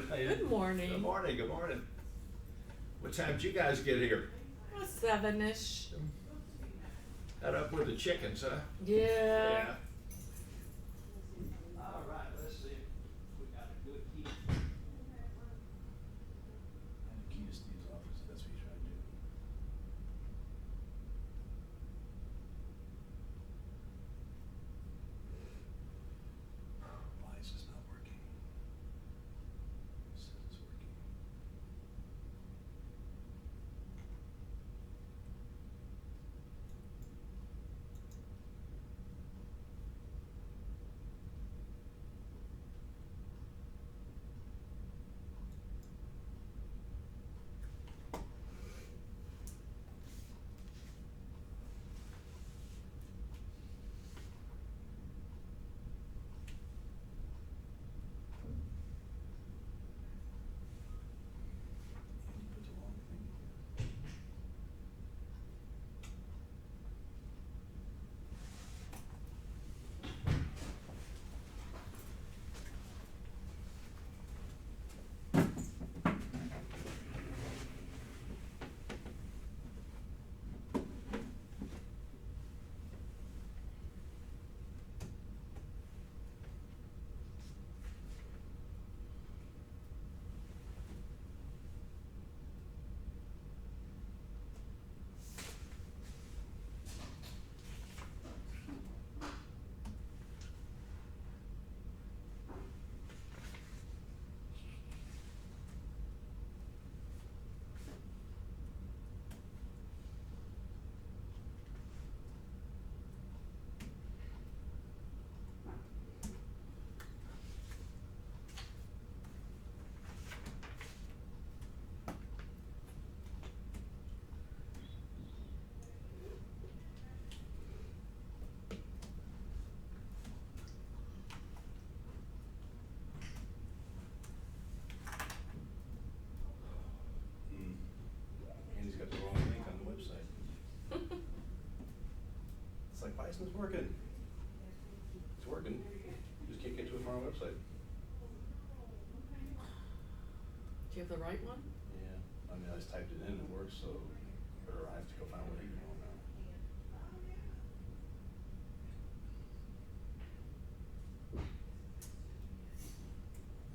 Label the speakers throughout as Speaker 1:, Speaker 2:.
Speaker 1: morning.
Speaker 2: Good morning.
Speaker 1: Good morning, good morning. What time did you guys get here?
Speaker 2: 7-ish.
Speaker 1: Got up with the chickens, huh?
Speaker 2: Yeah.
Speaker 1: All right, let's see if we got a good key.
Speaker 3: And the key to Steve's office, that's what he's trying to do. Why is this not working? It says it's working. And you put the wrong thing. And he's got the wrong link on the website. It's like, why isn't this working? It's working, you just can't get to it from our website.
Speaker 2: Do you have the right one?
Speaker 3: Yeah, I mean, I just typed it in and it works, so, or I have to go find what email now.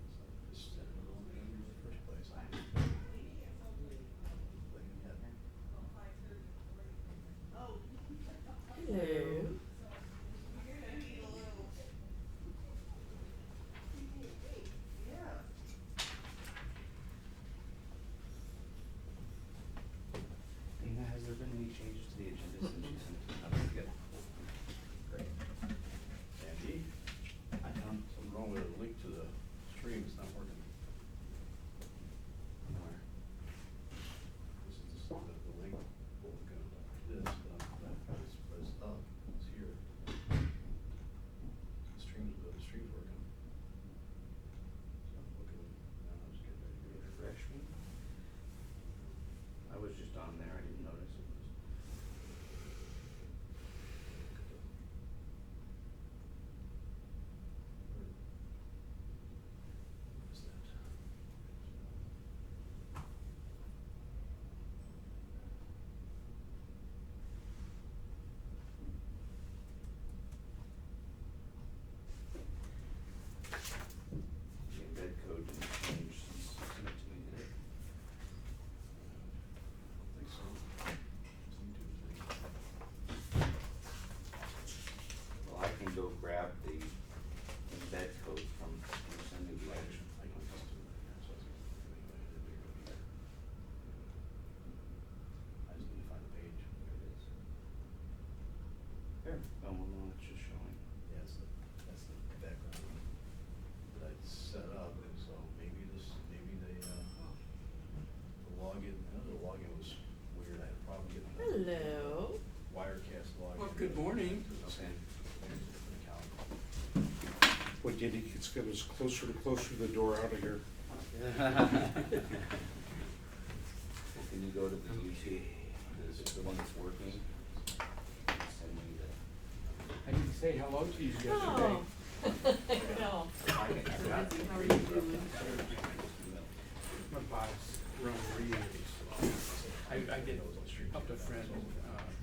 Speaker 3: It's like, just send it wrong in the first place. Like, yeah.
Speaker 2: Hello.
Speaker 4: Dana, has there been any changes to the agenda since you sent it? Okay, good. Great.
Speaker 3: Andy,
Speaker 4: I found
Speaker 3: something wrong with the link to the stream, it's not working.
Speaker 4: somewhere.
Speaker 3: This is the link, we'll go this, press up, it's here. The stream's working. So I'm looking, now I'm just getting ready to go.
Speaker 4: Refresh me. I was just on there, I didn't notice it was.
Speaker 3: What is that?
Speaker 4: The embed code didn't change since you sent it to me, did it?
Speaker 3: I think so. Seem to,
Speaker 4: Well, I can go grab the embed code from you send me the action.
Speaker 3: I can just do it here, so I was gonna, anyway, I didn't go here. I just need to find the page, there it is.
Speaker 4: Here. Oh, well, no, it's just showing.
Speaker 3: Yeah, that's the background that I set up, so maybe the login, I know the login was weird, I had a problem getting the
Speaker 2: Hello.
Speaker 3: Wirecast login.
Speaker 5: Well, good morning.
Speaker 3: To the same account.
Speaker 6: What did he, it's get us closer to the door out of here.
Speaker 4: Well, can you go to the YouTube, the one that's working? Send me the.
Speaker 5: I didn't say hello to you yesterday.
Speaker 2: Oh. I know.
Speaker 4: I got
Speaker 2: How are you doing?
Speaker 5: I did help a friend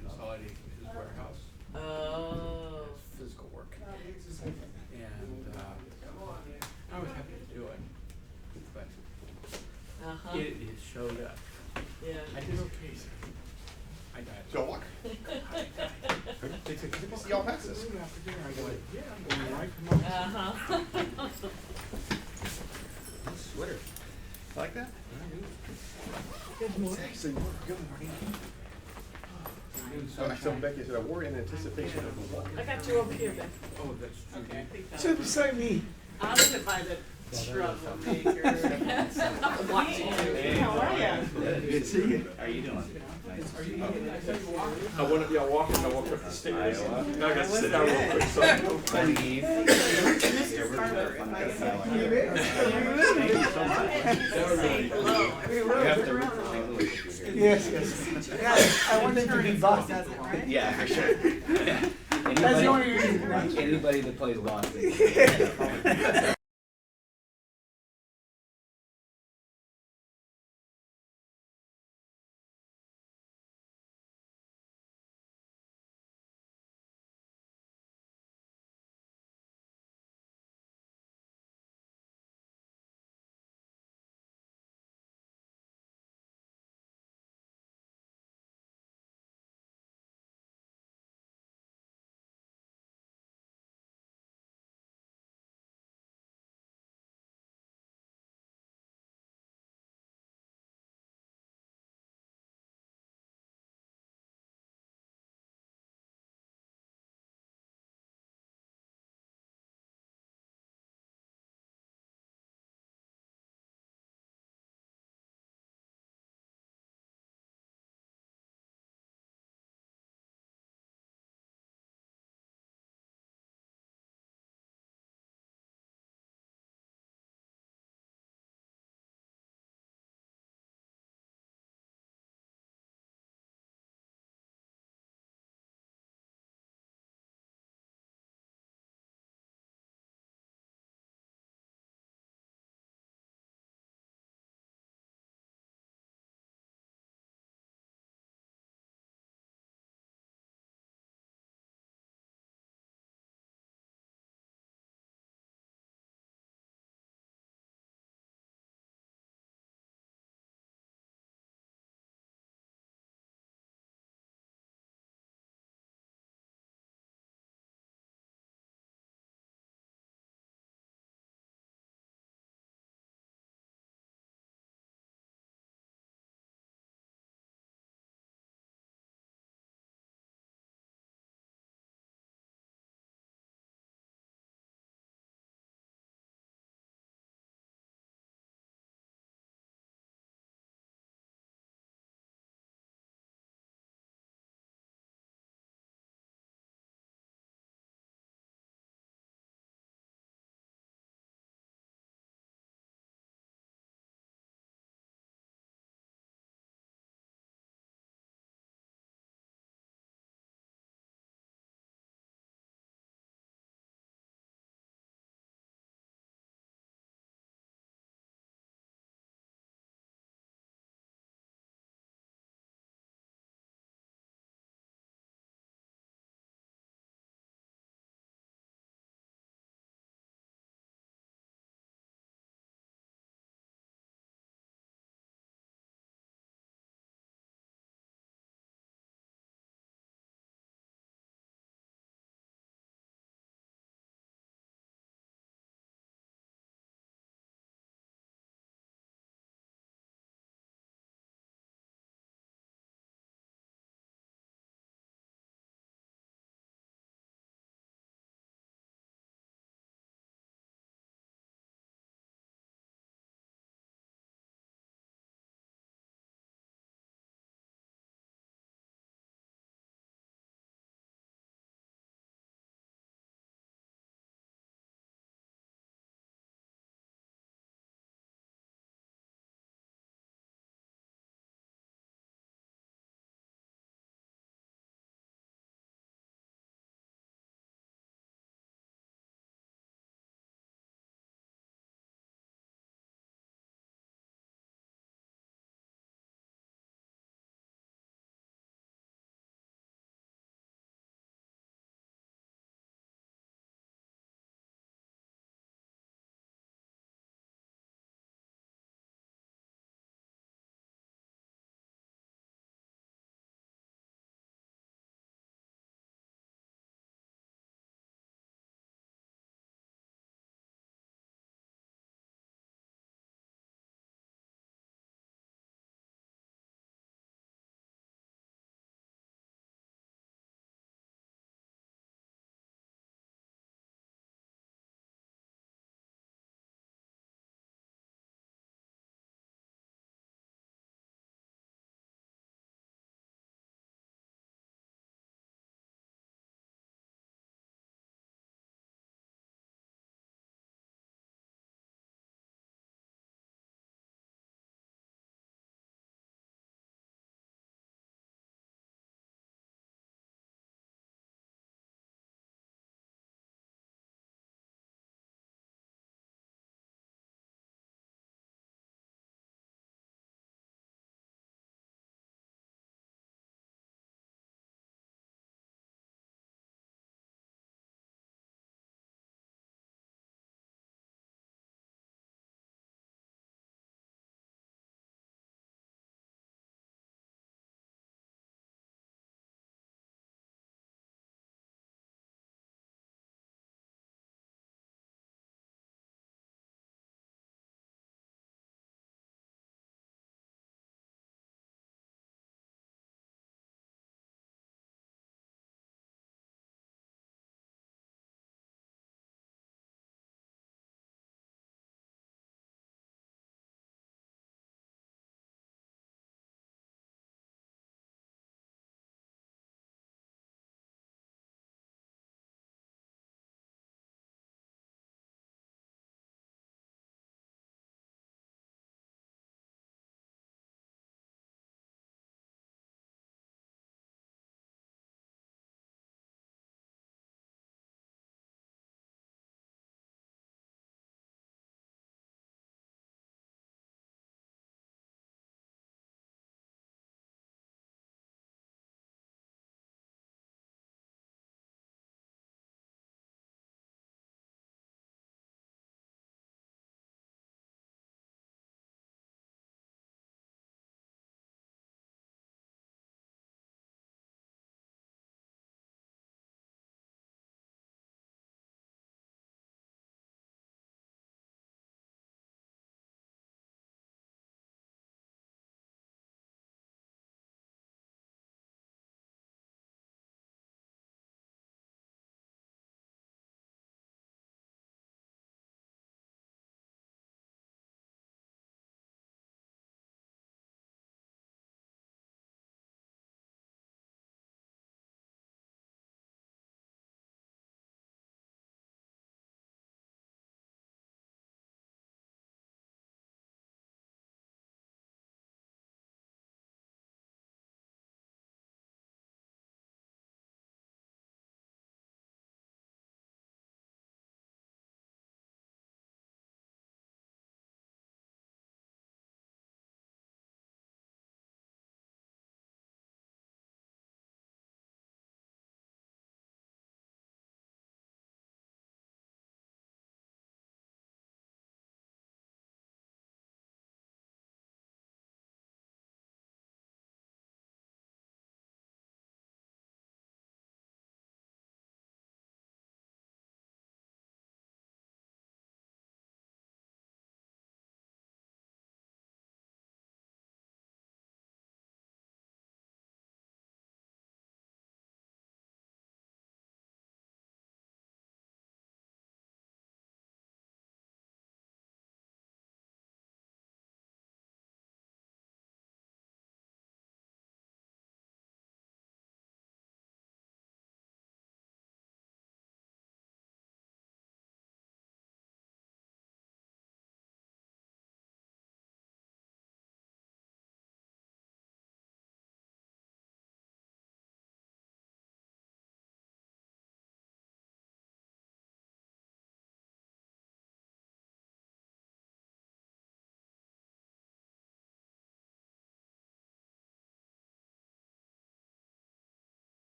Speaker 5: consolidate his warehouse,
Speaker 2: Oh.
Speaker 5: physical work. And I was happy to do it, but
Speaker 2: Uh-huh.
Speaker 5: it showed up.
Speaker 2: Yeah.
Speaker 5: I did okay, sir. I died.
Speaker 7: So walk. See y'all pass this.
Speaker 5: After dinner, I go, yeah, I'm going right to my.
Speaker 2: Uh-huh.
Speaker 4: Sweater.
Speaker 7: Like that?
Speaker 2: Good morning.
Speaker 7: Actually, good morning. So I told Becky, I said, I wore in anticipation of the walk.
Speaker 2: I got you over here, Ben.
Speaker 5: Oh, that's true.
Speaker 7: Sit beside me.
Speaker 2: I'm gonna buy the troublemaker. I'm watching you. How are ya?
Speaker 7: Good to see you.
Speaker 4: How are you doing? Nice to see you.
Speaker 6: I wanted, yeah, walking, I walked up the stairs. I got to sit down real quick, so I can go find you.
Speaker 2: Mr. Carter, if I
Speaker 4: Thank you so much.
Speaker 2: say hello.
Speaker 4: You have to root for St. Louis if you're here.
Speaker 8: Yes, yes. I wanted to be Boston.
Speaker 4: Yeah, for sure.
Speaker 8: That's the only reason.
Speaker 4: Anybody that plays Boston.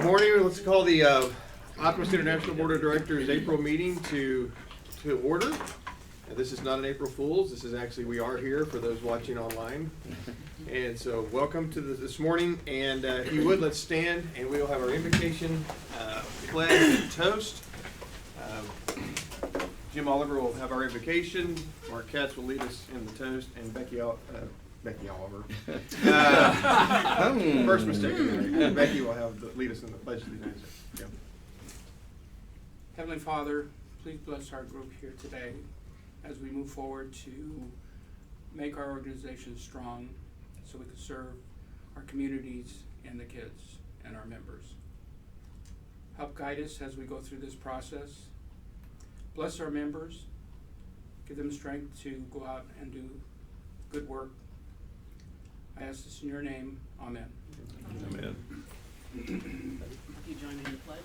Speaker 7: morning. Let's call the Optimist International Board of Directors April meeting to order. And this is not an April Fool's. This is actually, we are here for those watching online. And so welcome to this morning. And if you would, let's stand and we will have our invocation, pledge, and toast. Jim Oliver will have our invocation. Mark Katz will lead us in the toast. And Becky Oliver. First mistake. Becky will lead us in the pledge of the United States. Yeah.
Speaker 5: Heavenly Father, please bless our group here today as we move forward to make our organization strong so we can serve our communities and the kids and our members. Help guide us as we go through this process. Bless our members. Give them strength to go out and do good work. I ask this in your name. Amen.
Speaker 6: Amen.
Speaker 2: You join in the pledge?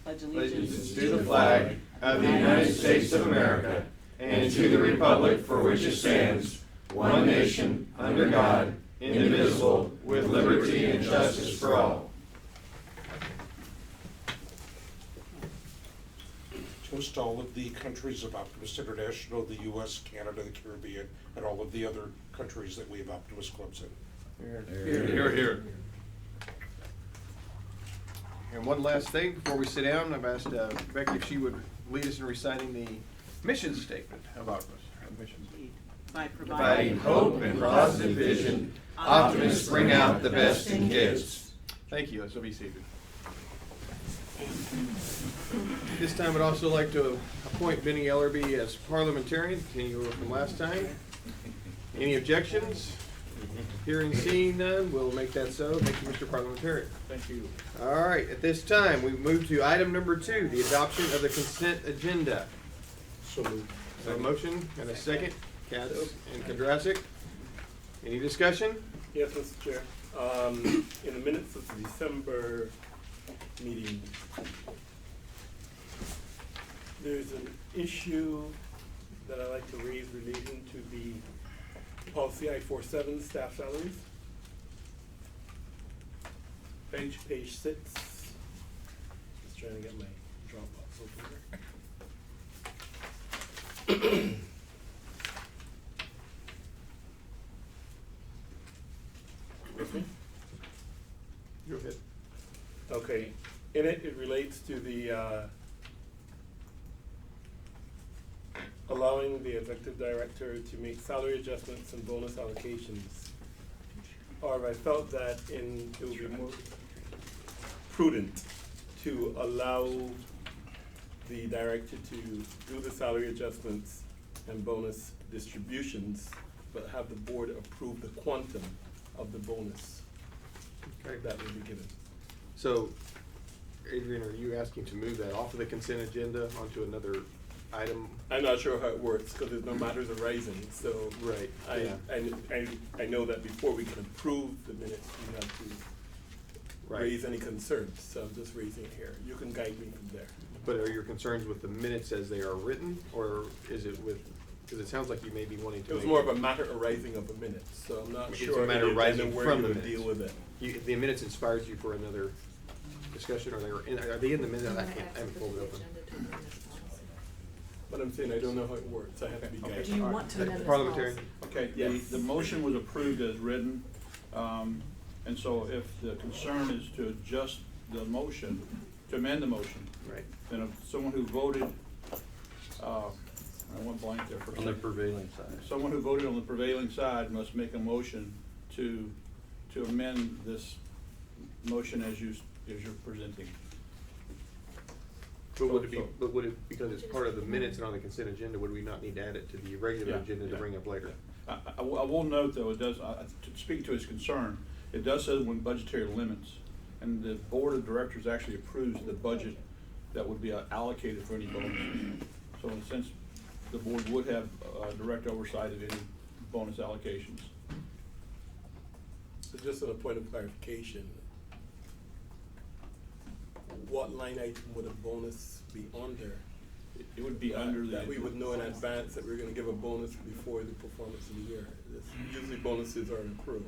Speaker 2: Pledge
Speaker 7: Allegiance to the flag of the United States of America and to the republic for which it stands, one nation, under God, indivisible, with liberty and justice for all.
Speaker 9: Toast all of the countries of Optimist International, the U.S., Canada, the Caribbean, and all of the other countries that we have Optimist clubs in.
Speaker 7: Here, here. And one last thing before we sit down, I've asked Becky if she would lead us in reciting the mission statement of Optimist.
Speaker 2: By
Speaker 7: Providing hope and positive vision, optimists bring out the best in kids. Thank you. Let's be seated. This time I'd also like to appoint Benny Ellerby as parliamentarian, continue from last time. Any objections? Hearing seeing none, we'll make that so. Thank you, Mr. Parliamentarian.
Speaker 6: Thank you.
Speaker 7: All right, at this time, we move to item number 2, the adoption of the consent agenda.
Speaker 9: So moved.
Speaker 7: So a motion and a second. Katz and Kondrasik. Any discussion?
Speaker 3: Yes, Mr. Chair. In the minutes of the December meeting, there's an issue that I'd like to raise relating to the policy I-47 staff salaries. Page 6. Just trying to get my Dropbox open here. With me?
Speaker 7: Go ahead.
Speaker 3: Okay, in it, it relates to the, allowing the executive director to make salary adjustments and bonus allocations. However, I felt that it would be more prudent to allow the director to do the salary adjustments and bonus distributions, but have the board approve the quantum of the bonus that will be given.
Speaker 7: So, Adrian, are you asking to move that off of the consent agenda onto another item?
Speaker 3: I'm not sure how it works, because there's no matters arising, so.
Speaker 7: Right,
Speaker 3: I know that before we can approve the minutes, we have to
Speaker 7: Right.
Speaker 3: raise any concerns, so I'm just raising it here. You can guide me from there.
Speaker 7: But are your concerns with the minutes as they are written, or is it with, because it sounds like you may be wanting to
Speaker 3: It was
Speaker 7: make-
Speaker 3: more of a matter arising of the minutes, so I'm not
Speaker 7: It's
Speaker 3: sure.
Speaker 7: a matter
Speaker 3: it is
Speaker 7: arising
Speaker 3: and where
Speaker 7: from
Speaker 3: you
Speaker 7: the
Speaker 3: would
Speaker 7: minutes.
Speaker 3: deal with it.
Speaker 7: The minutes inspires you for another discussion, or are they in the minute? I haven't pulled it open.
Speaker 3: But I'm saying I don't know how it works, I have to be guided.
Speaker 2: Do you want to amend this
Speaker 7: Parliamentarian.
Speaker 2: policy?
Speaker 6: Okay,
Speaker 3: Yes.
Speaker 6: the motion was approved as written, and so if the concern is to adjust the motion, to amend the motion,
Speaker 7: Right.
Speaker 6: then if someone who voted, I went blank there for a
Speaker 4: On the
Speaker 6: second.
Speaker 4: prevailing side.
Speaker 6: Someone who voted on the prevailing side must make a motion to amend this motion as you're presenting.
Speaker 7: But would it, because it's part of the minutes and on the consent agenda, would we not need to add it to the regular
Speaker 6: Yeah,
Speaker 7: agenda to
Speaker 6: yeah.
Speaker 7: bring up later?
Speaker 6: I will note, though, it does, to speak to his concern, it does say when budgetary limits, and the board of directors actually approves the budget that would be allocated for any bonuses. So in a sense, the board would have direct oversight of any bonus allocations.
Speaker 3: So just on a point of clarification, what line item would a bonus be under?
Speaker 6: It would be under the.
Speaker 3: That we would know in advance that we're gonna give a bonus before the performance of the year. Usually bonuses are accrued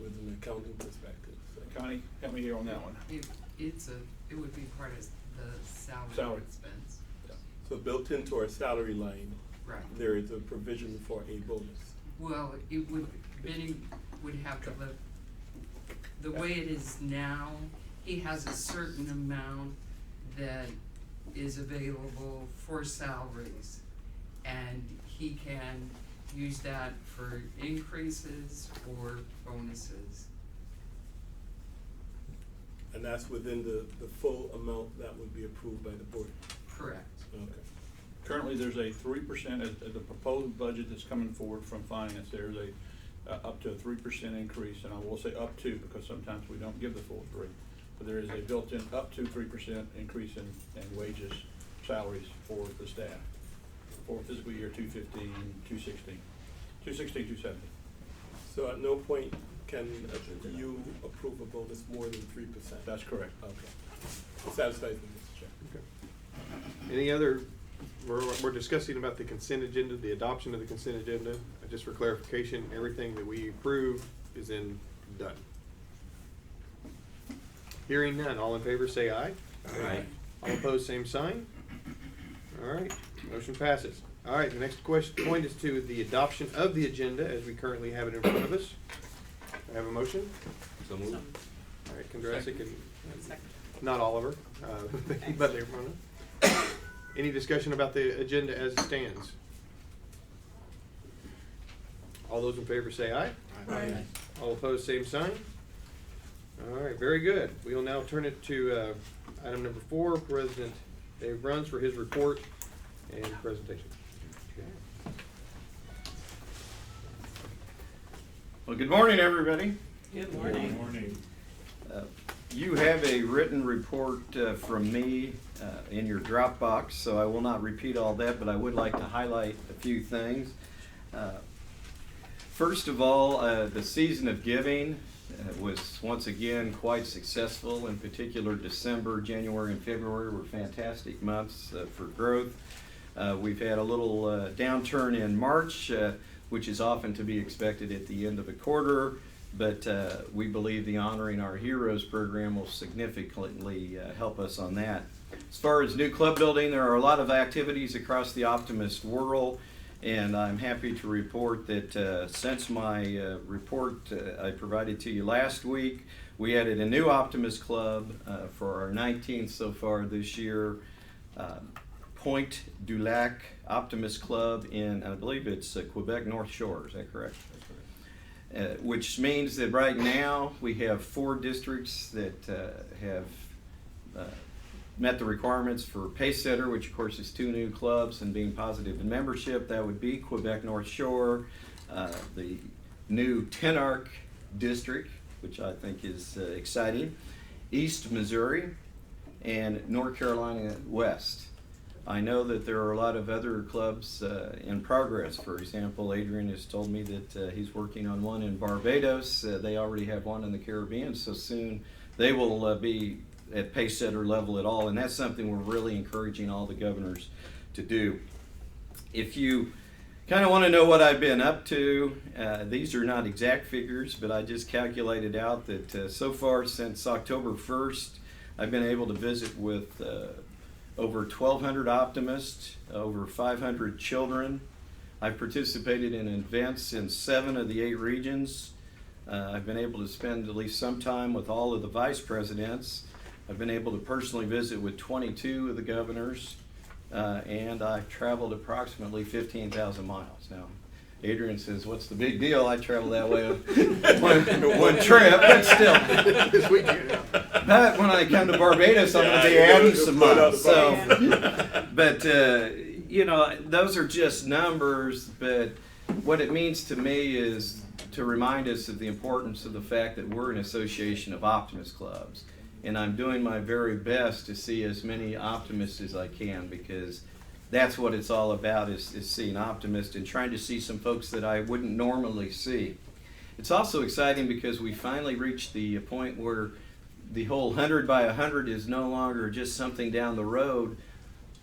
Speaker 3: with an accounting perspective,
Speaker 6: Connie, help me here on that one.
Speaker 2: It would be part of the
Speaker 6: Salary.
Speaker 2: salary expense.
Speaker 3: So built into our salary line,
Speaker 2: Right.
Speaker 3: there is a provision for a bonus.
Speaker 2: Well, Benny would have to live, the way it is now, he has a certain amount that is available for salaries. And he can use that for increases or bonuses.
Speaker 3: And that's within the full amount that would be approved by the board.
Speaker 2: Correct.
Speaker 3: Okay.
Speaker 6: Currently, there's a 3%, the proposed budget that's coming forward from finance, there's up to a 3% increase, and I will say up to, because sometimes we don't give the full 3. But there is a built-in up to 3% increase in wages, salaries for the staff for fiscal year 215, 216, 217.
Speaker 3: So at no point can you approve a bonus more than 3%?
Speaker 6: That's correct.
Speaker 3: Okay. Satisfies me, Mr. Chair.
Speaker 7: Okay. Any other, we're discussing about the consent agenda, the adoption of the consent agenda. Just for clarification, everything that we approve is then done. Hearing none, all in favor say aye.
Speaker 1: Aye.
Speaker 7: All opposed, same sign. All right, motion passes. All right, the next point is to the adoption of the agenda as we currently have it in front of us. I have a motion.
Speaker 4: So moved.
Speaker 7: All right, Kondrasik and
Speaker 2: Second.
Speaker 7: not Oliver, but they're front of. Any discussion about the agenda as it stands? All those in favor say aye.
Speaker 8: Aye.
Speaker 7: All opposed, same sign. All right, very good. We will now turn it to item number 4, President Dave Bruns for his report and presentation.
Speaker 10: Well, good morning, everybody.
Speaker 2: Good morning.
Speaker 3: Morning.
Speaker 10: You have a written report from me in your Dropbox, so I will not repeat all that, but I would like to highlight a few things. First of all, the season of giving was once again quite successful. In particular, December, January, and February were fantastic months for growth. We've had a little downturn in March, which is often to be expected at the end of a quarter, but we believe the Honoring Our Heroes program will significantly help us on that. As far as new club building, there are a lot of activities across the Optimist world, and I'm happy to report that since my report I provided to you last week, we added a new Optimist club for our 19th so far this year, Pointe du Lac Optimist Club in, I believe it's Quebec North Shore, is that correct? Which means that right now we have 4 districts that have met the requirements for Pace Setter, which of course is 2 new clubs and being positive in membership. That would be Quebec North Shore, the new Tenarc district, which I think is exciting, East Missouri, and North Carolina West. I know that there are a lot of other clubs in progress. For example, Adrian has told me that he's working on one in Barbados. They already have one in the Caribbean, so soon they will be at pace setter level at all, and that's something we're really encouraging all the governors to do. If you kind of want to know what I've been up to, these are not exact figures, but I just calculated out that so far since October 1st, I've been able to visit with over 1,200 optimists, over 500 children. I've participated in events in 7 of the 8 regions. I've been able to spend at least some time with all of the vice presidents. I've been able to personally visit with 22 of the governors, and I've traveled approximately 15,000 miles. Now, Adrian says, what's the big deal? I travel that way one trip, but still.
Speaker 7: This weekend.
Speaker 10: But when I come to Barbados, I'm going to be adding some miles. So, but, you know, those are just numbers, but what it means to me is to remind us of the importance of the fact that we're an association of optimist clubs. And I'm doing my very best to see as many optimists as I can, because that's what it's all about, is seeing optimists and trying to see some folks that I wouldn't normally see. It's also exciting because we finally reached the point where the whole 100 by 100 is no longer just something down the road.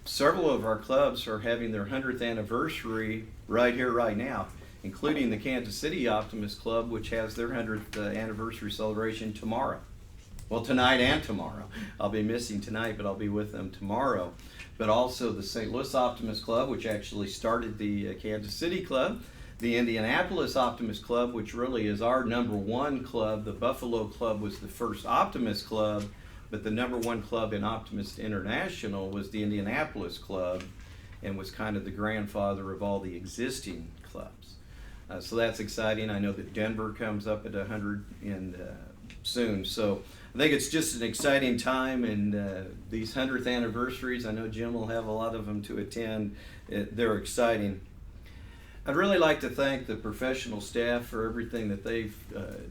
Speaker 10: Several of our clubs are having their 100th anniversary right here, right now, including the Kansas City Optimist Club, which has their 100th anniversary celebration tomorrow. well, tonight and tomorrow. I'll be missing tonight, but I'll be with them tomorrow. But also the St. Louis Optimist Club, which actually started the Kansas City Club, the Indianapolis Optimist Club, which really is our #1 club. The Buffalo Club was the first Optimist Club, but the #1 club in Optimist International was the Indianapolis Club, and was kind of the grandfather of all the existing clubs. So that's exciting. I know that Denver comes up at 100 soon. So I think it's just an exciting time, and these 100th anniversaries, I know Jim will have a lot of them to attend. They're exciting. I'd really like to thank the professional staff for everything that they've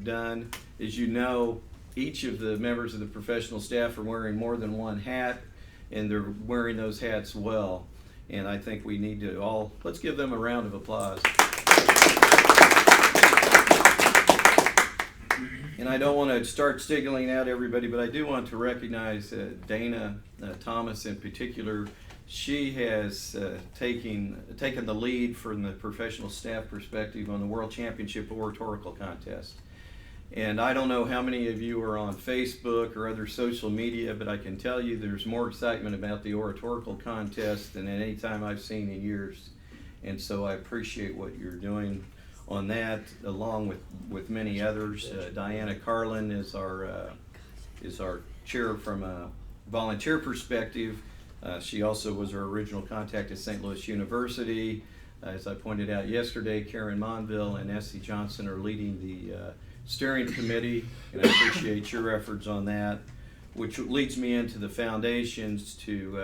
Speaker 10: done. As you know, each of the members of the professional staff are wearing more than one hat, and they're wearing those hats well. And I think we need to all, let's give them a round of applause. And I don't want to start singling out everybody, but I do want to recognize Dana Thomas in particular. She has taken the lead from the professional staff perspective on the World Championship Oratorical Contest. And I don't know how many of you are on Facebook or other social media, but I can tell you there's more excitement about the Oratorical Contest than at any time I've seen in years. And so I appreciate what you're doing on that, along with many others. Diana Carlin is our chair from a volunteer perspective. She also was our original contact at St. Louis University. As I pointed out yesterday, Karen Monville and Essie Johnson are leading the steering committee, and I appreciate your efforts on that, which leads me into the foundations to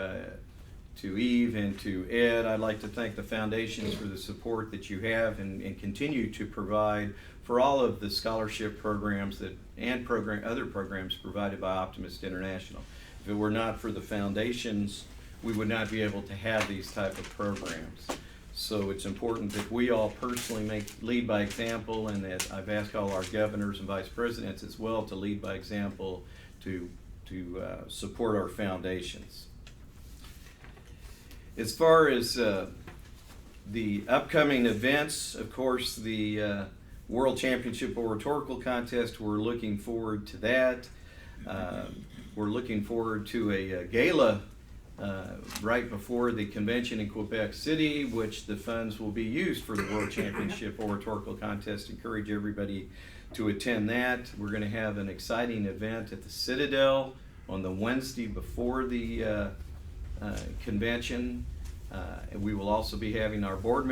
Speaker 10: Eve and to Ed. I'd like to thank the foundations for the support that you have and continue to provide for all of the scholarship programs and other programs provided by Optimist International. If it were not for the foundations, we would not be able to have these type of programs. So it's important that we all personally lead by example, and that I've asked all our governors and vice presidents as well to lead by example to support our foundations. As far as the upcoming events, of course, the World Championship Oratorical Contest, we're looking forward to that. We're looking forward to a gala right before the convention in Quebec City, which the funds will be used for the World Championship Oratorical Contest. Encourage everybody to attend that. We're going to have an exciting event at the Citadel on the Wednesday before the convention. And we will also be having our board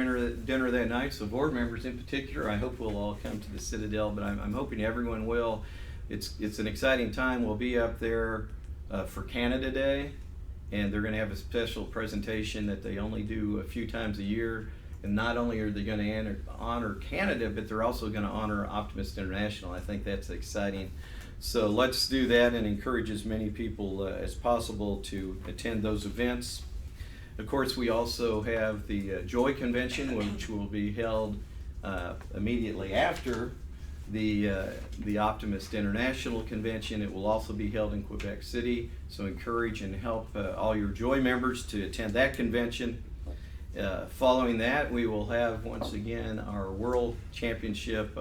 Speaker 10: dinner that night. So board members in particular, I hope we'll all come to the Citadel, but I'm hoping everyone will. It's an exciting time. We'll be up there for Canada Day, and they're going to have a special presentation that they only do a few times a year. And not only are they going to honor Canada, but they're also going to honor Optimist International. I think that's exciting. So let's do that and encourage as many people as possible to attend those events. Of course, we also have the Joy Convention, which will be held immediately after the Optimist International Convention. It will also be held in Quebec City, so encourage and help all your Joy members to attend that convention. Following that, we will have once again our World Championship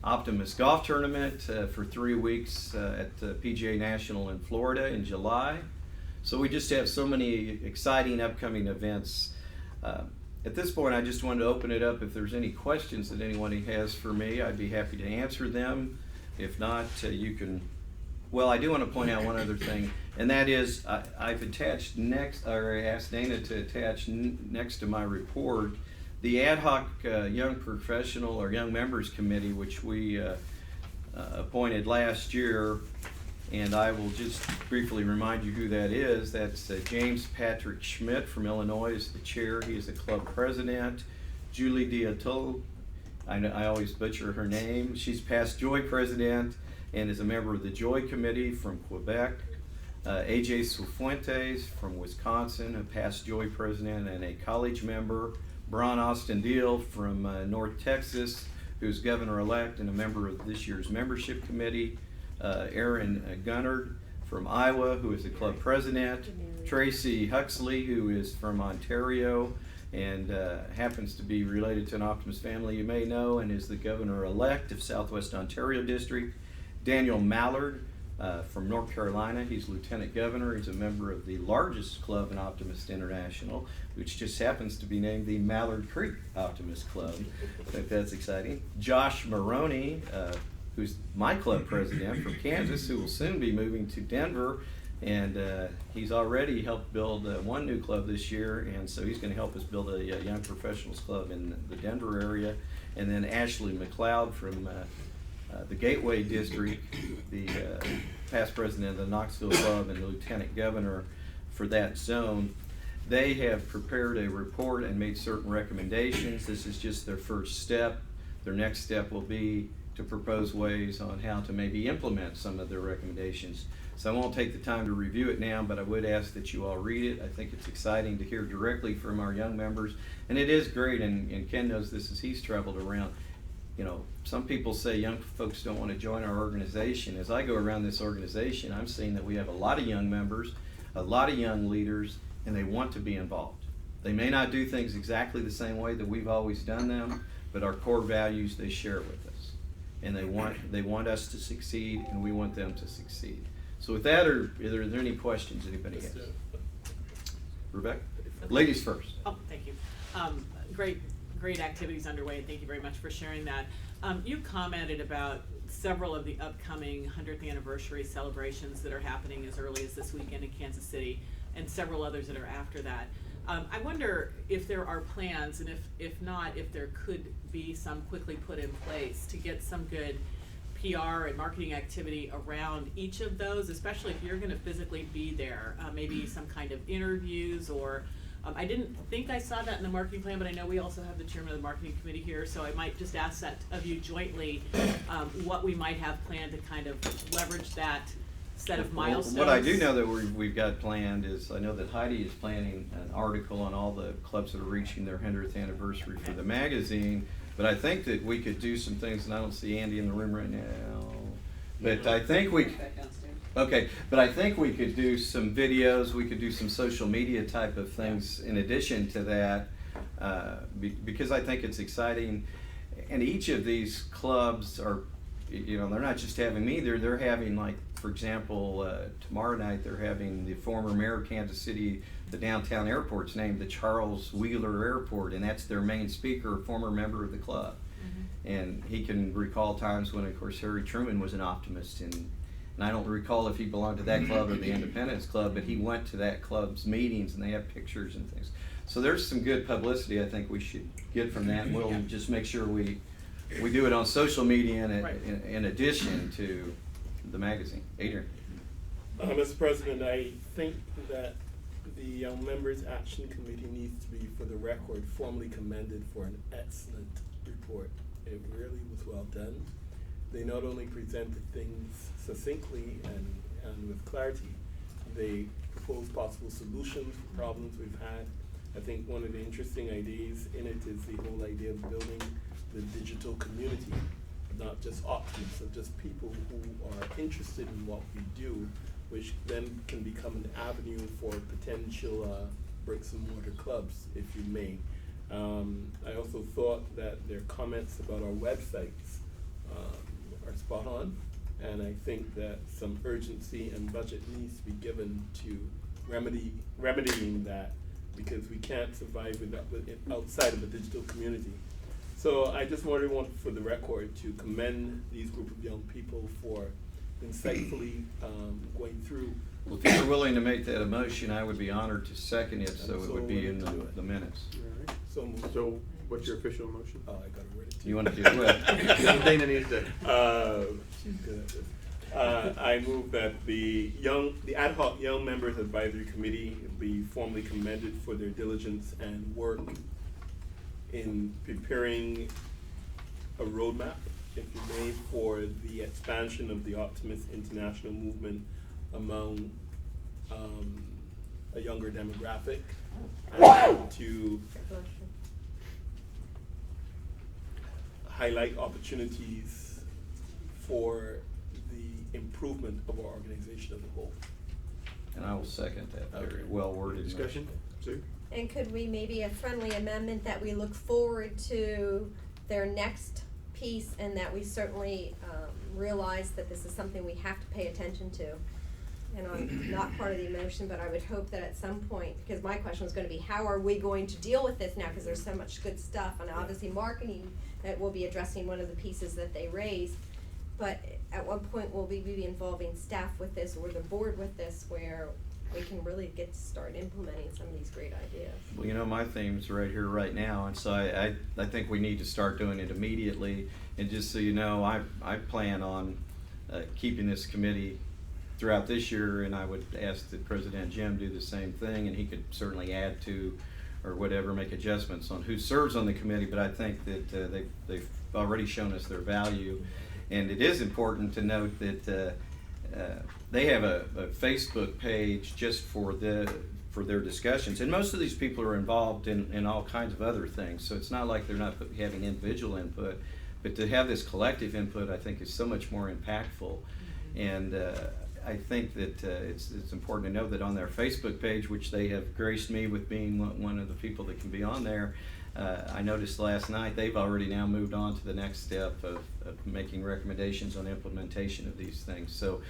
Speaker 10: Optimist Golf Tournament for 3 weeks at PGA National in Florida in July. So we just have so many exciting upcoming events. At this point, I just wanted to open it up. If there's any questions that anyone has for me, I'd be happy to answer them. If not, you can. Well, I do want to point out one other thing, and that is I've attached asked Dana to attach next to my report the ad hoc young professional or young members committee, which we appointed last year. And I will just briefly remind you who that is. That's James Patrick Schmidt from Illinois is the chair. He is the club president. Julie Diato, I always butcher her name. She's past Joy president and is a member of the Joy Committee from Quebec. AJ Cifuentes from Wisconsin, a past Joy president and a college member. Bron Austin Deal from North Texas, who's governor-elect and a member of this year's membership committee. Aaron Gunnard from Iowa, who is the club president. Tracy Huxley, who is from Ontario and happens to be related to an Optimist family you may know and is the governor-elect of Southwest Ontario District. Daniel Mallard from North Carolina. He's lieutenant governor. He's a member of the largest club in Optimist International, which just happens to be named the Mallard Creek Optimist Club. I think that's exciting. Josh Maroney, who's my club president from Kansas, who will soon be moving to Denver. And he's already helped build one new club this year, and so he's going to help us build a young professionals club in the Denver area. And then Ashley McLeod from the Gateway District, the past president of the Knoxville Club and lieutenant governor for that zone. They have prepared a report and made certain recommendations. This is just their first step. Their next step will be to propose ways on how to maybe implement some of their recommendations. So I won't take the time to review it now, but I would ask that you all read it. I think it's exciting to hear directly from our young members. And it is great, and Ken knows this as he's traveled around. You know, some people say young folks don't want to join our organization. As I go around this organization, I'm seeing that we have a lot of young members, a lot of young leaders, and they want to be involved. They may not do things exactly the same way that we've always done them, but our core values they share with us. And they want us to succeed, and we want them to succeed. So with that, are there any questions anybody has? Rebecca? Ladies first.
Speaker 11: Oh, thank you. Great activities underway, and thank you very much for sharing that. You commented about several of the upcoming 100th anniversary celebrations that are happening as early as this weekend in Kansas City, and several others that are after that. I wonder if there are plans, and if not, if there could be some quickly put in place to get some good PR and marketing activity around each of those, especially if you're going to physically be there. Maybe some kind of interviews, or I didn't think I saw that in the marketing plan, but I know we also have the chairman of the marketing committee here, so I might just ask that of you jointly, what we might have planned to kind of leverage that set of milestones.
Speaker 10: What I do know that we've got planned is, I know that Heidi is planning an article on all the clubs that are reaching their 100th anniversary for the magazine. But I think that we could do some things, and I don't see Andy in the room right now. But I think we could do some videos. We could do some social media type of things in addition to that, because I think it's exciting. And each of these clubs are, you know, they're not just having me. They're having, like, for example, tomorrow night they're having the former mayor of Kansas City. The downtown airport's named the Charles Wheeler Airport, and that's their main speaker, a former member of the club. Mm-hmm. And he can recall times when, of course, Harry Truman was an Optimist, and I don't recall if he belonged to that club or the Independence Club, but he went to that club's meetings, and they have pictures and things. So there's some good publicity I think we should get from that, and we'll just make sure we do it on social media in addition to the magazine. Adrian.
Speaker 3: Mr. President, I think that the Young Members Action Committee needs to be, for the record, formally commended for an excellent report. It really was well done. They not only presented things succinctly and with clarity, they proposed possible solutions for problems we've had. I think one of the interesting ideas in it is the whole idea of building the digital community, not just optimists, but just people who are interested in what we do, which then can become an avenue for potential bricks and mortar clubs, if you may. I also thought that their comments about our websites are spot on, and I think that some urgency and budget needs to be given to remedying that, because we can't survive outside of a digital community. So I just wanted for the record to commend these group of young people for insightfully going through.
Speaker 10: Well, if you're willing to make that a motion, I would be honored to second it, so it would be in the minutes.
Speaker 7: All right. So what's your official motion?
Speaker 3: Oh, I gotta read it.
Speaker 10: You want to do it?
Speaker 7: Dana needs to.
Speaker 3: She's good at this. I move that the ad hoc Young Members Advisory Committee be formally commended for their diligence and work in preparing a roadmap, if you may, for the expansion of the Optimist International movement among a younger demographic, and to highlight opportunities for the improvement of our organization as a whole.
Speaker 10: And I will second that very well worded
Speaker 7: Discussion? Sue?
Speaker 12: And could we maybe a friendly amendment that we look forward to their next piece, and that we certainly realize that this is something we have to pay attention to. And I'm not part of the emotion, but I would hope that at some point, because my question was gonna be, how are we going to deal with this now, because there's so much good stuff, and obviously marketing, that will be addressing one of the pieces that they raised. But at what point will we be involving staff with this, or the board with this, where we can really get to start implementing some of these great ideas?
Speaker 10: Well, you know, my theme's right here, right now, and so I think we need to start doing it immediately. And just so you know, I plan on keeping this committee throughout this year, and I would ask that President Jim do the same thing, and he could certainly add to or whatever, make adjustments on who serves on the committee, but I think that they've already shown us their value. And it is important to note that they have a Facebook page just for their discussions, and most of these people are involved in all kinds of other things, so it's not like they're not having individual input, but to have this collective input, I think, is so much more impactful. And I think that it's important to know that on their Facebook page, which they have graced me with being one of the people that can be on there, I noticed last night they've already now moved on to the next step of making recommendations on implementation of these things. So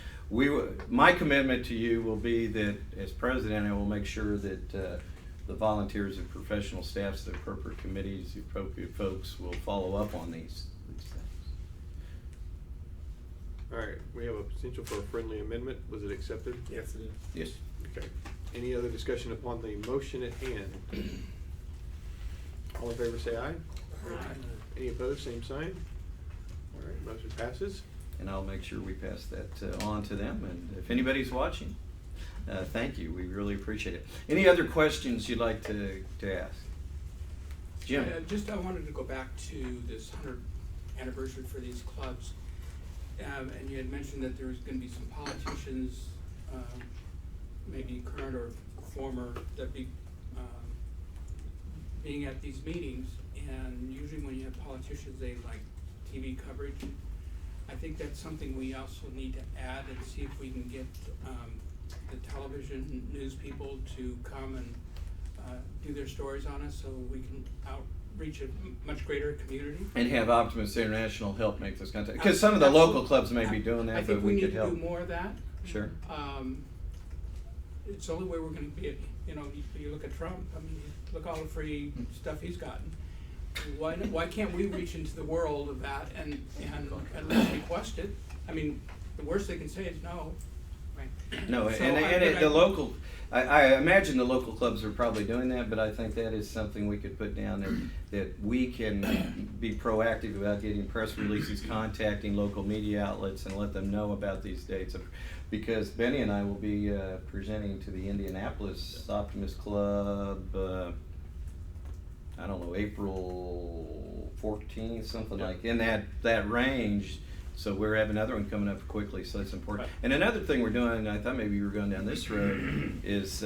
Speaker 10: my commitment to you will be that as president, I will make sure that the volunteers and professional staffs, the appropriate committees, the appropriate folks will follow up on these things.
Speaker 7: All right, we have a potential for a friendly amendment. Was it accepted?
Speaker 3: Yes, it is.
Speaker 10: Yes.
Speaker 7: Okay. Any other discussion upon the motion at hand? All in favor say aye. Any opposed, same sign. All right, motion passes.
Speaker 10: And I'll make sure we pass that on to them. And if anybody's watching, thank you. We really appreciate it. Any other questions you'd like to ask? Jim?
Speaker 5: I wanted to go back to this 100th anniversary for these clubs. And you had mentioned that there's going to be some politicians, maybe current or former, that be being at these meetings. And usually when you have politicians, they like TV coverage. I think that's something we also need to add and see if we can get the television news people to come and do their stories on us, so we can outreach a much greater community.
Speaker 10: And have Optimist International help make this contact, because some of the local clubs may be doing that, but we could help.
Speaker 5: I think we need to do more of that.
Speaker 10: Sure.
Speaker 5: It's the only way we're going to be, you look at Trump, I mean, look all the free stuff he's gotten. Why can't we reach into the world of that and at least request it? I mean, the worst they can say is no.
Speaker 11: Right.
Speaker 10: No,
Speaker 5: So
Speaker 10: I imagine the local clubs are probably doing that, but I think that is something we could put down that we can be proactive about getting press releases, contacting local media outlets, and let them know about these dates. Because Benny and I will be presenting to the Indianapolis Optimist Club, I don't know, April 14th, something like in that range. So we're having another one coming up quickly, so that's important. And another thing we're doing, I thought maybe you were going down this road, is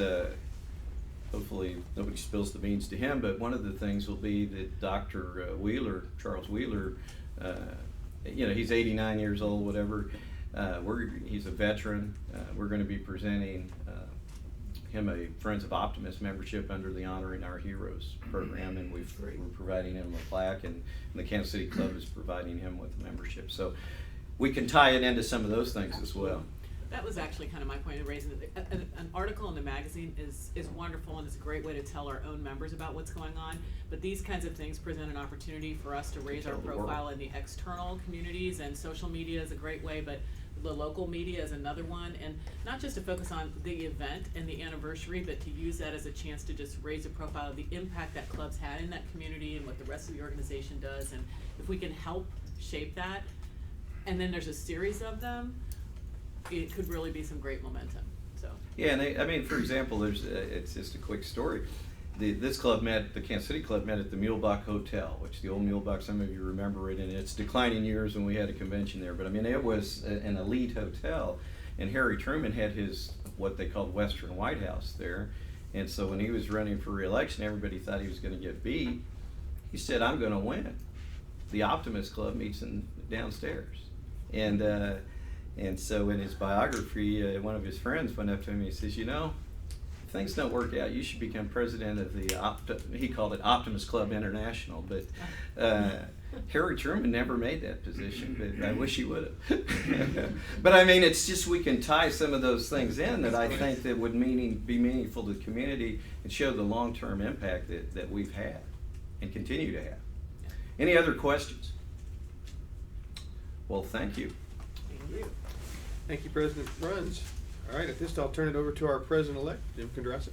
Speaker 10: hopefully nobody spills the beans to him, but one of the things will be that Dr. Wheeler, Charles Wheeler, he's 89 years old, whatever. He's a veteran. We're going to be presenting him a Friends of Optimist membership under the Honoring Our Heroes program, and we're providing him a plaque, and the Kansas City Club is providing him with a membership. So we can tie it into some of those things as well.
Speaker 11: That was actually kind of my point of raising it. An article in the magazine is wonderful, and it's a great way to tell our own members about what's going on. But these kinds of things present an opportunity for us to raise our profile in the external communities, and social media is a great way, but the local media is another one, and not just to focus on the event and the anniversary, but to use that as a chance to just raise a profile of the impact that clubs had in that community and what the rest of the organization does. And if we can help shape that, and then there's a series of them, it could really be some great momentum. So
Speaker 10: yeah, and for example, it's just a quick story. The Kansas City Club met at the Mulebach Hotel, which the old Mulebach, some of you remember it, in its declining years when we had a convention there. But I mean, it was an elite hotel, and Harry Truman had his, what they called Western White House there. And so when he was running for re-election, everybody thought he was going to get beat. He said, "I'm going to win." The Optimist Club meets downstairs. And so in his biography, one of his friends went up to him and he says, "If things don't work out, you should become president of the he called it Optimist Club International, but Harry Truman never made that position, but I wish he would have. But I mean, it's just, we can tie some of those things in that I think that would be meaningful to the community and show the long-term impact that we've had and continue to have. Any other questions? Well, thank you.
Speaker 11: Thank you.
Speaker 7: Thank you, President Bruns. All right, at this time, I'll turn it over to our President-elect, Jim Kondrasek.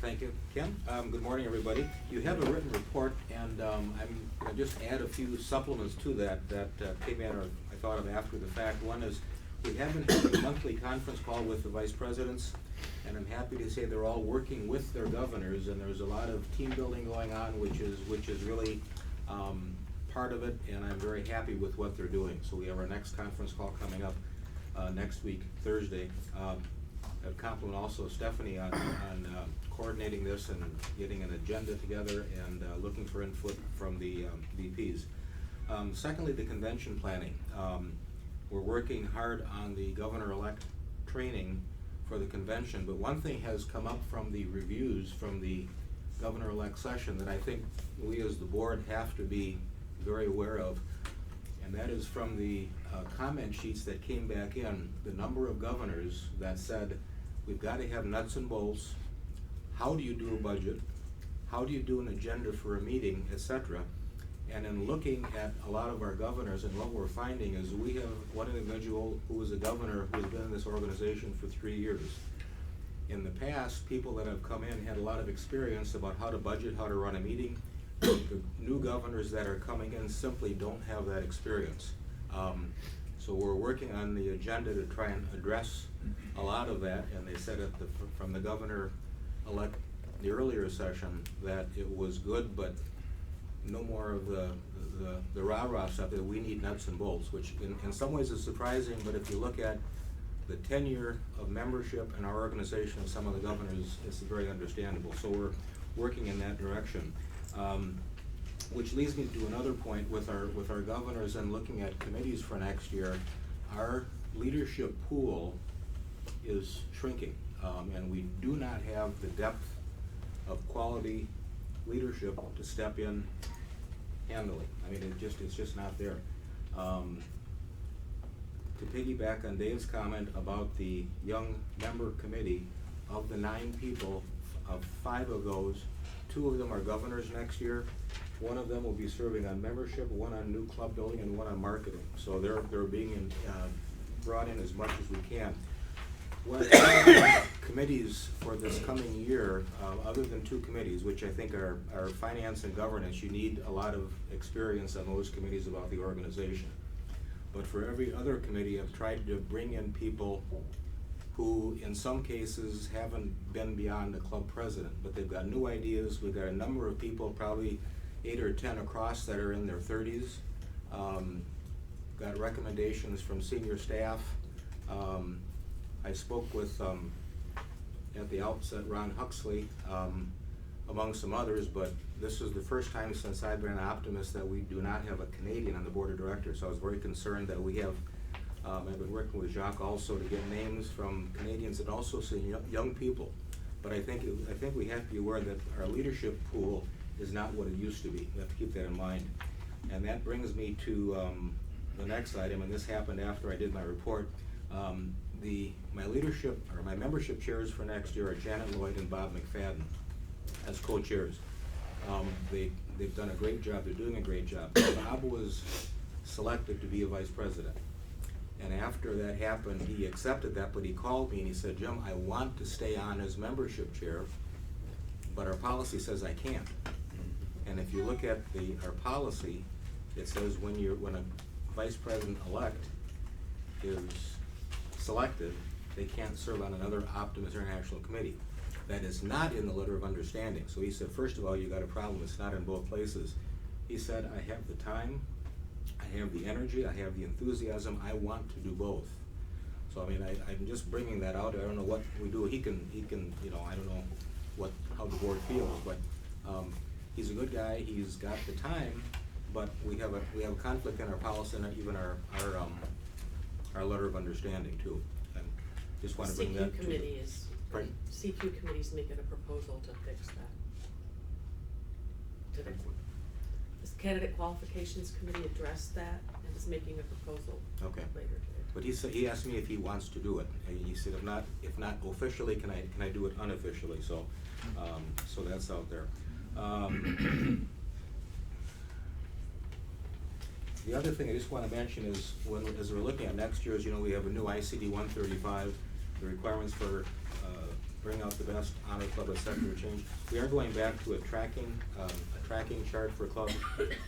Speaker 13: Thank you, Ken. Good morning, everybody. You have a written report, and I'm going to just add a few supplements to that came in, or I thought of after the fact. One is, we have been having a monthly conference call with the vice presidents, and I'm happy to say they're all working with their governors, and there's a lot of team building going on, which is really part of it, and I'm very happy with what they're doing. So we have our next conference call coming up next week, Thursday. I compliment also Stephanie on coordinating this and getting an agenda together and looking for input from the VPs. Secondly, the convention planning. We're working hard on the governor-elect training for the convention, but one thing has come up from the reviews from the governor-elect session that I think we as the board have to be very aware of, and that is from the comment sheets that came back in, the number of governors that said, we've got to have nuts and bolts, how do you do a budget, how do you do an agenda for a meeting, etc. And in looking at a lot of our governors, and what we're finding is we have one individual who was a governor who's been in this organization for 3 years. In the past, people that have come in had a lot of experience about how to budget, how to run a meeting. The new governors that are coming in simply don't have that experience. So we're working on the agenda to try and address a lot of that, and they said from the governor-elect, the earlier session, that it was good, but no more of the rah-rah stuff, that we need nuts and bolts, which in some ways is surprising, but if you look at the tenure of membership in our organization of some of the governors, it's very understandable. So we're working in that direction. Which leads me to another point with our governors and looking at committees for next year. Our leadership pool is shrinking, and we do not have the depth of quality leadership to step in handily. I mean, it's just not there. To piggyback on Dave's comment about the young member committee, of the 9 people, of 5 of those, 2 of them are governors next year. 1 of them will be serving on membership, 1 on new club building, and 1 on marketing. So they're being brought in as much as we can. What committees for this coming year, other than 2 committees, which I think are finance and governance, you need a lot of experience on those committees about the organization. But for every other committee, I've tried to bring in people who in some cases haven't been beyond the club president, but they've got new ideas. We've got a number of people, probably 8 or 10 across, that are in their 30s. Got recommendations from senior staff. I spoke with, at the outset, Ron Huxley, among some others, but this is the first time since I've been an Optimist that we do not have a Canadian on the board of directors. So I was very concerned that we have, I've been working with Jacques also to get names from Canadians and also some young people. But I think we have to be aware that our leadership pool is not what it used to be. We have to keep that in mind. And that brings me to the next item, and this happened after I did my report. My leadership, or my membership chairs for next year are Janet Lloyd and Bob McFadden as co-chairs. They've done a great job. They're doing a great job. Bob was selected to be a vice president. And after that happened, he accepted that, but he called me and he said, Jim, I want to stay on as membership chair, but our policy says I can't. And if you look at our policy, it says when a vice president-elect is selected, they can't serve on another Optimist International committee. That is not in the letter of understanding. So he said, first of all, you got a problem. It's not in both places. He said, I have the time, I have the energy, I have the enthusiasm, I want to do both. So I mean, I'm just bringing that out. I don't know what we do. He can, you know, I don't know how the board feels, but he's a good guy. He's got the time, but we have a conflict in our policy and even our letter of understanding too. And just want to bring that to.
Speaker 14: committee is
Speaker 13: Pardon?
Speaker 11: CQ committee's making a proposal to fix that. Did this candidate qualifications committee address that and is making a proposal
Speaker 13: Okay.
Speaker 11: later today?
Speaker 13: But he asked me if he wants to do it, and he said, if not officially, can I do it unofficially, so, so that's out there. The other thing I just wanna mention is, as we're looking at next year's, we have a new ICD 135, the requirements for, bring out the best honor club, et cetera, change. We are going back to a tracking chart for clubs.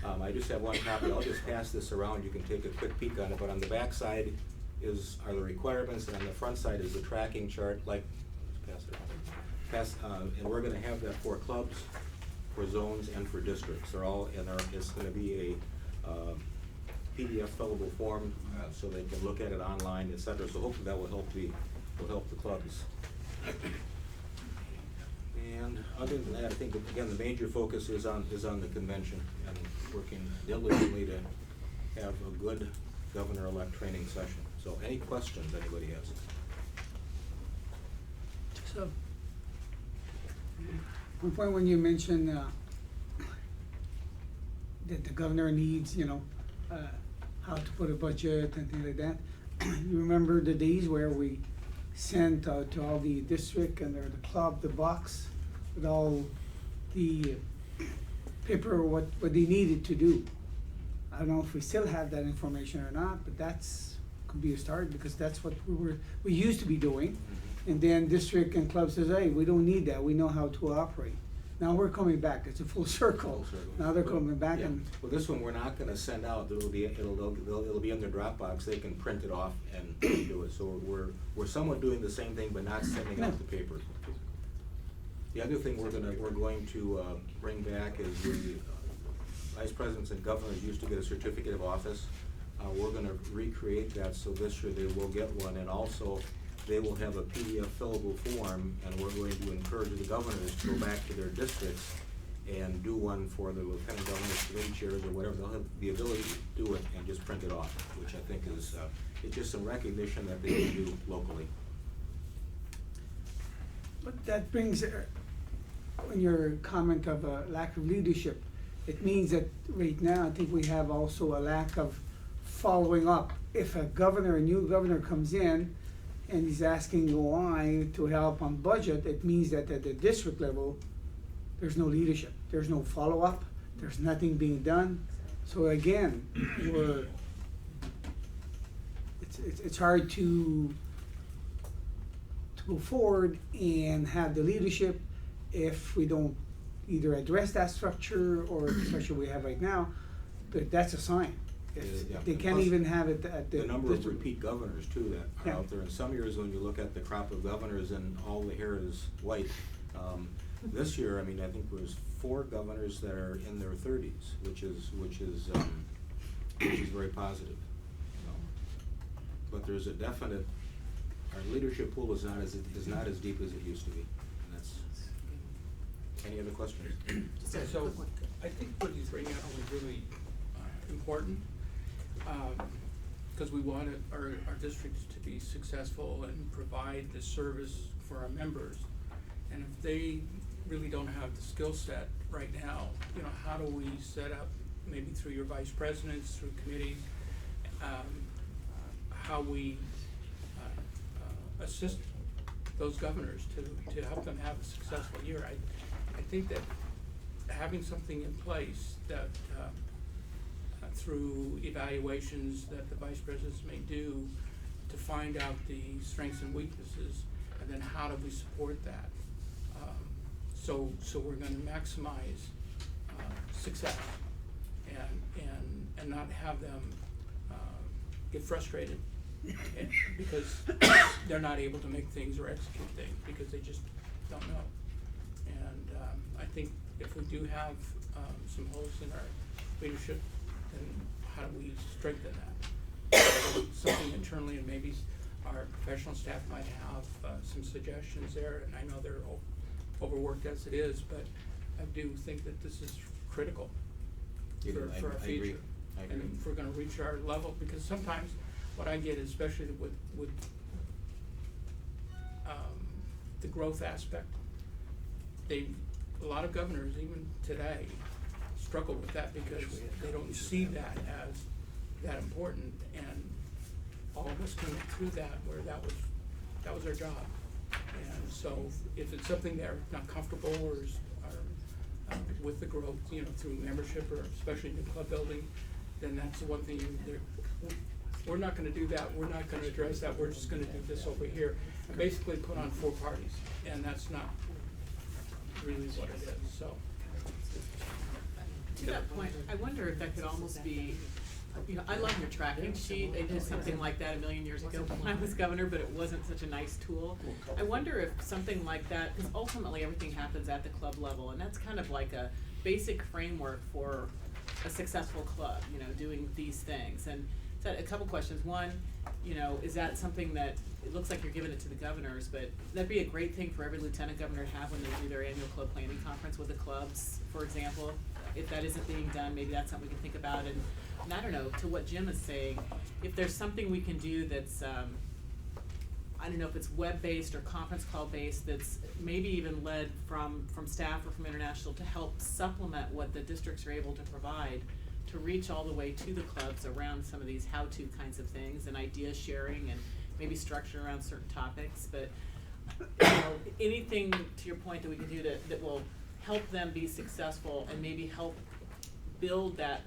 Speaker 13: I just have one copy, I'll just pass this around, you can take a quick peek on it, but on the back side are the requirements, and on the front side is the tracking chart, like, let's pass it around. And we're gonna have that for clubs, for zones, and for districts. They're all, it's gonna be a, PDF fillable form, so they can look at it online, et cetera, so hopefully that will help the clubs. And other than that, I think, again, the major focus is on the convention, and working diligently to have a good governor-elect training session. So any questions anybody has?
Speaker 8: So, one point when you mentioned that the governor needs, how to put a budget and things like that, you remember the days where we sent to all the district and the club the box with all the paper what they needed to do. I don't know if we still have that information or not, but could be a start, because that's what we used to be doing. And then district and club says, hey, we don't need that, we know how to operate. Now we're coming back, it's a full circle. Now they're coming back.
Speaker 13: Yeah.
Speaker 8: And
Speaker 13: Well, this one we're not gonna send out, it'll be in their Dropbox, they can print it off and do it. So we're somewhat doing the same thing, but not sending out the paper. The other thing we're going to bring back is the vice presidents and governors used to get a certificate of office. We're gonna recreate that, so this year they will get one, and also they will have a PDF fillable form, and we're going to encourage the governors to go back to their districts and do one for the lieutenant governors, committee chairs, or whatever. They'll have the ability to do it and just print it off, which I think is, it's just some recognition that they can do locally.
Speaker 8: But that brings, on your comment of a lack of leadership, it means that right now, I think we have also a lack of following up. If a new governor comes in and he's asking why to help on budget, it means that at the district level, there's no leadership, there's no follow-up, there's nothing being done. So again, it's hard to go forward and have the leadership if we don't either address that structure or the structure we have right now. But that's a sign.
Speaker 13: Yeah.
Speaker 8: They can't even have it at the
Speaker 13: number of
Speaker 8: district.
Speaker 13: repeat governors too that are out there. In some years, when you look at the crop of governors and all the hair is white, this year, I think there's 4 governors that are in their 30s, which is very positive. But there's a definite, our leadership pool is not as deep as it used to be. And that's. Any other questions?
Speaker 5: So, I think what he's bringing out is really important, because we want our districts to be successful and provide the service for our members. And if they really don't have the skill set right now, how do we set up, maybe through your vice presidents, through committees, how we assist those governors to help them have a successful year. I think that having something in place that through evaluations that the vice presidents may do to find out the strengths and weaknesses, and then how do we support that? So we're gonna maximize success and not have them get frustrated because they're not able to make things or execute things because they just don't know. And I think if we do have some holes in our leadership, then how do we strengthen that? Something internally, and maybe our professional staff might have some suggestions there, and I know they're overworked as it is, but I do think that this is critical for our future.
Speaker 13: I agree.
Speaker 5: And if we're gonna reach our level, because sometimes what I get, especially with the growth aspect. A lot of governors, even today, struggle with that because they don't see that as that important, and all of us came through that where that was our job. And so if it's something they're not comfortable or with the growth, through membership or especially new club building, then that's the one thing we're not gonna do that, we're not gonna address that, we're just gonna do this over here, and basically put on 4 parties, and that's not really what it is, so.
Speaker 11: To that point, I wonder if that could almost be, I love your tracking sheet. I did something like that a million years ago when I was governor, but it wasn't such a nice tool. I wonder if something like that, because ultimately everything happens at the club level, and that's kind of like a basic framework for a successful club, doing these things. And so a couple questions. One, is that something that, it looks like you're giving it to the governors, but that'd be a great thing for every lieutenant governor to have when they do their annual club planning conference with the clubs, for example. If that isn't being done, maybe that's something we can think about. And I don't know, to what Jim is saying, if there's something we can do that's, I don't know if it's web-based or conference call-based, that's maybe even led from staff or from international to help supplement what the districts are able to provide to reach all the way to the clubs around some of these how-to kinds of things and idea sharing and maybe structure around certain topics. But anything to your point that we can do that will help them be successful and maybe help build that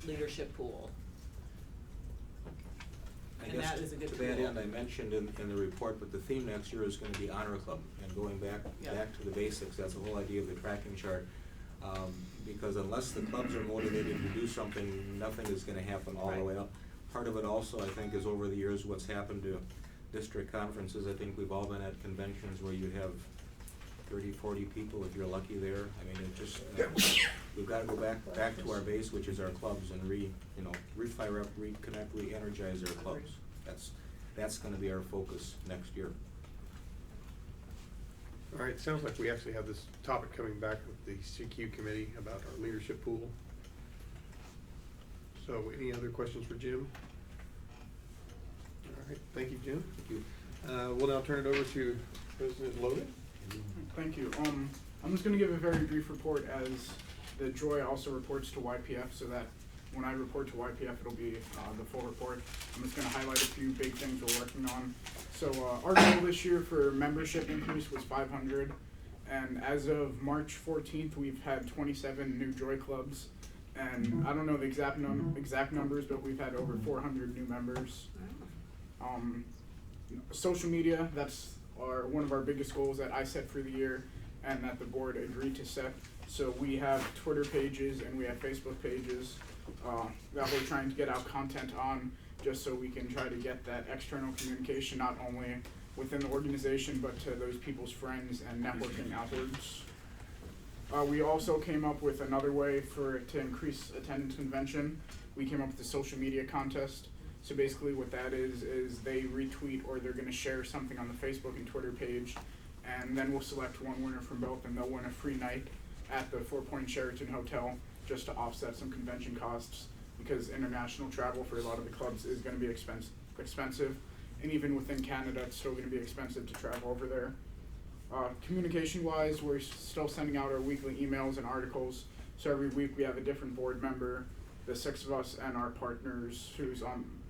Speaker 11: leadership pool.
Speaker 13: I
Speaker 11: And
Speaker 13: guess
Speaker 11: that is a good
Speaker 13: to that
Speaker 11: tool.
Speaker 13: end, I mentioned in the report, but the theme next year is gonna be Honor Club, and going back to the basics, that's the whole idea of the tracking chart. Because unless the clubs are motivated to do something, nothing is gonna happen all the way up. Part of it also, I think, is over the years what's happened to district conferences. I think we've all been at conventions where you have 30, 40 people if you're lucky there. I mean, it just, we've gotta go back to our base, which is our clubs, and refire up, reconnect, re-energize our clubs. That's gonna be our focus next year.
Speaker 7: All right, sounds like we actually have this topic coming back with the CQ committee about our leadership pool. So any other questions for Jim? All right, thank you, Jim.
Speaker 13: Thank you.
Speaker 7: We'll now turn it over to President Logan.
Speaker 14: Thank you. I'm just gonna give a very brief report as the JOY also reports to YPF, so that when I report to YPF, it'll be the full report. I'm just gonna highlight a few big things we're working on. So our goal this year for membership increase was 500, and as of March 14th, we've had 27 new JOY clubs, and I don't know the exact numbers, but we've had over 400 new members. Social media, that's one of our biggest goals that I set for the year and that the board agreed to set. So we have Twitter pages and we have Facebook pages that we're trying to get out content on, just so we can try to get that external communication not only within the organization but to those people's friends and networking outwards. We also came up with another way to increase attendance convention. We came up with a social media contest. So basically what that is they retweet or they're gonna share something on the Facebook and Twitter page, and then we'll select one winner from both, and they'll win a free night at the 4 Point Sheraton Hotel just to offset some convention costs, because international travel for a lot of the clubs is gonna be expensive, and even within Canada, it's still gonna be expensive to travel over there. Communication wise, we're still sending out our weekly emails and articles, so every week we have a different board member, the 6 of us and our partners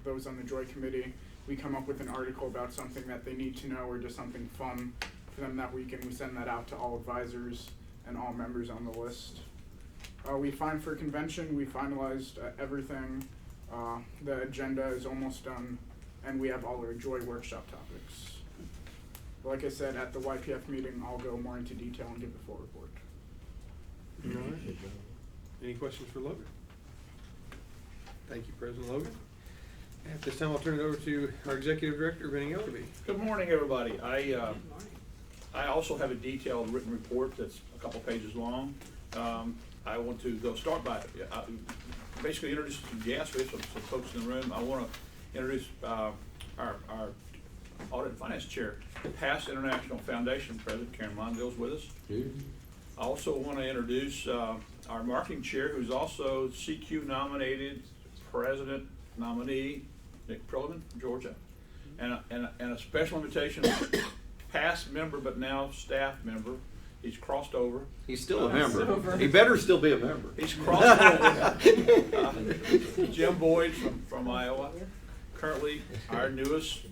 Speaker 14: those on the JOY committee. We come up with an article about something that they need to know or just something fun for them that week, and we send that out to all advisors and all members on the list. For convention, we finalized everything. The agenda is almost done, and we have all our JOY workshop topics. Like I said, at the YPF meeting, I'll go more into detail and give the full report.
Speaker 7: All right. Any questions for Logan? Thank you, President Logan. At this time, I'll turn it over to our Executive Director, Vinnie Ellerby.
Speaker 6: Good morning, everybody. I also have a detailed written report that's a couple pages long. I want to start by basically introduce some guests. We have some folks in the room. I want to introduce our Audit and Finance Chair, past International Foundation President Karen Mondale's with us. I also want to introduce our Marketing Chair, who's also CQ nominated President nominee, Nick Perlman from Georgia, and a special invitation, past member but now staff member. He's crossed over.
Speaker 10: He's still a member. He better still be a member.
Speaker 6: He's crossed over. Jim Boyd from Iowa, currently our newest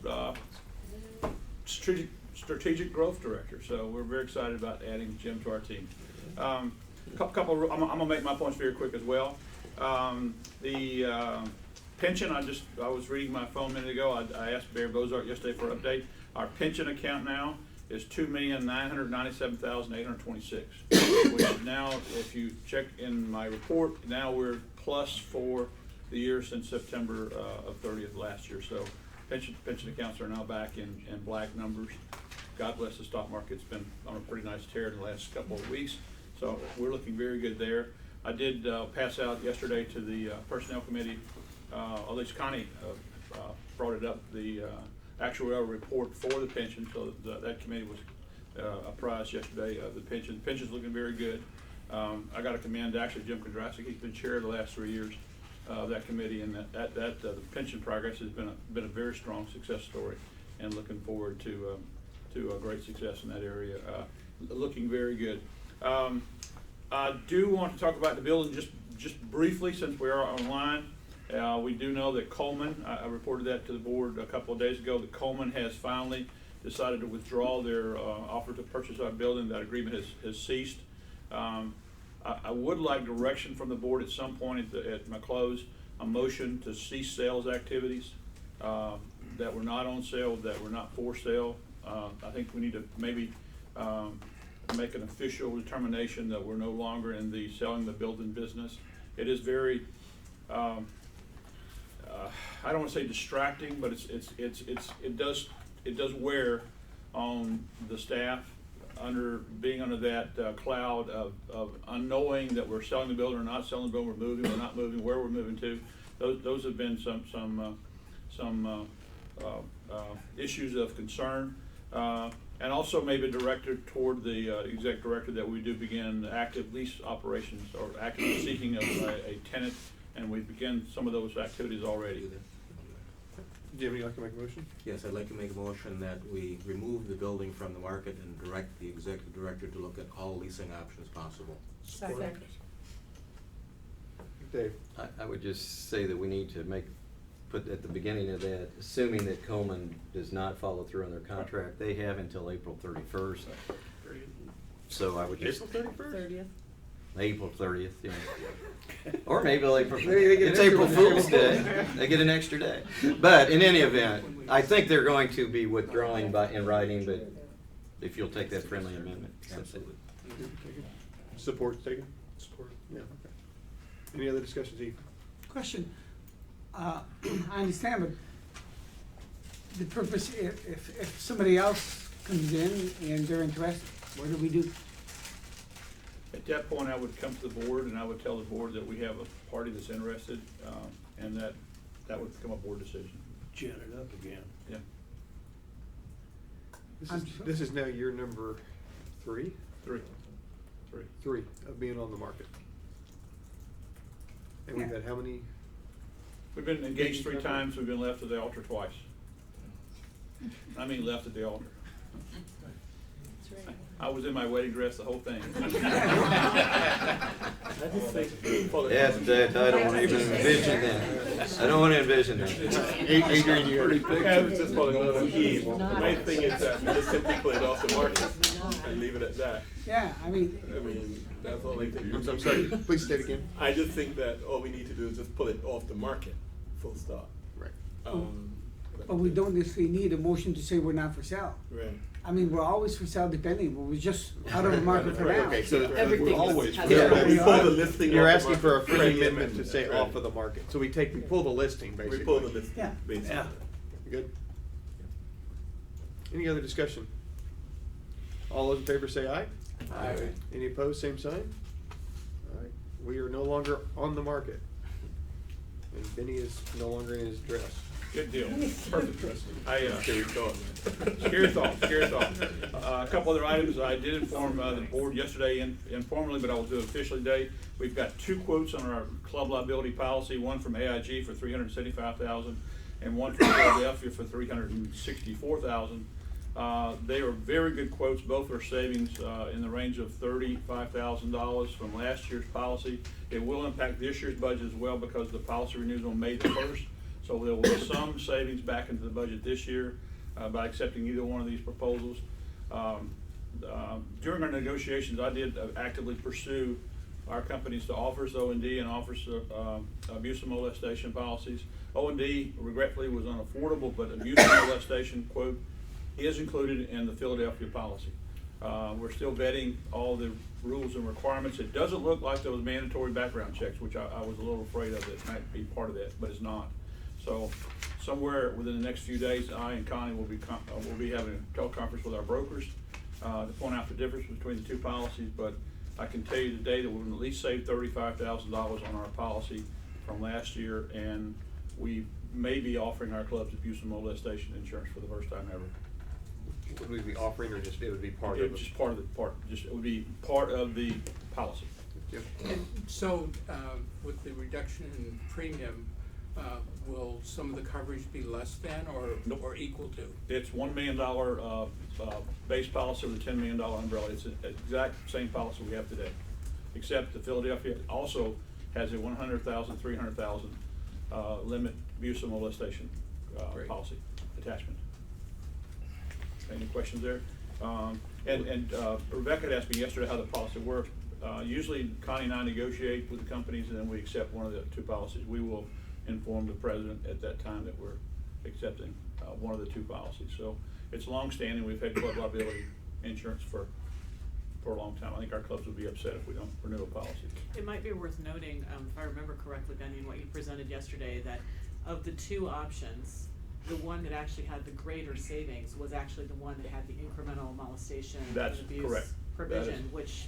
Speaker 6: strategic growth director. So we're very excited about adding Jim to our team. I'm gonna make my points very quick as well. The pension, I was reading my phone a minute ago. I asked Barry Bozart yesterday for an update. Our pension account now is $2,997,826, which is now, if you check in my report, now we're plus for the year since September of 30th last year. So pension accounts are now back in black numbers. God bless the stock market. It's been on a pretty nice tear in the last couple of weeks. So we're looking very good there. I did pass out yesterday to the Personnel Committee, at least Connie brought it up, the actuarial report for the pension, so that committee was apprised yesterday of the pension. The pension's looking very good. I got to commend actually Jim Kondrasik. He's been chair the last 3 years of that committee, and the pension progress has been a very strong success story, and looking forward to a great success in that area. Looking very good. I do want to talk about the building just briefly since we are online. We do know that Coleman, I reported that to the board a couple of days ago, that Coleman has finally decided to withdraw their offer to purchase our building. That agreement has ceased. I would like direction from the board at some point at my close, a motion to cease sales activities that were not on sale, that were not for sale. I think we need to maybe make an official determination that we're no longer in the selling the building business. It is very, I don't want to say distracting, but it does wear on the staff being under that cloud of unknowing that we're selling the building or not selling the building, we're moving, we're not moving, where we're moving to. Those have been some issues of concern. And also maybe directed toward the exec director that we do begin active lease operations or active seeking of a tenant, and we begin some of those activities already.
Speaker 7: Jim, would you like to make a motion?
Speaker 13: Yes, I'd like to make a motion that we remove the building from the market and direct the executive director to look at all leasing options possible.
Speaker 12: Second.
Speaker 7: Dave?
Speaker 10: I would just say that we need to put at the beginning of that, assuming that Coleman does not follow through on their contract, they have until April 31st. So I would just.
Speaker 7: April 31st?
Speaker 10: April 30th, yeah. Or maybe April.
Speaker 7: Maybe they get
Speaker 10: It's
Speaker 7: an extra
Speaker 10: April
Speaker 7: one.
Speaker 10: Fool's Day. They get an extra day. But in any event, I think they're going to be withdrawing in writing, but if you'll take that friendly amendment.
Speaker 13: Absolutely.
Speaker 7: Support taken?
Speaker 9: Support.
Speaker 7: Yeah, okay. Any other discussions, Eve?
Speaker 8: Question, I understand, but the purpose, if somebody else comes in and they're interested, what do we do?
Speaker 6: At that point, I would come to the board and I would tell the board that we have a party that's interested, and that would become a board decision.
Speaker 9: Gin it up again.
Speaker 6: Yeah.
Speaker 7: This is now year number three
Speaker 6: Three.
Speaker 7: of being on the market. And we've had how many?
Speaker 6: We've been engaged 3 times, we've been left at the altar twice. I mean, left at the altar. I was in my wedding dress the whole thing.
Speaker 10: Yes, Dad, I don't want to envision that. I don't want to envision that.
Speaker 7: Adrian, you already picked.
Speaker 3: I was just following on Eve. The main thing is that we just simply put it off the market and leave it at that.
Speaker 8: Yeah, I mean,
Speaker 3: That's all I think.
Speaker 7: I'm sorry, please state again.
Speaker 3: I just think that all we need to do is just pull it off the market, full stop.
Speaker 7: Right.
Speaker 8: but we don't necessarily need a motion to say we're not for sale.
Speaker 3: Right.
Speaker 8: I mean, we're always for sale depending, but we're just out of the market for now.
Speaker 7: Okay, so
Speaker 11: Everything
Speaker 7: always.
Speaker 11: has-
Speaker 7: Yeah.
Speaker 3: We pull the listing
Speaker 7: You're
Speaker 3: off the
Speaker 7: asking for a
Speaker 3: market.
Speaker 7: friendly
Speaker 3: Right.
Speaker 7: amendment to say
Speaker 3: Right.
Speaker 7: off of the market. So we pull the listing basically.
Speaker 3: We pull the listing,
Speaker 8: Yeah.
Speaker 3: basically.
Speaker 7: Yeah. Good. Any other discussion? All those in favor say aye.
Speaker 3: Aye.
Speaker 7: Any opposed, same sign? All right, we are no longer on the market. And Benny is no longer in his dress.
Speaker 6: Good deal. Perfect.
Speaker 3: Scary thought.
Speaker 6: Scary thought. A couple other items. I did inform the board yesterday informally, but I will do it officially today. We've got 2 quotes on our club liability policy, one from AIG for $375,000 and one from Philadelphia for $364,000. They are very good quotes. Both are savings in the range of $35,000 from last year's policy. It will impact this year's budget as well because the policy renews on May the 1st. So there will be some savings back into the budget this year by accepting either one of these proposals. During our negotiations, I did actively pursue our companies to offer us O&D and offers abuse and molestation policies. O&D regretfully was unaffordable, but abuse and molestation quote is included in the Philadelphia policy. We're still vetting all the rules and requirements. It doesn't look like those mandatory background checks, which I was a little afraid of. It might be part of that, but it's not. So somewhere within the next few days, I and Connie will be having a teleconference with our brokers to point out the difference between the two policies. But I can tell you today that we've at least saved $35,000 on our policy from last year, and we may be offering our clubs abuse and molestation insurance for the first time ever.
Speaker 7: Would we be offering, or just it would be part of it?
Speaker 6: Just part of the it would be part of the policy.
Speaker 7: Yep.
Speaker 5: And so, with the reduction in premium, will some of the coverage be less than or equal to?
Speaker 6: It's $1 million base policy with a $10 million umbrella. It's the exact same policy we have today, except the Philadelphia also has a $100,000, $300,000 limit abuse and molestation policy attachment. Any questions there? Rebecca had asked me yesterday how the policy works. Usually Connie and I negotiate with the companies, and then we accept one of the two policies. We will inform the president at that time that we're accepting one of the two policies. So it's long-standing. We've had club liability insurance for a long time. I think our clubs would be upset if we don't renew a policy.
Speaker 11: It might be worth noting, if I remember correctly, Benny, in what you presented yesterday, that of the two options, the one that actually had the greater savings was actually the one that had the incremental molestation
Speaker 6: That's
Speaker 11: and abuse
Speaker 6: correct.
Speaker 11: provision, which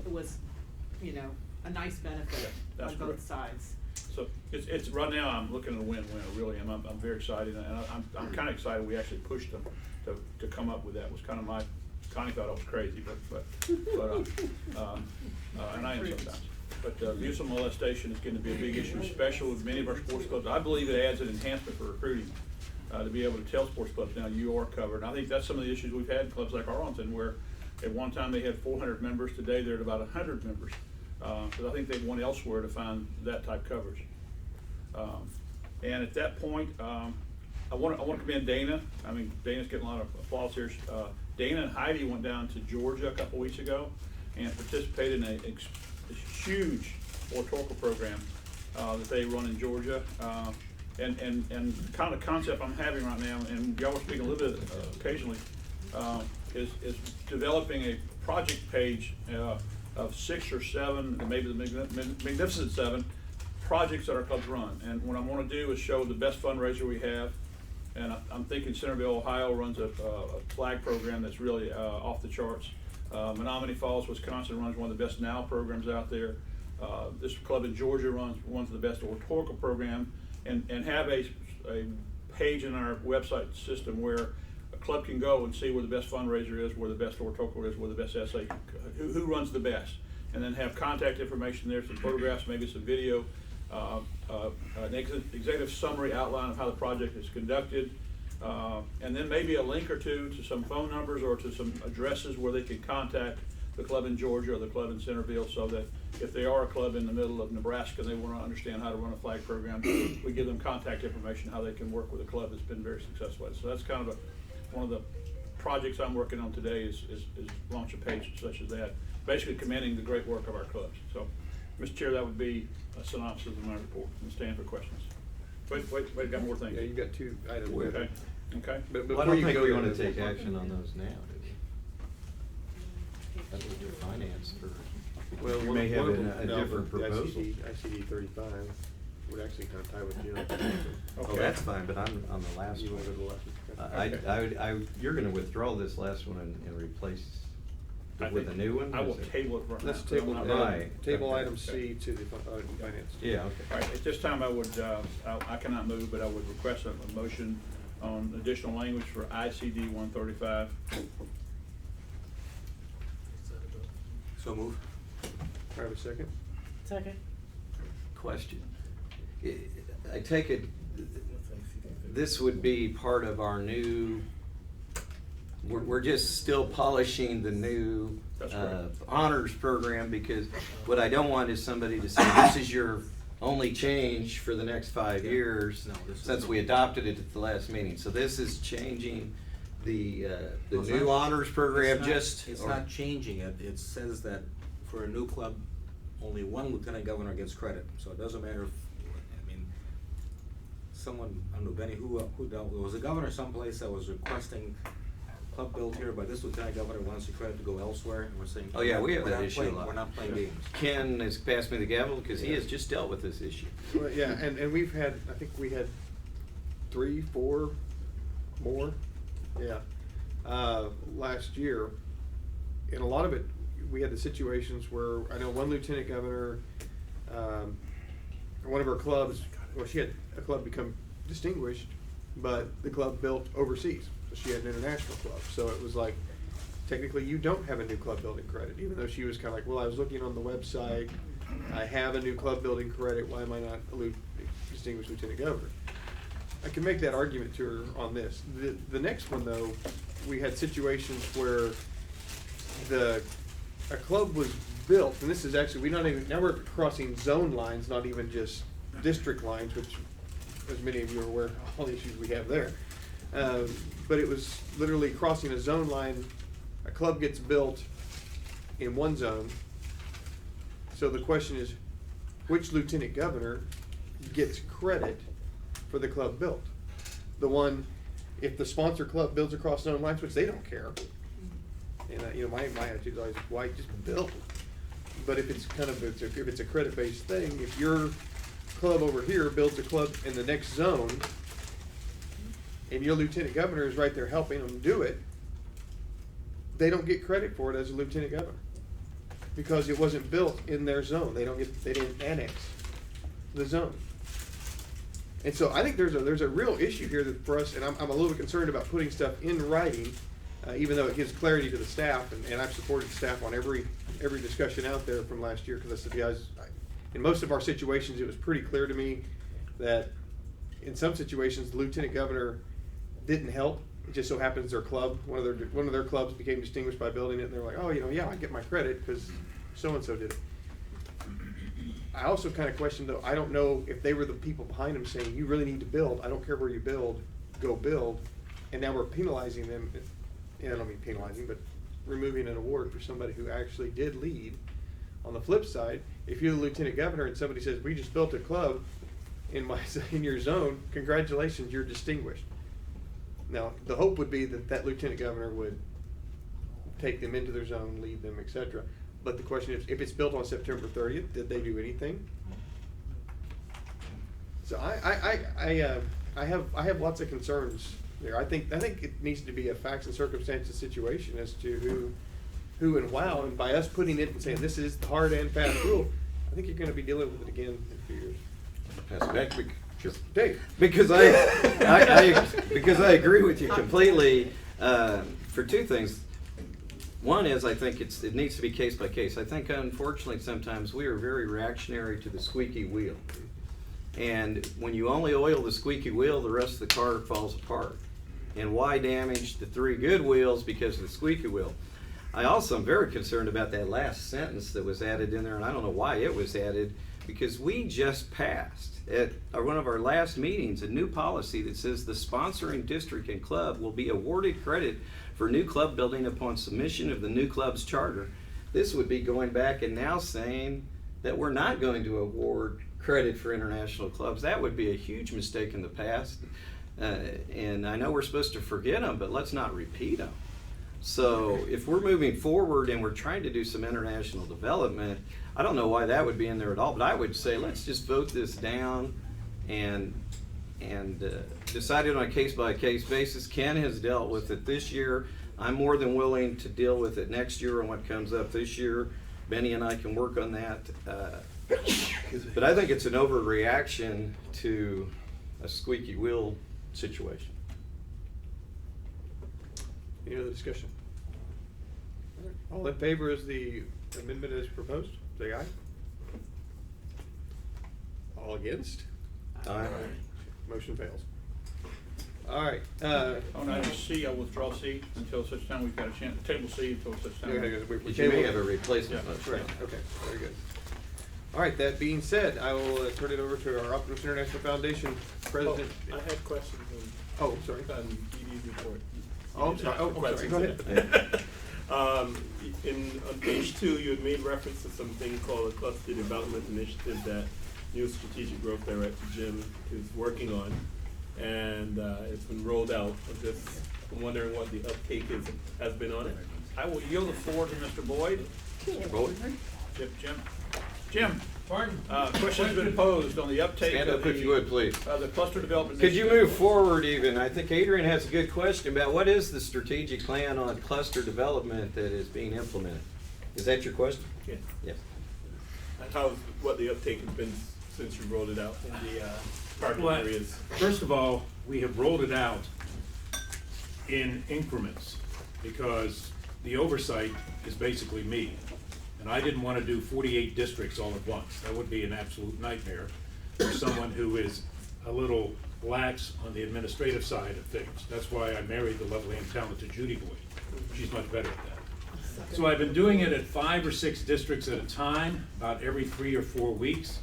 Speaker 11: was, a nice benefit
Speaker 6: that's
Speaker 11: on both
Speaker 6: correct.
Speaker 11: sides.
Speaker 6: So it's right now I'm looking at a win-win. I really am. I'm very excited, and I'm kind of excited we actually pushed them to come up with that. It was kind of Connie thought I was crazy, but and I am sometimes. But abuse and molestation is going to be a big issue, especially with many of our sports clubs. I believe it adds an enhancement for recruiting to be able to tell sports clubs now you are covered. And I think that's some of the issues we've had in clubs like Arlington, where at one time they had 400 members. Today they're at about 100 members. Because I think they went elsewhere to find that type coverage. And at that point, I want to commend Dana. I mean, Dana's getting a lot of applause here. Dana and Heidi went down to Georgia a couple weeks ago and participated in a huge orthocal program that they run in Georgia. And kind of the concept I'm having right now, and y'all were speaking a little bit occasionally, is developing a project page of 6 or 7, maybe the Magnificent 7 projects that our clubs run. And what I want to do is show the best fundraiser we have. And I'm thinking Centerville, Ohio runs a flag program that's really off the charts. Menominee Falls, Wisconsin runs one of the best NOW programs out there. This club in Georgia runs one of the best orthocal program, and have a page in our website system where a club can go and see where the best fundraiser is, where the best orthocal is, where the best SA, who runs the best, and then have contact information there, some photographs, maybe some video, an executive summary outline of how the project is conducted, and then maybe a link or two to some phone numbers or to some addresses where they can contact the club in Georgia or the club in Centerville, so that if they are a club in the middle of Nebraska and they want to understand how to run a flag program, we give them contact information, how they can work with a club that's been very successful. So that's kind of one of the projects I'm working on today is launch a page such as that, basically commending the great work of our clubs. So, Mr. Chair, that would be a synopsis of my report, and stand for questions. Wait, got more things.
Speaker 7: Yeah, you've got 2 items.
Speaker 6: Okay.
Speaker 7: But
Speaker 10: Well, I
Speaker 7: before
Speaker 10: don't
Speaker 7: you
Speaker 10: think
Speaker 7: go
Speaker 10: we
Speaker 7: there,
Speaker 10: want to take action on those now, do we? That was your finance for,
Speaker 7: Well,
Speaker 10: you may have
Speaker 7: one of them-
Speaker 10: a
Speaker 7: no,
Speaker 10: different
Speaker 7: but the
Speaker 10: proposal.
Speaker 7: ICD 35 would actually kind of tie with you.
Speaker 10: Oh, that's fine, but I'm on the last
Speaker 7: You
Speaker 10: one.
Speaker 7: want to go to the last one?
Speaker 10: You're gonna withdraw this last one and replace it with a new one?
Speaker 6: I will
Speaker 10: Is it-
Speaker 6: table it right now.
Speaker 7: Let's table,
Speaker 10: Right.
Speaker 7: table
Speaker 10: Okay.
Speaker 7: item C to the finance.
Speaker 10: Yeah, okay.
Speaker 6: All right, at this time, I would, I cannot move, but I would request a motion on additional language for ICD 135.
Speaker 13: So move.
Speaker 7: I have a second.
Speaker 11: Second.
Speaker 10: Question. I take it, this would be part of our new we're just still polishing the new
Speaker 6: That's correct.
Speaker 10: honors program, because what I don't want is somebody to say, this is your only change for the next 5 years,
Speaker 13: No, this is
Speaker 10: since we adopted it at the last meeting. So this is changing the
Speaker 13: Well, it's
Speaker 10: new
Speaker 13: not-
Speaker 10: honors program,
Speaker 13: It's not changing it, it says that for a new club, only one lieutenant governor gets credit, so it doesn't matter if, I mean, someone, I don't know, Benny, who dealt, there was a governor someplace that was requesting club built here, but this lieutenant governor wants the credit to go elsewhere, and we're saying.
Speaker 10: Oh, yeah, we have
Speaker 13: we're
Speaker 10: that
Speaker 13: not
Speaker 10: issue a
Speaker 13: playing-
Speaker 10: lot.
Speaker 13: We're not playing games.
Speaker 10: Ken has passed me the gavel, because he has just dealt with this issue.
Speaker 7: Well, yeah, and we've had, I think we had 3, 4 more, yeah, last year. And a lot of it, we had the situations where, I know one lieutenant governor, one of her clubs, well, she had a club become distinguished, but the club built overseas, so she had an international club. So it was like, technically, you don't have a new club building credit, even though she was kind of like, well, I was looking on the website, I have a new club building credit, why am I not a distinguished lieutenant governor? I can make that argument to her on this. The next one, though, we had situations where a club was built, and this is actually, now we're crossing zone lines, not even just district lines, which, as many of you are aware, all the issues we have there. But it was literally crossing a zone line. A club gets built in one zone. So the question is, which lieutenant governor gets credit for the club built? The one, if the sponsor club builds across zone lines, which they don't care. And my attitude is always, why just build? But if it's if it's a credit-based thing, if your club over here builds a club in the next zone, and your lieutenant governor is right there helping them do it, they don't get credit for it as a lieutenant governor, because it wasn't built in their zone. They didn't annex the zone. And so I think there's a real issue here that for us, and I'm a little bit concerned about putting stuff in writing, even though it gives clarity to the staff, and I've supported staff on every discussion out there from last year, because I said, in most of our situations, it was pretty clear to me that in some situations, the lieutenant governor didn't help. It just so happens their club, one of their clubs became distinguished by building it, and they're like, oh, yeah, I get my credit because so-and-so did it. I also kind of question, though, I don't know if they were the people behind them saying, you really need to build, I don't care where you build, go build, and now we're penalizing them, and I don't mean penalizing, but removing an award for somebody who actually did lead. On the flip side, if you're the lieutenant governor and somebody says, we just built a club in your zone, congratulations, you're distinguished. Now, the hope would be that lieutenant governor would take them into their zone, lead them, etc. But the question is, if it's built on September 30th, did they do anything? So I have lots of concerns there. I think it needs to be a facts and circumstances situation as to who and how, and by us putting it and saying this is the hard and fast rule, I think you're going to be dealing with it again in a few years.
Speaker 10: Pass it back.
Speaker 7: Sure. Dave.
Speaker 10: Because I agree with you completely, for two things. One is, I think it needs to be case by case. I think unfortunately sometimes we are very reactionary to the squeaky wheel. And when you only oil the squeaky wheel, the rest of the car falls apart. And why damage the 3 good wheels because of the squeaky wheel? I also am very concerned about that last sentence that was added in there, and I don't know why it was added, because we just passed at one of our last meetings a new policy that says the sponsoring district and club will be awarded credit for new club building upon submission of the new club's charter. This would be going back and now saying that we're not going to award credit for international clubs. That would be a huge mistake in the past. And I know we're supposed to forget them, but let's not repeat them. So if we're moving forward and we're trying to do some international development, I don't know why that would be in there at all, but I would say let's just vote this down and decide it on a case-by-case basis. Ken has dealt with it this year. I'm more than willing to deal with it next year on what comes up this year. Benny and I can work on that. But I think it's an overreaction to a squeaky wheel situation.
Speaker 7: Any other discussion? All in favor is the amendment as proposed, say aye. All against?
Speaker 10: Aye.
Speaker 7: Motion fails. All right,
Speaker 6: On item C, I'll withdraw C until such time we've got a chance, table C until such time.
Speaker 7: we
Speaker 10: You may have a replacement
Speaker 6: Yeah,
Speaker 10: motion.
Speaker 7: Right, okay, very good. All right, that being said, I will turn it over to our Optimist International Foundation President.
Speaker 3: I had questions
Speaker 7: Oh, sorry.
Speaker 3: on Dee Dee's report.
Speaker 7: Oh, I'm sorry. Oh, I'm sorry. Go
Speaker 3: ahead. On page 2, you had made reference to something called a cluster development initiative that new strategic growth director Jim is working on, and it's been rolled out. I'm wondering what the uptake has been on it.
Speaker 6: I will yield the floor to Mr. Boyd.
Speaker 10: Mr. Boyd?
Speaker 6: Jim. Pardon? Question's been posed on the uptake
Speaker 10: Stand
Speaker 6: of
Speaker 10: up if you would, please.
Speaker 6: the cluster development.
Speaker 10: Could you
Speaker 6: initiative.
Speaker 10: move forward even? I think Adrian has a good question about what is the strategic plan on cluster development that is being implemented? Is that your question?
Speaker 3: Yeah.
Speaker 10: Yes.
Speaker 3: And what the uptake has been since you rolled it out in the target
Speaker 15: Well,
Speaker 3: areas?
Speaker 15: First of all, we have rolled it out in increments because the oversight is basically me. And I didn't want to do 48 districts all at once. That would be an absolute nightmare for someone who is a little lax on the administrative side of things. That's why I married the lovely and talented Judy Boyd. She's much better at that. So I've been doing it at 5 or 6 districts at a time, about every 3 or 4 weeks.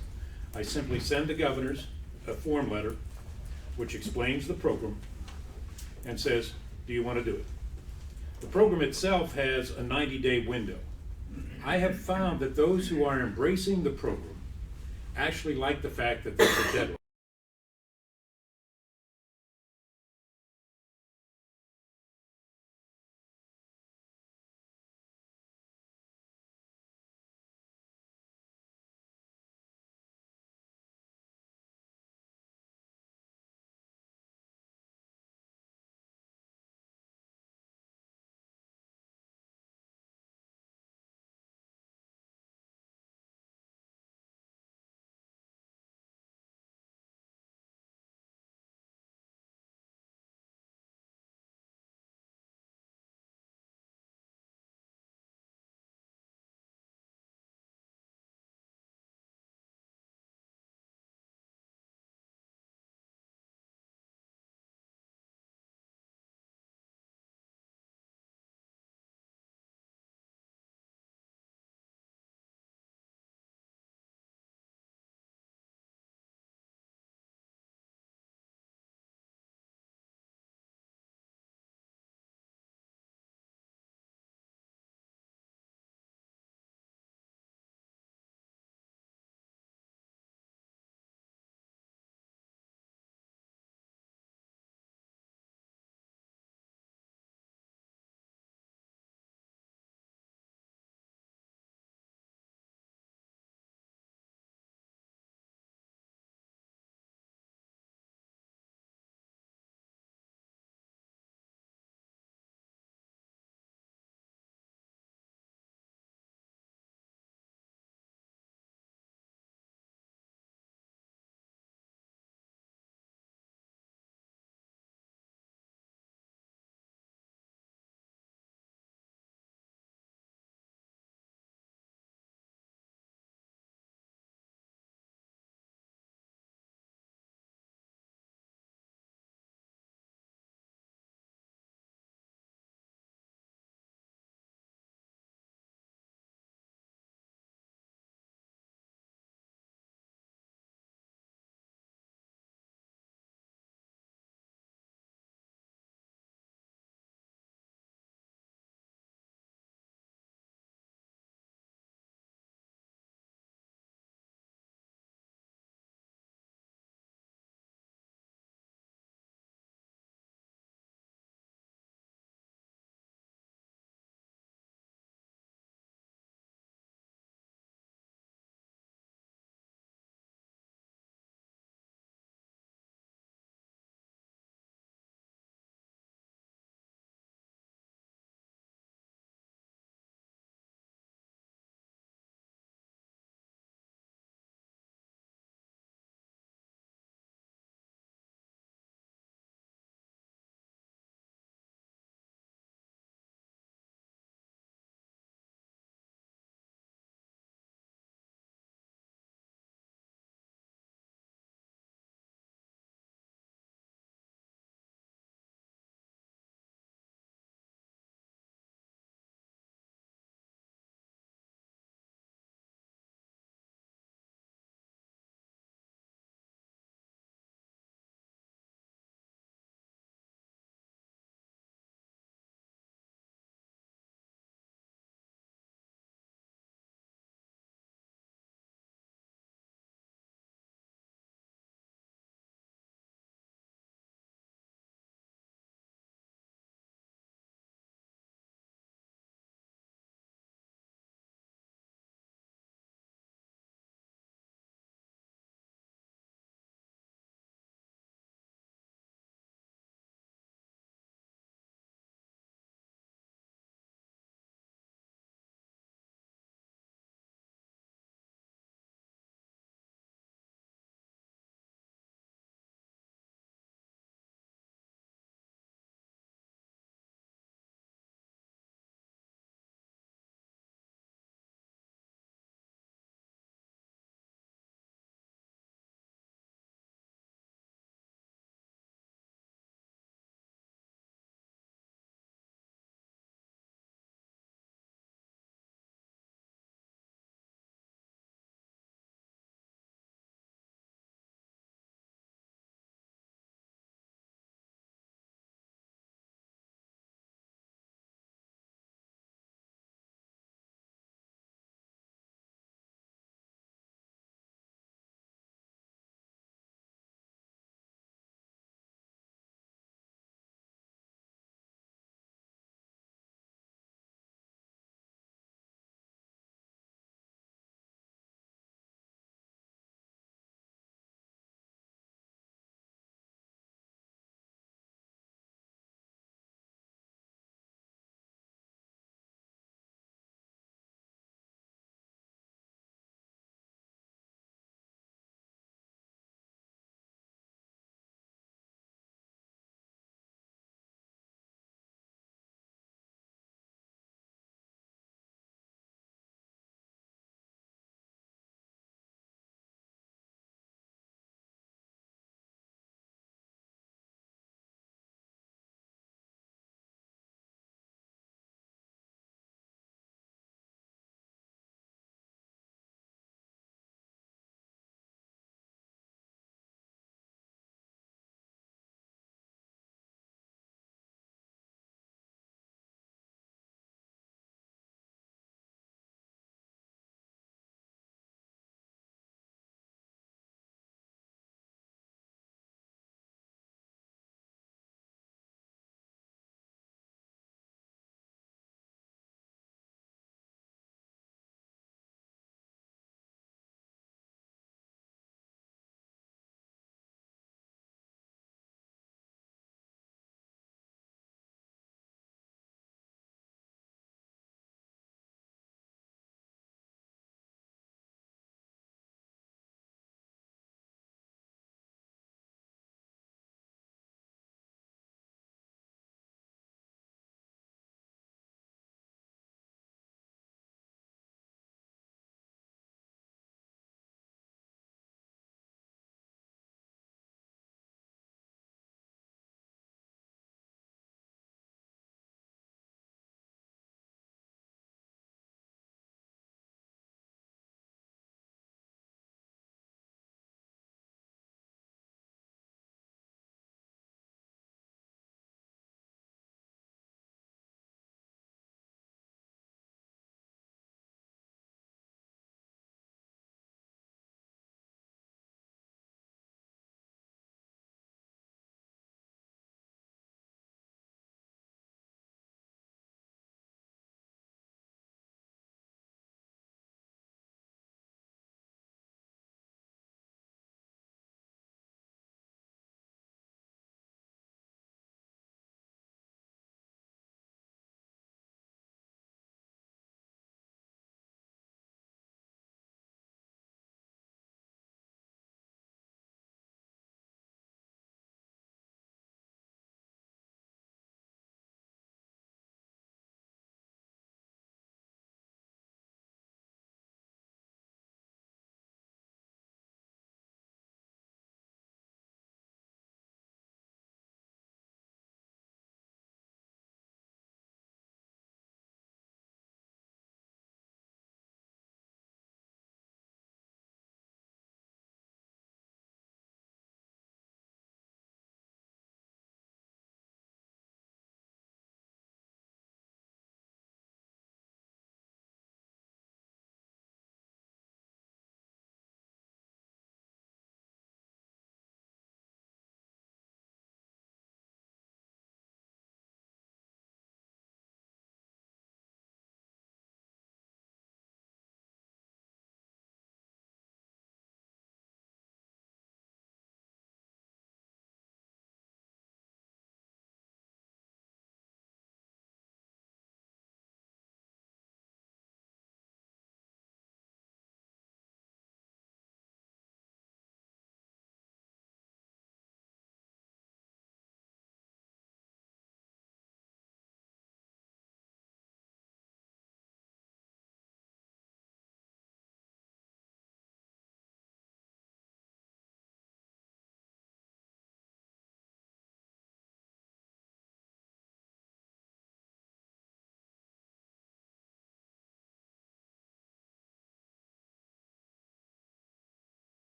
Speaker 15: I simply send the governors a form letter which explains the program and says, do you want to do it? The program itself has a 90-day window. I have found that those who are embracing the program actually like the fact that there's a deadline.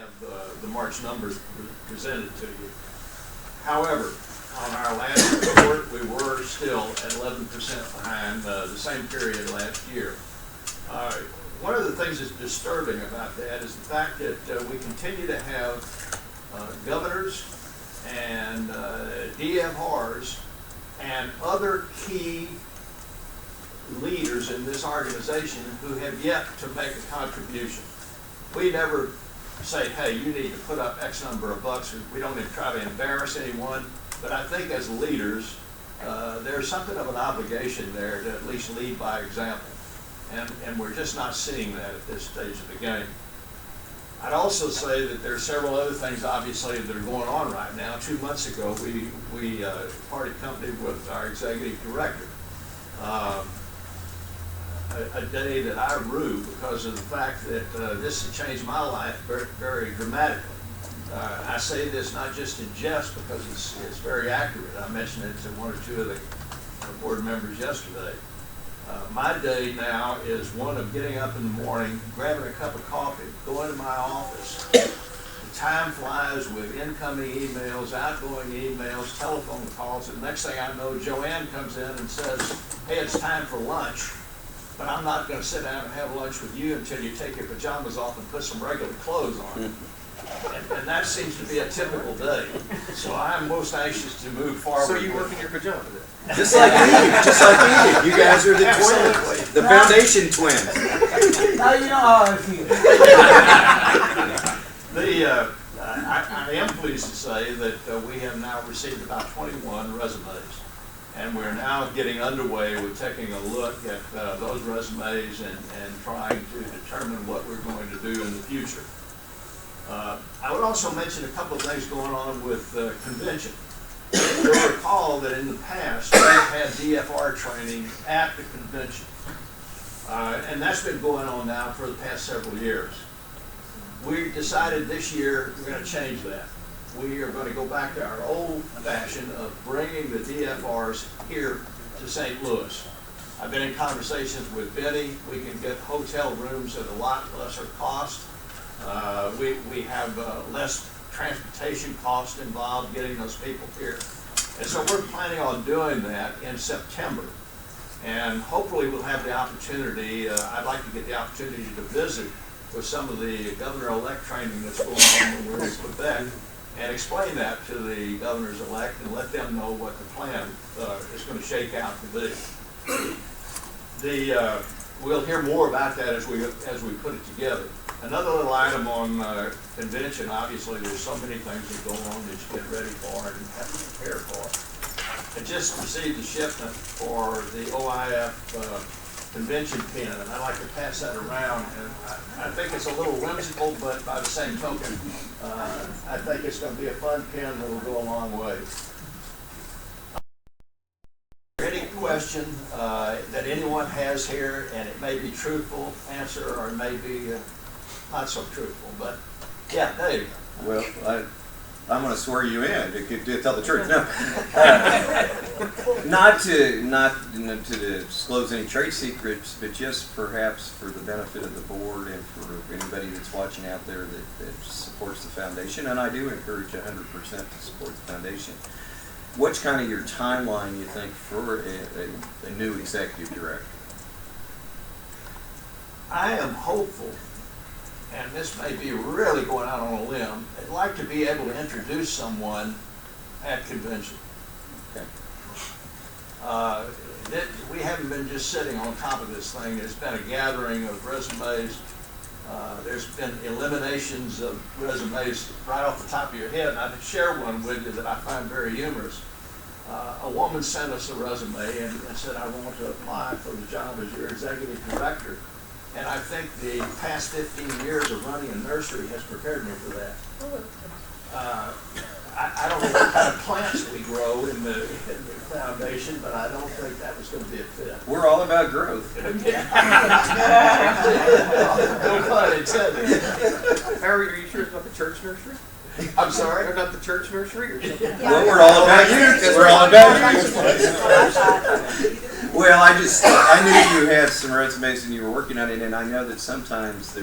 Speaker 1: have the March numbers presented to you. However, on our last report, we were still at 11% behind the same period last year. One of the things that's disturbing about that is the fact that we continue to have governors and DFRs and other key leaders in this organization who have yet to make a contribution. We never say, hey, you need to put up X number of bucks. We don't even try to embarrass anyone, but I think as leaders, there's something of an obligation there to at least lead by example. And we're just not seeing that at this stage of the game. I'd also say that there are several other things, obviously, that are going on right now. 2 months ago, we parted company with our executive director. A day that I rue because of the fact that this has changed my life very, very dramatically. I say this not just in jest because it's very accurate. I mentioned it to one or two of the board members yesterday. My day now is one of getting up in the morning, grabbing a cup of coffee, going to my office. The time flies with incoming emails, outgoing emails, telephone calls, and the next thing I know, Joanne comes in and says, hey, it's time for lunch, but I'm not going to sit down and have lunch with you until you take your pajamas off and put some regular clothes on. And that seems to be a typical day. So I'm most anxious to move forward.
Speaker 7: So you work in your pajamas?
Speaker 10: Just like me, just like me. You guys are the twins, the foundation twins.
Speaker 8: Now you know how I feel.
Speaker 1: I am pleased to say that we have now received about 21 resumes. And we're now getting underway with taking a look at those resumes and trying to determine what we're going to do in the future. I would also mention a couple of things going on with convention. You'll recall that in the past, we've had DFR training at the convention. And that's been going on now for the past several years. We decided this year we're going to change that. We are going to go back to our old fashion of bringing the DFRs here to St. Louis. I've been in conversations with Benny. We can get hotel rooms at a lot lesser cost. We have less transportation cost involved getting those people here. And so we're planning on doing that in September. And hopefully we'll have the opportunity, I'd like to get the opportunity to visit with some of the governor-elect training that's going on when we're in Quebec and explain that to the governors-elect and let them know what the plan is going to shake out to be. We'll hear more about that as we put it together. Another little item on convention, obviously there's so many things that go on that you get ready for and have to prepare for. I just received a shipment for the OIF convention pin, and I'd like to pass that around. And I think it's a little whimsical, but by the same token, I think it's going to be a fun pin that will go a long way. Any question that anyone has here, and it may be truthful answer or it may be not so truthful, but yeah, Dave.
Speaker 10: Well, I'm going to swear you in to tell the truth. No, not to disclose any trade secrets, but just perhaps for the benefit of the board and for anybody that's watching out there that supports the foundation. And I do encourage 100% to support the foundation. What's kind of your timeline, you think, for a new executive director?
Speaker 1: I am hopeful, and this may be really going out on a limb, I'd like to be able to introduce someone at convention.
Speaker 10: Okay.
Speaker 1: We haven't been just sitting on top of this thing. It's been a gathering of resumes. There's been eliminations of resumes right off the top of your head, and I could share one with you that I find very humorous. A woman sent us a resume and said, I want to apply for the job as your executive director. And I think the past 15 years of running a nursery has prepared me for that. I don't know what kind of plants we grow in the foundation, but I don't think that was going to be a fit.
Speaker 10: We're all about growth.
Speaker 1: No pun intended.
Speaker 7: Harry, are you sure it's not the church nursery?
Speaker 1: I'm sorry?
Speaker 7: Or not the church nursery or something?
Speaker 10: Well, we're all about you, because we're all about you. Well, I knew you had some resumes and you were working on it, and I know that sometimes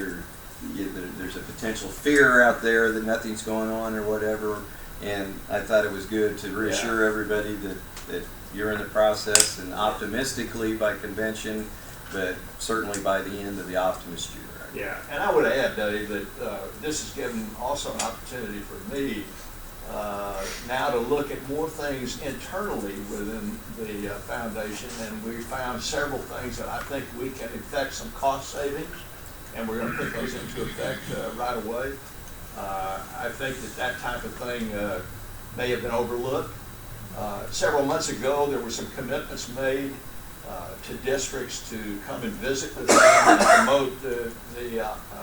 Speaker 10: there's a potential fear out there that nothing's going on or whatever. And I thought it was good to reassure everybody that you're in the process, and optimistically by convention, but certainly by the end of the Optimist year. Right?
Speaker 1: Yeah, and I would add, Dave, that this has given also an opportunity for me now to look at more things internally within the foundation, and we found several things that I think we can effect some cost savings, and we're going to put those into effect right away. I think that type of thing may have been overlooked. Several months ago, there were some commitments made to districts to come and visit with them and promote the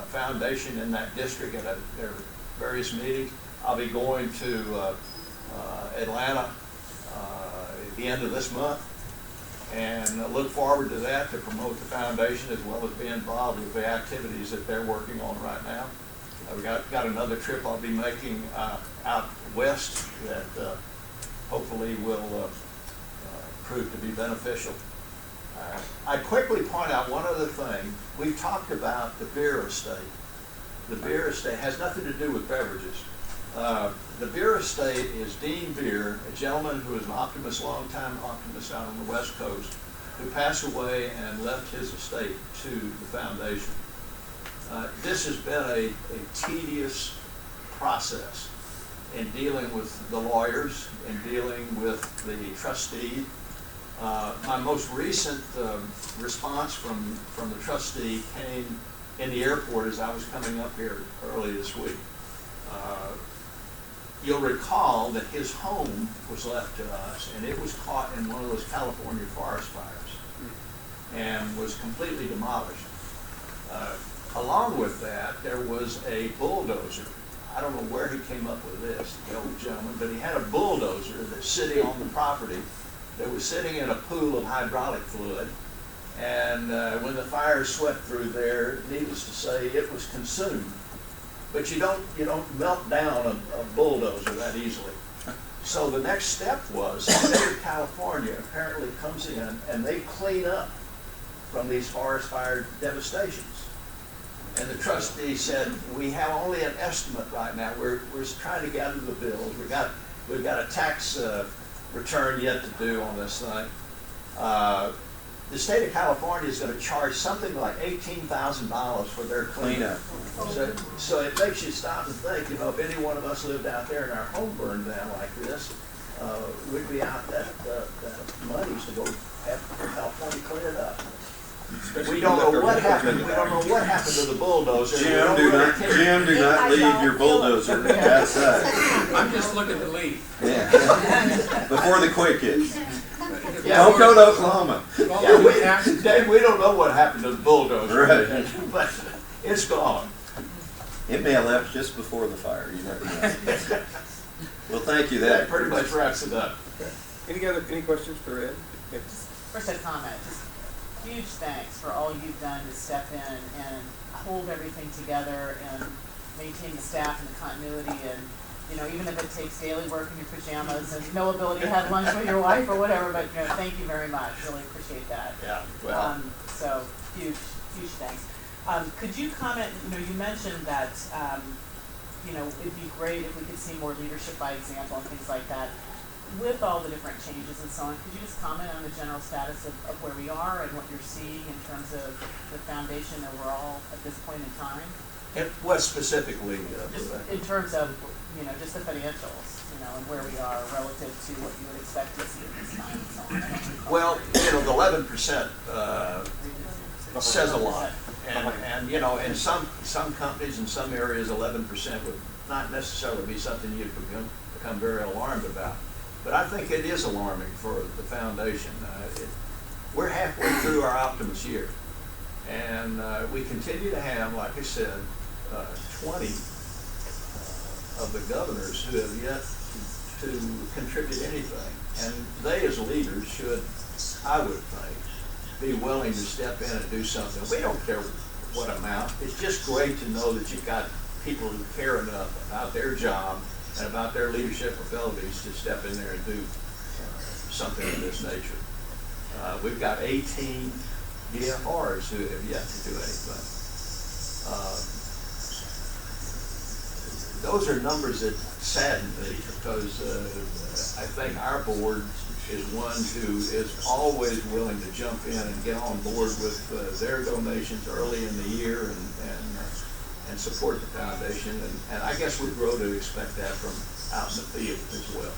Speaker 1: foundation in that district at their various meetings. I'll be going to Atlanta at the end of this month, and I look forward to that, to promote the foundation as well as be involved with the activities that they're working on right now. We've got another trip I'll be making out west that hopefully will prove to be beneficial. I quickly point out one other thing. We've talked about the beer estate. The beer estate has nothing to do with beverages. The beer estate is Dean Beer, a gentleman who is an Optimist, longtime Optimist out on the West Coast, who passed away and left his estate to the foundation. This has been a tedious process in dealing with the lawyers, in dealing with the trustee. My most recent response from the trustee came in the airport as I was coming up here early this week. You'll recall that his home was left to us, and it was caught in one of those California forest fires and was completely demolished. Along with that, there was a bulldozer. I don't know where he came up with this, the old gentleman, but he had a bulldozer that's sitting on the property that was sitting in a pool of hydraulic fluid. And when the fire swept through there, needless to say, it was consumed. But you don't melt down a bulldozer that easily. So the next step was the state of California apparently comes in and they clean up from these forest fire devastations. And the trustee said, we have only an estimate right now. We're trying to gather the bills. We've got a tax return yet to do on this thing. The state of California is going to charge something like $18,000 for their cleanup. So it makes you stop and think, if any one of us lived out there and our home burned down like this, we'd be out that monies to go have California clean it up. We don't know what happened. We don't know what happened to the bulldozer.
Speaker 10: Jim, do not leave your bulldozer outside.
Speaker 5: I'm just looking to leave.
Speaker 10: Yeah. Before the quake hits. Don't go to Oklahoma.
Speaker 1: Dave, we don't know what happened to the bulldozer.
Speaker 10: Right.
Speaker 1: But it's gone.
Speaker 10: It may have left just before the fire. You never know. Well, thank you.
Speaker 1: That pretty much wraps it up.
Speaker 7: Any questions for Ed?
Speaker 11: First, a comment. Just huge thanks for all you've done to step in and hold everything together and maintain the staff and the continuity, and even if it takes daily work in your pajamas and no ability to have lunch with your wife or whatever, but thank you very much. Really appreciate that.
Speaker 1: Yeah. Well.
Speaker 11: So huge thanks. Could you comment? You mentioned that it'd be great if we could see more leadership by example and things like that. With all the different changes and so on, could you just comment on the general status of where we are and what you're seeing in terms of the foundation overall at this point in time?
Speaker 1: What specifically?
Speaker 11: Just in terms of, just the financials, and where we are relative to what you would expect to see at this time and so on.
Speaker 1: Well, the 11% says a lot. And in some companies, in some areas, 11% would not necessarily be something you'd become very alarmed about. But I think it is alarming for the foundation. We're halfway through our Optimist year. And we continue to have, like I said, 20 of the governors who have yet to contribute anything. And they, as leaders, should, I would think, be willing to step in and do something. We don't care what amount. It's just great to know that you've got people who care enough about their job and about their leadership abilities to step in there and do something of this nature. We've got 18 DFRs who have yet to do anything. those are numbers that sadden me, because I think our board is one who is always willing to jump in and get on board with their donations early in the year and support the foundation. And I guess we grow to expect that from out in the field as well.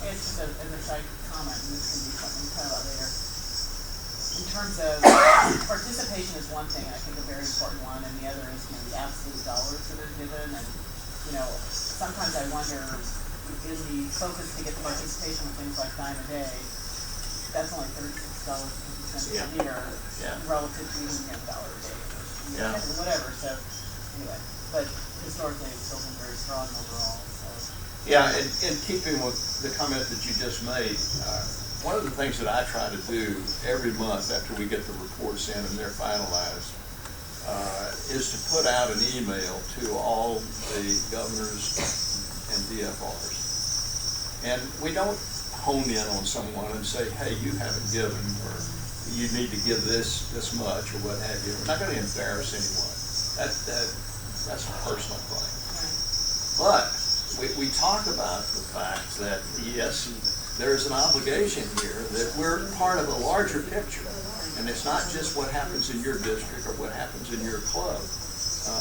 Speaker 11: It's just an aside comment, and this can be something we talk about later. In terms of participation is one thing, and I think a very important one, and the other is, you know, the absolute dollars that are given. And, you know, sometimes I wonder, in the focus to get the participation with things like Dime a Day, that's only $36.50 a year relative to even $1 a day, whatever. So anyway, but historically it's still been very strong overall. So.
Speaker 1: Yeah, and in keeping with the comment that you just made, one of the things that I try to do every month after we get the reports in and they're finalized is to put out an email to all the governors and DFRs. And we don't hone in on someone and say, hey, you haven't given, or you need to give this much, or what have you. We're not going to embarrass anyone. That's a personal thing. But we talk about the fact that, yes, there's an obligation here, that we're part of a larger picture. And it's not just what happens in your district or what happens in your club.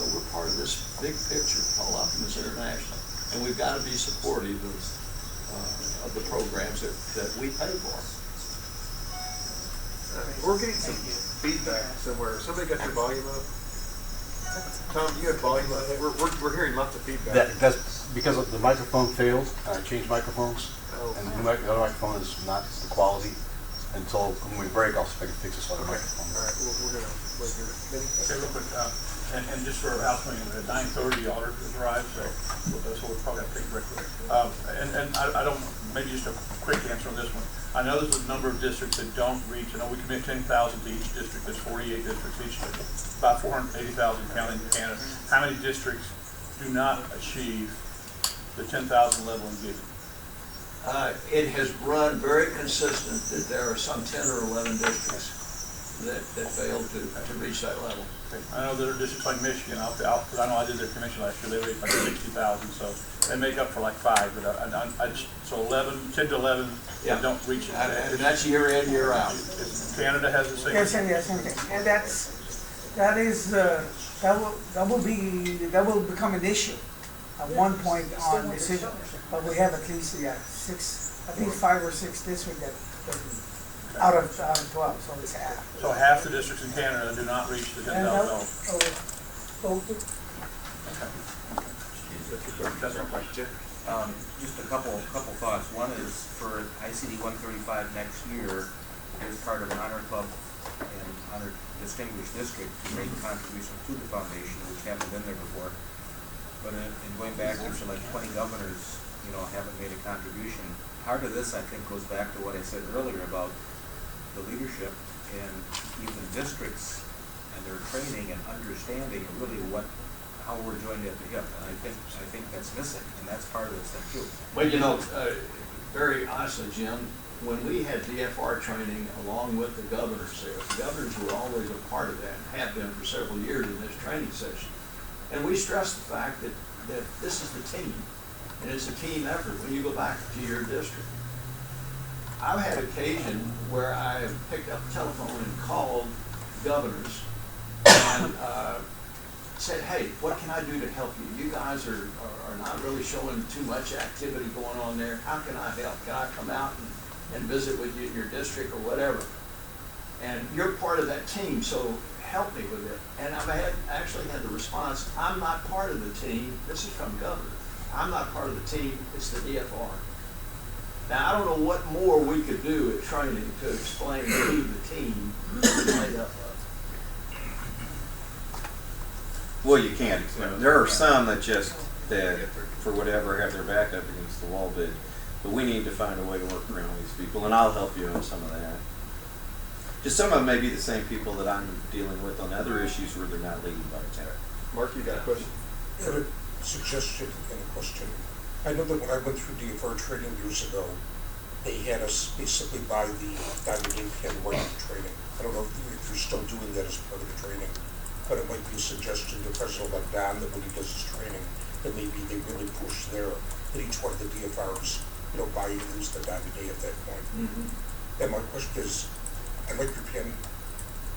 Speaker 1: We're part of this big picture called Optimist International. And we've got to be supportive of the programs that we pay for.
Speaker 7: We're getting some feedback somewhere. Somebody got your volume up? Tom, you have volume up? We're hearing lots of feedback.
Speaker 16: That's because the microphone failed. I changed microphones, and the other microphone is not the quality. Until when we break, I'll see if I can fix this other microphone.
Speaker 7: All right, we're gonna wait here.
Speaker 6: Okay, real quick, and just for house meeting, at 9:30, the audit has arrived, so we'll probably have to take a break. And I don't, maybe just a quick answer on this one. I know there's a number of districts that don't reach. I know we commit 10,000 to each district. There's 48 districts each district, about 480,000 counting Canada. How many districts do not achieve the 10,000 level in giving?
Speaker 1: It has run very consistent that there are some 10 or 11 districts that fail to reach that level.
Speaker 6: Okay. I know there are districts like Michigan, because I know I did their commission last year, they raised like 60,000, so they make up for like 5, but so 10 to 11 that don't reach it.
Speaker 1: And that's year in, year out.
Speaker 6: Canada has the same.
Speaker 8: Yes, and that will become an issue at one point on decision. But we have at least 5 or 6 districts that out of 12, so it's half.
Speaker 6: So half the districts in Canada do not reach the 10,000 level.
Speaker 4: That's my question. Just a couple thoughts. One is for ICD 135 next year, as part of an honor club and honor distinguished district to make contributions to the foundation, which haven't been there before. But in going back, there's like 20 governors, haven't made a contribution. Part of this, I think, goes back to what I said earlier about the leadership and even districts and their training and understanding of really how we're joined at the hip. And I think that's missing, and that's part of this thing too.
Speaker 1: Well, very honestly, Jim, when we had DFR training along with the governors there, the governors were always a part of that and have been for several years in this training session. And we stressed the fact that this is the team, and it's a team effort when you go back to your district. I've had occasion where I picked up the telephone and called governors and said, hey, what can I do to help you? You guys are not really showing too much activity going on there. How can I help? Can I come out and visit with you in your district or whatever? And you're part of that team, so help me with it. And I've actually had the response, I'm not part of the team. This is from governor. I'm not part of the team. It's the DFR. Now, I don't know what more we could do at training to explain who the team is made up of.
Speaker 10: Well, you can't. There are some that just, for whatever, have their back up against the wall, but we need to find a way to work around these people, and I'll help you on some of that. Just some of them may be the same people that I'm dealing with on other issues where they're not leading by example.
Speaker 7: Mark, you got a question?
Speaker 9: I have a suggestion and a question. I know that when I went through DFR training years ago, they had us basically buy the diamond ink and white training. I don't know if you're still doing that as part of the training. but it might be a suggestion to President-elect Don that when he does his training, that maybe they really push there, that each one of the DFRs, buy at least a dime a day at that point. And my question is, I'd like your pen,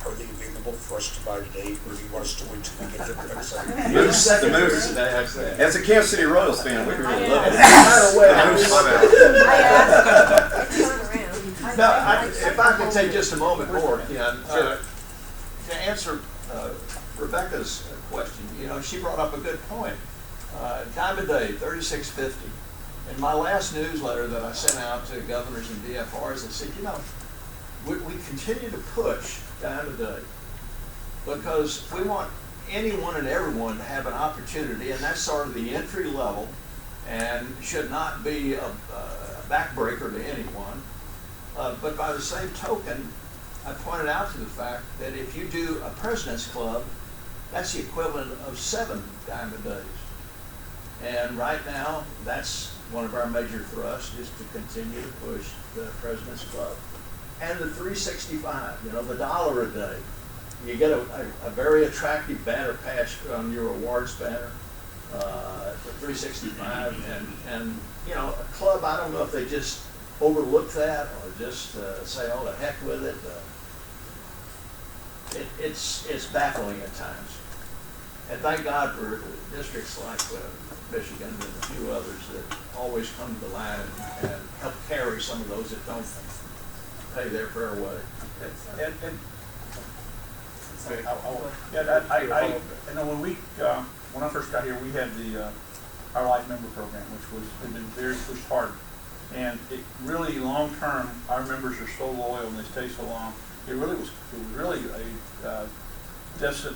Speaker 9: are they available for us to buy today, or do you want us to wait till we get to the next time?
Speaker 10: The Moose. As a Kansas City Royals fan, we really love it.
Speaker 1: Now, if I could take just a moment more, Ken, to answer Rebecca's question, she brought up a good point. Dime a day, $36.50. In my last newsletter that I sent out to governors and DFRs, I said, we continue to push dime a day because we want anyone and everyone to have an opportunity, and that's sort of the entry level and should not be a backbreaker to anyone. But by the same token, I pointed out to the fact that if you do a President's Club, that's the equivalent of 7 dime a days. And right now, that's one of our major thrusts, is to continue to push the President's Club. And the 365, the $1 a day. You get a very attractive banner patch on your awards banner for 365. And a club, I don't know if they just overlook that or just say, oh, the heck with it. It's baffling at times. And thank God for districts like Michigan and a few others that always come to the line and help carry some of those that don't pay their fair way.
Speaker 6: I know when I first got here, we had our life member program, which had been very pushed hard. And it really, long term, our members are so loyal and they stay so long. It was really a deficit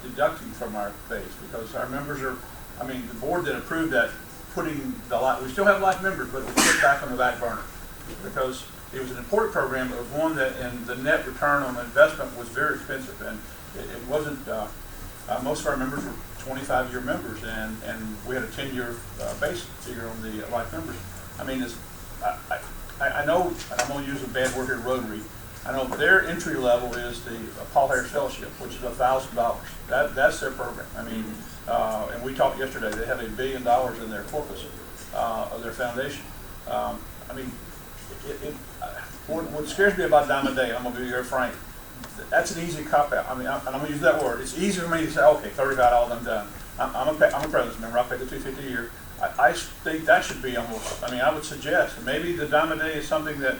Speaker 6: deducting from our base, because our members are, the board that approved that, we still have life members, but it was put back on the back burner because it was an important program. It was one that, and the net return on the investment was very expensive, and it wasn't. Most of our members were 25-year members, and we had a 10-year base figure on the life members. I know, and I'm going to use a bad word here, Rotary. I know their entry level is the Paul Harris Fellowship, which is $1,000. That's their program. And we talked yesterday. They have $1 billion in their corpus of their foundation. What scares me about dime a day, I'm going to be very frank, that's an easy cop-out. And I'm going to use that word. It's easy for me to say, okay, $35, I'm done. I'm a president's member. I pay the $250 a year. I think that should be almost, I would suggest, maybe the dime a day is something that,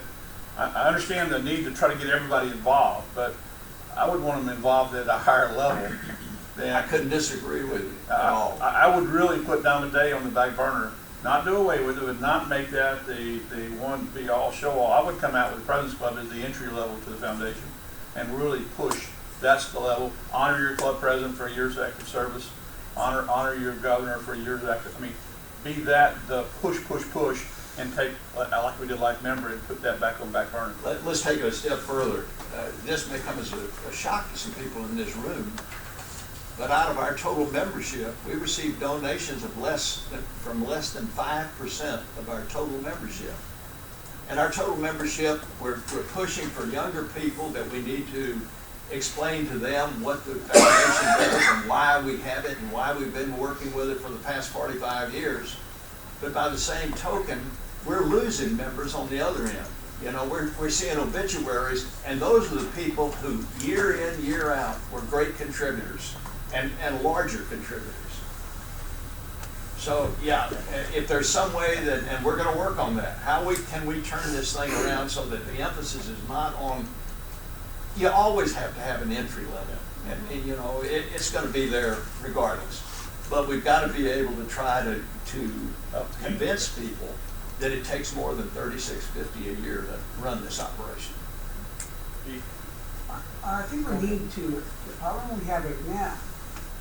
Speaker 6: I understand the need to try to get everybody involved, but I would want them involved at a higher level.
Speaker 1: I couldn't disagree with you at all.
Speaker 6: I would really put dime a day on the back burner. Not do away with it, but not make that the one be all show all. I would come out with President's Club as the entry level to the foundation and really push. That's the level. Honor your club president for a year's active service. Honor your governor for a year's active. Be that the push, and take, like we did life member, and put that back on back burner.
Speaker 1: Let's take it a step further. This may come as a shock to some people in this room, but out of our total membership, we receive donations from less than 5% of our total membership. And our total membership, we're pushing for younger people that we need to explain to them what the foundation does and why we have it and why we've been working with it for the past 45 years. But by the same token, we're losing members on the other end. We're seeing obituaries, and those are the people who year in, year out were great contributors and larger contributors. So yeah, if there's some way that, and we're going to work on that, can we turn this thing around so that the emphasis is not on, you always have to have an entry level, and it's going to be there regardless. But we've got to be able to try to convince people that it takes more than $36.50 a year to run this operation.
Speaker 8: I think we need to, the problem we have right now,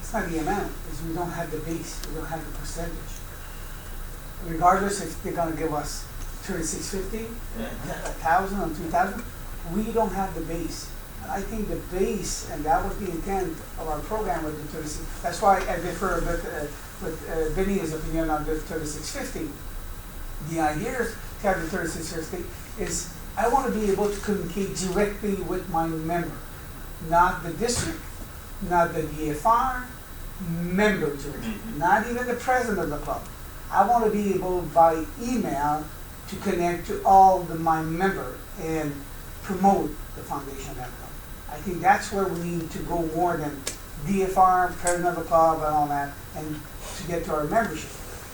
Speaker 8: it's not the amount, is we don't have the base, we don't have the percentage. Regardless if they're gonna give us $36.50, $1,000 or $2,000, we don't have the base. And I think the base, and that was the intent of our program with the 36. That's why I differ a bit with Vinny's opinion on the 36.50. The idea to have the 36.50 is I want to be able to communicate directly with my member, not the district. not the DFR, members, not even the president of the club. I want to be able by email to connect to all my members and promote the foundation of that club. I think that's where we need to go more than DFR, president of the club and all that, and to get to our membership.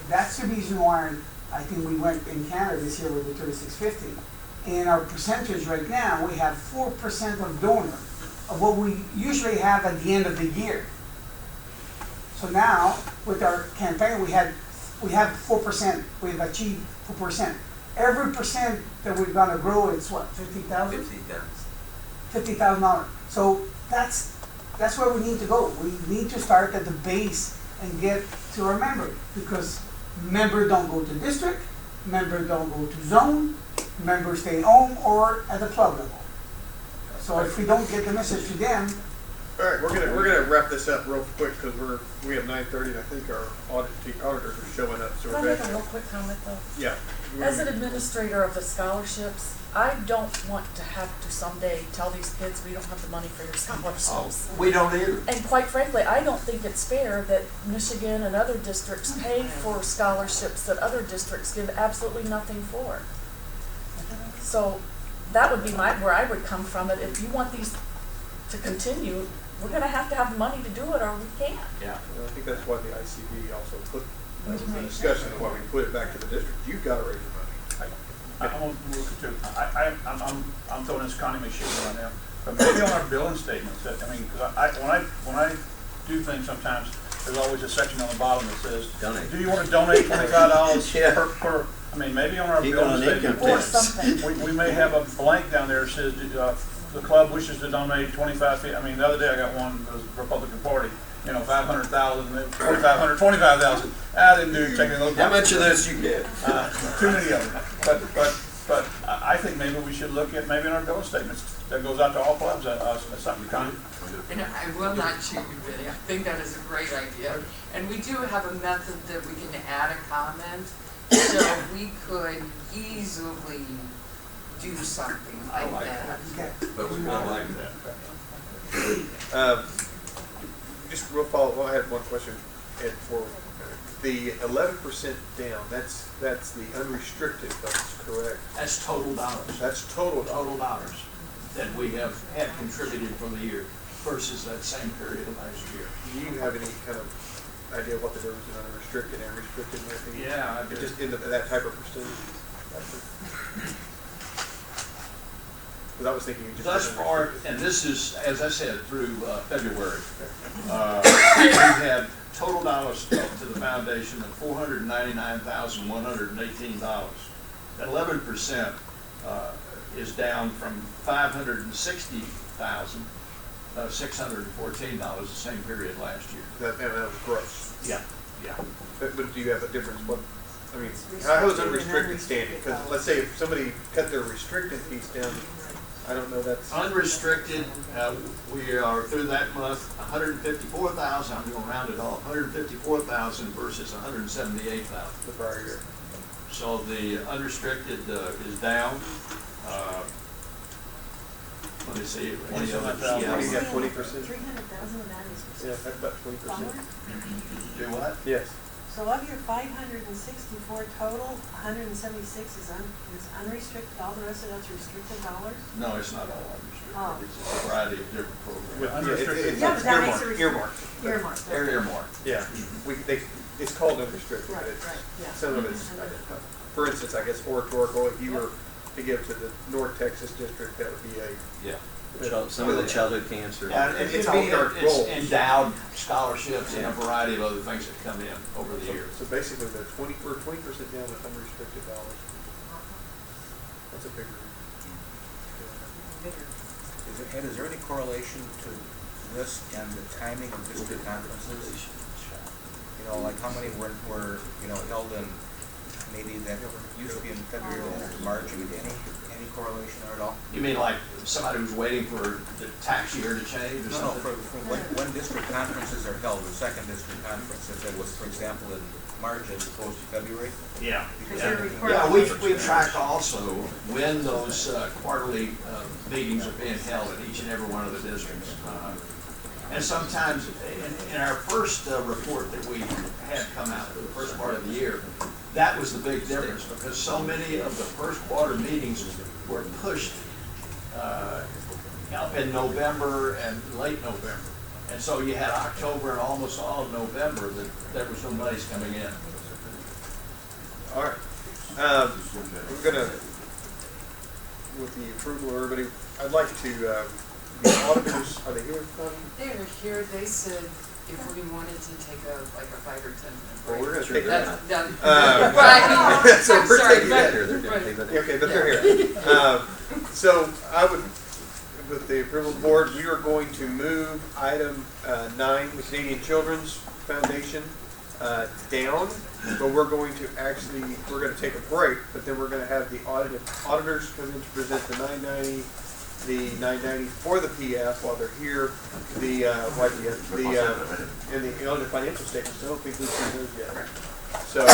Speaker 8: That's the reason why I think we went in Canada this year with the 3650. And our percentage right now, we have 4% of donor of what we usually have at the end of the year. So now, with our campaign, we have 4%. We've achieved 4%. Every percent that we're gonna grow, it's what, 50,000? $50,000. So that's where we need to go. We need to start at the base and get to our member, because members don't go to district, members don't go to zone, members stay home or at the club level. So if we don't get the message to them.
Speaker 7: All right, we're gonna wrap this up real quick because we have 9:30 and I think our auditors are showing up. So
Speaker 17: Can I
Speaker 7: we're
Speaker 17: make
Speaker 7: back.
Speaker 17: a real quick comment though?
Speaker 7: Yeah.
Speaker 17: As an administrator of the scholarships, I don't want to have to someday tell these kids we don't have the money for your scholarships.
Speaker 1: We don't either.
Speaker 17: And quite frankly, I don't think it's fair that Michigan and other districts pay for scholarships that other districts give absolutely nothing for. So that would be where I would come from it. If you want these to continue, we're gonna have to have the money to do it or we can't.
Speaker 1: Yeah.
Speaker 7: And I think that's why the ICB also put, that was the discussion of why we put it back to the district. You've gotta raise your money.
Speaker 6: I'm throwing this Connie machine right now, but maybe on our billing statements, that, I mean, cause when I do things sometimes, there's always a section on the bottom that says,
Speaker 10: Donate.
Speaker 6: do you wanna donate $25
Speaker 10: Yeah.
Speaker 6: per, I mean, maybe on our
Speaker 10: Keep
Speaker 6: billing
Speaker 10: on income
Speaker 6: statement,
Speaker 17: Or something.
Speaker 6: we may have a blank down there that says, the club wishes to donate 25, I mean, the other day I got one, it was Republican Party, 500,000, 2,500, 25,000. I didn't take any of those.
Speaker 10: How much of those you get?
Speaker 6: Too many of them. But I think maybe we should look at, maybe in our billing statements, that goes out to all clubs, that's something kind of.
Speaker 2: And I will not cheat you, Vinny, I think that is a great idea. And we do have a method that we can add a comment, so we could easily do something like that.
Speaker 1: But we don't like that.
Speaker 7: Just real follow, well, I had one question, Ed, for the 11% down, that's the unrestricted funds, correct?
Speaker 1: That's total dollars.
Speaker 7: That's total
Speaker 1: Total dollars that we have had contributed for the year versus that same period of last year.
Speaker 7: Do you have any kind of idea what the difference in unrestricted and restricted might be?
Speaker 1: Yeah, I do.
Speaker 7: Just in that type of percentage? Because I was thinking you just.
Speaker 1: Thus far, and this is, as I said, through February, we've had total dollars to the foundation of $499,118. That 11% is down from $560,614 the same period last year.
Speaker 7: That was gross.
Speaker 1: Yeah, yeah.
Speaker 7: But do you have a difference? What, I mean, how is unrestricted standing? Because let's say if somebody cut their restricted piece down, I don't know, that's.
Speaker 1: Unrestricted, we are through that month, 154,000, I'm gonna round it off, 154,000 versus 178,000
Speaker 7: The prior year.
Speaker 1: So the unrestricted is down. Let me see, any of it,
Speaker 7: What do you
Speaker 1: yeah.
Speaker 7: got, 20%?
Speaker 17: 300,000 of that is.
Speaker 7: Yeah, that's about 20%.
Speaker 1: Do what?
Speaker 7: Yes.
Speaker 18: So of your 564 total, 176 is unrestricted, all the rest of that's restricted dollars?
Speaker 1: No, it's not all unrestricted,
Speaker 18: Oh.
Speaker 1: it's a variety of different programs.
Speaker 6: Unrestricted.
Speaker 18: Yeah, but that makes it
Speaker 7: Earmarked.
Speaker 18: Earmarked.
Speaker 1: They're earmarked.
Speaker 7: Yeah, it's called unrestricted, but
Speaker 18: Right,
Speaker 7: it's,
Speaker 18: right, yeah.
Speaker 7: some of it's, for instance, I guess oratorical, if you were to give to the North Texas district, that would be a.
Speaker 1: Yeah.
Speaker 10: Some of the childhood cancer.
Speaker 1: Yeah, and
Speaker 7: It's
Speaker 1: it's
Speaker 7: meeting our goals.
Speaker 1: endowed scholarships and a variety of other things that come in over the years.
Speaker 7: So basically, we're 20% down with unrestricted dollars. That's a bigger.
Speaker 4: Ed, is there any correlation to this and the timing of district conferences? Like how many were held in maybe that used to be in February or March? Any correlation there at all?
Speaker 1: You mean like somebody who's waiting for the tax year to change or
Speaker 4: No,
Speaker 1: something?
Speaker 4: when district conferences are held, the second district conference, if it was, for example, in March as opposed to February?
Speaker 1: Yeah.
Speaker 18: Because
Speaker 1: Yeah,
Speaker 18: you're required
Speaker 1: yeah,
Speaker 18: to
Speaker 1: we've tracked also when those quarterly meetings are being held in each and every one of the districts. And sometimes, in our first report that we had come out for the first part of the year, that was the big difference, because so many of the first quarter meetings were pushed up in November and late November. And so you had October and almost all of November that there was no monies coming in.
Speaker 7: All right. We're gonna, with the approval of everybody, I'd like to, the auditors, are they here, Connie?
Speaker 2: They were here, they said if we wanted to take a 5 or 10 minute break.
Speaker 7: Well, we're gonna take that.
Speaker 2: Right.
Speaker 7: So we're
Speaker 2: Sorry,
Speaker 7: taking that.
Speaker 2: but-
Speaker 7: Okay, but they're here. So I would, with the approval of the board, we are going to move item 9, the Canadian Children's Foundation, down, but we're going to actually, we're going to take a break, but then we're going to have the auditors come in to present the 990, the 990 for the PF while they're here, and the audited financial statements. I don't think we've seen those yet. So,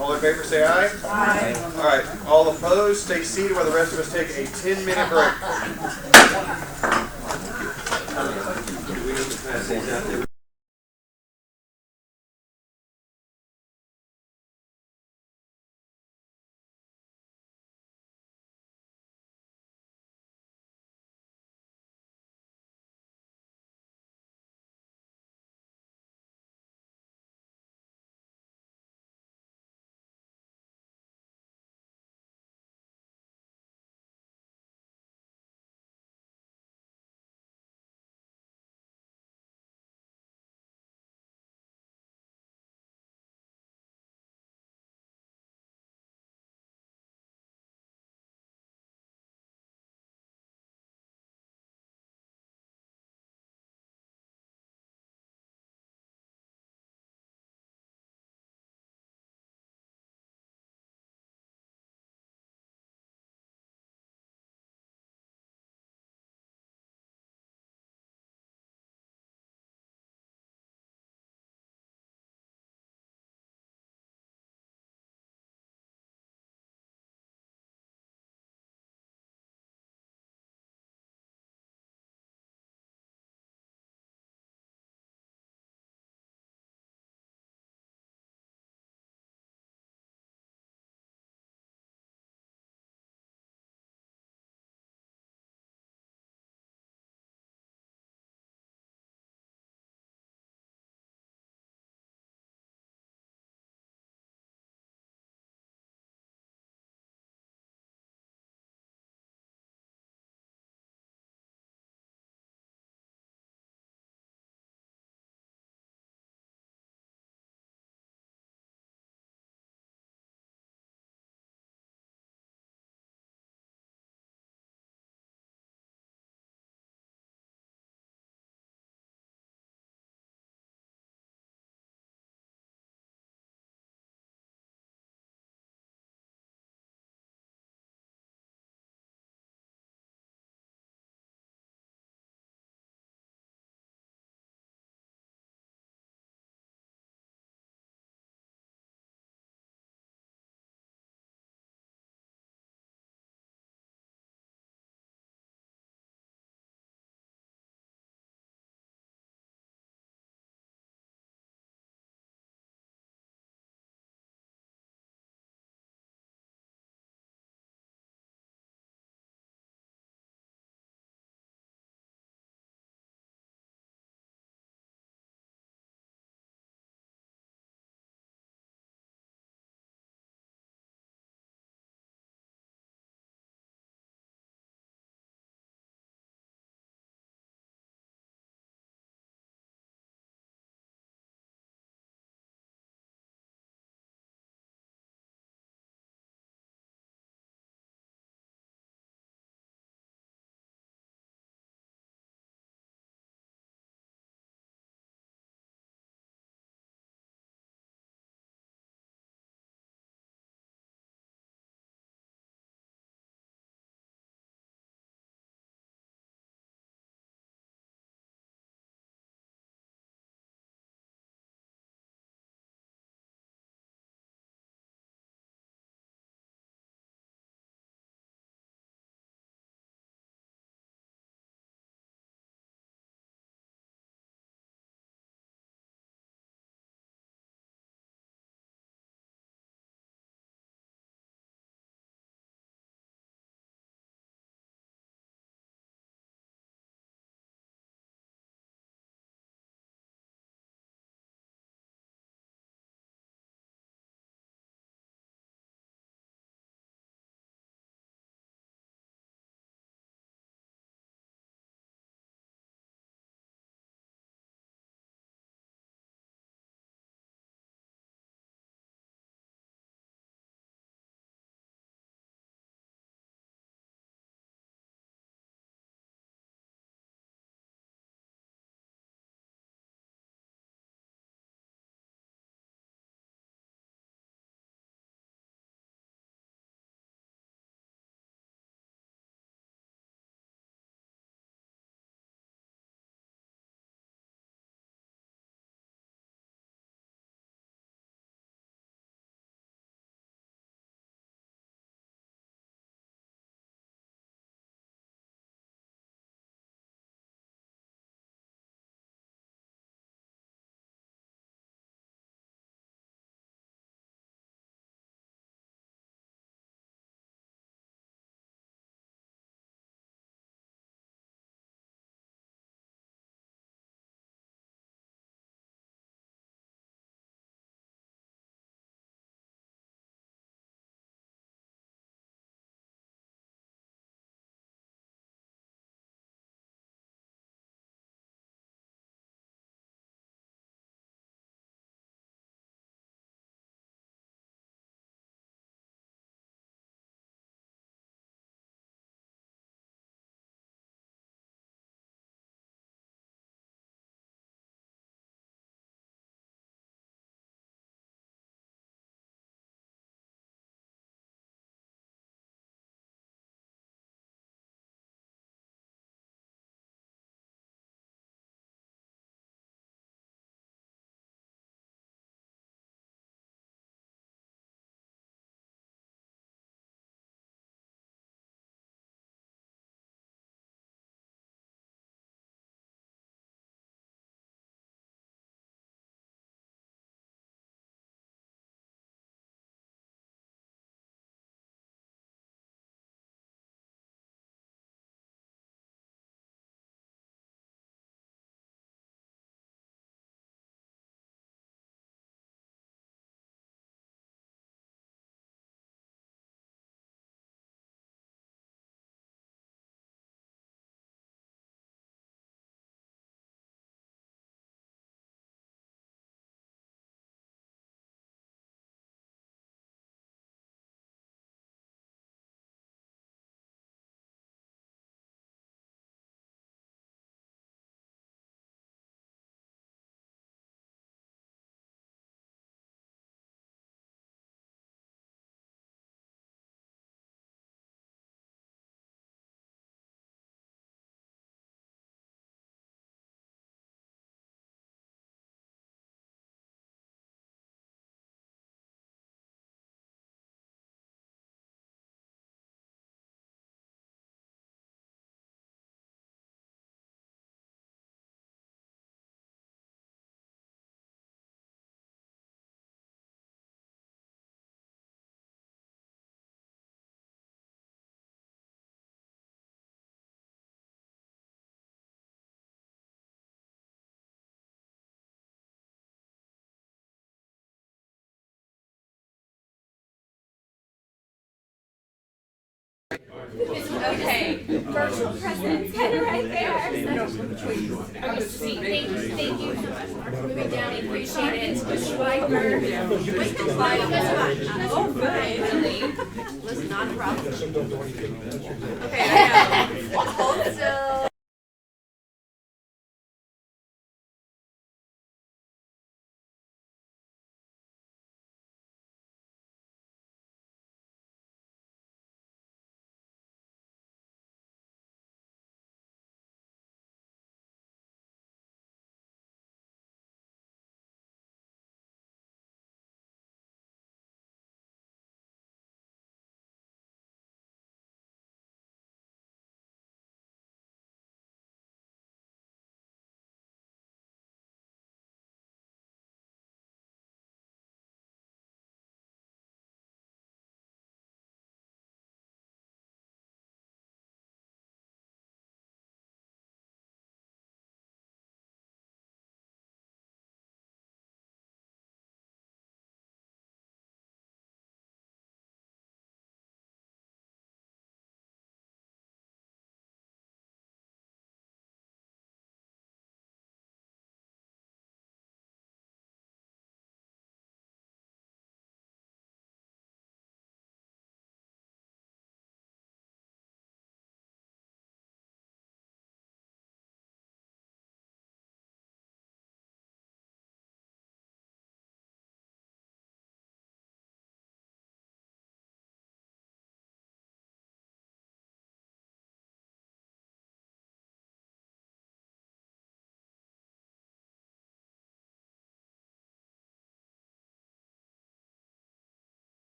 Speaker 7: all in favor, say aye.
Speaker 17: Aye.
Speaker 7: All right, all opposed, stay seated while the rest of us take a 10-minute break.
Speaker 19: Okay, virtual presence, right there.
Speaker 2: No, please.
Speaker 19: Thank you so much, Mark, for moving down, I appreciate it. Schweiger, with the slide, oh, good. Listen, not a problem. Okay, I know. Hold still.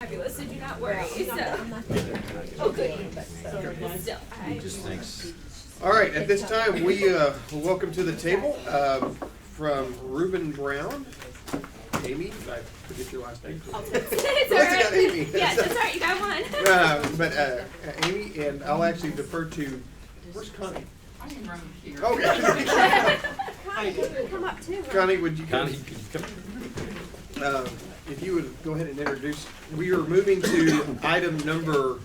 Speaker 19: Fabulous, so do not worry. Oh, good. Still,
Speaker 7: Thanks. All right, at this time, we welcome to the table from Reuben Brown. Amy, did I forget your last name?
Speaker 19: It's all right.
Speaker 7: Amy.
Speaker 19: Yes, that's all right, you got one.
Speaker 7: But Amy, and I'll actually defer to, where's Connie?
Speaker 2: I'm around here.
Speaker 7: Okay.
Speaker 12: Connie, can you come up too?
Speaker 7: Connie, would you come?
Speaker 10: Connie, could you come?
Speaker 7: If you would go ahead and introduce, we are moving to item number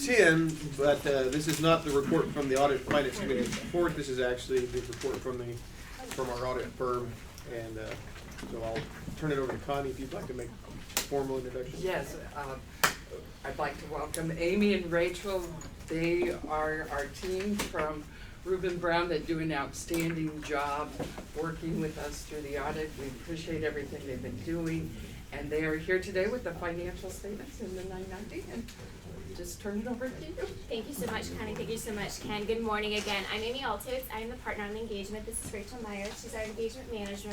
Speaker 7: 10, but this is not the report from the Audit Finance Committee report. This is actually the report from our audit firm, and so I'll turn it over to Connie if you'd like to make a formal introduction.
Speaker 2: Yes, I'd like to welcome Amy and Rachel. They are our team from Reuben Brown that do an outstanding job working with us through the audit. We appreciate everything they've been doing, and they are here today with the financial statements in the 990, and just turn it over to you.
Speaker 19: Thank you so much, Connie. Thank you so much, Ken. Good morning again. I'm Amy Altos. I'm the partner on the engagement. This is Rachel Meyer. She's our engagement manager.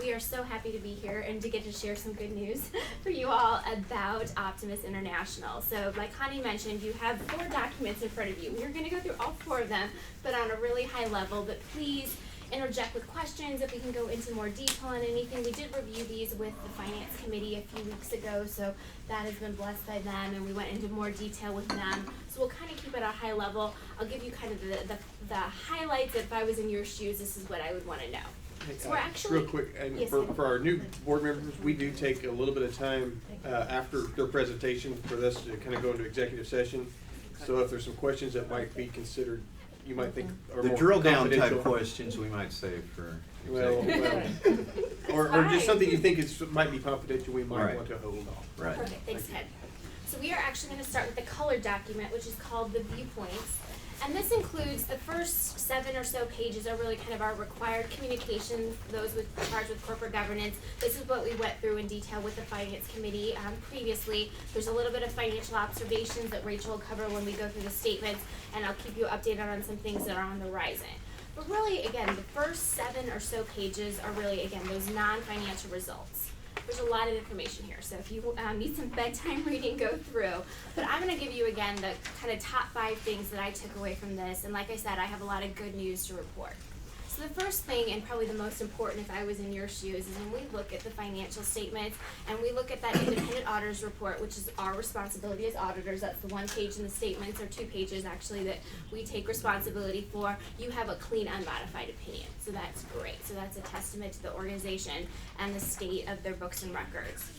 Speaker 19: We are so happy to be here and to get to share some good news for you all about Optimist International. So like Connie mentioned, you have 4 documents in front of you. We're going to go through all 4 of them, but on a really high level. But please interject with questions if we can go into more detail on anything. We did review these with the Finance Committee a few weeks ago, so that has been blessed by them, and we went into more detail with them. So we'll kind of keep it at a high level. I'll give you kind of the highlights. If I was in your shoes, this is what I would want to know. So we're actually
Speaker 7: real quick, and
Speaker 19: yes,
Speaker 7: for our new board members, we do take a little bit of time after their presentation for us to kind of go into executive session. So if there's some questions that might be considered you might think are
Speaker 10: The
Speaker 7: more
Speaker 10: drill down type
Speaker 7: confidential.
Speaker 10: questions we might save for.
Speaker 7: Well,
Speaker 10: executive.
Speaker 7: or just something you think is, might be confidential, we might
Speaker 10: Right.
Speaker 7: want to hold off.
Speaker 10: Right.
Speaker 19: Perfect, thanks Ted. So we are actually gonna start with the color document, which is called the viewpoints. And this includes the first 7 or so pages are really kind of our required communications, those with charged with corporate governance. This is what we went through in detail with the finance committee previously. There's a little bit of financial observations that Rachel will cover when we go through the statements, and I'll keep you updated on some things that are on the horizon. But really, again, the first 7 or so pages are really, again, those non-financial results. There's a lot of information here, so if you need some bedtime reading, go through. But I'm going to give you, again, the kind of top 5 things that I took away from this. And like I said, I have a lot of good news to report. So the first thing, and probably the most important if I was in your shoes, is when we look at the financial statements and we look at that independent auditor's report, which is our responsibility as auditors. That's the 1 page in the statements, or 2 pages actually, that we take responsibility for. You have a clean, unmodified opinion. So that's great. So that's a testament to the organization and the state of their books and records.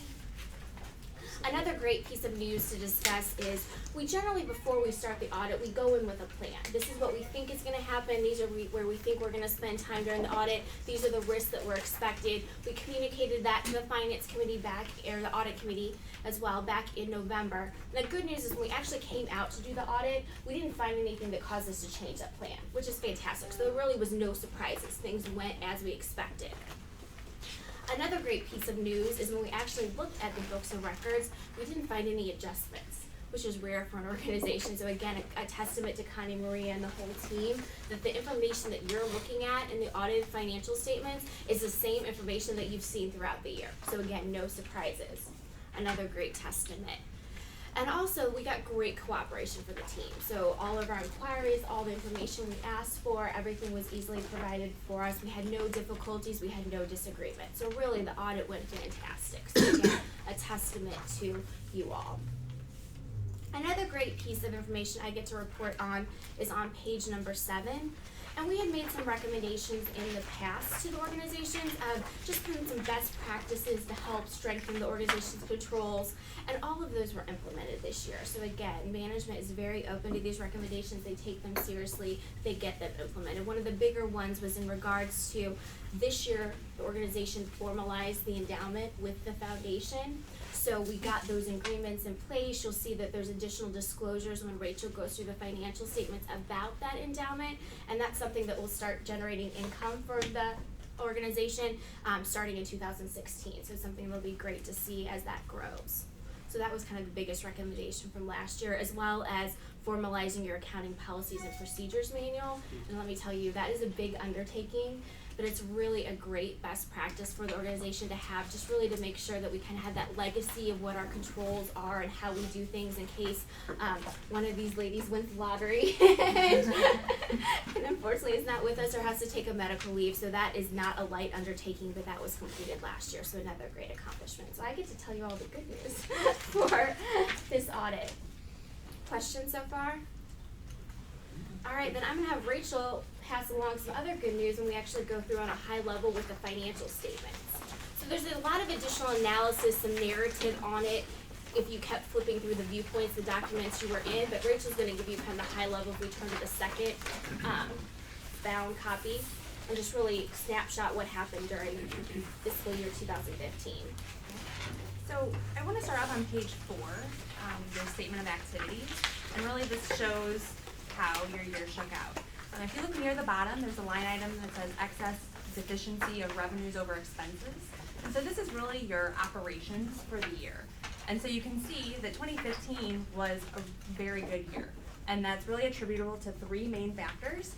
Speaker 19: Another great piece of news to discuss is we generally, before we start the audit, we go in with a plan. This is what we think is going to happen. These are where we think we're going to spend time during the audit. These are the risks that we're expected. We communicated that to the finance committee or the audit committee as well back in November. And the good news is when we actually came out to do the audit, we didn't find anything that caused us to change that plan, which is fantastic. So there really was no surprises. Things went as we expected. Another great piece of news is when we actually looked at the books and records, we didn't find any adjustments, which is rare for an organization. So again, a testament to Connie, Maria, and the whole team, that the information that you're looking at in the audited financial statements is the same information that you've seen throughout the year. So again, no surprises. Another great testament. And also, we got great cooperation for the team. So all of our inquiries, all the information we asked for, everything was easily provided for us. We had no difficulties, we had no disagreement. So really, the audit went fantastic. So again, a testament to you all. Another great piece of information I get to report on is on page number 7. And we had made some recommendations in the past to the organizations of just putting some best practices to help strengthen the organization's controls, and all of those were implemented this year. So again, management is very open to these recommendations. They take them seriously. They get them implemented. One of the bigger ones was in regards to this year, the organization formalized the endowment with the foundation. So we got those agreements in place. You'll see that there's additional disclosures when Rachel goes through the financial statements about that endowment, and that's something that will start generating income for the organization starting in 2016. So something that'll be great to see as that grows. So that was kind of the biggest recommendation from last year, as well as formalizing your accounting policies and procedures manual. And let me tell you, that is a big undertaking, but it's really a great best practice for the organization to have, just really to make sure that we kind of have that legacy of what our controls are and how we do things in case one of these ladies wins the lottery and unfortunately is not with us or has to take a medical leave. So that is not a light undertaking, but that was completed last year. So another great accomplishment. So I get to tell you all the good news for this audit. Questions so far? All right, then I'm gonna have Rachel pass along some other good news when we actually go through on a high level with the financial statements. So there's a lot of additional analysis, some narrative on it if you kept flipping through the viewpoints, the documents you were in, but Rachel's gonna give you kind of the high level if we turn to the second bound copy and just really snapshot what happened during fiscal year 2015.
Speaker 20: So I want to start off on page 4, your statement of activities, and really this shows how your year shook out. If you look near the bottom, there's a line item that says excess deficiency of revenues over expenses. And so this is really your operations for the year. And so you can see that 2015 was a very good year. And that's really attributable to 3 main factors.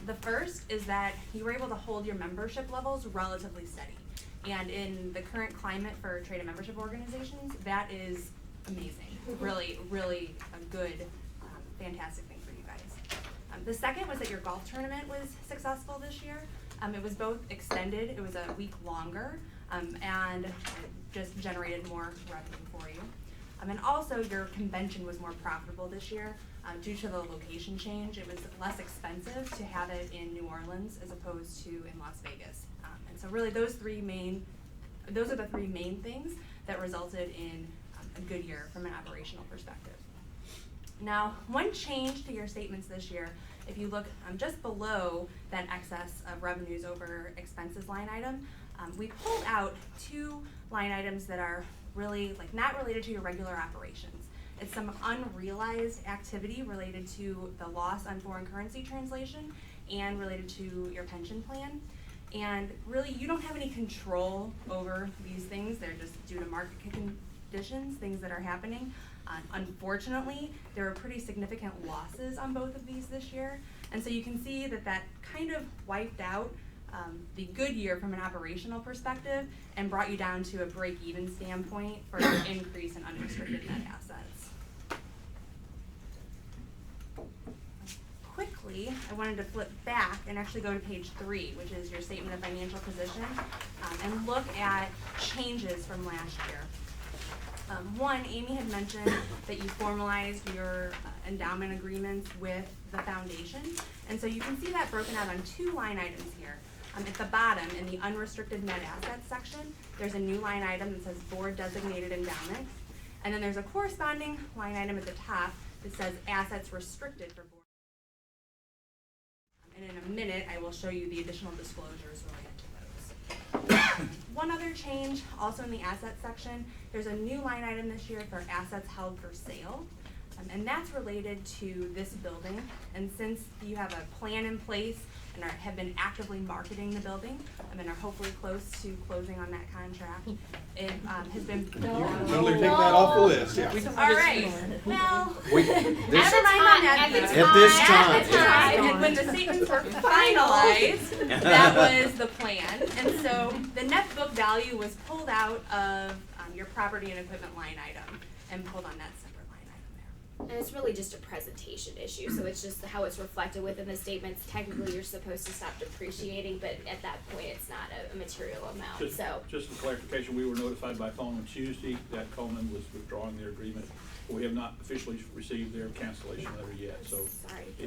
Speaker 20: The first is that you were able to hold your membership levels relatively steady. And in the current climate for trade and membership organizations, that is amazing. Really, really a good, fantastic thing for you guys. The second was that your golf tournament was successful this year. It was both extended, it was a week longer, and just generated more revenue for you. And also your convention was more profitable this year. Due to the location change, it was less expensive to have it in New Orleans as opposed to in Las Vegas. And so really those are the 3 main things that resulted in a good year from an operational perspective. Now, one change to your statements this year, if you look just below that excess of revenues over expenses line item, we pulled out 2 line items that are really not related to your regular operations. It's some unrealized activity related to the loss on foreign currency translation and related to your pension plan. And really, you don't have any control over these things. They're just due to market conditions, things that are happening. Unfortunately, there were pretty significant losses on both of these this year. And so you can see that kind of wiped out the good year from an operational perspective and brought you down to a break-even standpoint for your increase in unrestricted net assets. Quickly, I wanted to flip back and actually go to page 3, which is your statement of financial position, and look at changes from last year. One, Amy had mentioned that you formalized your endowment agreements with the foundation, and so you can see that broken out on 2 line items here. At the bottom, in the unrestricted net assets section, there's a new line item that says board designated endowments, and then there's a corresponding line item at the top that says assets restricted for board. And in a minute, I will show you the additional disclosures related to those. One other change, also in the assets section, there's a new line item this year for assets held for sale. And that's related to this building. And since you have a plan in place and have been actively marketing the building, and are hopefully close to closing on that contract, it has been.
Speaker 7: You can totally take that off the list, yeah.
Speaker 20: All right. Well,
Speaker 10: At this time.
Speaker 20: and when the statements were finalized, that was the plan. And so the net book value was pulled out of your property and equipment line item and pulled on that separate line item there.
Speaker 19: And it's really just a presentation issue, so it's just how it's reflected within the statements. Technically, you're supposed to stop depreciating, but at that point, it's not a material amount,
Speaker 6: Just for clarification, we were notified by phone on Tuesday that Coleman was withdrawing their agreement. We have not officially received their cancellation letter yet, so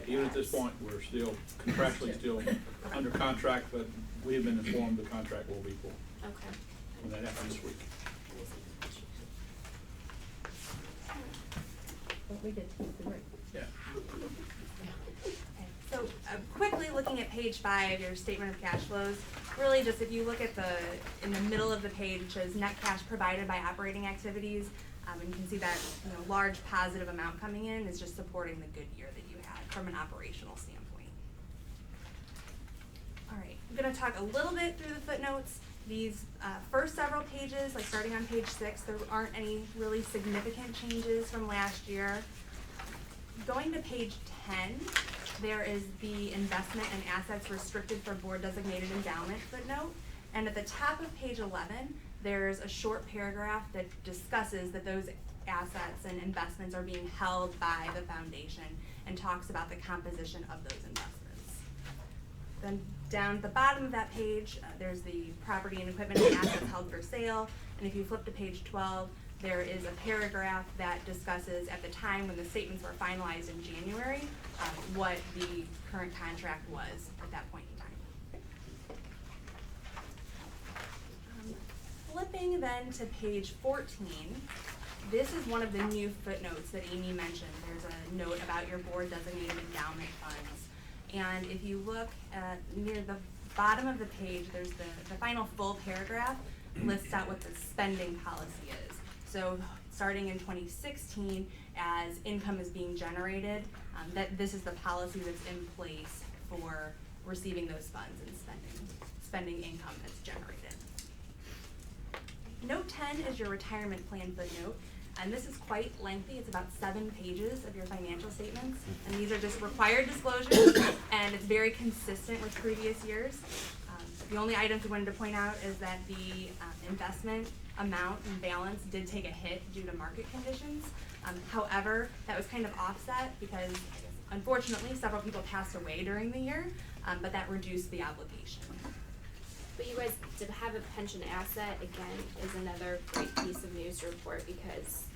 Speaker 6: even at this point, we're still contractually still under contract, but we have been informed the contract will be full.
Speaker 19: Okay.
Speaker 6: When that happens this week.
Speaker 12: We did, right.
Speaker 6: Yeah.
Speaker 20: Okay. So quickly looking at page 5, your statement of cash flows, really just if you look at in the middle of the page, it shows net cash provided by operating activities, and you can see that large positive amount coming in is just supporting the good year that you had from an operational standpoint. All right, I'm going to talk a little bit through the footnotes. These first several pages, like starting on page 6, there aren't any really significant changes from last year. Going to page 10, there is the investment and assets restricted for board designated endowment footnote. And at the top of page 11, there's a short paragraph that discusses that those assets and investments are being held by the foundation and talks about the composition of those investments. Then down at the bottom of that page, there's the property and equipment and assets held for sale. And if you flip to page 12, there is a paragraph that discusses at the time when the statements were finalized in January, what the current contract was at that point in time. Flipping then to page 14, this is one of the new footnotes that Amy mentioned. There's a note about your board designated endowment funds. And if you look at near the bottom of the page, there's the final full paragraph lists out what the spending policy is. So starting in 2016, as income is being generated, that this is the policy that's in place for receiving those funds and spending income that's generated. Note 10 is your retirement plan footnote. And this is quite lengthy. It's about 7 pages of your financial statements. And these are just required disclosures, and it's very consistent with previous years. The only items we wanted to point out is that the investment amount and balance did take a hit due to market conditions. However, that was kind of offset because, unfortunately, several people passed away during the year, but that reduced the obligation.
Speaker 19: But you guys, to have a pension asset, again, is another great piece of news to report because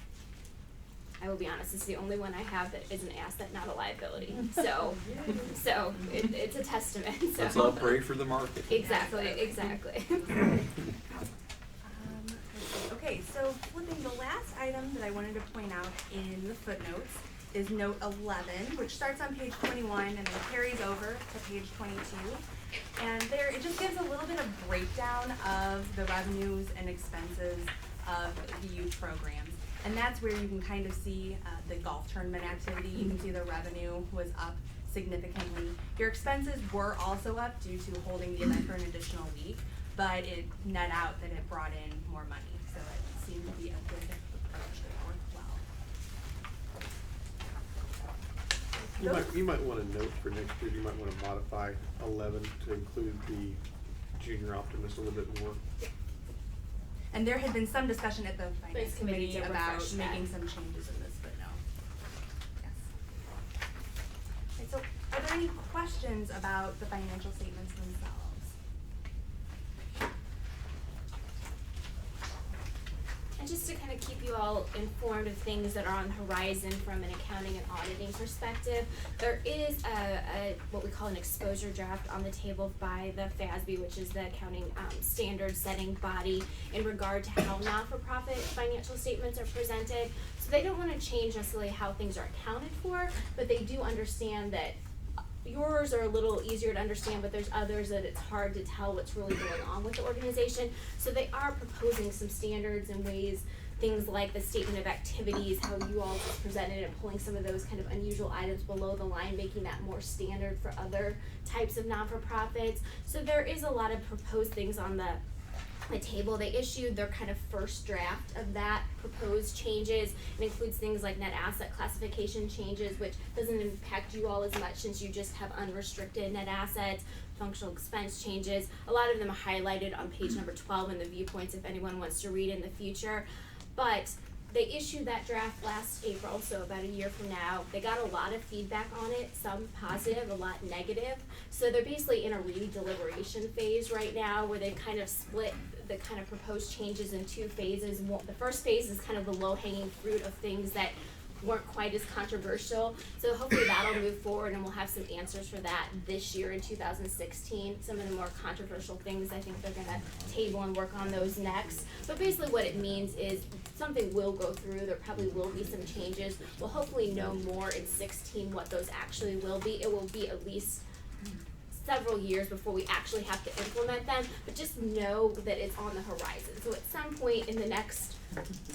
Speaker 19: I will be honest, it's the only one I have that is an asset, not a liability. So it's a testament. So.
Speaker 10: Let's all pray for the market.
Speaker 19: Exactly.
Speaker 20: Okay, so flipping, the last item that I wanted to point out in the footnotes is note 11, which starts on page 21 and then carries over to page 22. And there, it just gives a little bit of breakdown of the revenues and expenses of the youth programs. And that's where you can kind of see the golf tournament activity. You can see the revenue was up significantly. Your expenses were also up due to holding the event for an additional week, but it net out that it brought in more money. So it seemed to be a good approach that worked well.
Speaker 7: You might want to note for next year, you might want to modify 11 to include the junior optimist a little bit more.
Speaker 20: And there had been some discussion at the finance
Speaker 19: Finance committee
Speaker 20: committee
Speaker 19: to
Speaker 20: about
Speaker 19: refresh that.
Speaker 20: making some changes in this, but no. Yes. Okay, so are there any questions about the financial statements themselves?
Speaker 19: And just to kind of keep you all informed of things that are on the horizon from an accounting and auditing perspective, there is what we call an exposure draft on the table by the FASB, which is the accounting standard setting body in regard to how not-for-profit financial statements are presented. So they don't want to change necessarily how things are accounted for, but they do understand that yours are a little easier to understand, but there's others that it's hard to tell what's really going on with the organization. So they are proposing some standards and ways, things like the statement of activities, how you all just presented it, and pulling some of those kind of unusual items below the line, making that more standard for other types of non-for-profits. So there is a lot of proposed things on the table. They issued their kind of first draft of that proposed changes. It includes things like net asset classification changes, which doesn't impact you all as much since you just have unrestricted net assets, functional expense changes. A lot of them are highlighted on page number 12 in the viewpoints if anyone wants to read in the future. But they issued that draft last April, so about a year from now. They got a lot of feedback on it, some positive, a lot negative. So they're basically in a re-deliberation phase right now where they've kind of split the kind of proposed changes in two phases. The first phase is kind of the low-hanging fruit of things that weren't quite as controversial. So hopefully that'll move forward and we'll have some answers for that this year in 2016. Some of the more controversial things, I think they're gonna table and work on those next. But basically what it means is something will go through, there probably will be some changes. We'll hopefully know more in 16 what those actually will be. It will be at least several years before we actually have to implement them, but just know that it's on the horizon. So at some point in the next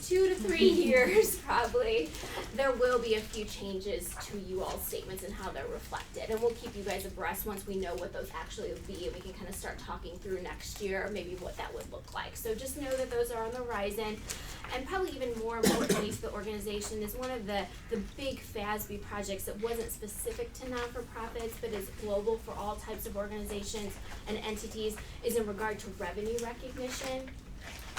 Speaker 19: 2 to 3 years, probably, there will be a few changes to you all's statements and how they're reflected. And we'll keep you guys abreast once we know what those actually will be, and we can kind of start talking through next year, maybe what that would look like. So just know that those are on the horizon. And probably even more importantly to the organization is one of the big FASB projects that wasn't specific to non-for-profits, but is global for all types of organizations and entities, is in regard to revenue recognition.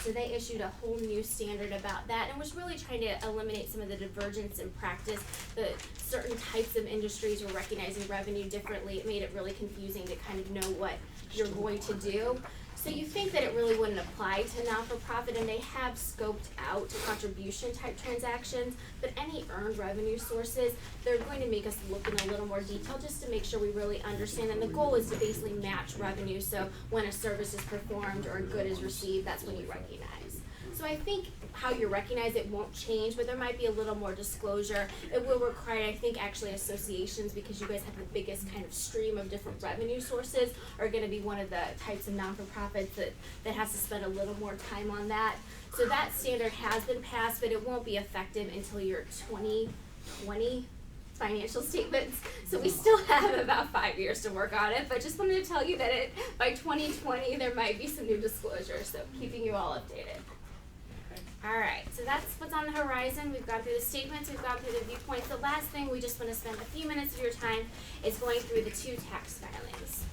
Speaker 19: So they issued a whole new standard about that and was really trying to eliminate some of the divergence in practice. The certain types of industries were recognizing revenue differently. It made it really confusing to kind of know what you're going to do. So you think that it really wouldn't apply to not-for-profit, and they have scoped out contribution type transactions, but any earned revenue sources, they're going to make us look in a little more detail just to make sure we really understand. And the goal is to basically match revenue, so when a service is performed or a good is received, that's when you recognize. So I think how you recognize it won't change, but there might be a little more disclosure. It will require, I think, actually associations, because you guys have the biggest kind of stream of different revenue sources, are going to be one of the types of non-for-profits that has to spend a little more time on that. So that standard has been passed, but it won't be effective until your 2020 financial statements. So we still have about 5 years to work on it, but just wanted to tell you that by 2020 there might be some new disclosures, so keeping you all updated. Alright, so that's what's on the horizon. We've gone through the statements, we've gone through the viewpoints. The last thing we just want to spend a few minutes of your time is going through the 2 tax filings.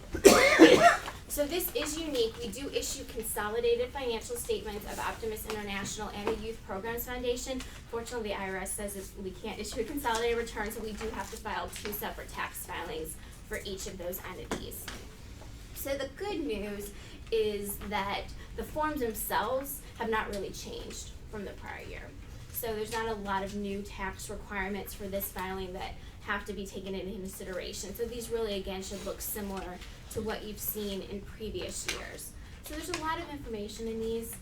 Speaker 19: So this is unique. We do issue consolidated financial statements of Optimist International and the Youth Programs Foundation. Fortunately, the IRS says we can't issue a consolidated return, so we do have to file 2 separate tax filings for each of those entities. So the good news is that the forms themselves have not really changed from the prior year. So there's not a lot of new tax requirements for this filing that have to be taken into consideration. So these really, again, should look similar to what you've seen in previous years. So there's a lot of information in these.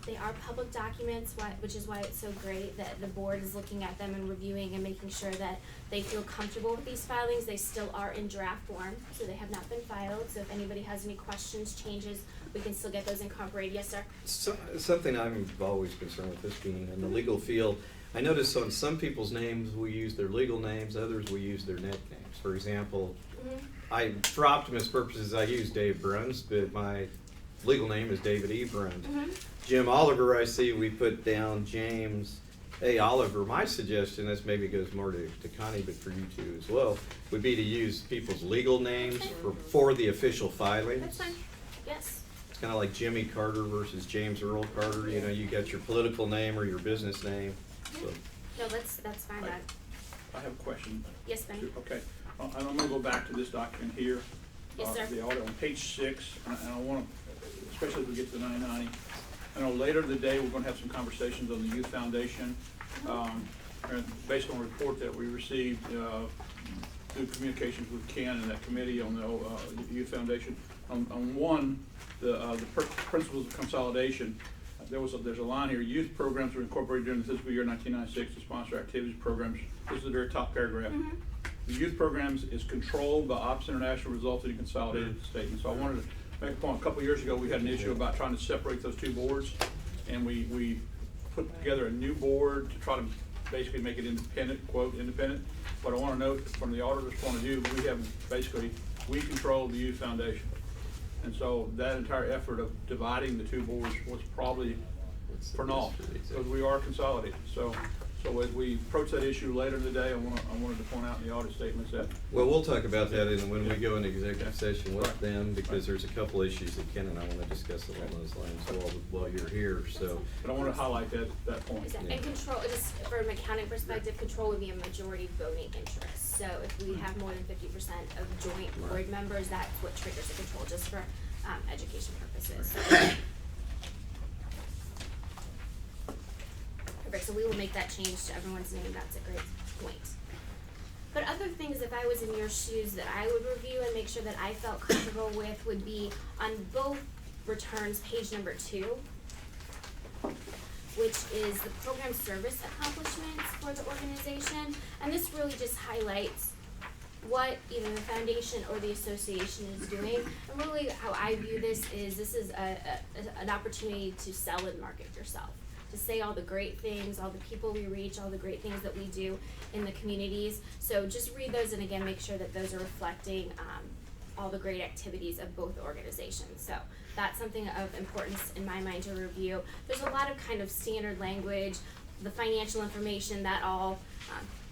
Speaker 19: They are public documents, which is why it's so great that the board is looking at them and reviewing and making sure that they feel comfortable with these filings. They still are in draft form, so they have not been filed. So if anybody has any questions, changes, we can still get those incorporated. Yes, sir?
Speaker 10: Something I'm always concerned with, this being in the legal field, I notice on some people's names, we use their legal names, others we use their nicknames. For example, for Optimist purposes, I use Dave Bruns, but my legal name is David E. Bruns. Jim Oliver, I see we put down James A. Oliver. My suggestion, this maybe goes more to Connie, but for you two as well, would be to use people's legal names for the official filings.
Speaker 19: That's fine. Yes.
Speaker 10: It's kind of like Jimmy Carter versus James Earl Carter. You know, you got your political name or your business name. So.
Speaker 19: No, that's fine.
Speaker 6: I have a question.
Speaker 19: Yes, Ben.
Speaker 6: Okay, and I'm gonna go back to this document here.
Speaker 19: Yes, sir.
Speaker 6: The audit on page 6, and I want to, especially as we get to the 990. I know later in the day, we're gonna have some conversations on the Youth Foundation. And based on a report that we received, through communications with Ken and that committee on the Youth Foundation. On one, the principles of consolidation, there's a line here, youth programs were incorporated during the fiscal year 1996 to sponsor activities programs. This is the very top paragraph. The youth programs is controlled by Ops International, resulting in consolidated statements. So I wanted to make a point. A couple of years ago, we had an issue about trying to separate those two boards, and we put together a new board to try to basically make it independent, quote, independent. But I want to note from the auditor's point of view, we control the Youth Foundation. And so that entire effort of dividing the two boards was probably for naught, because we are consolidated. So as we approach that issue later in the day, I wanted to point out in the audit statements that.
Speaker 10: Well, we'll talk about that when we go into executive session with them, because there's a couple issues that Ken and I want to discuss along those lines while you're here, so.
Speaker 6: But I want to highlight that point.
Speaker 19: Exactly. And control, just from an accounting perspective, control would be a majority voting interest. So if we have more than 50% of joint board members, that's what triggers the control, just for education purposes. Perfect, so we will make that change to everyone's name. That's a great point. But other things, if I was in your shoes, that I would review and make sure that I felt comfortable with would be on both returns, page number 2, which is the program service accomplishments for the organization. And this really just highlights what either the foundation or the association is doing. And really how I view this is an opportunity to sell and market yourself, to say all the great things, all the people we reach, all the great things that we do in the communities. So just read those and again, make sure that those are reflecting all the great activities of both organizations. So that's something of importance in my mind to review. There's a lot of kind of standard language, the financial information, that all,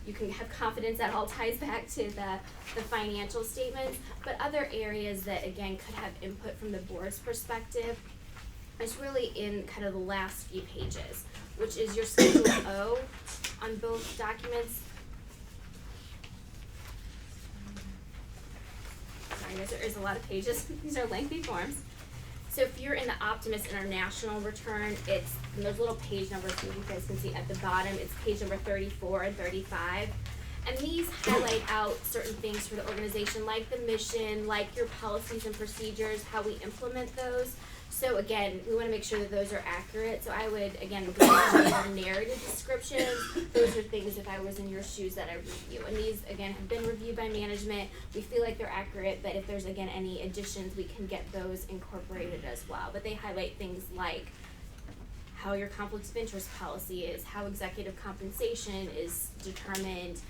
Speaker 19: you can have confidence that all ties back to the financial statements, but other areas that again could have input from the board's perspective is really in kind of the last few pages, which is your Schedule O on both documents. Sorry, there's a lot of pages. These are lengthy forms. So if you're in the Optimist International return, it's those little page numbers that you guys can see at the bottom. It's page number 34 and 35. And these highlight out certain things for the organization, like the mission, like your policies and procedures, how we implement those. So again, we want to make sure that those are accurate. So I would, again, go into your narrative descriptions. Those are things, if I was in your shoes, that I review. And these, again, have been reviewed by management. We feel like they're accurate, but if there's, again, any additions, we can get those incorporated as well. But they highlight things like how your conflicts of interest policy is, how executive compensation is determined,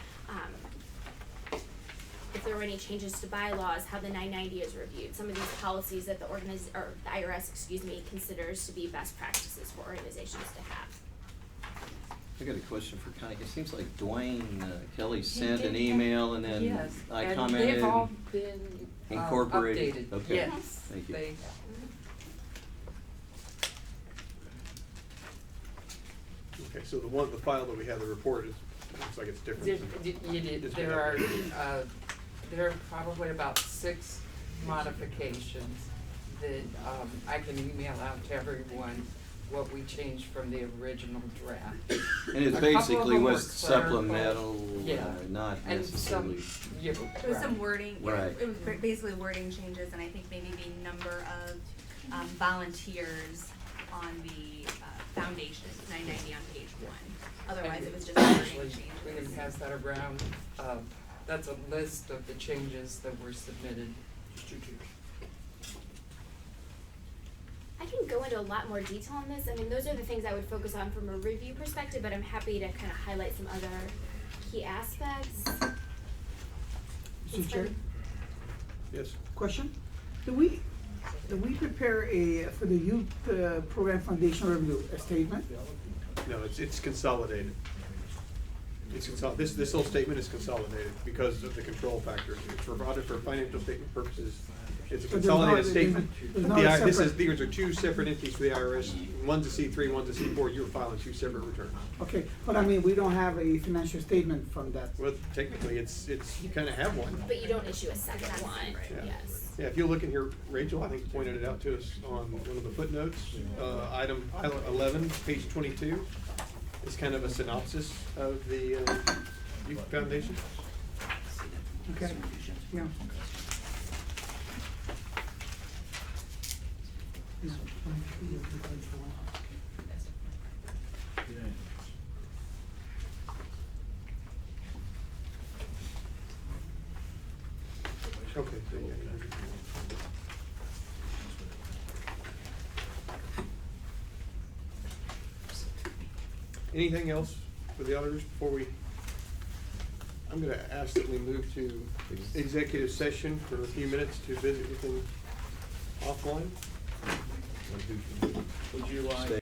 Speaker 19: if there were any changes to bylaws, how the 990 is reviewed, some of these policies that the IRS, considers to be best practices for organizations to have.
Speaker 10: I got a question for Connie. It seems like Dwayne Kelly sent an email and then
Speaker 2: yes,
Speaker 10: I
Speaker 2: and
Speaker 10: commented.
Speaker 2: They've all been
Speaker 10: incorporated.
Speaker 2: Updated.
Speaker 10: Okay.
Speaker 2: Yes,
Speaker 10: Thank you.
Speaker 7: Okay, so the file that we have, the report, looks like it's different.
Speaker 2: There are probably about 6 modifications that I can email out to everyone what we changed from the original draft.
Speaker 10: And it basically was supplemental, not
Speaker 21: and
Speaker 10: necessarily.
Speaker 21: There was some wording,
Speaker 10: right.
Speaker 21: It was basically wording changes, and I think maybe the number of volunteers on the
Speaker 20: foundation, it's $9.90 on page 1. Otherwise, it was just wording
Speaker 2: Actually,
Speaker 20: changes.
Speaker 2: we can pass that around. That's a list of the changes that were submitted.
Speaker 19: I can go into a lot more detail on this. I mean, those are the things I would focus on from a review perspective, but I'm happy to kind of highlight some other key aspects.
Speaker 8: Mr. Chair,
Speaker 7: Yes.
Speaker 8: question? Do we prepare for the youth program foundation review, a statement?
Speaker 7: No, it's consolidated. This whole statement is consolidated because of the control factor. For audit, for financial statement purposes, it's a
Speaker 8: But there's no-
Speaker 7: consolidated statement.
Speaker 8: there's no separate-
Speaker 7: These are two separate entities for the IRS. One's a C3, one's a C4. You're filing two separate returns.
Speaker 8: Okay, but I mean, we don't have a financial statement from that.
Speaker 7: Well, technically, you kind of have one.
Speaker 19: But you don't issue a second one,
Speaker 7: Yeah.
Speaker 19: yes.
Speaker 7: Yeah, if you look in here, Rachel, I think pointed it out to us on one of the footnotes, item 11, page 22. It's kind of a synopsis of the Youth Foundation.
Speaker 8: Okay, yeah.
Speaker 7: Okay. So, yeah. Anything else for the auditors before I'm gonna ask that we move to executive session for a few minutes to visit with them offline.
Speaker 6: Would you like?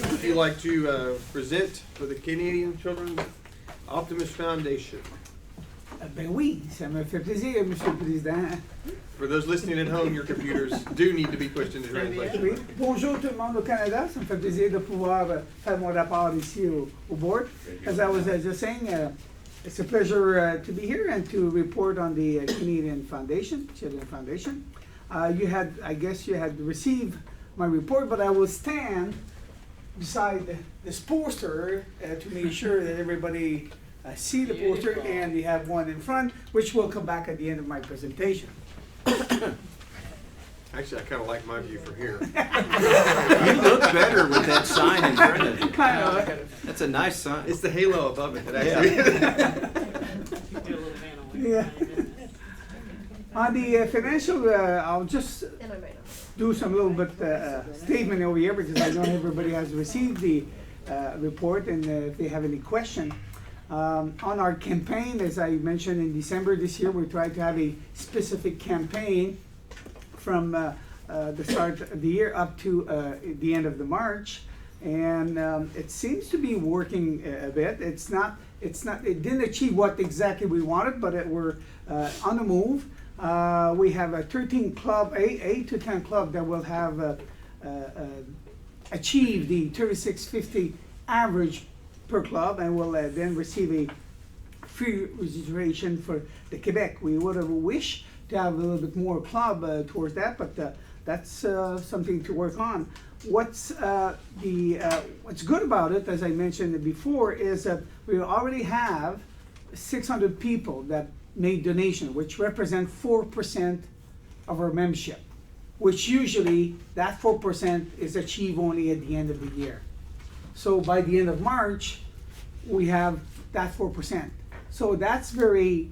Speaker 7: would you like to present for the Canadian Children's Optimist Foundation?
Speaker 8: Ben oui, ça me fait plaisir, Monsieur le Président.
Speaker 7: For those listening at home, your computers do need to be pushed into translation.
Speaker 8: Oui. Bonjour tout le monde au Canada. Ça me fait plaisir de pouvoir faire mon rapport ici au board. As I was just saying, it's a pleasure to be here and to report on the Canadian Foundation, Children Foundation. I guess you had received my report, but I will stand beside this poster to make sure that everybody see the poster, and you have one in front, which will come back at the end of my presentation.
Speaker 7: Actually, I kind of like my view from here.
Speaker 10: You look better with that sign in front of you.
Speaker 8: I know.
Speaker 10: That's a nice sign.
Speaker 7: It's the halo above it that actually.
Speaker 8: Yeah. On the financial, I'll just do some little bit statement over here because I know everybody has received the report, and if they have any question. On our campaign, as I mentioned in December this year, we tried to have a specific campaign from the start of the year up to the end of the March, and it seems to be working a bit. It didn't achieve what exactly we wanted, but we're on the move. We have a 13 club, 8 to 10 club that will have achieved the 3650 average per club, and will then receive a free registration for the Quebec. We would have wished to have a little bit more club towards that, but that's something to work on. What's good about it, as I mentioned before, is that we already have 600 people that made donation, which represent 4% of our membership, which usually that 4% is achieved only at the end of the year. So by the end of March, we have that 4%. So that's very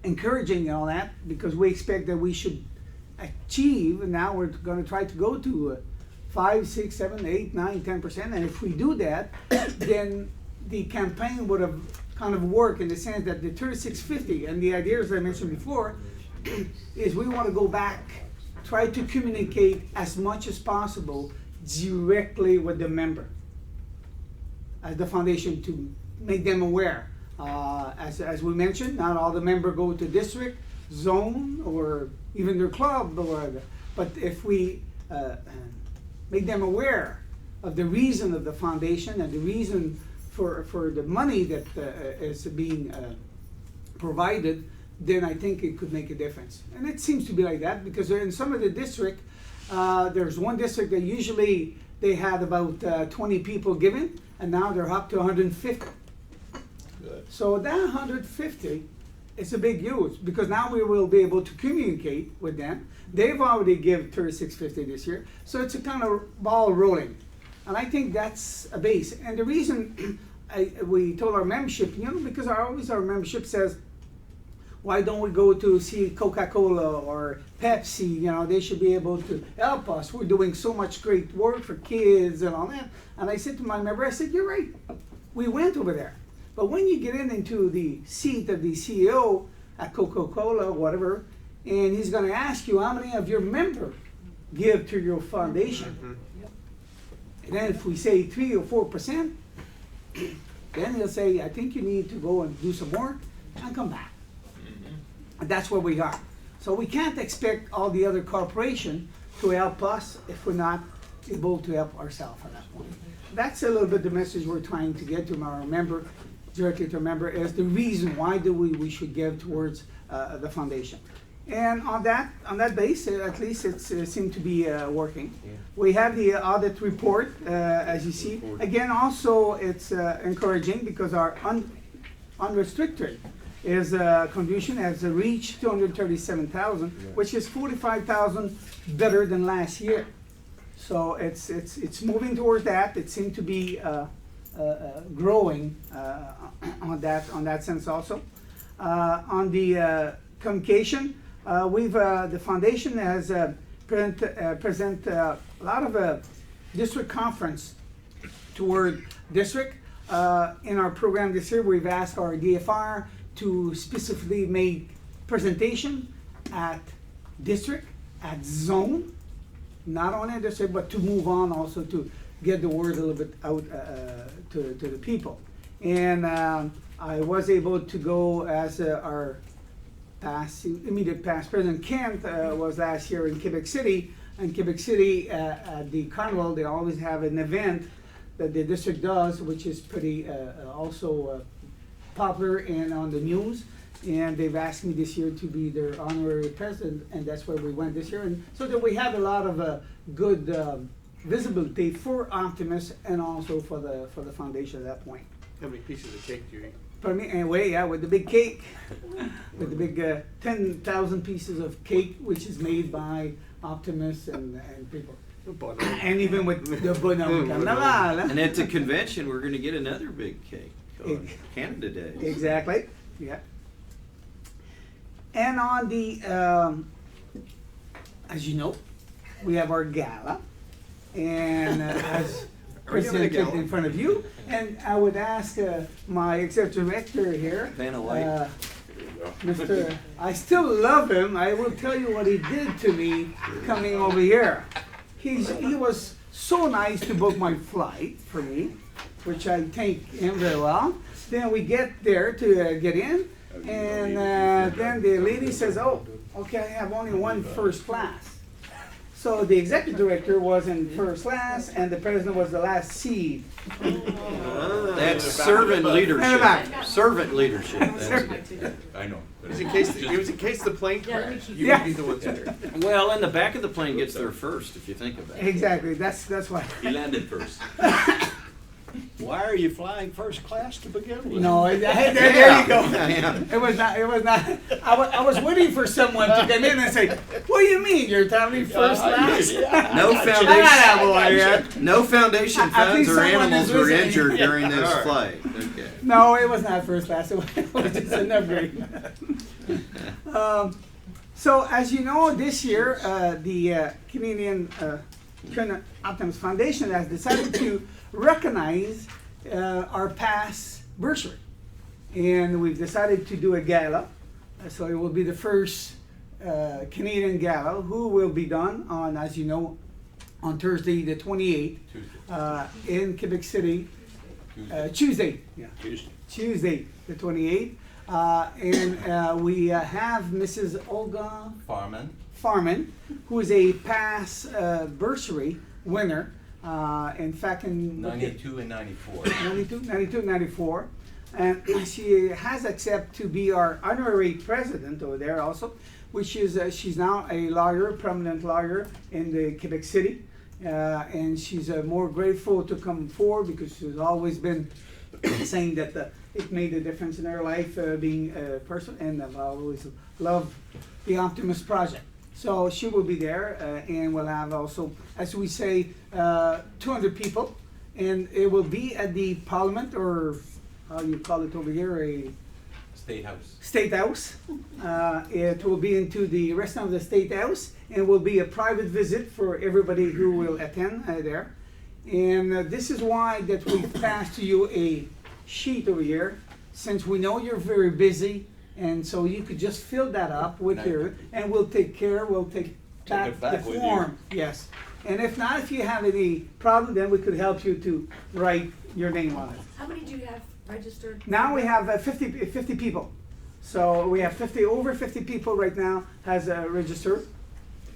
Speaker 8: encouraging and all that, because we expect that we should achieve, and now we're going to try to go to 5, 6, 7, 8, 9, 10%. And if we do that, then the campaign would have kind of worked in the sense that the 3650, and the idea, as I mentioned before, is we want to go back, try to communicate as much as possible directly with the member as the foundation, to make them aware. As we mentioned, not all the members go to district, zone, or even their club, but if we make them aware of the reason of the foundation and the reason for the money that is being provided, then I think it could make a difference. And it seems to be like that, because in some of the district, there's one district that usually they had about 20 people giving, and now they're up to 150.
Speaker 7: Good.
Speaker 8: So that 150 is a big use, because now we will be able to communicate with them. They've already given 3650 this year, so it's a kind of ball rolling. And I think that's a base. And the reason we told our membership, because our membership says, why don't we go to see Coca-Cola or Pepsi? They should be able to help us. We're doing so much great work for kids and all that. And I said to my member, I said, you're right. We went over there. But when you get into the seat of the CEO at Coca-Cola or whatever, and he's going to ask you how many of your members give to your foundation. Mm-hmm. And then if we say 3 or 4%, then he'll say, I think you need to go and do some work and come back. And that's where we are. So we can't expect all the other corporations to help us if we're not able to help ourselves at that point. That's a little bit the message we're trying to get to our member, directly to a member, is the reason why we should give towards the foundation. And on that base, at least it seemed to be working. Yeah. We have the audit report, as you see. Again, also it's encouraging, because our unrestricted contribution has reached 237,000, which is 45,000 better than last year. So it's moving towards that. It seemed to be growing on that sense also. On the communication, the foundation has present a lot of district conference toward district. In our program this year, we've asked our DFR to specifically make presentation at district, at zone, not only at district, but to move on also to get the word a little bit out to the people. And I was able to go as our immediate past President Kent was last year in Quebec City. And Quebec City, at the carnival, they always have an event that the district does, which is pretty also popular and on the news. And they've asked me this year to be their honorary president, and that's where we went this year. And so that we have a lot of good visibility for Optimist and also for the foundation at that point.
Speaker 7: How many pieces of cake do you eat?
Speaker 8: Pardon me? Anyway, yeah, with the big cake, with the big 10,000 pieces of cake, which is made by Optimists and people. And even with the bonhomme carnaval.
Speaker 10: And at the convention, we're gonna get another big cake on Canada Day.
Speaker 8: Exactly, yeah. And on the, as you know, we have our gala. And as presented in front of you, and I would ask my executive director here, Mr. I still love him. I will tell you what he did to me coming over here. He was so nice to book my flight for me, which I take him very well. Then we get there to get in, and then the lady says, "Oh, okay, I have only one first class." So the executive director was in first class, and the president was the last seat.
Speaker 10: That's servant leadership. Servant leadership. That's good.
Speaker 16: I know.
Speaker 7: It was in case the plane crashed. You
Speaker 8: Yeah.
Speaker 7: would be the ones there.
Speaker 10: Well, and the back of the plane gets there first, if you think about it.
Speaker 8: Exactly. That's why.
Speaker 16: He landed first.
Speaker 6: Why are you flying first class to begin with?
Speaker 8: No, there you go.
Speaker 10: Yeah.
Speaker 8: It was not. I was waiting for someone to come in and say, "What do you mean you're traveling first class?"
Speaker 10: No foundation. No foundation
Speaker 8: At
Speaker 10: funds
Speaker 8: least
Speaker 10: or
Speaker 8: someone
Speaker 10: animals
Speaker 8: is
Speaker 10: were
Speaker 8: listening.
Speaker 10: injured during this flight. Okay.
Speaker 8: No, it was not first class. It was just an upgrade. So as you know, this year the Canadian Optimist Foundation has decided to recognize our past bursary, and we've decided to do a gala. So it will be the first Canadian gala, who will be done on, as you know, on Thursday the 28th in Quebec City. Tuesday the 28th. And we have Mrs. Olga Farman, who is a past bursary winner. In fact, in
Speaker 13: 92 and 94.
Speaker 8: 92, 94. And she has accepted to be our honorary president over there also, which is, she's now a lawyer, prominent lawyer in the Quebec City. And she's more grateful to come forward because she's always been saying that it made a difference in her life being a person, and I've always loved the Optimist project. So she will be there, and we'll have also, as we say, 200 people, and it will be at the Parliament, or how you call it over here, a
Speaker 13: State House.
Speaker 8: State House. It will be into the restaurant of the State House, and will be a private visit for everybody who will attend there. And this is why that we've passed to you a sheet over here, since we know you're very busy, and so you could just fill that up with your, and we'll take back the form. Yes. And if not, if you have any problem, then we could help you to write your name on it.
Speaker 18: How many do you have registered?
Speaker 8: Now we have 50 people. So we have over 50 people right now has registered.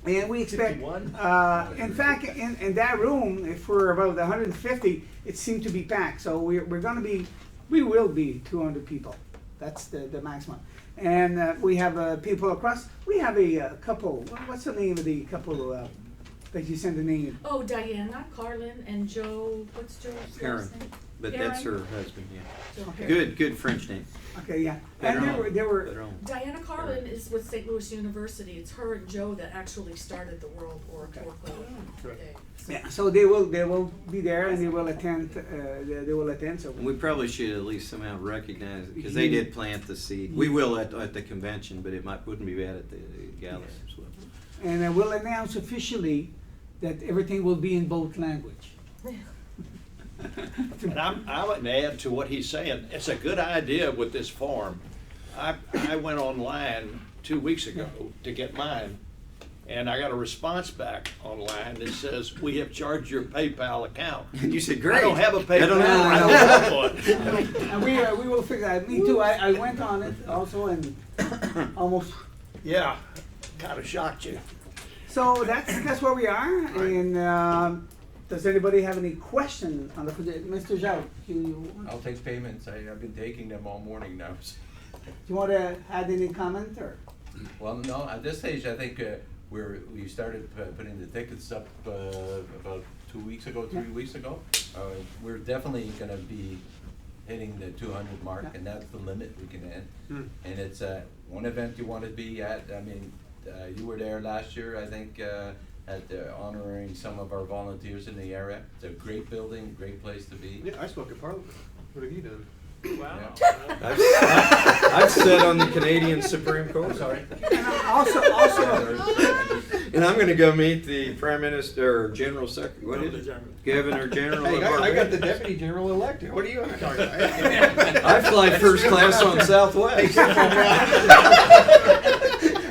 Speaker 8: And we expect, in fact, in that room, if we're about 150, it seemed to be packed. So we will be 200 people. That's the maximum. And we have people across. We have a couple. What's the name of the couple that you sent the name?
Speaker 17: Oh, Diana, Carlin, and Joe. What's Joe's
Speaker 10: Aaron.
Speaker 17: last name?
Speaker 10: But
Speaker 17: Aaron?
Speaker 10: that's her husband, yeah.
Speaker 17: Joe Aaron.
Speaker 10: Good French name.
Speaker 8: Okay, yeah. And they were.
Speaker 17: Diana Carlin is with St. Louis University. It's her and Joe that actually started the World Oratorical Day.
Speaker 8: Yeah, so they will be there and they will attend. So
Speaker 10: And we probably should at least somehow recognize it, because they did plant the seed. We will at the convention, but wouldn't be bad at the gala as well.
Speaker 8: And I will announce officially that everything will be in both language.
Speaker 14: And I would add to what he's saying, it's a good idea with this form. I went online 2 weeks ago to get mine, And I got a response back online that says, we have charged your PayPal account.
Speaker 10: And you said, great.
Speaker 14: I don't have a PayPal.
Speaker 10: I don't have
Speaker 14: I
Speaker 10: one.
Speaker 14: don't have one.
Speaker 8: And we will figure that. Me too. I went on it also and almost.
Speaker 14: Yeah, kind of shocked you.
Speaker 8: So that's where we are. And does anybody have any question on the Mr. Zhao?
Speaker 4: I'll take payments. I've been taking them all morning now.
Speaker 8: Do you want to add any comment or?
Speaker 4: Well, no, at this stage, I think we started putting the tickets up about 2 weeks ago, 3 weeks ago. We're definitely going to be hitting the 200 mark, and that's the limit we can hit. And it's one event you want to be at. I mean, you were there last year, I think, at honoring some of our volunteers in the area. It's a great building, great place to be.
Speaker 7: Yeah, I spoke at Parliament. What have you done?
Speaker 10: Wow. I've sat on the Canadian Supreme Court.
Speaker 4: Sorry.
Speaker 8: Also,
Speaker 10: and I'm going to go meet the Prime Minister or General Secretary. What is it? Governor General.
Speaker 7: Hey,
Speaker 10: of
Speaker 7: I got
Speaker 10: Barbados.
Speaker 7: the Deputy General elected. What are you talking about?
Speaker 10: I fly first class on Southwest.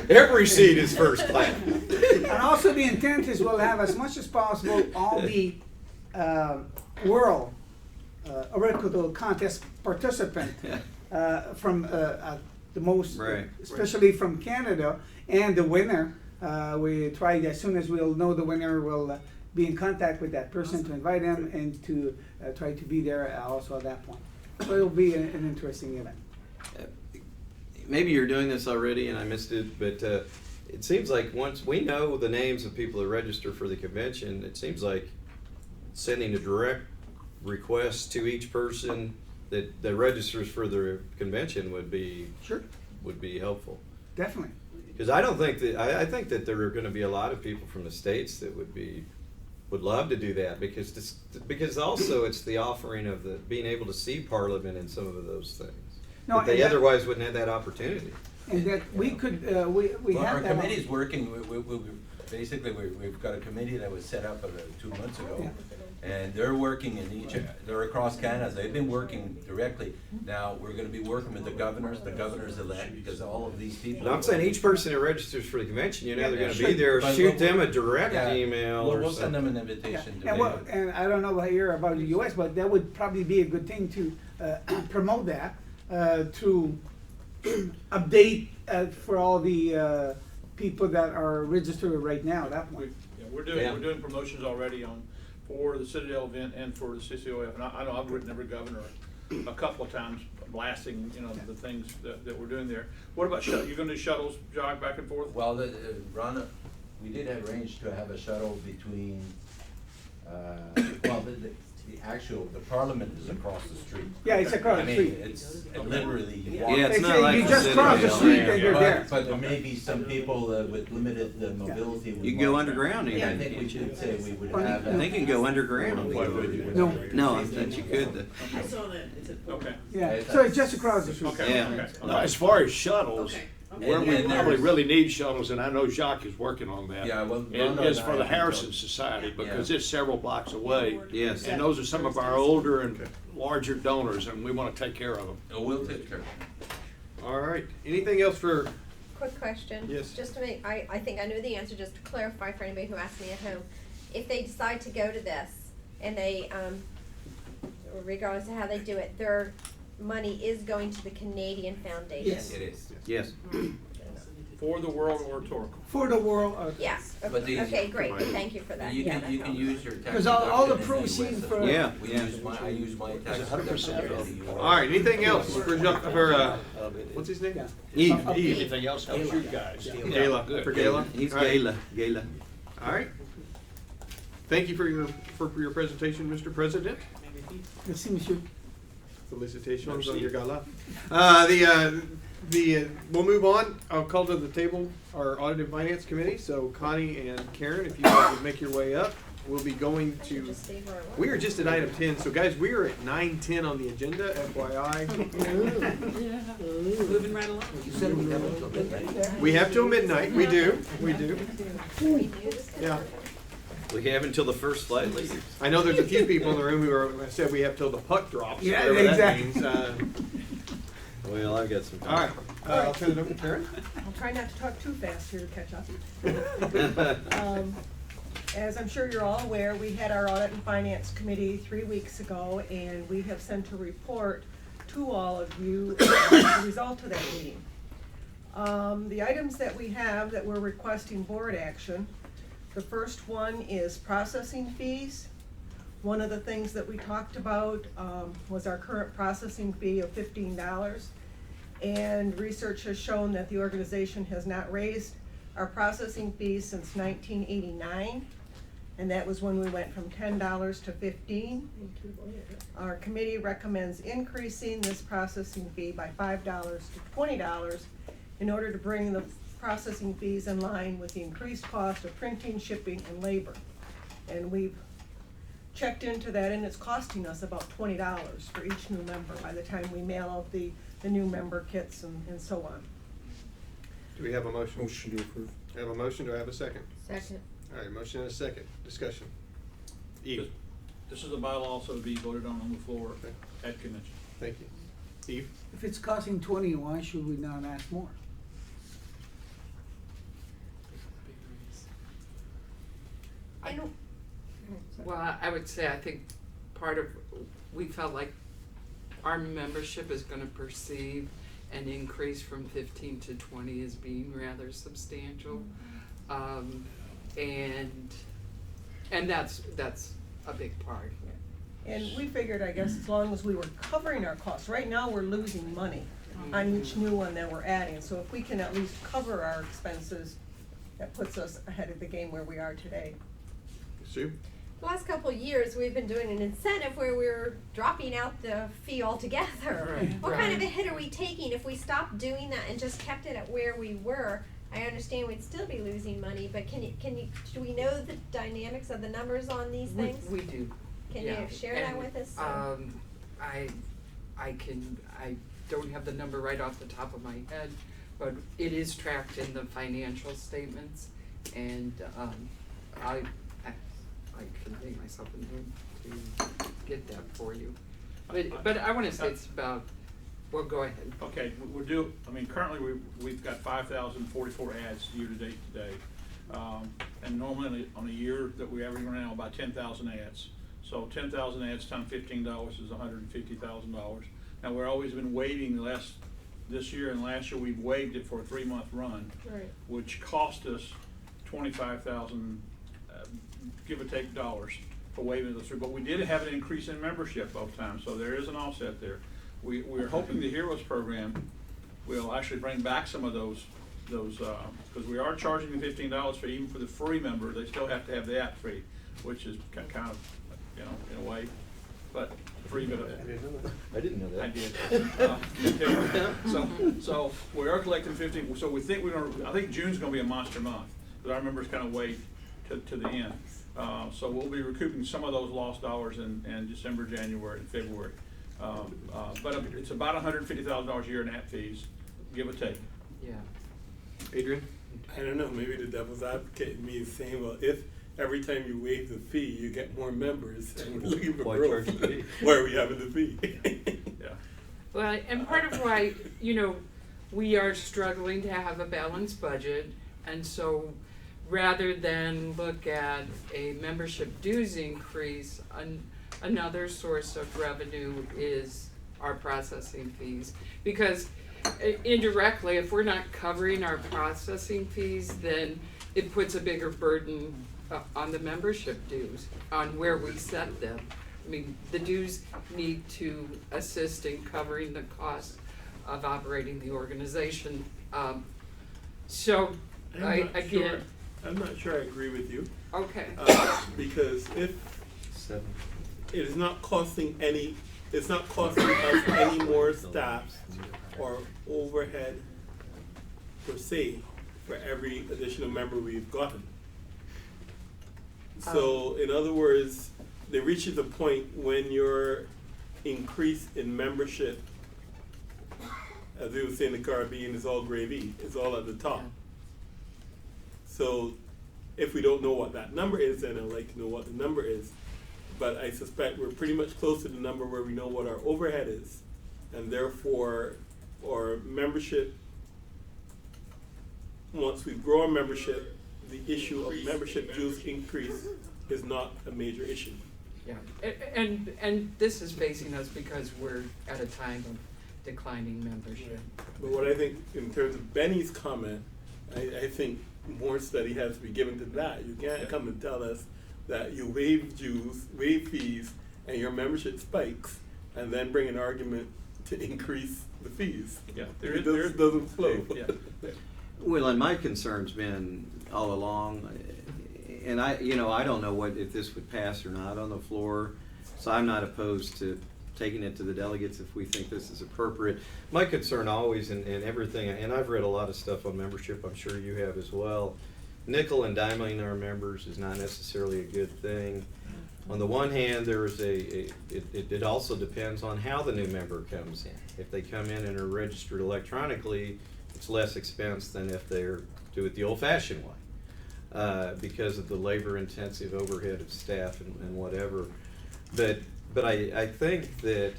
Speaker 10: Every seat is first class.
Speaker 8: And also the intent is we'll have as much as possible all the world oracle contest participant from the most, especially from Canada, and the winner. We try as soon as we'll know the winner, we'll be in contact with that person to invite them and to try to be there also at that point. So it'll be an interesting event.
Speaker 10: Maybe you're doing this already and I missed it, but it seems like once we know the names of people that register for the convention, it seems like sending a direct request to each person that registers for the convention would be helpful.
Speaker 8: Definitely.
Speaker 10: Because I don't think that I think that there are going to be a lot of people from the states that would love to do that because also it's the offering of the being able to see Parliament and some of those things.
Speaker 8: No,
Speaker 10: but they otherwise wouldn't have that opportunity.
Speaker 8: And that we could we
Speaker 4: Well,
Speaker 8: have
Speaker 4: our
Speaker 8: that
Speaker 4: committee's working. We've got a committee that was set up about 2 months ago, and they're working in they're across Canada. They've been working directly. Now we're going to be working with the governors elect, because all of these people.
Speaker 10: But I'm saying each person that registers for the convention, they're going to be there. Shoot them a direct email.
Speaker 4: We'll send them an invitation.
Speaker 8: And I don't know here about the U.S., but that would probably be a good thing to promote that to update for all the people that are registered right now at that point.
Speaker 6: We're doing promotions already for the Citadel event and for the CCOF. And I know I've written every governor a couple of times blasting the things that we're doing there. What about you're going to do shuttles jog back and forth?
Speaker 4: Well, Ron, we did arrange to have a shuttle between. The Parliament is across the street.
Speaker 8: Yeah, it's across the street.
Speaker 4: It's literally.
Speaker 10: It's not like
Speaker 8: you just cross the street and you're there.
Speaker 4: But there may be some people with limited mobility.
Speaker 10: You can go underground.
Speaker 4: Yeah, I think we should say we would have.
Speaker 10: They can go underground. No, I thought you could.
Speaker 18: I saw that.
Speaker 6: Okay.
Speaker 8: Yeah, so it's just across the street.
Speaker 6: Okay.
Speaker 10: Yeah.
Speaker 14: Now, as far as shuttles, where we
Speaker 4: And
Speaker 14: probably
Speaker 4: there's-
Speaker 14: really need shuttles, and I know Jacques is working on that.
Speaker 4: Yeah, well,
Speaker 14: And
Speaker 4: Rhonda
Speaker 14: is
Speaker 4: and
Speaker 14: for
Speaker 4: I
Speaker 14: the
Speaker 4: have
Speaker 14: Harrison
Speaker 4: been-
Speaker 14: Society, because it's several blocks away.
Speaker 10: Yes.
Speaker 14: And those are some of our older and larger donors, and we want to take care of them.
Speaker 4: We'll take care of it.
Speaker 7: All right. Anything else for?
Speaker 12: Quick question.
Speaker 7: Yes.
Speaker 12: Just to make, I think I know the answer, just to clarify for anybody who asks me at home. If they decide to go to this and they, regardless of how they do it, their money is going to the Canadian Foundation.
Speaker 8: Yes.
Speaker 4: It is.
Speaker 10: Yes.
Speaker 6: For the World Oratorical.
Speaker 8: For the world.
Speaker 12: Yes,
Speaker 4: But the-
Speaker 12: okay, great, thank you for that.
Speaker 4: You
Speaker 12: Yeah,
Speaker 4: can
Speaker 12: that helps.
Speaker 4: use your tax.
Speaker 8: Because all the
Speaker 4: deduction in
Speaker 8: proceeds
Speaker 4: US.
Speaker 8: for-
Speaker 10: Yeah.
Speaker 4: I use my tax.
Speaker 14: 100%
Speaker 4: deduction.
Speaker 7: All right. Anything else for what's his name?
Speaker 10: Eve.
Speaker 14: Anything else helps you guys.
Speaker 7: Gala.
Speaker 14: Good.
Speaker 7: For Gala.
Speaker 10: He's
Speaker 7: All right.
Speaker 10: Gala.
Speaker 7: All right. Thank you for your presentation, Mr. President.
Speaker 8: Merci, monsieur.
Speaker 7: Felicitations on your gala. We'll move on. I'll call to the table our Audit and Finance Committee. So Connie and Karen, if you guys would make your way up, we'll be going to.
Speaker 12: Just stay where I was.
Speaker 7: We are just at item 10. So guys, we are at 9:10 on the agenda. FYI.
Speaker 11: Moving right along.
Speaker 4: You said we have until midnight.
Speaker 7: We have till midnight. We do.
Speaker 12: We knew this could
Speaker 7: Yeah.
Speaker 12: happen.
Speaker 10: We have until the first flight leaves.
Speaker 7: I know there's a few people in the room who said we have till the puck drops.
Speaker 8: Yeah,
Speaker 7: whatever
Speaker 8: exactly.
Speaker 7: that means.
Speaker 10: Well, I've got some time.
Speaker 7: All right. I'll turn it over to Karen.
Speaker 3: I'll try not to talk too fast here to catch up. As I'm sure you're all aware, we had our Audit and Finance Committee 3 weeks ago, and we have sent a report to all of you as a result of that meeting. The items that we have that we're requesting board action, the first one is processing fees. One of the things that we talked about was our current processing fee of $15. And research has shown that the organization has not raised our processing fees since 1989. And that was when we went from $10 to $15. Our committee recommends increasing this processing fee by $5 to $20 in order to bring the processing fees in line with the increased cost of printing, shipping, and labor. And we've checked into that, and it's costing us about $20 for each new member by the time we mail out the new member kits and so on.
Speaker 7: Do we have a motion?
Speaker 16: Motion to approve.
Speaker 7: I have a motion, do I have a second?
Speaker 12: Second.
Speaker 7: All right, motion and a second, discussion. Eve?
Speaker 6: This is a bylaw also to be voted on the floor at convention.
Speaker 7: Thank you. Eve?
Speaker 8: If it's costing 20, why should we not ask more?
Speaker 2: Well, I would say, I think part of, we felt like our membership is gonna perceive an increase from 15 to 20 as being rather substantial. And that's a big part.
Speaker 3: And we figured, I guess, as long as we were covering our costs, right now we're losing money on each new one that we're adding. So if we can at least cover our expenses, that puts us ahead of the game where we are today.
Speaker 7: Sue?
Speaker 12: The last couple of years, we've been doing an incentive where we're dropping out the fee altogether.
Speaker 2: Right,
Speaker 12: What kind of a
Speaker 2: right.
Speaker 12: hit are we taking if we stopped doing that and just kept it at where we were? I understand we'd still be losing money, but do we know the dynamics of the numbers on these things?
Speaker 2: We do.
Speaker 12: Can
Speaker 2: Yeah.
Speaker 12: you share that
Speaker 2: And,
Speaker 12: with us?
Speaker 2: I don't have the number right off the top of my head, but it is tracked in the financial statements, and, I can make myself a note to get that for you. But I wanna say it's about, well, go ahead.
Speaker 6: Okay, we're due, I mean, currently we've got 5,044 ads year to date today. And normally on a year that we average right now about 10,000 ads. So 10,000 ads times $15 is $150,000. Now, we've always been waiving this year and last year we've waived it for a 3-month run.
Speaker 3: Right.
Speaker 6: Which cost us 25,000, give or take dollars for waiving those through. But we did have an increase in membership both times, so there is an offset there. We're hoping the Heroes program will actually bring back some of those, because we are charging the $15 for even for the free member, they still have to have the app fee, which is kind of, you know, in a way, but free, but.
Speaker 10: I didn't know that.
Speaker 6: I did. So we are collecting 15, so we think I think June's gonna be a monster month, because our members kind of wait to the end. So we'll be recouping some of those lost dollars in December, January, and February. But it's about $150,000 a year in app fees, give or take.
Speaker 2: Yeah.
Speaker 7: Adrian?
Speaker 22: I don't know, maybe the devil's advocate in me is saying, well, if every time you waive the fee, you get more members, and we're looking for
Speaker 10: Why
Speaker 22: growth,
Speaker 10: charge the fee?
Speaker 22: why are we having the fee?
Speaker 6: Yeah.
Speaker 2: Well, and part of why, we are struggling to have a balanced budget, and so rather than look at a membership dues increase, another source of revenue is our processing fees. Because indirectly, if we're not covering our processing fees, then it puts a bigger burden on the membership dues, on where we set them. I mean, the dues need to assist in covering the cost of operating the organization. So,
Speaker 22: I'm not sure I agree with you.
Speaker 2: Okay.
Speaker 22: Because if
Speaker 10: 7.
Speaker 22: it is not costing it's not costing us any more staff or overhead per se for every additional member we've gotten. So in other words, there reaches a point when your increase in membership, as we would say in the Caribbean, is all gravy, it's all at the top. So if we don't know what that number is, then I'd like to know what the number is. But I suspect we're pretty much close to the number where we know what our overhead is. And therefore, our membership once we grow our membership, the issue of membership dues increase is not a major issue.
Speaker 2: Yeah, and this is facing us because we're at a time of declining membership.
Speaker 22: But what I think in terms of Benny's comment, I think more study has to be given to that. You can't come and tell us that you waive dues, waive fees, and your membership spikes, and then bring an argument to increase the fees.
Speaker 6: Yeah,
Speaker 22: It doesn't flow.
Speaker 6: Yeah.
Speaker 10: Well, and my concern's been all along, and I don't know if this would pass or not on the floor, so I'm not opposed to taking it to the delegates if we think this is appropriate. My concern always in everything, and I've read a lot of stuff on membership, I'm sure you have as well, nickel and diming our members is not necessarily a good thing. On the one hand, there is it also depends on how the new member comes in. If they come in and are registered electronically, it's less expense than if they do it the old-fashioned way, because of the labor-intensive overhead of staff and whatever. But I think that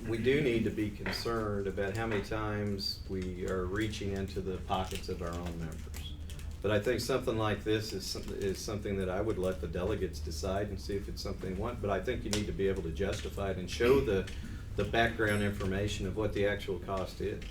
Speaker 10: we do need to be concerned about how many times we are reaching into the pockets of our own members. But I think something like this is something that I would let the delegates decide and see if it's something they want. But I think you need to be able to justify it and show the background information of what the actual cost is.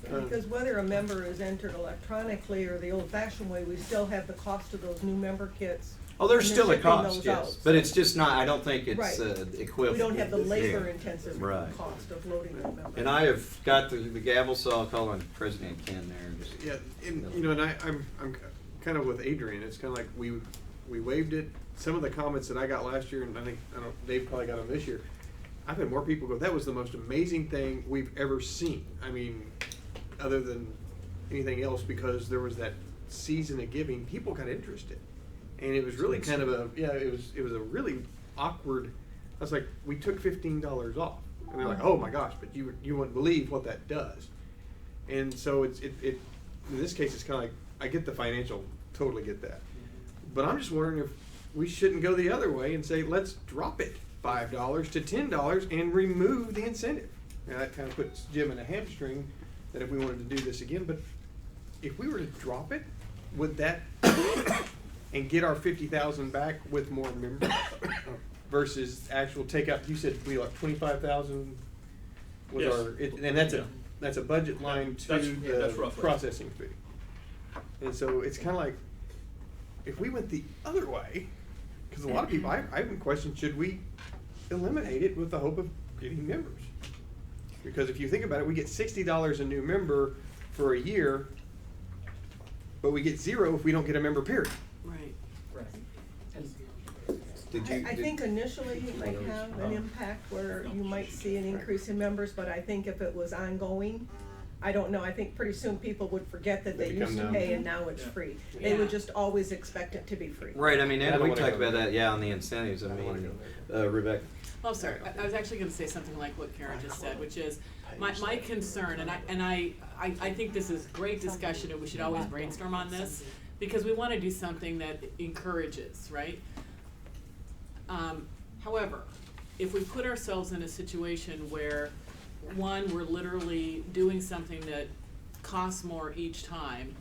Speaker 3: Because whether a member is entered electronically or the old-fashioned way, we still have the cost of those new member kits.
Speaker 10: Oh, there's
Speaker 3: and
Speaker 10: still a
Speaker 3: shipping
Speaker 10: cost,
Speaker 3: those
Speaker 10: yes,
Speaker 3: out.
Speaker 10: but it's just not, I don't think it's
Speaker 3: Right.
Speaker 10: equivalent.
Speaker 3: We don't have the labor-intensive
Speaker 10: Right.
Speaker 3: cost of loading the member.
Speaker 10: And I have got the gavel, so I'll call on President Ken there. And just,
Speaker 7: Yeah, and I'm kind of with Adrian. It's kind of like we waived it. Some of the comments that I got last year, and Dave probably got them this year. I've had more people go, that was the most amazing thing we've ever seen. I mean, other than anything else, because there was that season of giving, people got interested. And it was really kind of it was a really awkward, I was like, we took $15 off. And they're like, oh my gosh, but you wouldn't believe what that does. And so it in this case, it's kind of like, I get the financial, totally get that. But I'm just wondering if we shouldn't go the other way and say, let's drop it $5 to $10 and remove the incentive. And that kind of puts Jim in a hamstring that if we wanted to do this again, but if we were to drop it, would that and get our 50,000 back with more members versus actual take out? You said we like 25,000 was
Speaker 6: Yes.
Speaker 7: and that's a budget line to
Speaker 6: That's
Speaker 7: the
Speaker 6: roughly.
Speaker 7: processing fee. And so it's kind of like if we went the other way, because a lot of people I even question, should we eliminate it with the hope of getting members? Because if you think about it, we get $60 a new member for a year, but we get $0 if we don't get a member, period.
Speaker 11: Right.
Speaker 2: Right.
Speaker 3: I think initially it might have an impact where you might see an increase in members, but I think if it was ongoing, I don't know, I think pretty soon people would forget that they used to pay and now it's free. They would just always expect it to be free.
Speaker 10: right, I mean, and we talked about that, on the incentives, I mean, Rebecca.
Speaker 11: Oh, I'm sorry, I was actually gonna say something like what Karen just said, which is, my concern, and I think this is great discussion, and we should always brainstorm on this, because we wanna do something that encourages, right? However, if we put ourselves in a situation where, one, we're literally doing something that costs more each time,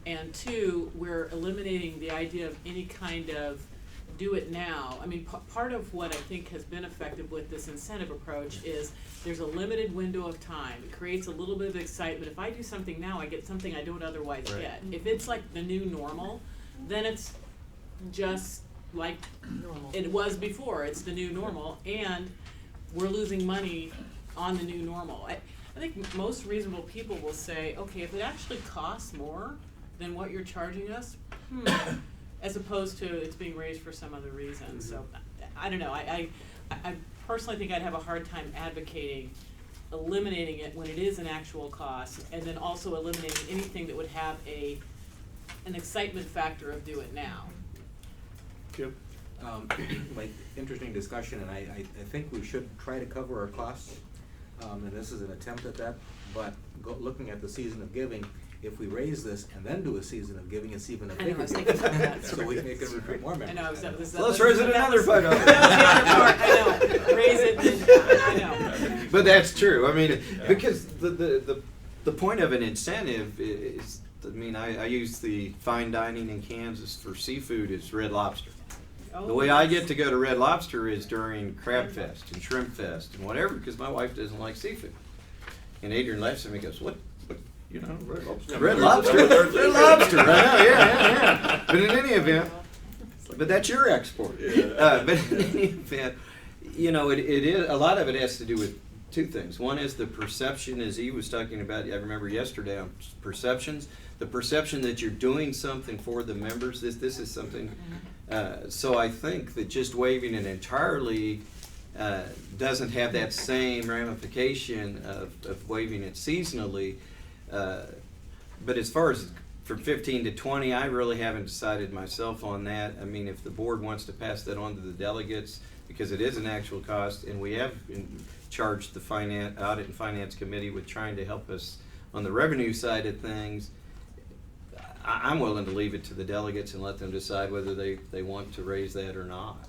Speaker 11: and two, we're eliminating the idea of any kind of do it now. I mean, part of what I think has been effective with this incentive approach is there's a limited window of time. It creates a little bit of excitement. If I do something now, I get something I don't otherwise get. If it's like the new normal, then it's just like it was before. It's the new normal, and we're losing money on the new normal. I think most reasonable people will say, okay, if it actually costs more than what you're charging us, as opposed to it's being raised for some other reason. So I don't know. I personally think I'd have a hard time advocating eliminating it when it is an actual cost, and then also eliminating anything that would have an excitement factor of do it now.
Speaker 7: Jim?
Speaker 13: Like, interesting discussion, and I think we should try to cover our costs, and this is an attempt at that, but looking at the season of giving, if we raise this and then do a season of giving, it's even a bigger deal. So we make it recruit more members.
Speaker 11: I know, so this
Speaker 10: Let's raise it another $5.
Speaker 11: I know, raise it, I know.
Speaker 10: But that's true. I mean, because the point of an incentive is, I mean, I use the fine dining in Kansas for seafood is Red Lobster. The way I get to go to Red Lobster is during Crab Fest and Shrimp Fest and whatever, because my wife doesn't like seafood. And Adrian laughs at me and goes, what, you know, Red Lobster? Red Lobster? Red Lobster, I know, yeah. But in any event, but that's your export. But in any event, you know, it is, a lot of it has to do with two things. One is the perception, as he was talking about, I remember yesterday on perceptions, the perception that you're doing something for the members. This is something, so I think that just waiving it entirely doesn't have that same ramification of waiving it seasonally. But as far as from 15 to 20, I really haven't decided myself on that. I mean, if the board wants to pass that on to the delegates, because it is an actual cost, and we have charged the Audit and Finance Committee with trying to help us on the revenue side of things, I'm willing to leave it to the delegates and let them decide whether they want to raise that or not.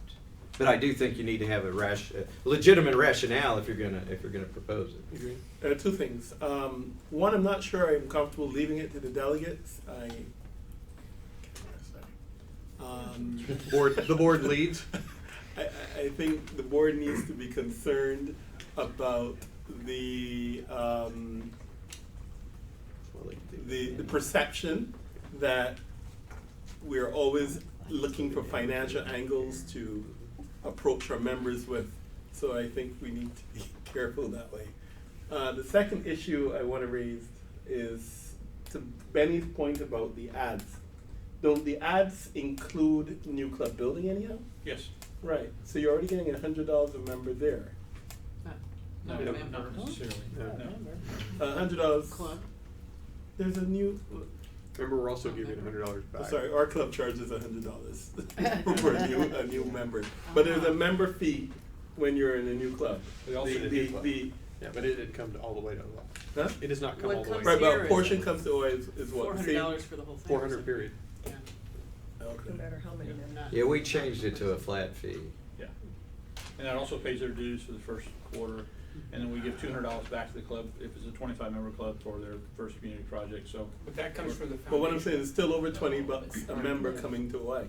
Speaker 10: But I do think you need to have a legitimate rationale if you're gonna propose it.
Speaker 22: Two things. One, I'm not sure I'm comfortable leaving it to the delegates.
Speaker 7: The board leads.
Speaker 22: I think the board needs to be concerned about the perception that we're always looking for financial angles to approach our members with. So I think we need to be careful that way. The second issue I want to raise is to Benny's point about the ads. Don't the ads include new club building anyhow?
Speaker 6: Yes.
Speaker 22: Right, so you're already getting $100 a member there.
Speaker 11: Not
Speaker 6: No,
Speaker 11: member.
Speaker 6: not necessarily.
Speaker 22: No. $100.
Speaker 11: Club.
Speaker 22: There's a new.
Speaker 7: Remember, we're also giving $100 back.
Speaker 22: Sorry, our club charges $100 for a new member. But there's a member fee when you're in a new club.
Speaker 6: We also did new club.
Speaker 7: Yeah, but it didn't come all the way to OI.
Speaker 22: Huh?
Speaker 7: It does not come
Speaker 11: What
Speaker 7: all the way.
Speaker 11: comes
Speaker 22: Right, but
Speaker 11: here
Speaker 22: a
Speaker 11: is
Speaker 22: portion comes to OI is what?
Speaker 11: $400 for the whole thing.
Speaker 7: 400 period.
Speaker 11: Yeah.
Speaker 22: Okay.
Speaker 3: No matter how many members.
Speaker 10: Yeah, we changed it to a flat fee.
Speaker 6: Yeah. And that also pays their dues for the first quarter, and then we give $200 back to the club if it's a 25-member club for their first community project, so.
Speaker 5: But that comes from the foundation.
Speaker 22: But what I'm saying is still over $20 a member coming to OI.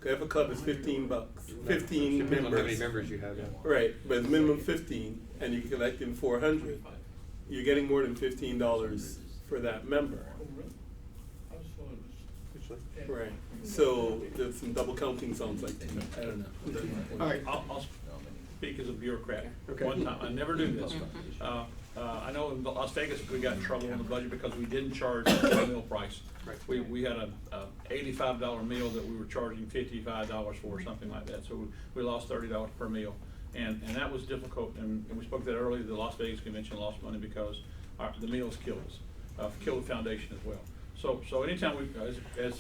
Speaker 22: If a club is $15, 15
Speaker 7: Depends on
Speaker 22: members.
Speaker 7: how many members you have.
Speaker 22: Right, but it's minimum 15, and you collect in 400. You're getting more than $15 for that member. Right, so there's some double counting sounds like, I don't know.
Speaker 7: All right.
Speaker 6: I'll speak as a bureaucrat.
Speaker 7: Okay.
Speaker 6: One time, I never do this. I know in Las Vegas, we got in trouble on the budget because we didn't charge the meal price.
Speaker 7: Right.
Speaker 6: We had a $85 meal that we were charging $55 for, or something like that, so we lost $30 per meal. And that was difficult, and we spoke that earlier, the Las Vegas Convention lost money because the meals killed us, killed the foundation as well. So anytime we, as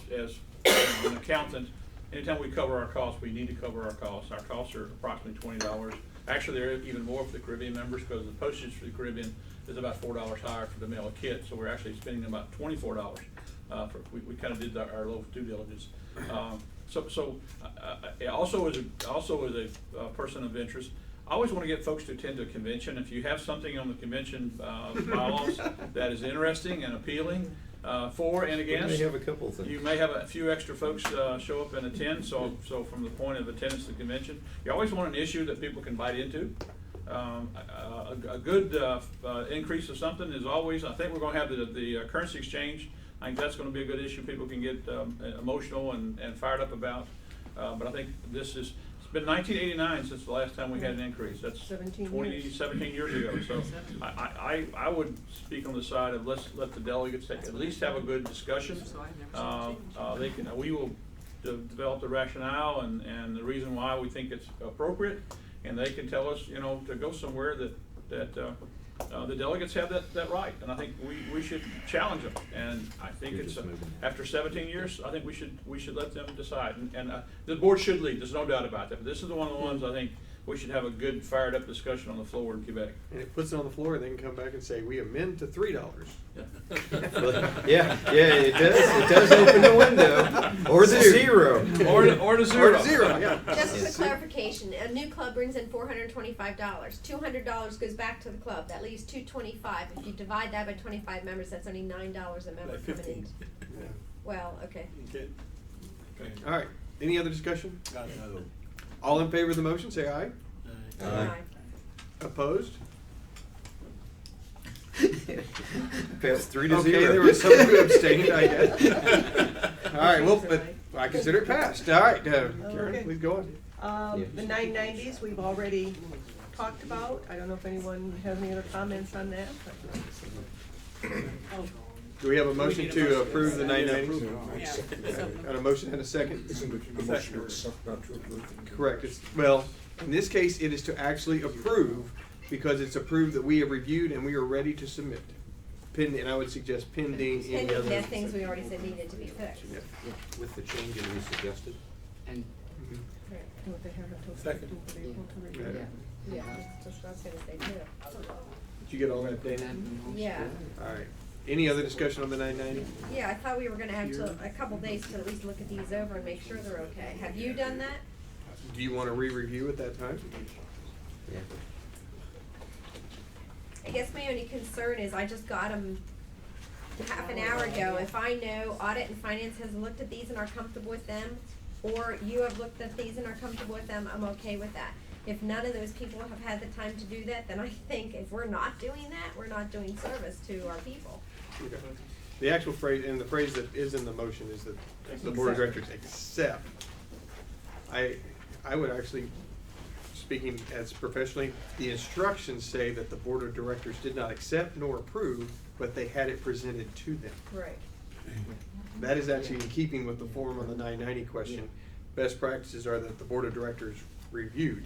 Speaker 6: an accountant, anytime we cover our costs, we need to cover our costs. Our costs are approximately $20. Actually, they're even more for the Caribbean members because the postage for the Caribbean is about $4 higher for the mail a kit, so we're actually spending about $24. We kind of did our little due diligence. Also as a person of interest, I always want to get folks to attend a convention. If you have something on the convention bylaws that is interesting and appealing for and against,
Speaker 10: We may have a couple of things.
Speaker 6: you may have a few extra folks show up and attend. So from the point of attendance to the convention, you always want an issue that people can bite into. A good increase of something is always. I think we're going to have the currency exchange. I think that's going to be a good issue. People can get emotional and fired up about. But I think this is. It's been 1989 since the last time we had an increase. That's 17 years ago. So I would speak on the side of let's let the delegates at least have a good discussion. We will develop the rationale and the reason why we think it's appropriate, and they can tell us, to go somewhere that the delegates have that right, and I think we should challenge them. And I think it's after 17 years, I think we should let them decide. And the board should lead. There's no doubt about that. But this is one of the ones I think we should have a good fired up discussion on the floor in Quebec.
Speaker 7: And it puts it on the floor, and then come back and say, we amend to $3.
Speaker 10: Yeah, it does open the window, or the zero.
Speaker 6: Or the zero.
Speaker 7: Or the zero, yeah.
Speaker 12: Just a quick clarification, a new club brings in $425, $200 goes back to the club, that leaves $225. If you divide that by 25 members, that's only $9 a member
Speaker 22: Like
Speaker 12: coming
Speaker 22: 15.
Speaker 12: in.
Speaker 7: Yeah.
Speaker 12: Well, okay.
Speaker 22: Okay.
Speaker 7: All right, any other discussion?
Speaker 22: Got it.
Speaker 7: All in favor of the motion, say aye.
Speaker 12: Aye.
Speaker 7: Opposed?
Speaker 10: Passed 3 to 0.
Speaker 7: Okay, there was some who abstained, I guess. All right, well, but I consider it passed. All right, Karen,
Speaker 3: Okay.
Speaker 7: please go on.
Speaker 3: The 990s, we've already talked about. I don't know if anyone has any other comments on that.
Speaker 7: Do we have a motion to approve the 990s?
Speaker 11: Yeah, so-
Speaker 7: Got a motion and a second?
Speaker 9: Isn't the motion to accept, not to approve?
Speaker 7: Correct. Well, in this case, it is to actually approve, because it's approved that we have reviewed and we are ready to submit. Pending, and I would suggest pending any
Speaker 12: Pending
Speaker 7: other.
Speaker 12: that things we already said needed to be fixed.
Speaker 7: Yeah.
Speaker 13: With the changes we suggested.
Speaker 2: And
Speaker 3: Don't they have until
Speaker 22: Second.
Speaker 3: 15th of April to review
Speaker 7: Yeah.
Speaker 3: it?
Speaker 12: Yeah, that's what I was gonna say too.
Speaker 7: Did you get all that, Dana?
Speaker 12: Yeah,
Speaker 7: All right. Any other discussion on the 990?
Speaker 12: yeah, I thought we were gonna have a couple days to at least look at these over and make sure they're okay. Have you done that?
Speaker 7: Do you want to re-review at that time?
Speaker 13: Yeah.
Speaker 12: I guess my only concern is I just got them half an hour ago. If I know Audit and Finance has looked at these and are comfortable with them, or you have looked at these and are comfortable with them, I'm okay with that. If none of those people have had the time to do that, then I think if we're not doing that, we're not doing service to our people.
Speaker 7: Okay. The actual phrase, and the phrase that is in the motion is that the board of directors accept. I would actually, speaking as professionally, the instructions say that the board of directors did not accept nor approve, but they had it presented to them.
Speaker 12: Right.
Speaker 7: That is actually in keeping with the form on the 990 question. Best practices are that the board of directors reviewed.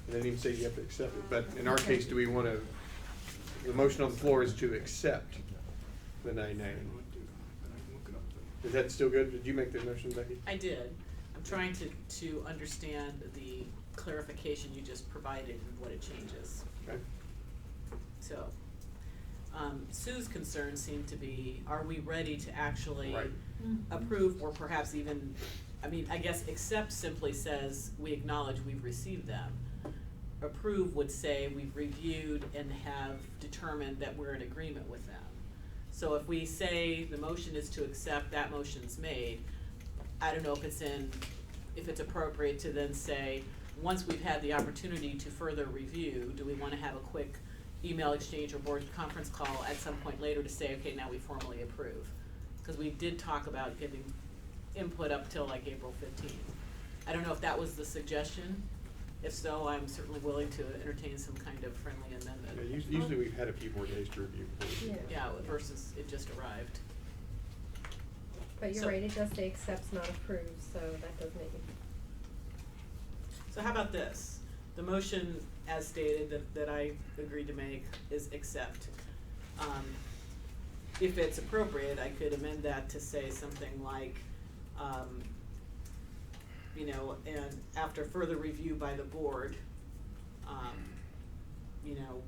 Speaker 7: They didn't even say you have to accept it, but in our case, do we want to, the motion on the floor is to accept the 990. Is that still good? Did you make the motion, Becky?
Speaker 11: I did. I'm trying to understand the clarification you just provided and what it changes.
Speaker 7: Okay.
Speaker 11: So, Sue's concern seemed to be, are we ready to actually
Speaker 7: Right.
Speaker 11: approve, or perhaps even, I mean, I guess accept simply says we acknowledge we've received them. Approve would say we've reviewed and have determined that we're in agreement with them. So if we say the motion is to accept, that motion's made, I don't know if it's appropriate to then say, once we've had the opportunity to further review, do we wanna have a quick email exchange or board conference call at some point later to say, okay, now we formally approve? Cause we did talk about giving input up till like April 15th. I don't know if that was the suggestion. If so, I'm certainly willing to entertain some kind of friendly amendment.
Speaker 7: Yeah, usually we've had a few more days to review.
Speaker 11: Yeah, versus it just arrived.
Speaker 12: But you're
Speaker 11: So-
Speaker 12: right, it does say accepts, not approves, so that does make it.
Speaker 11: So how about this? The motion as stated that I agreed to make is accept. If it's appropriate, I could amend that to say something like, and after further review by the board,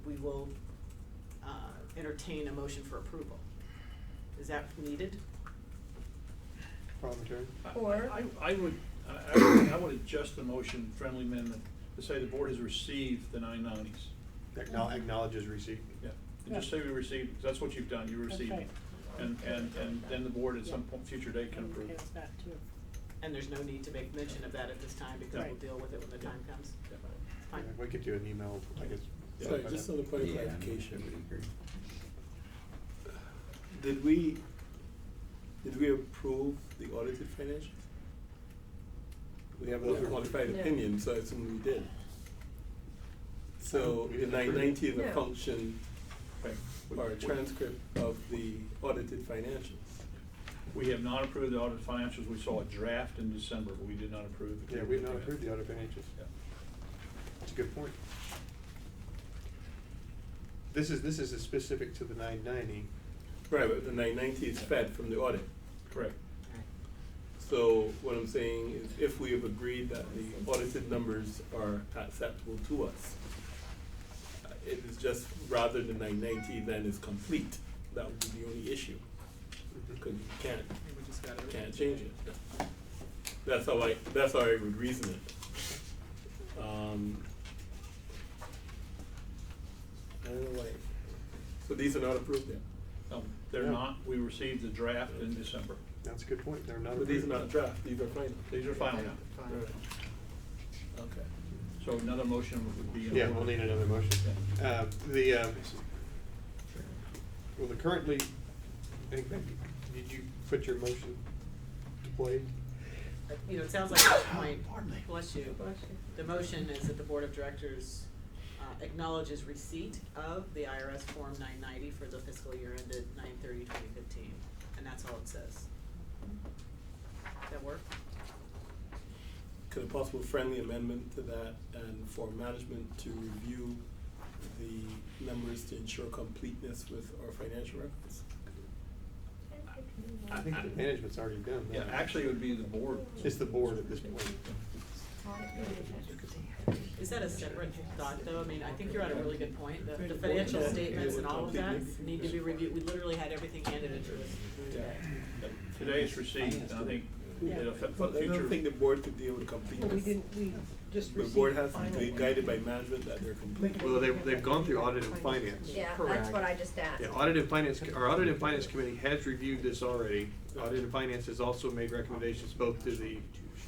Speaker 11: we will entertain a motion for approval. Is that needed?
Speaker 7: Parliamentary?
Speaker 12: Or-
Speaker 6: I would adjust the motion, friendly amendment, to say the board has received the 990s.
Speaker 7: Acknowledges receipt.
Speaker 6: Yeah, and just say we received, 'cause that's what you've done, you received it. And then the board at some point, future date can approve.
Speaker 11: And there's no need to make mention of that at this time because we'll deal with it when the time comes. Fine.
Speaker 7: We could do an email, I guess.
Speaker 22: Sorry, just on the point of clarification. Did we approve the audited financials? We have a qualified
Speaker 12: No.
Speaker 22: opinion, so I assume we did. So the 990 is a
Speaker 12: No.
Speaker 22: function or a transcript of the audited financials.
Speaker 6: We have not approved the audit financials. We saw a draft in December, but we did not approve it.
Speaker 7: Yeah, we've not approved the audit financials.
Speaker 6: Yeah.
Speaker 7: That's a good point. This is specific to the 990.
Speaker 22: Right, but the 990 is fed from the audit.
Speaker 6: Correct.
Speaker 22: So what I'm saying is if we have agreed that the audited numbers are acceptable to us, it is just rather than 990 then is complete, that would be the only issue. Because you can't change it. That's how I would reason it. I don't know why. So these are not approved yet?
Speaker 6: They're
Speaker 7: No.
Speaker 6: not, we received the draft in December.
Speaker 7: That's a good point, they're not.
Speaker 22: But these are not draft, these are final.
Speaker 6: These are final.
Speaker 22: Alright. Okay.
Speaker 6: So another motion would be. in
Speaker 7: Yeah,
Speaker 6: order.
Speaker 7: we'll need another motion. Well, the currently, did you put your motion to play?
Speaker 11: You know, it sounds like at this point, bless you, the motion is that the Board of Directors acknowledges receipt of the IRS Form 990 for the fiscal year ended 9/30/2015, and that's all it says. That work?
Speaker 22: Could a possible friendly amendment to that and for management to review the numbers to ensure completeness with our financial records?
Speaker 7: I think the management's already done that.
Speaker 6: Yeah, actually, it would be the board.
Speaker 7: It's the board at this point.
Speaker 11: Is that a separate thought, though? I mean, I think you're at a really good point. The financial statements and all of that need to be reviewed. We literally had everything handed into us today.
Speaker 6: Today's receipt, I think, it'll fit for the
Speaker 22: I don't
Speaker 6: future.
Speaker 22: think the board could deal with
Speaker 3: Well,
Speaker 22: completeness.
Speaker 3: we just
Speaker 22: The
Speaker 3: received
Speaker 22: board has to
Speaker 3: final.
Speaker 22: be guided by management that they're complete.
Speaker 7: Well, they've gone through audit and finance.
Speaker 12: Yeah, that's what I just asked.
Speaker 7: Yeah, audit and finance, our audit and finance committee has reviewed this already. Audit and finance has also made recommendations both to the,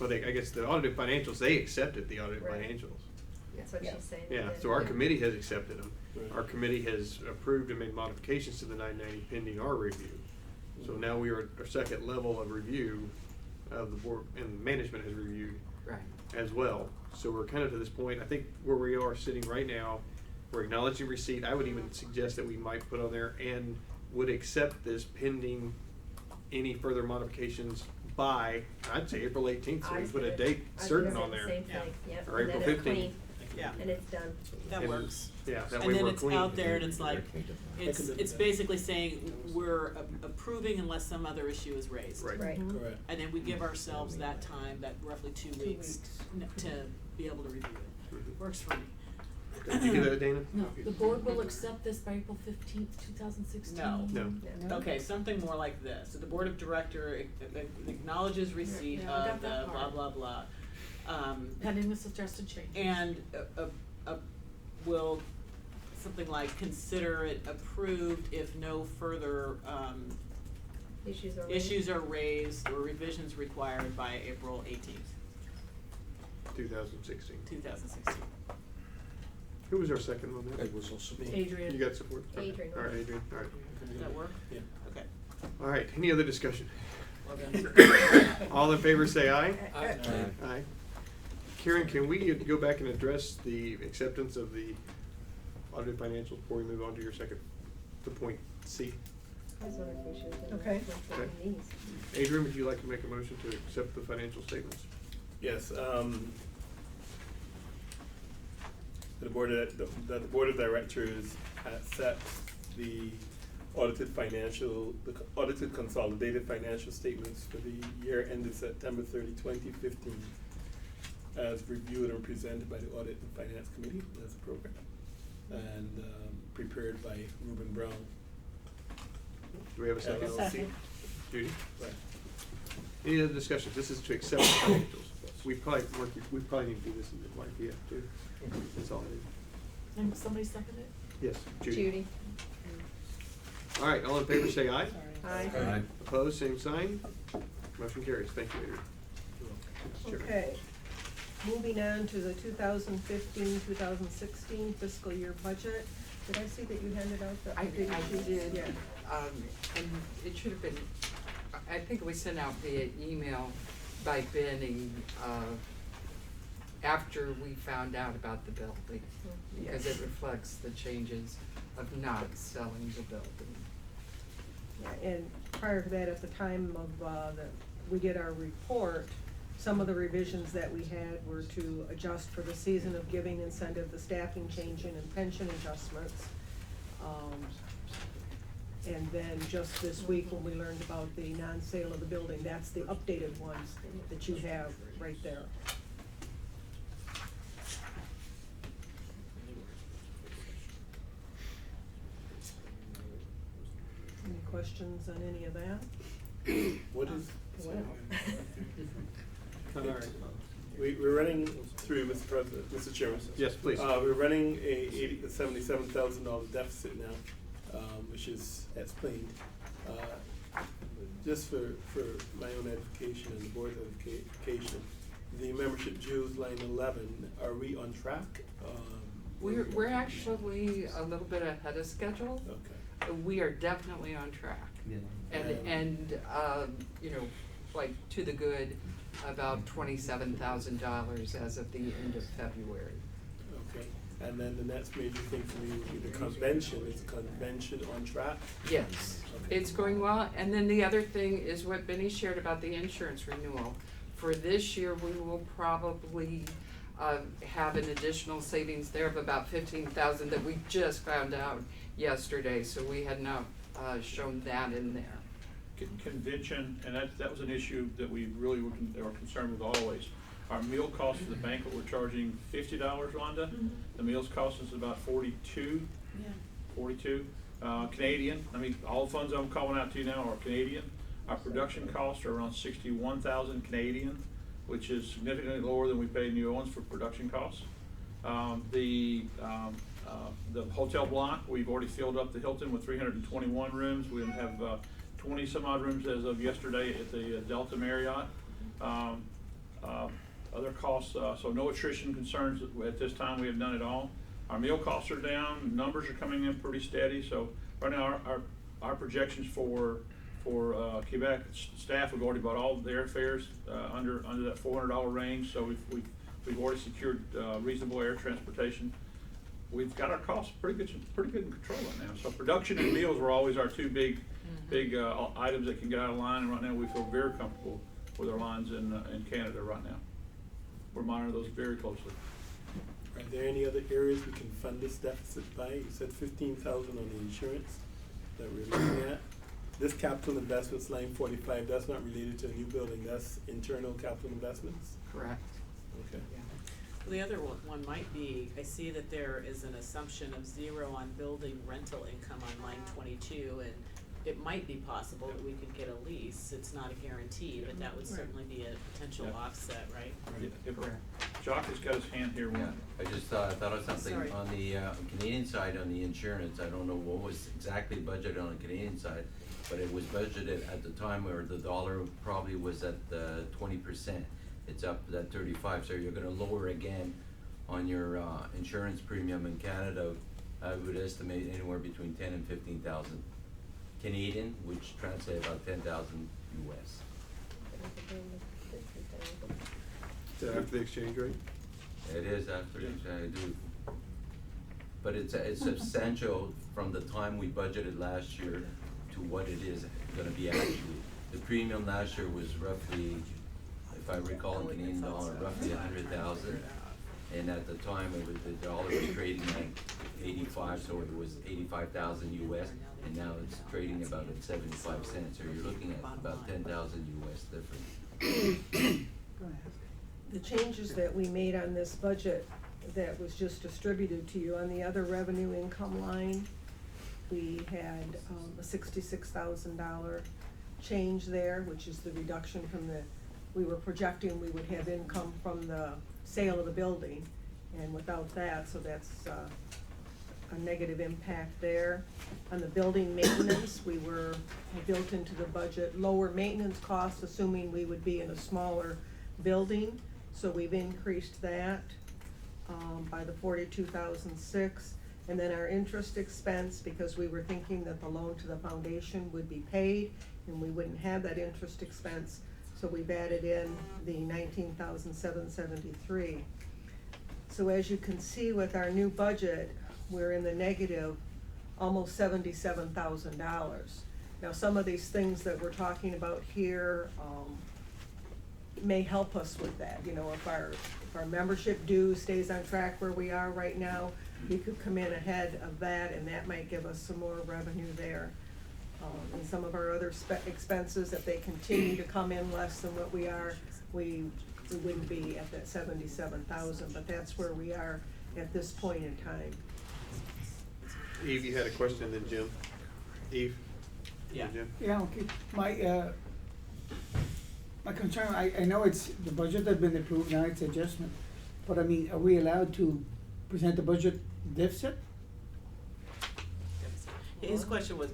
Speaker 7: well, I guess the audited financials, they accepted the audit
Speaker 12: Right.
Speaker 7: financials.
Speaker 12: That's what she's saying.
Speaker 7: Yeah, so our committee has accepted them. Our committee has approved and made modifications to the 990 pending our review. So now we are at our second level of review of the board, and management has reviewed
Speaker 2: Right.
Speaker 7: as well. So we're kind of to this point, I think where we are sitting right now, we're acknowledging receipt. I would even suggest that we might put on there and would accept this pending any further modifications by, I'd say April 18th, so we put a date certain on there.
Speaker 12: Same thing, yep.
Speaker 7: Or
Speaker 12: And then
Speaker 7: April
Speaker 12: it's clean,
Speaker 7: 15th.
Speaker 11: Yeah.
Speaker 12: and it's done.
Speaker 11: That
Speaker 7: And-
Speaker 11: works.
Speaker 7: Yeah, that
Speaker 11: And
Speaker 7: way
Speaker 11: then
Speaker 7: we're
Speaker 11: it's
Speaker 7: clean.
Speaker 11: out there and it's like, it's basically saying we're approving unless some other issue is raised.
Speaker 7: Right.
Speaker 12: Right.
Speaker 22: Correct.
Speaker 11: And then we give ourselves that time, that roughly 2 weeks, to be able to review it.
Speaker 7: Mhm.
Speaker 11: Works for me.
Speaker 7: Did you get that, Dana?
Speaker 17: No, the board will accept this by April 15th, 2016.
Speaker 11: No.
Speaker 7: No.
Speaker 11: Okay, something more like this. So the board of director acknowledges receipt
Speaker 17: Yeah, I got
Speaker 11: of
Speaker 17: that
Speaker 11: the
Speaker 17: part.
Speaker 11: blah, blah, blah.
Speaker 17: Pending the suggested changes.
Speaker 11: And will something like consider it approved if no further
Speaker 12: Issues are raised.
Speaker 11: issues are raised or revisions required by April 18th,
Speaker 7: 2016.
Speaker 11: 2016.
Speaker 7: Who was our second one there?
Speaker 16: It was also me.
Speaker 17: Adrian.
Speaker 7: You got support? Okay.
Speaker 12: Adrian.
Speaker 7: All right, Adrian, all right.
Speaker 11: Does that work?
Speaker 22: Yeah.
Speaker 11: Okay.
Speaker 7: All right, any other discussion?
Speaker 11: Well done.
Speaker 7: All in favor, say aye.
Speaker 22: Aye.
Speaker 7: Aye. Karen, can we go back and address the acceptance of the audited financials before we move on to your second, to point C?
Speaker 12: I was wondering if we should have done
Speaker 3: Okay.
Speaker 12: that with
Speaker 7: Okay.
Speaker 12: these.
Speaker 7: Adrian, would you like to make a motion to accept the financial statements?
Speaker 22: Yes, the board of directors accepts the audited consolidated financial statements for the year ended September 30, 2015, as reviewed and presented by the Audit and Finance Committee, that's the program, and prepared by Reuben Brown.
Speaker 7: Do we have a second?
Speaker 22: LLC.
Speaker 7: Judy?
Speaker 22: Right.
Speaker 7: Any other discussions? This is to accept the financials. We probably need to do this in the YPF too. That's all it is.
Speaker 17: And somebody seconded it?
Speaker 7: Yes, Judy.
Speaker 12: Judy.
Speaker 7: All right, all in favor, say aye.
Speaker 12: Aye.
Speaker 16: Aye.
Speaker 7: Opposed, same sign. Motion carries. Thank you, Adrian. Mr. Chairman.
Speaker 3: Okay, moving on to the 2015-2016 fiscal year budget. Did I see that you handed out the
Speaker 2: I
Speaker 3: updated sheets?
Speaker 2: did,
Speaker 3: Yeah.
Speaker 2: and it should have been, I think it was sent out via email by Benny, after we found out about the building, because it reflects the changes of not selling the building.
Speaker 3: Yeah, and prior to that, at the time of, we get our report, some of the revisions that we had were to adjust for the season of giving incentive, the staffing change in and pension adjustments. And then just this week, when we learned about the non-sale of the building, that's the updated ones that you have right there. Any questions on any of that?
Speaker 22: What is?
Speaker 3: Well.
Speaker 22: All right. We're running through, Mr. President, Mr. Chairman.
Speaker 7: Yes, please.
Speaker 22: We're running a $77,000 deficit now, which is as planned. Just for my own edification and the board's edification, the membership dues line 11, are we on track?
Speaker 2: We're actually a little bit ahead of schedule.
Speaker 22: Okay.
Speaker 2: We are definitely on track. And you know, like to the good, about $27,000 as of the end of February.
Speaker 22: Okay, and then the next major thing for me would be the convention. Is the convention on track?
Speaker 2: Yes,
Speaker 22: Okay.
Speaker 2: it's going well. And then the other thing is what Benny shared about the insurance renewal. For this year, we will probably have an additional savings there of about $15,000 that we just found out yesterday, so we had not shown that in there.
Speaker 6: Convention, and that was an issue that we really were concerned with always. Our meal cost for the banquet, we're charging $50, Rhonda. The meals cost us about 42.
Speaker 18: Yeah.
Speaker 6: 42. Canadian, I mean, all the funds I'm calling out to you now are Canadian. Our production costs are around 61,000 Canadian, which is significantly lower than we pay in New Orleans for production costs. The Hotel Blanc, we've already filled up the Hilton with 321 rooms. We have 20 some odd rooms as of yesterday at the Delta Marriott. Other costs, so no attrition concerns at this time. We have none at all. Our meal costs are down. Numbers are coming in pretty steady. So right now our projections for Quebec staff, we've already bought all of the airfares under that $400 range. So we've already secured reasonable air transportation. We've got our costs pretty good in control right now. So production and meals were always our two big items that can get out of line, and right now we feel very comfortable with our lines in Canada right now. We're monitoring those very closely.
Speaker 22: Are there any other areas we can fund this deficit by? You said $15,000 on the insurance that we're looking at. This capital investments line 45, that's not related to a new building, that's internal capital investments?
Speaker 2: Correct.
Speaker 22: Okay.
Speaker 11: Well, the other one might be, I see that there is an assumption of 0 on building rental income on line 22, and it might be possible that we could get a lease. It's not a guarantee, but that would certainly be a potential offset, right?
Speaker 6: Jock has got his hand here.
Speaker 5: Yeah, I just thought of something.
Speaker 11: Sorry.
Speaker 5: On the Canadian side, on the insurance, I don't know what was exactly budgeted on the Canadian side, but it was budgeted at the time where the dollar probably was at 20%. It's up to that 35, so you're gonna lower again on your insurance premium in Canada. I would estimate anywhere between 10 and 15,000 Canadian, which translates about 10,000 US.
Speaker 7: Is that after the exchange rate?
Speaker 5: It is after I do. But it's substantial from the time we budgeted last year to what it is gonna be actually. The premium last year was roughly, if I recall in Canadian dollar, roughly 100,000. And at the time, the dollar was trading like 85, so it was 85,000 US. And now it's trading about at 75 cents. So you're looking at about 10,000 US difference.
Speaker 3: The changes that we made on this budget that was just distributed to you on the other revenue income line, we had a $66,000 change there, which is the reduction from we were projecting we would have income from the sale of the building, and without that, so that's a negative impact there. On the building maintenance, we were built into the budget lower maintenance costs, assuming we would be in a smaller building. So we've increased that by the $42,006. And then our interest expense, because we were thinking that the loan to the foundation would be paid and we wouldn't have that interest expense. So we've added in the $19,773. So as you can see with our new budget, we're in the negative almost $77,000. Now, some of these things that we're talking about here may help us with that. You know, if our membership due stays on track where we are right now, we could come in ahead of that, and that might give us some more revenue there. And some of our other expenses, if they continue to come in less than what we are, we wouldn't be at that 77,000, but that's where we are at this point in time.
Speaker 7: Eve, you had a question, then Jim. Eve?
Speaker 11: Yeah.
Speaker 7: Jim?
Speaker 8: Yeah, okay. My concern, I know it's, the budget has been approved, now it's adjustment. But I mean, are we allowed to present the budget deficit?
Speaker 11: His question was,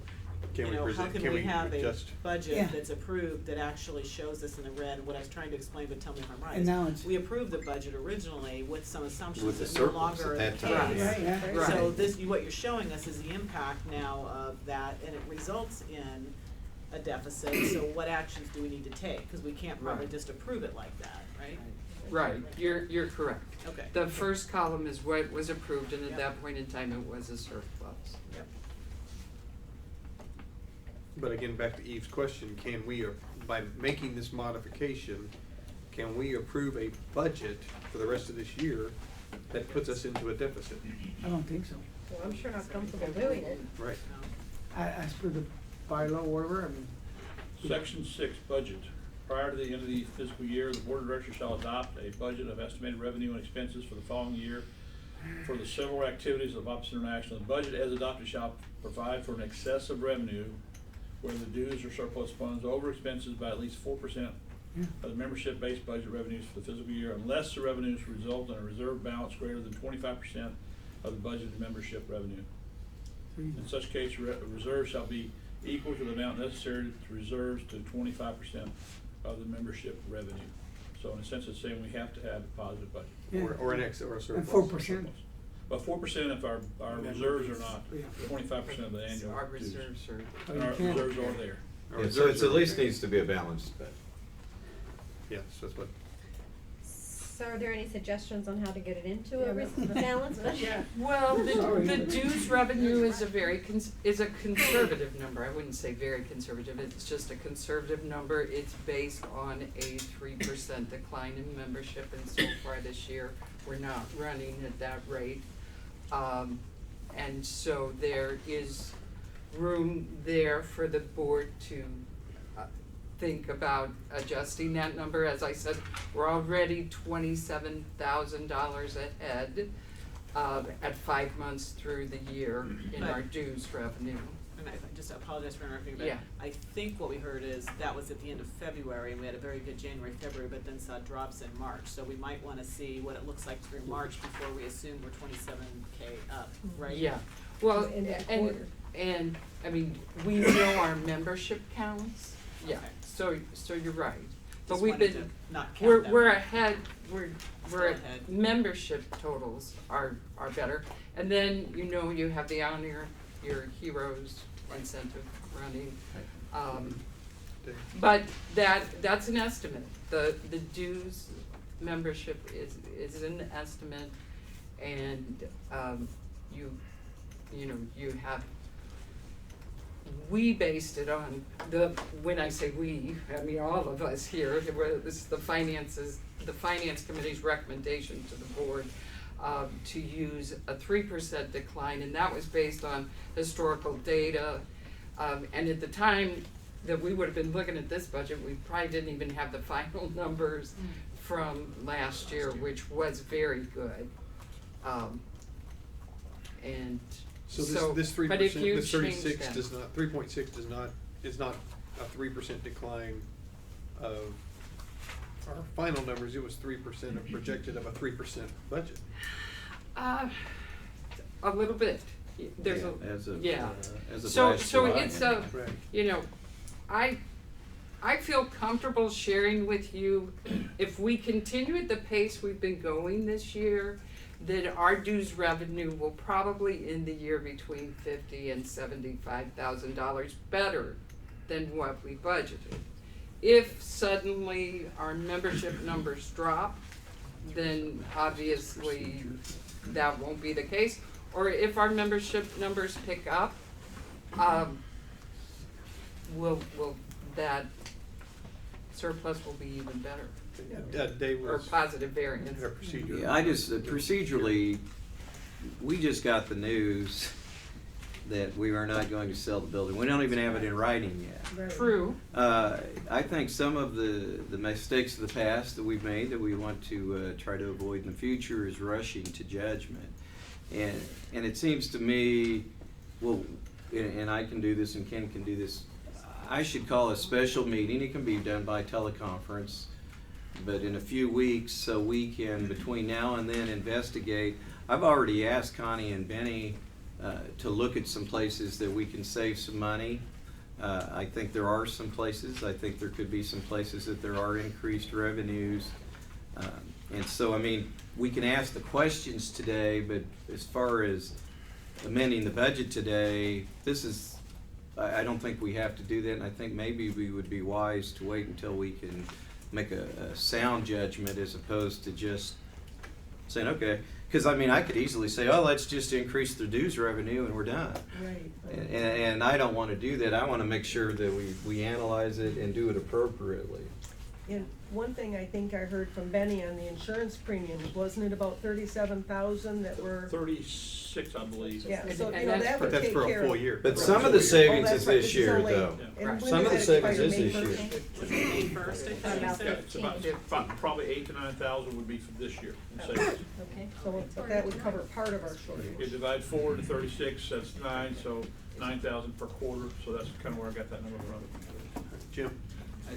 Speaker 7: Can
Speaker 11: you
Speaker 7: we
Speaker 11: know, how
Speaker 7: present-
Speaker 11: can
Speaker 7: can
Speaker 11: we
Speaker 7: we
Speaker 11: have a
Speaker 7: adjust?
Speaker 11: budget
Speaker 8: Yeah.
Speaker 11: that's approved that actually shows us in the red? What I was trying to explain, but tell me if I'm right.
Speaker 8: And now it's-
Speaker 11: We approved the budget originally with some assumptions
Speaker 10: With the
Speaker 11: that no
Speaker 10: surplus
Speaker 11: longer
Speaker 10: at
Speaker 11: are
Speaker 10: that
Speaker 11: the
Speaker 10: time.
Speaker 11: case.
Speaker 8: Right, yeah.
Speaker 11: So
Speaker 2: Right.
Speaker 11: this, what you're showing us is the impact now of that, and it results in a deficit. So what actions do we need to take? Because we can't probably
Speaker 2: Right.
Speaker 11: just approve it like that, right?
Speaker 2: Right, you're correct.
Speaker 11: Okay.
Speaker 2: The first column is what was approved, and at
Speaker 11: Yep.
Speaker 2: that point in time, it was a surplus.
Speaker 11: Yep.
Speaker 7: But again, back to Eve's question, can we, by making this modification, can we approve a budget for the rest of this year that puts us into a deficit?
Speaker 8: I don't think so.
Speaker 12: Well, I'm sure not comfortable doing it.
Speaker 7: Right.
Speaker 8: As per the bylaw, whatever, I mean.
Speaker 6: Section 6, budget. Prior to the end of the fiscal year, the board of directors shall adopt a budget of estimated revenue and expenses for the following year for the several activities of Optimist International. The budget as adopted shall provide for an excess of revenue where the dues or surplus funds over expenses by at least 4% of the membership-based budget revenues for the fiscal year, unless the revenues result in a reserve balance greater than 25% of the budgeted membership revenue. In such case, reserves shall be equal to the amount necessary to reserves to 25% of the membership revenue. So in a sense, it's saying we have to have a positive budget.
Speaker 8: Yeah.
Speaker 7: Or an ex, or a surplus.
Speaker 8: And 4%.
Speaker 6: But 4% if our reserves are not,
Speaker 8: Yeah.
Speaker 6: 25% of the annual
Speaker 2: Our
Speaker 6: dues.
Speaker 2: reserves are.
Speaker 8: Oh,
Speaker 6: And
Speaker 8: you
Speaker 6: our
Speaker 8: can't.
Speaker 6: reserves are there.
Speaker 7: Our
Speaker 10: Yeah, so
Speaker 7: reserves
Speaker 10: it's at
Speaker 7: are
Speaker 10: least
Speaker 7: okay.
Speaker 10: needs to be a balanced budget.
Speaker 7: Yes, that's what.
Speaker 12: So are there any suggestions on how to get it into a balanced budget?
Speaker 2: Well,
Speaker 8: Sorry.
Speaker 2: the dues revenue is a very is a conservative number. I wouldn't say very conservative, it's just a conservative number. It's based on a 3% decline in membership, and so far this year, we're not running at that rate. And so there is room there for the board to think about adjusting that number. As I said, we're already $27,000 ahead at 5 months through the year in our dues revenue.
Speaker 11: And I just apologize for interrupting, but
Speaker 2: Yeah.
Speaker 11: I think what we heard is that was at the end of February, and we had a very good January, February, but then saw drops in March. So we might wanna see what it looks like through March before we assume we're 27K up, right?
Speaker 2: Yeah, well,
Speaker 12: In that
Speaker 2: and,
Speaker 12: quarter.
Speaker 2: and, I mean, we know our membership counts, yeah,
Speaker 11: Okay.
Speaker 2: so you're right. But
Speaker 11: Just
Speaker 2: we've
Speaker 11: wanted
Speaker 2: been,
Speaker 11: to not count that
Speaker 2: we're
Speaker 11: one.
Speaker 2: ahead, we're
Speaker 11: Still
Speaker 2: at,
Speaker 11: ahead.
Speaker 2: membership totals are better. And then, you know, you have the honor, your heroes incentive running. But that's an estimate. The dues membership is an estimate, and you know, you have, we based it on when I say we, I mean all of us here, this is the finance committee's recommendation to the board to use a 3% decline, and that was based on historical data. And at the time that we would have been looking at this budget, we probably didn't even have the final numbers from last year, which was very good. And
Speaker 7: So this 3%,
Speaker 2: but if you
Speaker 7: this
Speaker 2: change
Speaker 7: 36
Speaker 2: that-
Speaker 7: does not, 3.6 is not a 3% decline of our final numbers. It was 3% of projected of a 3% budget.
Speaker 2: a little bit. There's
Speaker 10: Yeah,
Speaker 2: a,
Speaker 10: as of,
Speaker 2: yeah.
Speaker 10: as of
Speaker 2: So,
Speaker 10: last
Speaker 2: so
Speaker 10: July.
Speaker 2: it's a,
Speaker 7: Right.
Speaker 2: you know, I feel comfortable sharing with you, if we continue at the pace we've been going this year, that our dues revenue will probably end the year between $50,000 and $75,000 better than what we budgeted. If suddenly our membership numbers drop, then obviously that won't be the case. Or if our membership numbers pick up, that surplus will be even better.
Speaker 7: Dave
Speaker 2: Or
Speaker 7: was.
Speaker 2: positive variance.
Speaker 7: Had a procedure.
Speaker 10: Yeah, I just, procedurally, we just got the news that we are not going to sell the building. We don't even have it in writing yet.
Speaker 3: Right.
Speaker 2: True.
Speaker 10: I think some of the mistakes of the past that we've made that we want to try to avoid in the future is rushing to judgment. And it seems to me, well, and I can do this and Ken can do this, I should call a special meeting. It can be done by teleconference, but in a few weeks, so we can, between now and then, investigate. I've already asked Connie and Benny to look at some places that we can save some money. I think there are some places. I think there could be some places that there are increased revenues. And so, I mean, we can ask the questions today, but as far as amending the budget today, I don't think we have to do that, and I think maybe we would be wise to wait until we can make a sound judgment as opposed to just saying, okay, because I mean, I could easily say, oh, let's just increase the dues revenue and we're done.
Speaker 3: Right.
Speaker 10: And I don't want to do that. I want to make sure that we analyze it and do it appropriately.
Speaker 3: And one thing I think I heard from Benny on the insurance premiums, wasn't it about 37,000 that were?
Speaker 6: 36, I believe.
Speaker 3: Yeah,
Speaker 2: And-
Speaker 3: so,
Speaker 2: and
Speaker 3: you know,
Speaker 2: that's
Speaker 3: that
Speaker 2: for-
Speaker 3: would
Speaker 7: that's
Speaker 3: take
Speaker 7: for a
Speaker 3: care
Speaker 7: full
Speaker 3: of.
Speaker 7: year.
Speaker 10: But some of the savings is this year,
Speaker 3: only-
Speaker 10: though.
Speaker 3: and when
Speaker 10: Some of
Speaker 3: does
Speaker 10: the
Speaker 3: that expire?
Speaker 10: savings is
Speaker 3: May
Speaker 10: this
Speaker 3: 1st?
Speaker 10: year.
Speaker 11: May 1st, I think you
Speaker 6: Yeah,
Speaker 11: said.
Speaker 6: it's about probably 8,000 to 9,000 would be for this year. in savings.
Speaker 3: Okay, so but that would cover part of our
Speaker 6: You
Speaker 3: shortage.
Speaker 6: divide 4 to 36, that's 9, so 9,000 per quarter, so that's kind of where I got that number from.
Speaker 7: Jim?
Speaker 13: I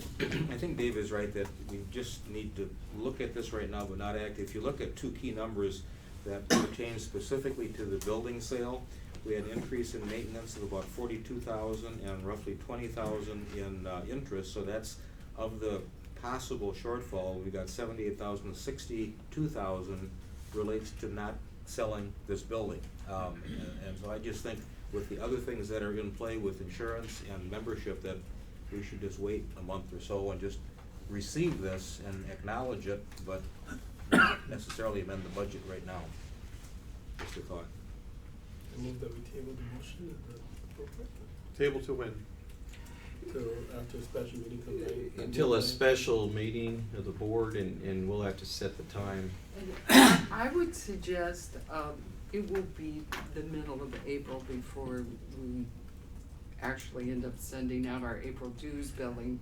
Speaker 13: think Dave is right that we just need to look at this right now but not act. If you look at two key numbers that pertain specifically to the building sale, we had an increase in maintenance of about 42,000 and roughly 20,000 in interest, so that's of the possible shortfall, we got 78,000, 62,000 relates to not selling this building. And so I just think with the other things that are in play with insurance and membership that we should just wait a month or so and just receive this and acknowledge it, but not necessarily amend the budget right now. Just a thought.
Speaker 22: I move that we table the motion appropriate
Speaker 7: Table to when?
Speaker 22: till after a special meeting comes in.
Speaker 10: Until a special meeting of the board, and we'll have to set the time.
Speaker 2: I would suggest, it will be the middle of April before we actually end up sending out our April dues billing,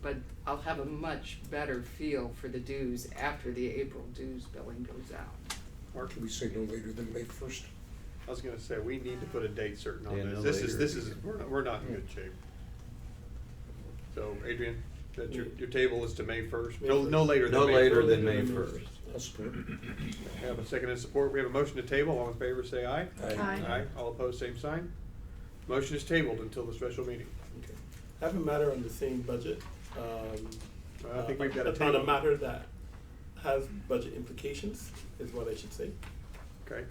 Speaker 2: but I'll have a much better feel for the dues after the April dues billing goes out.
Speaker 9: Or can we say no later than May 1st?
Speaker 7: I was gonna say, we need to put a date certain on
Speaker 10: Yeah,
Speaker 7: this.
Speaker 10: no
Speaker 7: This
Speaker 10: later.
Speaker 7: is, we're not in good shape. So, Adrian, that your table is to May 1st? No later than
Speaker 10: No
Speaker 7: May 1st.
Speaker 10: later than May 1st.
Speaker 9: I'll support.
Speaker 7: We have a second and support. We have a motion to table. All in favor, say aye.
Speaker 9: Aye.
Speaker 7: Aye. All opposed, same sign. Motion is tabled until the special meeting.
Speaker 22: Okay. I have a matter on the same budget.
Speaker 7: I think we've got a
Speaker 22: On
Speaker 7: table.
Speaker 22: a matter that has budget implications, is what I should say.
Speaker 7: Okay.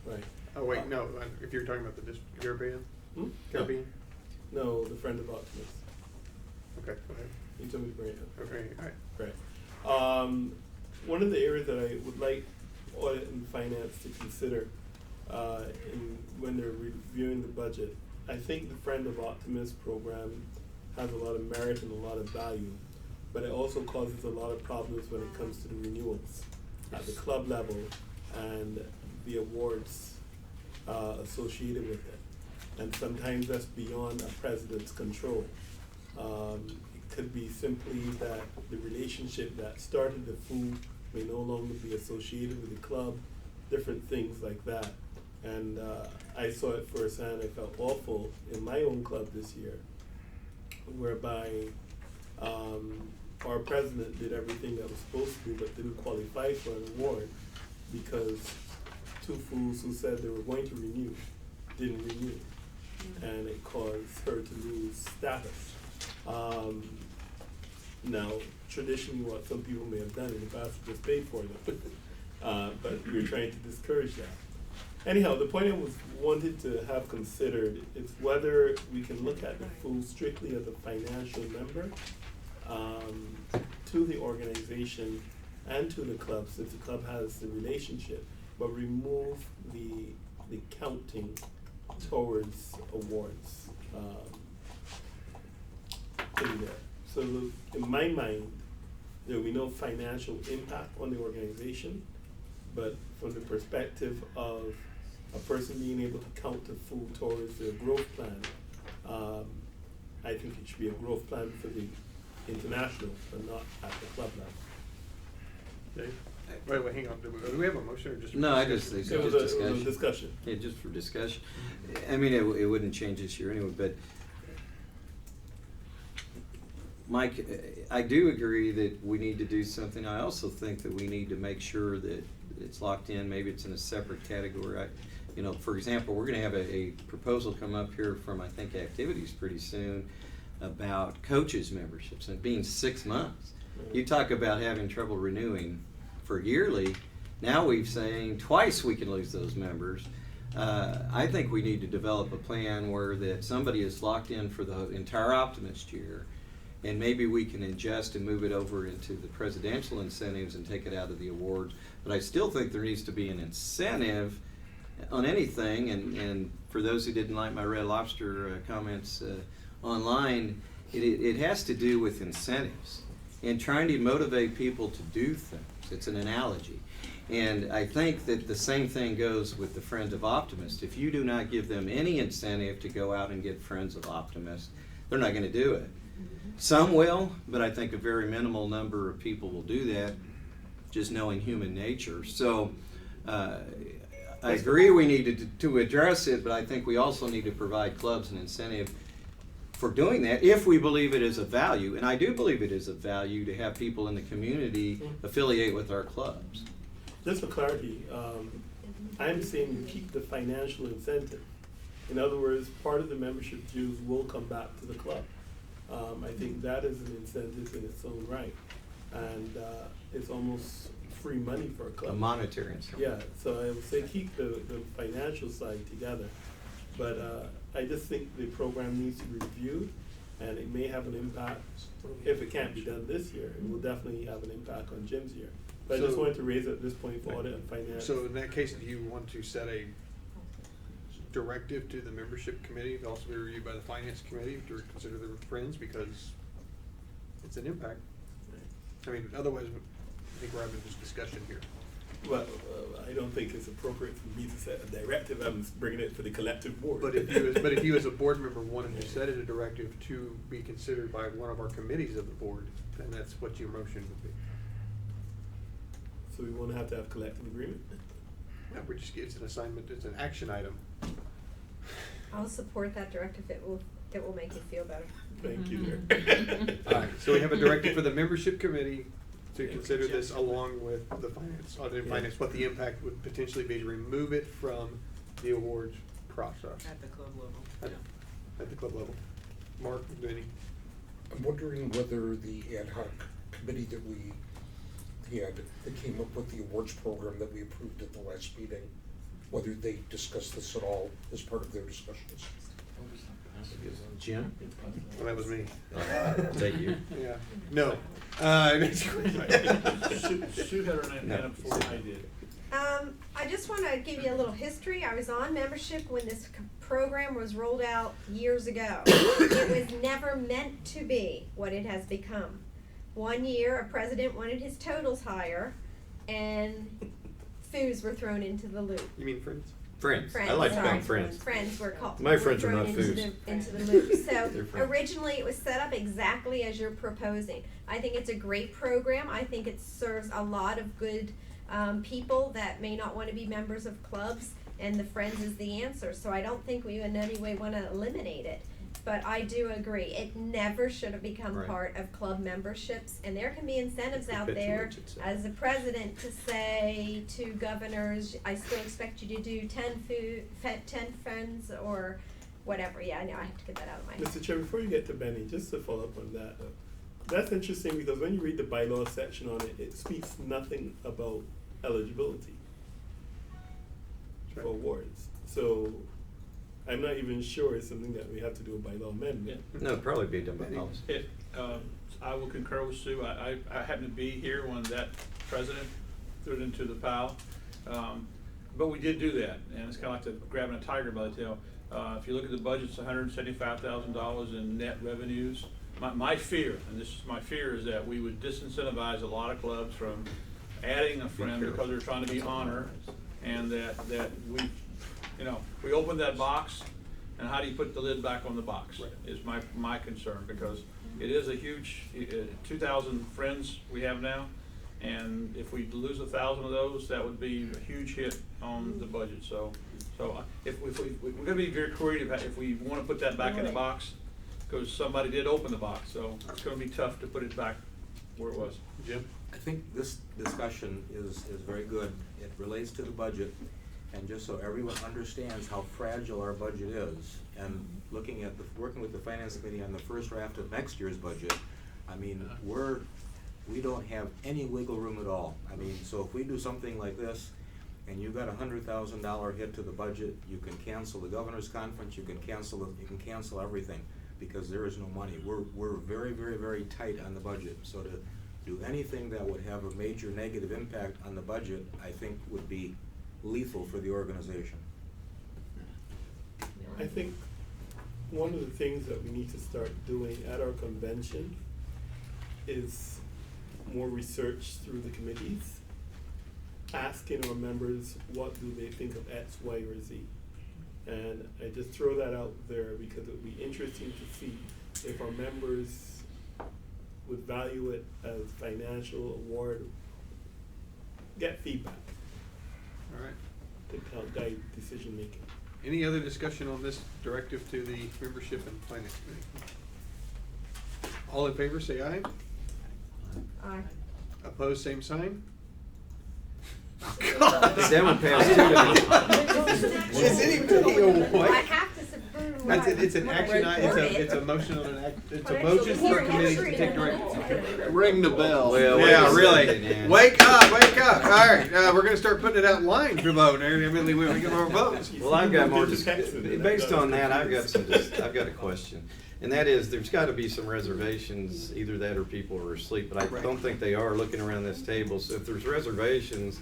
Speaker 22: Right.
Speaker 7: Oh, wait, no, if you're talking about the Caribbean?
Speaker 22: Hmm?
Speaker 7: Caribbean?
Speaker 22: No, the friend of Optimist.
Speaker 7: Okay, go ahead.
Speaker 22: You told me to bring it up.
Speaker 7: Okay, all right.
Speaker 22: Right. One of the areas that I would like audit and finance to consider when they're reviewing the budget, I think the Friend of Optimist program has a lot of merit and a lot of value, but it also causes a lot of problems when it comes to the renewals at the club level and the awards associated with it. And sometimes that's beyond a president's control. It could be simply that the relationship that started the food may no longer be associated with the club, different things like that. And I saw it firsthand. I felt awful in my own club this year, whereby our president did everything that was supposed to do, but didn't qualify for an award because two fools who said they were going to renew didn't renew, and it caused her to lose status. Now, traditionally, what some people may have done in the past is just paid for them, but we're trying to discourage that. Anyhow, the point I wanted to have considered is whether we can look at the fool strictly as a financial member to the organization and to the club, since the club has the relationship, but remove the counting towards awards in there. So in my mind, there will be no financial impact on the organization, but from the perspective of a person being able to count the food towards their growth plan. I think it should be a growth plan for the international, but not at the club level.
Speaker 7: Dave? Wait, hang on. Do we have a motion or just?
Speaker 10: No, I just,
Speaker 22: It
Speaker 10: just
Speaker 22: was a
Speaker 10: discussion.
Speaker 22: discussion.
Speaker 10: Yeah, just for discussion. I mean, it wouldn't change this year anyway, but Mike, I do agree that we need to do something. I also think that we need to make sure that it's locked in. Maybe it's in a separate category. You know, for example, we're gonna have a proposal come up here from, I think, Activities pretty soon about coaches' memberships, and it being 6 months. You talk about having trouble renewing for yearly. Now we've saying twice we can lose those members. I think we need to develop a plan where that somebody is locked in for the entire Optimist year, and maybe we can adjust and move it over into the presidential incentives and take it out of the awards. But I still think there needs to be an incentive on anything, and for those who didn't like my Red Lobster comments online, it has to do with incentives and trying to motivate people to do things. It's an analogy. And I think that the same thing goes with the Friends of Optimist. If you do not give them any incentive to go out and get Friends of Optimist, they're not gonna do it. Some will, but I think a very minimal number of people will do that, just knowing human nature. So I agree we need to address it, but I think we also need to provide clubs an incentive for doing that if we believe it is of value. And I do believe it is of value to have people in the community affiliate with our clubs.
Speaker 22: Just for clarity, I'm saying keep the financial incentive. In other words, part of the membership dues will come back to the club. I think that is an incentive in its own right. And it's almost free money for a club.
Speaker 10: A monetary incentive.
Speaker 22: Yeah, so I would say keep the financial side together. But I just think the program needs to be reviewed, and it may have an impact. If it can't be done this year, it will definitely have an impact on Jim's year. But I just wanted to raise it at this point for audit and finance.
Speaker 7: So in that case, do you want to set a directive to the membership committee to also be reviewed by the finance committee to consider the Friends, because it's an impact? I mean, otherwise, I think we're having this discussion here.
Speaker 22: Well, I don't think it's appropriate for me to set a directive. I'm bringing it to the collective board.
Speaker 7: But if you as a board member wanted to set it a directive to be considered by one of our committees of the board, then that's what your motion would be.
Speaker 22: So we won't have to have collective agreement?
Speaker 7: No, it's an assignment, it's an action item.
Speaker 12: I'll support that directive. It will make you feel better.
Speaker 22: Thank you, dear.
Speaker 7: All right, so we have a directive for the membership committee to consider this along with the finance, audit and finance, what the impact would potentially be to remove it from the awards process.
Speaker 11: At the club level.
Speaker 7: At the club level. Mark, Vinny?
Speaker 9: I'm wondering whether the ad hoc committee that we had, that came up with the awards program that we approved at the last meeting, whether they discussed this at all as part of their discussions.
Speaker 10: Jim?
Speaker 7: Well, that was me.
Speaker 10: Is that you?
Speaker 7: Yeah. No.
Speaker 6: Sue had her hand up before I did.
Speaker 12: I just want to give you a little history. I was on membership when this program was rolled out years ago. It was never meant to be what it has become. One year, a president wanted his totals higher, and foos were thrown into the loop.
Speaker 7: You mean Friends?
Speaker 10: Friends. I like to call them friends.
Speaker 12: Friends were called.
Speaker 10: My friends are
Speaker 12: thrown
Speaker 10: not
Speaker 12: into
Speaker 10: foos.
Speaker 12: into the loop. So
Speaker 10: They're friends.
Speaker 12: originally, it was set up exactly as you're proposing. I think it's a great program. I think it serves a lot of good people that may not want to be members of clubs, and the Friends is the answer. So I don't think we in any way want to eliminate it. But I do agree, it never should have become
Speaker 10: Right.
Speaker 12: part of club memberships, and there can be incentives out there
Speaker 10: Perpetuates itself.
Speaker 12: as a president to say to governors, I still expect you to do 10 Friends or whatever. Yeah, I know, I have to get that out of my head.
Speaker 22: Mr. Chair, before you get to Benny, just to follow up on that, that's interesting because when you read the bylaws section on it, it speaks nothing about eligibility for awards. So I'm not even sure it's something that we have to do a bylaw amendment.
Speaker 10: No, it'd probably be done by policy.
Speaker 6: I will concur with Sue. I happened to be here when that president threw it into the pile. But we did do that, and it's kind of like grabbing a tiger by the tail. If you look at the budget, it's $175,000 in net revenues. My fear, and this is my fear, is that we would disincentivize a lot of clubs from adding a friend because they're trying to be honored, and that we You know, we opened that box, and how do you put the lid back on the box?
Speaker 7: Right.
Speaker 6: Is my concern, because it is a huge, 2,000 friends we have now, and if we lose 1,000 of those, that would be a huge hit on the budget, so if we're gonna be very creative if we wanna put that back in the box, because somebody did open the box, so it's gonna be tough to put it back where it was.
Speaker 7: Jim?
Speaker 13: I think this discussion is very good. It relates to the budget, and just so everyone understands how fragile our budget is, and looking at working with the finance committee on the first draft of next year's budget, I mean, we don't have any wiggle room at all. I mean, so if we do something like this, and you've got $100,000 hit to the budget, you can cancel the governor's conference, you can cancel everything, because there is no money. We're very, very, very tight on the budget. So to do anything that would have a major negative impact on the budget, I think would be lethal for the organization.
Speaker 22: I think one of the things that we need to start doing at our convention is more research through the committees, asking our members what do they think of X, Y, or Z. And I just throw that out there because it would be interesting to see if our members would value it as financial award, get feedback.
Speaker 7: All right.
Speaker 22: To help guide decision making.
Speaker 7: Any other discussion on this directive to the membership and finance committee? All in favor, say aye.
Speaker 12: Aye.
Speaker 7: Opposed, same sign.
Speaker 10: That would pass too.
Speaker 7: Is anybody awake?
Speaker 12: I have to subprove.
Speaker 7: It's an action item, it's a motion on an act, it's a motion for committee to take directive.
Speaker 14: Ring the bell.
Speaker 10: Well, wait
Speaker 7: Yeah,
Speaker 10: a
Speaker 7: really.
Speaker 10: second, yeah.
Speaker 7: Wake up, wake up. All right, we're gonna start putting it out in line to vote. Evidently, we get more votes.
Speaker 10: Well, I've got more, based on that, I've got a question. And that is, there's gotta be some reservations, either that or people are asleep, but I don't think they are looking around this table. So if there's reservations,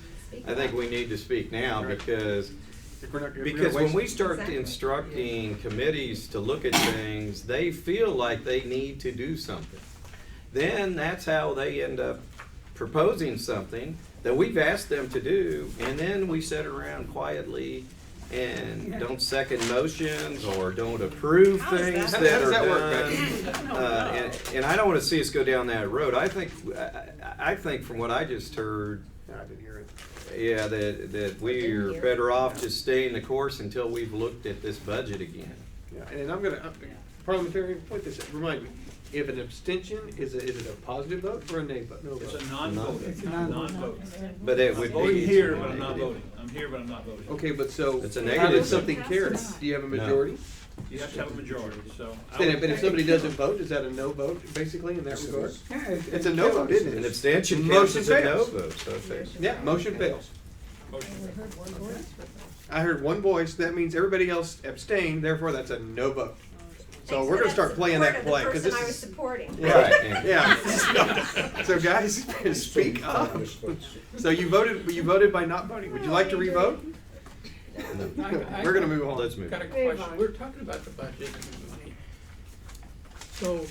Speaker 10: I think we need to speak now, because when we start instructing committees to look at things, they feel like they need to do something. Then that's how they end up proposing something that we've asked them to do, and then we sit around quietly and don't second motions or don't approve things that are done. And I don't want to see us go down that road. I think from what I just heard,
Speaker 7: I didn't hear it.
Speaker 10: yeah, that we're better off just staying the course until we've looked at this budget again.
Speaker 7: Yeah, and I'm gonna, parliamentarian, point this out, remind me, if an abstention, is it a positive vote or a nay vote? No
Speaker 6: It's
Speaker 7: vote.
Speaker 6: a non-vote.
Speaker 8: It's a non-vote.
Speaker 6: Non-vote.
Speaker 10: But it
Speaker 6: I'm
Speaker 10: would
Speaker 6: voting
Speaker 10: be.
Speaker 6: here, but I'm not voting. I'm here, but I'm not voting.
Speaker 7: Okay, but so,
Speaker 10: It's a
Speaker 7: how
Speaker 10: negative
Speaker 7: does something
Speaker 10: vote.
Speaker 7: carry? Do you have a majority?
Speaker 6: You have to have a majority, so.
Speaker 7: But if somebody doesn't vote, is that a no vote, basically, in that regard?
Speaker 8: Yeah,
Speaker 7: It's a no vote, isn't it?
Speaker 10: An abstention counts
Speaker 7: Motion
Speaker 10: as a no
Speaker 7: fails.
Speaker 10: vote, so it fails.
Speaker 7: Yeah, motion fails.
Speaker 6: Motion.
Speaker 7: I heard one voice, that means everybody else abstained, therefore that's a no vote. So we're gonna start playing that play, cause this
Speaker 12: The person I was
Speaker 7: is.
Speaker 12: supporting.
Speaker 7: Right, yeah. So guys, speak up. So you voted by not voting. Would you like to re-vote? We're gonna move on.
Speaker 10: Let's move.
Speaker 1: Got a question. We're talking about the budget and the money. So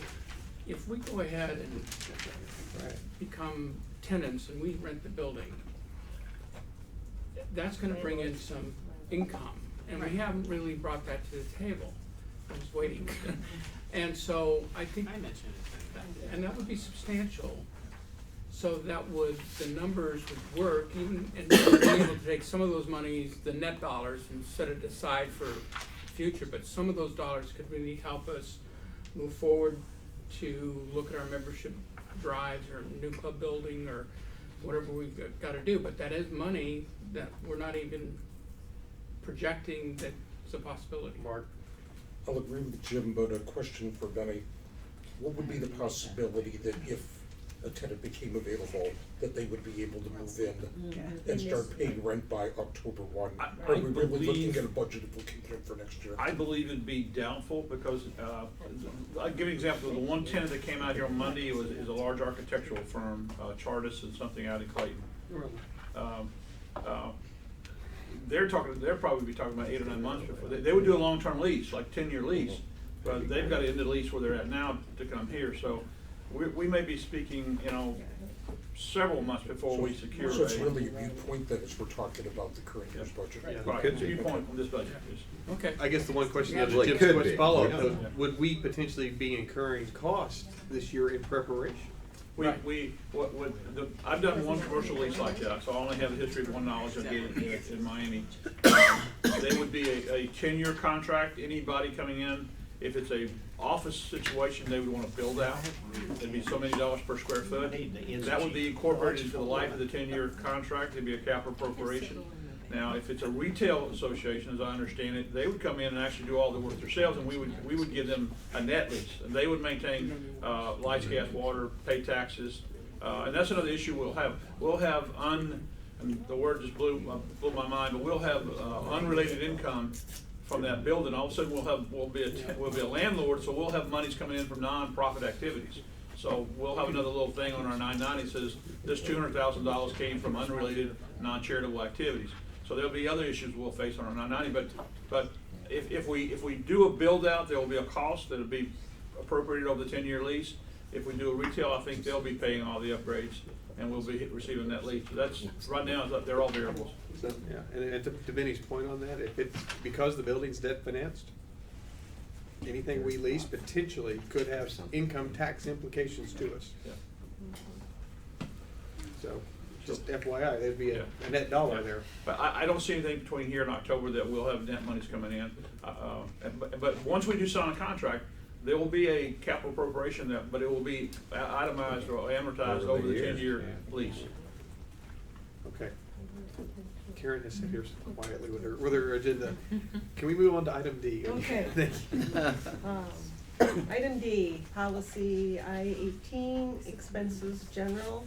Speaker 1: if we go ahead and become tenants and we rent the building, that's gonna bring in some income. And we haven't really brought that to the table. I was waiting. And so I think,
Speaker 11: I mentioned it.
Speaker 1: and that would be substantial. So that would, the numbers would work, even, and being able to take some of those monies, the net dollars, and set it aside for future, but some of those dollars could really help us move forward to look at our membership drives or new club building or whatever we've gotta do, but that is money that we're not even projecting that it's a possibility.
Speaker 7: Mark?
Speaker 9: I'll agree with Jim, but a question for Benny. What would be the possibility that if a tenant became available, that they would be able to move in and start paying rent by October 1? Are we really looking at a budget implication for next year?
Speaker 6: I believe it'd be doubtful because, I'll give you an example. The one tenant that came out here on Monday is a large architectural firm, Chartis and something out in Clayton. They're probably be talking about 8 or 9 months before, they would do a long-term lease, like 10-year lease. But they've got to end the lease where they're at now to come here, so we may be speaking, several months before we secure a.
Speaker 9: So it's really a viewpoint then, as we're talking about the current year's budget.
Speaker 6: Right, it's a viewpoint from this budget, yes.
Speaker 1: Okay.
Speaker 7: I guess the one question that
Speaker 10: Well, it
Speaker 7: Jim's
Speaker 10: could
Speaker 7: question
Speaker 10: be.
Speaker 7: follow-up,
Speaker 10: Yeah.
Speaker 7: though, would we potentially be incurring costs this year in preparation?
Speaker 6: I've done one commercial lease like that, so I only have the history of one knowledge I did in Miami. They would be a 10-year contract, anybody coming in, if it's a office situation, they would wanna build out. It'd be so many dollars per square foot. That would be incorporated into the life of the 10-year contract, it'd be a capital appropriation. Now, if it's a retail association, as I understand it, they would come in and actually do all the work themselves, and we would give them a net lease. And they would maintain, lights, gas, water, pay taxes, and that's another issue we'll have. And the word just blew my mind, but we'll have, unrelated income from that building. All of a sudden, we'll be a landlord, so we'll have monies coming in from non-profit activities. So we'll have another little thing on our 990 that says this $200,000 came from unrelated, non-charitable activities. So there'll be other issues we'll face on our 990, but if we do a build out, there will be a cost that'll be appropriated over the 10-year lease. If we do a retail, I think they'll be paying all the upgrades, and we'll be receiving that lease. So that's, right now, they're all variables.
Speaker 7: So, yeah, and to Benny's point on that, if it's because the building's debt financed, anything we lease potentially could have some income tax implications to us.
Speaker 6: Yeah.
Speaker 7: So, just FYI, there'd be a net dollar there.
Speaker 6: But I don't see anything between here and October that we'll have net monies coming in. But once we do sign a contract, there will be a capital appropriation but it will be itemized or amortized over the 10-year lease.
Speaker 7: Okay. Karen has sat here quietly with her agenda. Can we move on to item D?
Speaker 3: Okay.
Speaker 7: Thank you.
Speaker 3: Item D, policy I-18, expenses general.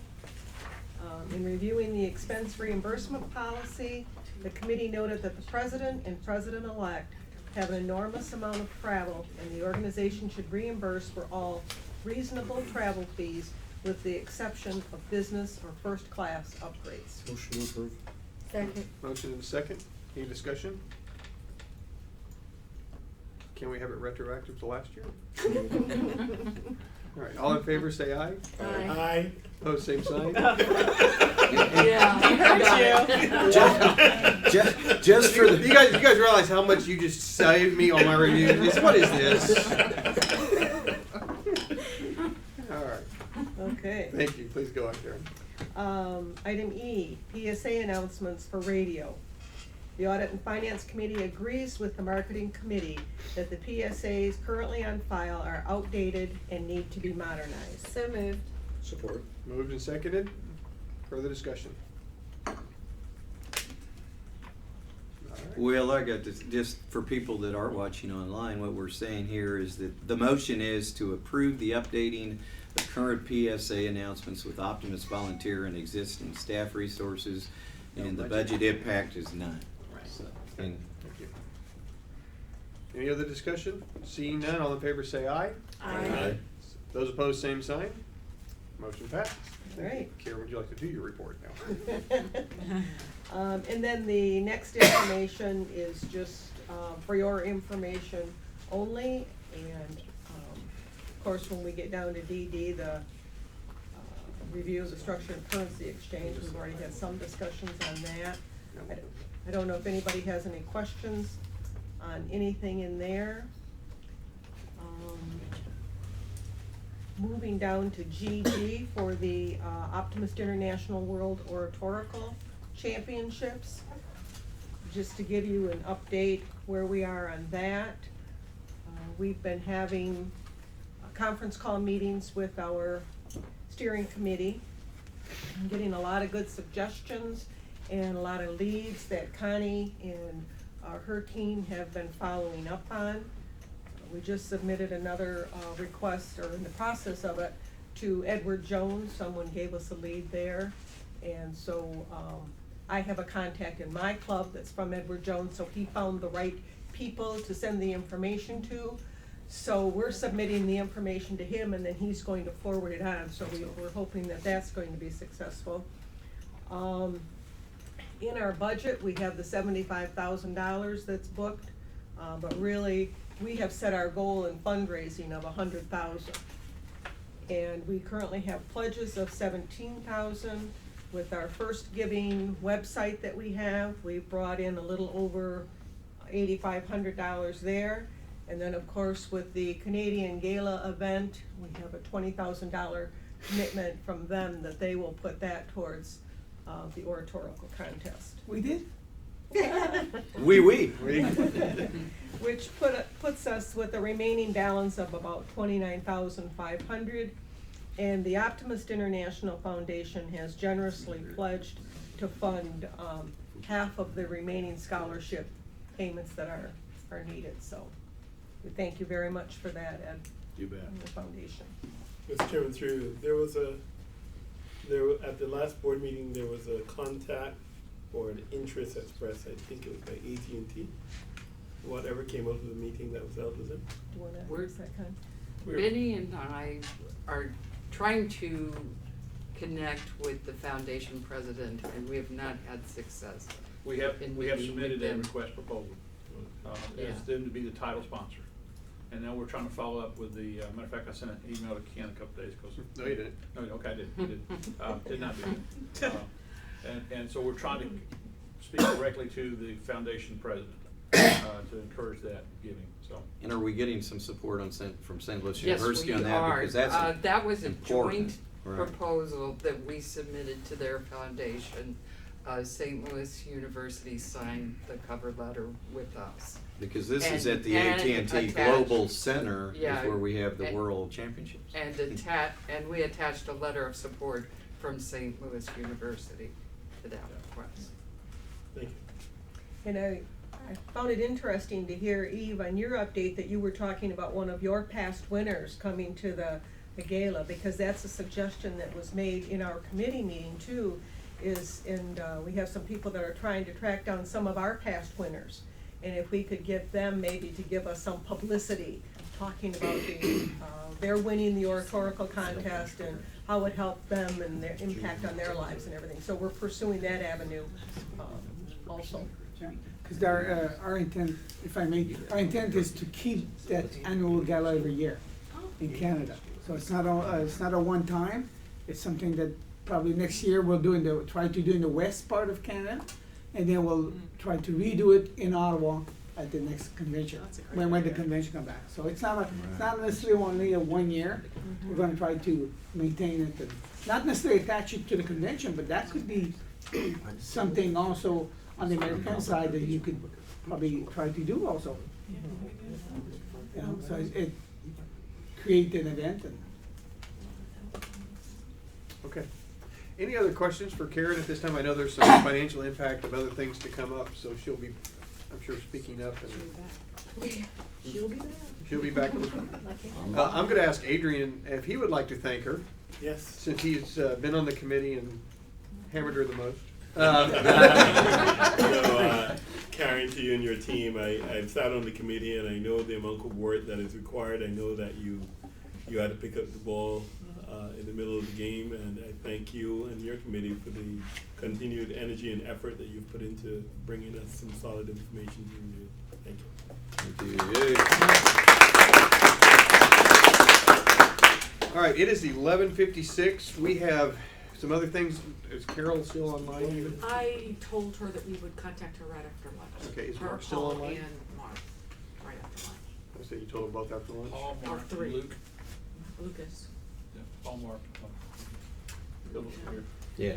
Speaker 3: In reviewing the expense reimbursement policy, the committee noted that the president and president-elect have an enormous amount of travel, and the organization should reimburse for all reasonable travel fees with the exception of business or first-class upgrades.
Speaker 9: Motion to approve.
Speaker 12: Second.
Speaker 7: Motion and second. Any discussion? Can we have it retroactive to last year? All right, all in favor say aye.
Speaker 9: Aye.
Speaker 7: Opposed, same sign.
Speaker 10: Just for the.
Speaker 7: You guys realize how much you just saved me on my review? What is this? All right.
Speaker 3: Okay.
Speaker 7: Thank you. Please go on, Karen.
Speaker 3: Item E, PSA announcements for radio. The Audit and Finance Committee agrees with the Marketing Committee that the PSAs currently on file are outdated and need to be modernized.
Speaker 12: So moved.
Speaker 9: Support.
Speaker 7: Moved and seconded. Further discussion? All right.
Speaker 10: Well, I got this, just for people that are watching online, what we're saying here is that the motion is to approve the updating of current PSA announcements with Optimist volunteer and existing staff resources, and the budget impact is none. So, and
Speaker 7: Thank you. Any other discussion? Seeing none, all in favor say aye.
Speaker 12: Aye.
Speaker 7: Those opposed, same sign. Motion passed.
Speaker 3: All right.
Speaker 7: Karen, would you like to do your report now?
Speaker 3: And then the next information is just for your information only. And of course, when we get down to DD, the review of the structured currency exchange, we've already had some discussions on that. I don't know if anybody has any questions on anything in there. Moving down to GG for the Optimist International World Oratorical Championships. Just to give you an update where we are on that. We've been having conference call meetings with our steering committee. I'm getting a lot of good suggestions and a lot of leads that Connie and her team have been following up on. We just submitted another request, or in the process of it, to Edward Jones. Someone gave us a lead there. And so I have a contact in my club that's from Edward Jones, so he found the right people to send the information to. So we're submitting the information to him, and then he's going to forward it on. So we're hoping that that's going to be successful. In our budget, we have the $75,000 that's booked, but really, we have set our goal in fundraising of $100,000. And we currently have pledges of 17,000. With our first giving website that we have, we've brought in a little over $8,500 there. And then, of course, with the Canadian Gala event, we have a $20,000 commitment from them that they will put that towards the oratorical contest.
Speaker 8: We did?
Speaker 7: Oui.
Speaker 3: Which puts us with a remaining balance of about $29,500. And the Optimist International Foundation has generously pledged to fund half of the remaining scholarship payments that are needed. So we thank you very much for that, Ed.
Speaker 6: You bet.
Speaker 3: And the foundation.
Speaker 22: Mr. Chairman, through, at the last board meeting, there was a contact or an interest expressed, I think it was by AT&T. Whatever came out of the meeting that was held with them.
Speaker 3: Do you want to
Speaker 2: We're-
Speaker 3: address that, Con?
Speaker 2: Benny and I are trying to connect with the foundation president, and we have not had success.
Speaker 6: We have
Speaker 2: in meeting with
Speaker 6: submitted a
Speaker 2: them.
Speaker 6: request proposal,
Speaker 2: Yeah.
Speaker 6: as them to be the title sponsor. And now we're trying to follow up with the, matter of fact, I sent an email to Ken a couple days ago.
Speaker 7: No, you didn't.
Speaker 6: No, okay, I did, did not do that. And so we're trying to speak directly to the foundation president, to encourage that giving, so.
Speaker 10: And are we getting some support from St. Louis
Speaker 2: Yes,
Speaker 10: University
Speaker 2: we
Speaker 10: on that?
Speaker 2: are.
Speaker 10: Because that's
Speaker 2: That was a
Speaker 10: important.
Speaker 2: joint
Speaker 10: Right.
Speaker 2: proposal that we submitted to their foundation. St. Louis University signed the cover letter with us.
Speaker 10: Because this is
Speaker 2: And-
Speaker 10: at the
Speaker 2: and
Speaker 10: AT&T
Speaker 2: attached-
Speaker 10: Global Center,
Speaker 2: yeah,
Speaker 10: is where we have the
Speaker 2: and-
Speaker 10: World Championships.
Speaker 2: And we attached a letter of support from St. Louis University to that request.
Speaker 22: Thank you.
Speaker 3: And I found it interesting to hear, Eve, on your update that you were talking about one of your past winners coming to the gala, because that's a suggestion that was made in our committee meeting too, we have some people that are trying to track down some of our past winners. And if we could get them maybe to give us some publicity, talking about their winning the oratorical contest and how it helped them and their impact on their lives and everything. So we're pursuing that avenue also.
Speaker 8: Because our intent, if I may, our intent is to keep that annual gala every year in Canada. So it's not a one-time, it's something that probably next year we'll try to do in the west part of Canada, and then we'll try to redo it in Ottawa at the next convention, when the convention comes back. So it's not necessarily only a 1 year. We're gonna try to maintain it, and not necessarily attach it to the convention, but that could be something also on the American side that you could probably try to do also. You know, so it create an event and.
Speaker 7: Okay. Any other questions for Karen at this time? I know there's some financial impact of other things to come up, so she'll be, I'm sure, speaking up. And
Speaker 3: She'll be back.
Speaker 7: she'll be back. I'm gonna ask Adrian if he would like to thank her,
Speaker 22: Yes.
Speaker 7: since he's been on the committee and hammered her the most.
Speaker 22: Karen, to you and your team, I've sat on the committee and I know the amount of work that is required. I know that you had to pick up the ball in the middle of the game, and I thank you and your committee for the continued energy and effort that you've put into bringing us some solid information to review. Thank you.
Speaker 7: Thank you. All right, it is 11:56. We have some other things. Is Carol still online even?
Speaker 15: I told her that we would contact her right after lunch.
Speaker 7: Okay, is
Speaker 15: Her,
Speaker 7: Mark still
Speaker 15: Paul,
Speaker 7: online?
Speaker 15: and Mark, right after lunch.
Speaker 7: I say you told them both after lunch?
Speaker 1: Paul,
Speaker 15: Or
Speaker 1: Mark,
Speaker 15: three.
Speaker 1: Luke.
Speaker 15: Lucas.
Speaker 6: Yeah, Paul, Mark. Phil's here.
Speaker 10: Yeah.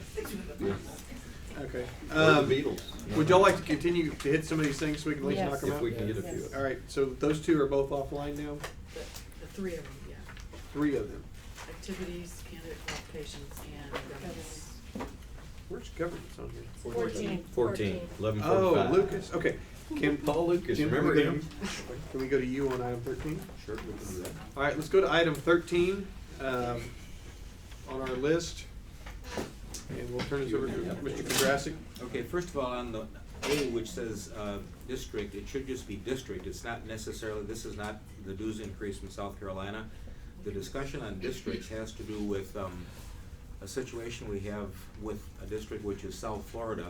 Speaker 7: Okay.
Speaker 10: Or the Beatles.
Speaker 7: Would y'all like to continue to hit some of these things so we can at least
Speaker 17: Yes.
Speaker 7: knock them out?
Speaker 10: If we can get a few.
Speaker 7: All right, so those two are both offline now?
Speaker 15: The three of them, yeah.
Speaker 7: 3 of them.
Speaker 15: Activities, candidate qualifications, and governance.
Speaker 7: Where's governance on here?
Speaker 10: 14, 11:45.
Speaker 7: Oh, Lucas, okay. Can
Speaker 10: Paul Lucas,
Speaker 7: Jim,
Speaker 10: remember
Speaker 7: can we go
Speaker 10: him?
Speaker 7: to- Can we go to you on item 13?
Speaker 10: Sure, we can do that.
Speaker 7: All right, let's go to item 13 on our list. And we'll turn this over to Mr. Kondrasik.
Speaker 13: Okay, first of all, on the A, which says district, it should just be district. It's not necessarily, this is not the dues increase from South Carolina. The discussion on districts has to do with a situation we have with a district which is South Florida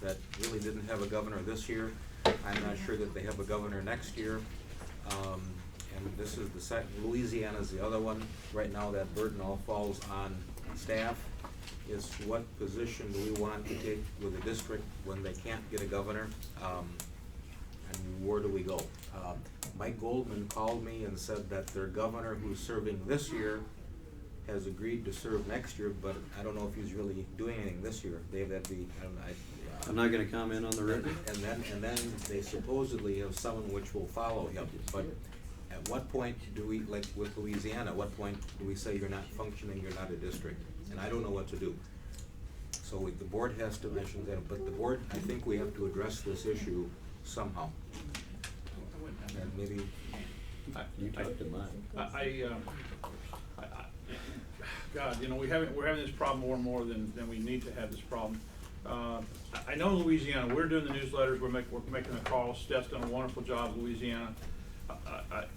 Speaker 13: that really didn't have a governor this year. I'm not sure that they have a governor next year. and this is the second, Louisiana's the other one. Right now, that burden all falls on staff. Is what position do we want to take with the district when they can't get a governor? And where do we go? Mike Goldman called me and said that their governor, who's serving this year, has agreed to serve next year, but I don't know if he's really doing anything this year. Dave, that'd be,
Speaker 14: I'm not gonna comment on the record.
Speaker 13: and then they supposedly have someone which will follow him. But at what point do we, like with Louisiana, at what point do we say you're not functioning, you're not a district? And I don't know what to do. So the board has to mention that, but the board, I think we have to address this issue somehow. And maybe.
Speaker 14: You talked to Mike.
Speaker 6: God, you know, we're having this problem more and more than we need to have this problem. I know in Louisiana, we're doing the newsletters, we're making the calls. Steph's done a wonderful job in Louisiana.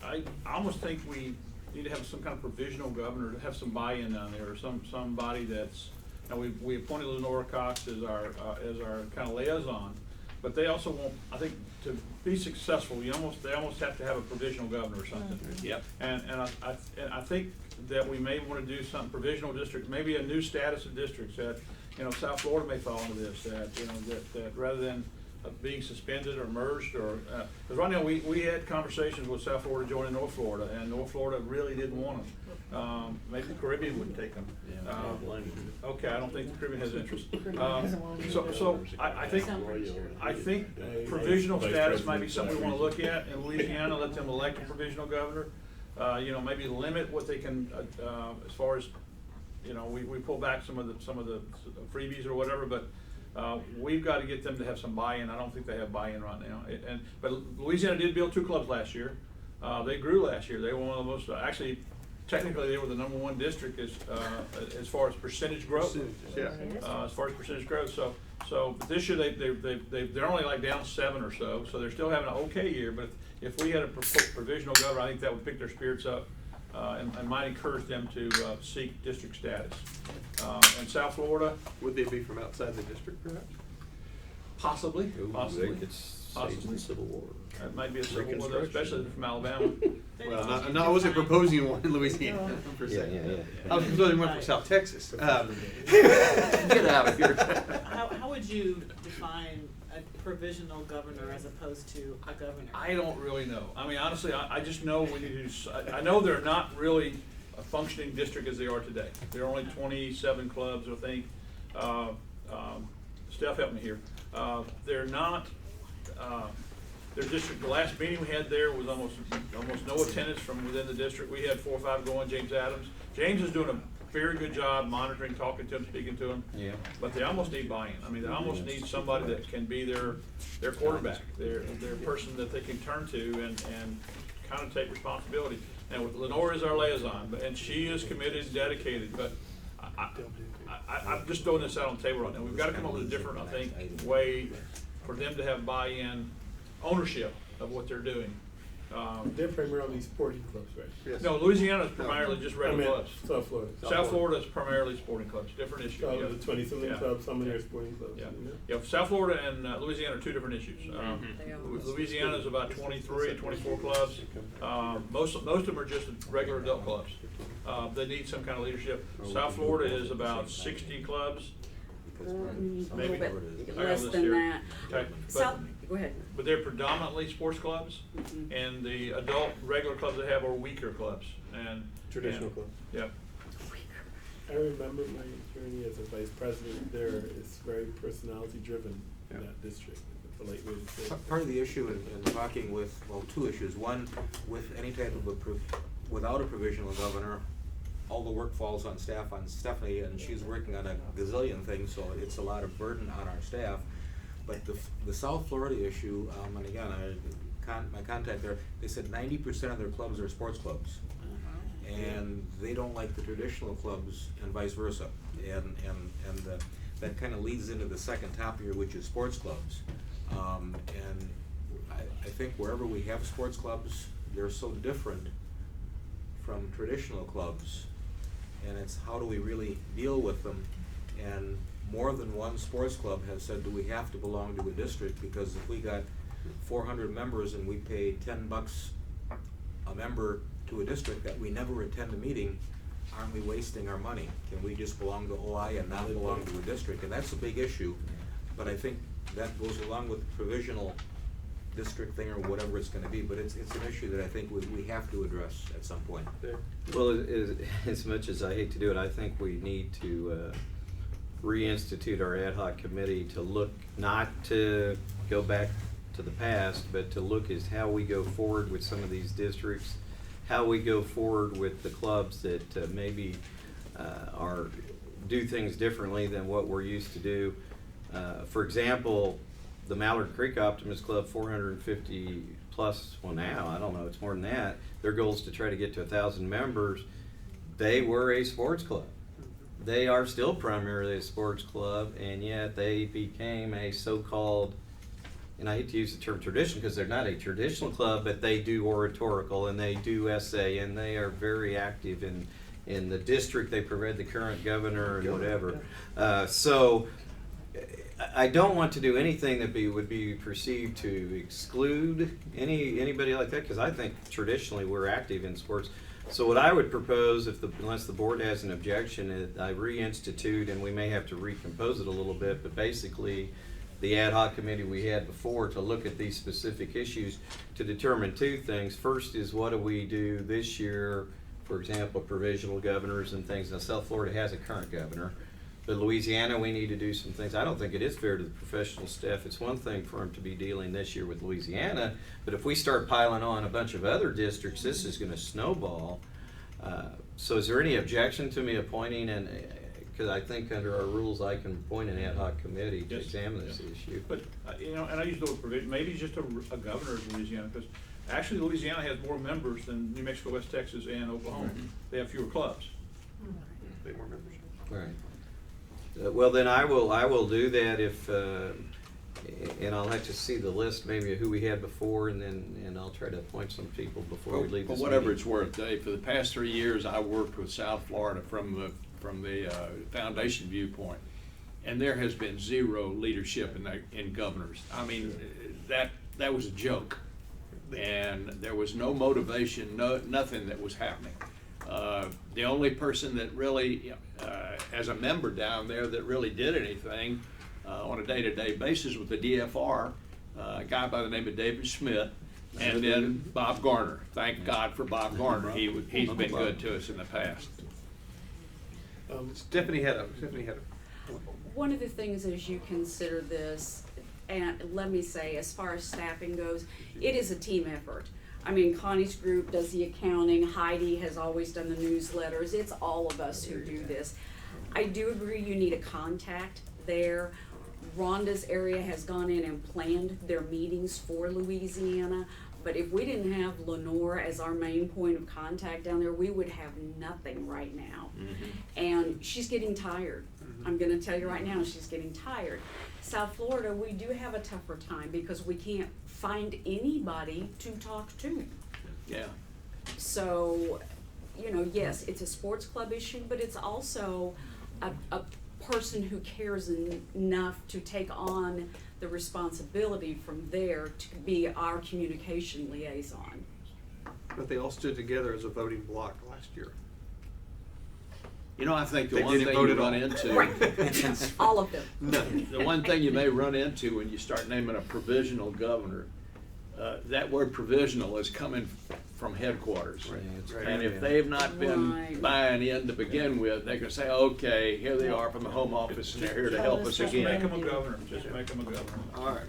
Speaker 6: I almost think we need to have some kind of provisional governor to have some buy-in down there, or somebody that's. Now we appointed Lenora Cox as our kind of liaison, but they also want, I think, to be successful, they almost have to have a provisional governor or something.
Speaker 14: Yep.
Speaker 6: And I think that we may want to do something provisional district, maybe a new status of districts that, you know, South Florida may fall into this, that, you know, that rather than being suspended or merged or, because right now we had conversations with South Florida joining North Florida, and North Florida really didn't want them. Maybe the Caribbean wouldn't take them. Okay, I don't think the Caribbean has interest. So I think provisional status might be something we want to look at in Louisiana. Let them elect a provisional governor. You know, maybe limit what they can as far as, you know, we pull back some of the freebies or whatever, but we've got to get them to have some buy-in. I don't think they have buy-in right now. But Louisiana did build 2 clubs last year. They grew last year. They were one of the most, actually, technically they were the #1 district as far as percentage growth.
Speaker 7: Yeah.
Speaker 6: As far as percentage growth. So this year they're only like down 7 or so they're still having an okay year. But if we had a provisional governor, I think that would pick their spirits up and might encourage them to seek district status. And South Florida,
Speaker 7: would they be from outside the district, perhaps?
Speaker 6: Possibly.
Speaker 14: Possibly Civil War.
Speaker 6: That might be a civil war, though, especially from Alabama.
Speaker 7: Well, I wasn't proposing one in Louisiana per se.
Speaker 14: Yeah.
Speaker 7: I was proposing one from South Texas.
Speaker 14: Get out of here.
Speaker 11: How would you define a provisional governor as opposed to a governor?
Speaker 6: I don't really know. I mean, honestly, I just know we need to. I know they're not really a functioning district as they are today. There are only 27 clubs, I think. Steph, help me here. They're not. Their district, the last meeting we had there was almost no attendance from within the district. We had 4 or 5 going. James Adams. James is doing a very good job monitoring, talking to him, speaking to him. Yeah. But they almost need buy-in. I mean, they almost need somebody that can be their quarterback, their person that they can turn to and kind of take responsibility. And Lenore is our liaison, and she is committed and dedicated. But I'm just throwing this out on the table right now. We've got to come up with a different, I think, way for them to have buy-in, ownership of what they're doing.
Speaker 22: They're primarily sporting clubs, right?
Speaker 6: Yes. No, Louisiana is primarily just regular clubs.
Speaker 22: South Florida.
Speaker 6: South Florida is primarily sporting clubs, different issue.
Speaker 22: So the 20-something clubs, some of their sporting clubs.
Speaker 6: Yeah, South Florida and Louisiana are 2 different issues. Louisiana is about 23 or 24 clubs. Most of them are just regular adult clubs. They need some kind of leadership. South Florida is about 60 clubs. Maybe
Speaker 15: less than that.
Speaker 6: Okay,
Speaker 15: Go ahead.
Speaker 6: But they're predominantly sports clubs, and the adult regular clubs they have are weaker clubs and
Speaker 14: traditional clubs.
Speaker 6: Yeah.
Speaker 22: I remember my journey as a vice president there. It's very personality driven in that district. The polite way to say it.
Speaker 13: Part of the issue in talking with, well, 2 issues. One, with any type of without a provisional governor, all the work falls on staff, on Stephanie, and she's working on a gazillion things, so it's a lot of burden on our staff. But the South Florida issue, and again, my contact there, they said 90% of their clubs are sports clubs. And they don't like the traditional clubs and vice versa. And that kind of leads into the second top here, which is sports clubs. And I think wherever we have sports clubs, they're so different from traditional clubs. And it's how do we really deal with them? And more than one sports club has said, do we have to belong to a district? Because if we got 400 members and we pay $10 a member to a district that we never attend a meeting, aren't we wasting our money? Can we just belong to OI and not belong to a district? And that's a big issue, but I think that goes along with the provisional district thing or whatever it's gonna be, but it's an issue that I think we have to address at some point.
Speaker 10: Well, as much as I hate to do it, I think we need to reinstitute our ad hoc committee to look, not to go back to the past, but to look as how we go forward with some of these districts, how we go forward with the clubs that maybe do things differently than what we're used to do. For example, the Mallard Creek Optimist Club, 450 plus, well now, I don't know, it's more than that. Their goal is to try to get to 1,000 members. They were a sports club. They are still primarily a sports club, and yet they became a so-called, and I hate to use the term tradition because they're not a traditional club, but they do oratorical and they do essay and they are very active in the district. They provide the current governor and whatever. So I don't want to do anything that would be perceived to exclude anybody like that, because I think traditionally we're active in sports. So what I would propose, unless the board has an objection, is I reinstitute, and we may have to recompose it a little bit, but basically the ad hoc committee we had before to look at these specific issues to determine two things. First is, what do we do this year, for example, provisional governors and things. Now, South Florida has a current governor, but Louisiana, we need to do some things. I don't think it is fair to the professional staff. It's one thing for them to be dealing this year with Louisiana, but if we start piling on a bunch of other districts, this is going to snowball. So is there any objection to me appointing, and because I think under our rules I can appoint an ad hoc committee to examine this issue.
Speaker 6: But, and I use the word provision, maybe just a governor of Louisiana, because actually Louisiana has more members than New Mexico, West Texas, and Oklahoma. They have fewer clubs. They have more members.
Speaker 10: Right. Well, then I will do that if, and I'll have to see the list maybe of who we had before, and I'll try to appoint some people before we leave this
Speaker 14: But whatever
Speaker 10: meeting.
Speaker 14: it's worth, Dave, for the past 3 years, I worked with South Florida from the foundation viewpoint, and there has been zero leadership in governors. I mean, that was a joke, and there was no motivation, nothing that was happening. The only person that really, as a member down there, that really did anything on a day-to-day basis was the DFR, a guy by the name of David Smith, and then Bob Garner. Thank God for Bob Garner. He's been good to us in the past.
Speaker 7: Stephanie had a.
Speaker 20: One of the things as you consider this, and let me say, as far as staffing goes, it is a team effort. I mean, Connie's group does the accounting, Heidi has always done the newsletters, it's all of us who do this. I do agree you need a contact there. Rhonda's area has gone in and planned their meetings for Louisiana, but if we didn't have Lenore as our main point of contact down there, we would have nothing right now. And she's getting tired. I'm gonna tell you right now, she's getting tired. South Florida, we do have a tougher time because we can't find anybody to talk to.
Speaker 14: Yeah.
Speaker 20: So, yes, it's a sports club issue, but it's also a person who cares enough to take on the responsibility from there to be our communication liaison.
Speaker 7: But they all stood together as a voting bloc last year.
Speaker 14: I think the
Speaker 7: They
Speaker 14: one
Speaker 7: didn't
Speaker 14: thing
Speaker 7: vote
Speaker 14: you
Speaker 7: at all.
Speaker 14: run into,
Speaker 20: Right. All of them.
Speaker 14: the one thing you may run into when you start naming a provisional governor, that word provisional is coming from headquarters.
Speaker 7: Right.
Speaker 14: And if they've not been
Speaker 20: Right.
Speaker 14: buying in to begin with, they can say, okay, here they are from the home office and they're here to help us
Speaker 6: Just make
Speaker 14: again.
Speaker 6: them a governor, just make them a governor.
Speaker 7: All right.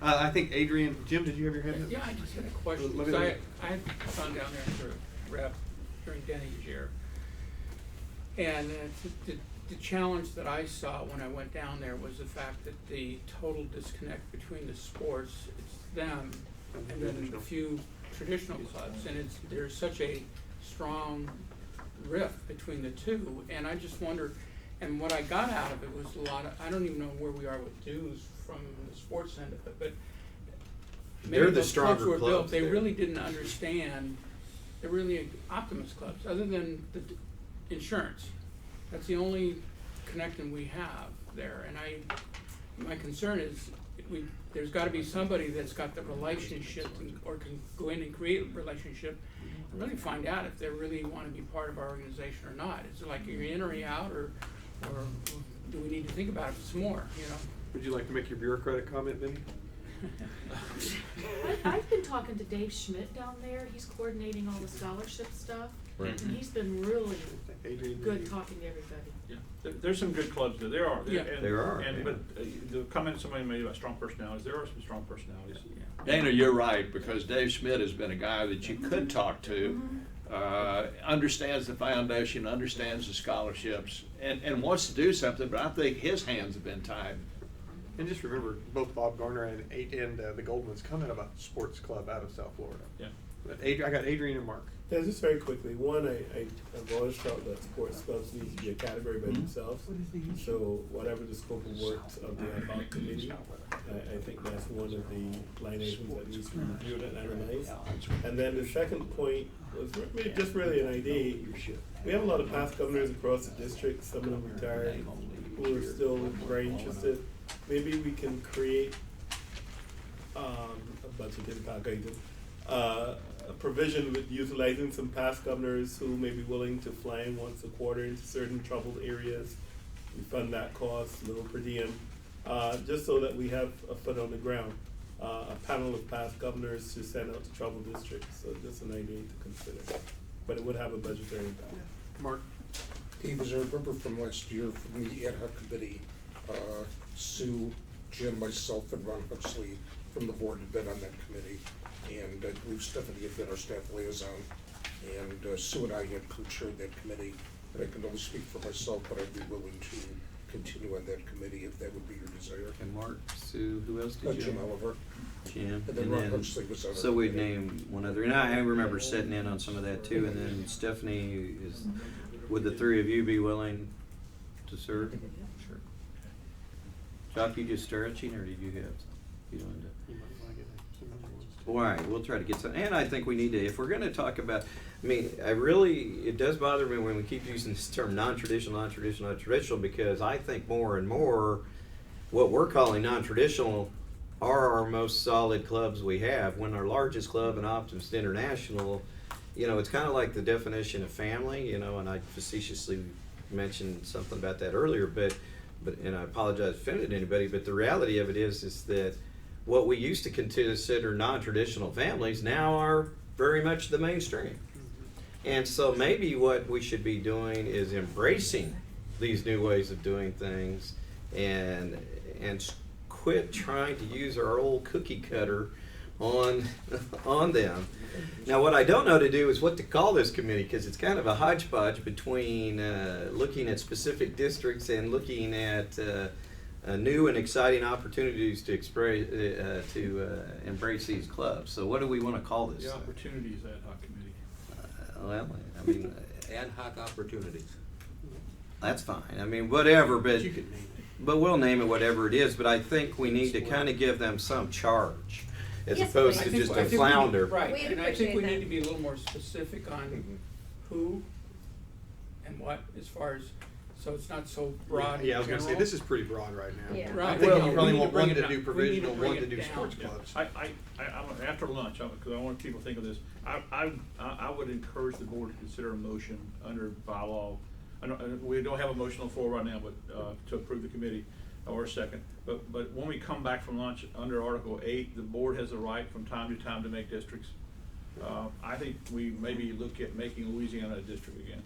Speaker 7: I think Adrian, Jim, did you have your hand up?
Speaker 1: Yeah, I just had a question,
Speaker 7: Let me-
Speaker 1: because I had gone down there for a rep during Denny's year. And the challenge that I saw when I went down there was the fact that the total disconnect between the sports, it's them, and then a few traditional clubs, and there's such a strong rift between the two, and I just wonder, and what I got out of it was a lot of, I don't even know where we are with dues from the sports end of it, but
Speaker 10: They're
Speaker 1: maybe
Speaker 10: the
Speaker 1: those clubs
Speaker 10: stronger
Speaker 1: were built,
Speaker 10: clubs
Speaker 1: they
Speaker 10: there.
Speaker 1: really didn't understand, they're really Optimist clubs, other than the insurance. That's the only connection we have there, and my concern is, there's gotta be somebody that's got the relationship or can go in and create a relationship and really find out if they really wanna be part of our organization or not. Is it like you're in or you're out, or do we need to think about it some more, you know?
Speaker 7: Would you like to make your bureaucratic comment, Vinnie?
Speaker 15: I've been talking to Dave Schmidt down there, he's coordinating all the scholarship stuff,
Speaker 7: Right.
Speaker 15: and he's been really
Speaker 7: Adrian,
Speaker 15: good
Speaker 7: maybe?
Speaker 15: talking to everybody.
Speaker 6: Yeah, there's some good clubs there. There are.
Speaker 1: Yeah.
Speaker 7: There are,
Speaker 6: And,
Speaker 7: yeah.
Speaker 6: but the comment somebody made about strong personalities, there are some strong personalities.
Speaker 14: Dana, you're right, because Dave Schmidt has been a guy that you could talk to, understands the foundation, understands the scholarships, and wants to do something, but I think his hands have been tied.
Speaker 7: And just remember, both Bob Garner and the Goldmans come out of a sports club out of South Florida.
Speaker 6: Yeah.
Speaker 7: But I got Adrian and Mark.
Speaker 22: Yeah, just very quickly, one, I've always felt that sports clubs need to be a category by themselves. So whatever the scope of work of the ad hoc committee, I think that's one of the line items that needs to be reviewed and analyzed. And then the second point was just really an idea. We have a lot of past governors across the district, some of them retired, who are still very interested. Maybe we can create a budget impact item, a provision with utilizing some past governors who may be willing to fly in once a quarter into certain troubled areas. We fund that cost, little per diem, just so that we have a foot on the ground. A panel of past governors to send out to troubled districts, so just an idea to consider. But it would have a budgetary impact.
Speaker 7: Mark?
Speaker 9: Dave, as I remember from last year, from the ad hoc committee, Sue, Jim, myself, and Ron Huxley from the board had been on that committee. And I believe Stephanie had been our staff liaison. And Sue and I had co-chaired that committee. And I can only speak for myself, but I'd be willing to continue on that committee if that would be your desire.
Speaker 10: And Mark, Sue, who else did you?
Speaker 9: Jim Oliver.
Speaker 10: Jim,
Speaker 9: And then Ron Huxley was on our
Speaker 10: so we'd
Speaker 9: committee.
Speaker 10: name one other, and I remember sitting in on some of that too, and then Stephanie is, would the three of you be willing to serve? Sure. Jock, you just stretching, or did you have, you wanted to? All right, we'll try to get some, and I think we need to, if we're gonna talk about, I mean, it does bother me when we keep using this term non-traditional, non-traditional, non-traditional, because I think more and more, what we're calling non-traditional are our most solid clubs we have. When our largest club in Optimist International, you know, it's kind of like the definition of family, you know, and I facetiously mentioned something about that earlier, but and I apologize if I offended anybody, but the reality of it is that what we used to consider non-traditional families now are very much the mainstream. And so maybe what we should be doing is embracing these new ways of doing things and quit trying to use our old cookie cutter on them. Now, what I don't know to do is what to call this committee, because it's kind of a hodgepodge between looking at specific districts and looking at new and exciting opportunities to embrace these clubs. So what do we want to call this?
Speaker 6: The Opportunities Ad Hoc Committee.
Speaker 10: Well, I mean,
Speaker 13: Ad hoc opportunities.
Speaker 10: that's fine. I mean, whatever, but
Speaker 6: You could name it.
Speaker 10: but we'll name it whatever it is. But I think we need to kind of give them some charge, as
Speaker 12: Yes,
Speaker 10: opposed
Speaker 12: please.
Speaker 10: to just
Speaker 1: I
Speaker 10: a
Speaker 1: think we need-
Speaker 10: flounder.
Speaker 1: Right,
Speaker 12: We'd
Speaker 1: and I think we
Speaker 12: appreciate
Speaker 1: need
Speaker 12: that.
Speaker 1: to be a little more specific on who and what, as far as, so it's not so broad.
Speaker 7: Yeah, I was gonna say,
Speaker 1: general.
Speaker 7: this is pretty broad right now.
Speaker 12: Yeah.
Speaker 7: I
Speaker 1: Right.
Speaker 7: think
Speaker 1: Well,
Speaker 7: you probably
Speaker 1: we need
Speaker 7: want
Speaker 1: to bring
Speaker 7: one
Speaker 1: it
Speaker 7: to
Speaker 1: down.
Speaker 7: do
Speaker 1: We need to
Speaker 7: provisional,
Speaker 1: bring
Speaker 7: one to
Speaker 1: it
Speaker 7: do
Speaker 1: down.
Speaker 7: sports
Speaker 6: Yeah.
Speaker 7: clubs.
Speaker 6: After lunch, because I want people to think of this, I would encourage the board to consider a motion under bylaw. We don't have a motion on the floor right now, but to approve the committee, or a second. But when we come back from lunch, under Article 8, the board has the right from time to time to make districts. I think we maybe look at making Louisiana a district again,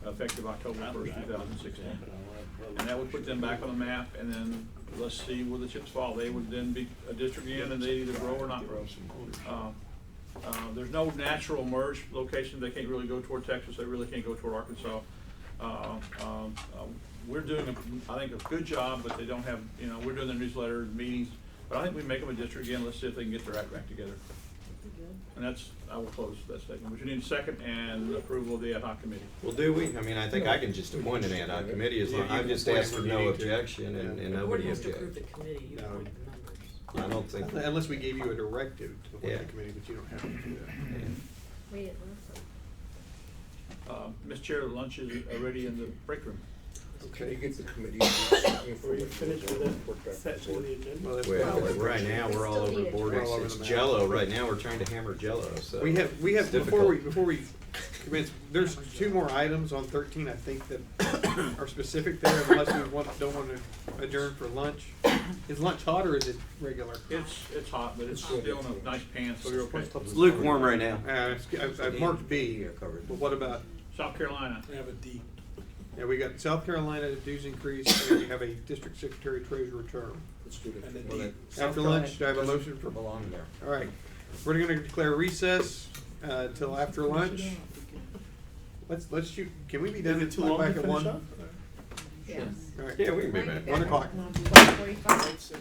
Speaker 6: effective October 1st, 2016. And that would put them back on the map, and then let's see where the chips fall. They would then be a district again, and they either grow or not grow. There's no natural merge location. They can't really go toward Texas. They really can't go toward Arkansas. We're doing, I think, a good job, but they don't have, we're doing their newsletter, meetings. But I think we make them a district again. Let's see if they can get their act back together. And I will close that statement. But you need a second and approval of the ad hoc committee.
Speaker 10: Well, do we? I mean, I think I can just appoint an ad hoc committee as long, I just ask for no objection and
Speaker 15: The board
Speaker 10: nobody
Speaker 15: has to approve
Speaker 10: objects.
Speaker 15: the committee, you
Speaker 7: No.
Speaker 15: appoint the members.
Speaker 10: I don't think,
Speaker 7: Unless we gave you a directive to appoint
Speaker 10: Yeah.
Speaker 7: the committee, but you don't have to do that.
Speaker 12: We didn't last time.
Speaker 6: Ms. Chair, lunch is already in the break room.
Speaker 9: Can you get the committee?
Speaker 22: Were you finished with that section of the agenda?
Speaker 7: Well, that's
Speaker 10: Well,
Speaker 7: probably-
Speaker 10: right now, we're all over the board,
Speaker 7: We're all over
Speaker 10: it's
Speaker 7: the map.
Speaker 10: Jello, right now, we're trying to hammer Jello, so.
Speaker 7: We have,
Speaker 10: it's
Speaker 7: before we
Speaker 10: difficult.
Speaker 7: commence, there's two more items on 13, I think, that are specific there, unless we don't want to adjourn for lunch. Is lunch hot or is it regular?
Speaker 6: It's hot, but it's still in a nice pan, so you're okay.
Speaker 10: It's lukewarm right now.
Speaker 7: I've marked B, but what about,
Speaker 6: South Carolina.
Speaker 22: I have a D.
Speaker 7: yeah, we got South Carolina dues increase, and we have a district secretary treasurer term.
Speaker 9: Let's do that.
Speaker 22: And a
Speaker 13: Well,
Speaker 22: D.
Speaker 13: that-
Speaker 7: After lunch, do I have a motion for?
Speaker 13: Belong there.
Speaker 7: All right, we're gonna declare recess, till after lunch. Let's shoot, can we be done
Speaker 22: Is it too long
Speaker 7: back
Speaker 22: to
Speaker 7: at
Speaker 22: finish
Speaker 7: 1?
Speaker 22: up?
Speaker 12: Yes.
Speaker 7: All right.
Speaker 10: Yeah, we can be back.
Speaker 7: 1 o'clock.
Speaker 12: 1:45.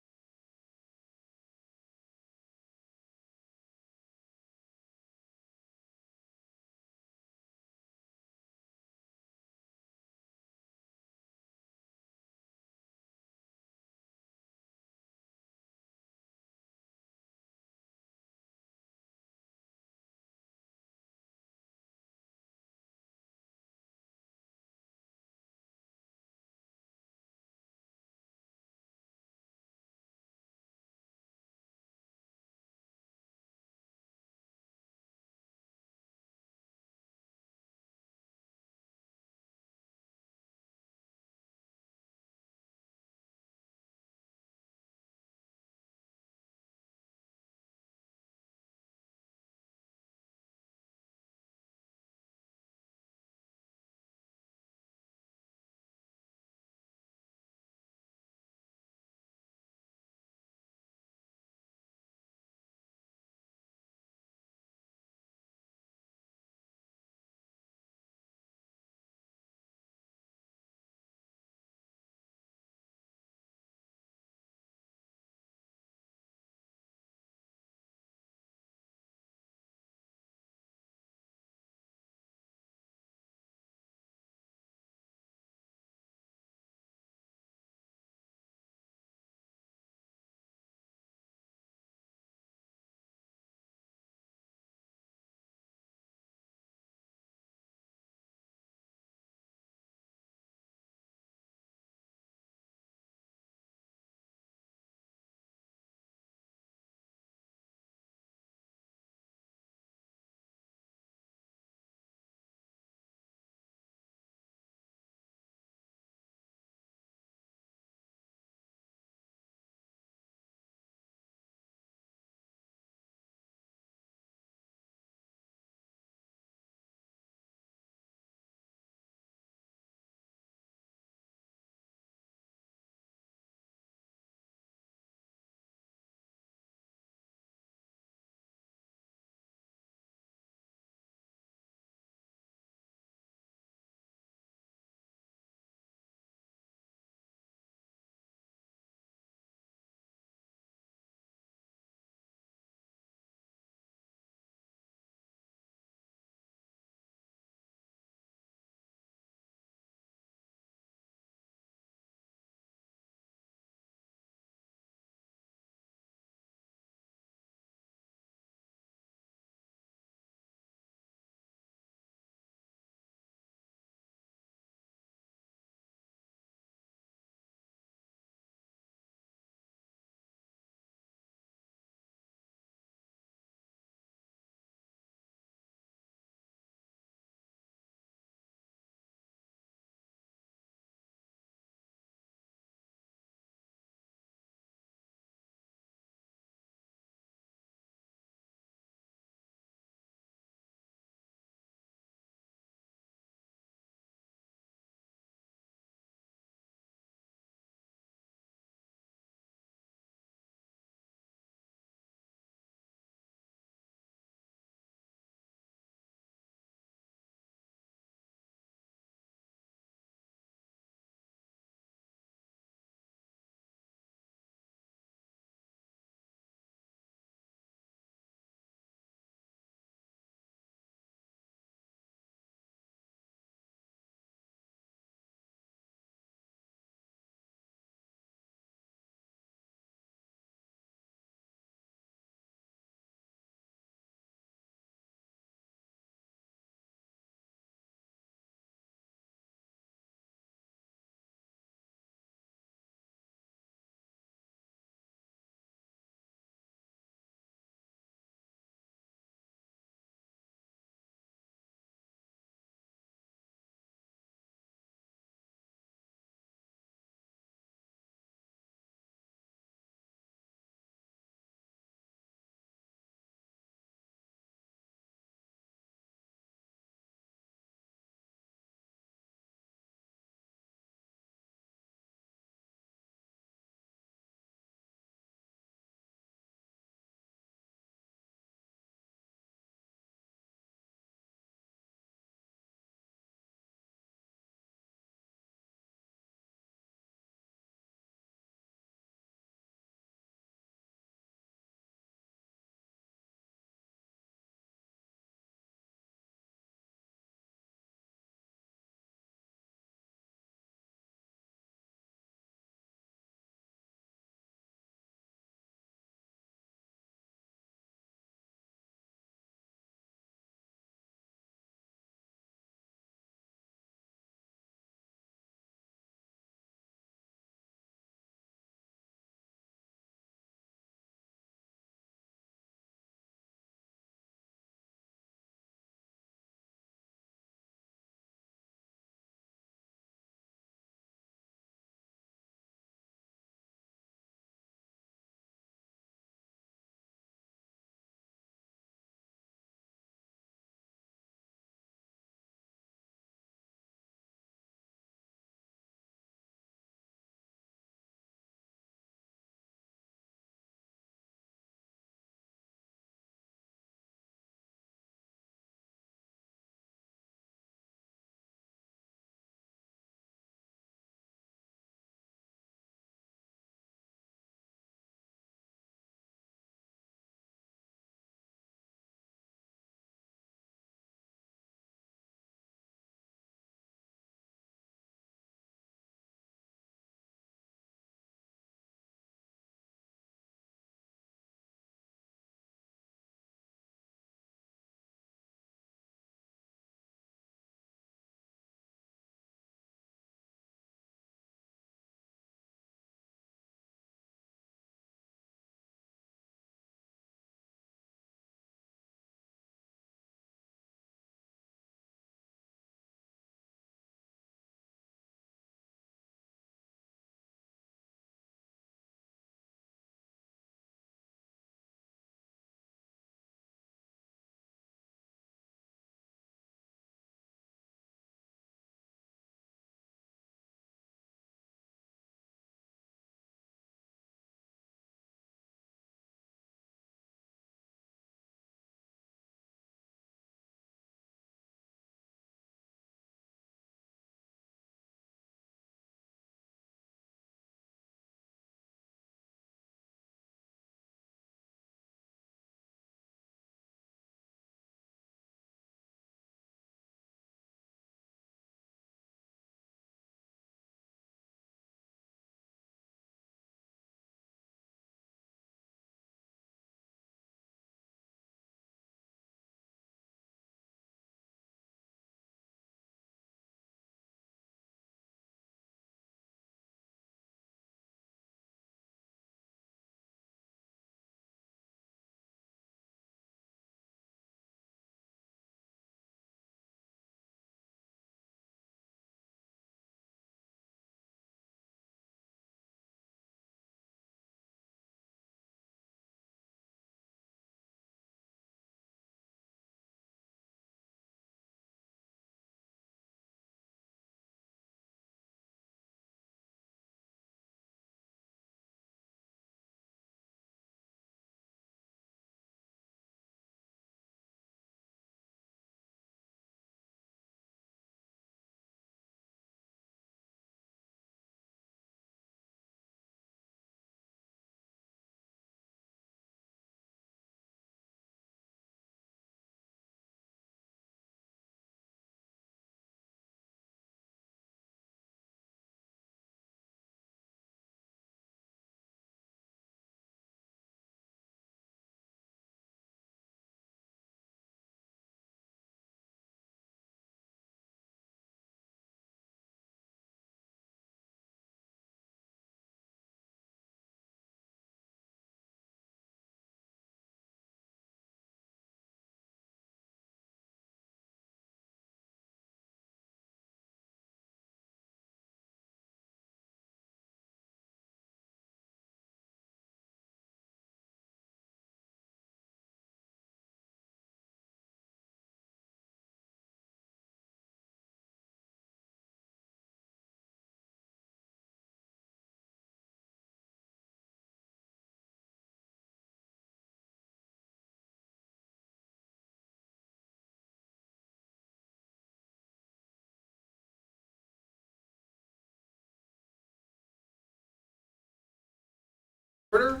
Speaker 7: Order.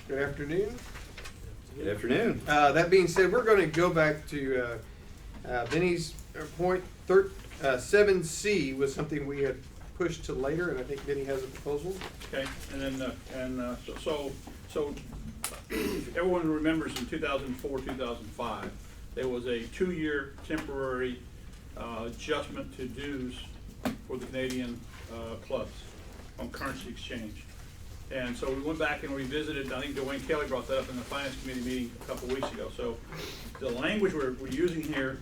Speaker 7: Good afternoon.
Speaker 10: Good afternoon.
Speaker 7: That being said, we're gonna go back to, Benny's point. 7C was something we had pushed to later, and I think Benny has a proposal.
Speaker 6: Okay, and then, so if everyone remembers in 2004, 2005, there was a 2-year temporary adjustment to dues for the Canadian clubs on currency exchange. And so we went back and revisited, I think Dwayne Kelly brought that up in the Finance Committee meeting a couple weeks ago. So the language we're using here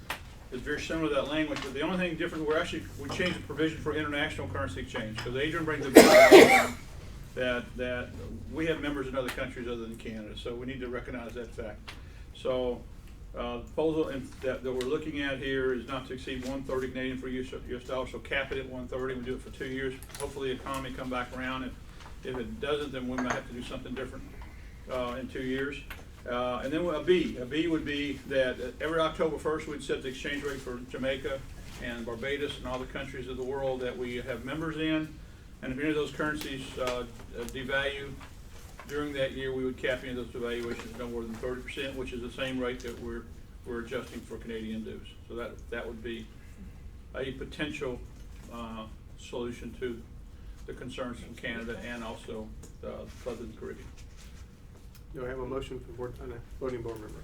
Speaker 6: is very similar to that language, but the only thing different, we changed the provision for international currency exchange, because Adrian brings up that we have members in other countries other than Canada, so we need to recognize that fact. So the proposal that we're looking at here is not to exceed 130 Canadian for US dollars, so cap it at 130. We do it for 2 years. Hopefully the economy come back around. If it doesn't, then we might have to do something different in 2 years. And then a B would be that every October 1st, we'd set the exchange rate for Jamaica and Barbados and all the countries of the world that we have members in. And if any of those currencies devalue during that year, we would cap any of those devaluations no more than 30%, which is the same rate that we're adjusting for Canadian dues. So that would be a potential solution to the concerns from Canada and also the Southern Caribbean.
Speaker 7: Do I have a motion for voting board member?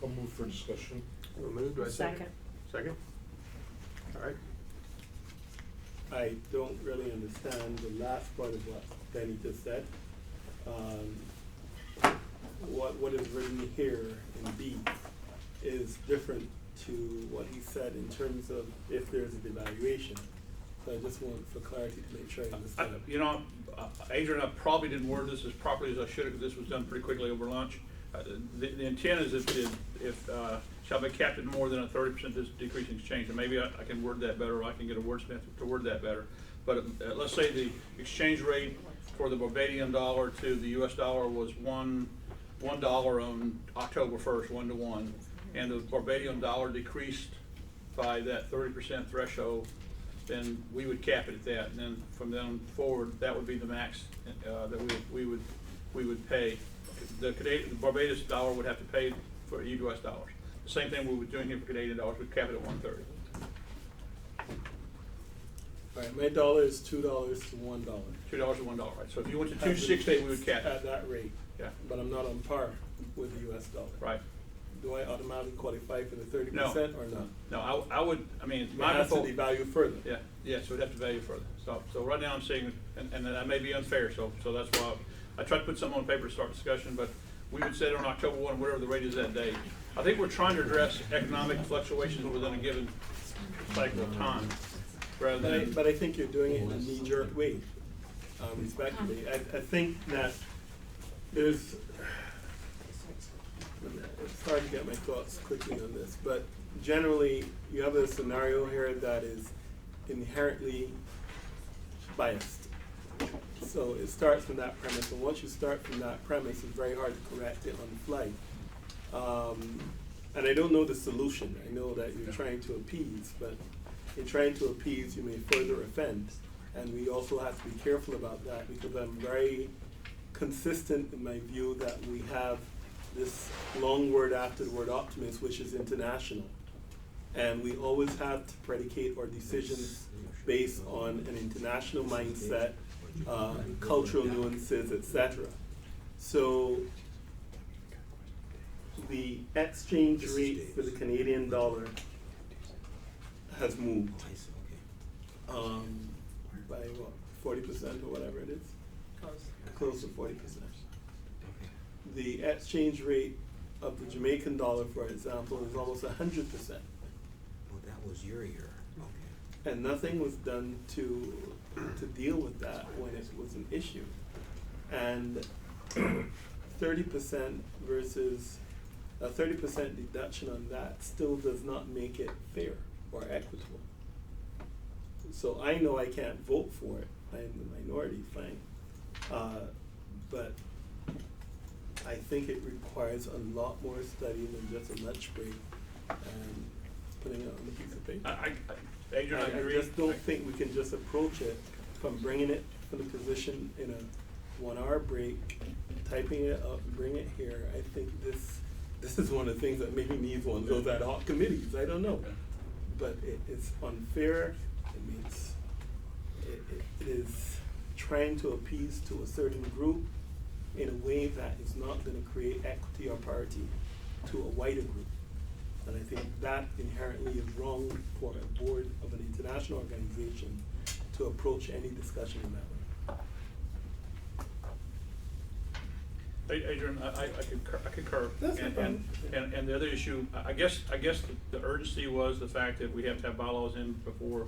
Speaker 9: I'll move for discussion.
Speaker 7: We'll move. Do I second? Second? All right.
Speaker 22: I don't really understand the last part of what Benny just said. What is written here in B is different to what he said in terms of if there's a devaluation. So I just want for clarity to make sure I understand.
Speaker 6: Adrian, I probably didn't word this as properly as I should have, because this was done pretty quickly over lunch. The intent is if shall be capped at more than a 30% decrease in exchange, and maybe I can word that better, or I can get a wordsmith to word that better. But let's say the exchange rate for the Barbadian dollar to the US dollar was $1 on October 1st, 1 to 1, and the Barbadian dollar decreased by that 30% threshold, then we would cap it at that, and then from then forward, that would be the max that we would pay. The Barbados dollar would have to pay for US dollars. The same thing we were doing here for Canadian dollars, we'd cap it at 130.
Speaker 22: All right, my dollar is $2 to $1.
Speaker 6: $2 to $1, right? So if you went to 268, we would cap it
Speaker 22: at that rate.
Speaker 6: Yeah.
Speaker 22: But I'm not on par with the US dollar.
Speaker 6: Right.
Speaker 22: Do I automatically qualify for the 30% or not?
Speaker 6: No, I would. I mean,
Speaker 22: my default has to devalue further.
Speaker 6: Yeah, so it'd have to value further. So right now I'm saying, and that may be unfair. So that's why I tried to put something on paper to start discussion. But we would set it on October 1, whatever the rate is that day. I think we're trying to address economic fluctuations within a given cycle of time, rather than.
Speaker 22: But I think you're doing it in a knee-jerk way. Respectively, I think that there's. It's hard to get my thoughts quickly on this, but generally you have a scenario here that is inherently biased. So it starts from that premise, and once you start from that premise, it's very hard to correct it on the fly. And I don't know the solution. I know that you're trying to appease, but in trying to appease, you may further offend. And we also have to be careful about that, because I'm very consistent in my view that we have this long word after the word optimist, which is international. And we always have to predicate our decisions based on an international mindset, cultural nuances, etc. So the exchange rate for the Canadian dollar has moved by what, 40% or whatever it is? Close to 40%. The exchange rate of the Jamaican dollar, for example, is almost 100%.
Speaker 13: Well, that was your year. Okay.
Speaker 22: And nothing was done to deal with that when it was an issue. And 30% versus a 30% deduction on that still does not make it fair or equitable. So I know I can't vote for it. I'm the minority, fine. But I think it requires a lot more study than just a lunch break and putting it on a piece of paper.
Speaker 6: Adrian, I agree.
Speaker 22: I just don't think we can just approach it from bringing it from the position in 1 hour break, typing it up, bring it here. I think this is one of the things that maybe needs one of those ad hoc committees. I don't know, but it's unfair. It means it is trying to appease to a certain group in a way that is not going to create equity or parity to a wider group. And I think that inherently is wrong for a board of an international organization to approach any discussion in that way.
Speaker 6: Adrian, I concur.
Speaker 22: That's no problem.
Speaker 6: And the other issue, I guess the urgency was the fact that we have to have bylaws in before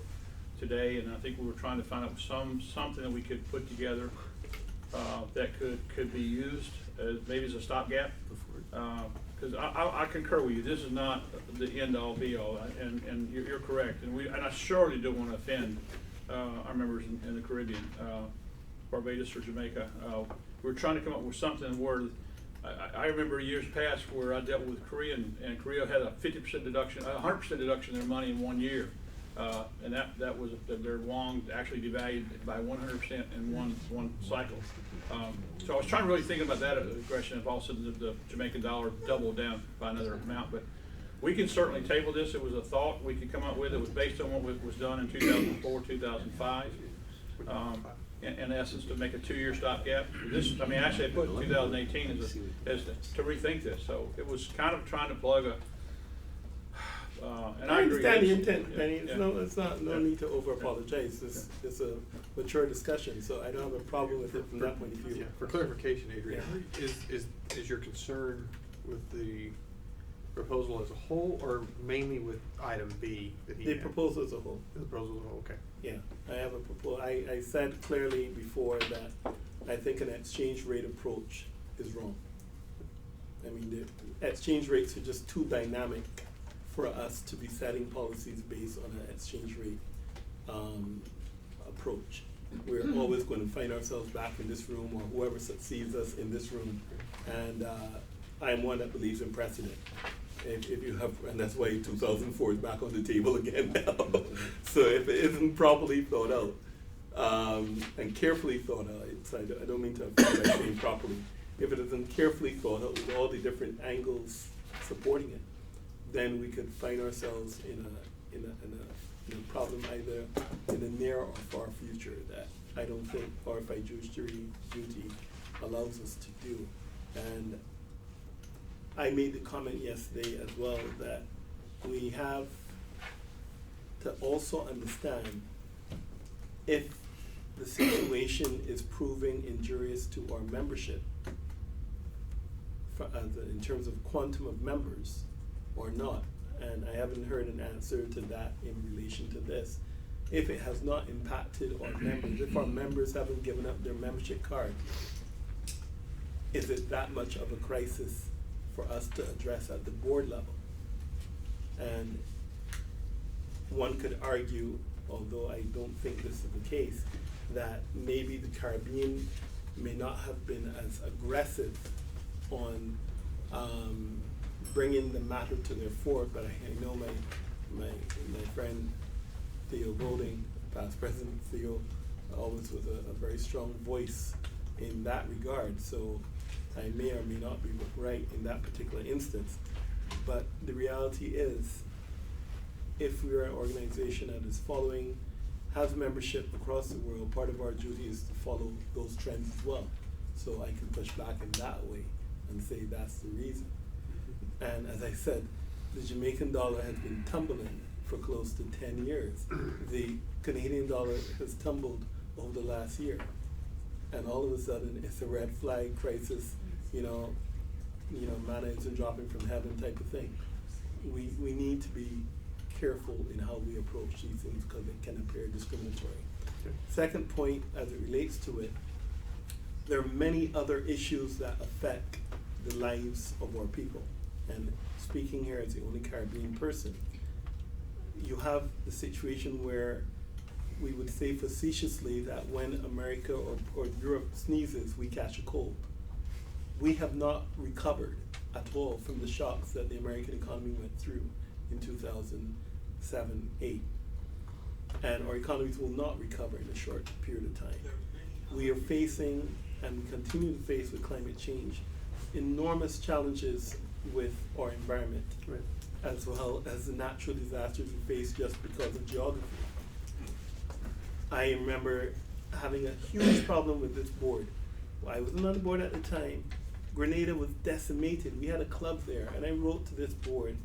Speaker 6: today, and I think we were trying to find out something that we could put together that could be used as maybe as a stopgap. Because I concur with you. This is not the end all be all, and you're correct. And I surely don't want to offend our members in the Caribbean, Barbados or Jamaica. We're trying to come up with something where I remember years past where I dealt with Korea, and Korea had a 50% deduction, 100% deduction of their money in 1 year. And that was their won actually devalued by 100% in one cycle. So I was trying to really think about that aggression if all of a sudden the Jamaican dollar doubled down by another amount. But we can certainly table this. It was a thought we could come up with. It was based on what was done in 2004, 2005. In essence, to make a 2-year stopgap. This, I mean, actually, I put 2018 as to rethink this. So it was kind of trying to plug a. And I agree.
Speaker 22: understand the intent, Penny. It's no need to over apologize. It's a mature discussion, so I don't have a problem with it from that point of view.
Speaker 7: Yeah, for clarification, Adrian, is your concern with the proposal as a whole, or mainly with item B that he
Speaker 22: The
Speaker 7: had?
Speaker 22: proposal as a whole.
Speaker 7: The proposal as a whole, okay.
Speaker 22: Yeah, I have a proposal. I said clearly before that I think an exchange rate approach is wrong. I mean, the exchange rates are just too dynamic for us to be setting policies based on an exchange rate approach. We're always going to find ourselves back in this room, or whoever succeeds us in this room. And I am one that believes in precedent. If you have, and that's why 2004 is back on the table again now. So if it isn't properly thought out and carefully thought out, I don't mean to offend by saying properly. If it isn't carefully thought out with all the different angles supporting it, then we could find ourselves in a problem either in the near or far future that I don't think our fiduciary duty allows us to do. And I made the comment yesterday as well that we have to also understand if the situation is proving injurious to our membership in terms of quantum of members or not. And I haven't heard an answer to that in relation to this. If it has not impacted our members, if our members haven't given up their membership card, is it that much of a crisis for us to address at the board level? And one could argue, although I don't think this is the case, that maybe the Caribbean may not have been as aggressive on bringing the matter to their fore, but I know my friend Theo Golding, past President Theo, always was a very strong voice in that regard. So I may or may not be right in that particular instance. But the reality is, if we are an organization that is has membership across the world, part of our duty is to follow those trends as well. So I can push back in that way and say that's the reason. And as I said, the Jamaican dollar has been tumbling for close to 10 years. The Canadian dollar has tumbled over the last year. And all of a sudden, it's a red flag crisis, manna isn't dropping from heaven type of thing. We need to be careful in how we approach these things because it can appear discriminatory. Second point, as it relates to it, there are many other issues that affect the lives of our people. And speaking here as the only Caribbean person, you have the situation where we would say facetiously that when America or Europe sneezes, we catch a cold. We have not recovered at all from the shocks that the American economy went through in 2007, 8. And our economies will not recover in a short period of time. We are facing and we continue to face with climate change, enormous challenges with our environment, as well as the natural disasters we face just because of geography. I remember having a huge problem with this board. I wasn't on the board at the time. Grenada was decimated. We had a club there, and I wrote to this board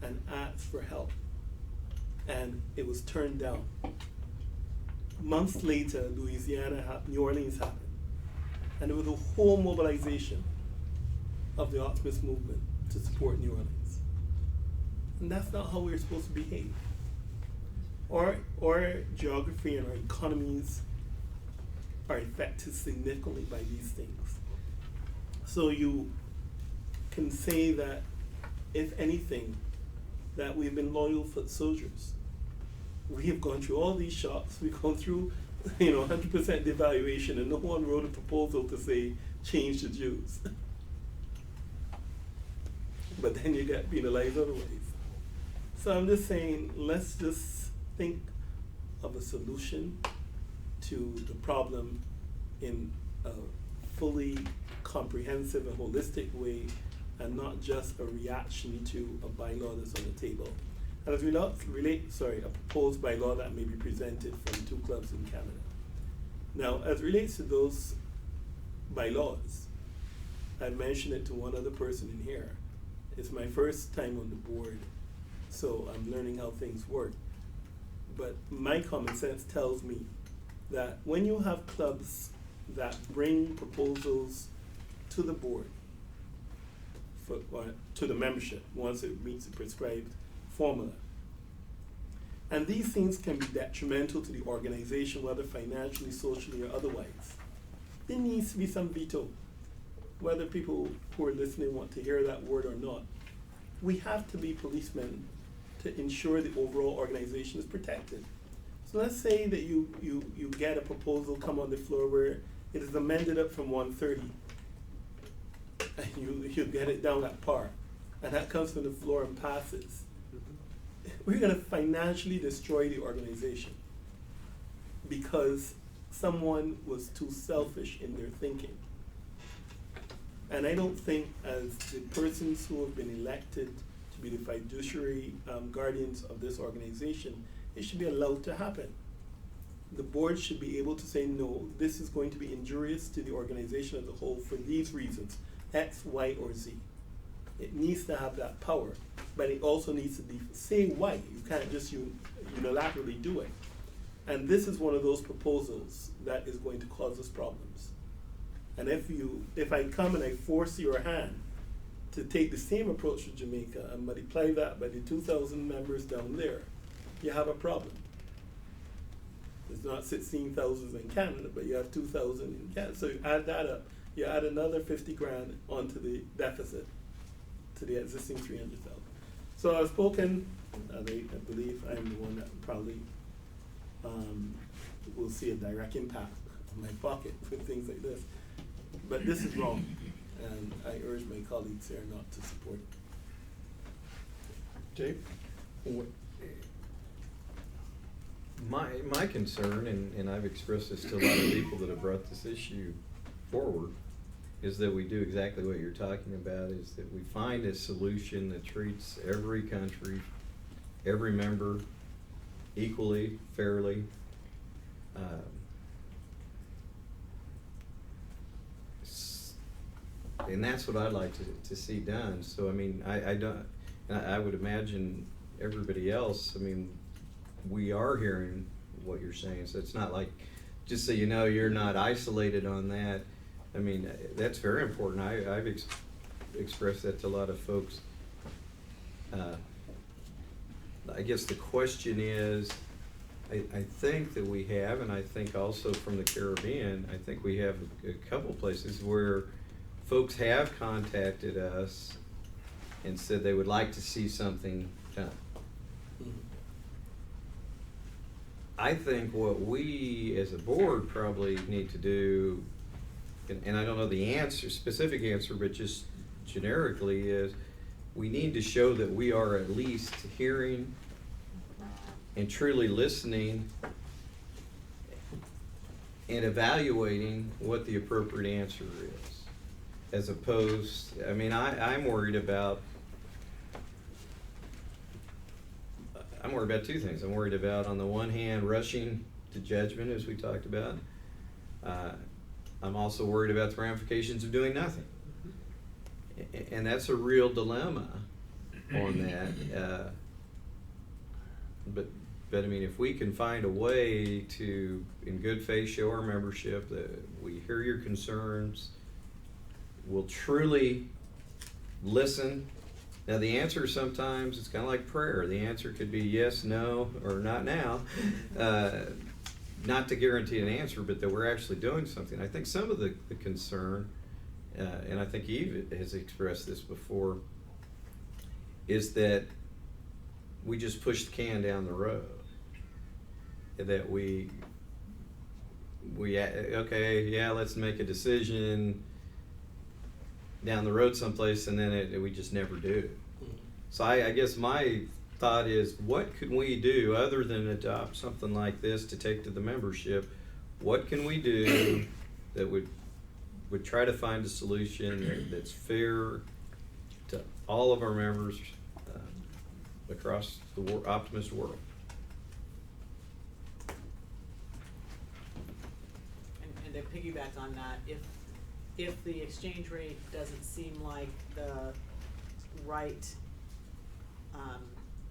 Speaker 22: and asked for help, and it was turned down. Months later, New Orleans happened, and there was a whole mobilization of the Optimist movement to support New Orleans. And that's not how we're supposed to behave. Our geography and our economies are affected significantly by these things. So you can say that, if anything, that we've been loyal foot soldiers. We have gone through all these shocks. We've gone through, 100% devaluation, and no one wrote a proposal to say change the Jews. But then you get penalized otherwise. So I'm just saying, let's just think of a solution to the problem in a fully comprehensive and holistic way, and not just a reaction to a bylaw that's on the table. And as a proposed bylaw that may be presented from 2 clubs in Canada. Now, as relates to those bylaws, I mentioned it to one other person in here. It's my first time on the board, so I'm learning how things work. But my common sense tells me that when you have clubs that bring proposals to the board, or to the membership, once it meets the prescribed formula, and these things can be detrimental to the organization, whether financially, socially, or otherwise, there needs to be some veto, whether people who are listening want to hear that word or not. We have to be policemen to ensure the overall organization is protected. So let's say that you get a proposal come on the floor where it is amended up from 130, and you get it down at par, and that comes from the floor and passes. We're gonna financially destroy the organization because someone was too selfish in their thinking. And I don't think, as the persons who have been elected to be the fiduciary guardians of this organization, it should be allowed to happen. The board should be able to say, no, this is going to be injurious to the organization as a whole for these reasons, X, Y, or Z. It needs to have that power, but it also needs to say why. You can't just unilaterally do it. And this is one of those proposals that is going to cause us problems. And if I come and I force your hand to take the same approach to Jamaica and multiply that by the 2,000 members down there, you have a problem. It's not 16,000 in Canada, but you have 2,000 in Canada. So you add that up, you add another 50 grand onto the deficit, to the existing 300,000. So I've spoken, I believe I'm the one that probably will see a direct impact on my pocket with things like this. But this is wrong, and I urge my colleagues here not to support it.
Speaker 7: Jay?
Speaker 10: My concern, and I've expressed this to a lot of people that have brought this issue forward, is that we do exactly what you're talking about, is that we find a solution that treats every country, every member equally, fairly. And that's what I'd like to see done. So, I mean, I would imagine everybody else, I mean, we are hearing what you're saying, so it's not like, just so you know, you're not isolated on that. I mean, that's very important. I've expressed that to a lot of folks. I guess the question is, I think that we have, and I think also from the Caribbean, I think we have a couple places where folks have contacted us and said they would like to see something done. I think what we as a board probably need to do, and I don't know the answer, specific answer, but just generically, is we need to show that we are at least hearing and truly listening and evaluating what the appropriate answer is. As opposed, I mean, I'm worried about two things. I'm worried about, on the one hand, rushing to judgment, as we talked about. I'm also worried about the ramifications of doing nothing. And that's a real dilemma on that. But I mean, if we can find a way to, in good faith, show our membership that we hear your concerns, we'll truly listen. Now, the answer sometimes, it's kind of like prayer. The answer could be yes, no, or not now. Not to guarantee an answer, but that we're actually doing something. I think some of the concern, and I think Eve has expressed this before, is that we just push the can down the road. That we okay, yeah, let's make a decision down the road someplace, and then we just never do. So I guess my thought is, what can we do other than adopt something like this to take to the membership? What can we do that would try to find a solution that's fair to all of our members across the Optimist world?
Speaker 11: And to piggyback on that, if the exchange rate doesn't seem like the right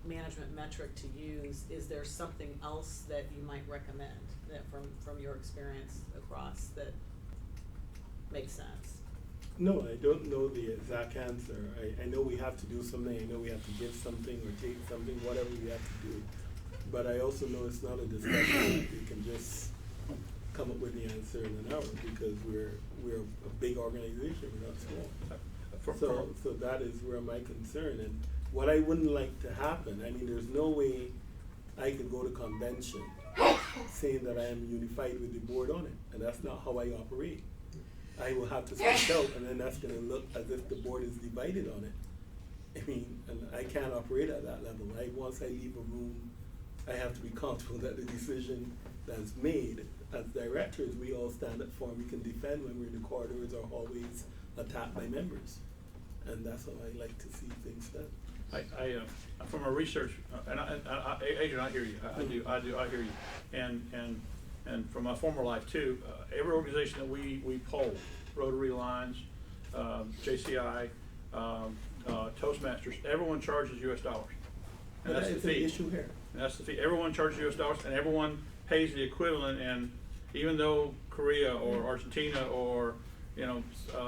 Speaker 11: management metric to use, is there something else that you might recommend that from your experience across that makes sense?
Speaker 22: No, I don't know the exact answer. I know we have to do something, I know we have to give something or take something, whatever we have to do. But I also know it's not a discussion that we can just come up with the answer in an hour, because we're a big organization, we're not small. So that is where my concern, and what I wouldn't like to happen, I mean, there's no way I could go to convention saying that I am unified with the board on it, and that's not how I operate. I will have to speak out, and then that's gonna look as if the board is divided on it. I mean, and I can't operate at that level. Once I leave a room, I have to be comfortable that the decision that's made, as directors, we all stand up for, and we can defend when we're in the corridors or hallways attacked by members. And that's how I like to see things done.
Speaker 6: I from a research, Adrian, I hear you. I hear you. And from my former life too, every organization that we poll, Rotary Lines, JCI, Toastmasters, everyone charges US dollars. And that's the fee.
Speaker 22: The issue here.
Speaker 6: And that's the fee. Everyone charges US dollars, and everyone pays the equivalent. And even though Korea or Argentina or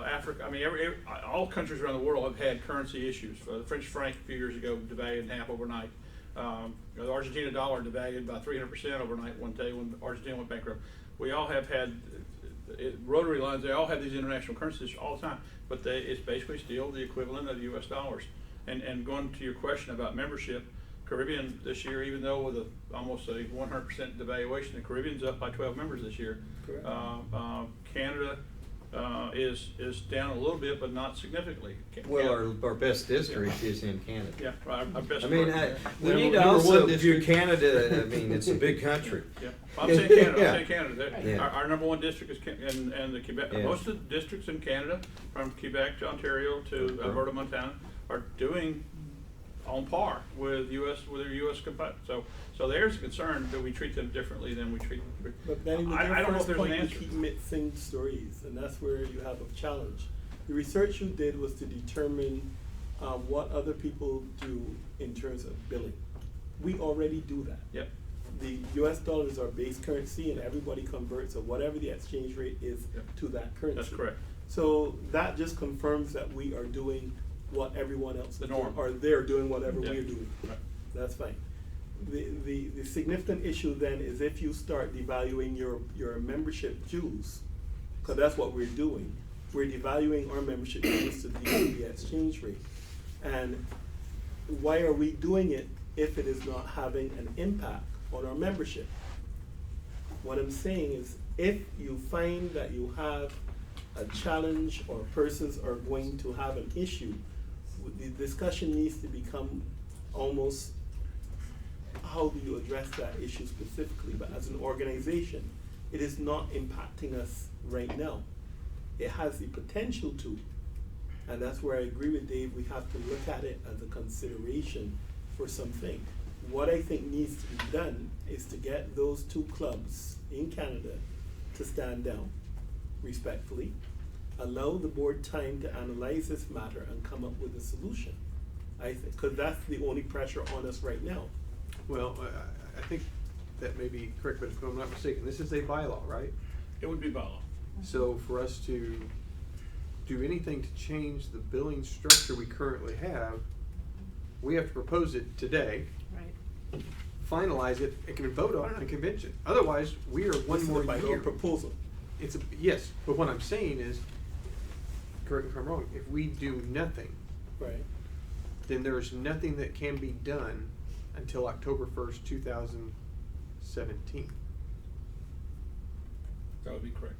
Speaker 6: Africa, I mean, all countries around the world have had currency issues. The French franc a few years ago devalued in half overnight. The Argentina dollar devalued by 300% overnight one day when Argentina went bankrupt. We all have had Rotary Lines. They all have these international currencies all the time, but it's basically still the equivalent of the U.S. dollars. And going to your question about membership, Caribbean this year, even though with almost a 100% devaluation, the Caribbean's up by 12 members this year.
Speaker 22: Correct.
Speaker 6: Canada is down a little bit, but not significantly.
Speaker 10: Well, our best district is in Canada.
Speaker 6: Yeah, right, our best.
Speaker 10: I mean, we need to also view Canada, I mean, it's a big country.
Speaker 6: Yeah, I'm saying Canada,
Speaker 10: Yeah.
Speaker 6: I'm saying Canada.
Speaker 10: Yeah.
Speaker 6: Our number one district is and the Quebec,
Speaker 10: Yeah.
Speaker 6: most of the districts in Canada, from Quebec to Ontario to Alberta, Montana, are doing on par with their U.S. competitors. So there's a concern that we treat them differently than we treat them.
Speaker 22: But then
Speaker 6: I don't know if there's an
Speaker 22: you
Speaker 6: answer.
Speaker 22: keep mixing stories, and that's where you have a challenge. The research you did was to determine what other people do in terms of billing. We already do that.
Speaker 6: Yep.
Speaker 22: The US dollar is our base currency, and everybody converts at whatever the exchange rate is to that currency.
Speaker 6: That's correct.
Speaker 22: So that just confirms that we are doing what everyone else
Speaker 6: The
Speaker 22: is
Speaker 6: norm.
Speaker 22: doing, or they're doing whatever
Speaker 6: Yeah.
Speaker 22: we're doing.
Speaker 6: Right.
Speaker 22: That's fine. The significant issue then is if you start devaluing your membership dues, because that's what we're doing. We're devaluing our membership dues to the exchange rate. And why are we doing it if it is not having an impact on our membership? What I'm saying is, if you find that you have a challenge or persons are going to have an issue, the discussion needs to become almost, how do you address that issue specifically? But as an organization, it is not impacting us right now. It has the potential to, and that's where I agree with Dave, we have to look at it as a consideration for something. What I think needs to be done is to get those two clubs in Canada to stand down respectfully, allow the board time to analyze this matter and come up with a solution. I think, because that's the only pressure on us right now.
Speaker 7: Well, I think that may be correct, but if I'm not mistaken, this is a bylaw, right?
Speaker 6: It would be bylaw.
Speaker 7: So for us to do anything to change the billing structure we currently have, we have to propose it today.
Speaker 11: Right.
Speaker 7: Finalize it, it can be voted on in a convention. Otherwise, we are one
Speaker 22: This is
Speaker 7: more
Speaker 22: a bylaw
Speaker 7: year.
Speaker 22: proposal.
Speaker 7: It's a, yes, but what I'm saying is, correct me if I'm wrong, if we do nothing,
Speaker 22: Right.
Speaker 7: then there's nothing that can be done until October 1st, 2017.
Speaker 6: That would be correct.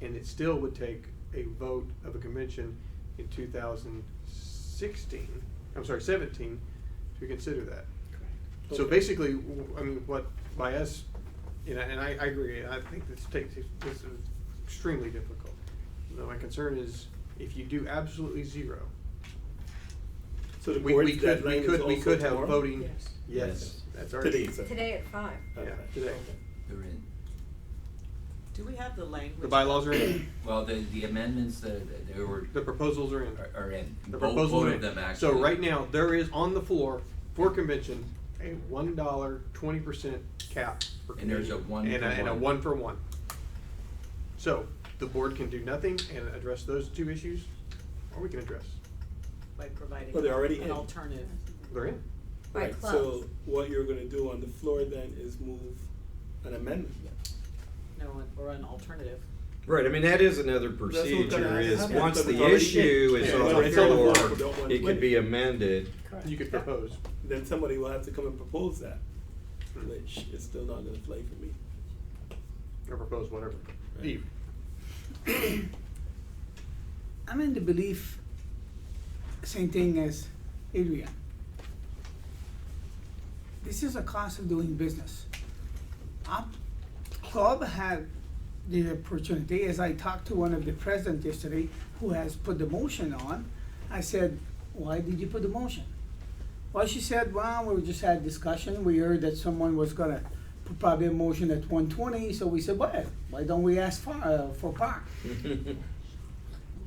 Speaker 7: And it still would take a vote of a convention in 2016, I'm sorry, 17, to consider that. So
Speaker 22: Okay.
Speaker 7: basically, I mean, what, by us, and I agree, I think this is extremely difficult. Now, my concern is, if you do absolutely zero,
Speaker 22: So the
Speaker 7: we
Speaker 22: board's
Speaker 7: could
Speaker 22: deadline is also
Speaker 7: have
Speaker 22: tomorrow?
Speaker 7: voting,
Speaker 22: Yes.
Speaker 7: yes, that's already.
Speaker 22: Today, sir.
Speaker 12: Today at 5.
Speaker 7: Yeah,
Speaker 22: Okay.
Speaker 7: today.
Speaker 5: They're in.
Speaker 11: Do we have the language?
Speaker 7: The bylaws are in,
Speaker 5: Well, the amendments that they were,
Speaker 7: the proposals are in.
Speaker 5: are in.
Speaker 7: The
Speaker 5: Both-
Speaker 7: proposals
Speaker 5: both
Speaker 7: are
Speaker 5: of
Speaker 7: in.
Speaker 5: them
Speaker 7: So
Speaker 5: actually.
Speaker 7: right now, there is on the floor for convention, a $1 20% cap for
Speaker 5: And there's a
Speaker 7: convention,
Speaker 5: 1 for
Speaker 7: and a
Speaker 5: 1.
Speaker 7: 1 for 1. So, the board can do nothing and address those two issues, or we can address.
Speaker 11: By providing
Speaker 22: Well, they're already
Speaker 11: an
Speaker 22: in.
Speaker 11: alternative.
Speaker 7: They're in.
Speaker 12: By
Speaker 22: Right,
Speaker 12: clubs.
Speaker 22: so what you're gonna do on the floor then is move an amendment.
Speaker 11: No, or an alternative.
Speaker 10: Right, I mean, that is another
Speaker 22: That's what
Speaker 10: procedure,
Speaker 22: kinda
Speaker 10: is
Speaker 22: happened,
Speaker 10: once
Speaker 22: but
Speaker 10: the
Speaker 22: it's already
Speaker 10: issue
Speaker 22: in.
Speaker 10: is
Speaker 22: Yeah,
Speaker 10: on
Speaker 22: well,
Speaker 10: the
Speaker 22: it's on the
Speaker 10: floor,
Speaker 22: floor, don't want
Speaker 10: it
Speaker 22: to
Speaker 10: could be amended.
Speaker 7: You could propose.
Speaker 22: Then somebody will have to come and propose that, which is still not gonna fly for me.
Speaker 7: Or propose whatever.
Speaker 22: Right.
Speaker 7: Eve.
Speaker 8: I'm in the belief, same thing as Adrian. This is a cost of doing business. Our club had the opportunity, as I talked to one of the presidents yesterday, who has put the motion on, I said, why did you put the motion? Well, she said, well, we just had discussion, we heard that someone was gonna put probably a motion at 120, so we said, well, why don't we ask for par?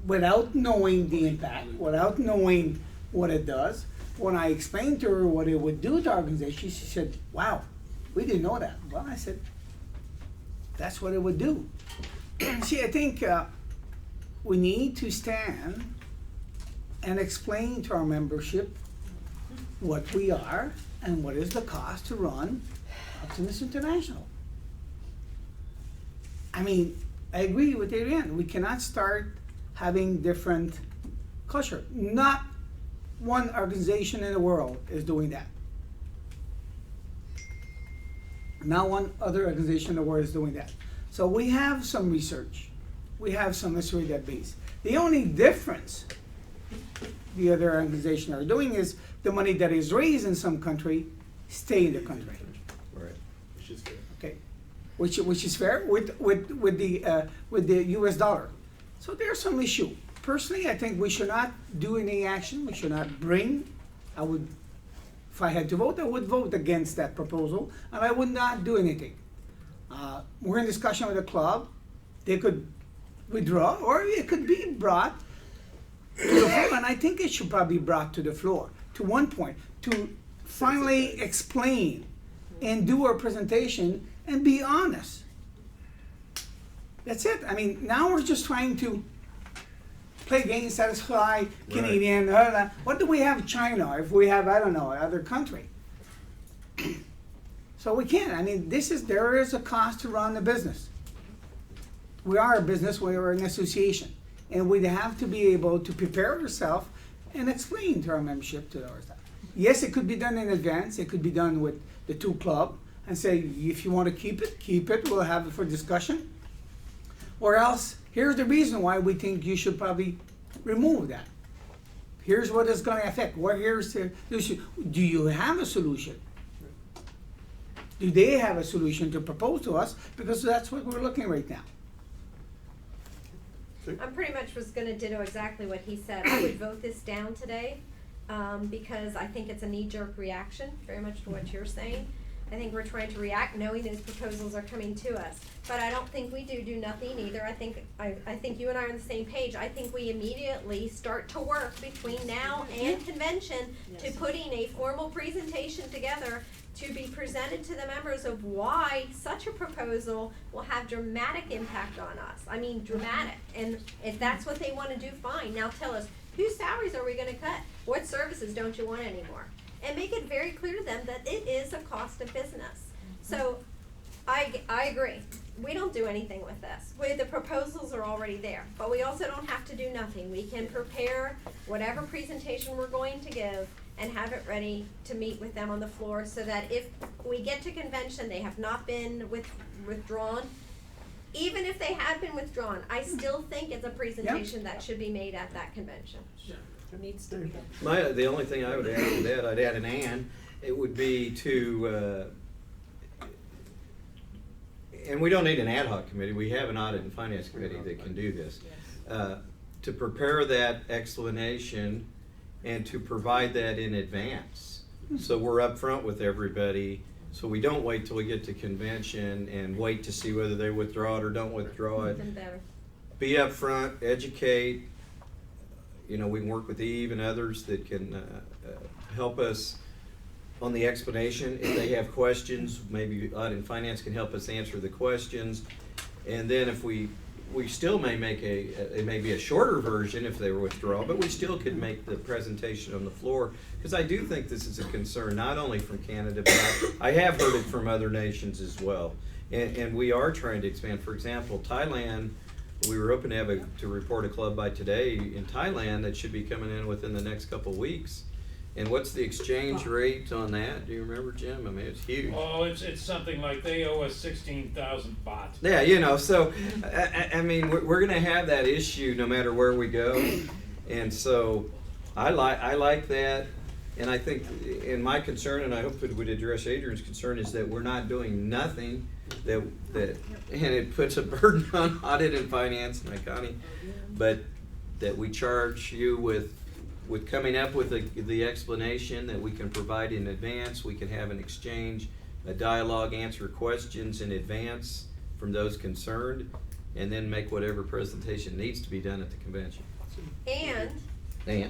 Speaker 8: Without knowing the impact, without knowing what it does, when I explained to her what it would do to our organization, she said, wow, we didn't know that. Well, I said, that's what it would do. See, I think we need to stand and explain to our membership what we are and what is the cost to run Optimist International. I mean, I agree with Adrienne, we cannot start having different culture. Not one organization in the world is doing that. Not one other organization in the world is doing that. So we have some research. We have some history database. The only difference the other organizations are doing is the money that is raised in some country stay in the country.
Speaker 22: Right. Which is fair.
Speaker 8: Okay, which is fair with the U.S. dollar. So there's some issue. Personally, I think we should not do any action. We should not bring. I would, if I had to vote, I would vote against that proposal, and I would not do anything. We're in discussion with the club. They could withdraw, or it could be brought to the floor, and I think it should probably be brought to the floor to one point to finally explain and do our presentation and be honest. That's it. I mean, now we're just trying to play games, satisfy Canadian. What do we have in China if we have, I don't know, other country? So we can't. I mean, there is a cost to run the business. We are a business, we are an association. And we have to be able to prepare ourselves and explain to our membership, to our staff. Yes, it could be done in advance. It could be done with the two club and say, if you want to keep it, we'll have it for discussion. Or else, here's the reason why we think you should probably remove that. Here's what it's going to affect. Do you have a solution? do they have a solution to propose to us? Because that's what we're looking right now.
Speaker 12: I'm pretty much was gonna ditto exactly what he said. I would vote this down today, because I think it's a knee-jerk reaction, very much to what you're saying. I think we're trying to react knowing those proposals are coming to us. But I don't think we do nothing either. I think you and I are on the same page. I think we immediately start to work between now and convention to putting a formal presentation together to be presented to the members of why such a proposal will have dramatic impact on us. I mean, dramatic. And if that's what they wanna do, fine. Now tell us, whose salaries are we gonna cut? What services don't you want anymore? And make it very clear to them that it is a cost of business. So, I agree. We don't do anything with this. The proposals are already there, but we also don't have to do nothing. We can prepare whatever presentation we're going to give and have it ready to meet with them on the floor so that if we get to convention, they have not been withdrawn. Even if they had been withdrawn, I still think it's a presentation that should be made at that convention.
Speaker 18: Needs to be.
Speaker 10: The only thing I would add to that, I'd add an and, it would be to, and we don't need an ad hoc committee, we have an audit and finance committee that can do this. To prepare that explanation and to provide that in advance. So we're upfront with everybody, so we don't wait till we get to convention and wait to see whether they withdraw it or don't withdraw it.
Speaker 12: Even better.
Speaker 10: Be upfront, educate. You know, we can work with Eve and others that can help us on the explanation. If they have questions, maybe Audit and Finance can help us answer the questions. And then if we still may make it may be a shorter version if they were withdrawn, but we still could make the presentation on the floor. Because I do think this is a concern, not only from Canada, but I have heard it from other nations as well. And we are trying to expand. For example, Thailand, we were hoping to report a club by today in Thailand that should be coming in within the next couple of weeks. And what's the exchange rate on that? Do you remember, Jim? I mean, it's huge.
Speaker 19: Oh, it's something like they owe us 16,000 baht.
Speaker 10: Yeah, you know, so, I mean, we're gonna have that issue no matter where we go. And so, I like that. And I think, and my concern, and I hope it would address Adrian's concern, is that we're not doing nothing and it puts a burden on Audit and Finance and Connie, but that we charge you with coming up with the explanation that we can provide in advance. We can have an exchange, a dialogue, answer questions in advance from those concerned, and then make whatever presentation needs to be done at the convention.
Speaker 12: And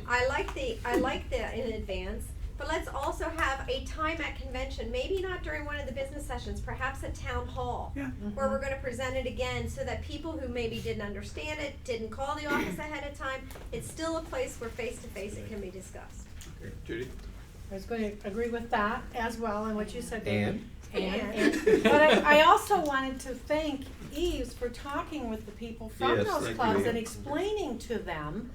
Speaker 12: I like the in advance, but let's also have a time at convention, maybe not during one of the business sessions, perhaps a town hall, where we're gonna present it again so that people who maybe didn't understand it, didn't call the office ahead of time, it's still a place where face-to-face it can be discussed.
Speaker 10: Okay, Judy?
Speaker 18: I was going to agree with that as well, and what you said, David.
Speaker 12: And.
Speaker 18: But I also wanted to thank Eves for talking with the people from
Speaker 10: Yes,
Speaker 18: those
Speaker 10: thank
Speaker 18: clubs
Speaker 10: you.
Speaker 18: and explaining to them,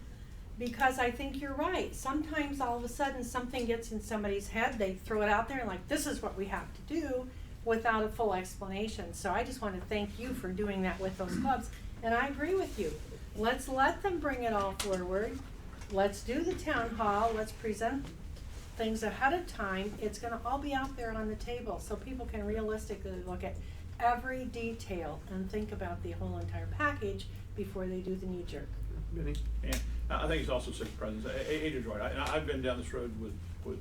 Speaker 18: because I think you're right. Sometimes all of a sudden something gets in somebody's head, they throw it out there and like, this is what we have to do, without a full explanation. So I just want to thank you for doing that with those clubs. And I agree with you. Let's let them bring it all forward. Let's do the town hall. Let's present things ahead of time. It's gonna all be out there on the table so people can realistically look at every detail and think about the whole entire package before they do the knee jerk.
Speaker 6: Benny? Yeah, I think it's also civic presence. Adrian's right. I've been down this road with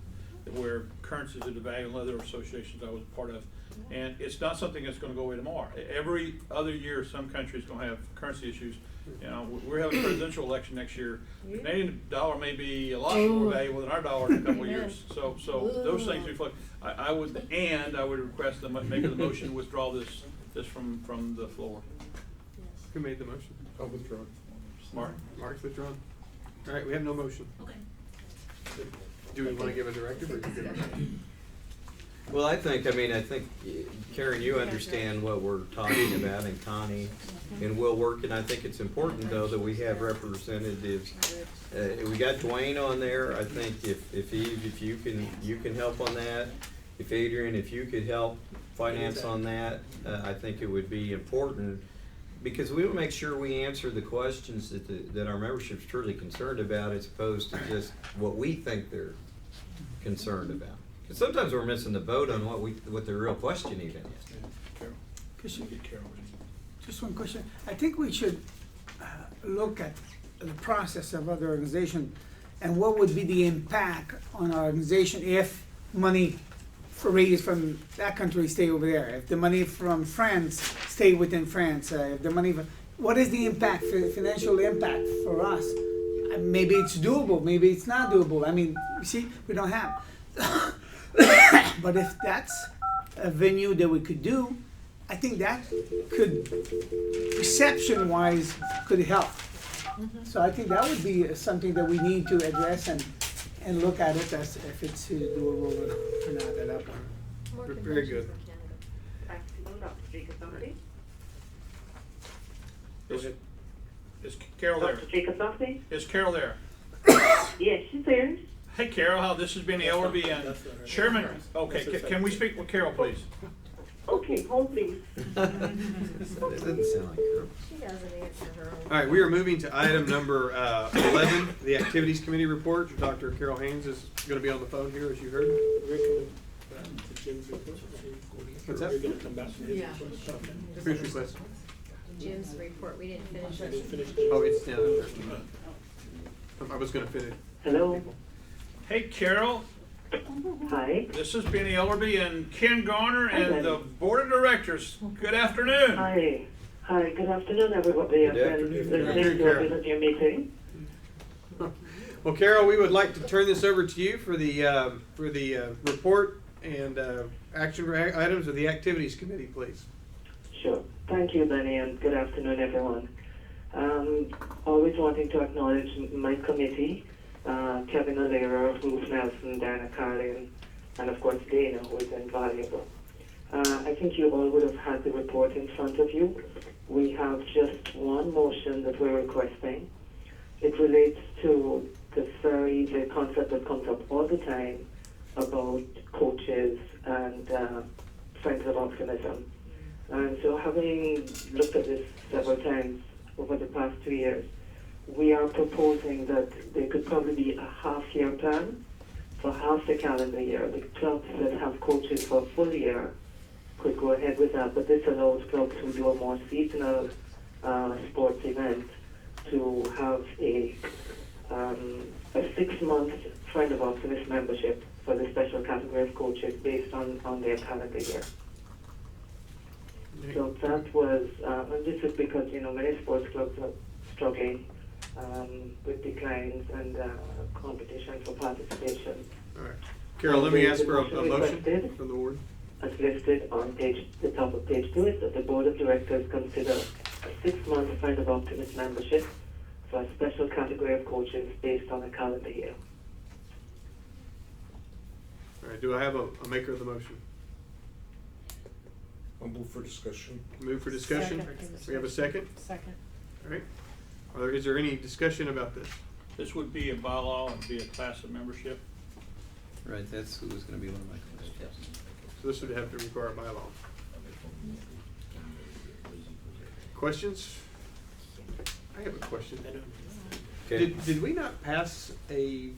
Speaker 6: where currencies are devalued and other associations I was part of. And it's not something that's gonna go away tomorrow. Every other year, some countries gonna have currency issues. You know, we're having a presidential election next year. The Canadian dollar may be a lot more valuable than our dollar in a couple of years. So those things reflect. I would request them make the motion to withdraw this from the floor.
Speaker 7: Who made the motion?
Speaker 6: I'll withdraw.
Speaker 7: Mark's withdrawn. All right, we have no motion.
Speaker 15: Okay.
Speaker 7: Do we want to give a directive or is it good?
Speaker 10: Well, I think, Karen, you understand what we're talking about, and Connie, and we'll work, and I think it's important, though, that we have representatives. We got Dwayne on there. I think if Eve, if you can help on that, if Adrian, if you could help finance on that, I think it would be important, because we will make sure we answer the questions that our membership's truly concerned about, as opposed to just what we think they're concerned about. 'Cause sometimes we're missing the boat on what the real question even is.
Speaker 6: Carol,
Speaker 8: Question.
Speaker 6: get Carol ready.
Speaker 8: Just one question. I think we should look at the process of other organizations and what would be the impact on our organization if money raised from that country stay over there, if the money from France stay within France, if the money from, what is the impact, financial impact for us? Maybe it's doable, maybe it's not doable. I mean, you see, we don't have. But if that's a venue that we could do, I think that could, perception-wise, could help. So I think that would be something that we need to address and look at it as if it's doable or not at that point.
Speaker 7: Very good.
Speaker 6: Is Carol there?
Speaker 4: Jacobowski?
Speaker 6: Is Carol there?
Speaker 4: Yes, she's there.
Speaker 6: Hey Carol, how, this is Benny Ellerby and Chairman, okay, can we speak with Carol, please?
Speaker 4: Okay, hold please.
Speaker 10: It doesn't sound like her.
Speaker 12: She doesn't answer her own.
Speaker 7: All right, we are moving to item number 11, the Activities Committee report. Dr. Carol Haynes is going to be on the phone here, as you heard. What's that?
Speaker 22: We're gonna come back to his
Speaker 12: Yeah.
Speaker 22: request.
Speaker 7: Who's request?
Speaker 12: Jim's report, we didn't finish
Speaker 22: I
Speaker 12: it.
Speaker 22: didn't finish
Speaker 7: Oh, it's down there. I was going to finish.
Speaker 4: Hello.
Speaker 6: Hey Carol,
Speaker 4: Hi.
Speaker 6: this is Benny Ellerby and Ken Garner
Speaker 4: Hi,
Speaker 6: and
Speaker 4: Benny.
Speaker 6: the Board of Directors. Good afternoon.
Speaker 4: Hi. Hi, good afternoon, everybody. I've been listening to a bit of your meeting.
Speaker 7: Well, Carol, we would like to turn this over to you for the report and action items of the Activities Committee, please.
Speaker 4: Sure. Thank you, Benny, and good afternoon, everyone. Always wanting to acknowledge my committee, Kevin O'Leary, Ruth Nelson, Diana Carlin, and of course Dana, who is invaluable. I think you all would have had the report in front of you. We have just one motion that we're requesting. It relates to the concept that comes up all the time about coaches and Friends of Optimism. And so having looked at this several times over the past 2 years, we are proposing that there could probably be a half-year plan for half the calendar year. The clubs that have coaches for a full year could go ahead with that, but this allows clubs who do a more seasonal sports event to have a 6-month Friend of Optimist membership for the special category of coaches based on their calendar year. So that was, and this is because, many sports clubs are struggling with declines and competition for participation.
Speaker 7: All right. Carol, let me ask for a motion
Speaker 4: requested,
Speaker 7: from the board.
Speaker 4: as listed on the top of page 2, is that the Board of Directors consider a 6-month Friend of Optimist membership for a special category of coaches based on a calendar year.
Speaker 7: All right, do I have a maker of the motion?
Speaker 9: I'll move for discussion.
Speaker 7: Move for discussion?
Speaker 18: Second.
Speaker 7: We have a second?
Speaker 18: Second.
Speaker 7: All right. Is there any discussion about this?
Speaker 6: This would be a bylaw and be a class of membership.
Speaker 10: Right, that's who was gonna be one of my questions.
Speaker 7: So this would have to require a bylaw. Questions? I have a question.
Speaker 10: Okay.
Speaker 7: Did we not pass a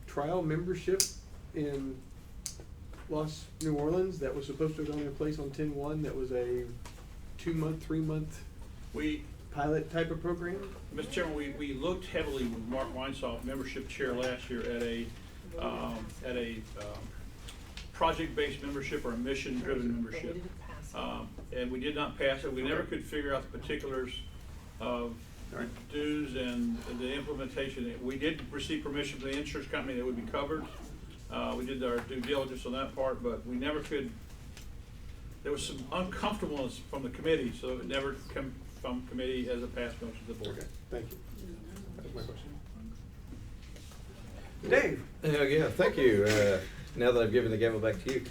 Speaker 7: trial membership in New Orleans that was supposed to have gone in place on 10/1? That was a 2-month, 3-month pilot type of program?
Speaker 6: Mr. Chairman, we looked heavily with Mark Weinsoff, membership chair last year, at a project-based membership or a mission-driven membership. And we did not pass it. We never could figure out the particulars of dues and the implementation. We did receive permission from the insurance company that it would be covered. We did our due diligence on that part, but we never could. There was some uncomfortableness from the committee, so it never came from committee as a passed motion to the board.
Speaker 7: Okay, thank you. That was my question. Dave?
Speaker 10: Yeah, thank you. Now that I've given the gavel back to you.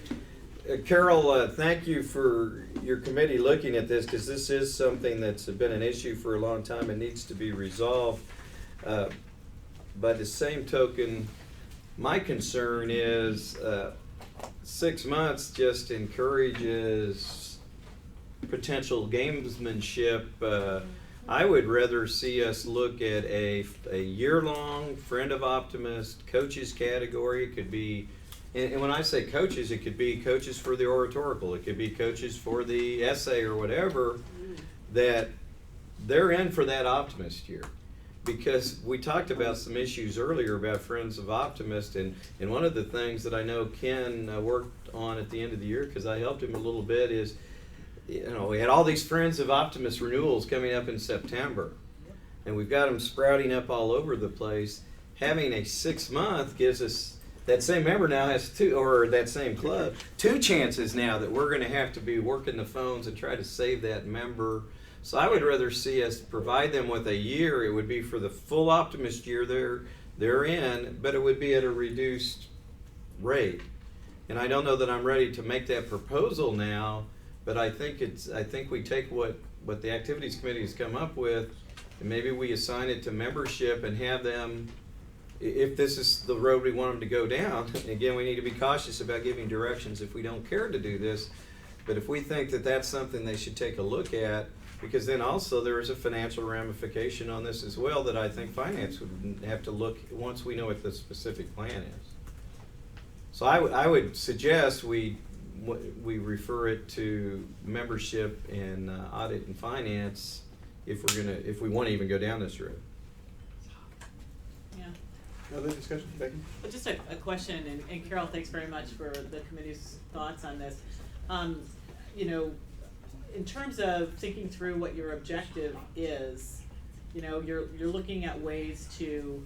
Speaker 10: Carol, thank you for your committee looking at this, because this is something that's been an issue for a long time and needs to be resolved. By the same token, my concern is 6 months just encourages potential gamesmanship. I would rather see us look at a year-long Friend of Optimist coaches category. It could be And when I say coaches, it could be coaches for the oratorical, it could be coaches for the essay or whatever, that they're in for that Optimist year. Because we talked about some issues earlier about Friends of Optimist, and one of the things that I know Ken worked on at the end of the year, because I helped him a little bit, is, you know, we had all these Friends of Optimist renewals coming up in September, and we've got them sprouting up all over the place. Having a 6-month gives us, that same member now has two, or that same club, 2 chances now that we're going to have to be working the phones and try to save that member. So I would rather see us provide them with a year. It would be for the full Optimist year they're in, but it would be at a reduced rate. And I don't know that I'm ready to make that proposal now, but I think we take what the activities committee has come up with, and maybe we assign it to membership and have them, if this is the road we want them to go down. Again, we need to be cautious about giving directions if we don't care to do this, but if we think that that's something they should take a look at, because then also there is a financial ramification on this as well that I think finance would have to look once we know what the specific plan is. So I would suggest we refer it to membership and audit and finance if we want to even go down this road.
Speaker 11: Yeah.
Speaker 7: Other discussion, Becky?
Speaker 11: Well, just a question, and Carol, thanks very much for the committee's thoughts on this. You know, in terms of thinking through what your objective is, you know, you're looking at ways to,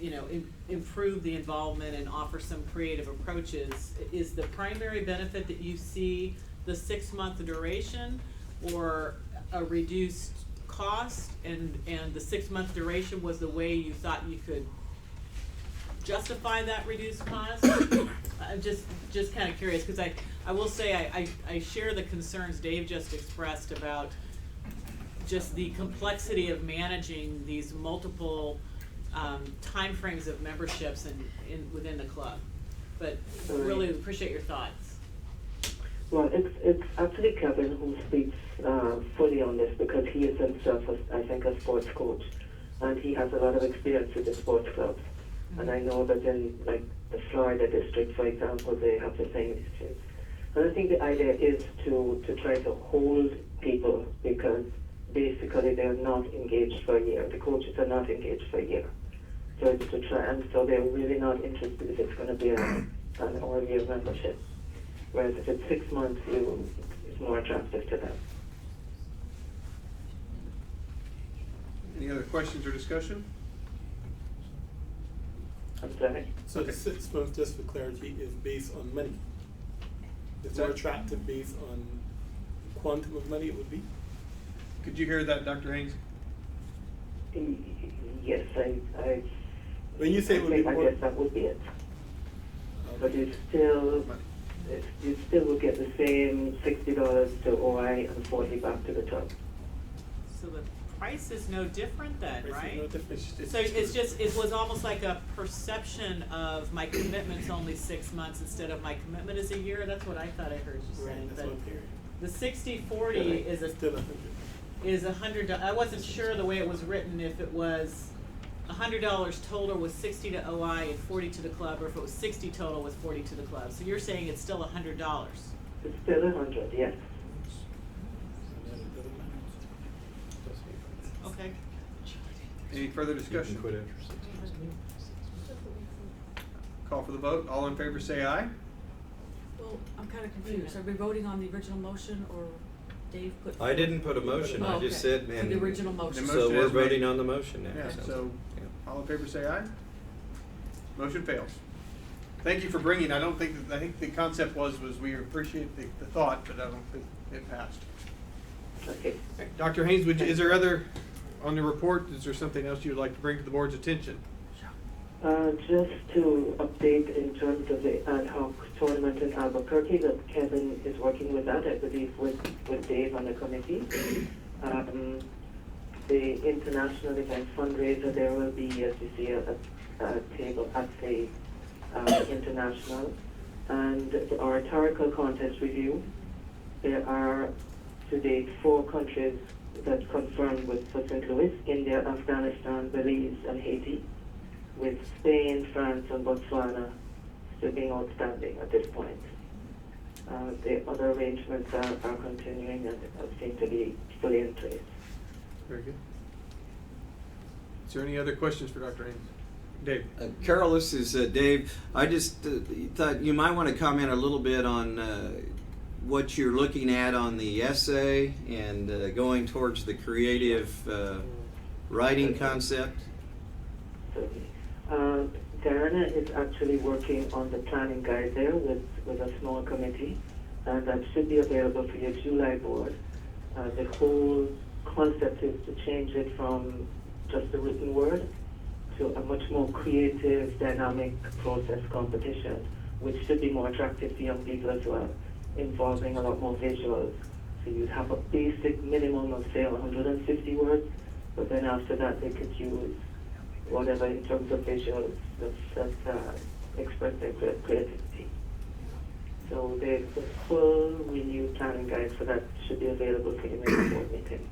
Speaker 11: you know, improve the involvement and offer some creative approaches. Is the primary benefit that you see the 6-month duration, or a reduced cost, and the 6-month duration was the way you thought you could justify that reduced cost? I'm just kind of curious, because I will say I share the concerns Dave just expressed about just the complexity of managing these multiple timeframes of memberships within the club. But really appreciate your thoughts.
Speaker 4: Well, it's actually Kevin who speaks fully on this, because he is himself, I think, a sports coach, and he has a lot of experience with the sports clubs. And I know that in, like, the Florida district, for example, they have the same issues. And I think the idea is to try to hold people, because basically they're not engaged for a year. The coaches are not engaged for a year. So it's to try, and so they're really not interested if it's going to be an all-year membership. Whereas if it's 6 months, it's more attractive to them.
Speaker 7: Any other questions or discussion?
Speaker 4: I'm sorry?
Speaker 22: So the 6 months, just for clarity, is based on money. It's more attractive based on the quantum of money it would be?
Speaker 7: Could you hear that, Dr. Haynes?
Speaker 4: Yes, I
Speaker 22: When you say it would be
Speaker 4: I
Speaker 22: more,
Speaker 4: guess that would be it. But you still would get the same $60 to OI and $40 back to the club.
Speaker 11: So the price is no different then,
Speaker 22: Price is
Speaker 11: right?
Speaker 22: no different.
Speaker 11: So it was almost like a perception of my commitment's only 6 months instead of my commitment is a year. That's what I thought I heard you saying.
Speaker 22: Right, that's what I'm hearing.
Speaker 11: The 60/40 is
Speaker 22: Still 100.
Speaker 11: $100. I wasn't sure the way it was written, if it was $100 total with 60 to OI and 40 to the club, or if it was 60 total with 40 to the club. So you're saying it's still $100.
Speaker 4: It's still 100, yes.
Speaker 11: Okay.
Speaker 7: Any further discussion? Call for the vote. All in favor say aye.
Speaker 15: Well, I'm kinda confused. Are we voting on the original motion, or Dave put?
Speaker 10: I didn't put a motion, I just said,
Speaker 15: For
Speaker 10: and
Speaker 15: the original motion.
Speaker 7: The
Speaker 10: so
Speaker 7: motion
Speaker 10: we're
Speaker 7: is made.
Speaker 10: voting on the motion now.
Speaker 7: Yeah, so
Speaker 10: yeah.
Speaker 7: all in favor say aye. Motion fails. Thank you for bringing, I think the concept was we appreciate the thought, but I don't think it passed.
Speaker 4: Okay.
Speaker 7: Dr. Haynes, is there other, on the report, is there something else you'd like to bring to the board's attention?
Speaker 4: Just to update in terms of the ad hoc tournament in Albuquerque, that Kevin is working with that, I believe, with Dave on the committee. The international event fundraiser, there will be, as you see, a table at the international. And the oratorical contest review, there are to date 4 countries that confirmed for St. Louis: India, Afghanistan, Belize, and Haiti, with Spain, France, and Botswana still being outstanding at this point. The other arrangements are continuing and seem to be fully in place.
Speaker 7: Very good. Is there any other questions for Dr. Haynes? Dave?
Speaker 10: Carol, this is Dave. I just thought you might want to comment a little bit on what you're looking at on the essay and going towards the creative writing concept.
Speaker 4: Diana is actually working on the planning guide there with a small committee, and that should be available for your July board. The whole concept is to change it from just a written word to a much more creative, dynamic process competition, which should be more attractive to young people as well, involving a lot more visuals. So you'd have a basic minimum of, say, 150 words, but then after that they could use whatever in terms of visuals that express their creativity. So the full renewed planning guide for that should be available for your next board meeting.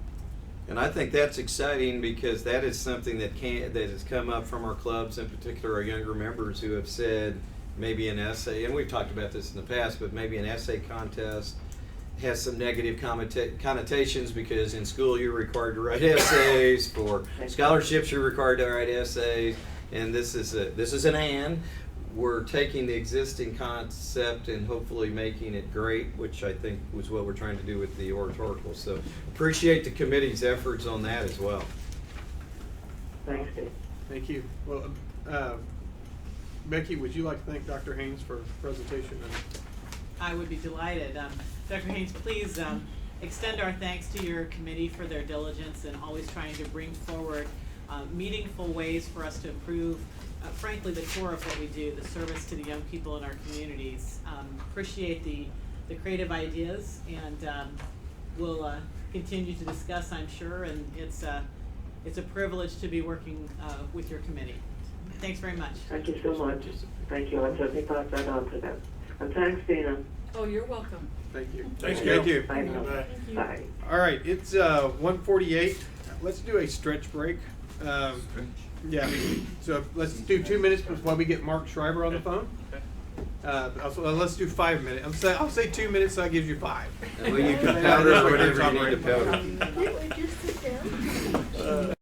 Speaker 10: And I think that's exciting because that is something that has come up from our clubs, in particular our younger members who have said maybe an essay, and we've talked about this in the past, but maybe an essay contest has some negative connotations because in school you're required to write essays, for scholarships you're required to write essays, and this is an we're taking the existing concept and hopefully making it great, which I think was what we're trying to do with the oratorical. So appreciate the committee's efforts on that as well.
Speaker 4: Thanks, Dave.
Speaker 7: Thank you. Well, Becky, would you like to thank Dr. Haynes for presentation?
Speaker 11: I would be delighted. Dr. Haynes, please extend our thanks to your committee for their diligence and always trying to bring forward meaningful ways for us to improve, frankly, the core of what we do, the service to the young people in our communities. Appreciate the creative ideas, and we'll continue to discuss, I'm sure, and it's a privilege to be working with your committee. Thanks very much.
Speaker 4: Thank you so much. Thank you. I'll certainly pass that on to them. And thanks, Dana.
Speaker 15: Oh, you're welcome.
Speaker 7: Thank you.
Speaker 6: Thanks,
Speaker 7: Thank you.
Speaker 4: Bye now.
Speaker 6: Bye.
Speaker 15: Thank you.
Speaker 4: Bye.
Speaker 7: All right, it's 1:48. Let's do a stretch break. Yeah, so let's do 2 minutes while we get Mark Schreiber on the phone. Also, let's do 5 minutes. I'll say 2 minutes, so that gives you 5.
Speaker 10: Well, you can powder whatever you need to powder.
Speaker 17: Can't we just sit down?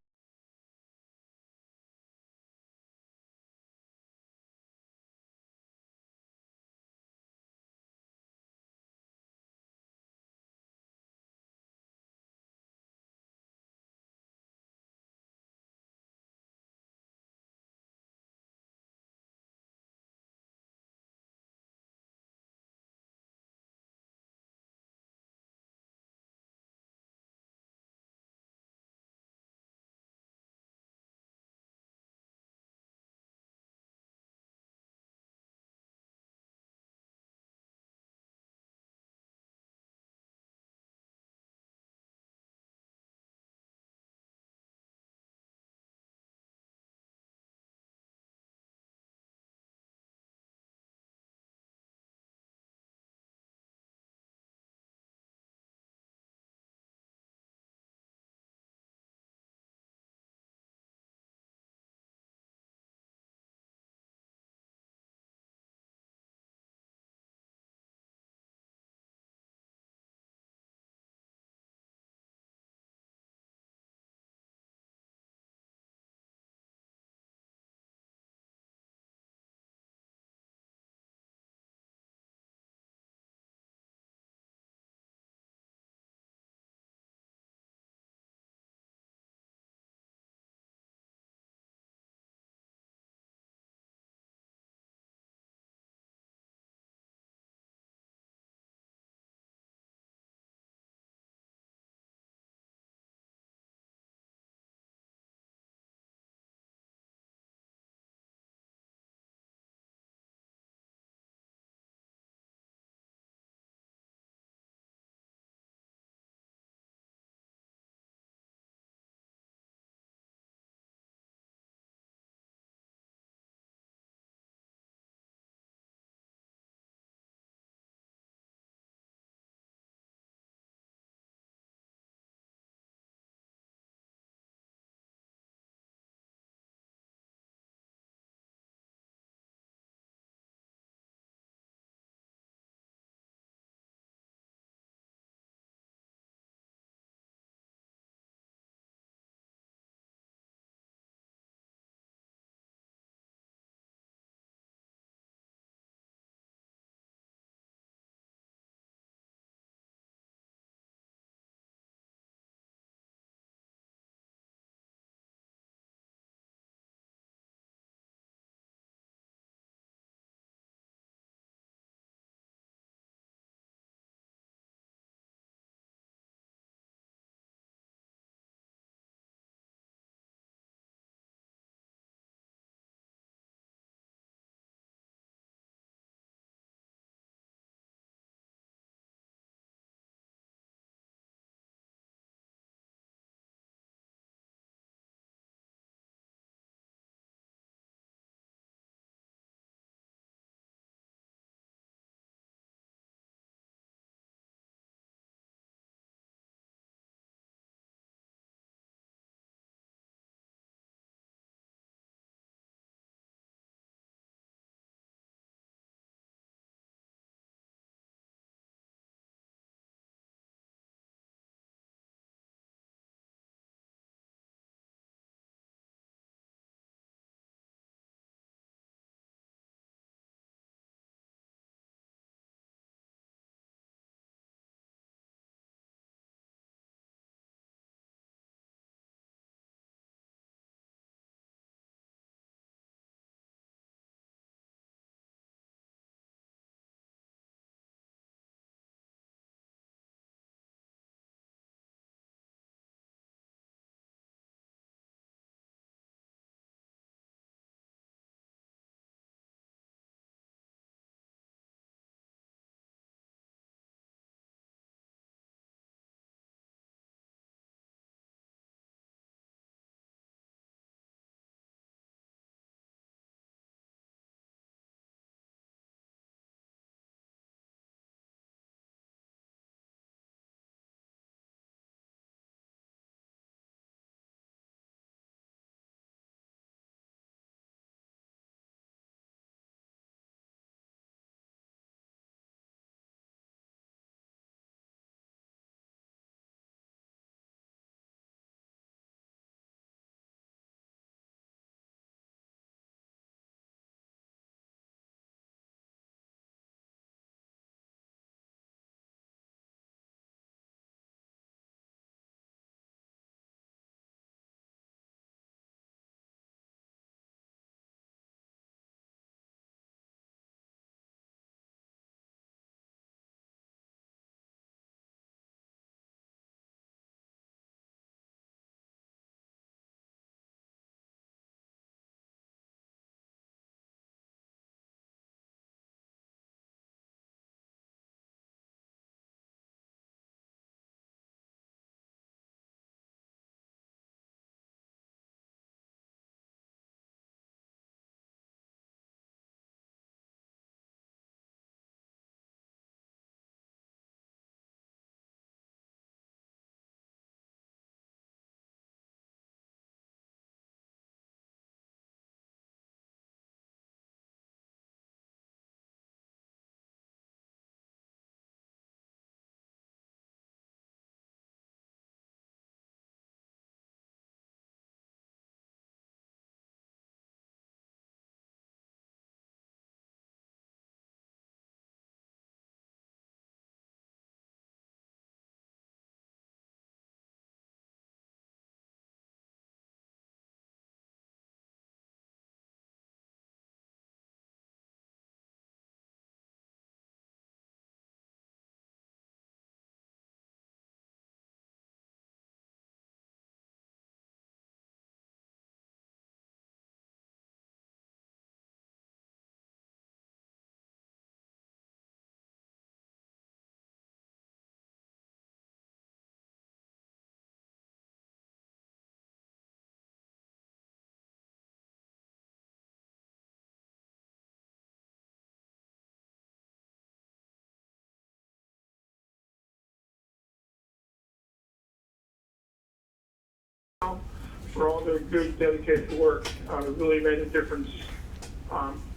Speaker 16: for all their good, dedicated work. It really made a difference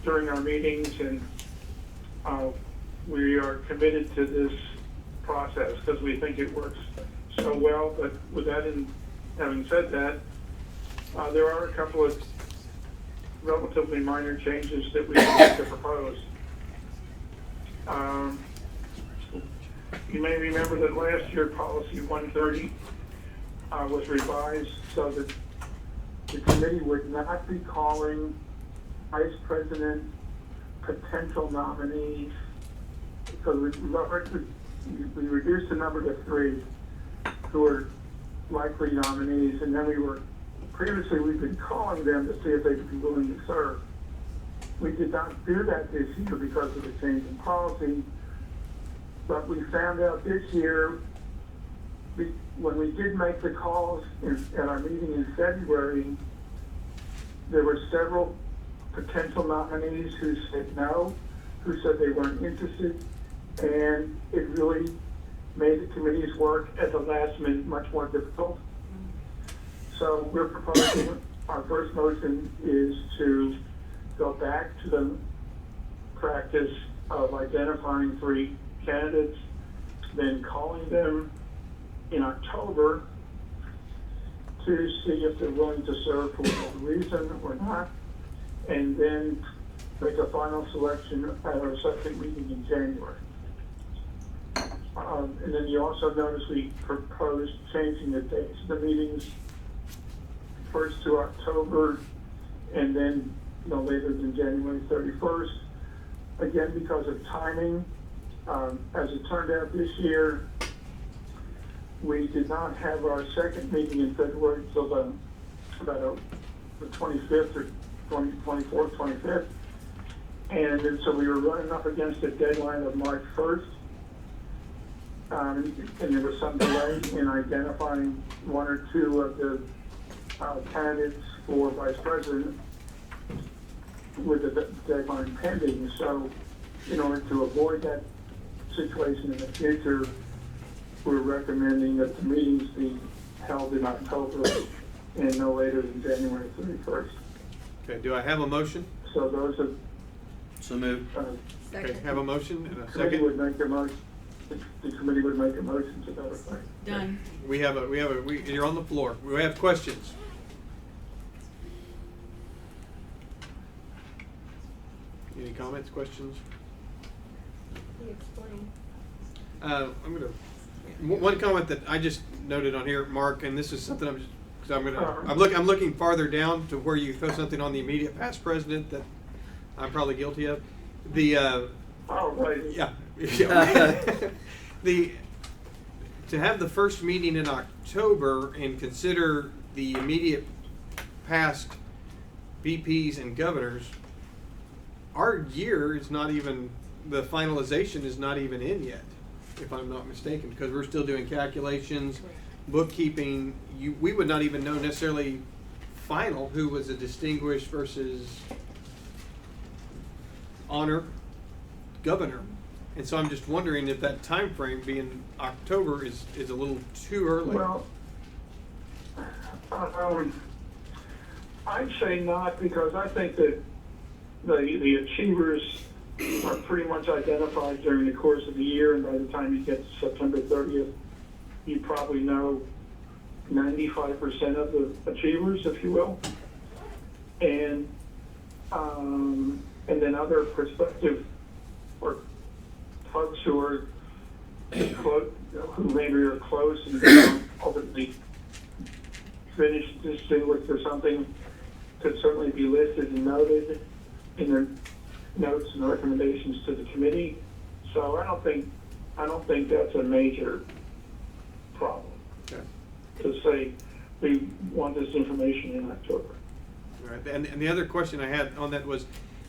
Speaker 16: during our meetings, and we are committed to this process because we think it works so well. But with that, having said that, there are a couple of relatively minor changes that we would like to propose. You may remember that last year policy 130 was revised so that the committee would not be calling vice president potential nominees. So we reduced the number to 3 who were likely nominees, and then previously we've been calling them to see if they would be willing to serve. We did not do that this year because of the change in policy, but we found out this year, when we did make the calls at our meeting in February, there were several potential nominees who said no, who said they weren't interested, and it really made the committee's work at the last minute much more difficult. So we're proposing, our first motion is to go back to the practice of identifying 3 candidates, then calling them in October to see if they're willing to serve for whatever reason or not, and then make a final selection at our second meeting in January. And then you also notice we proposed changing the dates of the meetings first to October and then no later than January 31st. Again, because of timing, as it turned out this year, we did not have our second meeting in February until about the 25th or 24th, 25th. And then, so we were running up against a deadline of March 1st. And there was some delay in identifying 1 or 2 of the candidates for vice president with the deadline pending. So in order to avoid that situation in the future, we're recommending that the meetings be held in October and no later than January 31st.
Speaker 7: Okay, do I have a motion?
Speaker 16: So those are.
Speaker 5: So moved.
Speaker 7: Okay, have a motion and a
Speaker 16: Committee
Speaker 7: second.
Speaker 16: would make a motion. The committee would make a motion to that effect.
Speaker 15: Done.
Speaker 7: You're on the floor. We have questions. Any comments, questions?
Speaker 12: You explain.
Speaker 7: One comment that I just noted on here, Mark, and this is something I'm looking farther down to where you throw something on the immediate past president that I'm probably guilty of. To have the first meeting in October and consider the immediate past VPs and governors, our year is not even, the finalization is not even in yet, if I'm not mistaken, because we're still doing calculations, bookkeeping. We would not even know necessarily final who was a distinguished versus honor governor. And so I'm just wondering if that time frame being October is a little too early.
Speaker 16: Well, I'd say not, because I think that the achievers are pretty much identified during the course of the year, and by the time you get to September 30th, you probably know 95% of the achievers, if you will. And then other prospective or folks who are who maybe are close and don't ultimately finish distinguished or something could certainly be listed and noted in their notes and recommendations to the committee. So I don't think that's a major problem.
Speaker 7: Okay.
Speaker 16: To say we want this information in October.
Speaker 7: All right. And the other question I had on that was,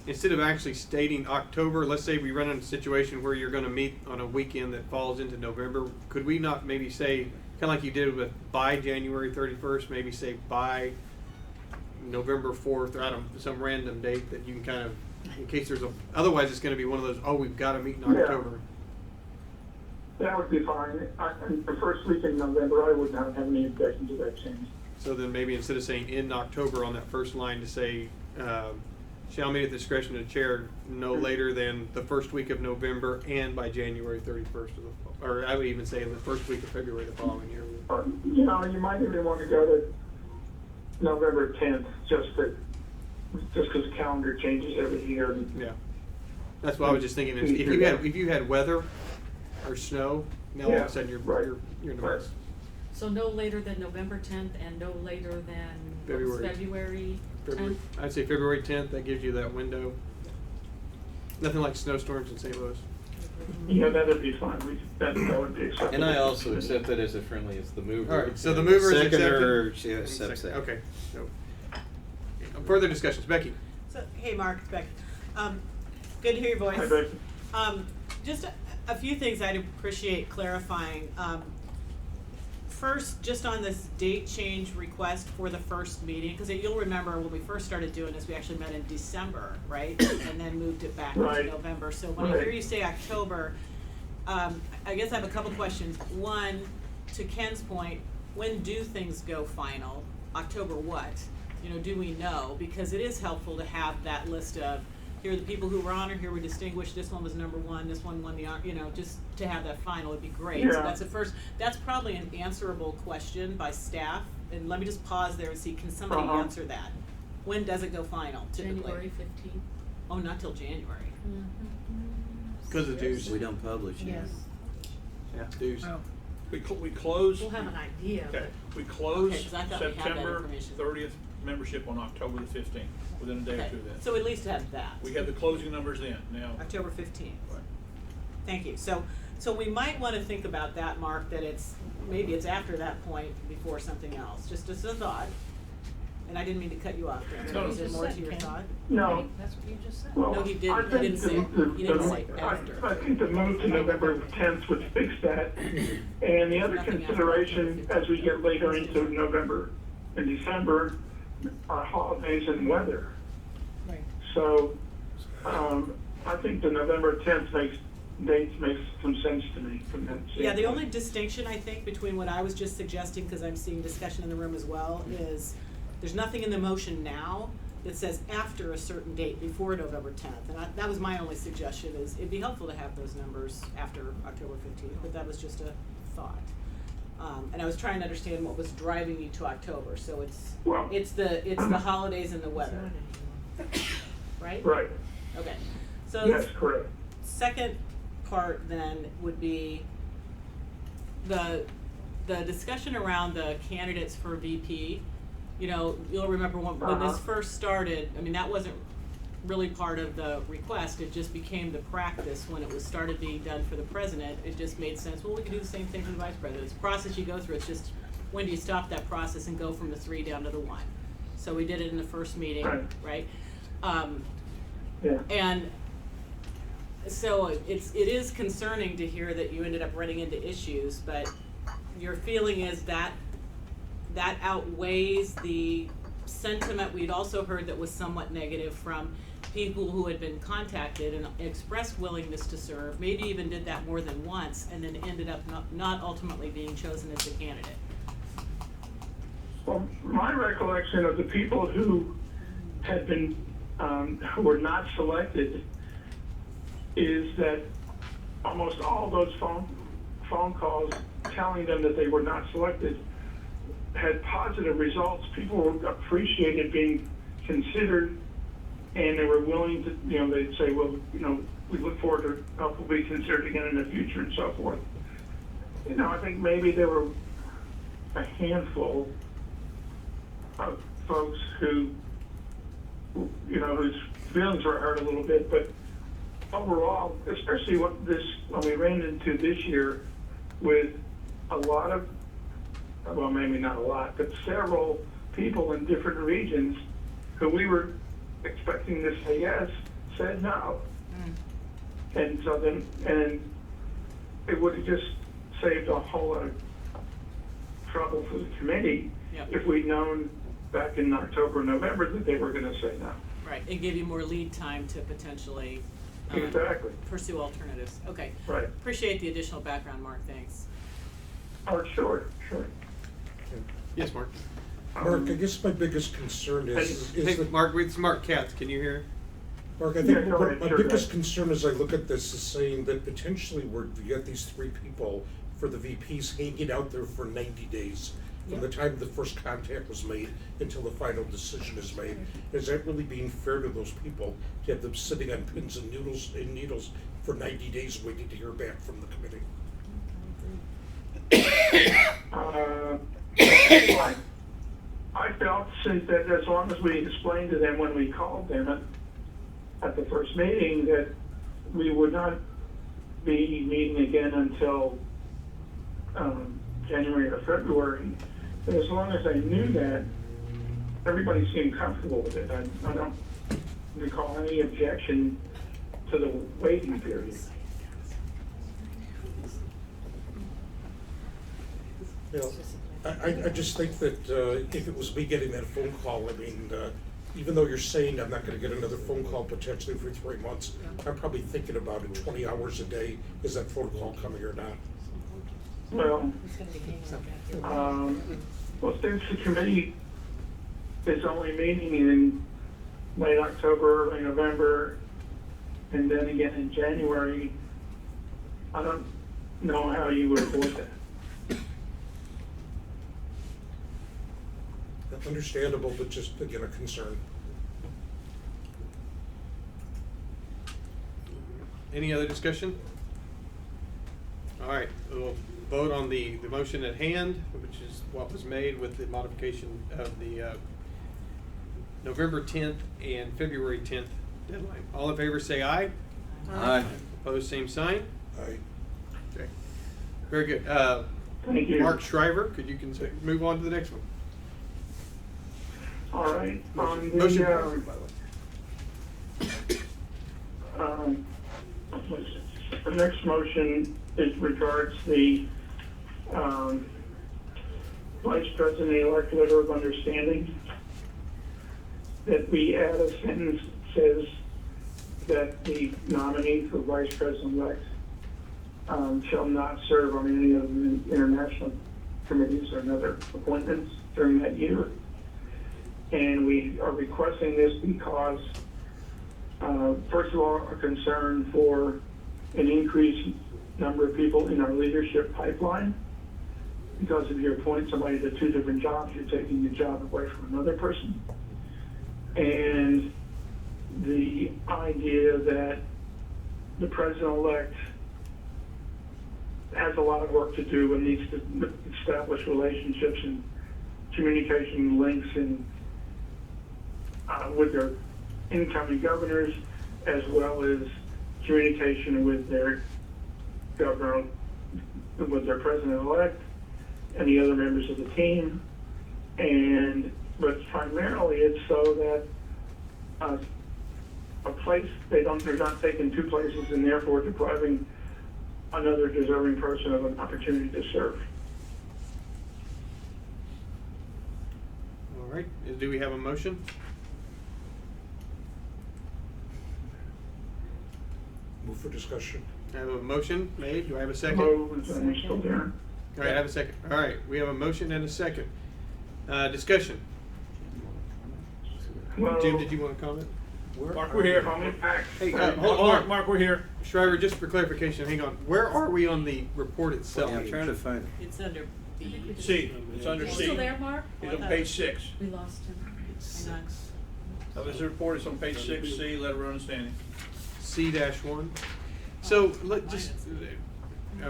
Speaker 7: instead of actually stating October, let's say we run into a situation where you're going to meet on a weekend that falls into November, could we not maybe say, kind of like you did with by January 31st, maybe say by November 4th, or I don't know, some random date that you can kind of, in case there's otherwise it's going to be one of those, we've got to meet in October.
Speaker 16: That would be fine. The first week in November, I would not have any objection to that change.
Speaker 7: So then maybe instead of saying in October on that first line, to say, shall meet at the discretion of the chair no later than the first week of November and by January 31st or I would even say in the first week of February the following year.
Speaker 16: You know, you might even want to go to November 10th, just because the calendar changes every year.
Speaker 7: Yeah. That's what I was just thinking. If you had weather or snow, now all of a sudden you're in the mess.
Speaker 15: So no later than November 10th and no later than February 10th?
Speaker 7: I'd say February 10th. That gives you that window. Nothing like snowstorms in St. Louis.
Speaker 16: Yeah, that'd be fine. That would be acceptable.
Speaker 10: And I also accept that as a friendly as the mover.
Speaker 7: All right, so the mover is
Speaker 10: Seconder,
Speaker 7: accepted.
Speaker 10: she accepts that.
Speaker 7: Okay. So, further discussions. Becky.
Speaker 11: So, hey, Mark, it's Becky. Good to hear your voice.
Speaker 16: Hi, Becky.
Speaker 11: Just a few things I'd appreciate clarifying. First, just on this date change request for the first meeting, because you'll remember when we first started doing this, we actually met in December, right? And then moved it back to November. So when I hear you say October, I guess I have a couple questions. One, to Ken's point, when do things go final? October what? You know, do we know? Because it is helpful to have that list of, here are the people who were honored, here were distinguished, this one was number one, this one won the honor, you know, just to have that final would be great.
Speaker 16: Yeah.
Speaker 11: So that's the first, that's probably an answerable question by staff, and let me just pause there and see, can somebody answer that? When does it go final, typically?
Speaker 15: January 15th.
Speaker 11: Oh, not till January.
Speaker 7: Because of dues.
Speaker 5: We don't publish yet.
Speaker 7: Yeah, dues.
Speaker 15: Oh.
Speaker 6: We close.
Speaker 15: We'll have an idea.
Speaker 6: Okay, we close
Speaker 11: Okay, 'cause I thought we had that
Speaker 6: September
Speaker 11: information.
Speaker 6: 30th membership on October the 15th, within a day or
Speaker 11: Okay,
Speaker 6: two then.
Speaker 11: so at least have that.
Speaker 6: We have the closing numbers then, now.
Speaker 11: October 15th.
Speaker 6: Right.
Speaker 11: Thank you. So we might want to think about that, Mark, that maybe it's after that point before something else, just as a thought. And I didn't mean to cut you off there.
Speaker 6: No,
Speaker 11: Is there more to your thought?
Speaker 16: No.
Speaker 15: That's what you just said.
Speaker 16: Well,
Speaker 11: No, he didn't.
Speaker 16: I
Speaker 11: He
Speaker 16: think
Speaker 11: didn't say after.
Speaker 16: I think the move to November 10th would fix that. And the other
Speaker 11: Nothing
Speaker 16: consideration as we get later into November and December are holidays and weather.
Speaker 15: Right.
Speaker 16: So I think the November 10th dates makes some sense to me from that standpoint.
Speaker 11: Yeah, the only distinction I think between what I was just suggesting, because I'm seeing discussion in the room as well, is there's nothing in the motion now that says after a certain date before November 10th. And that was my only suggestion, is it'd be helpful to have those numbers after October 15th, but that was just a thought. And I was trying to understand what was driving you to October, so it's the holidays and the weather, right?
Speaker 16: Right.
Speaker 11: Okay, so
Speaker 16: Yes, correct.
Speaker 11: second part then would be the discussion around the candidates for VP. You know, you'll remember when this first started, I mean, that wasn't really part of the request, it just became the practice when it was started being done for the president. It just made sense, well, we can do the same thing for the vice president. It's a process you go through, it's just, when do you stop that process and go from the 3 down to the 1? So we did it in the first meeting, right?
Speaker 16: Yeah.
Speaker 11: And so it is concerning to hear that you ended up running into issues, but your feeling is that outweighs the sentiment we'd also heard that was somewhat negative from people who had been contacted and expressed willingness to serve, maybe even did that more than once, and then ended up not ultimately being chosen as a candidate.
Speaker 16: Well, my recollection of the people who had been, who were not selected, is that almost all those phone calls telling them that they were not selected had positive results. People appreciated being considered, and they were willing to, you know, they'd say, well, you know, we look forward to help will be considered again in the future and so forth. You know, I think maybe there were a handful of folks who, you know, whose feelings were hurt a little bit, but overall, especially when we ran into this year with a lot of, well, maybe not a lot, but several people in different regions who we were expecting to say yes, said no. And so then, and it would have just saved a whole lot of trouble for the committee if we'd known back in October, November that they were going to say no.
Speaker 11: Right, and give you more lead time to potentially
Speaker 16: Exactly.
Speaker 11: pursue alternatives. Okay.
Speaker 16: Right.
Speaker 11: Appreciate the additional background, Mark, thanks.
Speaker 16: Oh, sure.
Speaker 7: Yes, Mark.
Speaker 2: Mark, I guess my biggest concern is
Speaker 7: Hey,
Speaker 2: that,
Speaker 7: Mark, it's Mark Katz, can you hear?
Speaker 2: Mark, I
Speaker 16: Yeah,
Speaker 2: think
Speaker 16: go ahead,
Speaker 2: my
Speaker 16: sure,
Speaker 2: biggest
Speaker 16: guys.
Speaker 2: concern as I look at this is saying that potentially we get these 3 people for the VPs hanging out there for 90 days. From the time the first contact was made until the final decision is made. Is that really being fair to those people to have them sitting on pins and needles for 90 days waiting to hear back from the committee?
Speaker 16: I felt since that as long as we explained to them when we called them at the first meeting that we would not be meeting again until January or February, but as long as I knew that, everybody seemed comfortable with it. I don't recall any objection to the waiting period.
Speaker 2: You know, I just think that if it was me getting that phone call, I mean, even though you're saying I'm not gonna get another phone call potentially for 3 months, I'm probably thinking about it 20 hours a day, is that phone call coming or not?
Speaker 16: Well, well, since the committee is only meeting in late October, early November, and then again in January, I don't know how you would avoid that.
Speaker 2: Understandable, but just again, a concern.
Speaker 7: Any other discussion? All right, we'll vote on the motion at hand, which is what was made with the modification of the November 10th and February 10th deadline. All in favor say aye.
Speaker 10: Aye.
Speaker 7: Opposed, same sign.
Speaker 2: Aye.
Speaker 7: Okay, very good.
Speaker 16: Thank you.
Speaker 7: Mark Shriver, could you move on to the next one?
Speaker 16: All right, on the,
Speaker 7: Motion carried, by the way.
Speaker 16: the next motion is regards the Vice President-elect letter of understanding, that we add a sentence that says that the nominee for Vice President-elect shall not serve on any of the international committees or other appointments during that year. And we are requesting this because, first of all, our concern for an increased number of people in our leadership pipeline. Because if you appoint somebody to 2 different jobs, you're taking the job away from another person. And the idea that the president-elect has a lot of work to do and needs to establish relationships and communication links and with their incoming governors, as well as communication with their governor, with their president-elect, and the other members of the team. But primarily it's so that a place, they're not taking 2 places and therefore depriving another deserving person of an opportunity to serve.
Speaker 7: All right, do we have a motion?
Speaker 2: Move for discussion.
Speaker 7: I have a motion made, do I have a second?
Speaker 16: I'm still there.
Speaker 7: All right, I have a second. All right, we have a motion and a second. Discussion.
Speaker 16: Well,
Speaker 7: Jim, did you want to comment?
Speaker 19: Mark, we're here.
Speaker 7: Hey, hold on.
Speaker 19: Mark, we're here.
Speaker 7: Shriver, just for clarification, hang on. Where are we on the report itself?
Speaker 10: Yeah, I'm trying to find it.
Speaker 11: It's under B.
Speaker 19: C, it's under C.
Speaker 15: Still there, Mark?
Speaker 19: It's on page 6.
Speaker 15: We lost him.
Speaker 11: Hang on.
Speaker 19: That was the report, it's on page 6, C, letter of understanding.
Speaker 7: C-1. So,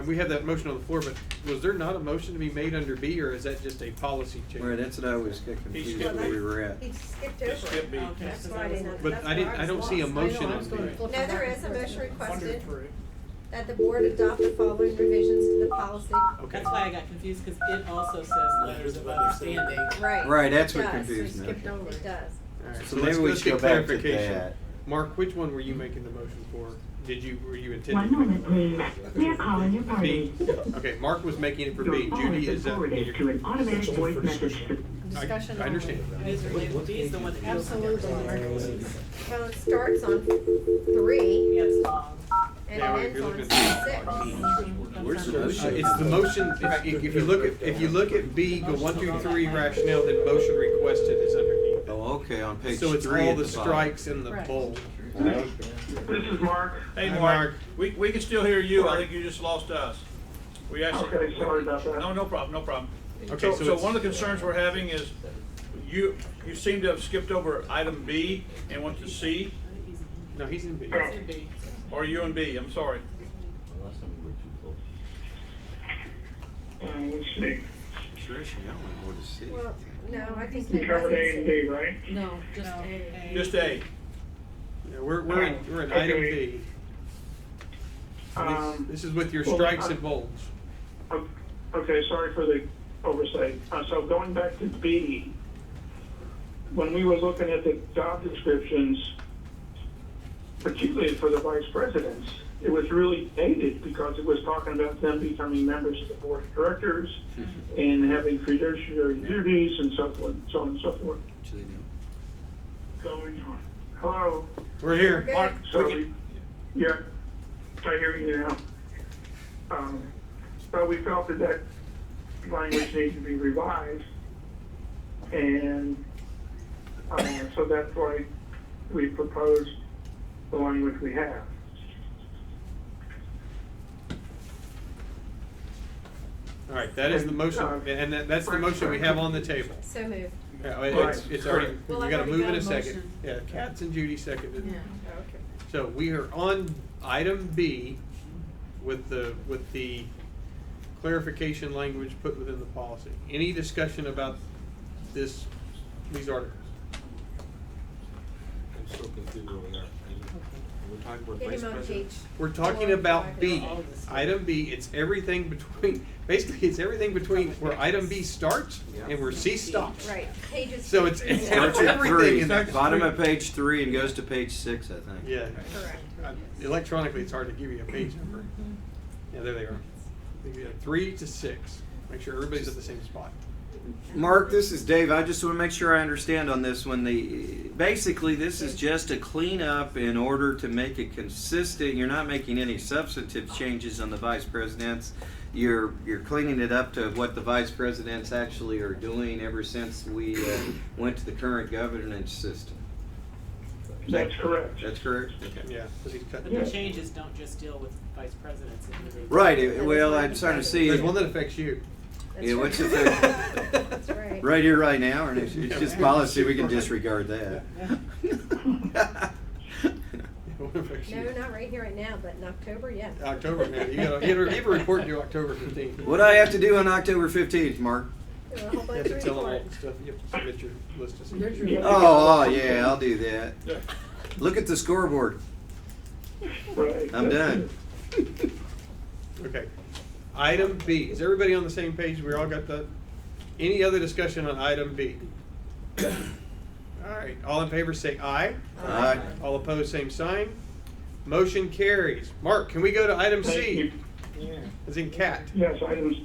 Speaker 7: we have that motion on the floor, but was there not a motion to be made under B, or is that just a policy change?
Speaker 10: Right, that's what I was getting confused where we were at.
Speaker 12: He skipped over
Speaker 19: Skip
Speaker 12: it.
Speaker 19: B.
Speaker 11: Okay,
Speaker 12: That's
Speaker 11: so
Speaker 12: why I
Speaker 11: that was
Speaker 12: didn't.
Speaker 7: But
Speaker 12: that's
Speaker 7: I
Speaker 12: why
Speaker 7: didn't, I don't see a
Speaker 12: lost.
Speaker 7: motion
Speaker 18: I know, I
Speaker 7: on
Speaker 18: was
Speaker 7: B.
Speaker 18: going to flip
Speaker 12: No,
Speaker 18: around.
Speaker 12: there is a motion requested
Speaker 19: Wondered for it.
Speaker 12: that the board adopt the following revisions to the policy.
Speaker 7: Okay.
Speaker 11: That's why I got confused, because it also says letters of understanding.
Speaker 12: Right.
Speaker 10: Right, that's
Speaker 12: It
Speaker 10: what
Speaker 12: does.
Speaker 10: confused me.
Speaker 18: Skipped over.
Speaker 12: It does.
Speaker 7: All right,
Speaker 10: So
Speaker 7: let's-
Speaker 10: maybe we
Speaker 7: let's
Speaker 10: should
Speaker 7: get
Speaker 10: go back to
Speaker 7: clarification.
Speaker 10: that.
Speaker 7: Mark, which one were you making the motion for? Were you intending?
Speaker 21: One moment, please. We are calling your party.
Speaker 7: B? Okay, Mark was making it for B.
Speaker 21: Your call
Speaker 7: Judy,
Speaker 21: has been
Speaker 7: is that?
Speaker 21: forwarded to an automatic voice message.
Speaker 18: Discussion
Speaker 7: I understand.
Speaker 11: It is related, B is the one that.
Speaker 18: Absolutely.
Speaker 12: Well, it starts on 3
Speaker 11: Yeah, it's long.
Speaker 12: and
Speaker 7: Yeah,
Speaker 12: it
Speaker 7: if you're
Speaker 12: ends
Speaker 7: looking
Speaker 12: on
Speaker 7: at
Speaker 12: 6.
Speaker 5: Where's the
Speaker 15: concerns.
Speaker 5: motion?
Speaker 7: It's the motion, if you look at B, go 1, 2, 3 rationale, then motion requested is underneath.
Speaker 10: Oh, okay, on page
Speaker 7: So it's
Speaker 10: 3
Speaker 7: all
Speaker 10: at
Speaker 7: the
Speaker 10: the bottom.
Speaker 7: strikes in the
Speaker 15: Right.
Speaker 7: bold.
Speaker 16: This is Mark.
Speaker 6: Hey,
Speaker 7: Hi,
Speaker 6: Mark,
Speaker 7: Mark.
Speaker 6: we can still hear you, I think you just lost us. We actually.
Speaker 16: Okay, sorry about that.
Speaker 6: No problem, no problem.
Speaker 7: Okay, so
Speaker 6: So
Speaker 7: it's-
Speaker 6: one of the concerns we're having is you seem to have skipped over item B and went to C,
Speaker 7: No, he's in B.
Speaker 16: Oh.
Speaker 6: or you and B, I'm sorry.
Speaker 16: Let's see.
Speaker 10: Trish, you don't want more to see.
Speaker 12: Well, no, I think
Speaker 16: We
Speaker 12: they
Speaker 16: covered
Speaker 12: wasn't
Speaker 16: A and B, right?
Speaker 15: No, just A.
Speaker 6: Just A.
Speaker 7: Yeah, we're in
Speaker 16: Okay.
Speaker 7: item B. This is with your strikes and bolds.
Speaker 16: Okay, sorry for the oversight. So going back to B, when we were looking at the job descriptions, particularly for the vice presidents, it was really dated because it was talking about them becoming members of the board of directors and having fiduciary duties and so forth, so on and so forth. Going on. Hello?
Speaker 7: We're here.
Speaker 12: Good.
Speaker 6: Mark,
Speaker 16: Sorry. Yeah, I hear you now. But we felt that language needed to be revised, and so that's why we proposed the language we have.
Speaker 7: All right, that is the motion, and that's the motion we have on the table.
Speaker 12: So moved.
Speaker 7: Yeah, it's already,
Speaker 15: Well,
Speaker 7: we
Speaker 15: I've
Speaker 7: gotta
Speaker 15: already
Speaker 7: move
Speaker 15: got
Speaker 7: in
Speaker 15: a
Speaker 7: a second.
Speaker 15: motion.
Speaker 7: Yeah, Katz and Judy seconded.
Speaker 15: Yeah.
Speaker 12: Okay.
Speaker 7: So we are on item B with the clarification language put within the policy. Any discussion about these articles?
Speaker 13: I'm so confused where we are. We're talking about
Speaker 12: Get
Speaker 13: vice
Speaker 12: him on
Speaker 13: president.
Speaker 12: page.
Speaker 7: We're talking
Speaker 12: 4,
Speaker 7: about
Speaker 12: 5,
Speaker 7: B.
Speaker 12: and 6.
Speaker 7: Item B, it's everything between, basically, it's everything between where item B starts and where C stops.
Speaker 12: Right, pages.
Speaker 7: So it's
Speaker 12: 3 and
Speaker 10: Starts
Speaker 12: 4.
Speaker 10: at
Speaker 7: everything
Speaker 10: 3,
Speaker 7: in that
Speaker 10: bottom of
Speaker 7: street.
Speaker 10: page 3 and goes to page 6, I think.
Speaker 7: Yeah.
Speaker 12: Correct.
Speaker 7: Electronically, it's hard to give you a page number. Yeah, there they are. 3 to 6. Make sure everybody's at the same spot.
Speaker 10: Mark, this is Dave. I just want to make sure I understand on this one. Basically, this is just a cleanup in order to make it consistent. You're not making any substantive changes on the vice presidents. You're cleaning it up to what the vice presidents actually are doing ever since we went to the current governance system.
Speaker 16: That's correct.
Speaker 10: That's correct?
Speaker 7: Okay. Yeah, because he's
Speaker 11: But
Speaker 7: cutting.
Speaker 11: the changes don't just deal with vice presidents individually.
Speaker 10: Right. Well, I'm starting to see.
Speaker 7: There's one that affects you.
Speaker 10: Yeah, what's
Speaker 12: That's
Speaker 10: it?
Speaker 12: That's right.
Speaker 10: Right here, right now, or it's just policy. We can disregard that.
Speaker 7: One affects
Speaker 12: No,
Speaker 7: you.
Speaker 12: not right here, right now, but in October, yes.
Speaker 7: October, man. You have a report due October 15th.
Speaker 10: What do I have to do on October 15th, Mark?
Speaker 12: There were a whole
Speaker 7: You
Speaker 12: bunch
Speaker 7: have to
Speaker 12: of
Speaker 7: tell them all
Speaker 12: reports.
Speaker 7: the stuff. You have to submit your list of
Speaker 16: Yeah.
Speaker 10: Oh, yeah, I'll do that. Look at the scoreboard.
Speaker 16: Right.
Speaker 10: I'm done.
Speaker 7: Okay. Item B. Is everybody on the same page? We all got that? Any other discussion on item B? All right. All in favor say aye.
Speaker 10: Aye.
Speaker 7: All opposed, same sign. Motion carries. Mark, can we go to item
Speaker 16: Thank
Speaker 7: C?
Speaker 16: you.
Speaker 7: Yeah. As in cat,
Speaker 16: Yes, items,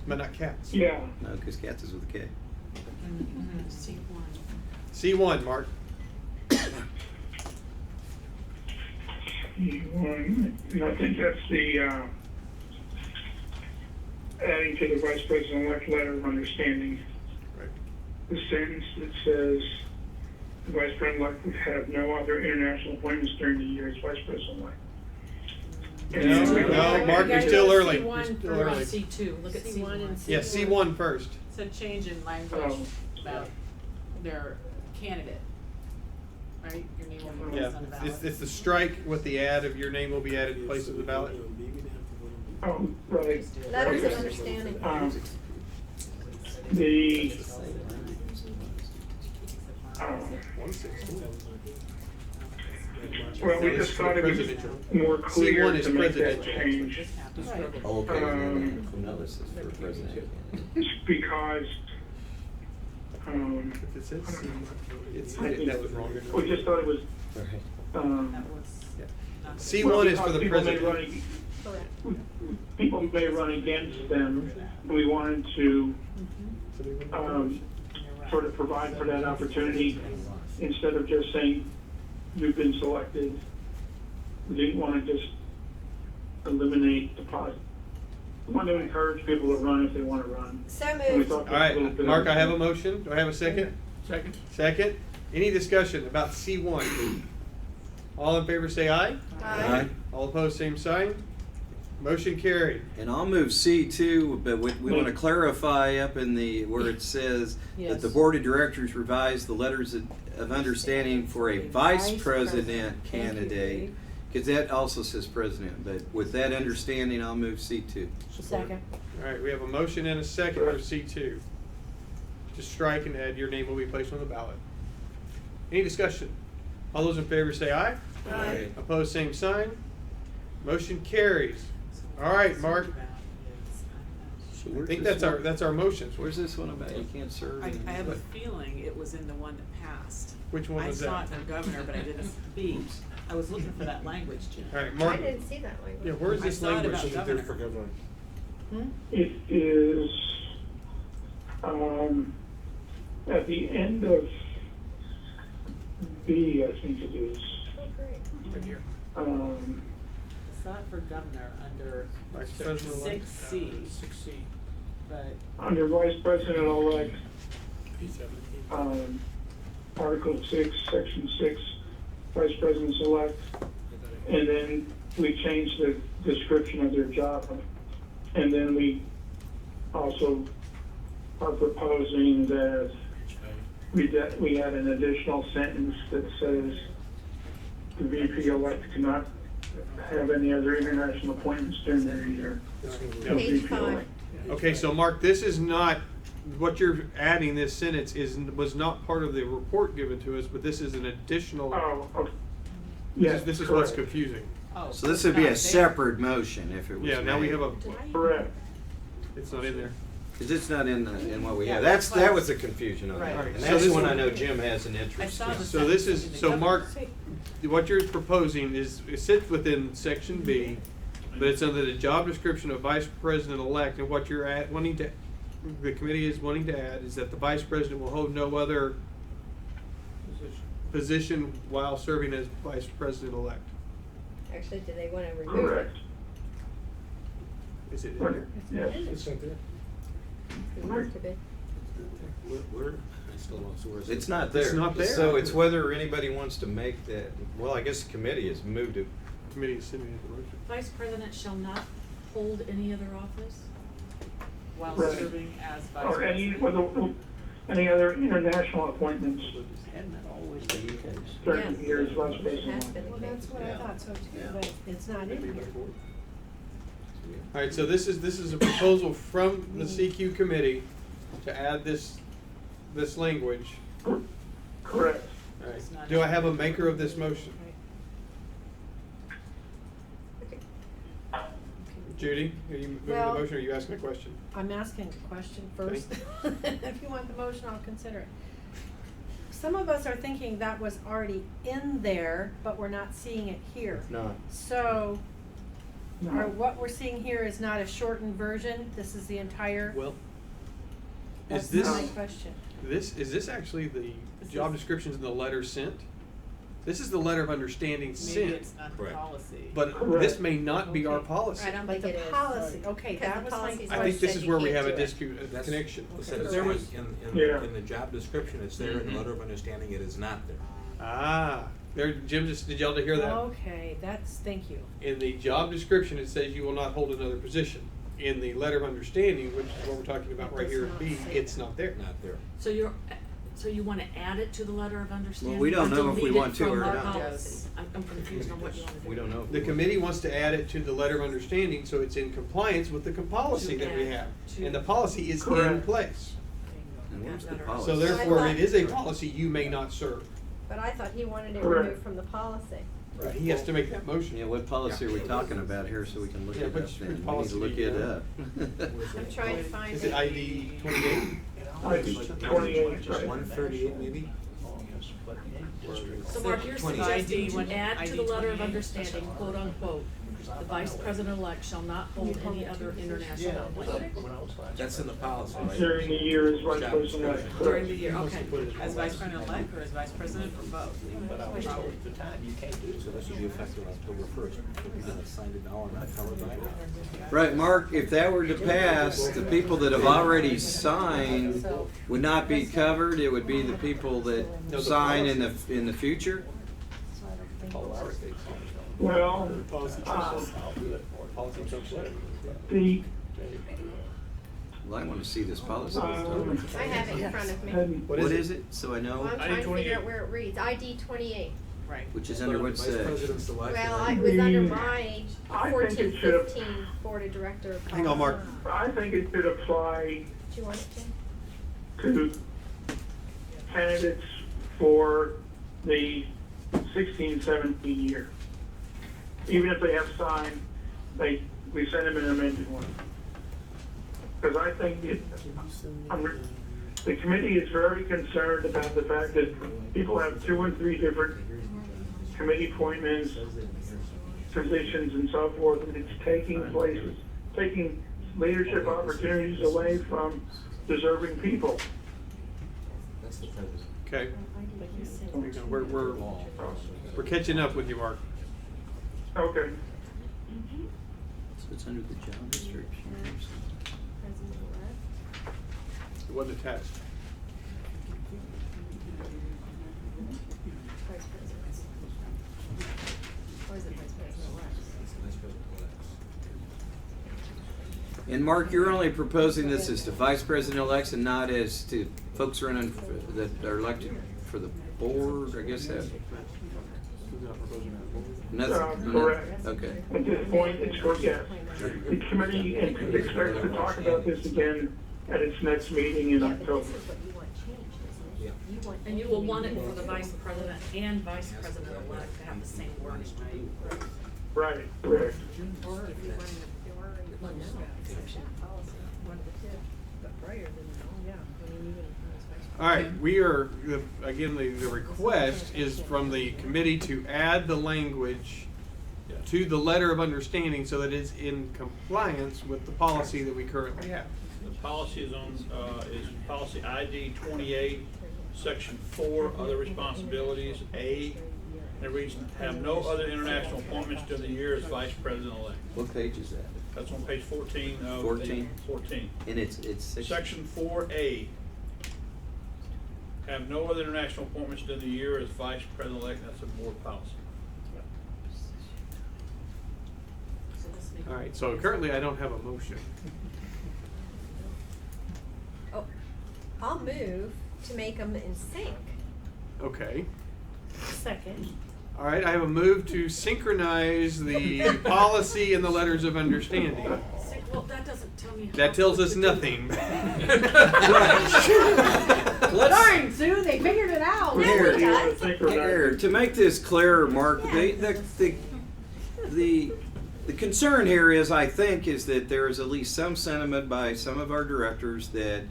Speaker 7: but not cats.
Speaker 16: yeah.
Speaker 10: No, because cats is with a K.
Speaker 7: C1, Mark.
Speaker 16: And I think that's the, adding to the vice president-elect letter of understanding.
Speaker 7: Right.
Speaker 16: The sentence that says, the vice president-elect would have no other international appointments during the year as vice president-elect.
Speaker 7: No, Mark, you're still early. You're
Speaker 15: C1
Speaker 7: still
Speaker 15: for
Speaker 7: early.
Speaker 15: C2, look at
Speaker 18: C1 and
Speaker 15: C1.
Speaker 7: Yeah, C1 first.
Speaker 11: It's a change in language
Speaker 16: Oh.
Speaker 11: about their candidate, right? Your name will be
Speaker 7: Yeah,
Speaker 11: placed on the ballot.
Speaker 7: it's the strike with the add of your name will be added in place of the ballot.
Speaker 16: Oh, right.
Speaker 12: Letters of understanding.
Speaker 16: The,
Speaker 7: 116.
Speaker 16: well, we just thought it was
Speaker 7: Presidential.
Speaker 16: more clear
Speaker 7: C1 is
Speaker 16: to make that
Speaker 7: presidential.
Speaker 16: change.
Speaker 10: Okay, no, this is for president.
Speaker 16: Because,
Speaker 7: If it says C, that was wrong.
Speaker 16: we just thought it was,
Speaker 11: That was
Speaker 7: Yeah.
Speaker 11: not.
Speaker 7: C1 is for the
Speaker 16: people may
Speaker 7: president.
Speaker 16: run-
Speaker 12: Correct.
Speaker 16: People may run against them. We wanted to, sort of provide for that opportunity instead of just saying, you've been selected. We didn't want to just eliminate the want to encourage people to run if they want to run.
Speaker 12: So
Speaker 16: And we
Speaker 12: moved.
Speaker 16: talked
Speaker 7: All
Speaker 16: a little
Speaker 7: right,
Speaker 16: bit
Speaker 7: Mark, I
Speaker 16: about-
Speaker 7: have a motion. Do I have a second?
Speaker 1: Second?
Speaker 7: Second. Any discussion about C1? All in favor say aye.
Speaker 10: Aye.
Speaker 7: All opposed, same sign. Motion carried.
Speaker 10: And I'll move C2, but we want to clarify up in the, where it says that the
Speaker 18: Yes.
Speaker 10: Board of Directors revise the letters of understanding for a vice president candidate, because that also says president, but with that understanding, I'll move C2.
Speaker 18: Second.
Speaker 7: All right, we have a motion and a second for C2. Just strike and add your name will be placed on the ballot. Any discussion? All those in favor say aye.
Speaker 10: Aye.
Speaker 7: Opposed, same sign. Motion carries. All right, Mark. I think that's our motions.
Speaker 10: Where's this one about you can't serve?
Speaker 11: I have a feeling it was in the one that passed.
Speaker 7: Which one was
Speaker 11: I saw
Speaker 7: that?
Speaker 11: it in the governor, but I didn't speak. I was looking for that language, Jim.
Speaker 7: All right,
Speaker 12: I
Speaker 7: Mark.
Speaker 12: didn't see that language.
Speaker 7: Yeah, where's
Speaker 11: I
Speaker 7: this
Speaker 11: saw it
Speaker 7: language?
Speaker 11: about
Speaker 2: Isn't there
Speaker 11: governor.
Speaker 2: for governor?
Speaker 16: It is, at the end of B, I think it is.
Speaker 12: Oh, great.
Speaker 1: Right here.
Speaker 11: I saw it for governor under
Speaker 7: Vice President-elect.
Speaker 11: 6C,
Speaker 1: 6C.
Speaker 11: but
Speaker 16: Under Vice President-elect,
Speaker 2: P17.
Speaker 16: Article 6, Section 6, Vice Presidents-elect, and then we changed the description of their job. And then we also are proposing that we add an additional sentence that says the VP-elect cannot have any other international appointments during their year. No
Speaker 12: Page
Speaker 16: VP-elect.
Speaker 7: Okay, so Mark, this is not, what you're adding this sentence was not part of the report given to us, but this is an additional,
Speaker 16: Oh, okay.
Speaker 7: this
Speaker 16: Yes,
Speaker 7: is what's
Speaker 16: correct.
Speaker 7: confusing.
Speaker 11: oh.
Speaker 10: So this would be
Speaker 11: it's
Speaker 10: a
Speaker 11: not there.
Speaker 10: separate motion if it was
Speaker 7: Yeah, now we
Speaker 10: made.
Speaker 7: have a,
Speaker 16: Correct.
Speaker 7: it's not in there.
Speaker 10: Because it's not in what we
Speaker 11: Yeah,
Speaker 10: have.
Speaker 11: that's
Speaker 10: That
Speaker 11: why-
Speaker 10: was the confusion on that.
Speaker 11: Right.
Speaker 10: And
Speaker 7: So
Speaker 10: that's
Speaker 7: this
Speaker 10: one
Speaker 7: one-
Speaker 10: I know Jim has an
Speaker 11: I
Speaker 10: interest
Speaker 11: saw
Speaker 10: in.
Speaker 11: the
Speaker 7: So this
Speaker 11: sentence in
Speaker 7: is,
Speaker 11: the
Speaker 7: so
Speaker 11: governor.
Speaker 7: Mark, what you're proposing is, it sits within section B, but it's under the job description of vice president-elect, and what you're wanting to, the committee is wanting to add is that the vice president will hold no other position while serving as vice president-elect.
Speaker 12: Actually, do they want to remove it?
Speaker 16: Correct.
Speaker 7: Is it in there?
Speaker 16: Yes.
Speaker 2: It's not there.
Speaker 12: It used to be.
Speaker 13: Where? I still don't see where it's.
Speaker 10: It's not there.
Speaker 7: It's not there.
Speaker 10: So it's whether anybody wants to make that, well, I guess the committee has moved it.
Speaker 7: Committee is sending it to motion.
Speaker 15: Vice President shall not hold any other office?
Speaker 11: While
Speaker 16: Right.
Speaker 11: serving as vice
Speaker 16: Or any,
Speaker 11: president.
Speaker 16: any other international appointments
Speaker 11: Hadn't that always been the case?
Speaker 16: during the
Speaker 12: Yes.
Speaker 16: years Vice
Speaker 12: It has
Speaker 16: President.
Speaker 12: been
Speaker 18: Well,
Speaker 12: the
Speaker 18: that's
Speaker 12: case.
Speaker 18: what I thought so too, but it's not in here.
Speaker 7: All right, so this is a proposal from the CQ committee to add this language.
Speaker 16: Correct.
Speaker 7: All
Speaker 11: It's not
Speaker 7: right, do I
Speaker 11: in
Speaker 7: have a
Speaker 11: there.
Speaker 7: maker of this motion?
Speaker 12: Okay.
Speaker 7: Judy, are you moving the
Speaker 18: Well-
Speaker 7: motion or are you asking a question?
Speaker 18: I'm asking a question first. If you want the motion, I'll consider it. Some of us are thinking that was already in there, but we're not seeing it here.
Speaker 10: No.
Speaker 18: So,
Speaker 16: No.
Speaker 18: what we're seeing here is not a shortened version, this is the entire,
Speaker 7: Well,
Speaker 18: that's
Speaker 7: is
Speaker 18: my
Speaker 7: this,
Speaker 18: question.
Speaker 7: is this actually the
Speaker 11: This
Speaker 7: job
Speaker 11: is-
Speaker 7: descriptions in the letter sent? This is the letter of understanding
Speaker 11: Maybe
Speaker 7: sent,
Speaker 11: it's not the
Speaker 13: Correct.
Speaker 11: policy.
Speaker 7: but
Speaker 16: Correct.
Speaker 7: this may not be our
Speaker 18: Okay.
Speaker 7: policy.
Speaker 12: I don't
Speaker 18: But
Speaker 12: think it
Speaker 18: the
Speaker 12: is.
Speaker 18: policy, okay,
Speaker 12: Because
Speaker 18: that
Speaker 12: the
Speaker 18: was my
Speaker 12: policy's
Speaker 18: question.
Speaker 7: I think this
Speaker 12: said
Speaker 7: is
Speaker 12: you
Speaker 7: where we
Speaker 12: can't
Speaker 7: have a
Speaker 12: do it.
Speaker 7: dispute, a
Speaker 13: That's-
Speaker 7: connection.
Speaker 13: it said it's
Speaker 1: There
Speaker 13: fine.
Speaker 1: was-
Speaker 16: Yeah.
Speaker 13: In the job description, it's there, in the letter of understanding, it is not there.
Speaker 7: Ah, there, Jim, did y'all to hear that?
Speaker 18: Okay, thank you.
Speaker 7: In the job description, it says you will not hold another position. In the letter of understanding, which is what we're talking about right here in
Speaker 18: It
Speaker 7: B,
Speaker 18: does not say
Speaker 7: it's not there.
Speaker 13: Not there.
Speaker 15: So you wanna add it to the letter of understanding?
Speaker 10: we don't
Speaker 15: or
Speaker 10: know if we
Speaker 15: delete it
Speaker 10: want to
Speaker 15: from
Speaker 10: or
Speaker 15: our
Speaker 10: not.
Speaker 15: policy? I'm confused on what you wanna do.
Speaker 10: We don't know. if
Speaker 7: The
Speaker 10: we-
Speaker 7: committee wants to add it to the letter of understanding, so it's in compliance with the policy that we have. And the policy is in
Speaker 16: Correct.
Speaker 7: place.
Speaker 10: And where's the
Speaker 15: Better.
Speaker 10: policy?
Speaker 7: So therefore, it is a policy you may not serve.
Speaker 12: But I thought he wanted it
Speaker 16: Correct.
Speaker 12: removed from the policy.
Speaker 7: Right, he has to make that motion.
Speaker 10: Yeah, what policy are we talking about here so we can look
Speaker 7: Yeah,
Speaker 10: it
Speaker 7: which-
Speaker 10: up
Speaker 7: which
Speaker 10: then? We need
Speaker 7: policy
Speaker 10: to look
Speaker 7: do you
Speaker 10: it
Speaker 7: have?
Speaker 10: up.
Speaker 12: I'm trying to find it.
Speaker 7: Is it ID 28?
Speaker 16: I 28, right.
Speaker 13: 138 maybe?
Speaker 15: So Mark, you're
Speaker 5: 20.
Speaker 15: suggesting to
Speaker 11: ID
Speaker 15: add to the letter of
Speaker 11: 28.
Speaker 15: understanding, quote unquote, the vice president-elect shall not hold any other international appointment.
Speaker 13: That's in the policy, right?
Speaker 16: During the year as vice president.
Speaker 11: During the year, okay, as vice president-elect or as vice president or both?
Speaker 13: So this will be effective October 1st. We're gonna sign it now and not covered by now.
Speaker 10: Right, Mark, if that were to pass, the people that have already signed would not be covered, it would be the people that sign in the future?
Speaker 16: Well, the,
Speaker 10: Well, I want to see this policy.
Speaker 12: I have it in front of me.
Speaker 10: What is it, so I
Speaker 12: Well,
Speaker 10: know?
Speaker 12: I'm trying to figure out where it reads. ID 28.
Speaker 11: Right.
Speaker 10: Which is under what section?
Speaker 12: Well, it was under my
Speaker 16: I think it should
Speaker 12: 14-15 Board of Director.
Speaker 7: Hang on, Mark.
Speaker 16: I think it should apply
Speaker 12: Do you want it to?
Speaker 16: to candidates for the 16-17 year. Even if they have signed, we send them an amended one. Because I think the committee is very concerned about the fact that people have 2 and 3 different committee appointments, positions and so forth, and it's taking leadership opportunities away from deserving people.
Speaker 13: That's the president.
Speaker 7: Okay. We're catching up with you, Mark.
Speaker 16: Okay.
Speaker 10: So it's under the job description.
Speaker 7: It wasn't attached.
Speaker 12: Vice President. Or is it Vice President-elect?
Speaker 10: And Mark, you're only proposing this as to vice president-elects and not as to folks running that are elected for the board, I guess that? Nothing?
Speaker 16: Correct.
Speaker 10: Okay.
Speaker 16: At this point, it's correct, yes. The committee expects to talk about this again at its next meeting in October.
Speaker 15: And you will want it for the vice president and vice president-elect to have the same wording, right?
Speaker 16: Right, correct.
Speaker 12: Or if you want to, well, no, exception policy, one of the two, but prior than, oh, yeah, I mean, even as vice president.
Speaker 7: All right, we are, again, the request is from the committee to add the language to the letter of understanding so that it's in compliance with the policy that we currently have.
Speaker 6: The policy is on, is policy ID 28, section 4, other responsibilities, A. And it reads, have no other international appointments during the year as vice president-elect.
Speaker 10: What page is that?
Speaker 6: That's on page 14 of
Speaker 10: 14?
Speaker 6: 14.
Speaker 10: And it's
Speaker 6: Section 4A. Have no other international appointments during the year as vice president-elect. That's a board policy.
Speaker 7: All right, so currently I don't have a motion.
Speaker 12: Oh, I'll move to make them in sync.
Speaker 7: Okay.
Speaker 18: Second.
Speaker 7: All right, I have a move to synchronize the policy and the letters of understanding.
Speaker 15: Well, that doesn't tell me how.
Speaker 7: That tells us nothing.
Speaker 18: Darn, Sue, they figured it out.
Speaker 10: Here, to make this clearer, Mark, the concern here is, I think, is that there is at least some sentiment by some of our directors that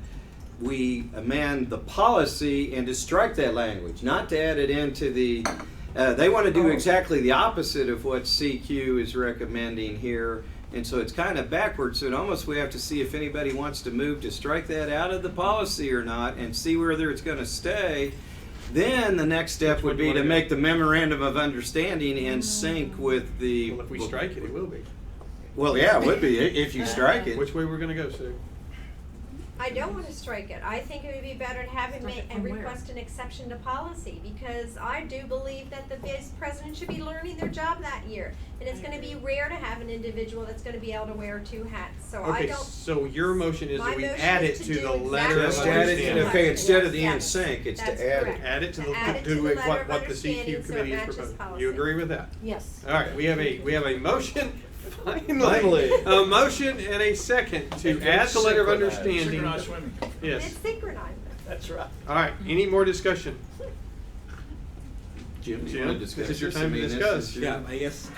Speaker 10: we amend the policy and to strike that language, not to add it into the, they want to do exactly the opposite of what CQ is recommending here. And so it's kind of backwards. So it almost, we have to see if anybody wants to move to strike that out of the policy or not and see whether it's going to stay. Then the next step would be to make the memorandum of understanding in sync with the.
Speaker 7: Well, if we strike it, it will be.
Speaker 10: Well, yeah, it would be if you strike it.
Speaker 7: Which way we're going to go, Sue?
Speaker 12: I don't want to strike it. I think it would be better to have him
Speaker 15: Strike it
Speaker 12: and
Speaker 15: from where?
Speaker 12: request an exception to policy, because I do believe that the vice president should be learning their job that year. And it's gonna be rare to have an individual that's gonna be able to wear 2 hats, so I
Speaker 7: Okay,
Speaker 12: don't.
Speaker 7: so your motion is that
Speaker 12: My
Speaker 7: we
Speaker 12: motion
Speaker 7: add
Speaker 12: is
Speaker 7: it
Speaker 12: to
Speaker 7: to
Speaker 12: do
Speaker 7: the letter of
Speaker 10: Just add it,
Speaker 7: understanding.
Speaker 10: okay, instead of the in
Speaker 12: Yes,
Speaker 10: sync, it's to
Speaker 12: that's
Speaker 10: add it.
Speaker 12: correct.
Speaker 7: Add it to
Speaker 12: To add it to the
Speaker 7: what
Speaker 12: letter of
Speaker 7: the
Speaker 12: understanding
Speaker 7: CQ
Speaker 12: so it
Speaker 7: committee is
Speaker 12: matches
Speaker 7: proposing.
Speaker 12: policy.
Speaker 7: You agree with that?
Speaker 18: Yes.
Speaker 7: All right, we have a motion,
Speaker 10: Finally.
Speaker 7: a motion and a second to add the letter of understanding.
Speaker 6: Synchronized swimming.
Speaker 7: Yes.
Speaker 12: It's synchronized.
Speaker 6: That's right.
Speaker 7: All right, any more discussion?
Speaker 10: Jim,
Speaker 7: Jim, this is your time to discuss.
Speaker 13: Yeah, I guess,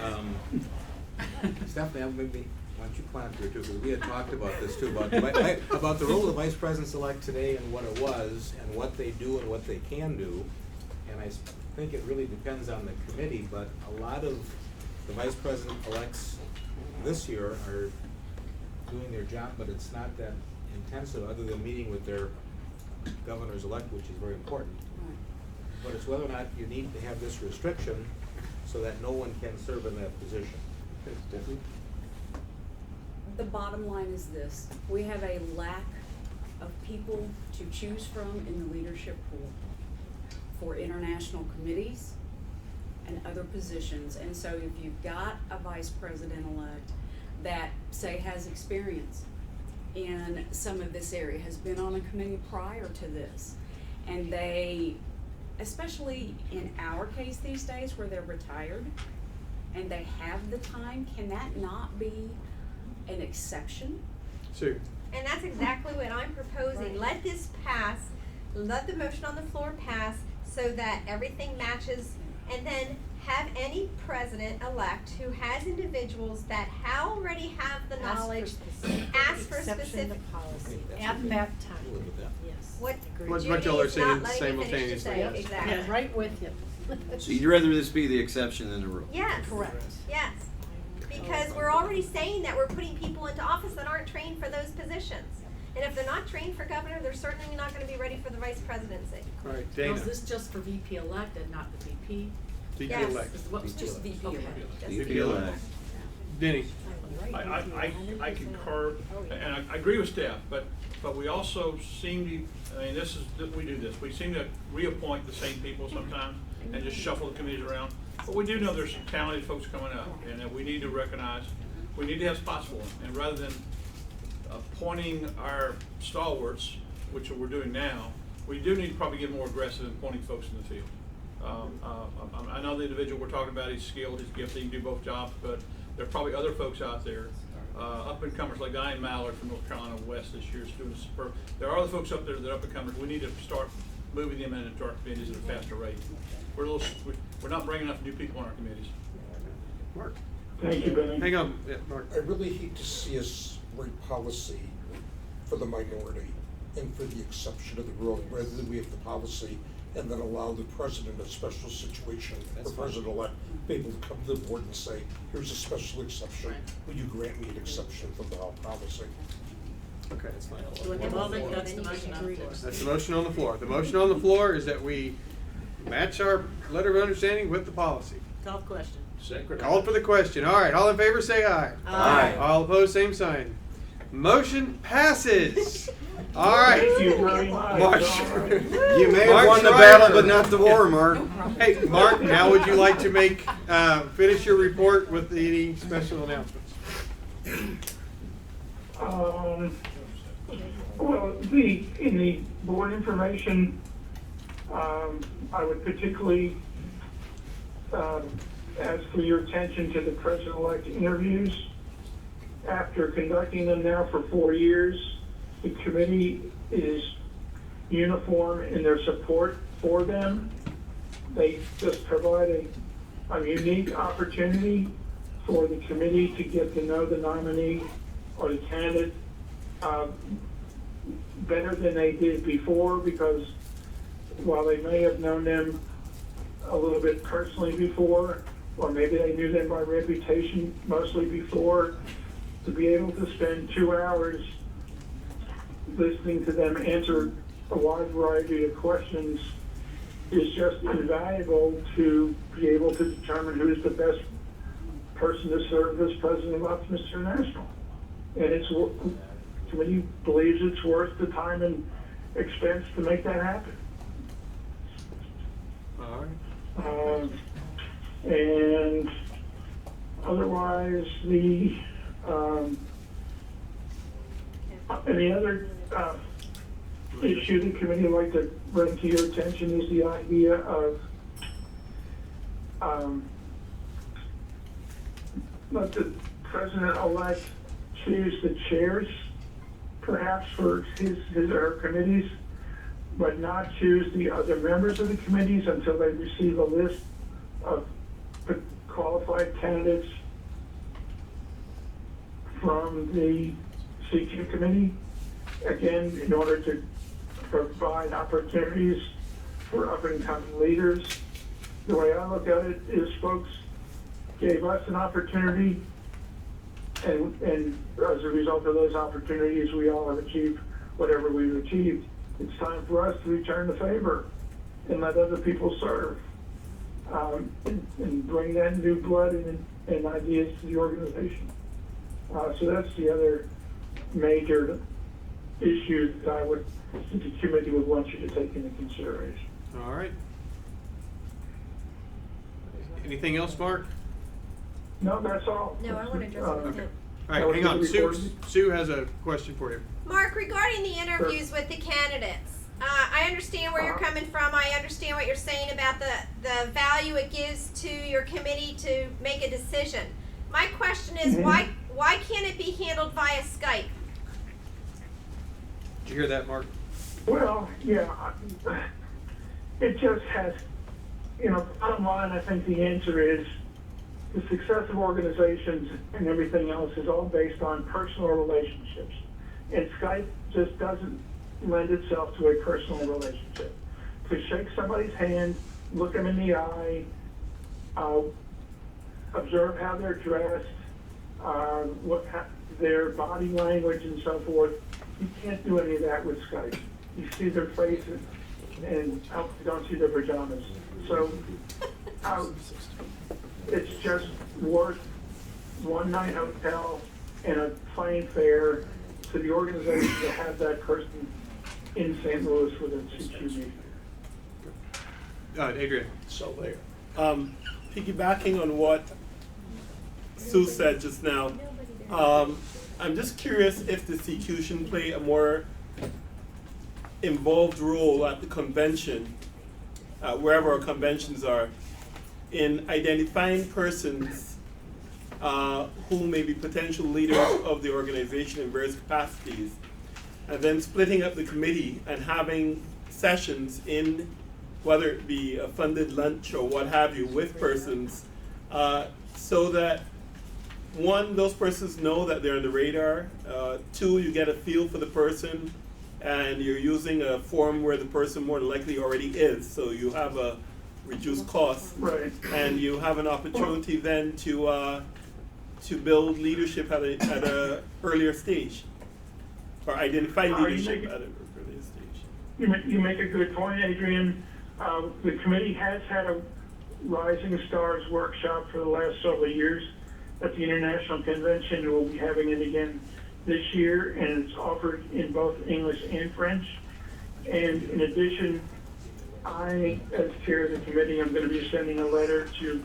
Speaker 13: Stephanie, maybe, why don't you comment here too, because we had talked about this too, about the role of the vice presidents elect today and what it was, and what they do and what they can do. And think it really depends on the committee, but a lot of the vice president-elects this year are doing their job, but it's not that intensive, other than meeting with their governors-elect, which is very important. But it's whether or not you need to have this restriction so that no one can serve in that position.
Speaker 3: The bottom line is this: we have a lack of people to choose from in the leadership pool for international committees and other positions. And so if you've got a vice president-elect that, say, has experience in some of this area, has been on a committee prior to this, and they, especially in our case these days where they're retired and they have the time, can that not be an exception?
Speaker 7: Sue.
Speaker 12: And that's exactly what I'm proposing. Let this pass, let the motion on the floor pass so that everything matches, and then have any president-elect who has individuals that already have the knowledge, ask for specific
Speaker 18: policy at that time.
Speaker 12: Yes. What
Speaker 7: What
Speaker 12: Judy
Speaker 7: y'all are
Speaker 12: is not
Speaker 7: saying
Speaker 12: letting me finish to
Speaker 7: simultaneously.
Speaker 12: say,
Speaker 7: Yes.
Speaker 12: exactly.
Speaker 18: Yeah, right with you.
Speaker 10: So you'd rather this be the exception than the rule?
Speaker 12: Yes.
Speaker 18: Correct.
Speaker 12: Yes. Because we're already saying that we're putting people into office that aren't trained for those positions. And if they're not trained for governor, they're certainly not gonna be ready for the vice presidency.
Speaker 7: All right,
Speaker 15: Now,
Speaker 7: Dana.
Speaker 15: is this just for VP elect and not the VP?
Speaker 7: VP
Speaker 12: Yes.
Speaker 7: elect.
Speaker 15: What was just VP elect?
Speaker 7: VP elect. Denny.
Speaker 6: I concur, and I agree with staff, but we also seem to, I mean, we do this, we seem to reappoint the same people sometimes and just shuffle the committees around. But we do know there's some talented folks coming up, and that we need to recognize, we need to have spots for them. And rather than appointing our stalwarts, which we're doing now, we do need to probably get more aggressive in appointing folks in the field. I know the individual we're talking about, he's skilled, he's gifted, he can do both jobs, but there are probably other folks out there, up-and-comers like Diane Mallard from North Carolina West this year is doing superb. There are other folks up there that are up-and-comers. We need to start moving them into our committees at a faster rate. We're not bringing enough new people on our committees.
Speaker 7: Mark.
Speaker 16: Thank you, Benny.
Speaker 7: Hang on, yeah, Mark.
Speaker 2: I really hate to see us write policy for the minority and for the exception of the rule, rather than we have the policy and then allow the president in a special situation, the president-elect, be able to come to the board and say, here's a special exception, will you grant me an exception from the whole policy?
Speaker 7: Okay, that's fine.
Speaker 15: So at the moment, that's the motion on the floor.
Speaker 7: That's the motion on the floor. The motion on the floor is that we match our letter of understanding with the policy.
Speaker 15: Call the question.
Speaker 7: Called for the question. All right, all in favor say aye.
Speaker 15: Aye.
Speaker 7: All opposed, same sign. Motion passes. All right.
Speaker 16: Thank you very much.
Speaker 7: Mark.
Speaker 10: You may have
Speaker 7: Mark
Speaker 10: won the
Speaker 7: Schreiber.
Speaker 10: battle, but not the war, Mark.
Speaker 7: Hey, Mark, now would you like to finish your report with any special announcements?
Speaker 16: Well, in the board information, I would particularly ask for your attention to the president-elect interviews. After conducting them now for 4 years, the committee is uniform in their support for them. They just provide a unique opportunity for the committee to get to know the nominee or the candidate better than they did before, because while they may have known them a little bit personally before, or maybe they knew them by reputation mostly before, to be able to spend 2 hours listening to them answer a wide variety of questions is just invaluable to be able to determine who's the best person to serve as president of Optimist International. And the committee believes it's worth the time and expense to make that happen.
Speaker 7: All right.
Speaker 16: And otherwise, any other issue the committee would like to bring to your attention is the idea of let the president-elect choose the chairs, perhaps for his or her committees, but not choose the other members of the committees until they receive a list of qualified candidates from the CQ committee. Again, in order to provide opportunities for up-and-coming leaders the way I look at it is folks gave us an opportunity, and as a result of those opportunities, we all have achieved whatever we've achieved. It's time for us to return the favor and let other people serve, and bring that new blood and ideas to the organization. So that's the other major issue that the committee would want you to take into consideration.
Speaker 7: All right. Anything else, Mark?
Speaker 16: No, that's all.
Speaker 12: No, I want to address it with him.
Speaker 7: All right, hang on. Sue has a question for you.
Speaker 12: Mark, regarding the interviews with the candidates, I understand where you're coming from. I understand what you're saying about the value it gives to your committee to make a decision. My question is, why can't it be handled via Skype?
Speaker 7: Did you hear that, Mark?
Speaker 16: Well, yeah, it just has, bottom line, I think the answer is the success of organizations and everything else is all based on personal relationships. And Skype just doesn't lend itself to a personal relationship. To shake somebody's hand, look them in the eye, observe how they're dressed, their body language and so forth, you can't do any of that with Skype. You see their faces and you don't see their pajamas. So it's just worth one night hotel and a plane fare to the organization to have that person in St. Louis for the CQ meeting.
Speaker 7: Adrian.
Speaker 22: So there. Piggybacking on what Sue said just now, I'm just curious if the CQ should play a more involved role at the convention, wherever our conventions are, in identifying persons who may be potential leaders of the organization in various capacities, and then splitting up the committee and having sessions in, whether it be a funded lunch or what have you, with persons, so that one, those persons know that they're on the radar. Two, you get a feel for the person, and you're using a forum where the person more than likely already is, so you have a reduced cost,
Speaker 16: right.
Speaker 22: And you have an opportunity then to build leadership at a earlier stage, or identify leadership at an earlier stage.
Speaker 16: You make a good point, Adrian. The committee has had a Rising Stars workshop for the last several years at the International Convention. We'll be having it again this year, and it's offered in both English and French. And in addition, I, as chair of the committee, I'm going to be sending a letter to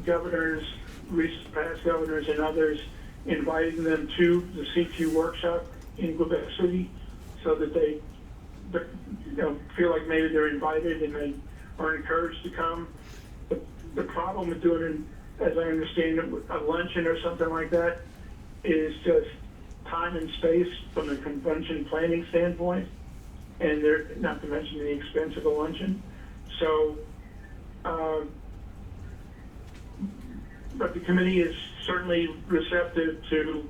Speaker 16: governors, recent past governors and others, inviting them to the CQ workshop in Quebec City, so that they feel like maybe they're invited and they are encouraged to come. The problem with doing, as I understand it, a luncheon or something like that, is just time and space from a convention planning standpoint, and not to mention the expense of a luncheon. So, but the committee is certainly receptive to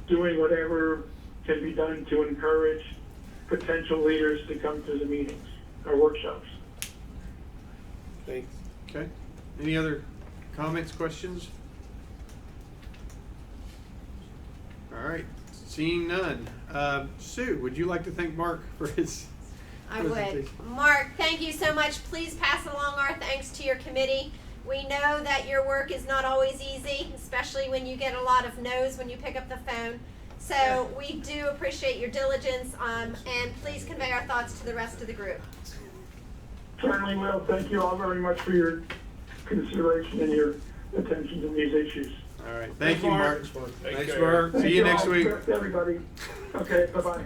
Speaker 16: doing whatever can be done to encourage potential leaders to come to the meetings or workshops.
Speaker 22: Thanks.
Speaker 7: Okay. Any other comments, questions? All right. Seeing none. Sue, would you like to thank Mark for his
Speaker 12: I would. Mark, thank you so much. Please pass along our thanks to your committee. We know that your work is not always easy, especially when you get a lot of no's when you pick up the phone. So we do appreciate your diligence, and please convey our thoughts to the rest of the group.
Speaker 16: Certainly will. Thank you all very much for your consideration and your attention to these issues.
Speaker 7: All right. Thank you, Mark.
Speaker 22: Thanks,
Speaker 7: Mark. See you next week.
Speaker 16: Everybody. Okay, bye-bye.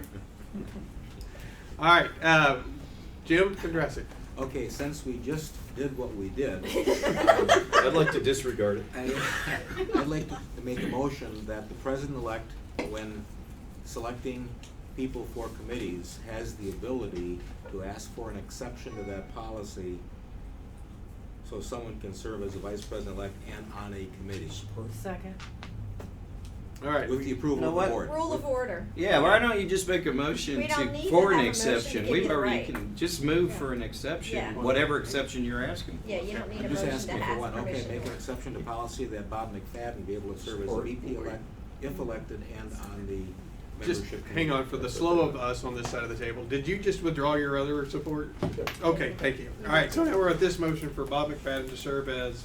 Speaker 7: All right. Jim Kondrasik.
Speaker 13: Okay, since we just did what we did,
Speaker 14: I'd like to disregard it.
Speaker 13: I'd like to make a motion that the president-elect, when selecting people for committees, has the ability to ask for an exception to that policy so someone can serve as a vice president-elect and on a committee.
Speaker 17: Second.
Speaker 7: All right.
Speaker 13: With the approval
Speaker 10: You know
Speaker 13: of the
Speaker 10: what?
Speaker 13: board.
Speaker 12: Rule of order.
Speaker 10: Yeah, why don't you just make a motion
Speaker 12: We don't need to
Speaker 10: for
Speaker 12: have
Speaker 10: an
Speaker 12: a motion to
Speaker 10: exception?
Speaker 12: give
Speaker 10: We've
Speaker 12: you the
Speaker 10: already,
Speaker 12: right.
Speaker 10: can just move for an exception,
Speaker 12: Yeah.
Speaker 10: whatever exception you're asking.
Speaker 12: Yeah, you don't need a
Speaker 13: I'm just
Speaker 12: motion to
Speaker 13: asking for
Speaker 12: ask
Speaker 13: one, okay,
Speaker 12: permission.
Speaker 13: make an exception to policy that Bob McFadden be able to serve as a VP if elected and on the
Speaker 7: Just
Speaker 13: membership.
Speaker 7: hang on, for the slow of us on this side of the table, did you just withdraw your other support? Okay, thank you. All right, so now we're at this motion for Bob McFadden to serve as,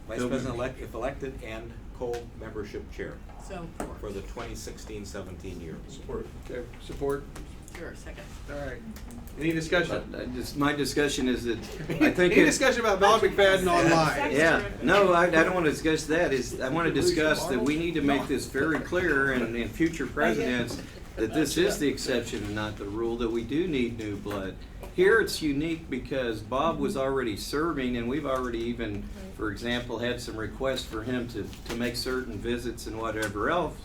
Speaker 13: Vice President-elect if elected and co-membership chair
Speaker 11: So,
Speaker 13: for the 2016-17 year.
Speaker 2: Support.
Speaker 7: okay, support?
Speaker 11: sure, second.
Speaker 7: All right. Any discussion?
Speaker 10: My discussion is that I think
Speaker 7: Any discussion about Bob McFadden online?
Speaker 10: Yeah, no, I don't want to discuss that. I want to discuss that we need to make this very clear in future presidents that this is the exception and not the rule, that we do need new blood. Here it's unique because Bob was already serving, and we've already even, for example, had some requests for him to make certain visits and whatever else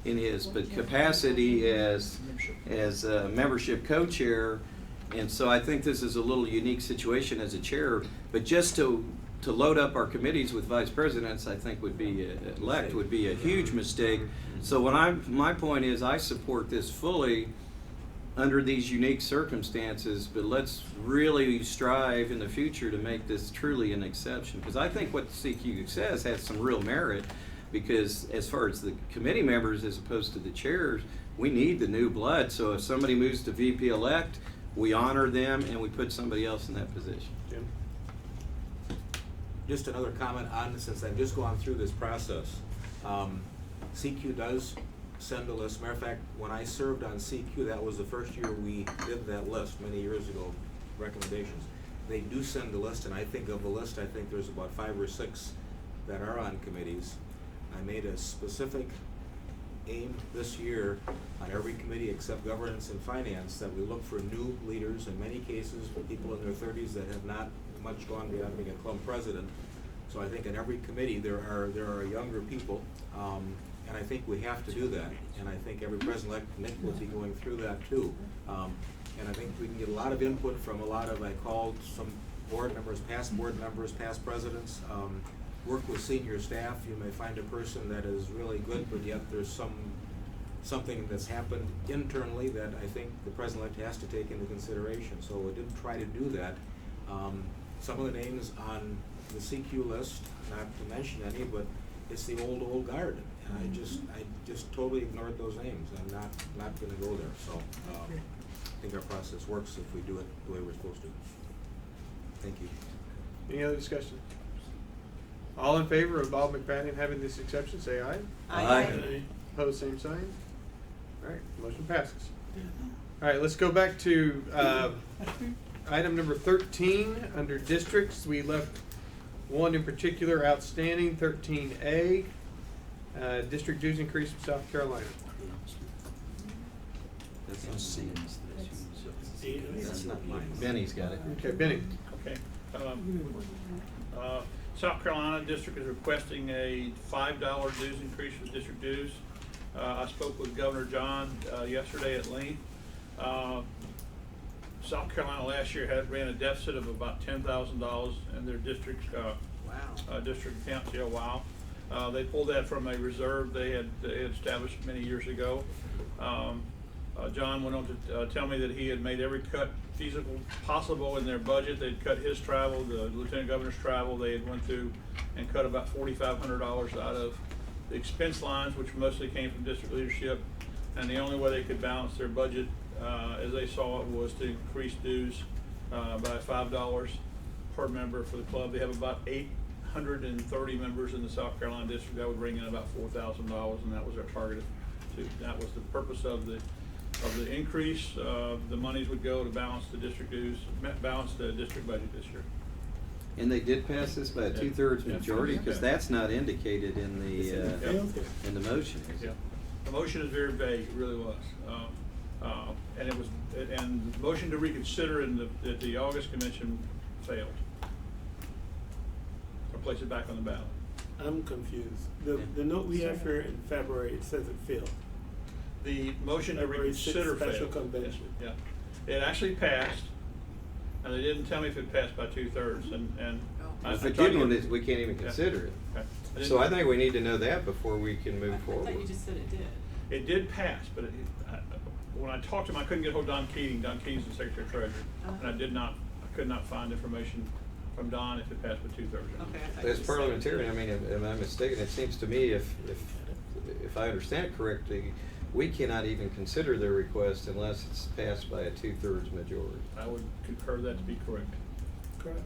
Speaker 10: in his capacity as a membership co-chair. And so I think this is a little unique situation as a chair, but just to load up our committees with vice presidents, I think would be a huge mistake. So my point is, I support this fully under these unique circumstances, but let's really strive in the future to make this truly an exception. Because I think what the CQ says has some real merit, because as far as the committee members as opposed to the chairs, we need the new blood. So if somebody moves to VP elect, we honor them and we put somebody else in that position.
Speaker 7: Jim?
Speaker 13: Just another comment on, since I've just gone through this process, CQ does send a list. Matter of fact, when I served on CQ, that was the first year we did that list many years ago, recommendations. They do send a list, and I think of the list, I think there's about 5 or 6 that are on committees. I made a specific aim this year on every committee except governance and finance that we look for new leaders, in many cases people in their 30s that have not much gone beyond being a club president. So I think in every committee there are younger people, and I think we have to do that. And I think every president-elect, Nick, will be going through that too. And I think we can get a lot of input from a lot of, I called some board members, past presidents, work with senior staff. You may find a person that is really good, but yet there's something that's happened internally that I think the president-elect has to take into consideration. So I did try to do that. Some of the names on the CQ list, not to mention any, but it's the old guard. And I just totally ignored those names. I'm not gonna go there. So I think our process works if we do it the way we're supposed to. Thank you.
Speaker 7: Any other discussion? All in favor of Bob McFadden having this exception, say aye.
Speaker 10: Aye.
Speaker 7: Opposed, same sign. All right, motion passes. All right, let's go back to item number 13 under districts. We left one in particular outstanding, 13A, district dues increase in South Carolina.
Speaker 10: That's not mine. Benny's got it.
Speaker 7: Okay, Benny.
Speaker 6: Okay. South Carolina District is requesting a $5 dues increase for district dues. I spoke with Governor John yesterday at length. South Carolina last year ran a deficit of about $10,000 in their district district accounts. Yeah, wow. They pulled that from a reserve they had established many years ago. John went on to tell me that he had made every cut feasible possible in their budget. They'd cut his travel, the lieutenant governor's travel. They had went through and cut about $4,500 out of the expense lines, which mostly came from district leadership. And the only way they could balance their budget, as they saw it, was to increase dues by $5 per member for the club. They have about 830 members in the South Carolina district. That would bring in about $4,000, and that was our target. That was the purpose of the increase. The monies would go to balance the district dues, balance the district budget this year.
Speaker 10: And they did pass this by a 2/3 majority, because that's not indicated in the motion.
Speaker 6: Yeah, the motion is very vague. It really was, and the motion to reconsider at the August convention failed. Or place it back on the ballot.
Speaker 22: I'm confused. The note we have here in February, it says it failed.
Speaker 6: The motion to reconsider
Speaker 22: Special
Speaker 6: failed.
Speaker 22: convention.
Speaker 6: Yeah, it actually passed, and they didn't tell me if it passed by 2/3. And
Speaker 10: If it didn't, we can't even consider it.
Speaker 6: Okay.
Speaker 10: So I think we need to know that before we can move
Speaker 11: I
Speaker 10: forward.
Speaker 11: thought you just said it did.
Speaker 6: It did pass, but when I talked to him, I couldn't get hold of Don Keating. Don Keating's the Secretary Treasurer, and I could not find information from Don if it passed with 2/3.
Speaker 11: Okay.
Speaker 10: As parliamentarian, I mean, am I mistaken? It seems to me if I understand it correctly, we cannot even consider their request unless it's passed by a 2/3 majority.
Speaker 6: I would concur that to be correct.
Speaker 2: Correct.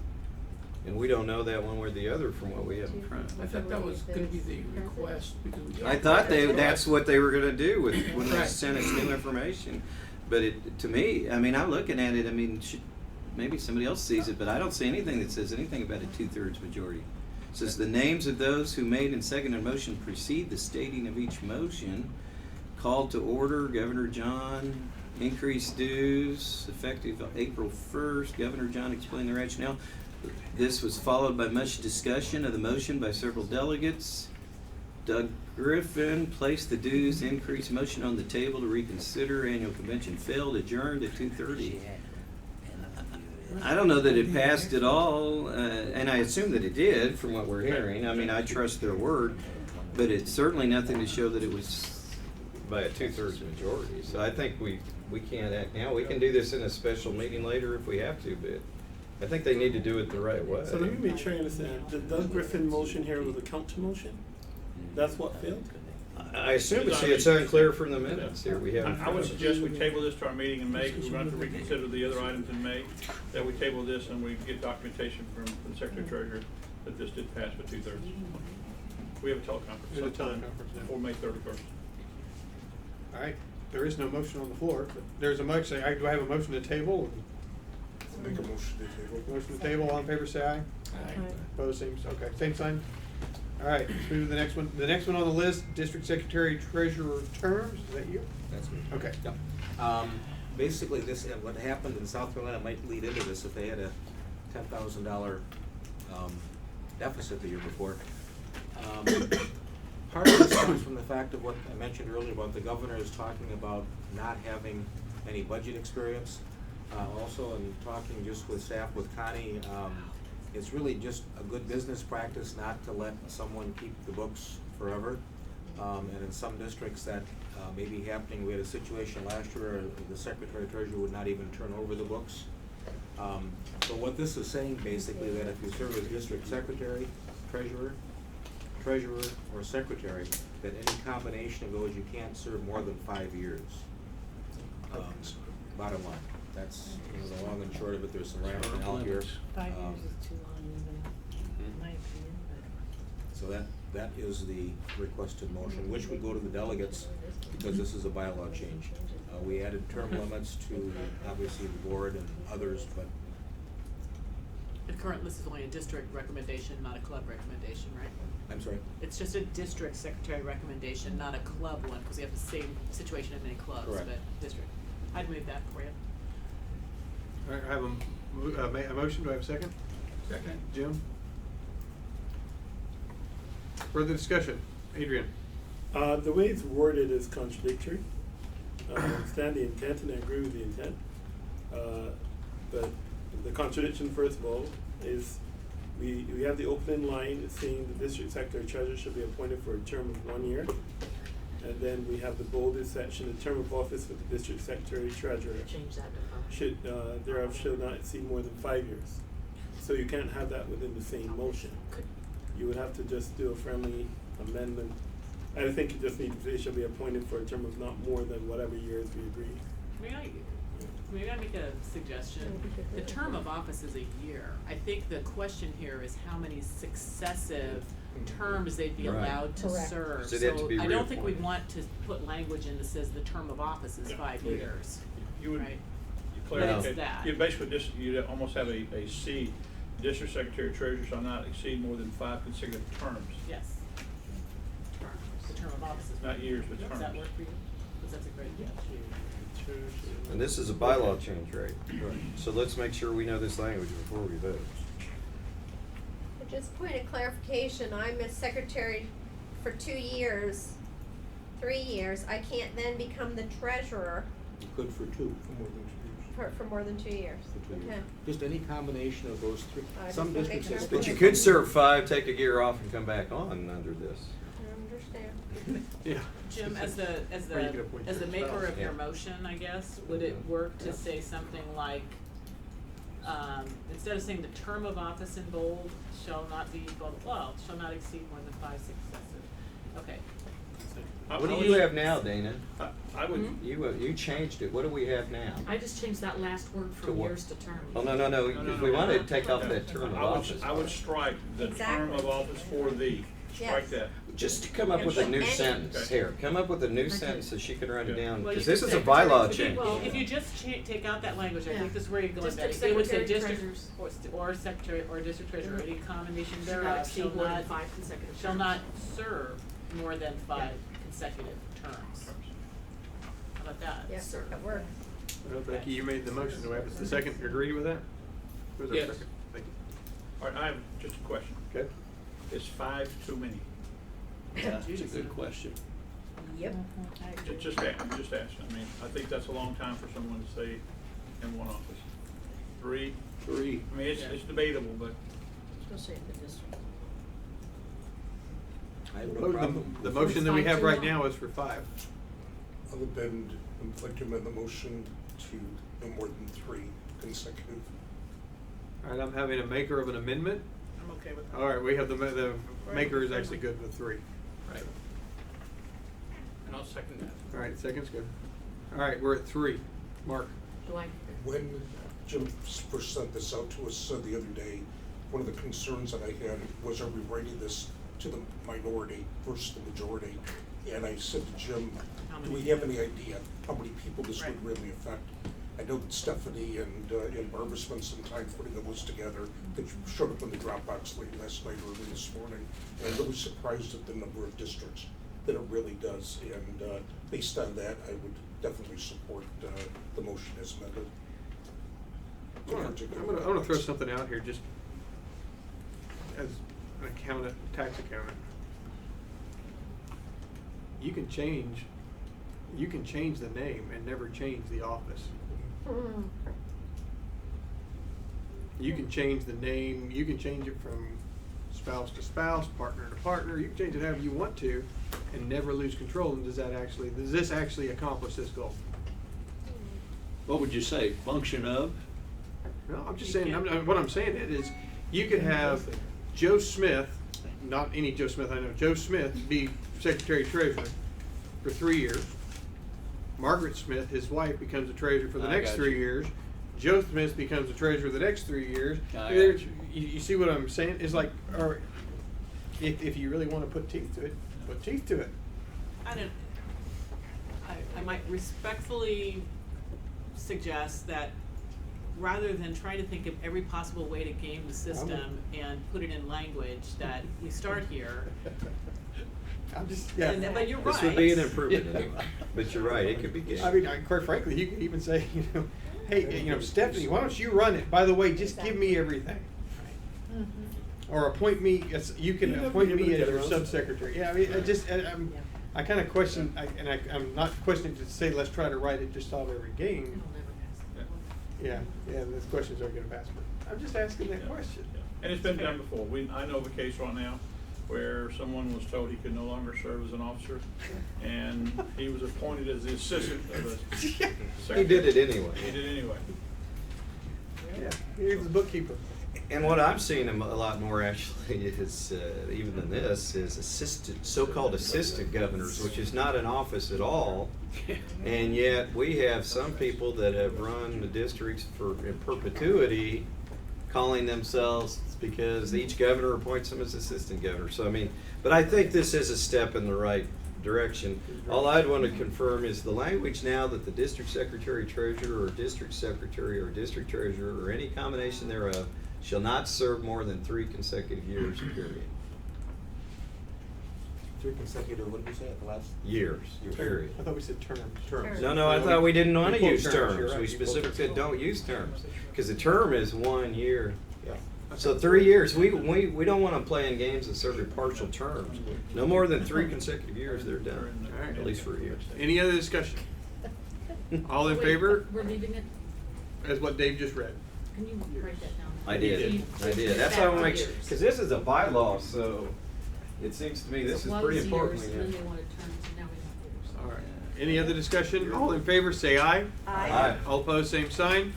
Speaker 10: And we don't know that one way or the other from what we have in front.
Speaker 1: I thought that was gonna be the request, because we.
Speaker 10: I thought that's what they were gonna do when they
Speaker 1: Right.
Speaker 10: sent us new information. But to me, I mean, I'm looking at it, I mean, maybe somebody else sees it, but I don't see anything that says anything about a 2/3 majority. It says the names of those who made and seconded a motion precede the stating of each motion. Called to order, Governor John, increased dues, effective April 1st. Governor John explained the rationale. This was followed by much discussion of the motion by several delegates. Doug Griffin placed the dues increase motion on the table to reconsider. Annual convention failed, adjourned at 2:30. I don't know that it passed at all, and I assume that it did from what we're hearing. I mean, I trust their word, but it's certainly nothing to show that it was by a 2/3 majority. So I think we can't act now. We can do this in a special meeting later if we have to, but I think they need to do it the right way.
Speaker 22: So let me make sure I understand. The Doug Griffin motion here was a counter motion? That's what failed?
Speaker 10: I assume it's unclear from the minutes here we have.
Speaker 6: I would suggest we table this to our meeting in May, because we're going to have to reconsider the other items in May, that we table this and we get documentation from the Secretary Treasurer that this did pass with 2/3. We have a teleconference sometime before May 31st.
Speaker 7: All right, there is no motion on the floor, but there's a motion. Do I have a motion to table?
Speaker 2: Make a motion to table.
Speaker 7: Motion to table, all in favor, say aye.
Speaker 2: Aye.
Speaker 7: Opposed, okay, same sign. All right, let's move to the next one. The next one on the list, District Secretary Treasurer terms, is that you?
Speaker 13: That's me.
Speaker 7: Okay.
Speaker 13: Yep. Basically, what happened in South Carolina might lead into this if they had a $10,000 deficit the year before. Part of this comes from the fact of what I mentioned earlier about the governor is talking about not having any budget experience. Also, in talking just with staff, with Connie, it's really just a good business practice not to let someone keep the books forever. And in some districts that may be happening, we had a situation last year, the Secretary Treasurer would not even turn over the books. So what this is saying basically, that if you serve as District Secretary, Treasurer, or Secretary, that any combination of those, you can't serve more than 5 years. Bottom line, that's the long and short of it. There's some rationale here.
Speaker 18: 5 years is too long, even in my opinion, but.
Speaker 13: So that is the requested motion, which would go to the delegates, because this is a bylaw change. We added term limits to, obviously, the board and others, but
Speaker 11: And current list is only a district recommendation, not a club recommendation, right?
Speaker 13: I'm sorry?
Speaker 11: It's just a district secretary recommendation, not a club one, because we have the same situation in many clubs,
Speaker 13: Correct.
Speaker 11: but district. I'd move that for you.
Speaker 7: All right, I have a motion, do I have a second?
Speaker 1: Second.
Speaker 7: Jim? Further discussion, Adrian?
Speaker 22: The way it's worded is contradictory. I understand the intent and I agree with the intent. But the contradiction, first of all, is we have the opening line saying the District Secretary Treasurer should be appointed for a term of 1 year. And then we have the bolded section, the term of office for the District Secretary Treasurer
Speaker 15: Change that to 5.
Speaker 22: should, thereof shall not exceed more than 5 years. So you can't have that within the same motion. You would have to just do a friendly amendment. I think you just need to say shall be appointed for a term of not more than whatever years we agree.
Speaker 11: May I make a suggestion? The term of office is a year. I think the question here is how many successive terms they'd be
Speaker 10: Right.
Speaker 11: allowed to
Speaker 12: Correct.
Speaker 11: serve.
Speaker 10: So they'd have to be
Speaker 11: I don't think we'd
Speaker 10: reappointed.
Speaker 11: want to put language in that says the term of office is 5 years,
Speaker 6: You would,
Speaker 11: right?
Speaker 6: you
Speaker 11: But it's
Speaker 6: clarify,
Speaker 11: that.
Speaker 6: you'd basically just, you'd almost have a C, District Secretary Treasurer shall not exceed more than 5 consecutive terms.
Speaker 11: Yes. Terms. The term of office is.
Speaker 6: Not years, but
Speaker 11: Does that
Speaker 6: terms.
Speaker 11: work for you? Because that's a great,
Speaker 10: And this is a bylaw change, right? So let's make sure we know this language before we vote.
Speaker 12: Just point of clarification, I'm a secretary for 2 years, 3 years, I can't then become the treasurer.
Speaker 13: you could for 2.
Speaker 12: For more than 2 years, okay.
Speaker 13: Just any combination of those three.
Speaker 12: I just
Speaker 13: Some
Speaker 12: wanna make
Speaker 13: districts have.
Speaker 12: sure.
Speaker 10: But you could serve 5, take a year off and come back on under this.
Speaker 12: I understand.
Speaker 7: Yeah.
Speaker 11: Jim, as
Speaker 7: Or you could appoint
Speaker 11: the
Speaker 7: your
Speaker 11: maker
Speaker 7: spouse.
Speaker 11: of your
Speaker 10: Yeah.
Speaker 11: motion, I guess, would it work to say something like, instead of saying the term of office in bold shall not be, well, shall not exceed more than 5 successive, okay.
Speaker 10: What do you have now, Dana?
Speaker 6: I would,
Speaker 10: You changed it. What do we have now?
Speaker 15: I just changed that last word
Speaker 10: To
Speaker 15: from
Speaker 10: what?
Speaker 15: years to term.
Speaker 10: Oh, no, because we wanted to take off that term of office.
Speaker 6: I would strike the term of
Speaker 12: Exactly.
Speaker 6: office for thee, strike
Speaker 12: Yes.
Speaker 6: that.
Speaker 10: Just to come up with a new
Speaker 12: Any-
Speaker 10: sentence,
Speaker 6: Okay.
Speaker 10: here, come up with a new sentence so she can write it down,
Speaker 11: Well,
Speaker 10: because
Speaker 11: you
Speaker 10: this
Speaker 11: could
Speaker 10: is a
Speaker 11: say-
Speaker 10: bylaw
Speaker 11: if you-
Speaker 10: change.
Speaker 11: Well, if you just take out that language, I
Speaker 15: Yeah.
Speaker 11: think this is where you're going,
Speaker 15: District
Speaker 11: Betty. They would say
Speaker 15: secretary,
Speaker 11: district,
Speaker 15: treasurers.
Speaker 11: or secretary, or district treasurer, any combination
Speaker 15: Should not
Speaker 11: thereof
Speaker 15: exceed more than 5 consecutive
Speaker 11: shall
Speaker 15: terms.
Speaker 11: not serve more than 5 consecutive terms. How about that?
Speaker 12: Yes, sir, that works.
Speaker 7: Well, Becky, you made the motion, do I have the second agree with that? Was there a
Speaker 1: Yes.
Speaker 7: second? Thank you.
Speaker 6: All right, I have just a question.
Speaker 7: Okay.
Speaker 6: Is 5 too many?
Speaker 14: That's a good question.
Speaker 12: Yep.
Speaker 6: I'm just asking. I mean, I think that's a long time for someone to stay in one office. 3?
Speaker 14: 3.
Speaker 6: I mean, it's debatable, but
Speaker 15: Especially in the district.
Speaker 13: I have no
Speaker 7: Well,
Speaker 13: problem.
Speaker 7: the motion that we have right
Speaker 15: Five too
Speaker 7: now is for 5.
Speaker 2: I would then, I'd like to amend the motion to no more than 3 consecutive.
Speaker 7: All right, I'm having a maker of an amendment.
Speaker 11: I'm okay with that.
Speaker 7: All right, we have the maker is actually good with 3.
Speaker 1: Right. And I'll second that.
Speaker 7: All right, second's good. All right, we're at 3. Mark?
Speaker 15: Do I?
Speaker 2: When Jim first sent this out to us the other day, one of the concerns that I had was, are we writing this to the minority versus the majority? And I said to Jim, do we have any idea how many people this would really affect? I know that Stephanie and Barbara spent some time putting a list together that showed up in the Dropbox late last night or early this morning. And I'm really surprised at the number of districts that it really does. And based on that, I would definitely support the motion as amended.
Speaker 7: I'm gonna throw something out here just as an accountant, tax accountant. You can change the name and never change the office. You can change the name, you can change it from spouse to spouse, partner to partner, you can change it however you want to and never lose control. And does this actually accomplish this goal?
Speaker 14: What would you say? Function of?
Speaker 7: No, I'm just saying, what I'm saying is, you could have Joe Smith, not any Joe Smith I know, Joe Smith be Secretary Treasurer for 3 years. Margaret Smith, his wife, becomes a treasurer for the
Speaker 14: I
Speaker 7: next
Speaker 14: got
Speaker 7: 3
Speaker 14: you.
Speaker 7: years. Joe Smith becomes a treasurer the next 3 years.
Speaker 14: I got
Speaker 7: There-
Speaker 14: you.
Speaker 7: You see what I'm saying? It's like, or if you really wanna put teeth to it, put teeth to it.
Speaker 11: I might respectfully suggest that rather than try to think of every possible way to game the system and put it in language, that we start here.
Speaker 7: I'm just,
Speaker 11: But you're right.
Speaker 10: This would be an improvement anyway, but you're right, it could be good.
Speaker 7: I mean, quite frankly, you could even say, hey, Stephanie, why don't you run it? By the way, just give me everything. Or appoint me, you can appoint me as your subsecretary. Yeah, I mean, I kind of question, I'm not questioning to say, let's try to write it, just solve every game. Yeah, those questions are gonna pass, but I'm just asking that question.
Speaker 6: And it's been done before. I know of a case right now where someone was told he could no longer serve as an officer, and he was appointed as the assistant of the secretary.
Speaker 10: He did it anyway.
Speaker 6: He did it anyway.
Speaker 7: Yeah, here's the bookkeeper.
Speaker 10: And what I'm seeing a lot more actually is, even than this, is so-called assistant governors, which is not an office at all. And yet we have some people that have run the districts in perpetuity, calling themselves, because each governor appoints them as assistant governor. So I mean, but I think this is a step in the right direction. All I'd want to confirm is the language now that the district secretary treasurer or district secretary or district treasurer or any combination thereof shall not serve more than 3 consecutive years, period.
Speaker 13: 3 consecutive, what did you say at the last?
Speaker 10: Years, period.
Speaker 7: I thought we said terms.
Speaker 10: No, I thought we didn't want to
Speaker 7: quote
Speaker 10: use
Speaker 7: terms,
Speaker 10: terms.
Speaker 7: you're right,
Speaker 10: We
Speaker 7: you quote
Speaker 10: specifically said
Speaker 7: terms.
Speaker 10: don't use terms, because the term is 1 year.
Speaker 13: Yeah.
Speaker 10: So 3 years, we don't want them playing games that serve partial terms. No more than 3 consecutive years, they're done,
Speaker 7: All right.
Speaker 10: at least for a year.
Speaker 7: Any other discussion? All in favor?
Speaker 15: We're leaving it?
Speaker 7: as what Dave just read.
Speaker 15: Can you write that down?
Speaker 10: I did. That's how I make, because this is a bylaw, so it seems to me this is pretty important.
Speaker 15: And then they wanted terms, and now we have years.
Speaker 7: All right. Any other discussion? All in favor, say aye.
Speaker 10: Aye.
Speaker 7: All opposed, same sign.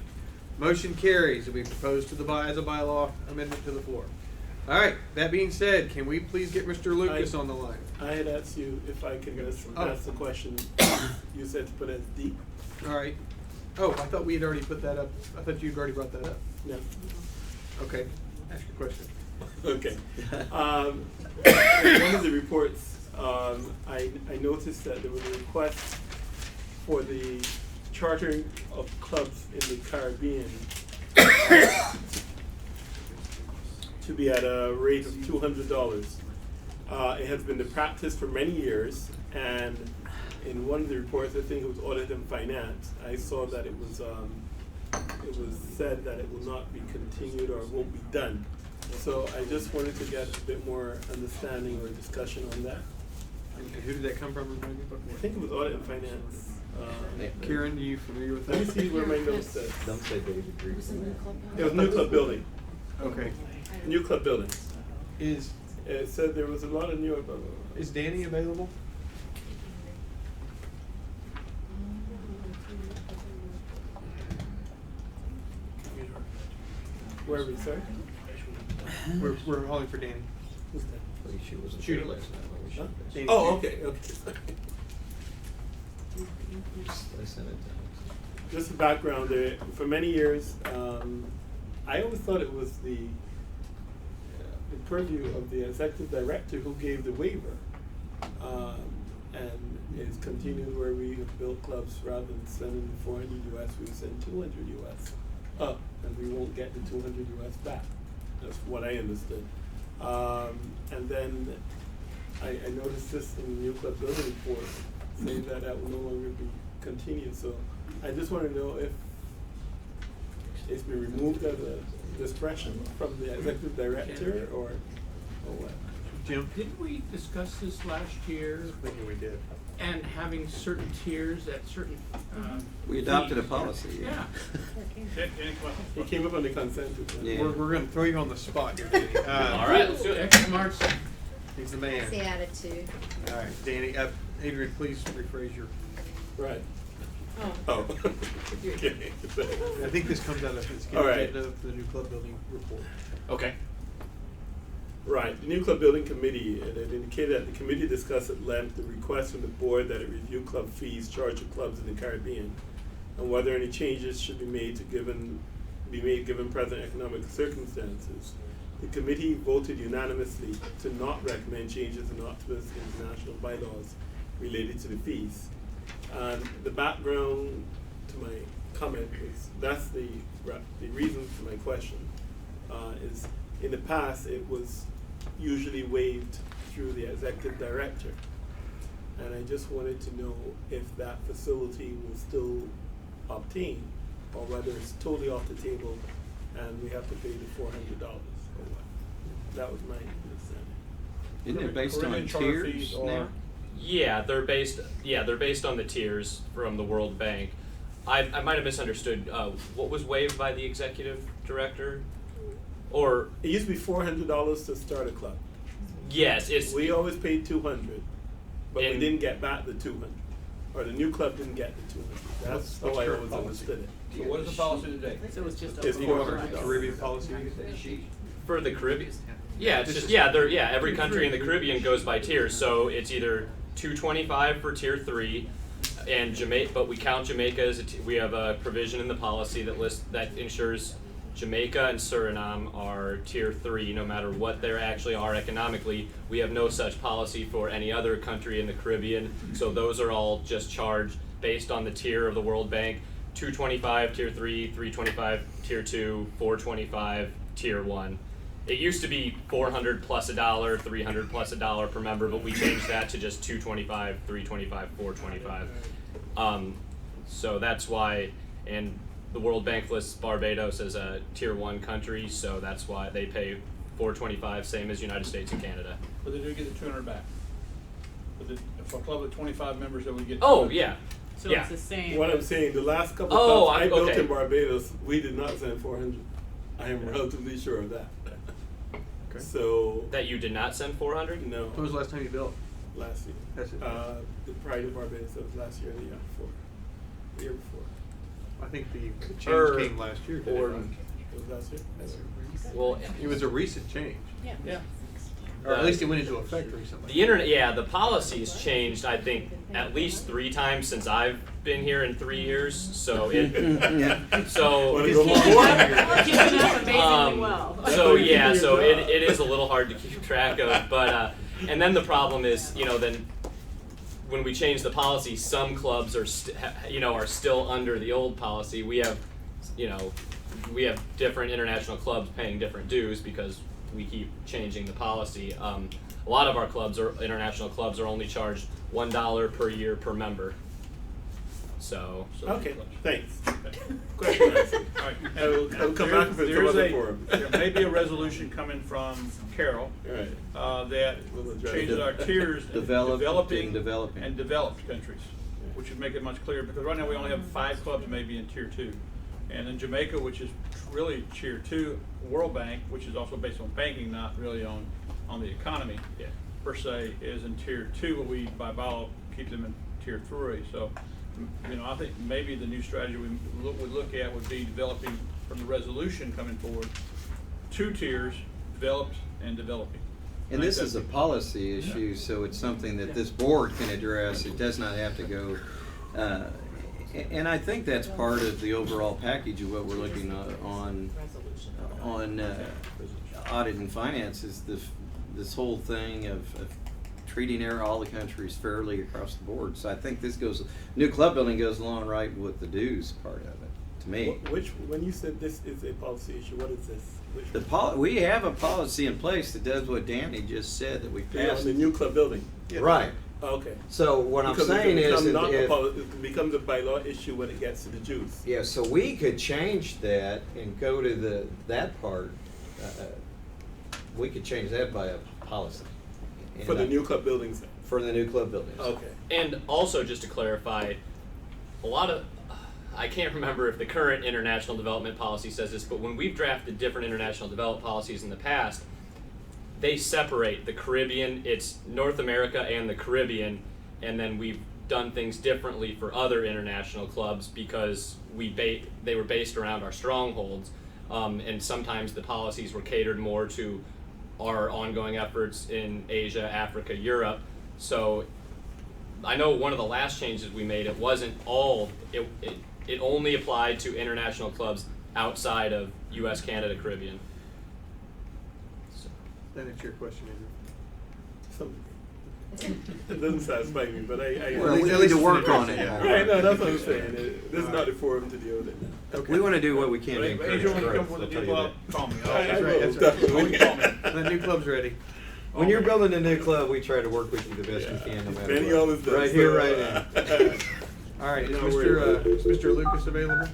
Speaker 7: Motion carries. It'll be proposed to the as a bylaw amendment to the floor. All right. That being said, can we please get Mr. Lucas on the line?
Speaker 22: I had asked you if I can just ask the question. You said to put it as D.
Speaker 7: All right. Oh, I thought we had already put that up. I thought you'd already brought that up.
Speaker 22: No.
Speaker 7: Okay. Ask your question.
Speaker 22: Okay. In one of the reports, I noticed that there was a request for the chartering of clubs in the Caribbean to be at a rate of $200. It has been the practice for many years, and in one of the reports, I think it was Audit and Finance, I saw that it was said that it will not be continued or won't be done. So I just wanted to get a bit more understanding or discussion on that.
Speaker 7: And who did that come from?
Speaker 22: I think it was Audit and Finance.
Speaker 7: Karen, are you familiar with
Speaker 22: Let me
Speaker 7: that?
Speaker 22: see where my notes said.
Speaker 10: Don't say David Green.
Speaker 22: It was New Club Building.
Speaker 7: Okay.
Speaker 22: New Club Building.
Speaker 7: Is
Speaker 22: It said there was a lot of new.
Speaker 7: is Danny available?
Speaker 22: Where are we, sir?
Speaker 7: We're calling for Danny.
Speaker 22: Who's that?
Speaker 10: She wasn't
Speaker 7: Judy.
Speaker 10: there last night when we
Speaker 22: Huh?
Speaker 10: shot this.
Speaker 7: Danny.
Speaker 22: Oh, okay, okay.
Speaker 10: I sent it to him.
Speaker 22: Just a background there. For many years, I always thought it was the purview of the executive director who gave the waiver. And it's continued where we have built clubs rather than sending 400 US, we send 200 US up, and we won't get the 200 US back. That's what I understood. And then I noticed this in the new club building report, saying that that will no longer be continued. So I just want to know if it's been removed as a discretion from the executive director or what.
Speaker 7: Jim?
Speaker 1: Didn't we discuss this last year?
Speaker 7: I think we did.
Speaker 1: And having certain tiers at certain,
Speaker 10: We adopted a
Speaker 1: fees?
Speaker 10: policy, yeah.
Speaker 22: He came up on the consent.
Speaker 10: Yeah.
Speaker 7: We're going to throw you on the spot here, Danny.
Speaker 1: All right, let's do it. X marks.
Speaker 7: He's the man.
Speaker 12: That's the attitude.
Speaker 7: All right, Danny. Adrian, please rephrase your.
Speaker 22: Right.
Speaker 15: Oh.
Speaker 22: Oh. Okay.
Speaker 7: I think this comes out of
Speaker 22: All right.
Speaker 7: the new club building report.
Speaker 22: Okay. Right, the new club building committee, it indicated that the committee discussed at length the request from the board that it review club fees charged to clubs in the Caribbean, and whether any changes should be made given present economic circumstances. The committee voted unanimously to not recommend changes in Optimist international bylaws related to the fees. And the background to my comment is, that's the reason for my question, is in the past it was usually waived through the executive director. And I just wanted to know if that facility will still obtain, or whether it's totally off the table and we have to pay the $400 or what. That was my understanding.
Speaker 10: Isn't it based on
Speaker 22: Caribbean charter
Speaker 10: tiers
Speaker 22: fees or-
Speaker 10: now?
Speaker 8: Yeah, they're based on the tiers from the World Bank. I might have misunderstood. What was waived by the executive director? Or
Speaker 22: It used to be $400 to start a club.
Speaker 8: yes, it's
Speaker 22: We always paid $200, but we
Speaker 8: And-
Speaker 22: didn't get back the $200, or the new club didn't get the $200. That's how I
Speaker 7: current
Speaker 22: always
Speaker 7: policy?
Speaker 22: understood it.
Speaker 6: So what is the policy today?
Speaker 15: So it's just.
Speaker 22: It's
Speaker 7: You know,
Speaker 22: $400.
Speaker 7: Caribbean policy.
Speaker 8: for the Caribbean. Yeah, it's just every country in the Caribbean goes by tiers. So it's either $225 for tier 3, and Jamaica. But we count Jamaica as we have a provision in the policy that ensures Jamaica and Suriname are tier 3, no matter what they actually are economically. We have no such policy for any other country in the Caribbean. So those are all just charged based on the tier of the World Bank. $225 tier 3, $325 tier 2, $425 tier 1. It used to be $400 plus $1, $300 plus $1 per member, but we changed that to just $225, $325, $425. So that's why, and the World Bank lists Barbados as a tier 1 country, so that's why they pay $425, same as United States and Canada.
Speaker 6: But they do get the $200 back. But for a club of 25 members, they would get.
Speaker 8: Oh,
Speaker 6: $200.
Speaker 8: yeah.
Speaker 11: So
Speaker 8: Yeah.
Speaker 11: it's the same.
Speaker 22: What I'm saying, the last couple
Speaker 8: Oh,
Speaker 22: clubs I built
Speaker 8: okay.
Speaker 22: in Barbados, we did not send 400. I am relatively sure of that.
Speaker 7: Okay.
Speaker 22: So,
Speaker 8: That you did not send 400?
Speaker 22: no,
Speaker 7: When was the last time you built?
Speaker 22: last year.
Speaker 7: That's it.
Speaker 22: The Pride of Barbados, that was last year, and the year before. The year before.
Speaker 7: I think the change
Speaker 8: Or-
Speaker 7: came last year, didn't
Speaker 22: Or,
Speaker 7: it?
Speaker 22: it was last year?
Speaker 8: Well,
Speaker 7: It was a recent change.
Speaker 22: Yeah.
Speaker 7: Or at least it went into effect recently.
Speaker 8: the internet, yeah, the policy's changed, I think, at least 3 times since I've been here in 3 years, so it, so.
Speaker 22: Wanna go
Speaker 11: Keeping
Speaker 22: more?
Speaker 11: up amazingly well.
Speaker 8: So yeah, so it is a little hard to keep track of, but and then the problem is, then when we change the policy, some clubs are are still under the old policy. We have different international clubs paying different dues because we keep changing the policy. A lot of our international clubs are only charged $1 per year per member. So.
Speaker 22: Okay, thanks.
Speaker 6: Question answered. All right.
Speaker 22: I'll come back with some other forum.
Speaker 6: There may be a resolution coming from Carol,
Speaker 22: Right.
Speaker 6: that
Speaker 22: We'll address
Speaker 6: changes
Speaker 22: it.
Speaker 6: our tiers in
Speaker 10: Developing
Speaker 6: developing and developed countries, which would make it much clearer, because right now we only have 5 clubs maybe in tier 2. And in Jamaica, which is really tier 2, World Bank, which is also based on banking, not really on the economy, per se, is in tier 2, but we by law keep them in tier 3. So, I think maybe the new strategy we would look at would be developing from the resolution coming forward 2 tiers, developed and developing.
Speaker 10: And this is a policy issue, so it's something that this board can address. It does not have to go, and I think that's part of the overall package of what we're looking on audit and finance, is this whole thing of treating all the countries fairly across the board. So I think new club building goes along right with the dues part of it, to me.
Speaker 22: When you said this is a policy issue, what is this?
Speaker 10: We have a policy in place that does what Danny just said, that we passed.
Speaker 22: The new club building.
Speaker 10: Right.
Speaker 22: Okay.
Speaker 10: So what
Speaker 22: Because
Speaker 10: I'm saying is,
Speaker 22: it becomes a bylaw issue when it gets to the Jews.
Speaker 10: yeah, so we could change that and go to that part. We could change that by a policy.
Speaker 22: For the new club buildings.
Speaker 10: For the new club buildings.
Speaker 22: Okay.
Speaker 8: And also, just to clarify, I can't remember if the current international development policy says this, but when we've drafted different international development policies in the past, they separate the Caribbean, it's North America and the Caribbean, and then we've done things differently for other international clubs because they were based around our strongholds, and sometimes the policies were catered more to our ongoing efforts in Asia, Africa, Europe. So I know one of the last changes we made, it wasn't all, it only applied to international clubs outside of US, Canada, Caribbean. So.
Speaker 7: That answer your question, Andrew?
Speaker 22: It doesn't satisfy me, but I
Speaker 10: Well, we need to work on it.
Speaker 22: Right, no, that's what I'm saying. This is not the forum to deal with it.
Speaker 10: Okay. We want to do what we can to
Speaker 6: But
Speaker 10: encourage
Speaker 6: Adrian, when you come
Speaker 10: growth,
Speaker 6: for
Speaker 10: I'll
Speaker 6: the
Speaker 10: tell
Speaker 6: new
Speaker 10: you
Speaker 6: club,
Speaker 10: that.
Speaker 6: call me.
Speaker 22: I will,
Speaker 7: That's right.
Speaker 22: definitely.
Speaker 6: Always call me.
Speaker 7: The new club's ready.
Speaker 10: When you're building a new club, we try to work with you the best we can, no matter
Speaker 22: Benny
Speaker 10: what.
Speaker 22: always does.
Speaker 10: Right here, right now.
Speaker 7: All right, is
Speaker 22: No worries.
Speaker 7: Mr. Lucas available?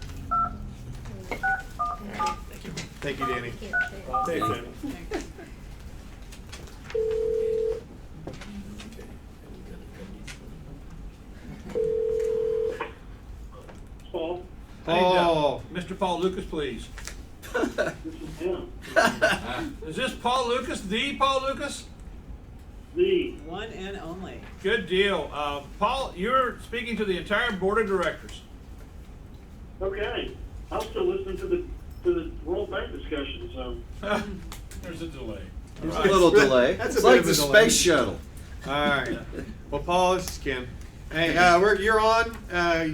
Speaker 7: Thank you, Danny.
Speaker 22: Thanks, Annie.
Speaker 16: Paul,
Speaker 7: Paul.
Speaker 6: Mr. Paul Lucas, please.
Speaker 16: this is Tim.
Speaker 6: Is this Paul Lucas, the Paul Lucas?
Speaker 16: The,
Speaker 11: One and only.
Speaker 6: Good deal. Paul, you're speaking to the entire board of directors.
Speaker 16: okay, I'm still listening to the World Bank discussion, so.
Speaker 19: There's a delay.
Speaker 10: There's a little delay.
Speaker 7: That's a
Speaker 10: It's
Speaker 7: bit
Speaker 10: like
Speaker 7: of a
Speaker 10: the
Speaker 7: delay.
Speaker 10: space shuttle.
Speaker 7: All right. Well, Paul, this is Ken. Hey, you're on.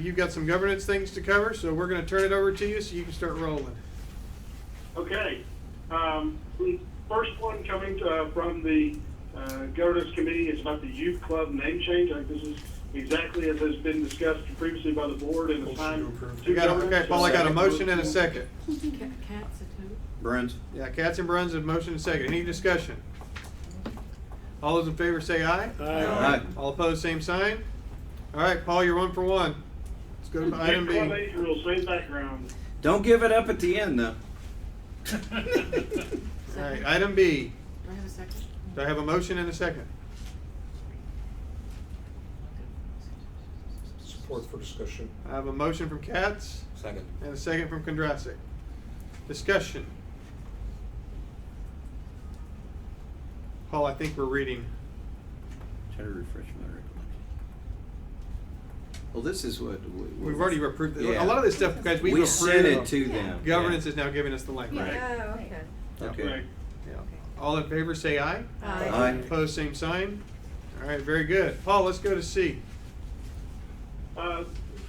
Speaker 7: You've got some governance things to cover, so we're going to turn it over to you so you can start rolling.
Speaker 16: Okay, the first one coming from the governance committee is about the youth club name change. I think this is exactly as has been discussed previously by the board and assigned to governance.
Speaker 7: Okay, Paul, I got a motion and a second.
Speaker 11: Cats at who?
Speaker 10: Bruns?
Speaker 7: Yeah, Katz and Bruns have motion and second. Any discussion? All those in favor say aye.
Speaker 10: Aye.
Speaker 7: All opposed, same sign. All right, Paul, you're 1 for 1. Let's go to item
Speaker 16: Youth
Speaker 7: B.
Speaker 16: club age rule, same background.
Speaker 10: Don't give it up at the end, though.
Speaker 7: All right, item B.
Speaker 11: Do I have a second?
Speaker 7: Do I have a motion and a second?
Speaker 2: Support for discussion.
Speaker 7: I have a motion from Katz
Speaker 13: Second.
Speaker 7: and a second from Kondrasik. Discussion. Paul, I think we're reading.
Speaker 10: Try to refresh my recollection. Well, this is what
Speaker 7: We've already approved it.
Speaker 10: Yeah.
Speaker 7: A lot of this stuff, guys, we've
Speaker 10: We
Speaker 7: approved.
Speaker 10: sent it to them.
Speaker 7: Governance is now giving us the language.
Speaker 12: Oh, okay.
Speaker 10: Okay.
Speaker 7: Yeah. All in favor, say aye.
Speaker 12: Aye.
Speaker 10: Aye.
Speaker 7: Opposed, same sign. All right, very good. Paul, let's go to C.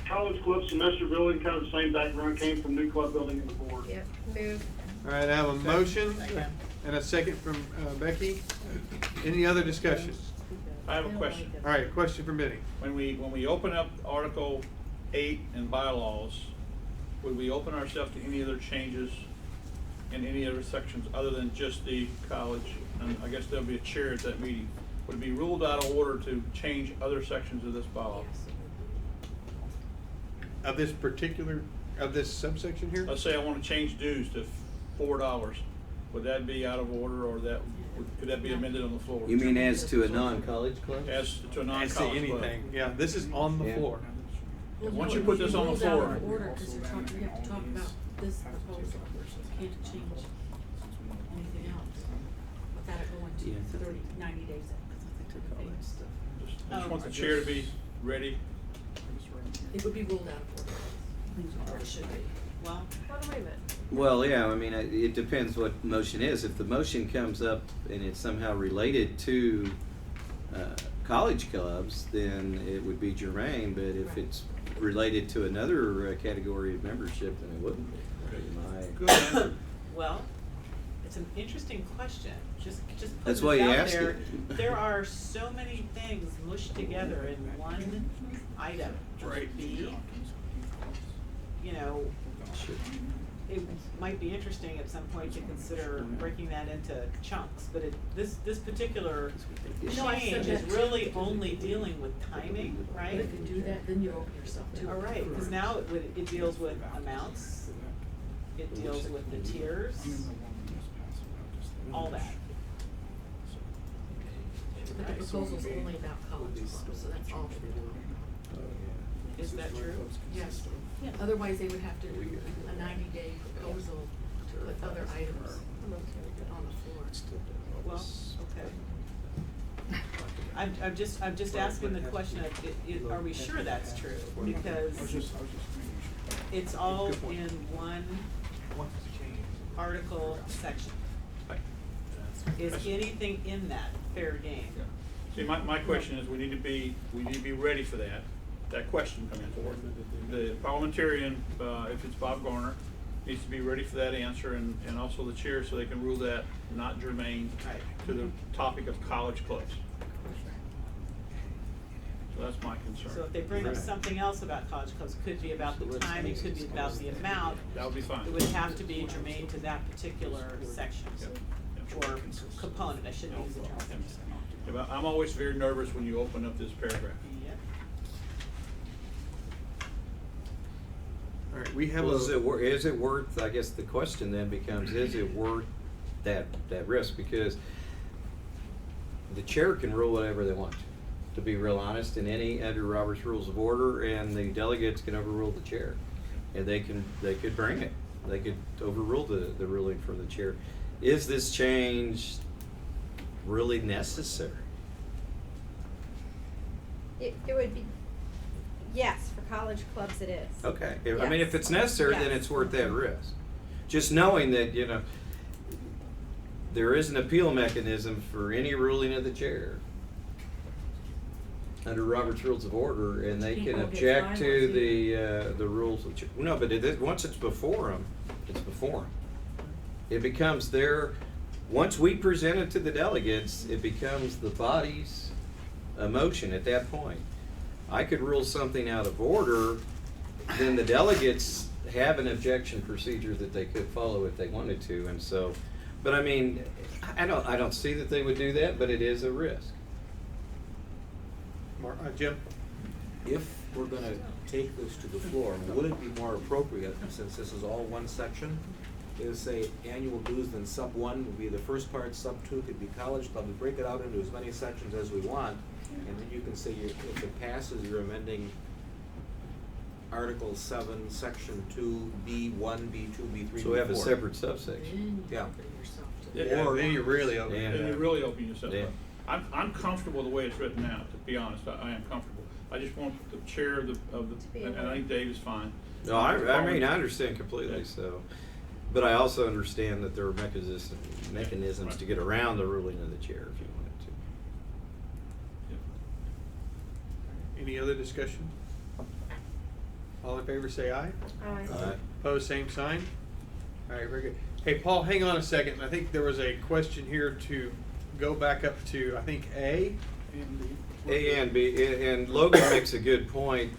Speaker 16: College club semester building, kind of the same background, came from new club building and the board.
Speaker 12: Yep, move.
Speaker 7: All right, I have a motion and a second from Becky. Any other discussion?
Speaker 6: I have a question.
Speaker 7: All right, question from Benny.
Speaker 6: When we open up Article 8 and bylaws, would we open ourselves to any other changes in any other sections other than just the college? And I guess there'll be a chair at that meeting. Would it be ruled out of order to change other sections of this bylaw?
Speaker 7: Of this particular, of this subsection here?
Speaker 6: Let's say I want to change dues to $4. Would that be out of order, or could that be amended on the floor?
Speaker 10: You mean as to a non-college club?
Speaker 6: As to a
Speaker 7: As
Speaker 6: non-college
Speaker 7: to
Speaker 6: club?
Speaker 7: anything. Yeah, this is on the
Speaker 10: Yeah.
Speaker 7: floor.
Speaker 6: Once you put this on the floor.
Speaker 15: Out of order, because you have to talk about this proposal, you can't change anything else without it going to 90 days.
Speaker 6: Just want the chair to be ready.
Speaker 15: It would be ruled out of order, or it should be. Well,
Speaker 12: Wait a minute.
Speaker 10: Well, yeah, I mean, it depends what motion is. If the motion comes up and it's somehow related to college clubs, then it would be germane, but if it's related to another category of membership, then it wouldn't be.
Speaker 6: Good answer.
Speaker 11: Well, it's an interesting question. Just put
Speaker 10: That's
Speaker 11: this
Speaker 10: why you
Speaker 11: out
Speaker 10: asked
Speaker 11: there.
Speaker 10: it.
Speaker 11: There are so many things mushed together in one item.
Speaker 6: Right.
Speaker 11: B, you know, it might be interesting at some point to consider breaking that into chunks, but this particular
Speaker 15: No, I said
Speaker 11: change is
Speaker 15: that
Speaker 11: really only dealing with timing,
Speaker 15: but
Speaker 11: right?
Speaker 15: if you do that, then you open yourself to.
Speaker 11: All right, because now it deals with amounts, it deals with the tiers, all that.
Speaker 15: But the proposal's only about college clubs, so that's all they're doing.
Speaker 11: Is that true?
Speaker 15: Yes. Yeah, otherwise they would have to do a 90-day proposal to put other items on the floor.
Speaker 11: Well, okay. I'm just asking the question of, are we sure that's true? Because it's all in one article section. Is anything in that fair game?
Speaker 6: See, my question is, we need to be ready for that question coming forward. The parliamentarian, if it's Bob Garner, needs to be ready for that answer, and also the chair, so they can rule that not germane to the topic of college clubs. So that's my concern.
Speaker 11: So if they bring up something else about college clubs, could be about the timing, could be about the amount.
Speaker 6: That would be fine.
Speaker 11: It would have to be germane to that particular section, or component, I shouldn't use the term.
Speaker 6: Yeah, but I'm always very nervous when you open up this paragraph.
Speaker 11: Yep.
Speaker 7: All right, we have
Speaker 10: Well,
Speaker 7: a.
Speaker 10: is it worth, I guess the question then becomes, is it worth that risk? Because the chair can rule whatever they want to be real honest, in any, under Robert's Rules of Order, and the delegates can overrule the chair. And they could bring it. They could overrule the ruling from the chair. Is this change really necessary?
Speaker 12: It would be, yes, for college clubs it is.
Speaker 10: Okay, I mean, if
Speaker 12: Yes.
Speaker 10: it's necessary, then
Speaker 12: Yes.
Speaker 10: it's worth that risk. Just knowing that, you know, there is an appeal mechanism for any ruling of the chair under Robert's Rules of Order, and they can object to the rules of, no, but once it's before them, it's before them. It becomes once we present it to the delegates, it becomes the body's motion at that point. I could rule something out of order, then the delegates have an objection procedure that they could follow if they wanted to, and so, but I mean, I don't see that they would do that, but it is a risk.
Speaker 7: Jim?
Speaker 13: If we're gonna take this to the floor, would it be more appropriate, since this is all one section, is say annual dues, then sub one would be the first part, sub two could be college club, we break it out into as many sections as we want, and then you can say if it passes, you're amending Article 7, Section 2, B1, B2, B3,
Speaker 10: So we have a
Speaker 13: B4.
Speaker 10: separate subsection.
Speaker 13: Yeah.
Speaker 6: Yeah,
Speaker 13: Or-
Speaker 6: then
Speaker 7: you really open
Speaker 10: Yeah.
Speaker 6: Then you really open yourself
Speaker 10: Yeah.
Speaker 6: up. I'm comfortable the way it's written now, to be honest, I am comfortable. I just want the chair of
Speaker 12: be
Speaker 6: and I think Dave is fine.
Speaker 10: No, I mean, I understand completely,
Speaker 6: Yeah.
Speaker 10: so, but I also understand that there are mechanisms to get around the ruling of the chair if you wanted to.
Speaker 7: Any other discussion? All in favor say aye.
Speaker 12: Aye.
Speaker 10: Aye.
Speaker 7: Opposed, same sign. All right, very good. Hey, Paul, hang on a second. I think there was a question here to go back up to, I think, A.
Speaker 10: A and B, and Logan makes a good point.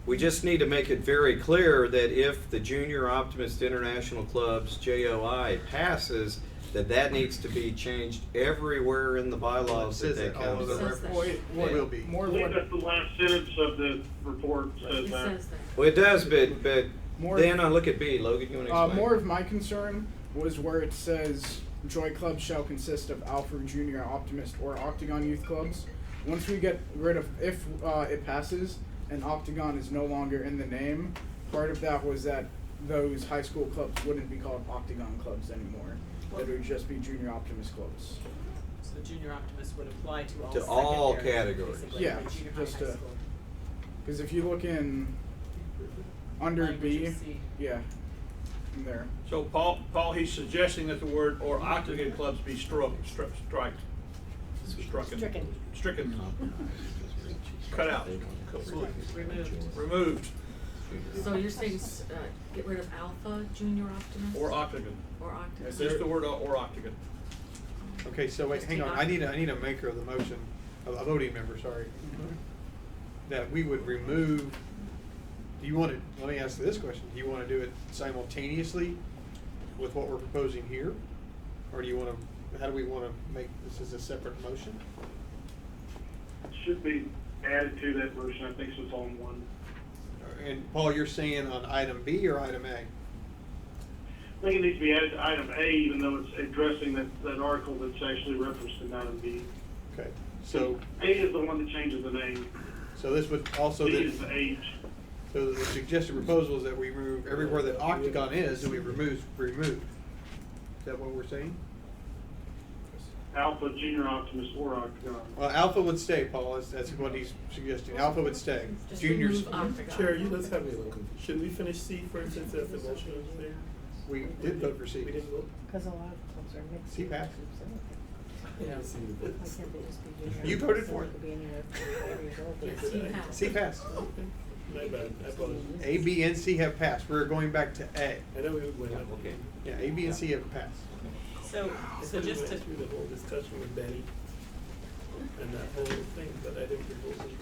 Speaker 10: We just need to make it very clear that if the Junior Optimist International Club's JOI passes, that needs to be changed everywhere in the bylaws
Speaker 7: It says
Speaker 10: that
Speaker 7: that all
Speaker 10: comes
Speaker 7: over the
Speaker 10: up.
Speaker 7: reference.
Speaker 16: Well, it
Speaker 7: Will be.
Speaker 16: I believe that's the last sentence of the report says that.
Speaker 10: Well, it does, but
Speaker 9: More-
Speaker 10: then I look at B. Logan, you want to explain?
Speaker 9: More of my concern was where it says Joy Clubs shall consist of Alpha, Junior, Optimist, or Octagon youth clubs. Once we get rid of, if it passes and Octagon is no longer in the name, part of that was that those high school clubs wouldn't be called Octagon clubs anymore. It would just be Junior Optimist clubs.
Speaker 11: So Junior Optimist would apply to all
Speaker 10: To all
Speaker 11: secondary,
Speaker 10: categories.
Speaker 11: basically,
Speaker 9: Yeah,
Speaker 11: like junior high,
Speaker 9: just
Speaker 11: high
Speaker 9: to-
Speaker 11: school.
Speaker 9: Because if you look in under
Speaker 11: Language
Speaker 9: B,
Speaker 11: of C.
Speaker 9: yeah, in there.
Speaker 6: So Paul, he's suggesting that the word or octagon clubs be stricken. Cut out. Removed.
Speaker 15: So you're saying, get rid of Alpha, Junior Optimist?
Speaker 6: Or octagon.
Speaker 15: Or Octagon?
Speaker 6: It's just the word or octagon.
Speaker 7: Okay, so wait, hang on. I need a maker of the motion, a voting member, sorry. That we would remove, do you want to, let me ask this question. Do you want to do it simultaneously with what we're proposing here? Or do you want to, how do we want to make this as a separate motion?
Speaker 16: Should be added to that version, I think so it's all in one.
Speaker 7: And Paul, you're saying on item B or item A?
Speaker 16: I think it needs to be added to item A, even though it's addressing that article that's actually referenced in item B.
Speaker 7: Okay, so,
Speaker 16: A is the one that changes the name.
Speaker 7: so this would also.
Speaker 16: B is the age.
Speaker 7: So the suggested proposal is that we remove everywhere that Octagon is, and we remove. Is that what we're saying?
Speaker 16: Alpha, Junior Optimist, or Octagon.
Speaker 7: Well, Alpha would stay, Paul, that's what he's suggesting. Alpha would stay.
Speaker 15: Just
Speaker 7: Juniors,
Speaker 15: remove Octagon.
Speaker 22: Chair, you just have me a little confused. Shouldn't we finish C first since that's the motion is there?
Speaker 7: we did vote for C.
Speaker 22: We didn't vote?
Speaker 18: Because a lot of clubs are mixed.
Speaker 7: C passed.
Speaker 22: Yeah. See the votes.
Speaker 7: You voted for it.
Speaker 15: Yes, you have.
Speaker 7: C passed.
Speaker 22: My bad, I apologize.
Speaker 7: A, B, and C have passed. We're going back to A.
Speaker 22: I know we were going up.
Speaker 13: Okay.
Speaker 7: Yeah, A, B, and C have passed.
Speaker 11: So just to,
Speaker 22: Through the whole discussion with Benny and that whole thing, but I didn't propose it.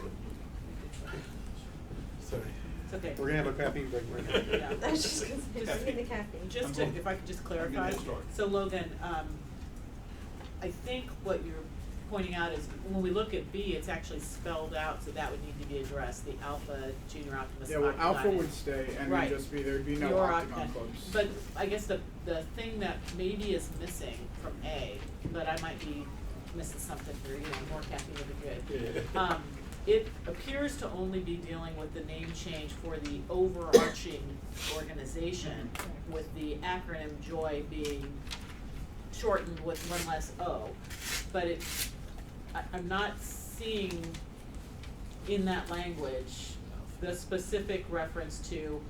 Speaker 22: Sorry.
Speaker 11: it's okay.
Speaker 7: We're gonna have a caffeine break right now.
Speaker 11: Yeah.
Speaker 12: I was just gonna say, just give me the caffeine.
Speaker 11: Just to, if I could just clarify, so Logan, I think what you're pointing out is when we look at B, it's actually spelled out, so that would need to be addressed, the Alpha, Junior Optimist,
Speaker 9: Yeah, well,
Speaker 11: Octagon.
Speaker 9: Alpha would stay and
Speaker 11: Right.
Speaker 9: it'd just be, there'd be no
Speaker 11: Your
Speaker 9: Octagon clubs.
Speaker 11: But I guess the thing that maybe is missing from A, but I might be missing something here, you know, more caffeine would be good.
Speaker 22: Yeah.
Speaker 11: It appears to only be dealing with the name change for the overarching organization, with the acronym JOY being shortened with one less O. But I'm not seeing in that language the specific reference to,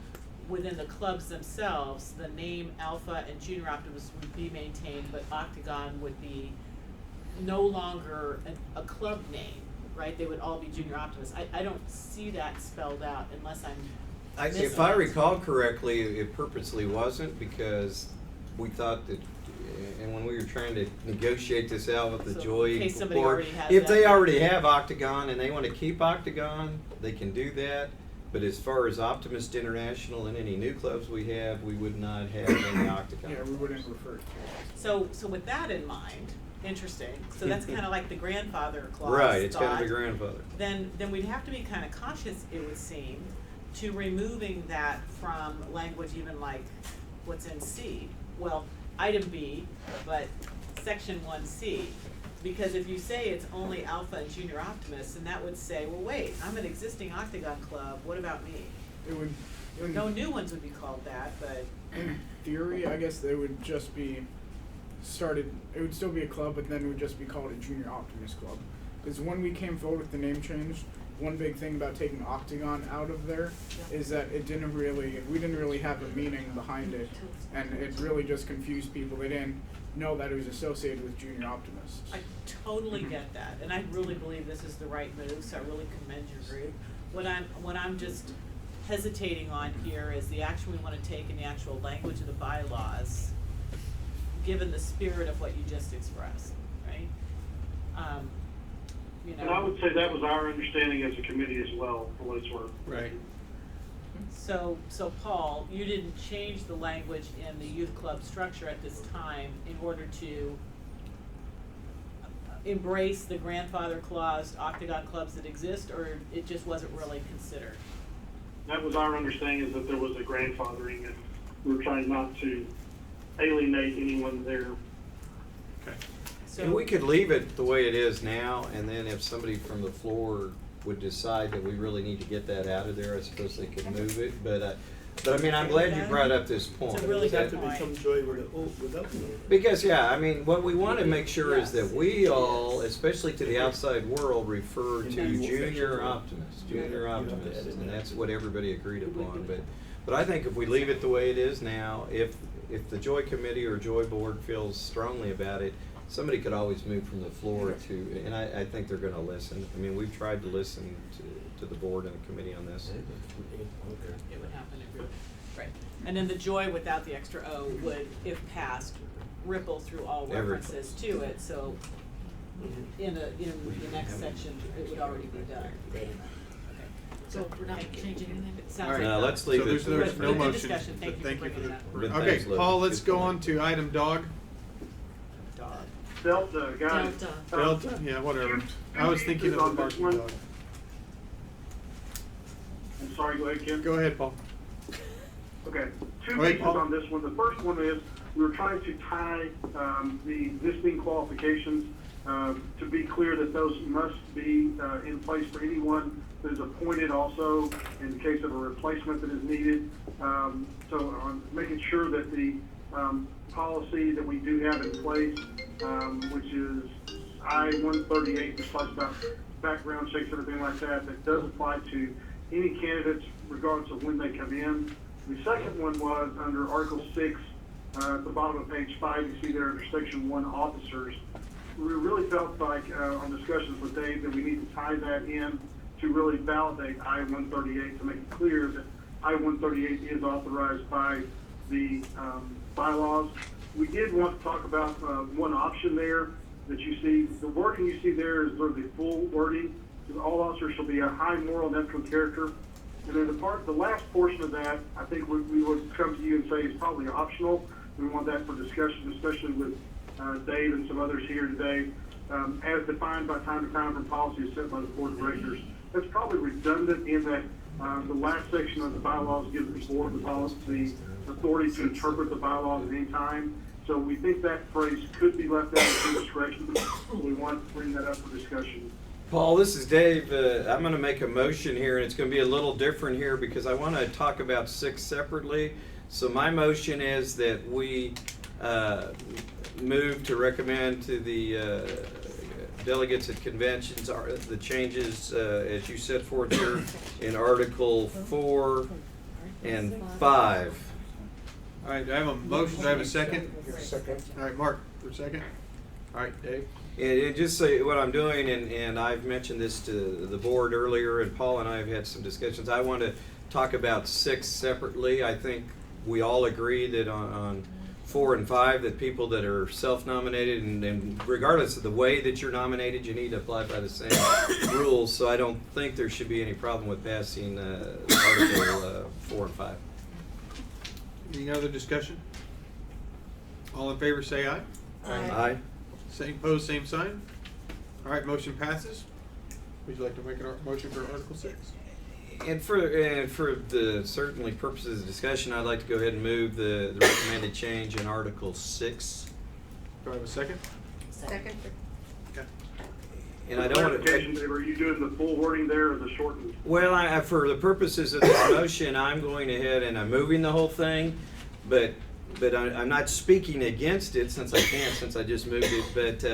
Speaker 11: within the clubs themselves, the name Alpha and Junior Optimist would be maintained, but Octagon would be no longer a club name, right? They would all be Junior Optimists. I don't see that spelled out unless I'm missing
Speaker 10: If I
Speaker 11: it.
Speaker 10: recall correctly, it purposely wasn't because we thought that, and when we were trying to negotiate this out with the
Speaker 11: So, in
Speaker 10: Joy
Speaker 11: case somebody
Speaker 10: board,
Speaker 11: already has
Speaker 10: if they
Speaker 11: that.
Speaker 10: already have Octagon and they want to keep Octagon, they can do that. But as far as Optimist International and any new clubs we have, we would not have any Octagon.
Speaker 9: Yeah, we wouldn't refer to it.
Speaker 11: So with that in mind, interesting, so that's kinda like the grandfather clause
Speaker 10: Right, it's kind of
Speaker 11: thought.
Speaker 10: the grandfather.
Speaker 11: Then we'd have to be kinda cautious, it would seem, to removing that from language even like what's in C. Well, item B, but section 1C. Because if you say it's only Alpha and Junior Optimists, then that would say, well, wait, I'm an existing Octagon club, what about me?
Speaker 9: it would. In
Speaker 11: No new ones would be called that, but
Speaker 9: in theory, I guess they would just be started. It would still be a club, but then it would just be called a Junior Optimist Club. Because when we came forward with the name change, one big thing about taking Octagon out of there is that we didn't really have a meaning behind it, and it really just confused people. They didn't know that it was associated with Junior Optimists.
Speaker 11: I totally get that, and I really believe this is the right move, so I really commend your group. What I'm just hesitating on here is the action we wanna take in the actual language of the bylaws, given the spirit of what you just expressed, right? You know.
Speaker 16: And I would say that was our understanding as a committee as well, for what it's worth.
Speaker 7: Right.
Speaker 11: So Paul, you didn't change the language in the youth club structure at this time in order to embrace the grandfather clause Octagon clubs that exist, or it just wasn't really considered?
Speaker 16: That was our understanding, is that there was a grandfathering, and we were trying not to alienate anyone there.
Speaker 7: Okay.
Speaker 10: And we could leave it the way it is now, and then if somebody from the floor would decide that we really need to get that out of there, I suppose they could move it, but I mean, I'm glad you brought up this point.
Speaker 11: It's a really good point.
Speaker 22: Have to become joy without them.
Speaker 10: Because, yeah, I mean, what we want to make sure is that we all, especially to the outside world, refer to junior optimists, and that's what everybody agreed upon. But I think if we leave it the way it is now, if the Joy Committee or Joy Board feels strongly about it, somebody could always move from the floor to, and I think they're gonna listen. I mean, we've tried to listen to the board and the committee on this.
Speaker 11: It would happen every, right. And then the joy without the extra O would, if passed, ripple through all references to it, so in the next section, it would already be done. Okay.
Speaker 15: So we're not changing anything?
Speaker 11: It sounds
Speaker 7: All right.
Speaker 11: like
Speaker 10: No, let's leave it.
Speaker 7: So there's
Speaker 11: Good.
Speaker 7: no
Speaker 11: Good
Speaker 7: motion.
Speaker 11: discussion. Thank you for bringing
Speaker 7: the.
Speaker 11: that.
Speaker 10: Good,
Speaker 7: Okay,
Speaker 10: thanks, Liv.
Speaker 7: Paul, let's go on to item dog.
Speaker 16: Delta, guys.
Speaker 7: Delta, yeah, whatever. I was thinking of the barking dog.
Speaker 16: I'm sorry, go ahead, Kim.
Speaker 7: Go ahead, Paul.
Speaker 16: Okay, two
Speaker 7: Go ahead,
Speaker 16: pieces
Speaker 7: Paul.
Speaker 16: on this one. The first one is, we were trying to tie the existing qualifications to be clear that those must be in place for anyone that is appointed, also in the case of a replacement that is needed. So on making sure that the policy that we do have in place, which is I-138, which talks about background checks, everything like that, that does apply to any candidates regardless of when they come in. The second one was under Article 6, at the bottom of page 5, you see there under Section 1, officers. We really felt like, on discussions with Dave, that we need to tie that in to really validate I-138, to make it clear that I-138 is authorized by the bylaws. We did want to talk about one option there that you see. The wording you see there is sort of the full wording. All officers shall be a high moral and ethical character. And then the last portion of that, I think we would come to you and say is probably optional. We want that for discussion, especially with Dave and some others here today, as defined by time to time from policies set by the board of directors. That's probably redundant in that the last section of the bylaws gives the board the authority to interpret the bylaws at any time. So we think that phrase could be left out at your discretion. We want to bring that up for discussion.
Speaker 10: Paul, this is Dave. I'm going to make a motion here, and it's going to be a little different here because I want to talk about 6 separately. So my motion is that we move to recommend to the delegates at conventions the changes as you set forth here in Article 4 and 5.
Speaker 7: All right, do I have a motion? Do I have a second?
Speaker 2: Second.
Speaker 7: All right, Mark, for a second. All right, Dave.
Speaker 10: And just say what I'm doing, and I've mentioned this to the board earlier, and Paul and I have had some discussions. I want to talk about 6 separately. I think we all agree that on 4 and 5, that people that are self-nominated, and regardless of the way that you're nominated, you need to apply by the same rules. So I don't think there should be any problem with passing Article 4 and 5.
Speaker 7: Any other discussion? All in favor say aye.
Speaker 10: Aye.
Speaker 7: Same pose, same sign. All right, motion passes. Would you like to make a motion for Article 6?
Speaker 10: And for the certainly purposes of discussion, I'd like to go ahead and move the recommended change in Article 6.
Speaker 7: Do I have a second?
Speaker 12: Second.
Speaker 7: Okay.
Speaker 10: and I don't want to.
Speaker 16: Clarification, Dave, are you doing the full wording there or the shortened?
Speaker 10: Well, for the purposes of this motion, I'm going ahead and I'm moving the whole thing, but I'm not speaking against it since I can't, since I just moved it. But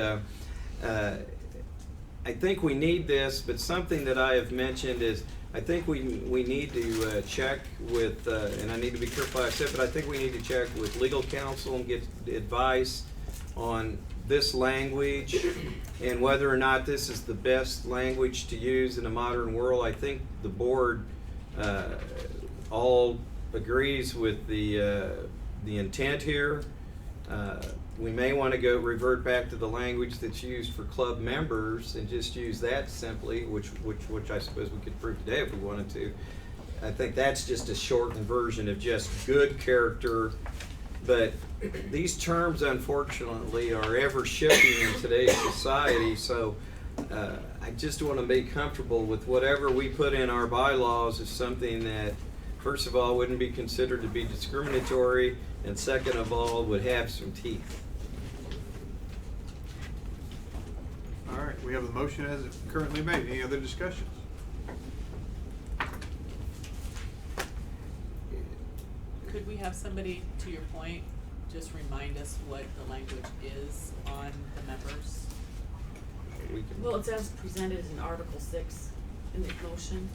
Speaker 10: I think we need this. But something that I have mentioned is I think we need to check with, and I need to be careful what I said, but I think we need to check with legal counsel and get advice on this language and whether or not this is the best language to use in a modern world. I think the board all agrees with the intent here. We may want to revert back to the language that's used for club members and just use that simply, which I suppose we could prove today if we wanted to. I think that's just a shortened version of just good character. But these terms, unfortunately, are ever shifting in today's society. So I just want to be comfortable with whatever we put in our bylaws is something that, first of all, wouldn't be considered to be discriminatory, and second of all, would have some teeth.
Speaker 7: All right, we have a motion as it's currently made. Any other discussions?
Speaker 11: Could we have somebody, to your point, just remind us what the language is on the members?
Speaker 15: Well, it's as presented in Article 6 in the motion.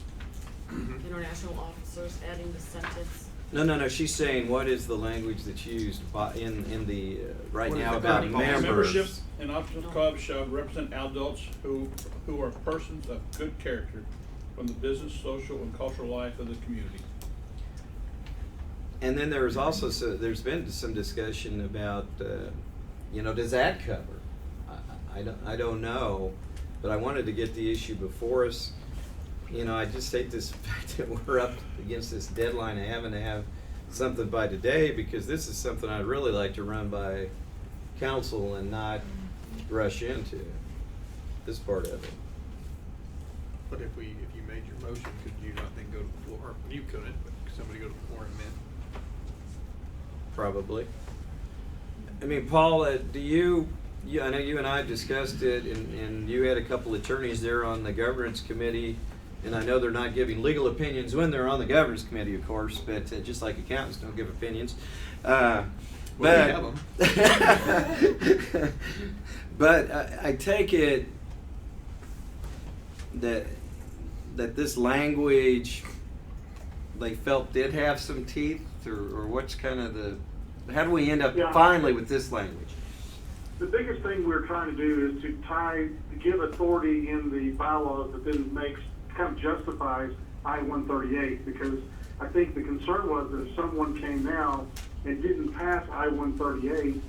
Speaker 15: International officers, adding the sentence.
Speaker 10: No. She's saying what is the language that's used in the right
Speaker 6: What is
Speaker 10: now
Speaker 6: the
Speaker 10: about
Speaker 6: current
Speaker 10: members?
Speaker 6: Membership in Optimist Club shall represent adults who are persons of good character from the business, social, and cultural life of the community.
Speaker 10: And then there's also there's been some discussion about does that cover? I don't know, but I wanted to get the issue before us. I just hate this fact that we're up against this deadline of having to have something by today, because this is something I'd really like to run by council and not rush into this part of it.
Speaker 7: But if you made your motion, could you not then go to the floor? You couldn't, but could somebody go to the floor and amend?
Speaker 10: Probably. I mean, Paul, do you, I know you and I discussed it, and you had a couple attorneys there on the governance committee, and I know they're not giving legal opinions when they're on the governance committee, of course, but just like accountants don't give opinions. But I take it that this language they felt did have some teeth, or what's kind of how do we end up finally with this language?
Speaker 16: The biggest thing we're trying to do is to give authority in the bylaws that then kind of justifies I-138, because I think the concern was that if someone came now and didn't pass I-138,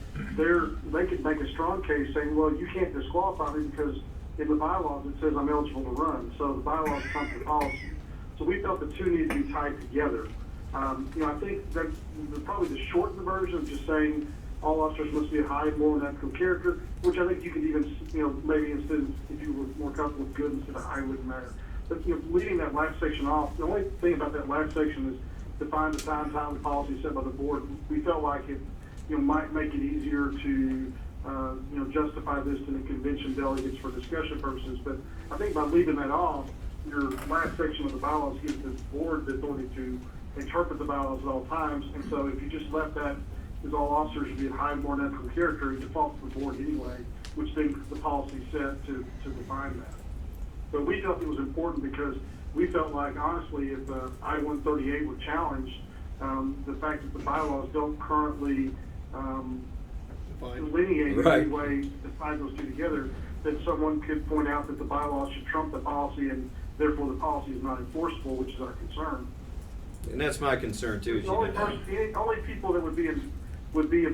Speaker 16: they could make a strong case saying, well, you can't disqualify me because in the bylaws it says I'm eligible to run, so the bylaws trump the policy. So we felt the two need to be tied together. I think that probably the shortened version of just saying all officers must be a high moral and ethical character, which I think you could even, maybe instead of, if you were more comfortable with good instead of high wouldn't matter. But, leaving that last section off, the only thing about that last section is define the time policy set by the board. We felt like it, might make it easier to, justify this to the convention delegates for discussion purposes. But I think by leaving that off, your last section of the bylaws gives the board the authority to interpret the bylaws at all times. And so if you just left that as all officers should be a high moral and ethical character, it defaults to the board anyway, which then the policy set to define that. But we felt it was important because we felt like, honestly, if I-138 were challenged, the fact that the bylaws don't currently delineate in any way to tie those two together, that someone could point out that the bylaws should trump the policy and therefore the policy is not enforceable, which is our concern.
Speaker 10: And that's my concern too.
Speaker 16: The only people that would be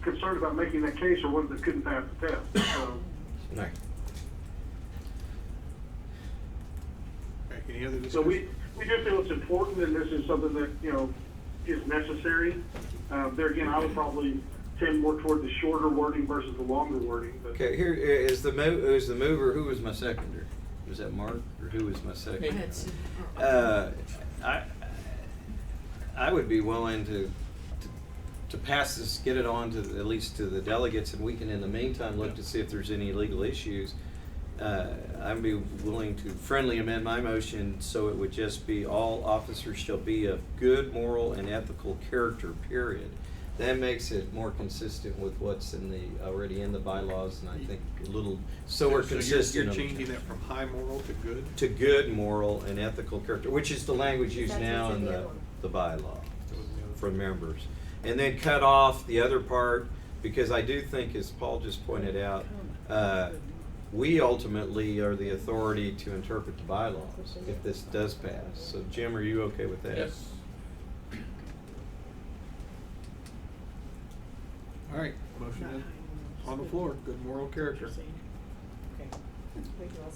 Speaker 16: concerned about making that case are ones that couldn't pass the test. So.
Speaker 10: Right.
Speaker 7: Any other discussion?
Speaker 16: So we do feel it's important, and this is something that is necessary. There again, I would probably tend more toward the shorter wording versus the longer wording. But.
Speaker 10: Okay, here is the mover. Who was my seconder? Was that Mark, or who was my seconder? I would be willing to to pass this, get it on to, at least to the delegates, and we can in the meantime look to see if there's any legal issues. I'd be willing to friendly amend my motion so it would just be all officers shall be of good moral and ethical character, period. That makes it more consistent with what's in the, already in the bylaws, and I think a little, so we're consistent.
Speaker 7: You're changing that from high moral to good?
Speaker 10: To good moral and ethical character, which is the language used
Speaker 12: That's
Speaker 10: now
Speaker 12: what's
Speaker 10: in
Speaker 12: in the
Speaker 10: the,
Speaker 12: other one.
Speaker 10: the bylaw for members. And then cut off the other part, because I do think, as Paul just pointed out, we ultimately are the authority to interpret the bylaws if this does pass. So Jim, are you okay with that?
Speaker 1: Yes.
Speaker 7: All right, motion on the floor, good moral character.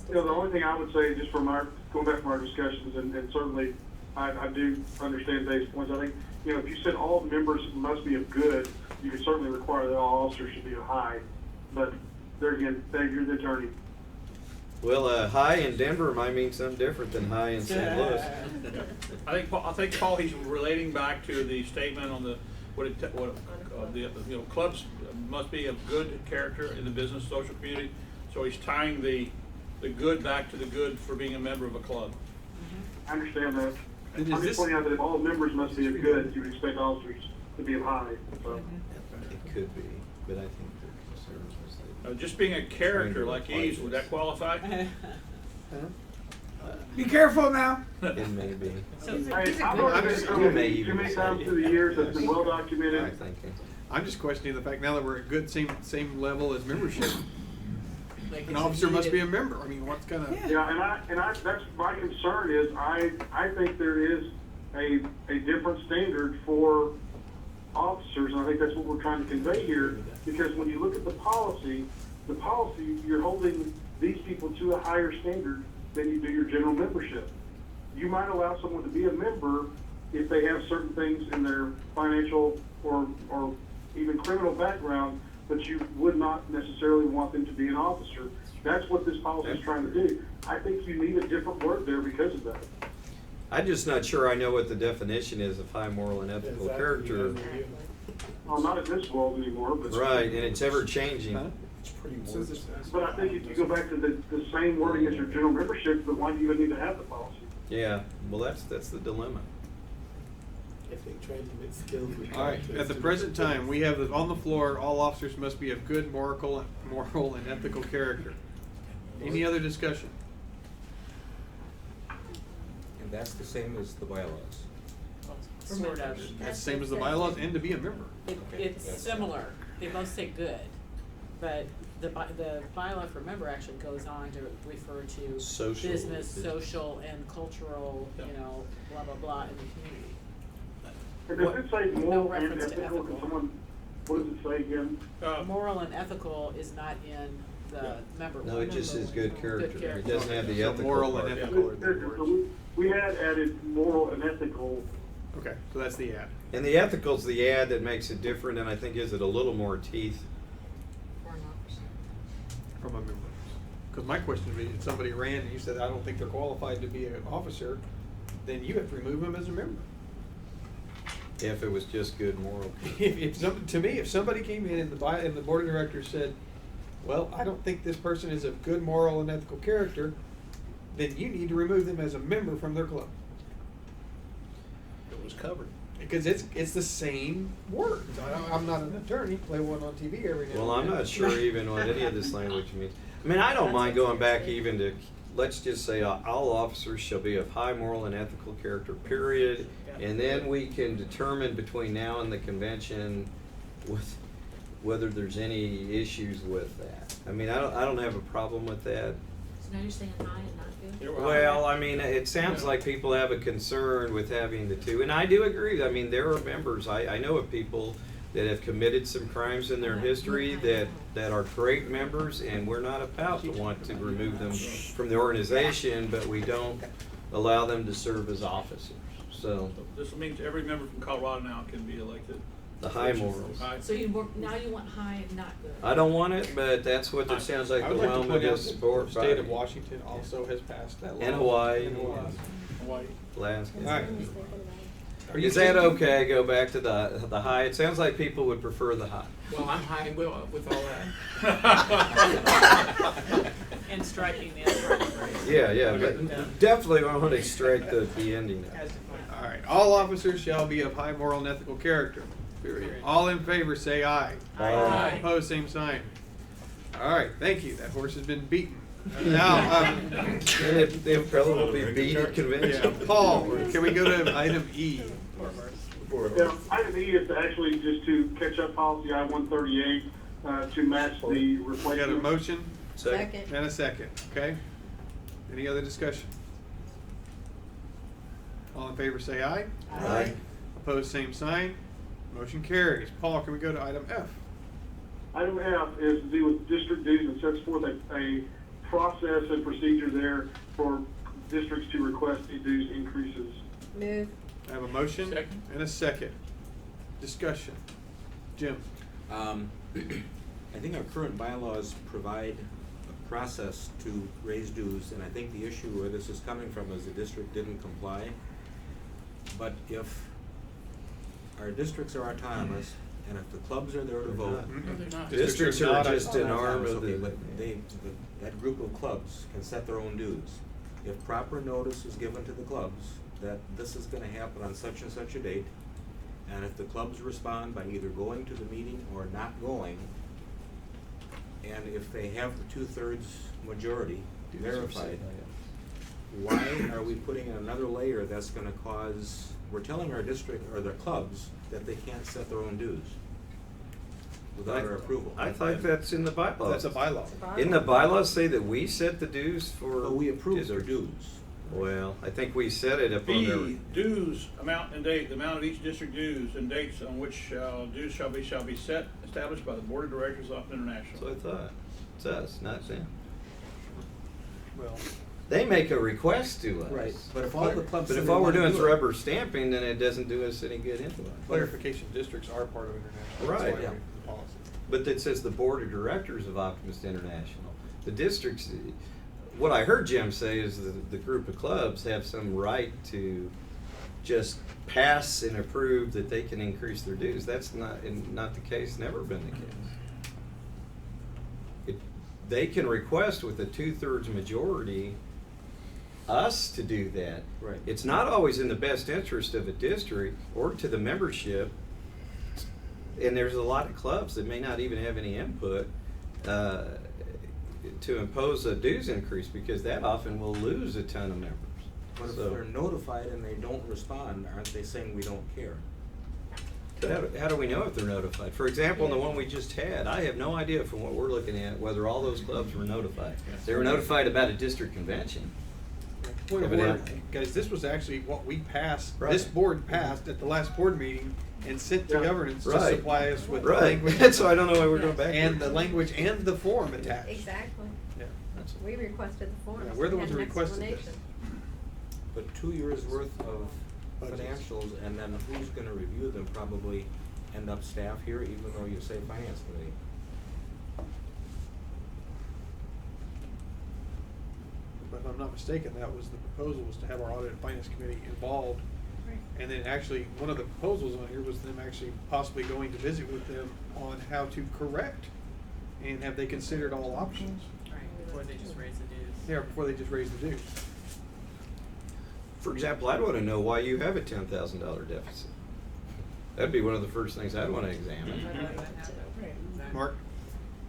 Speaker 16: You know, the only thing I would say, just from our, going back from our discussions, and certainly I do understand Dave's points. I think, you know, if you said all members must be of good, you could certainly require that all officers should be of high. But there again, Dave, you're the attorney.
Speaker 10: Well, high in Denver might mean something different than high in St. Louis.
Speaker 6: I think Paul, he's relating back to the statement on the, clubs must be of good character in the business social community. So he's tying the good back to the good for being a member of a club.
Speaker 16: I understand that.
Speaker 7: And is
Speaker 16: I'm just
Speaker 7: this-
Speaker 16: pointing out that if all members must be of good, you would expect officers to be of high. So.
Speaker 10: It could be, but I think they're concerned.
Speaker 6: Just being a character like Eves, would that qualify?
Speaker 9: Be careful now.
Speaker 10: It may be.
Speaker 16: I've already too many times through the years, that's been well documented.
Speaker 7: I'm just questioning the fact now that we're at good same level as membership. An officer must be a member. I mean, what's kind of?
Speaker 16: Yeah, and I that's my concern is I think there is a different standard for officers, and I think that's what we're trying to convey here. Because when you look at the policy you're holding these people to a higher standard than you do your general membership. You might allow someone to be a member if they have certain things in their financial or even criminal background, but you would not necessarily want them to be an officer. That's what this policy is trying to do. I think you need a different word there because of that.
Speaker 10: I'm just not sure I know what the definition is of high moral and ethical character.
Speaker 16: Well, not at this world anymore, but.
Speaker 10: Right, and it's ever changing.
Speaker 2: It's pretty
Speaker 16: But I think if you go back to the same wording as your general membership, then why do you even need to have the policy?
Speaker 10: Yeah, well, that's the dilemma.
Speaker 22: If they transmit skills.
Speaker 7: All right, at the present time, we have on the floor, all officers must be of good moral and ethical character. Any other discussion?
Speaker 13: And that's the same as the bylaws.
Speaker 11: Sort of.
Speaker 7: That's the same as the bylaws and to be a member.
Speaker 11: It's similar, they both say good, but the bylaw for member actually goes on to refer to
Speaker 10: Social.
Speaker 11: business, social, and cultural, you know, blah, blah, blah, in the community.
Speaker 16: And does it say
Speaker 11: No
Speaker 16: moral and
Speaker 11: reference to
Speaker 16: ethical? Can
Speaker 11: ethical.
Speaker 16: someone, what does it say again?
Speaker 11: Moral and ethical is not in the member.
Speaker 10: No, it just says good character. It
Speaker 11: character.
Speaker 10: doesn't have the
Speaker 7: So
Speaker 10: ethical
Speaker 7: moral
Speaker 10: part.
Speaker 7: and ethical are the words.
Speaker 16: We had added moral and ethical.
Speaker 7: Okay, so that's the ad.
Speaker 10: And the ethical's the ad that makes it different, and I think gives it a little more teeth.
Speaker 7: From a member. Because my question would be, if somebody ran and you said, I don't think they're qualified to be an officer, then you have to remove them as a member.
Speaker 10: If it was just good moral.
Speaker 7: If somebody came in and the board of directors said, well, I don't think this person is of good moral and ethical character, then you need to remove them as a member from their club.
Speaker 22: It was covered.
Speaker 7: Because it's the same words. I'm not an attorney, play one on TV every now and then.
Speaker 10: Well, I'm not sure even what any of this language means. I mean, I don't mind going back even to, let's just say, all officers shall be of high moral and ethical character, period. And then we can determine between now and the convention whether there's any issues with that. I mean, I don't have a problem with that.
Speaker 15: So now you're saying high and not good?
Speaker 10: Well, I mean, it sounds like people have a concern with having the two, and I do agree. I mean, there are members, I know of people that have committed some crimes in their history that are great members, and we're not about to want to remove them from the organization, but we don't allow them to serve as officers. So
Speaker 6: This means every member from Colorado now can be elected.
Speaker 10: the high morals.
Speaker 15: So now you want high and not good?
Speaker 10: I don't want it, but that's what it sounds like
Speaker 7: I
Speaker 10: the
Speaker 7: would like to
Speaker 10: Wyoming
Speaker 7: point out
Speaker 10: is
Speaker 7: that
Speaker 10: for.
Speaker 7: the state of Washington also has passed that law.
Speaker 10: And Hawaii.
Speaker 7: And Hawaii.
Speaker 6: Hawaii.
Speaker 10: Alaska.
Speaker 7: All right.
Speaker 10: Is that okay? Go back to the high? It sounds like people would prefer the high.
Speaker 1: Well, I'm high with all that.
Speaker 11: And striking the adjournment rate.
Speaker 10: Yeah, but definitely want to strike the ending.
Speaker 7: All right, all officers shall be of high moral and ethical character. All in favor, say aye.
Speaker 10: Aye.
Speaker 7: Opposed, same sign. All right, thank you. That horse has been beaten. Now,
Speaker 10: They'll probably beat at convention.
Speaker 7: yeah, Paul, can we go to item E?
Speaker 16: Yeah, item E is actually just to catch up policy I-138 to match the
Speaker 7: We got a
Speaker 16: replacement.
Speaker 7: motion
Speaker 12: Second.
Speaker 7: and a second, okay? Any other discussion? All in favor, say aye.
Speaker 10: Aye.
Speaker 7: Opposed, same sign. Motion carries. Paul, can we go to item F?
Speaker 16: Item F is to do with district dues and sets forth a process and procedure there for districts to request the dues increases.
Speaker 12: Move.
Speaker 7: I have a motion
Speaker 1: Second.
Speaker 7: and a second. Discussion. Jim?
Speaker 13: I think our current bylaws provide a process to raise dues, and I think the issue where this is coming from is the district didn't comply. But if our districts are autonomous, and if the clubs are there to vote.
Speaker 1: No, they're not.
Speaker 10: Districts are just an arm of
Speaker 13: Okay,
Speaker 10: the.
Speaker 13: but that group of clubs can set their own dues. If proper notice is given to the clubs that this is gonna happen on such and such a date, and if the clubs respond by either going to the meeting or not going, and if they have the 2/3 majority verified, why are we putting in another layer that's gonna cause, we're telling our district or their clubs that they can't set their own dues without our approval?
Speaker 10: I thought that's in the bylaws.
Speaker 7: That's a bylaw.
Speaker 10: In the bylaws say that we set the dues for.
Speaker 13: But we approve their dues.
Speaker 10: Well, I think we set it up on
Speaker 6: B, dues, amount and date, the amount of each district dues and dates on which dues shall be set, established by the Board of Directors of
Speaker 10: So
Speaker 6: International.
Speaker 10: I thought. It's us, not them.
Speaker 7: Well,
Speaker 10: They make a request to us.
Speaker 13: Right, but if all the clubs
Speaker 10: But
Speaker 13: say
Speaker 10: if
Speaker 13: they
Speaker 10: all we're
Speaker 13: wanna
Speaker 10: doing
Speaker 13: do
Speaker 10: is
Speaker 13: it-
Speaker 10: rubber stamping, then it doesn't do us any good anyway.
Speaker 7: clarification, districts are part of international. That's
Speaker 10: Right.
Speaker 7: why we
Speaker 13: Yeah.
Speaker 7: have the policy.
Speaker 10: But it says the board of directors of Optimist International. The districts, what I heard Jim say is that the group of clubs have some right to just pass and approve that they can increase their dues. That's not the case, never been the case. They can request with a 2/3 majority us to do that.
Speaker 13: Right.
Speaker 10: It's not always in the best interest of a district or to the membership. And there's a lot of clubs that may not even have any input to impose a dues increase, because that often will lose a ton of members.
Speaker 13: But if
Speaker 10: So-
Speaker 13: they're notified and they don't respond, aren't they saying we don't care?
Speaker 10: How do we know if they're notified? For example, in the one we just had, I have no idea from what we're looking at whether all those clubs were notified. They were notified about a district convention.
Speaker 7: Point of order,
Speaker 10: Evidently.
Speaker 7: guys, this was actually what we passed,
Speaker 10: Right.
Speaker 7: this board passed at the last board meeting and sent to
Speaker 16: Yeah.
Speaker 7: governance to
Speaker 10: Right.
Speaker 7: supply us with the
Speaker 10: Right,
Speaker 7: language.
Speaker 10: so I don't know why we're going back.
Speaker 7: And the language and the form attached.
Speaker 12: Exactly.
Speaker 7: Yeah.
Speaker 12: We requested the form.
Speaker 7: Yeah,
Speaker 12: so
Speaker 7: we're the
Speaker 12: we
Speaker 7: ones
Speaker 12: had
Speaker 7: who
Speaker 12: an
Speaker 7: requested this.
Speaker 12: explanation.
Speaker 13: But 2 years worth of
Speaker 7: Budgets.
Speaker 13: financials, and then who's gonna review them, probably end up staff here, even though you say finance committee.
Speaker 7: But if I'm not mistaken, that was the proposal, was to have our audit and finance committee involved. And then actually, one of the proposals on here was them actually possibly going to visit with them on how to correct, and have they considered all options?
Speaker 11: Right, before they just raise the dues.
Speaker 7: Yeah, before they just raise the dues.
Speaker 10: For example, I'd want to know why you have a $10,000 deficit. That'd be one of the first things I'd want to examine.
Speaker 7: Mark?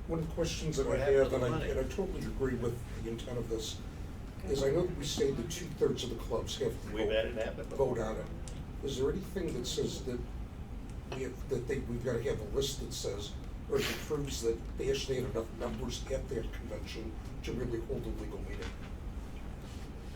Speaker 2: One of the questions that I have, and I totally agree with the intent of this, is I know that we say that 2/3 of the clubs have to vote on it. Is there anything that says that we've got to have a list that says, or that proves that they actually had enough members at their convention to really hold a legal meeting?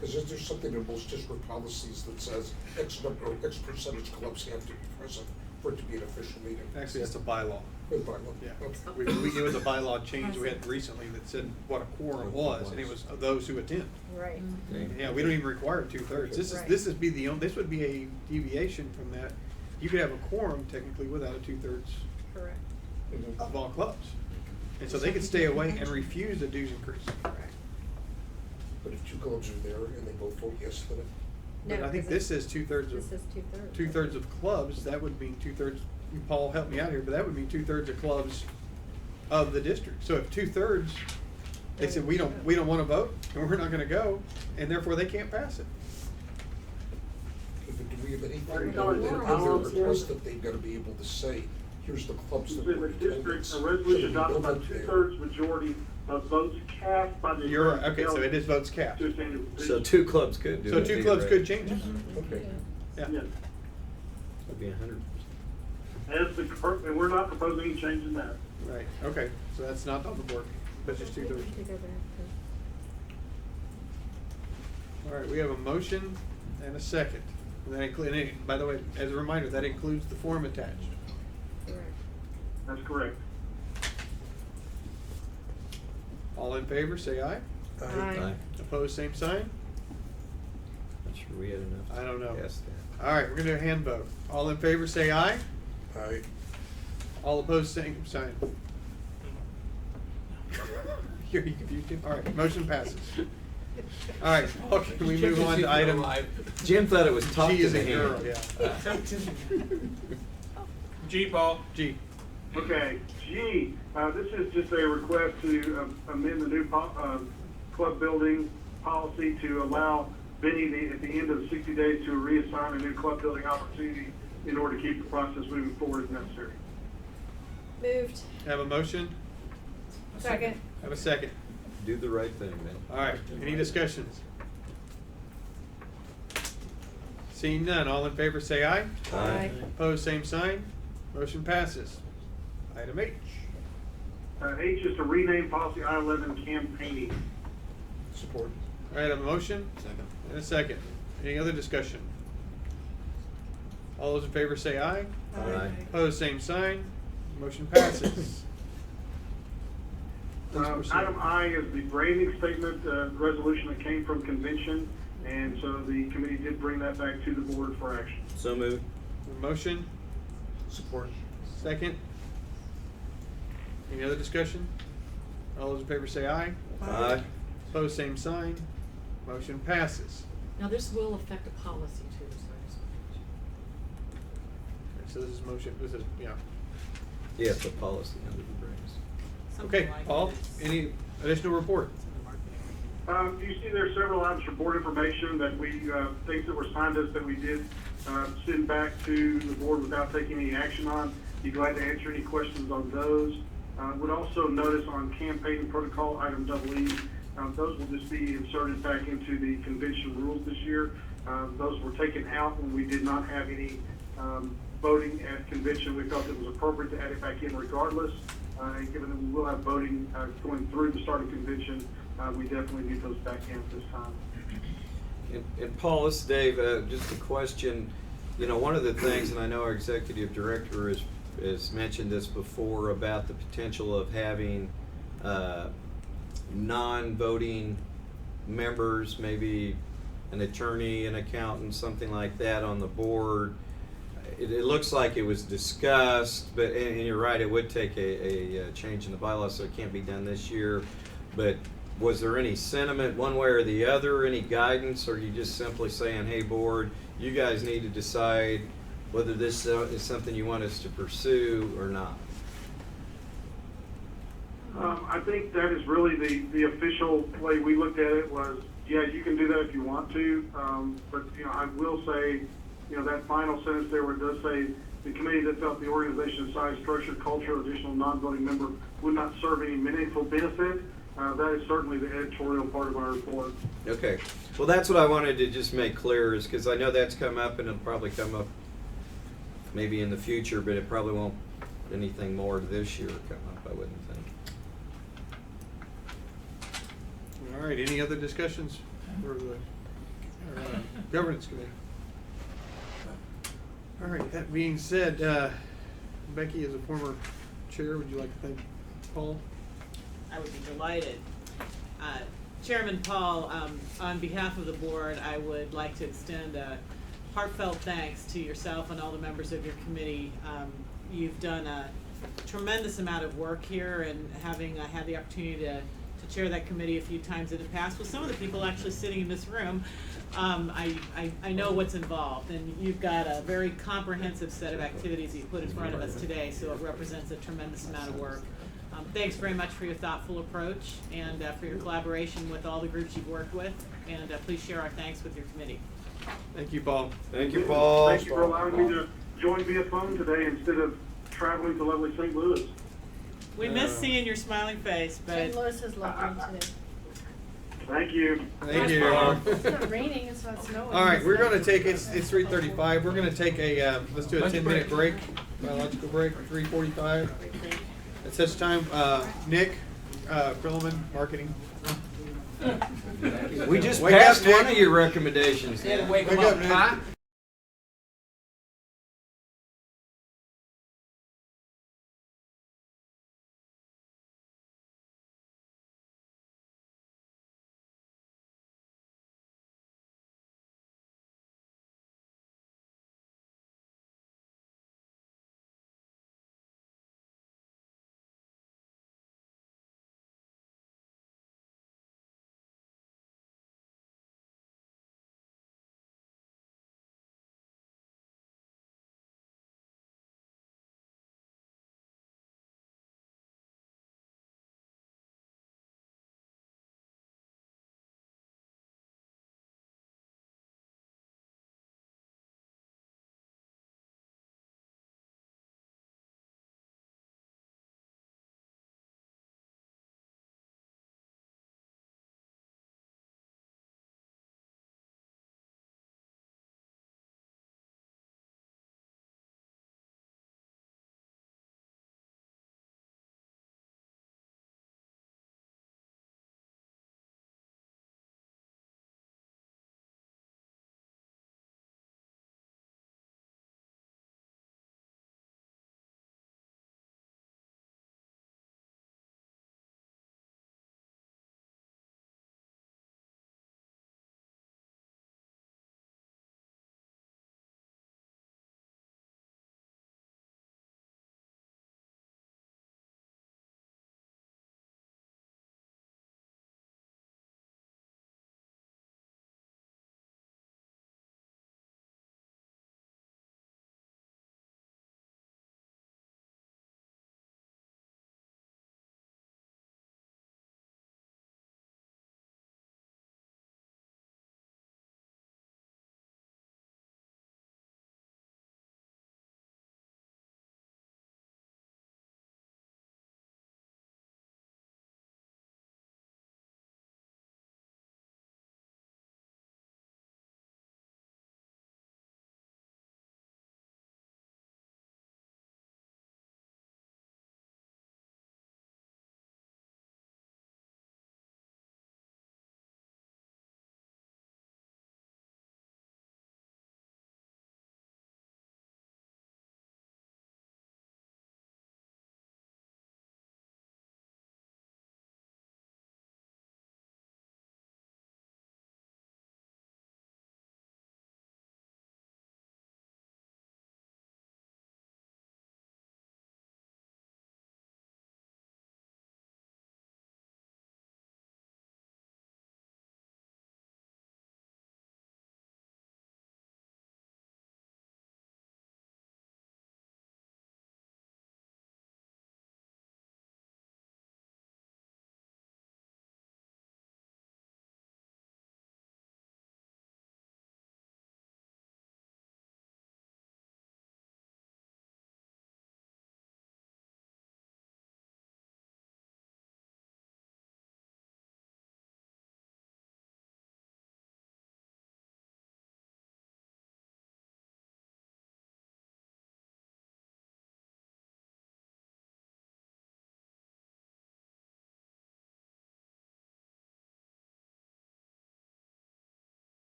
Speaker 2: Because is there something in most district policies that says X number, or X percentage clubs have to be present for it to be an official meeting?
Speaker 7: Actually, that's a bylaw.
Speaker 2: Good bylaw.
Speaker 7: Yeah,
Speaker 2: Okay.
Speaker 7: it was a bylaw change we had recently that said what a quorum was, and it was of those who attend.
Speaker 12: Right.
Speaker 7: Yeah, we don't even require 2/3.
Speaker 12: Right.
Speaker 7: This would be a deviation from that. You could have a quorum technically without a 2/3
Speaker 12: Correct.
Speaker 7: of all clubs. And so they could stay away and refuse a dues increase.
Speaker 2: But if 2 clubs are there and they both vote yes, then
Speaker 12: No,
Speaker 7: But I think
Speaker 12: 'cause
Speaker 7: this says two-thirds
Speaker 12: This
Speaker 7: of,
Speaker 12: says two-thirds.
Speaker 7: two-thirds of clubs, that would mean two-thirds, Paul, help me out here, but that would mean two-thirds of clubs of the district. So if two-thirds, they said, we don't wanna vote, and we're not gonna go, and therefore they can't pass it.
Speaker 2: But do we have anything
Speaker 16: Right,
Speaker 2: in
Speaker 16: so it's
Speaker 2: their
Speaker 16: policy.
Speaker 2: request that they've gotta be able to say, here's the clubs that
Speaker 16: The
Speaker 2: were in
Speaker 16: district,
Speaker 2: attendance.
Speaker 16: a resolution
Speaker 2: so we
Speaker 16: adopted
Speaker 2: know
Speaker 16: by
Speaker 2: that they're-
Speaker 16: two-thirds majority of votes cast by the.
Speaker 7: You're right, okay, so it is votes cast.
Speaker 16: To attend the
Speaker 10: So two clubs could do
Speaker 7: So
Speaker 10: it.
Speaker 7: two
Speaker 10: either
Speaker 7: clubs
Speaker 10: way.
Speaker 7: could change it.
Speaker 2: Okay.
Speaker 7: Yeah.
Speaker 16: Yes.
Speaker 10: That'd be 100%.
Speaker 16: As and we're not proposing any change in that.
Speaker 7: Right, okay, so that's not on the board, that's just two-thirds.
Speaker 12: To go back
Speaker 7: All right, we have a motion and a second. And that by the way, as a reminder, that includes the form attached.
Speaker 12: to, correct.
Speaker 16: That's correct.
Speaker 7: All in favor, say aye.
Speaker 10: Aye.
Speaker 7: Opposed, same sign?
Speaker 10: Not sure we had enough.
Speaker 7: I don't know.
Speaker 10: Yes, there.
Speaker 7: All right, we're gonna do a hand vote. All in favor, say aye.
Speaker 2: Aye.
Speaker 7: All opposed, same sign. You're confused, Jim? All right, motion passes. All right, Paul, can we move on to item?
Speaker 10: Jim thought it was talk
Speaker 7: G
Speaker 10: to
Speaker 7: is
Speaker 10: the
Speaker 7: a girl,
Speaker 10: hand.
Speaker 7: yeah.
Speaker 19: G, Paul.
Speaker 7: G.
Speaker 16: Okay, G, this is just a request to amend the new club building policy to allow Benny at the end of 60 days to reassign a new club building opportunity in order to keep the process moving forward as necessary.
Speaker 12: Moved.
Speaker 7: Have a motion?
Speaker 12: Second.
Speaker 7: Have a second.
Speaker 10: Do the right thing, man.
Speaker 7: All right, any discussions? Seeing none, all in favor say aye.
Speaker 10: Aye.
Speaker 7: Opposed, same sign. Motion passes. Item H.
Speaker 16: H is to rename policy I-11 campaigning.
Speaker 2: Support.
Speaker 7: All right, I have a motion
Speaker 2: Second.
Speaker 7: and a second. Any other discussion? All those in favor say aye.
Speaker 10: Aye.
Speaker 7: Opposed, same sign. Motion passes. Please proceed.
Speaker 16: Item I is the branding statement resolution that came from convention, and so the committee did bring that back to the board for action.
Speaker 10: So moved.
Speaker 7: Motion,
Speaker 2: Support.
Speaker 7: second. Any other discussion? All those in favor say aye.
Speaker 10: Aye.
Speaker 7: Opposed, same sign. Motion passes.
Speaker 15: Now, this will affect a policy too, so I just
Speaker 7: Okay, so this is motion, this is, yeah.
Speaker 10: Yeah, it's a policy under the brains.
Speaker 11: Something
Speaker 7: Okay,
Speaker 11: like
Speaker 7: Paul,
Speaker 11: this.
Speaker 7: any additional report?
Speaker 16: You see there are several items for board information that we, things that were signed us that we did send back to the board without taking any action on. Be glad to answer any questions on those. Would also notice on campaign protocol, item EE, those will just be inserted back into the convention rules this year. Those were taken out when we did not have any voting at convention. We felt it was appropriate to add it back in regardless. And given that we will have voting going through the start of convention, we definitely need those back in at this time.
Speaker 10: And Paul, this is Dave, just a question. You know, one of the things, and I know our executive director has mentioned this before about the potential of having non-voting members, maybe an attorney, an accountant, something like that on the board. It looks like it was discussed, but, and you're right, it would take a change in the bylaws, so it can't be done this year. But was there any sentiment one way or the other, any guidance, or are you just simply saying, hey, board, you guys need to decide whether this is something you want us to pursue or not?
Speaker 16: I think that is really the official way we looked at it was, yeah, you can do that if you want to, but, you know, I will say, you know, that final sentence there where it does say, the committee that felt the organization's size, structure, culture, additional non-voting member would not serve any meaningful benefit, that is certainly the editorial part of our report.
Speaker 10: Okay, well, that's what I wanted to just make clear, is because I know that's come up, and it'll probably come up maybe in the future, but it probably won't anything more this year come up, I wouldn't think.
Speaker 7: All right, any other discussions for the governance committee? All right, that being said, Becky, as a former chair, would you like to thank Paul?
Speaker 11: I would be delighted. Chairman Paul, on behalf of the board, I would like to extend a heartfelt thanks to yourself and all the members of your committee. You've done a tremendous amount of work here, and having had the opportunity to chair that committee a few times in the past with some of the people actually sitting in this room, I know what's involved, and you've got a very comprehensive set of activities that you put in front of us today, so it represents a tremendous amount of work. Thanks very much for your thoughtful approach and for your collaboration with all the groups you've worked with, and please share our thanks with your committee.
Speaker 7: Thank you, Paul. Thank you, Paul.
Speaker 16: Thank you for allowing me to join via phone today instead of traveling to lovely St. Louis.
Speaker 11: We miss seeing your smiling face, but
Speaker 18: St. Louis is lovely today.
Speaker 16: Thank you.
Speaker 7: Thank you.
Speaker 18: It's not raining, it's not snowing.
Speaker 7: All right, we're going to take it's 3:35. We're going to take a let's do a 10-minute break, biological break, 3:45. At such time, Nick, Perlman, marketing.
Speaker 10: We just
Speaker 7: Wake up,
Speaker 10: passed
Speaker 7: Nick.
Speaker 10: one of your recommendations.
Speaker 1: Wake 'em
Speaker 7: Wake up,
Speaker 1: up,
Speaker 7: Nick.
Speaker 1: huh?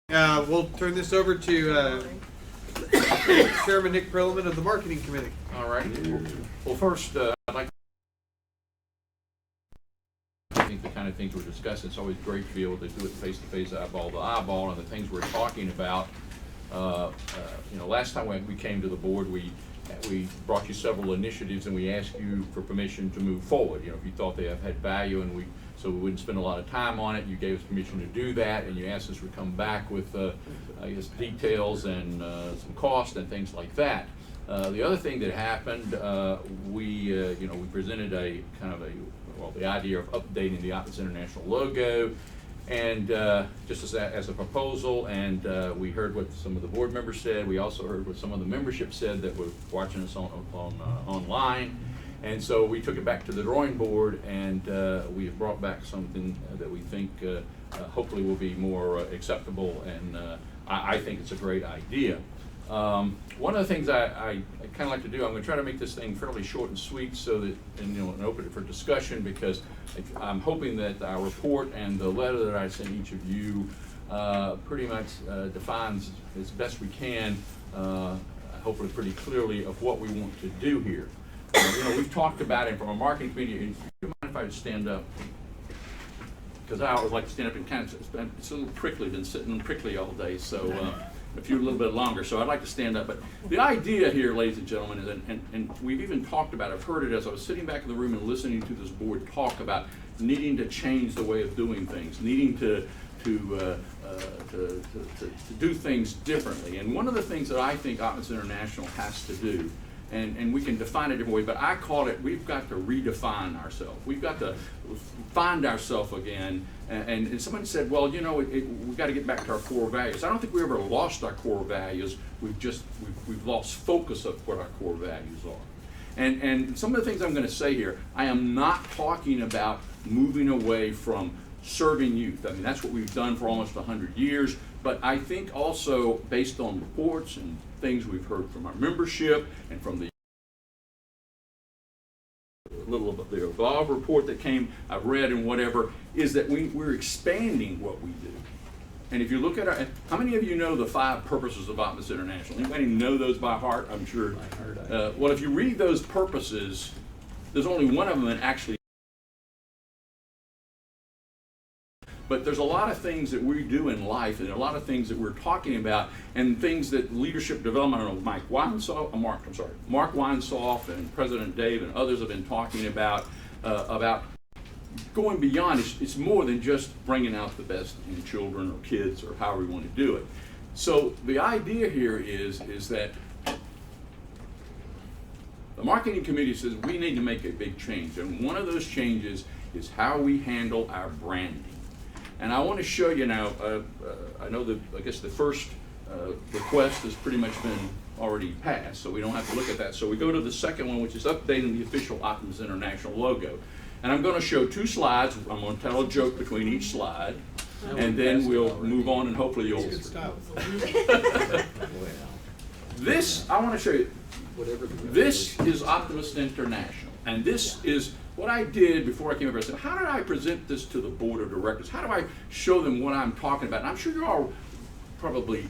Speaker 7: We'll turn this over to Chairman Nick Perlman of the Marketing Committee.
Speaker 4: All right. Well, first, I'd like to think the kind of things we're discussing, it's always great to be able to do it face-to-face, eyeball to eyeball, and the things we're talking about. Last time we came to the board, we brought you several initiatives and we asked you for permission to move forward. If you thought they have had value, and so we wouldn't spend a lot of time on it. You gave us permission to do that, and you asked us to come back with, details and some cost and things like that. The other thing that happened, we presented the idea of updating the Optimist International logo, and just as a proposal, and we heard what some of the board members said. We also heard what some of the membership said that were watching us online. And so we took it back to the drawing board, and we have brought back something that we think hopefully will be more acceptable, and I think it's a great idea. One of the things I kind of like to do, I'm going to try to make this thing fairly short and sweet, so that and open it for discussion, because I'm hoping that our report and the letter that I sent each of you pretty much defines as best we can, hopefully pretty clearly, of what we want to do here. We've talked about it from a marketing committee. Do you mind if I just stand up? Because I always like to stand up and kind of, it's a little prickly, been sitting prickly all day, so a few a little bit longer, so I'd like to stand up. But the idea here, ladies and gentlemen, is, and we've even talked about, I've heard it as I was sitting back in the room and listening to this board talk about needing to change the way of doing things, needing to do things differently. And one of the things that I think Optimist International has to do, and we can define it a different way, but I call it, we've got to redefine ourselves. We've got to find ourselves again. And somebody said, well, we've got to get back to our core values. I don't think we ever lost our core values. We've lost focus of what our core values are. And some of the things I'm going to say here, I am not talking about moving away from serving youth. I mean, that's what we've done for almost 100 years. But I think also, based on reports and things we've heard from our membership and from the little of the Evolve report that came, I've read and whatever, is that we're expanding what we do. And if you look at how many of you know the 5 purposes of Optimist International? Anybody know those by heart? I'm sure. Well, if you read those purposes, there's only one of them that actually. But there's a lot of things that we do in life, and a lot of things that we're talking about, and things that leadership development, I don't know, Mark Weinsoff and President Dave and others have been talking about going beyond. It's more than just bringing out the best in children or kids or however we want to do it. So the idea here is that the marketing committee says we need to make a big change, and one of those changes is how we handle our branding. And I want to show you now, I know that, I guess the first request has pretty much been already passed, so we don't have to look at that. So we go to the second one, which is updating the official Optimist International logo. And I'm going to show 2 slides. I'm going to tell a joke between each slide, and then we'll move on, and hopefully you'll. This, I want to show you, this is Optimist International, and this is what I did before I came over. I said, how did I present this to the board of directors? How do I show them what I'm talking about? And I'm sure you all probably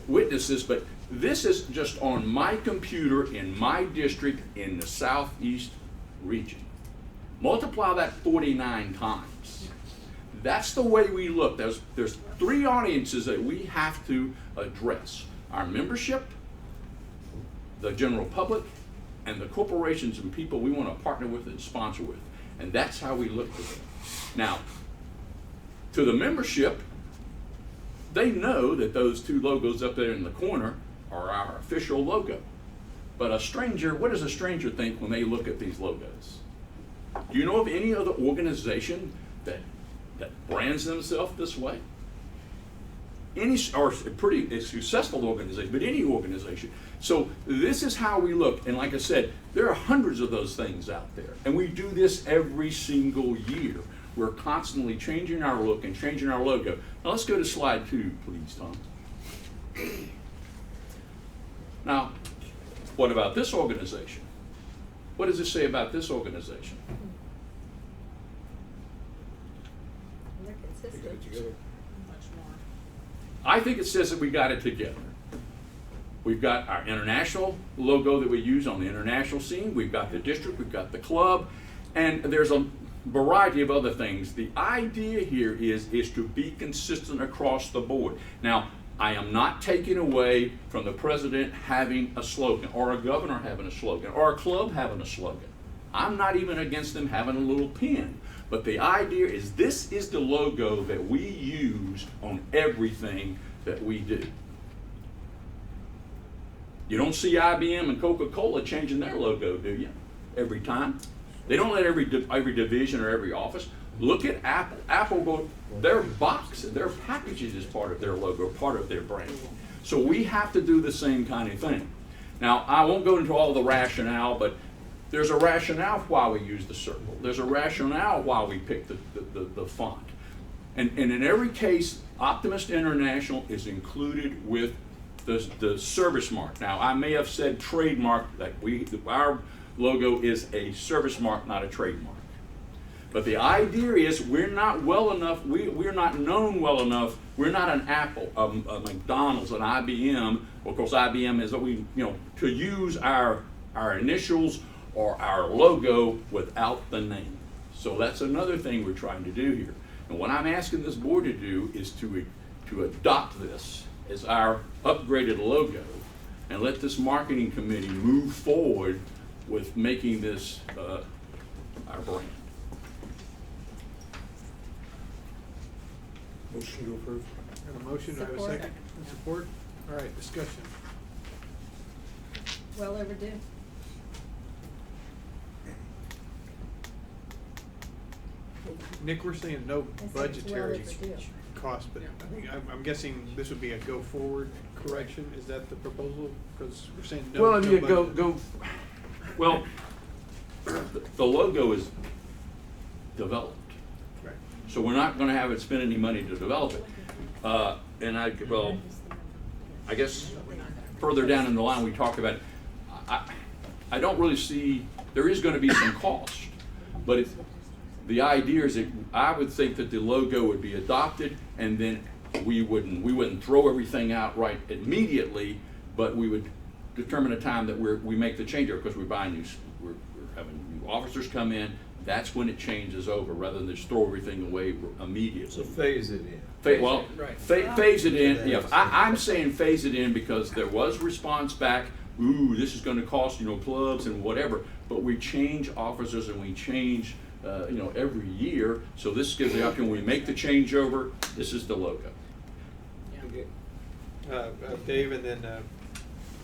Speaker 4: witnessed this, but this is just on my computer in my district in the Southeast region. Multiply that 49 times. That's the way we look. There's 3 audiences that we have to address: our membership, the general public, and the corporations and people we want to partner with and sponsor with. And that's how we look to them. Now, to the membership, they know that those 2 logos up there in the corner are our official logo. But a stranger, what does a stranger think when they look at these logos? Do you know of any other organization that brands themselves this way? Or a pretty successful organization, but any organization. So this is how we look. And like I said, there are hundreds of those things out there. And we do this every single year. We're constantly changing our look and changing our logo. Now let's go to slide 2, please, Tom. Now, what about this organization? What does it say about this organization?
Speaker 12: They're consistent.
Speaker 11: Much more.
Speaker 4: I think it says that we got it together. We've got our international logo that we use on the international scene. We've got the district, we've got the club, and there's a variety of other things. The idea here is to be consistent across the board. Now, I am not taking away from the president having a slogan, or a governor having a slogan, or a club having a slogan. I'm not even against them having a little pin. But the idea is this is the logo that we use on everything that we do. You don't see IBM and Coca-Cola changing their logo, do you? Every time. They don't let every division or every office. Look at Apple. Apple, their box, their packaging is part of their logo, part of their brand. So we have to do the same kind of thing. Now, I won't go into all the rationale, but there's a rationale why we use the circle. There's a rationale why we pick the font. And in every case, Optimist International is included with the service mark. Now, I may have said trademark, that our logo is a service mark, not a trademark. But the idea is we're not well enough, we're not known well enough, we're not an Apple, a McDonald's, an IBM. Of course, IBM is, to use our initials or our logo without the name. So that's another thing we're trying to do here. And what I'm asking this board to do is to adopt this as our upgraded logo and let this marketing committee move forward with making this our brand.
Speaker 2: Motion to approve.
Speaker 7: Got a motion, do I have a
Speaker 12: Support.
Speaker 7: second? Support? All right, discussion.
Speaker 12: Well overdue.
Speaker 7: Nick, we're saying no
Speaker 12: I said
Speaker 7: budgetary
Speaker 12: it's well overdue.
Speaker 7: cost, but I think, I'm guessing this would be a go-forward correction, is that the proposal? Because we're saying no.
Speaker 4: Well,
Speaker 7: no
Speaker 4: yeah,
Speaker 7: budget.
Speaker 4: well, the logo is developed.
Speaker 7: Right.
Speaker 4: So we're not gonna have it spend any money to develop it. And I guess further down in the line, we talk about, I don't really see, there is gonna be some cost, but the idea is that I would think that the logo would be adopted, and then we wouldn't throw everything out right immediately, but we would determine a time that we make the change, because we're having new officers come in. That's when it changes over, rather than just throw everything away immediately.
Speaker 10: So phase it in.
Speaker 4: Phase it in. Yeah, I'm saying phase it in because there was response back. Ooh, this is going to cost clubs and whatever. But we change officers and we change every year. So this gives the option when we make the changeover. This is the logo.
Speaker 7: Okay. Dave, and then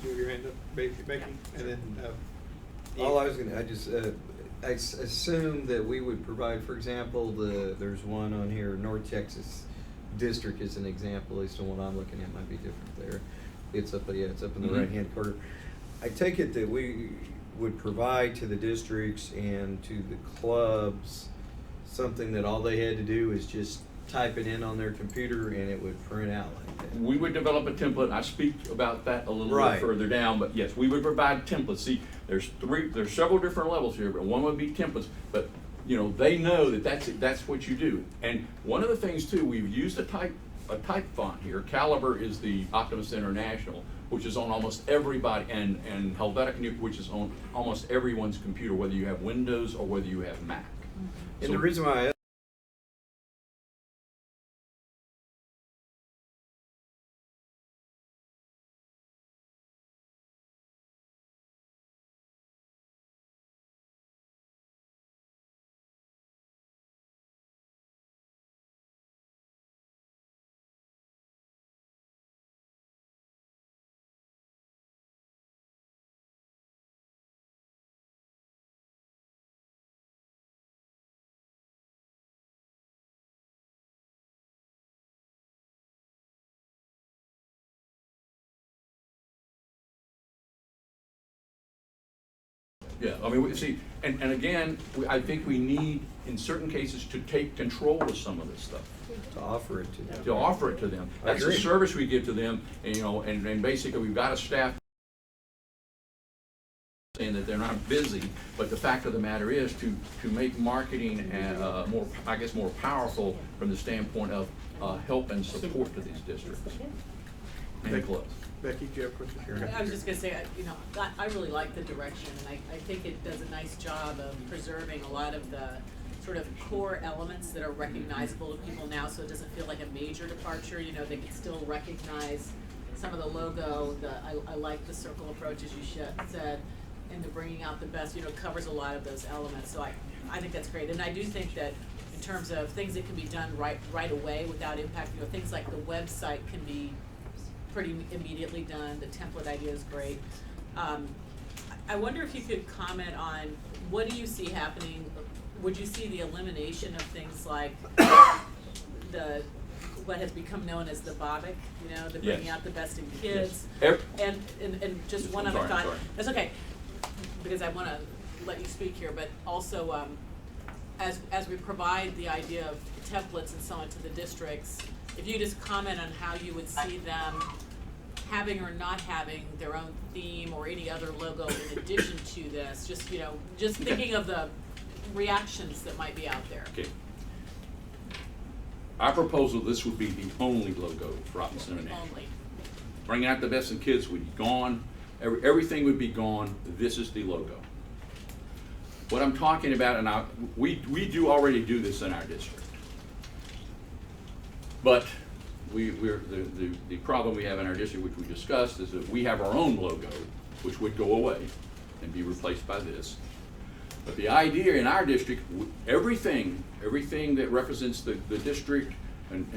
Speaker 7: you have your hand up, Becky, and then.
Speaker 10: All I was gonna, I assume that we would provide, for example, there's one on here, North Texas District is an example, at least the one I'm looking at might be different there. It's up in the right-hand corner. I take it that we would provide to the districts and to the clubs something that all they had to do is just type it in on their computer and it would print out like that.
Speaker 4: We would develop a template. I speak about that a little bit further down, but yes, we would provide templates. See, there's several different levels here, but one would be templates. But they know that that's what you do. And one of the things too, we've used a type font here. Caliber is the Optimist International, which is on almost everybody, and Helvetica, which is on almost everyone's computer, whether you have Windows or whether you have Mac.
Speaker 10: And the reason why
Speaker 4: Yeah, I mean, and again, I think we need, in certain cases, to take control of some of this stuff.
Speaker 10: to offer it to them.
Speaker 4: To offer it to them.
Speaker 10: I
Speaker 4: That's a
Speaker 10: agree.
Speaker 4: service we give to them, and, and basically we've got a staff understand that they're not busy, but the fact of the matter is to make marketing more, I guess, more powerful from the standpoint of help and support to these districts and clubs.
Speaker 7: Becky, do you have a question?
Speaker 11: I was just gonna say, you know, I really like the direction, and I think it does a nice job of preserving a lot of the sort of core elements that are recognizable to people now, so it doesn't feel like a major departure. You know, they can still recognize some of the logo. I like the circle approach, as you said, and the bringing out the best. You know, covers a lot of those elements. So I think that's great, and I do think that in terms of things that can be done right away without impact, you know, things like the website can be pretty immediately done. The template idea is great. I wonder if you could comment on what do you see happening. Would you see the elimination of things like what has become known as the BOBIC, you know, the bringing out the best in kids?
Speaker 4: Yes.
Speaker 11: And just one other thought. That's okay, because I want to let you speak here, but also as we provide the idea of templates and so on to the districts, if you just comment on how you would see them having or not having their own theme or any other logo in addition to this, just, you know, just thinking of the reactions that might be out there.
Speaker 4: Okay. Our proposal, this would be the only logo for Optimist International.
Speaker 11: Only.
Speaker 4: Bringing out the best in kids would be gone. Everything would be gone. This is the logo. What I'm talking about, and we do already do this in our district, but the problem we have in our district, which we discussed, is that we have our own logo, which would go away and be replaced by this. But the idea in our district, everything that represents the district, and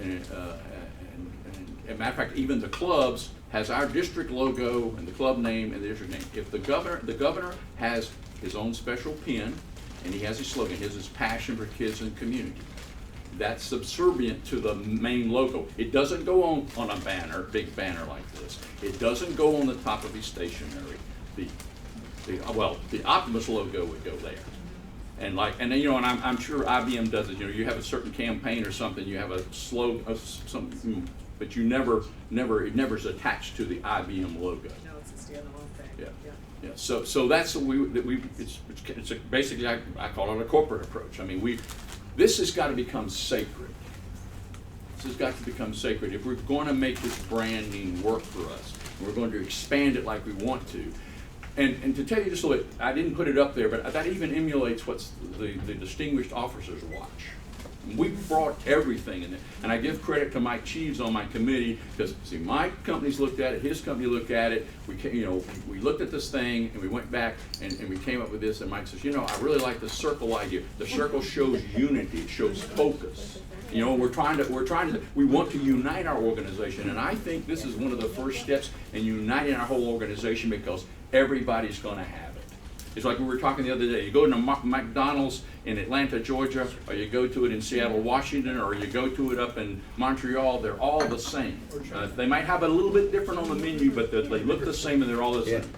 Speaker 4: as a matter of fact, even the clubs, has our district logo and the club name and the district name. If the governor has his own special pin, and he has his slogan, his passion for kids and community. That's subservient to the main logo. It doesn't go on a banner, big banner like this. It doesn't go on the top of his stationery. The Optimist logo would go there. And you know, and I'm sure IBM does it. You know, you have a certain campaign or something, you have a slogan, something, but it never is attached to the IBM logo.
Speaker 11: No, it's a standalone thing.
Speaker 4: Yeah. Yeah. So that's it's basically I call it a corporate approach. I mean, this has got to become sacred. This has got to become sacred. If we're going to make this branding work for us, and we're going to expand it like we want to. And to tell you just a little bit, I didn't put it up there, but that even emulates what's the Distinguished Officers Watch. We brought everything in there, and I give credit to Mike Cheeves on my committee because see, my company's looked at it, his company looked at it. We looked at this thing and we went back and we came up with this. And Mike says, you know, I really like the circle idea. The circle shows unity, it shows focus. You know, we want to unite our organization, and I think this is one of the first steps in uniting our whole organization because everybody's going to have it. It's like we were talking the other day. You go to McDonald's in Atlanta, Georgia, or you go to it in Seattle, Washington, or you go to it up in Montreal, they're all the same. They might have a little bit different on the menu, but they look the same and they're all the same.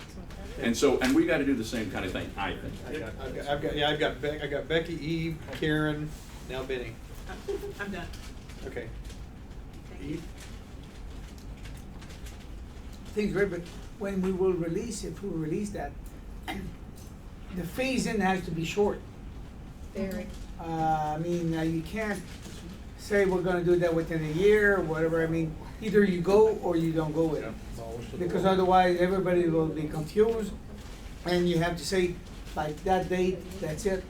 Speaker 4: And we got to do the same kind of thing, I think.
Speaker 7: I've got Becky, Eve, Karen, now Benny.
Speaker 11: I'm done.
Speaker 7: Okay.
Speaker 11: Eve?
Speaker 20: Things great, but when we will release, if we release that, the phase-in has to be short.
Speaker 12: Very.
Speaker 20: I mean, you can't say we're gonna do that within a year or whatever. I mean, either you go or you don't go with it. Because otherwise, everybody will be confused, and you have to say, like, that date, that's it.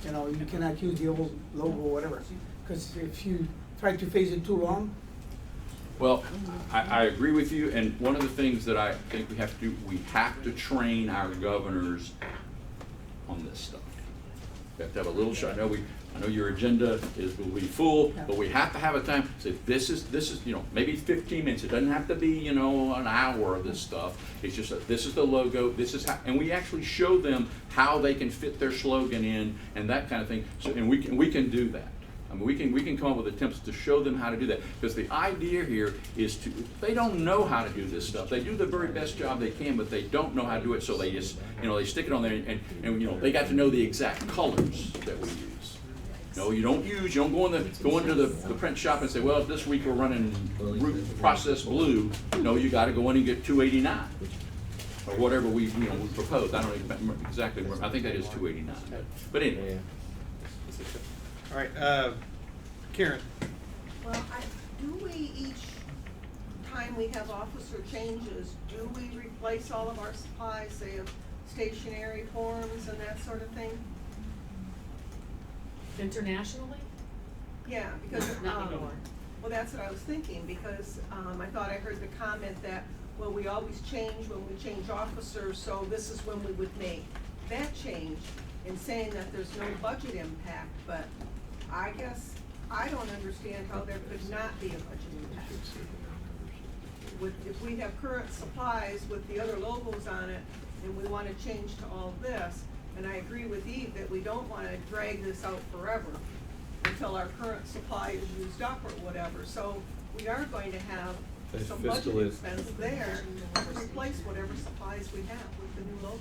Speaker 20: You know, you cannot use the old logo or whatever. Because if you try to phase it too long.
Speaker 4: Well, I agree with you, and one of the things that I think we have to do, we have to train our governors on this stuff. We have to have a little shot. I know your agenda will be full, but we have to have a time to say this is you know, maybe 15 minutes. It doesn't have to be, you know, an hour of this stuff. It's just that this is the logo, this is how, and we actually show them how they can fit their slogan in and that kind of thing. So, and we can do that. I mean, we can come up with attempts to show them how to do that, because the idea here is they don't know how to do this stuff. They do the very best job they can, but they don't know how to do it, so they just, you know, they stick it on there and you know, they got to know the exact colors that we use. No, you don't go into the print shop and say, well, this week we're running processed blue. No, you got to go in and get 289. or whatever we proposed. I don't even exactly remember. I think that is 289. But anyway.
Speaker 7: All right, Karen.
Speaker 5: Well, do we each time we have officer changes, do we replace all of our supplies, say of stationery, forms, and that sort of thing?
Speaker 15: Internationally?
Speaker 5: Yeah, because,
Speaker 15: Not anymore.
Speaker 5: well, that's what I was thinking, because, I thought I heard the comment that, well, we always change when we change officers, so this is when we would make that change in saying that there's no budget impact, but I guess I don't understand how there could not be a budget impact. If we have current supplies with the other logos on it, and we wanna change to all this, and I agree with Eve that we don't wanna drag this out forever until our current supply is used up or whatever, so we are going to have some budget expense there to replace whatever supplies we have with the new logo.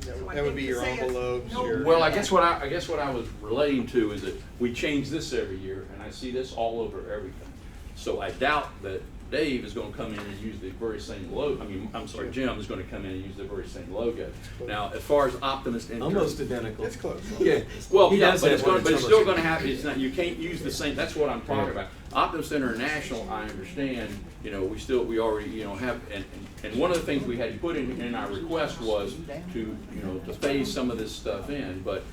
Speaker 5: So I
Speaker 7: That would
Speaker 5: think
Speaker 7: be
Speaker 5: to
Speaker 7: your
Speaker 5: say it's
Speaker 7: envelopes,
Speaker 5: no
Speaker 7: your.
Speaker 4: Well, I guess what I was relating to is that we change this every year, and I see this all over everything. So I doubt that Dave is going to come in and use the very same logo. I mean, I'm sorry, Jim is going to come in and use the very same logo. Now, as far as Optimist and
Speaker 10: Almost identical.
Speaker 7: It's close.
Speaker 4: yeah, well,
Speaker 10: He
Speaker 4: yeah,
Speaker 10: does
Speaker 4: but
Speaker 10: have
Speaker 4: it's
Speaker 10: one
Speaker 4: going, but it's
Speaker 10: that's
Speaker 4: still
Speaker 10: almost-
Speaker 4: going to have. It's not. You can't use the same. That's what I'm talking about. Optimist International, I understand. We already have, and one of the things we had put in our request was to to phase some of this stuff in, but.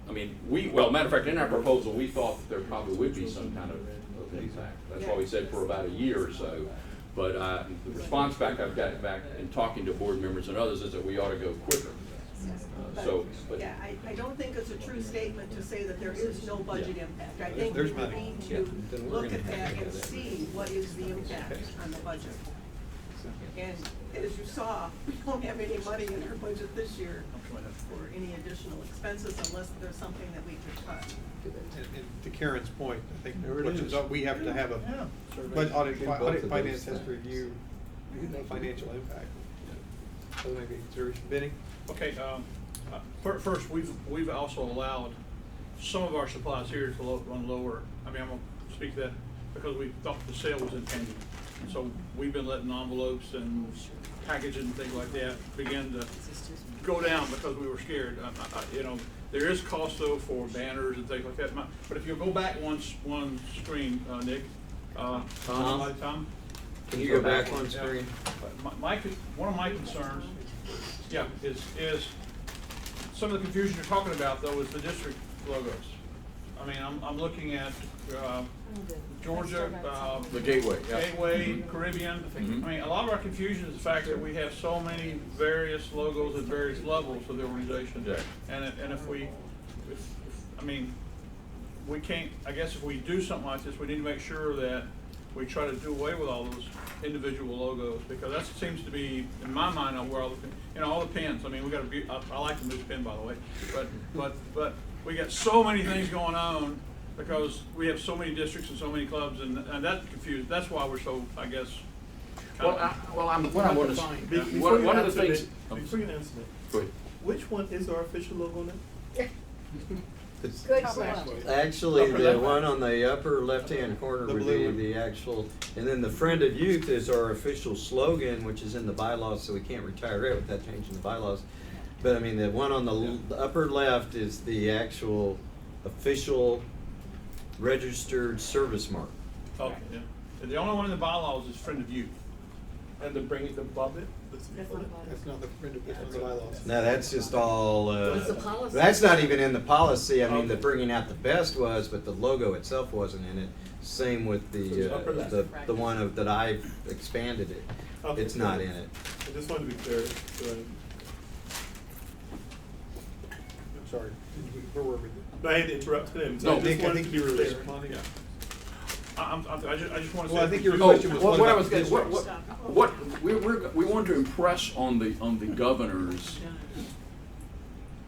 Speaker 4: I mean, matter of fact, in our proposal, we thought that there probably would be some kind of impact. That's why we said for about a year or so. But the response back I've got back in talking to board members and others is that we ought to go quicker.
Speaker 5: Yeah, I don't think it's a true statement to say that there is no budget impact. I think we
Speaker 7: There's money.
Speaker 5: need to look at that and see what is the impact on the budget. And as you saw, we don't have any money in our budget this year for any additional expenses unless there's something that we could cut.
Speaker 7: And to Karen's point, I think,
Speaker 14: There it
Speaker 7: which
Speaker 14: is.
Speaker 7: is, we have to have a, but audit finance has to review the financial impact. So maybe consideration. Benny?
Speaker 6: Okay, first, we've also allowed some of our supplies here to run lower. I mean, I'm gonna speak to that because we thought the sale was impending. And so we've been letting envelopes and packages and things like that begin to go down because we were scared. There is cost though for banners and things like that. But if you go back one screen, Nick, Tom?
Speaker 10: Can you go back one screen?
Speaker 6: One of my concerns, is some of the confusion you're talking about though is the district logos. I mean, I'm looking at, Georgia,
Speaker 4: The Gateway, yeah.
Speaker 6: Gateway, Caribbean.
Speaker 4: Mhm.
Speaker 6: I mean, a lot of our confusion is the fact that we have so many various logos at various levels of the organization.
Speaker 4: Yeah.
Speaker 6: And if we can't, I guess if we do something like this, we need to make sure that we try to do away with all those individual logos, because that seems to be, in my mind, where all the pins. I mean, we got I like the new pin, by the way, but we got so many things going on because we have so many districts and so many clubs, and that confused. That's why we're so, I guess.
Speaker 4: One of the things.
Speaker 22: Before you answer
Speaker 4: Go
Speaker 22: that,
Speaker 4: ahead.
Speaker 22: which one is our official logo now?
Speaker 12: Good question.
Speaker 10: Actually, the one on the upper left-hand corner
Speaker 7: The
Speaker 10: would
Speaker 7: blue
Speaker 10: be
Speaker 7: one.
Speaker 10: the actual, and then the Friend of Youth is our official slogan, which is in the bylaws, so we can't retire it without changing the bylaws. But I mean, the one on the upper left is the actual official registered service mark.
Speaker 6: Okay, yeah. And the only one in the bylaws is Friend of Youth.
Speaker 22: And to bring it above it?
Speaker 7: That's not the, that's not the bylaws.
Speaker 10: No, that's just all,
Speaker 15: What's the policy?
Speaker 10: that's not even in the policy. I mean, the bringing out the best was, but the logo itself wasn't in it. Same with the one that I expanded it.
Speaker 22: Okay,
Speaker 10: It's not in it.
Speaker 22: I just wanted to be clear.
Speaker 7: I'm sorry, where were we?
Speaker 22: But I had to interrupt him, so
Speaker 6: No,
Speaker 22: I just wanted to be
Speaker 7: you were
Speaker 22: clear.
Speaker 7: responding.
Speaker 22: Yeah.
Speaker 6: I just want to say.
Speaker 7: Well, I think your
Speaker 4: Oh,
Speaker 7: question was
Speaker 4: what
Speaker 7: what
Speaker 4: I
Speaker 7: about
Speaker 4: was
Speaker 7: the
Speaker 4: getting,
Speaker 7: districts?
Speaker 4: we wanted to impress on the governors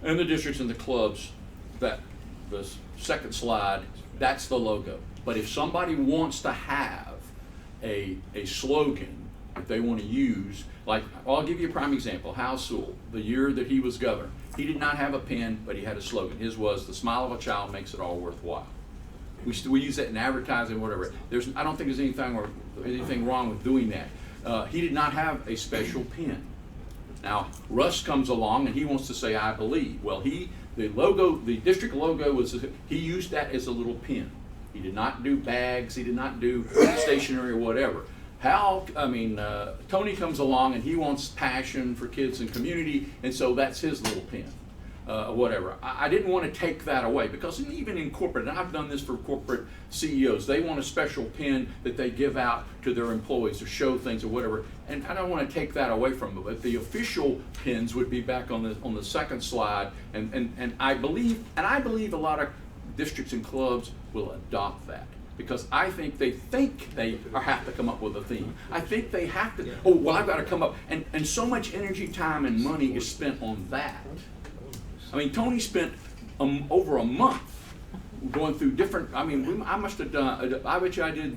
Speaker 4: and the districts and the clubs that the second slide, that's the logo. But if somebody wants to have a slogan that they want to use, like, I'll give you a prime example. Hal Sewell, the year that he was governor, he did not have a pen, but he had a slogan. His was, "The smile of a child makes it all worthwhile." We use that in advertising, whatever. I don't think there's anything wrong with doing that. He did not have a special pen. Now, Russ comes along and he wants to say, I believe. Well, the district logo he used that as a little pen. He did not do bags, he did not do stationery or whatever. Tony comes along and he wants passion for kids and community, and so that's his little pen. Whatever. I didn't want to take that away, because even in corporate, and I've done this for corporate CEOs, they want a special pen that they give out to their employees to show things or whatever, and I don't want to take that away from them. But the official pens would be back on the second slide, and I believe a lot of districts and clubs will adopt that. Because I think they have to come up with a theme. I think they have to, I've got to come up, and so much energy, time, and money is spent on that. I mean, Tony spent over a month going through different, I must have done, I bet you I did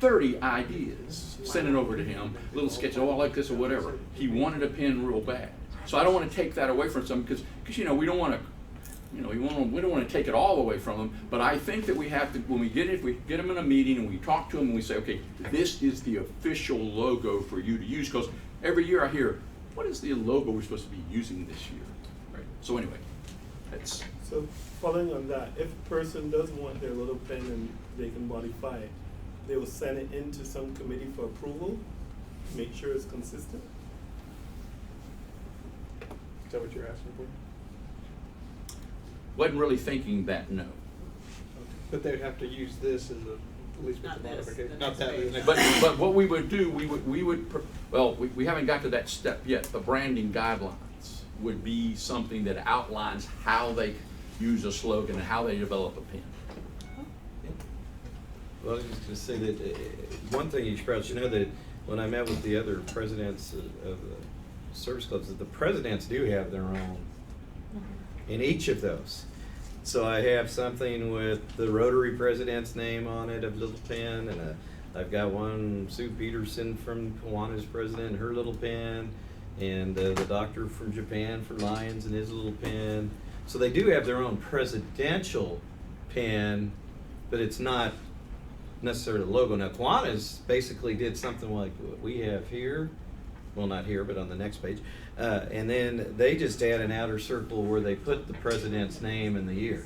Speaker 4: 30 ideas, sending over to him, little sketches, I like this or whatever. He wanted a pen real bad. So I don't want to take that away from some, because we don't want to, we don't want to take it all away from them, but I think that we have to, if we get them in a meeting and we talk to them and we say, okay, this is the official logo for you to use, because every year I hear, what is the logo we're supposed to be using this year? Right. So anyway, that's.
Speaker 22: So following on that, if a person doesn't want their little pen and they can modify it, they will send it into some committee for approval, make sure it's consistent.
Speaker 7: Is that what you're asking for?
Speaker 4: Wasn't really thinking that, no.
Speaker 7: But they'd have to use this as at least with the modification. Not that.
Speaker 4: But what we would do, we haven't got to that step yet. The branding guidelines would be something that outlines how they use a slogan and how they develop a pen.
Speaker 10: Well, I was just going to say that one thing you probably should know, that when I met with the other presidents of the service clubs, that the presidents do have their own in each of those. So I have something with the Rotary president's name on it, a little pen, and I've got one, Sue Peterson from Kiwanis president, her little pen, and the doctor from Japan for Lions and his little pen. So they do have their own presidential pen, but it's not necessarily the logo. Now Kiwanis basically did something like what we have here, well not here, but on the next page, and then they just add an outer circle where they put the president's name and the year.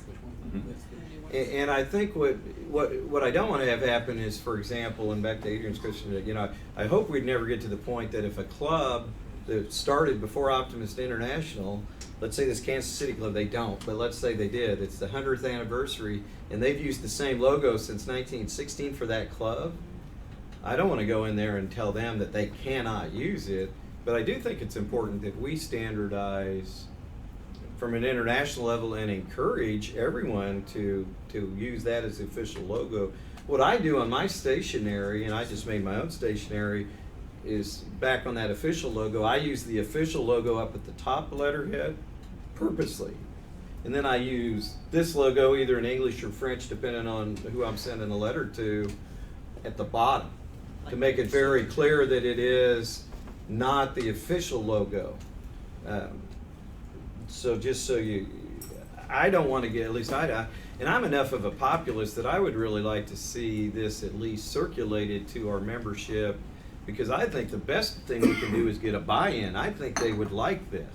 Speaker 10: And I think what I don't want to have happen is, for example, and back to Adrian's question, I hope we'd never get to the point that if a club that started before Optimist International, let's say this Kansas City club, they don't, but let's say they did, it's the 100th anniversary, and they've used the same logo since 1916 for that club. I don't want to go in there and tell them that they cannot use it, but I do think it's important that we standardize from an international level and encourage everyone to use that as the official logo. What I do on my stationery, and I just made my own stationery, is back on that official logo, I use the official logo up at the top letterhead purposely. And then I use this logo either in English or French, depending on who I'm sending a letter to, at the bottom, to make it very clear that it is not the official logo. So just so I don't want to get, at least and I'm enough of a populist that I would really like to see this at least circulated to our membership, because I think the best thing we can do is get a buy-in. I think they would like this.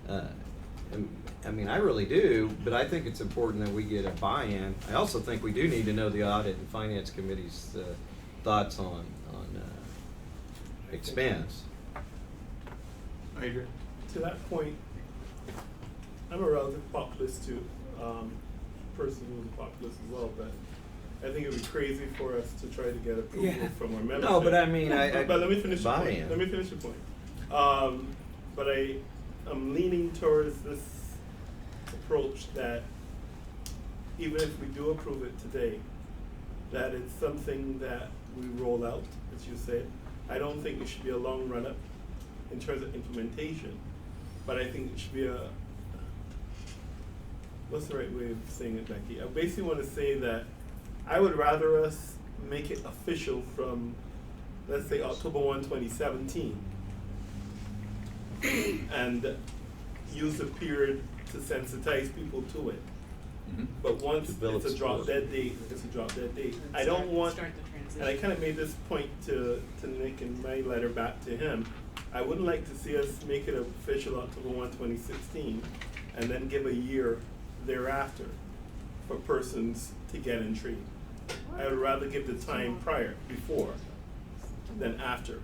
Speaker 10: I really do, but I think it's important that we get a buy-in. I also think we do need to know the Audit and Finance Committee's thoughts on expense.
Speaker 7: Adrian?
Speaker 22: To that point, I'm a relative populist too, person who's a populist as well, but I think it would be crazy for us to try to get approval from our membership.
Speaker 10: No, but
Speaker 22: but let me finish the point.
Speaker 10: buy-in.
Speaker 22: Let me finish the point. But I'm leaning towards this approach that even if we do approve it today, that it's something that we roll out, as you said. I don't think it should be a long run-up in terms of implementation, but I think it should be what's the right way of saying it, Becky? I basically want to say that I would rather us make it official from, let's say, October 1, 2017, and use the period to sensitize people to it. But But once
Speaker 10: develop
Speaker 22: it's a drop
Speaker 10: support.
Speaker 22: dead date, it's a drop dead date. I don't want,
Speaker 11: Start the transition.
Speaker 22: and I kind of made this point to Nick in my letter back to him. I wouldn't like to see us make it official October 1, 2016, and then give a year thereafter for persons to get in tree. I would rather give the time prior, before, than after,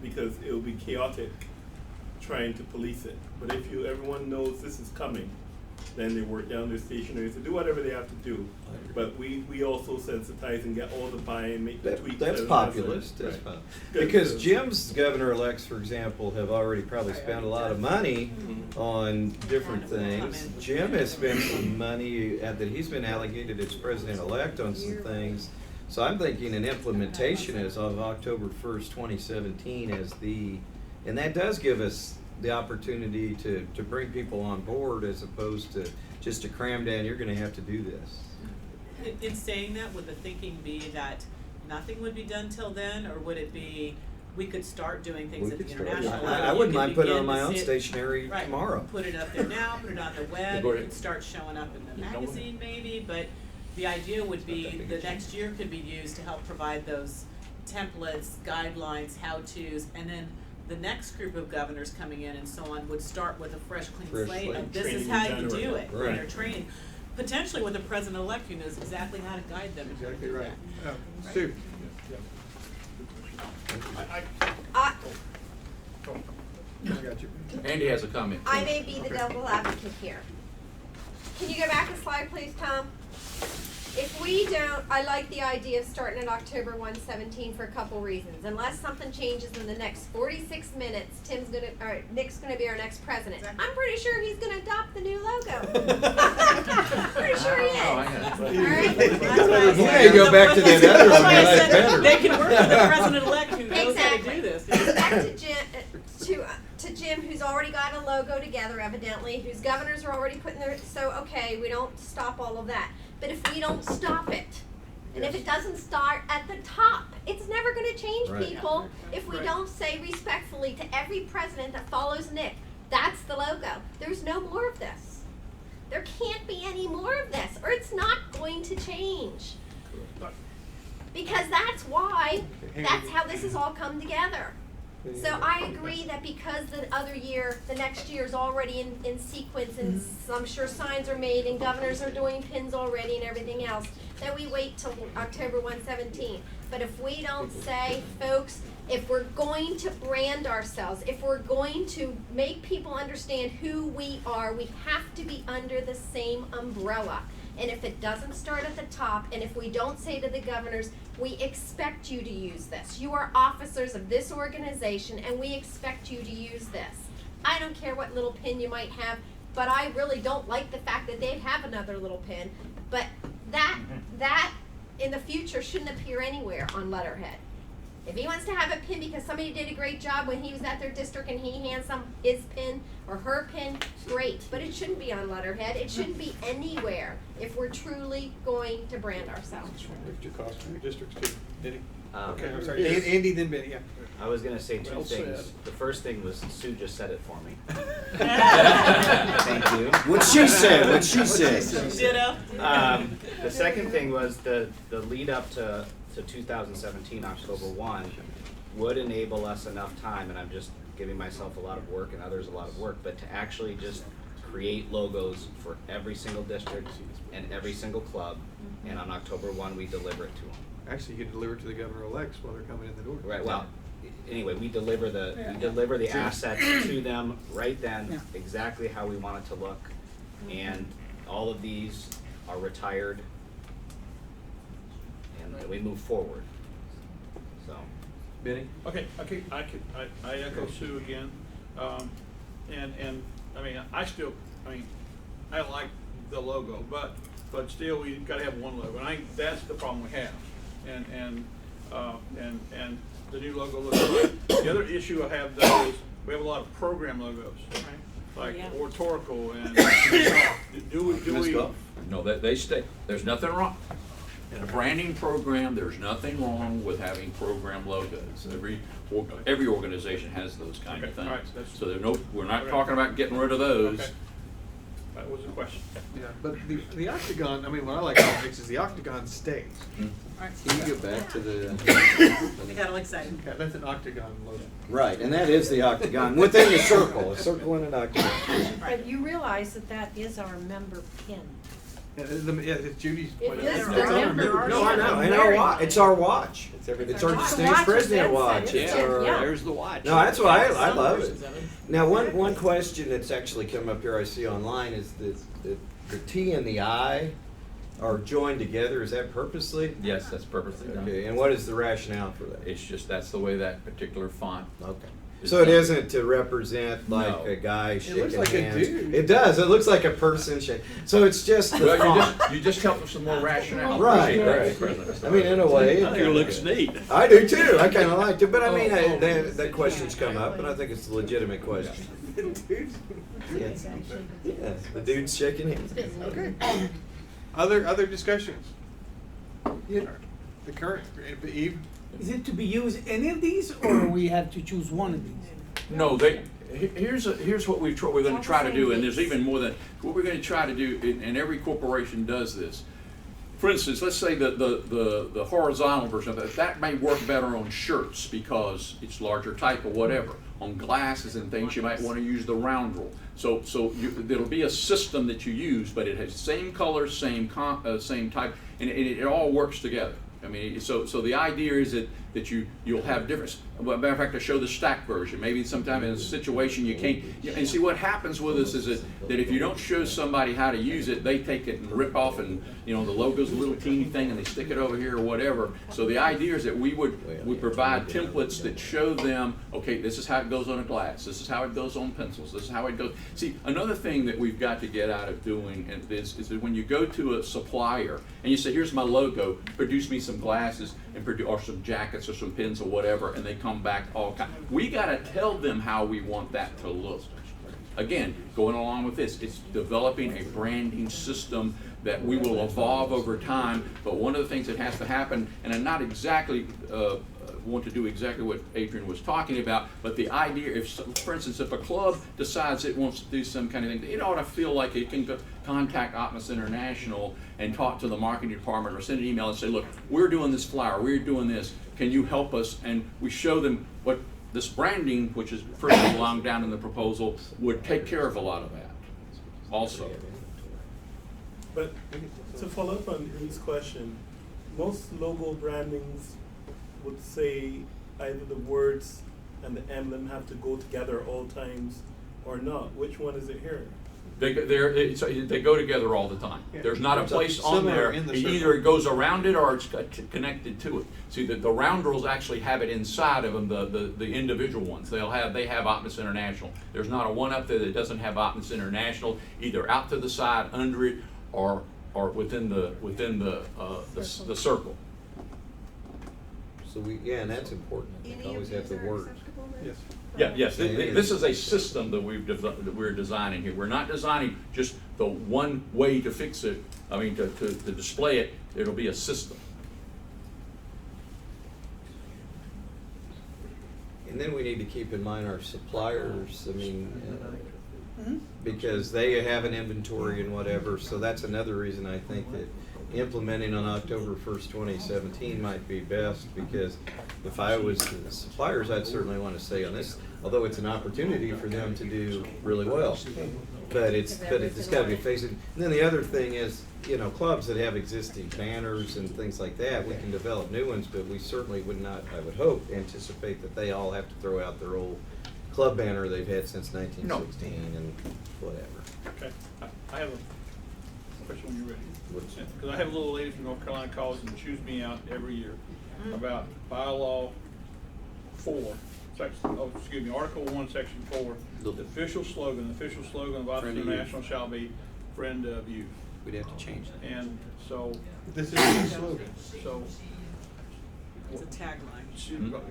Speaker 22: because it will be chaotic trying to police it. But if everyone knows this is coming, then they work down their stationaries to do whatever they have to do. But we also sensitize and get all the buy-in, make the tweaks.
Speaker 10: That's populist, that's
Speaker 22: Right.
Speaker 10: populist.
Speaker 22: Good.
Speaker 10: Because Jim's governor-elects, for example, have already probably spent a lot of money on different things. Jim has spent some money that he's been allocated as president-elect on some things. So I'm thinking an implementation is of October 1st, 2017 as and that does give us the opportunity to bring people on board as opposed to just to cram down, you're gonna have to do this.
Speaker 11: In saying that, would the thinking be that nothing would be done till then, or would it be, we could start doing things
Speaker 10: We
Speaker 11: at the
Speaker 10: could start.
Speaker 11: international level?
Speaker 10: I
Speaker 11: You
Speaker 10: wouldn't
Speaker 11: could
Speaker 10: mind putting it
Speaker 11: begin
Speaker 10: on my
Speaker 11: to
Speaker 10: own
Speaker 11: see it-
Speaker 10: stationery
Speaker 11: right,
Speaker 10: tomorrow.
Speaker 11: Put it up there now, put it on the web,
Speaker 4: Go
Speaker 11: it
Speaker 4: ahead.
Speaker 11: could start showing up in the magazine maybe, but the idea would be the next year could be used to help provide those templates, guidelines, how-tos, and then the next group of governors coming in and so on would start with a fresh, clean
Speaker 10: Fresh
Speaker 11: slate
Speaker 10: slate.
Speaker 11: of this
Speaker 22: Training
Speaker 11: is
Speaker 22: in
Speaker 11: how you
Speaker 22: January.
Speaker 11: do it,
Speaker 10: Right.
Speaker 11: when they're training. Potentially with the president-elect who knows exactly how to guide them.
Speaker 7: Exactly right. Sue?
Speaker 12: I
Speaker 7: got you.
Speaker 4: Andy has a comment.
Speaker 12: I may be the devil advocate here. Can you go back a slide, please, Tom? If we don't, I like the idea of starting at October 1/17 for a couple reasons. Unless something changes in the next 46 minutes, Nick's gonna be our next president. I'm pretty sure he's gonna adopt the new logo. Pretty sure he is.
Speaker 4: Oh, I got it.
Speaker 12: Alright?
Speaker 11: That's why I said-
Speaker 10: You go back to that other
Speaker 11: That's
Speaker 10: one,
Speaker 11: why I
Speaker 10: that's
Speaker 11: said
Speaker 10: better.
Speaker 11: they can work with the president-elect who knows how to
Speaker 12: Exactly.
Speaker 11: do this.
Speaker 12: Back to Jim, who's already got a logo together evidently, whose governors are already putting their, so okay, we don't stop all of that. But if we don't stop it, and if it doesn't start at the top, it's never gonna change
Speaker 10: Right.
Speaker 12: people if we
Speaker 22: Right.
Speaker 12: don't say respectfully to every president that follows Nick, that's the logo. There's no more of this. There can't be any more of this, or it's not going to change. Because that's why, that's how this has all come together. So I agree that because the next year is already in sequence and I'm sure signs are made and governors are doing pins already and everything else, that we wait till October 1/17. But if we don't say, folks, if we're going to brand ourselves, if we're going to make people understand who we are, we have to be under the same umbrella. And if it doesn't start at the top, and if we don't say to the governors, we expect you to use this. You are officers of this organization, and we expect you to use this. I don't care what little pin you might have, but I really don't like the fact that they'd have another little pin. But that in the future shouldn't appear anywhere on letterhead. If he wants to have a pin because somebody did a great job when he was at their district and he hands them his pin or her pin, great. But it shouldn't be on letterhead. It shouldn't be anywhere if we're truly going to brand ourselves.
Speaker 7: Look at your cost for your districts too. Benny? Okay, I'm
Speaker 3: Okay.
Speaker 7: sorry. Andy, then Benny, yeah.
Speaker 3: I was gonna say two
Speaker 7: Well
Speaker 3: things.
Speaker 7: said.
Speaker 3: The first thing was Sue just said it for me.
Speaker 10: Thank
Speaker 3: you.
Speaker 10: What she said, what she said.
Speaker 11: Ditto.
Speaker 3: The second thing was the lead up to 2017, October 1, would enable us enough time, and I'm just giving myself a lot of work and others a lot of work, but to actually just create logos for every single district and every single club, and on October 1, we deliver it to them.
Speaker 7: Actually, you can deliver it to the governor-elects while they're coming in the door.
Speaker 3: Right, well, anyway, we deliver the assets to them right then, exactly how we want it to look. And all of these are retired, and we move forward, so.
Speaker 10: Benny?
Speaker 6: Okay, I echo Sue again, and, I mean, I like the logo, but still, we gotta have one logo, and I think that's the problem we have, and the new logo looks like. The other issue I have though is, we have a lot of program logos, like oratorical and, do we?
Speaker 4: No, they stay, there's nothing wrong. In a branding program, there's nothing wrong with having program logos. Every organization has those kind of
Speaker 6: Okay, all right,
Speaker 4: things.
Speaker 6: that's-
Speaker 4: So we're not
Speaker 6: Okay.
Speaker 4: talking about getting rid of those.
Speaker 6: Okay. That was the question.
Speaker 7: Yeah, but the octagon, I mean, what I like about Mix is the octagon stays.
Speaker 10: Can you go back to the?
Speaker 11: I got all excited.
Speaker 7: Yeah, that's an octagon logo.
Speaker 10: Right, and that is the octagon, within the circle, a circle and an octagon.
Speaker 18: But you realize that that is our member pin.
Speaker 7: Yeah, it's Judy's.
Speaker 18: It
Speaker 7: point.
Speaker 18: is
Speaker 7: It's
Speaker 18: the
Speaker 7: on our
Speaker 18: member.
Speaker 7: member.
Speaker 10: No, I know, and our watch, it's our watch. It's our distinguished president watch. It's our,
Speaker 14: There's the watch.
Speaker 10: No, that's why I love it. Now, one question that's actually come up here I see online is the T and the I are joined together. Is that purposely?
Speaker 4: Yes, that's purposely done.
Speaker 10: Okay, and what is the rationale for that?
Speaker 4: It's just, that's the way that particular font.
Speaker 10: Okay.
Speaker 4: is
Speaker 10: So it
Speaker 4: done.
Speaker 10: isn't to represent like
Speaker 4: No.
Speaker 10: a guy shaking
Speaker 7: looks like a
Speaker 10: hands.
Speaker 7: dude.
Speaker 10: It does. It looks like a person shaking. So it's just the
Speaker 4: Well,
Speaker 10: font.
Speaker 4: you just helped with some more rationale.
Speaker 10: Right,
Speaker 4: Appreciate
Speaker 10: right.
Speaker 4: that,
Speaker 10: I mean, in a way.
Speaker 14: I think it looks neat.
Speaker 10: I do too. I kind of liked it, but I mean, that question's come up, and I think it's a legitimate question. Yes. Yes, the dude's shaking hands.
Speaker 7: Okay. Other discussions? Yeah. The current, Eve?
Speaker 20: Is it to be used any of these, or we have to choose one of these?
Speaker 4: No, here's what we're going to try to do, and there's even more than, what we're going to try to do, and every corporation does this. For instance, let's say the horizontal version of that may work better on shirts because it's larger type or whatever. On glasses and things, you might want to use the round rule. So there'll be a system that you use, but it has same color, same type, and it all works together. I mean, so the idea is that you'll have different. Well, matter of fact, I show the stack version. Maybe sometime in a situation you can't. And see what happens with us is that if you don't show somebody how to use it, they take it and rip off, and the logo's a little teeny thing, and they stick it over here or whatever. So the idea is that we provide templates that show them, okay, this is how it goes on a glass. This is how it goes on pencils. This is how it goes. See, another thing that we've got to get out of doing is that when you go to a supplier and you say, here's my logo, produce me some glasses or some jackets or some pins or whatever, and they come back all kind. We got to tell them how we want that to look. Again, going along with this, it's developing a branding system that we will evolve over time. But one of the things that has to happen, and I'm not exactly want to do exactly what Adrian was talking about, but the idea, for instance, if a club decides it wants to do some kind of thing, it ought to feel like it can contact Optimist International and talk to the marketing department or send an email and say, look, we're doing this flyer, we're doing this, can you help us? And we show them what this branding, which is further along down in the proposal, would take care of a lot of that also.
Speaker 22: But to follow up on Eve's question, most logo brandings would say either the words and the emblem have to go together at all times or not. Which one is it here?
Speaker 4: They go together all the time.
Speaker 7: Yeah.
Speaker 4: There's not a place on
Speaker 7: Similar
Speaker 4: there,
Speaker 7: in the
Speaker 4: either it goes around it or it's connected to it. See, the round rules actually have it inside of them, the individual ones. They have Optimist International. There's not a one up there that doesn't have Optimist International, either out to the side, under it, or within the circle.
Speaker 10: So and that's important.
Speaker 5: Any
Speaker 10: Always
Speaker 5: of
Speaker 10: have the
Speaker 5: these are
Speaker 10: word.
Speaker 5: acceptable then?
Speaker 7: Yes.
Speaker 4: Yes. This is a system that we're designing here. We're not designing just the one way to fix it. I mean, to display it. It'll be a system.
Speaker 10: And then we need to keep in mind our suppliers. I mean, because they have an inventory and whatever. So that's another reason I think that implementing on October 1st, 2017 might be best, because if I was the suppliers, I'd certainly want to say on this, although it's an opportunity for them to do really well. But it's got to be facing. And then the other thing is, clubs that have existing banners and things like that, we can develop new ones, but we certainly would not, I would hope, anticipate that they all have to throw out their old club banner they've had since 1916 and whatever.
Speaker 6: Okay, I have a question when you're ready. Because I have a little lady from North Carolina calls and chews me out every year about bylaw 4, Article 1, Section 4. The official slogan of Optimist International shall be "Friend of Youth."
Speaker 10: We'd have to change that.
Speaker 6: And so
Speaker 7: this is the slogan.
Speaker 6: So
Speaker 11: It's a tagline.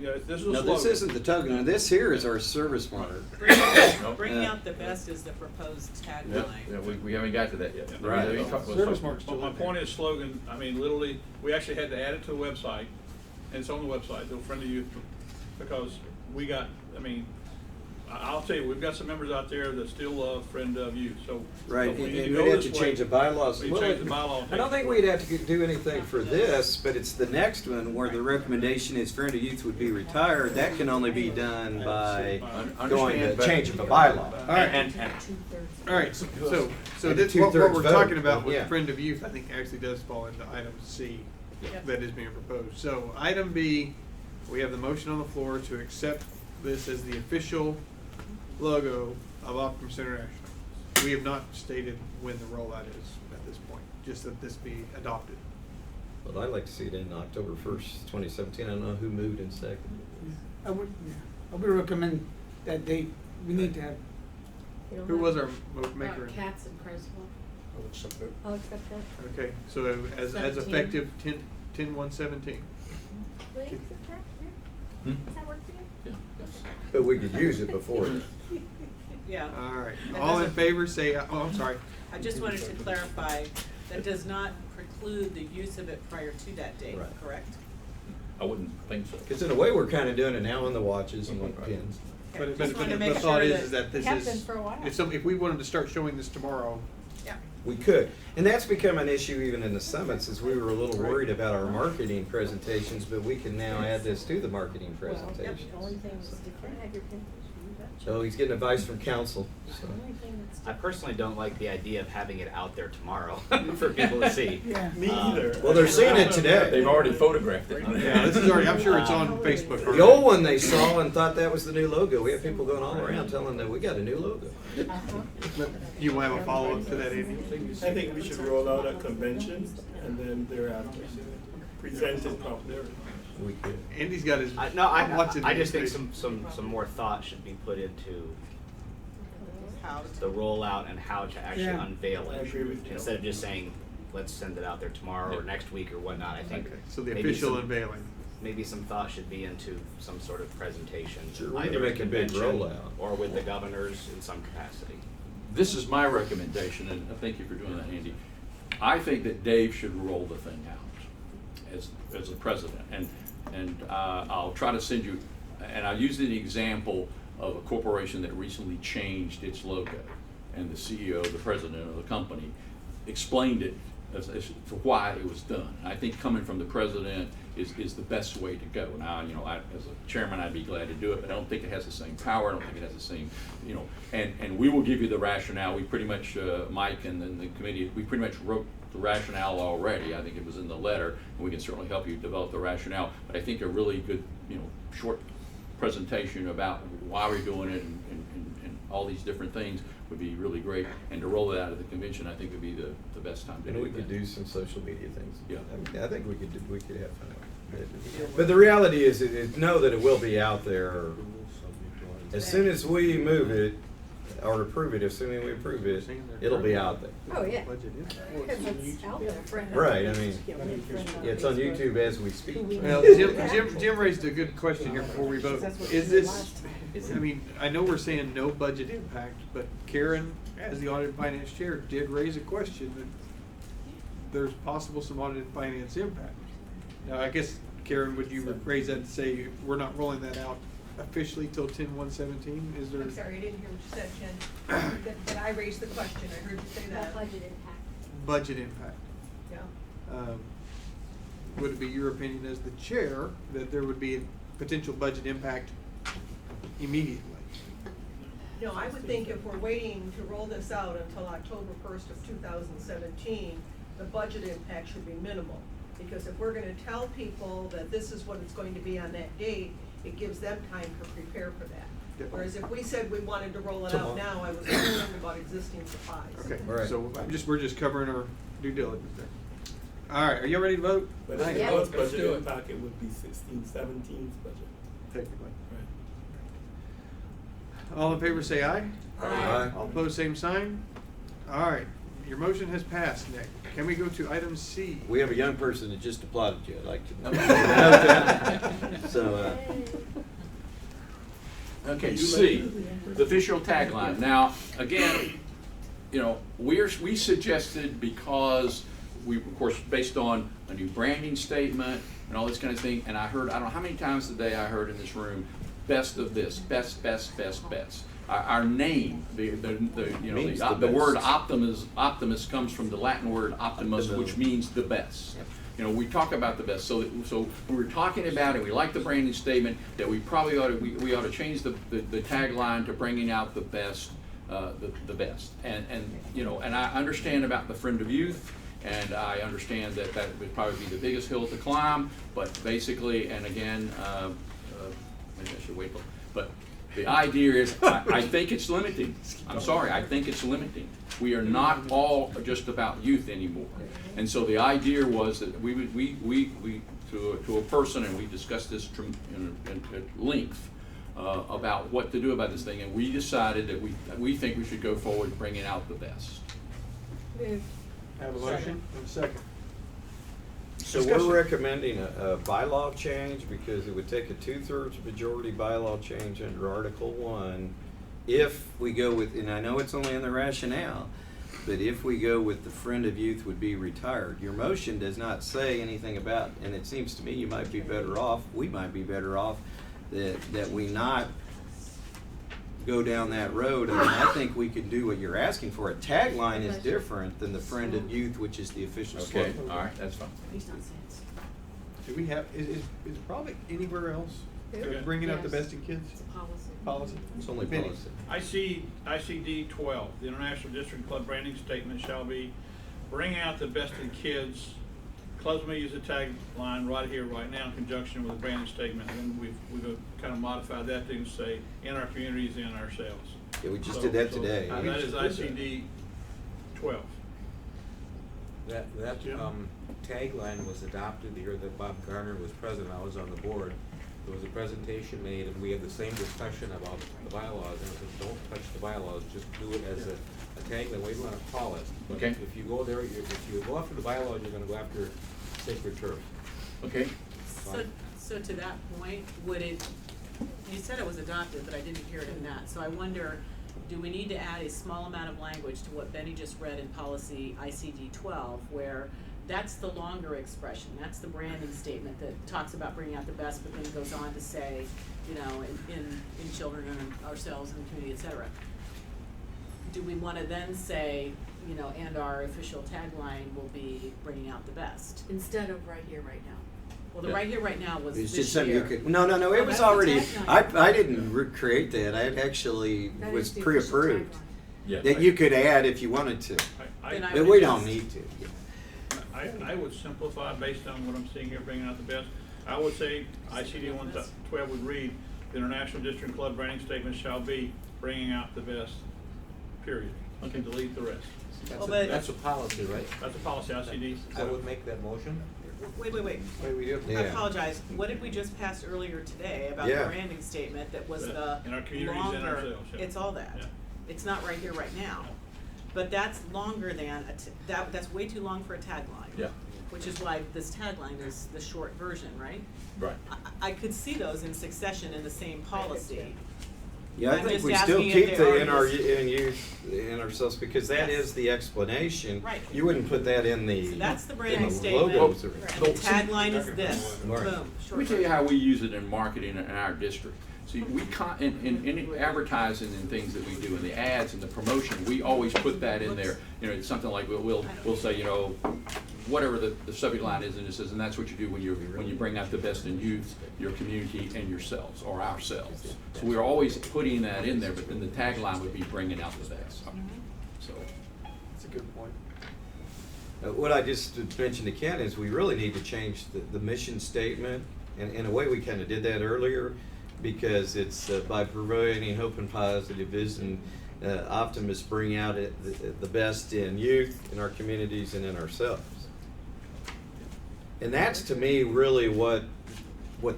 Speaker 6: Yeah, this is a
Speaker 10: No,
Speaker 6: slogan.
Speaker 10: this isn't the tagline. This here is our service monitor.
Speaker 11: Bringing out the best is the proposed tagline.
Speaker 4: Yeah, we haven't got to that yet.
Speaker 10: Right.
Speaker 7: Service mark's
Speaker 6: But
Speaker 7: still
Speaker 6: my
Speaker 7: in there.
Speaker 6: point is slogan, I mean, literally, we actually had to add it to the website, and it's on the website, the Friend of Youth, because we got, I'll tell you, we've got some members out there that still a friend of you, so.
Speaker 10: Right,
Speaker 6: so we
Speaker 10: and
Speaker 6: need
Speaker 10: we'd
Speaker 6: go
Speaker 10: have
Speaker 6: this
Speaker 10: to
Speaker 6: way.
Speaker 10: change the bylaws.
Speaker 6: We
Speaker 10: Well,
Speaker 6: change the bylaw.
Speaker 10: I don't think we'd have to do anything for this, but it's the next one where the recommendation is friend of youth would be retired. That can only be done by going to
Speaker 4: Understand,
Speaker 10: change of a bylaw.
Speaker 7: All right, all right, so
Speaker 10: And
Speaker 7: this, what
Speaker 10: two-thirds
Speaker 7: we're
Speaker 10: vote,
Speaker 7: talking about with
Speaker 10: yeah.
Speaker 7: friend of youth, I think actually does fall into item C
Speaker 11: Yep.
Speaker 7: that is being proposed. So item B, we have the motion on the floor to accept this as the official logo of Optimist International. We have not stated when the rollout is at this point, just that this be adopted.
Speaker 10: Well, I'd like to see it in October 1st, 2017. I don't know who moved in second.
Speaker 20: I would recommend that we need to have.
Speaker 7: Who was our maker?
Speaker 15: Katz and Creswell.
Speaker 2: I'll accept it.
Speaker 12: I'll accept that.
Speaker 7: Okay, so as
Speaker 15: 17.
Speaker 7: effective 10/1/17.
Speaker 12: Will you accept that? Yeah?
Speaker 10: Hmm?
Speaker 12: Does that work for you?
Speaker 10: But we could use it before.
Speaker 11: Yeah.
Speaker 7: All right,
Speaker 11: That
Speaker 7: all in
Speaker 11: doesn't-
Speaker 7: favor say, oh, I'm sorry.
Speaker 11: I just wanted to clarify, that does not preclude the use of it prior to that date,
Speaker 10: Right.
Speaker 11: correct?
Speaker 4: I wouldn't think so.
Speaker 10: Because in a way, we're kind of doing it now on the watches and on the pins.
Speaker 11: Okay,
Speaker 7: But
Speaker 11: just wanted to make
Speaker 7: the thought
Speaker 11: sure
Speaker 7: is that this
Speaker 18: Have been
Speaker 7: is,
Speaker 18: for a while.
Speaker 7: if we wanted to start showing this tomorrow,
Speaker 11: Yeah.
Speaker 10: We could. And that's become an issue even in the summits, is we were a little worried about our marketing presentations, but we can now add this to the marketing presentations.
Speaker 18: The only thing that's different, have your pin.
Speaker 10: So he's getting advice from council. So.
Speaker 18: The only thing that's
Speaker 3: I personally don't like the idea of having it out there tomorrow for people to see.
Speaker 20: Yeah.
Speaker 22: Me either.
Speaker 10: Well, they're seeing it today.
Speaker 4: They've already photographed it.
Speaker 7: yeah, this is already, I'm sure it's on Facebook.
Speaker 10: The old one they saw and thought that was the new logo. We have people going all around telling them we got a new logo.
Speaker 7: You will have a follow-up to that, Andy?
Speaker 22: I think we should roll out at convention and then thereafter present it properly.
Speaker 10: We could.
Speaker 7: Andy's got his.
Speaker 3: No,
Speaker 7: I'm watching
Speaker 3: I just think
Speaker 7: his
Speaker 3: some more thought should be put into
Speaker 11: How
Speaker 3: the rollout and how to actually
Speaker 20: Yeah.
Speaker 3: unveil
Speaker 22: I
Speaker 3: it.
Speaker 22: agree with you.
Speaker 3: Instead of just saying, let's send it out there tomorrow or next week or whatnot, I think.
Speaker 7: Okay, so the
Speaker 3: maybe
Speaker 7: official
Speaker 3: some-
Speaker 7: unveiling.
Speaker 3: Maybe some thought should be into some sort of presentation,
Speaker 10: Sure, we're
Speaker 3: either
Speaker 10: gonna
Speaker 3: at
Speaker 10: make a big
Speaker 3: convention
Speaker 10: rollout.
Speaker 3: or with the governors in some capacity.
Speaker 4: This is my recommendation, and thank you for doing that, Andy. I think that Dave should roll the thing out as the president, and I'll try to send you, and I'll use the example of a corporation that recently changed its logo, and the CEO, the president of the company, explained it as to why it was done. I think coming from the president is the best way to go. Now, you know, as a chairman, I'd be glad to do it, but I don't think it has the same power. I don't think it has the same, you know, and we will give you the rationale. We pretty much, Mike and then the committee, we pretty much wrote the rationale already. I think it was in the letter, and we can certainly help you develop the rationale. But I think a really good, you know, short presentation about why we're doing it and all these different things would be really great. And to roll it out at the convention, I think would be the best time to
Speaker 10: And
Speaker 4: do
Speaker 10: we could
Speaker 4: that.
Speaker 10: do some social media things.
Speaker 4: Yeah.
Speaker 10: I think we could have fun. But the reality is, know that it will be out there. As soon as we move it, or approve it, assuming we approve it, it'll be out there.
Speaker 12: Oh, yeah. Because it's out there.
Speaker 10: Right, I mean, yeah, it's on YouTube as we speak.
Speaker 7: Well, Jim raised a good question here before we vote. Is this, I mean, I know we're saying no budget impact, but Karen, as the audit and finance chair, did raise a question that there's possible some audit and finance impact. Now, I guess, Karen, would you raise that and say, we're not rolling that out officially till 10/1/17? Is there?
Speaker 5: I'm sorry, I didn't hear what you said, Jen. That I raised the question, I heard you say that.
Speaker 12: Budget impact.
Speaker 7: Budget impact.
Speaker 5: Yeah.
Speaker 7: Would it be your opinion as the chair that there would be a potential budget impact immediately?
Speaker 5: No, I would think if we're waiting to roll this out until October 1st of 2017, the budget impact should be minimal. Because if we're gonna tell people that this is what it's going to be on that date, it gives them time to prepare for that.
Speaker 7: Yep.
Speaker 5: Whereas if we said we wanted to roll it out now, I was concerned about existing supplies.
Speaker 7: Okay,
Speaker 10: Right.
Speaker 7: so we're just covering our due diligence there. All right, are you ready to vote?
Speaker 22: But if
Speaker 12: Yeah.
Speaker 22: it was
Speaker 1: Let's
Speaker 22: budget
Speaker 1: do it.
Speaker 22: impact, it would be 16-17's budget.
Speaker 7: Technically.
Speaker 22: Right.
Speaker 7: All in favor say aye.
Speaker 10: Aye.
Speaker 7: All opposed, same sign. All right, your motion has passed, Nick. Can we go to item C?
Speaker 10: We have a young person that just applauded you, I'd like to know that. So,
Speaker 4: Okay, C, the official tagline. Now, again, you know, we suggested, because we, of course, based on a new branding statement and all this kind of thing, and I heard, I don't know how many times today I heard in this room, best of this, best. Our name,
Speaker 10: Means
Speaker 4: the
Speaker 10: the
Speaker 4: word
Speaker 10: best.
Speaker 4: optimist comes from the Latin word optimus, which means the best. We talk about the best. So when we're talking about it, we like the branding statement, that we probably we ought to change the tagline to bringing out the best, the best. And I understand about the friend of youth, and I understand that would probably be the biggest hill to climb. But basically, and again, maybe I should wait. But the idea is, I think it's limiting. I'm sorry, I think it's limiting. We are not all just about youth anymore. And so the idea was that we to a person, and we discussed this at length about what to do about this thing, and we decided that we think we should go forward bringing out the best.
Speaker 7: Have a motion and a second.
Speaker 10: So
Speaker 7: Discussion.
Speaker 10: we're recommending a bylaw change because it would take a 2/3 majority bylaw change under Article 1 if we go with, and I know it's only in the rationale, but if we go with the friend of youth would be retired. Your motion does not say anything about, and it seems to me you might be better off, we might be better off, that we not go down that road. I mean, I think we could do what you're asking for. A tagline is different than the friend of youth, which is the official
Speaker 4: Okay,
Speaker 10: slogan.
Speaker 4: all right, that's fine.
Speaker 15: He's not saying it's.
Speaker 7: Do we have, is probably anywhere else
Speaker 5: Yeah.
Speaker 7: bringing out the
Speaker 15: Yes.
Speaker 7: best in kids?
Speaker 15: It's a policy.
Speaker 7: Policy?
Speaker 10: It's only
Speaker 7: Benny.
Speaker 10: policy.
Speaker 6: ICD 12, the International District Club branding statement shall be, bring out the best in kids. Clubs may use a tagline right here, right now, in conjunction with a branding statement, and then we've kind of modified that to say, in our communities, in ourselves.
Speaker 10: Yeah, we just did that today.
Speaker 6: That is ICD 12.
Speaker 13: That tagline was adopted the year that Bob Garner was president. I was on the board. There was a presentation made, and we had the same discussion about the bylaws. And it said, don't touch the bylaws, just do it as a tagline, whatever you want to call it. But
Speaker 4: Okay.
Speaker 13: if you go there, if you go after the bylaws, you're going to go after sacred turf.
Speaker 4: Okay.
Speaker 11: So to that point, you said it was adopted, but I didn't hear it in that, so I wonder, do we need to add a small amount of language to what Benny just read in policy ICD 12, where that's the longer expression, that's the branding statement that talks about bringing out the best, but then goes on to say, in children and ourselves and the community, et cetera. Do we wanna then say, and our official tagline will be bringing out the best?
Speaker 15: Instead of right here, right now.
Speaker 11: Well, the right here, right now was
Speaker 10: It's
Speaker 11: this
Speaker 10: just something you
Speaker 11: year.
Speaker 10: could, no, it
Speaker 11: Oh,
Speaker 10: was
Speaker 11: that's the
Speaker 10: already,
Speaker 11: tagline.
Speaker 10: I didn't create that, I actually
Speaker 15: That
Speaker 10: was
Speaker 15: is the official
Speaker 10: pre-approved.
Speaker 15: tagline.
Speaker 4: Yeah.
Speaker 10: That you could add if you wanted to,
Speaker 11: Then I
Speaker 10: but
Speaker 11: would
Speaker 10: we
Speaker 11: just-
Speaker 10: don't need to.
Speaker 6: I would simplify based on what I'm seeing here, bringing out the best. I would say ICD 112 would read, the International District Club branding statement shall be bringing out the best, period. Okay, delete the rest.
Speaker 13: That's a policy, right?
Speaker 6: That's a policy, ICD.
Speaker 13: I would make that motion.
Speaker 11: Wait.
Speaker 7: Wait, we do?
Speaker 11: I
Speaker 10: Yeah.
Speaker 11: apologize. What did we just pass earlier today about the
Speaker 10: Yeah.
Speaker 11: branding statement that was
Speaker 6: Yeah.
Speaker 11: the
Speaker 6: In our communities and
Speaker 11: longer,
Speaker 6: ourselves, yeah.
Speaker 11: it's all that.
Speaker 6: Yeah.
Speaker 11: It's not right here, right now. But that's longer than, that's way too long for a tagline.
Speaker 4: Yeah.
Speaker 11: Which is why this tagline is the short version, right?
Speaker 4: Right.
Speaker 11: I could see those in succession in the same policy.
Speaker 10: Yeah, I
Speaker 11: I'm
Speaker 10: think
Speaker 11: just
Speaker 10: we still
Speaker 11: asking if
Speaker 10: keep
Speaker 11: they
Speaker 10: the
Speaker 11: are
Speaker 10: in youth, in ourselves, because that
Speaker 11: Yes.
Speaker 10: is the explanation.
Speaker 11: Right.
Speaker 10: You wouldn't put that in the,
Speaker 11: So that's the
Speaker 10: in
Speaker 11: branding
Speaker 10: the
Speaker 11: statement,
Speaker 10: logos or.
Speaker 11: and the tagline is this,
Speaker 10: Right.
Speaker 11: boom,
Speaker 4: Let
Speaker 11: short
Speaker 4: me tell you
Speaker 11: version.
Speaker 4: how we use it in marketing in our district. See, in advertising and things that we do, in the ads and the promotion, we always put that in there. It's something like we'll say, whatever the subject line is, and it says, and that's what you do when you bring out the best in youth, your community, and yourselves, or ourselves. So we're always putting that in there, but then the tagline would be bringing out the best. So.
Speaker 7: That's a good point.
Speaker 10: What I just mentioned to Ken is we really need to change the mission statement, and in a way we kind of did that earlier, because it's by providing hope and positive vision, optimists bring out the best in youth, in our communities, and in ourselves. And that's to me really what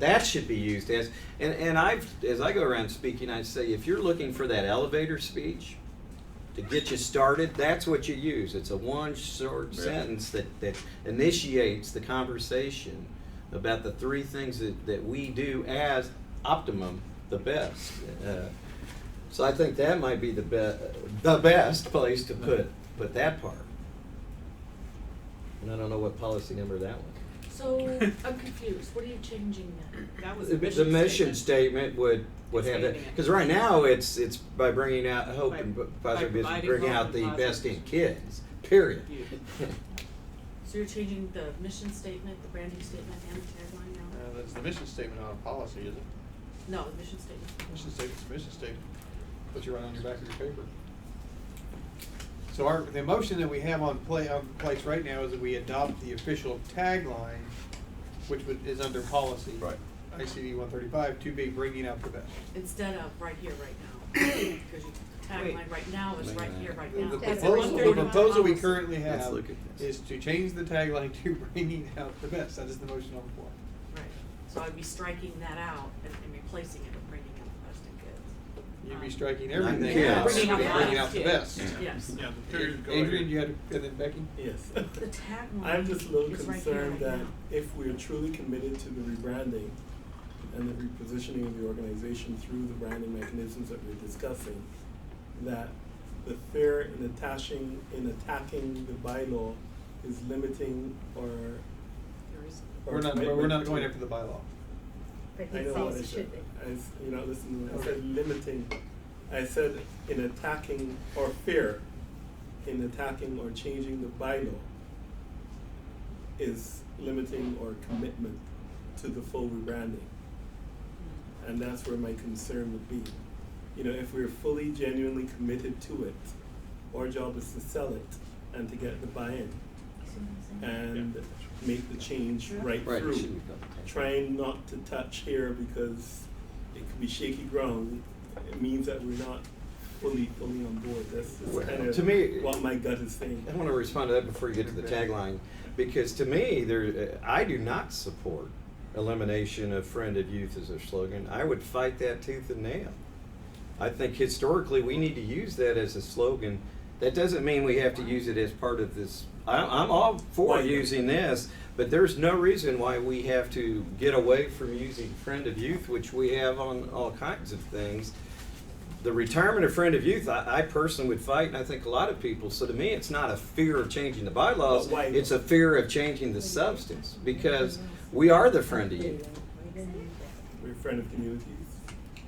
Speaker 10: that should be used as. And as I go around speaking, I say, if you're looking for that elevator speech to get you started, that's what you use. It's a one short sentence that initiates the conversation about the three things that we do as Optimum, the best. So I think that might be the best place to put that part. And I don't know what policy number that one.
Speaker 15: So, I'm confused, what are you changing then?
Speaker 11: That was
Speaker 10: The mission statement would have that,
Speaker 11: Expanding it.
Speaker 10: because right now it's by bringing out hope
Speaker 11: By-
Speaker 10: and
Speaker 11: by
Speaker 10: positive,
Speaker 11: providing
Speaker 10: bringing
Speaker 11: hope
Speaker 10: out
Speaker 11: and
Speaker 10: the
Speaker 11: positive
Speaker 10: best in kids, period.
Speaker 15: So you're changing the mission statement, the branding statement, and the tagline now?
Speaker 7: That's the mission statement on a policy, is it?
Speaker 15: No, the mission statement.
Speaker 7: Mission statement's a mission statement, what you write on your back of your paper. So the motion that we have on place right now is that we adopt the official tagline, which is under policy.
Speaker 10: Right.
Speaker 7: ICD 135, to be bringing out the best.
Speaker 15: Instead of right here, right now. Because the tagline right now is right here, right now.
Speaker 7: The
Speaker 12: That's
Speaker 7: proposal we
Speaker 15: policy.
Speaker 7: currently
Speaker 10: Let's
Speaker 7: have
Speaker 10: look at this.
Speaker 7: is to change the tagline to bringing out the best. That is the motion on the floor.
Speaker 15: Right, so I'd be striking that out and replacing it with bringing out the best in kids.
Speaker 7: You'd be striking everything
Speaker 10: kids.
Speaker 7: out,
Speaker 15: Bringing out the
Speaker 7: bringing out
Speaker 15: best
Speaker 7: the
Speaker 15: kids.
Speaker 7: best.
Speaker 15: Yes.
Speaker 6: Yeah, the period go
Speaker 7: Adrian,
Speaker 6: ahead.
Speaker 7: you had, and then Becky?
Speaker 22: Yes.
Speaker 15: The tagline
Speaker 22: I'm just a little
Speaker 15: is right here,
Speaker 22: concerned
Speaker 15: right
Speaker 22: that
Speaker 15: now.
Speaker 22: if we're truly committed to the rebranding and the repositioning of the organization through the branding mechanisms that we're discussing, that the fear in attaching, in attacking the bylaw is limiting or
Speaker 7: We're not
Speaker 22: commitment
Speaker 7: going
Speaker 22: to-
Speaker 7: after the bylaw.
Speaker 12: But
Speaker 22: I
Speaker 12: he
Speaker 22: know what I
Speaker 12: thinks it
Speaker 22: said.
Speaker 12: should be.
Speaker 22: Listen, I said limiting. I said in attacking or fear in attacking or changing the bylaw is limiting or commitment to the full rebranding. And that's where my concern would be. You know, if we're fully, genuinely committed to it, our job is to sell it and to get the buy-in and make the change right
Speaker 10: Right, it
Speaker 22: through.
Speaker 10: shouldn't be done.
Speaker 22: Trying not to touch here because it could be shaky ground. It means that we're not fully on board. That's
Speaker 10: Well,
Speaker 22: kind of
Speaker 10: to me-
Speaker 22: what my gut is saying.
Speaker 10: I want to respond to that before you get to the tagline, because to me, I do not support elimination of friend of youth as a slogan. I would fight that tooth and nail. I think historically we need to use that as a slogan. That doesn't mean we have to use it as part of this. I'm all for using this, but there's no reason why we have to get away from using friend of youth, which we have on all kinds of things. The retirement of friend of youth, I personally would fight, and I think a lot of people. So to me, it's not a fear of changing the bylaws,
Speaker 22: But why?
Speaker 10: it's a fear of changing the substance, because we are the friend of youth.
Speaker 22: We're a friend of communities.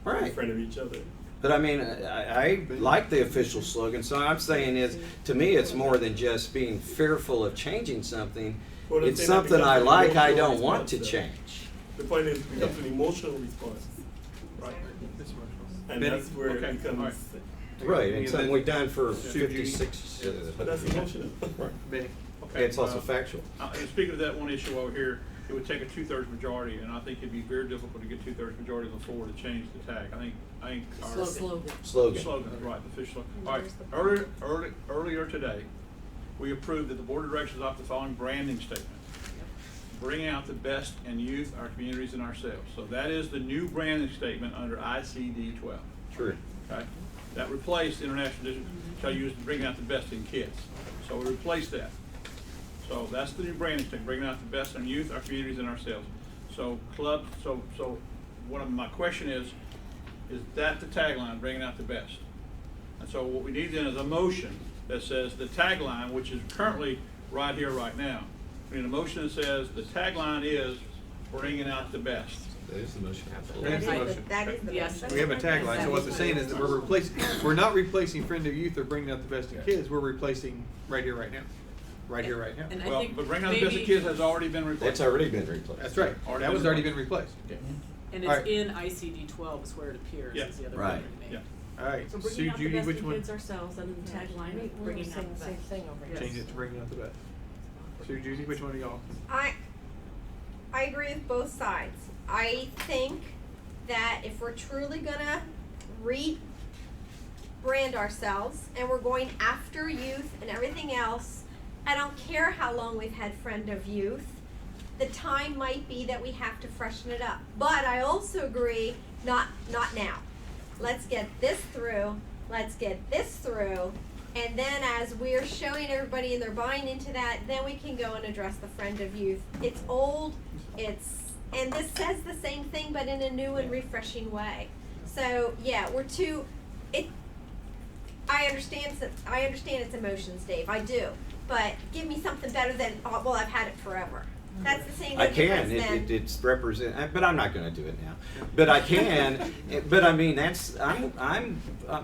Speaker 22: We're a
Speaker 10: Right.
Speaker 22: friend of each other.
Speaker 10: But I mean, I like the official slogan, so I'm saying is, to me, it's more than just being fearful of changing something.
Speaker 22: Well, I'm
Speaker 10: It's
Speaker 22: saying that
Speaker 10: something I
Speaker 22: becomes an
Speaker 10: like, I
Speaker 22: emotional
Speaker 10: don't want to
Speaker 22: response, though.
Speaker 10: change.
Speaker 22: The point is, it becomes an emotional response.
Speaker 6: Right.
Speaker 22: And
Speaker 6: Benny?
Speaker 22: that's where
Speaker 6: Okay,
Speaker 22: it becomes,
Speaker 6: all right.
Speaker 10: Right, and something we've done for
Speaker 6: Sue,
Speaker 10: 56.
Speaker 22: but that's emotional.
Speaker 7: Benny?
Speaker 6: Okay,
Speaker 10: It's also factual.
Speaker 6: And speaking of that one issue over here, it would take a 2/3 majority, and I think it'd be very difficult to get 2/3 majority on the floor to change the tag. I think our.
Speaker 15: Slogan.
Speaker 10: Slogan.
Speaker 6: Slogan, right, the official. All right, earlier today, we approved that the board of directors adopt the following branding statement. Bring out the best in youth, our communities, and ourselves. So that is the new branding statement under ICD 12.
Speaker 10: True.
Speaker 6: Okay? That replaced international edition, shall use bring out the best in kids. So we replaced that. So that's the new branding statement, bringing out the best in youth, our communities, and ourselves. So clubs, so my question is that the tagline, bringing out the best? And so what we need then is a motion that says the tagline, which is currently right here, right now. We need a motion that says the tagline is bringing out the best.
Speaker 10: That is the motion.
Speaker 7: That is the motion.
Speaker 12: That is the
Speaker 11: Yes.
Speaker 12: motion.
Speaker 7: We have a tagline, so what they're saying is that we're not replacing friend of youth or bringing out the best in kids, we're replacing right here, right now. Right here, right now.
Speaker 11: And I
Speaker 6: Well,
Speaker 11: think
Speaker 6: but bringing out the best in
Speaker 11: maybe-
Speaker 6: kids has already been replaced.
Speaker 10: That's already been replaced.
Speaker 7: That's right, that was already been replaced.
Speaker 6: Okay.
Speaker 11: And
Speaker 7: All
Speaker 11: it's
Speaker 7: right.
Speaker 11: in ICD 12 is where it appears,
Speaker 6: Yeah.
Speaker 11: is the other
Speaker 10: Right.
Speaker 11: point to make.
Speaker 6: Yeah.
Speaker 7: All right,
Speaker 15: So
Speaker 7: Sue,
Speaker 15: bringing out the
Speaker 7: Judy,
Speaker 15: best
Speaker 7: which
Speaker 15: in
Speaker 7: one?
Speaker 15: kids ourselves, and then the tagline, bringing out the best. Yes.
Speaker 7: Change it to bringing out the best. Sue, Judy, which one do y'all?
Speaker 12: I agree with both sides. I think that if we're truly gonna rebrand ourselves and we're going after youth and everything else, I don't care how long we've had Friend of Youth. The time might be that we have to freshen it up. But I also agree, not now. Let's get this through, and then as we're showing everybody and they're buying into that, then we can go and address the Friend of Youth. It's old, and this says the same thing, but in a new and refreshing way. So, yeah, I understand its emotions, Dave, I do. But give me something better than, oh, well, I've had it forever. That's the same
Speaker 10: I can,
Speaker 12: difference then.
Speaker 10: it's represent, but I'm not gonna do it now. But I can, but I mean,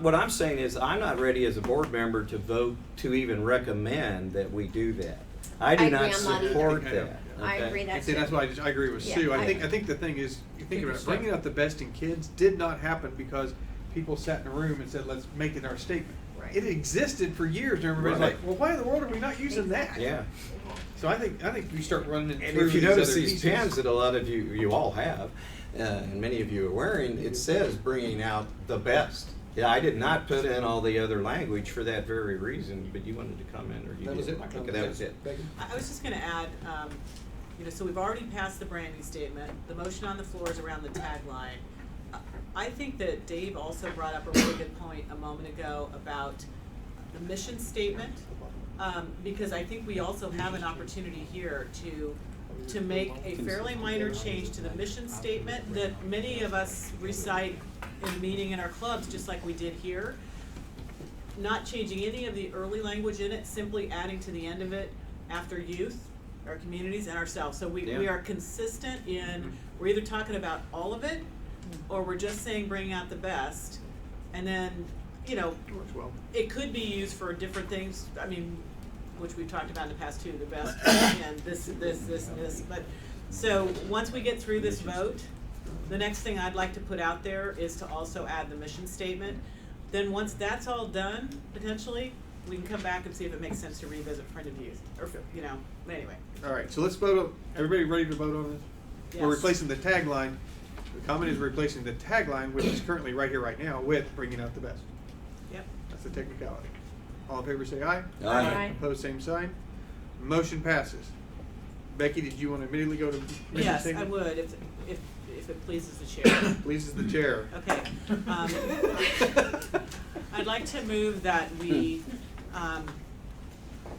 Speaker 10: what I'm saying is, I'm not ready as a board member to vote to even recommend that we do that. I do
Speaker 12: I
Speaker 10: not
Speaker 12: agree, I'm not either.
Speaker 10: support that.
Speaker 12: I
Speaker 10: okay?
Speaker 12: agree,
Speaker 7: And
Speaker 12: that's
Speaker 7: see, that's
Speaker 12: true.
Speaker 7: why I agree with
Speaker 12: Yeah,
Speaker 7: Sue.
Speaker 12: I
Speaker 7: I think the thing is, you think about it, bringing out the best in kids did not happen because people sat in a room and said, let's make it our statement.
Speaker 12: Right.
Speaker 7: It existed for years, and everybody's
Speaker 10: Right.
Speaker 7: like, well, why in the world are we not using that?
Speaker 10: Yeah.
Speaker 7: So I think we start running
Speaker 10: And
Speaker 7: through
Speaker 10: if you
Speaker 7: these
Speaker 10: notice
Speaker 7: other
Speaker 10: these
Speaker 7: pieces.
Speaker 10: pens that a lot of you all have, and many of you are wearing, it says bringing out the best. Yeah, I did not put in all the other language for that very reason, but you wanted to comment, or you
Speaker 7: That was
Speaker 10: did?
Speaker 7: it.
Speaker 10: Okay, that was it.
Speaker 7: Becky?
Speaker 11: I was just gonna add, so we've already passed the branding statement, the motion on the floor is around the tagline. I think that Dave also brought up a really good point a moment ago about the mission statement, because I think we also have an opportunity here to make a fairly minor change to the mission statement that many of us recite in a meeting in our clubs, just like we did here. Not changing any of the early language in it, simply adding to the end of it after youth, our communities, and ourselves. So we
Speaker 10: Yeah.
Speaker 11: are consistent in, we're either talking about all of it, or we're just saying bring out the best. And then,
Speaker 7: Works well.
Speaker 11: it could be used for different things, I mean, which we've talked about in the past too, the best, and this, and this, but, so, once we get through this vote, the next thing I'd like to put out there is to also add the mission statement. Then once that's all done, potentially, we can come back and see if it makes sense to revisit printed views, or, but anyway.
Speaker 7: All right, so let's vote on, everybody ready to vote on this? We're
Speaker 11: Yes.
Speaker 7: replacing the tagline, the comment is replacing the tagline, which is currently right here, right now, with bringing out the best.
Speaker 11: Yep.
Speaker 7: That's the technicality. All in favor say aye.
Speaker 10: Aye.
Speaker 12: Aye.
Speaker 7: Opposed, same sign. Motion passes. Becky, did you want to immediately go to mission
Speaker 11: Yes, I
Speaker 7: statement?
Speaker 11: would, if it pleases the chair.
Speaker 7: Pleases the chair.
Speaker 11: Okay. I'd like to move that we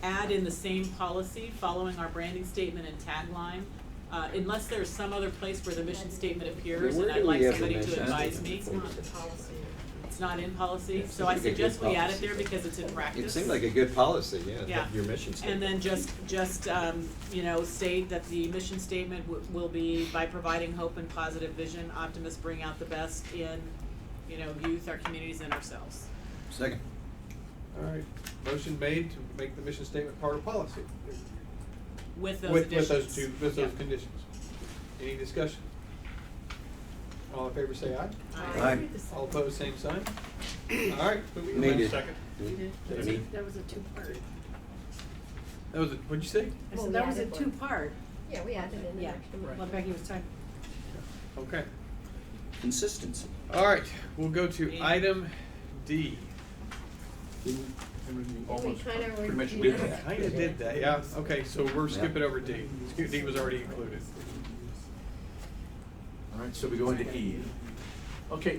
Speaker 11: add in the same policy following our branding statement and tagline, unless there's some other place where the mission statement appears,
Speaker 10: Where
Speaker 11: and
Speaker 10: do
Speaker 11: I'd
Speaker 10: we
Speaker 11: like
Speaker 10: have the
Speaker 11: somebody to
Speaker 10: mission
Speaker 11: advise
Speaker 10: statement?
Speaker 11: me.
Speaker 15: It's not the policy.
Speaker 11: It's not in policy, so I
Speaker 10: Seems like a good
Speaker 11: suggest we add it
Speaker 10: policy.
Speaker 11: there because it's in practice.
Speaker 10: It seemed like a good policy,
Speaker 11: Yeah.
Speaker 10: yeah, your mission statement.
Speaker 11: And then just state that the mission statement will be by providing hope and positive vision, Optimists bring out the best in, youth, our communities, and ourselves.
Speaker 10: Second.
Speaker 7: All right, motion made to make the mission statement part of policy.
Speaker 11: With those
Speaker 7: With
Speaker 11: additions.
Speaker 7: those
Speaker 11: Yeah.
Speaker 7: conditions. Any discussion? All in favor say aye.
Speaker 10: Aye.
Speaker 7: All opposed, same sign. All right.
Speaker 10: Need it.
Speaker 7: Second.
Speaker 15: That was a two-part.
Speaker 7: That was, what'd you say?
Speaker 18: I
Speaker 12: Well,
Speaker 18: said
Speaker 12: we
Speaker 18: that was a
Speaker 12: added one.
Speaker 18: two-part.
Speaker 12: Yeah, we added in the
Speaker 18: Yeah,
Speaker 12: extra one.
Speaker 18: what Becky was talking.
Speaker 7: Okay.
Speaker 14: Consistency.
Speaker 7: All right, we'll go to item D.
Speaker 12: We kind of
Speaker 4: Pretty much
Speaker 12: were.
Speaker 4: did that.
Speaker 7: Kinda did that, yeah. Okay, so we're skipping over D. D was already included.
Speaker 4: All right, so we go into E. Okay.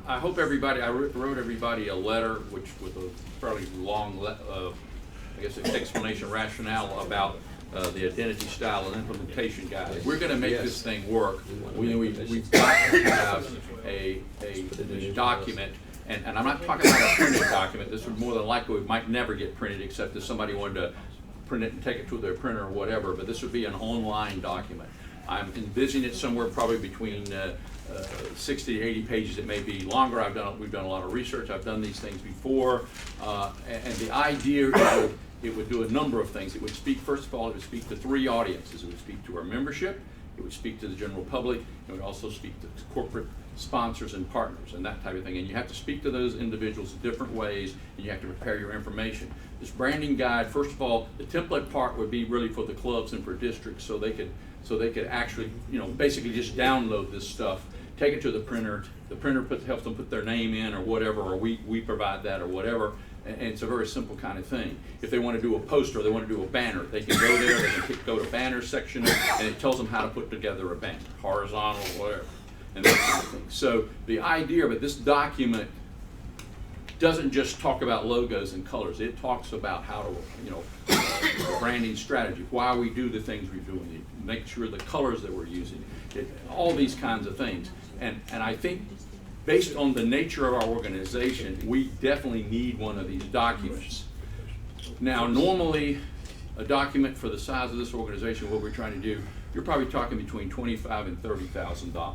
Speaker 4: I hope everybody, I wrote everybody a letter, which with a fairly long, I guess, explanation rationale about the identity style and implementation guide. We're gonna make this thing work. We've got to have a document, and I'm not talking about a printed document. This would more than likely might never get printed, except if somebody wanted to print it and take it to their printer or whatever, but this would be an online document. I'm envisioning it somewhere probably between 60 to 80 pages. It may be longer. We've done a lot of research. I've done these things before, and the idea is it would do a number of things. It would speak, first of all, it would speak to three audiences. It would speak to our membership, it would speak to the general public, it would also speak to corporate sponsors and partners and that type of thing. And you have to speak to those individuals in different ways, and you have to prepare your information. This branding guide, first of all, the template part would be really for the clubs and for districts, so they could actually, basically just download this stuff, take it to the printer helps them put their name in or whatever, or we provide that or whatever, and it's a very simple kind of thing. If they want to do a poster, they want to do a banner, they can go there, they can go to banner section, and it tells them how to put together a banner, horizontal, whatever, and that kind of thing. So the idea of it, this document doesn't just talk about logos and colors. It talks about how to, branding strategy, why we do the things we do, make sure the colors that we're using, all these kinds of things. And I think based on the nature of our organization, we definitely need one of these documents. Now, normally, a document for the size of this organization, what we're trying to do, you're probably talking between $25,000 and $30,000.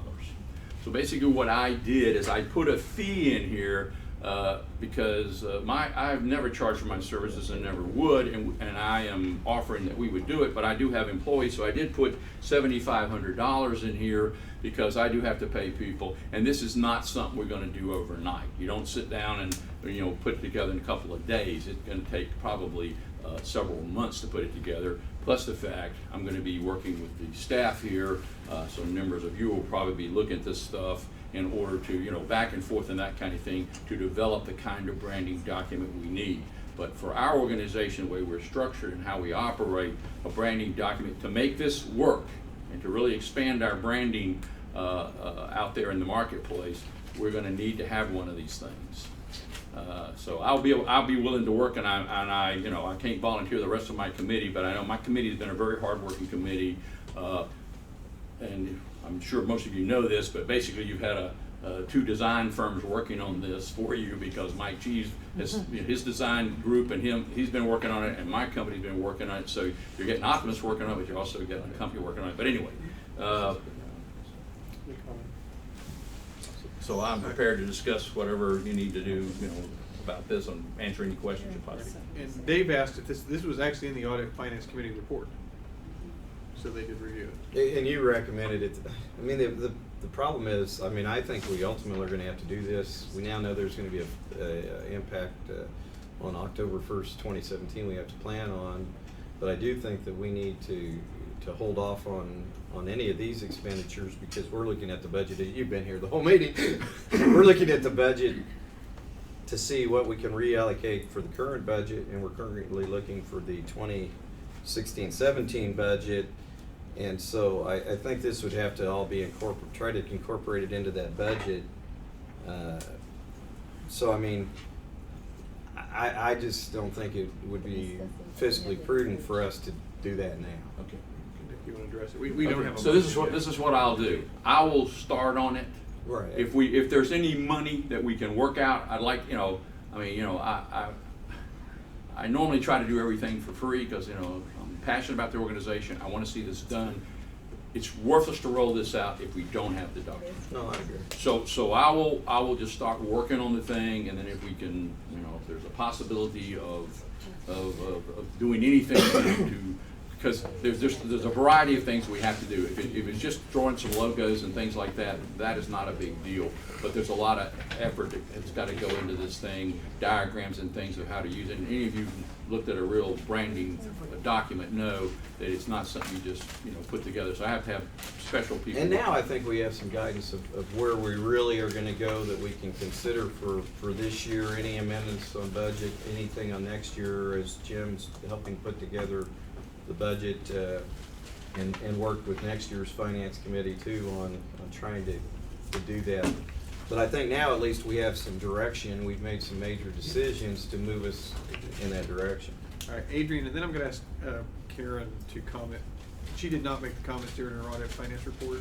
Speaker 4: So basically what I did is I put a fee in here because I've never charged for my services and never would, and I am offering that we would do it, but I do have employees, so I did put $7,500 in here because I do have to pay people, and this is not something we're going to do overnight. You don't sit down and put it together in a couple of days. It's going to take probably several months to put it together, plus the fact I'm going to be working with the staff here, so members of you will probably be looking at this stuff in order to, back and forth and that kind of thing, to develop the kind of branding document we need. But for our organization, the way we're structured and how we operate, a branding document to make this work and to really expand our branding out there in the marketplace, we're going to need to have one of these things. So I'll be willing to work, and I can't volunteer the rest of my committee, but I know my committee has been a very hard-working committee, and I'm sure most of you know this, but basically you've had two design firms working on this for you, because Mike Cheese has his design group, and he's been working on it, and my company's been working on it. So you're getting Optimist working on it, but you're also getting a company working on it. But anyway, so I'm prepared to discuss whatever you need to do, about this, and answer any questions if possible.
Speaker 7: And Dave asked if this was actually in the Audit and Finance Committee report, so they could review it.
Speaker 10: And you recommended it. I mean, the problem is, I think we ultimately are going to have to do this. We now know there's going to be a impact on October 1st, 2017 we have to plan on, but I do think that we need to hold off on any of these expenditures, because we're looking at the budget. You've been here the whole meeting. We're looking at the budget to see what we can reallocate for the current budget, and we're currently looking for the 2016-17 budget. And so I think this would have to all be try to incorporate it into that budget. So I just don't think it would be fiscally prudent for us to do that now.
Speaker 4: Okay.
Speaker 7: If you want to address it, we don't have a
Speaker 4: So this is what I'll do. I will start on it.
Speaker 10: Right.
Speaker 4: If there's any money that we can work out, I'd like, I normally try to do everything for free, because I'm passionate about the organization. I want to see this done. It's worthless to roll this out if we don't have the document.
Speaker 10: No, I agree.
Speaker 4: So I will just start working on the thing, and then if we can, if there's a possibility of doing anything to because there's a variety of things we have to do. If it's just drawing some logos and things like that, that is not a big deal. But there's a lot of effort that's got to go into this thing, diagrams and things of how to use it. And any of you who looked at a real branding document know that it's not something you just put together. So I have to have special people.
Speaker 10: And now I think we have some guidance of where we really are going to go that we can consider for this year. Any amendments on budget, anything on next year, as Jim's helping put together the budget and work with next year's finance committee too on trying to do that. But I think now at least we have some direction. We've made some major decisions to move us in that direction.
Speaker 7: All right, Adrian, and then I'm going to ask Karen to comment. She did not make the comments during her audit finance report,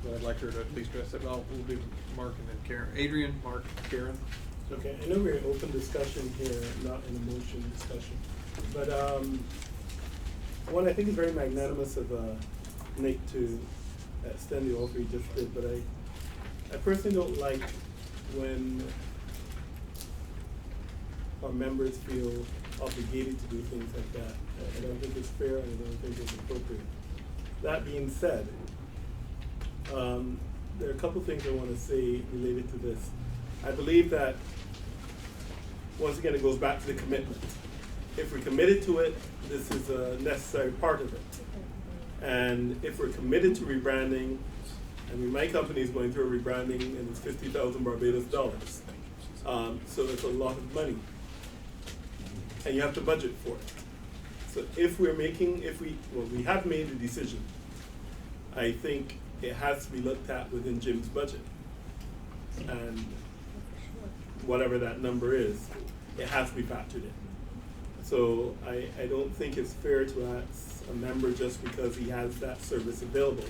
Speaker 7: but I'd like her to at least address that. We'll do Mark and then Karen. Adrian, Mark, Karen.
Speaker 22: Okay, I know we're in open discussion here, not an emotion discussion, but one, I think it's very magnanimous of Nick to extend the offer he just did, but I personally don't like when our members feel obligated to do things like that. I don't think it's fair, and I don't think it's appropriate. That being said, there are a couple things I want to say related to this. I believe that, once again, it goes back to the commitment. If we're committed to it, this is a necessary part of it. And if we're committed to rebranding, I mean, my company is going through a rebranding, and it's $50,000 Barbados dollars. So that's a lot of money. And you have to budget for it. So if we have made a decision, I think it has to be looked at within Jim's budget. And whatever that number is, it has to be factored in. So I don't think it's fair to ask a member just because he has that service available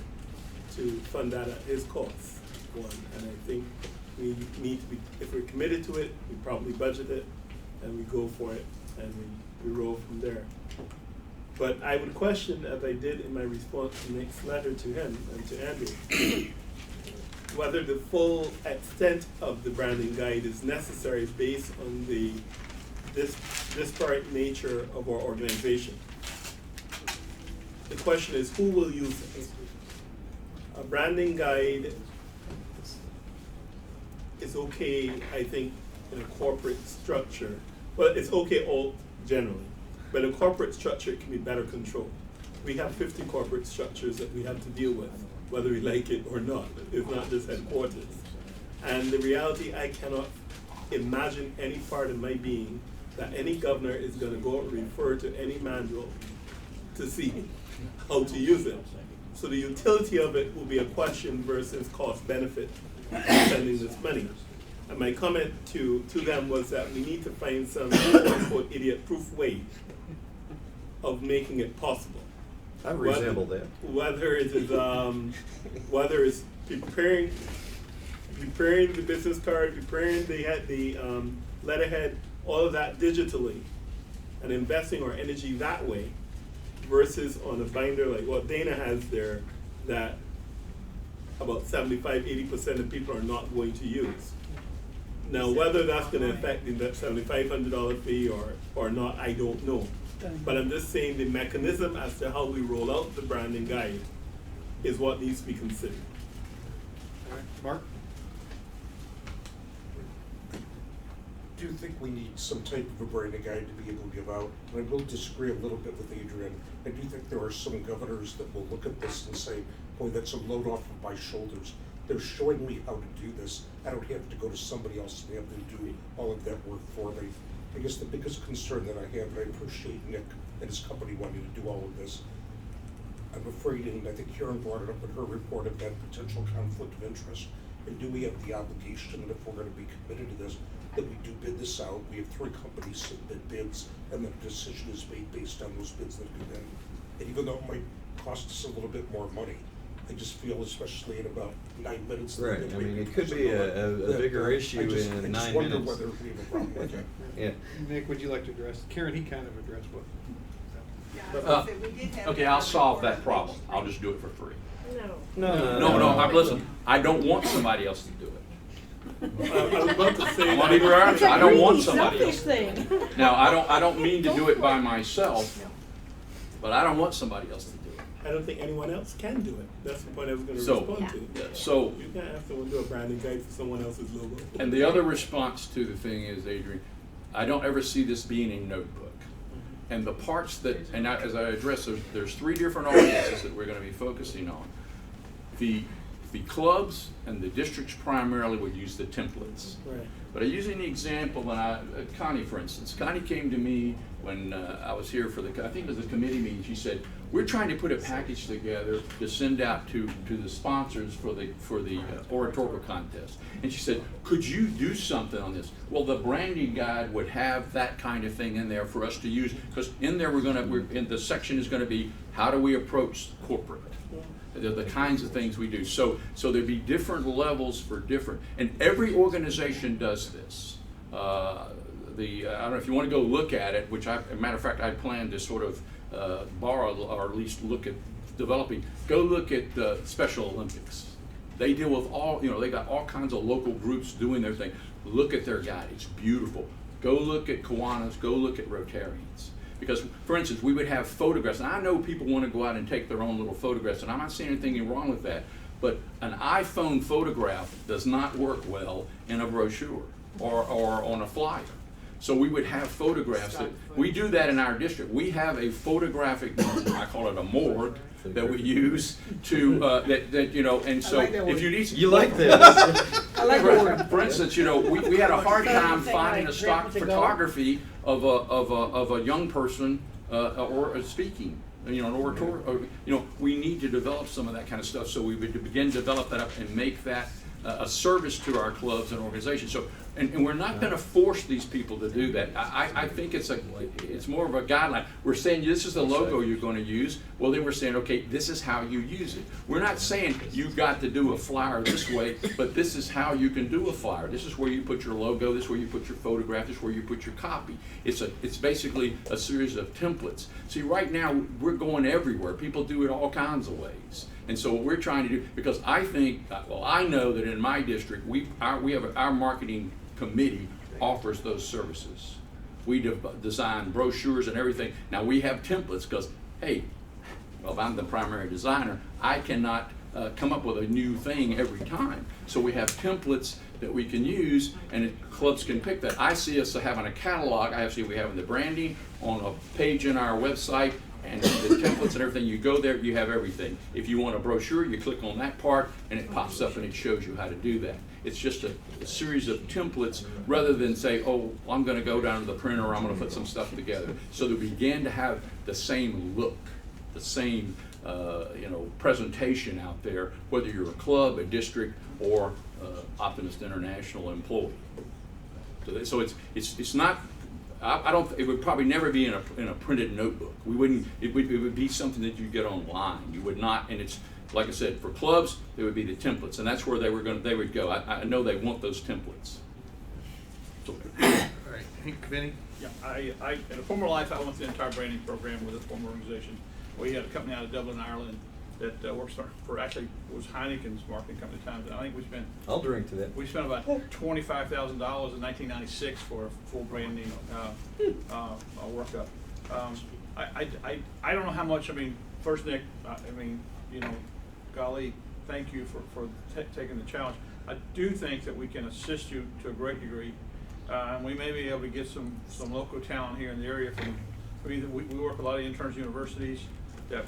Speaker 22: to fund that at his cost, one. And I think we need to be, if we're committed to it, we probably budget it and we go for it and we roll from there. But I would question, as I did in my response to Nick's letter to him and to Andrew, whether the full extent of the branding guide is necessary based on the disparate nature of our organization. The question is, who will use it? A branding guide is okay, I think, in a corporate structure. Well, it's okay all generally, but a corporate structure can be better controlled. We have 50 corporate structures that we have to deal with, whether we like it or not. It's not just headquarters. And the reality, I cannot imagine any part of my being that any governor is going to go and refer to any manual to see how to use it. So the utility of it will be a question versus cost benefit spending this money. And my comment to them was that we need to find some quote-unquote idiot-proof way of making it possible.
Speaker 10: I resemble that.
Speaker 22: Whether it is whether it's preparing the business card, preparing the letterhead, all of that digitally, and investing our energy that way, versus on a binder like what Dana has there that about 75–80% of people are not going to use. Now, whether that's going to affect the $7,500 fee or not, I don't know. But I'm just saying the mechanism as to how we roll out the branding guide is what needs to be considered.
Speaker 7: All right, Mark?
Speaker 2: Do you think we need some type of a branding guide to be able to give out? And I will disagree a little bit with Adrian. I do think there are some governors that will look at this and say, boy, that's a load off of my shoulders. They're showing me how to do this. I don't have to go to somebody else and have them do all of that work for me. I guess the biggest concern that I have, and I appreciate Nick and his company wanting to do all of this, I'm afraid, and I think Karen brought it up in her report, of that potential conflict of interest. And do we have the obligation, and if we're going to be committed to this, that we do bid this out? We have 3 companies submit bids, and the decision is made based on those bids that come in. And even though it might cost us a little bit more money, I just feel, especially in about 9 minutes.
Speaker 10: Right, I mean, it could be a bigger issue in 9 minutes.
Speaker 2: I just wonder whether we have a problem with it.
Speaker 10: Yeah.
Speaker 7: Nick, would you like to address? Karen, he kind of addressed what?
Speaker 4: Okay, I'll solve that problem. I'll just do it for free.
Speaker 12: No.
Speaker 4: Listen, I don't want somebody else to do it.
Speaker 22: I was about to say
Speaker 4: I'm gonna be right. I don't want somebody
Speaker 18: selfish
Speaker 4: else.
Speaker 18: thing.
Speaker 4: Now, I don't mean to do it by myself, but I don't want somebody else to do it.
Speaker 22: I don't think anyone else can do it. That's the point I was going to
Speaker 4: So,
Speaker 22: respond to.
Speaker 4: yeah, so-
Speaker 22: You can't have someone do a branding guide for someone else's logo.
Speaker 4: And the other response to the thing is, Adrian, I don't ever see this being a notebook. And the parts that, and as I address, there's 3 different audiences that we're going to be focusing on. The clubs and the districts primarily would use the templates.
Speaker 22: Right.
Speaker 4: But I use an example, Connie, for instance. Connie came to me when I was here for I think it was a committee meeting. She said, we're trying to put a package together to send out to the sponsors for the oratorical contest. And she said, could you do something on this? Well, the branding guide would have that kind of thing in there for us to use, because in there in the section is going to be, how do we approach corporate? The kinds of things we do. So there'd be different levels for different, and every organization does this. I don't know if you want to go look at it, which as a matter of fact, I plan to sort of borrow or at least look at developing. Go look at the Special Olympics. They deal with they got all kinds of local groups doing their thing. Look at their guide, it's beautiful. Go look at Kiwanis, go look at Rotarians. Because, for instance, we would have photographs, and I know people want to go out and take their own little photographs, and I'm not saying anything wrong with that, but an iPhone photograph does not work well in a brochure or on a flyer. So we would have photographs we do that in our district. We have a photographic, I call it a morgue, that we use to, and so if you need.
Speaker 10: You like this?
Speaker 20: I like the word.
Speaker 4: For instance, we had a hard time finding a stock photography of a young person or speaking, an orator. We need to develop some of that kind of stuff. So we would begin to develop that up and make that a service to our clubs and organizations. So And we're not gonna force these people to do that. I think it's more of a guideline. We're saying this is the logo you're gonna use, well then we're saying, okay, this is how you use it. We're not saying you've got to do a flyer this way, but this is how you can do a flyer. This is where you put your logo, this is where you put your photograph, this is where you put your copy. It's basically a series of templates. See, right now, we're going everywhere. People do it all kinds of ways. And so what we're trying to do, because I think, well, I know that in my district, we have our marketing committee offers those services. We design brochures and everything. Now we have templates because, hey, well, if I'm the primary designer, I cannot come up with a new thing every time. So we have templates that we can use, and clubs can pick that. I see us having a catalog. We have the branding on a page in our website, and the templates and everything. You go there, you have everything. If you want a brochure, you click on that part, and it pops up and it shows you how to do that. It's just a series of templates rather than say, oh, I'm going to go down to the printer, or I'm going to put some stuff together. So they begin to have the same look, the same presentation out there, whether you're a club, a district, or Optimist International employee. So it's not. I don't. It would probably never be in a printed notebook. We wouldn't. It would be something that you get online. You would not. And it's like I said, for clubs, it would be the templates, and that's where they would go. I know they want those templates.
Speaker 7: All right, Hank, Vinny?
Speaker 6: Yeah, I in a former life, I went through the entire branding program with a former organization. We had a company out of Dublin, Ireland, that works for actually was Heineken's marketing company at the time. I think we spent.
Speaker 10: I'll drink to that.
Speaker 6: We spent about $25,000 in 1996 for a full branding workup. I don't know how much. I mean, first, Nick. Golly, thank you for taking the challenge. I do think that we can assist you to a great degree, and we may be able to get some local talent here in the area. We work with a lot of interns, universities that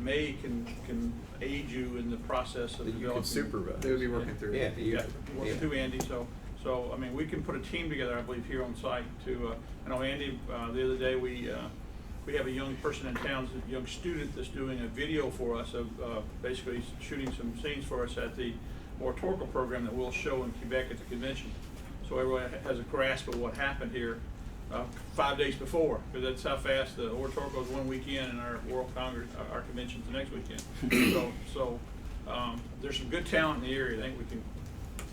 Speaker 6: can aid you in the process of developing.
Speaker 7: Supervise. They would be working through.
Speaker 6: Working through Andy. So I mean, we can put a team together, I believe, here on site to. I know Andy. The other day we have a young person in town, a young student that's doing a video for us of basically shooting some scenes for us at the Oratorical program that we'll show in Quebec at the convention. So everyone has a grasp of what happened here 5 days before, because that's how fast the Oratorical is one weekend and our World Congress, our convention's the next weekend. So there's some good talent in the area. I think we can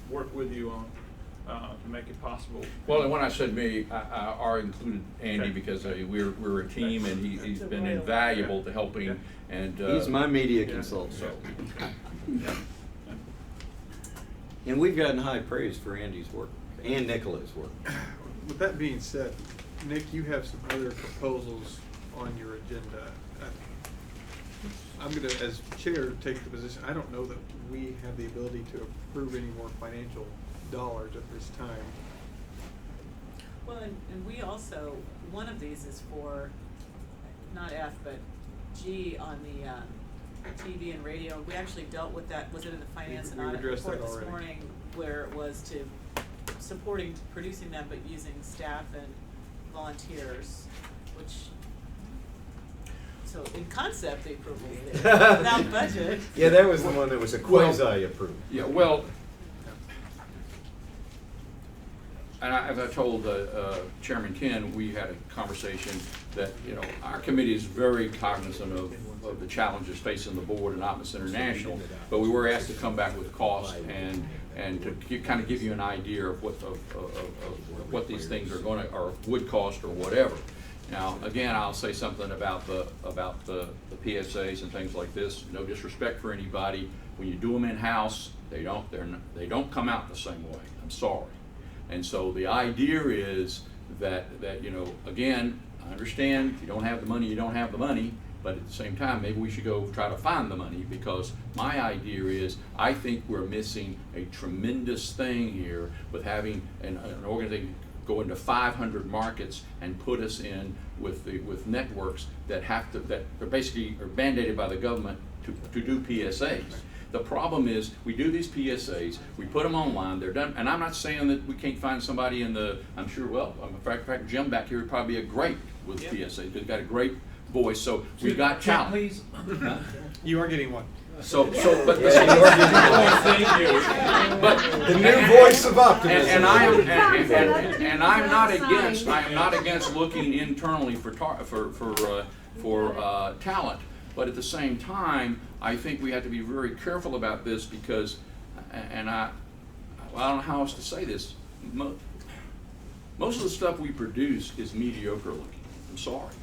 Speaker 6: work with you on to make it possible.
Speaker 4: Well, and when I said me, I included Andy because we're a team, and he's been invaluable to helping. And
Speaker 10: he's my media consultant. So. And we've gotten high praise for Andy's work and Nicola's work.
Speaker 7: With that being said, Nick, you have some other proposals on your agenda. I'm going to, as chair, take the position. I don't know that we have the ability to approve any more financial dollars at this time.
Speaker 11: Well, and we also, one of these is for, not F, but G on the TV and radio. We actually dealt with that, was it in the finance and audit report this morning, where it was to supporting producing them, but using staff and volunteers, which, so in concept, the approval is there, without budget.
Speaker 10: Yeah, that was the one that was a quasi-approved.
Speaker 4: Yeah, well, and as I told Chairman Ken, we had a conversation that, our committee is very cognizant of the challenges facing the board and Optimist International, but we were asked to come back with cost and to kind of give you an idea of what these things are going to, or would cost, or whatever. Now, again, I'll say something about the PSAs and things like this. No disrespect for anybody. When you do them in-house, they don't come out the same way. I'm sorry. And so the idea is that again, I understand if you don't have the money, you don't have the money, but at the same time, maybe we should go try to find the money, because my idea is I think we're missing a tremendous thing here with having an organization go into 500 markets and put us in with networks that are basically mandated by the government to do PSAs. The problem is we do these PSAs, we put them online, they're done, and I'm not saying that we can't find somebody in the, I'm sure, well, in fact, Jim back here would probably be a great with PSAs, because he's got a great voice, so we've got talent.
Speaker 14: Please.
Speaker 4: Huh?
Speaker 7: You are getting one.
Speaker 4: So, but
Speaker 10: Yeah, you are getting
Speaker 4: thank you. But
Speaker 10: The new voice of optimism.
Speaker 4: and I'm not against looking internally for talent, but at the same time, I think we have to be very careful about this because, and I don't know how else to say this. Most of the stuff we produce is mediocre looking. I'm sorry.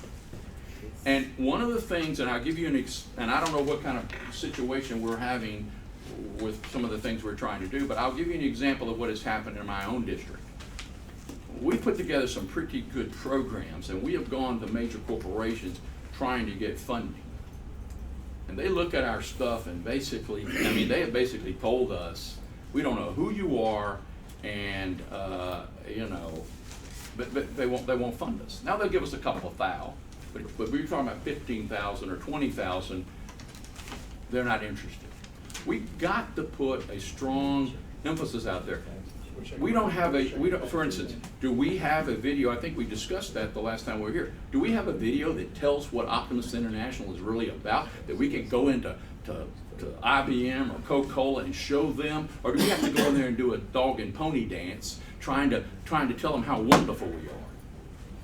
Speaker 4: And one of the things, and I'll give you and I don't know what kind of situation we're having with some of the things we're trying to do, but I'll give you an example of what has happened in my own district. We put together some pretty good programs, and we have gone to major corporations trying to get funding. And they look at our stuff and basically, they have basically told us, we don't know who you are, and but they won't fund us. Now they'll give us a couple of thou. But we were talking about 15,000 or 20,000, they're not interested. We've got to put a strong emphasis out there. We don't have for instance, do we have a video? I think we discussed that the last time we were here. Do we have a video that tells what Optimist International is really about, that we can go into to IBM or Coca-Cola and show them? Or do we have to go in there and do a dog and pony dance trying to tell them how wonderful we are?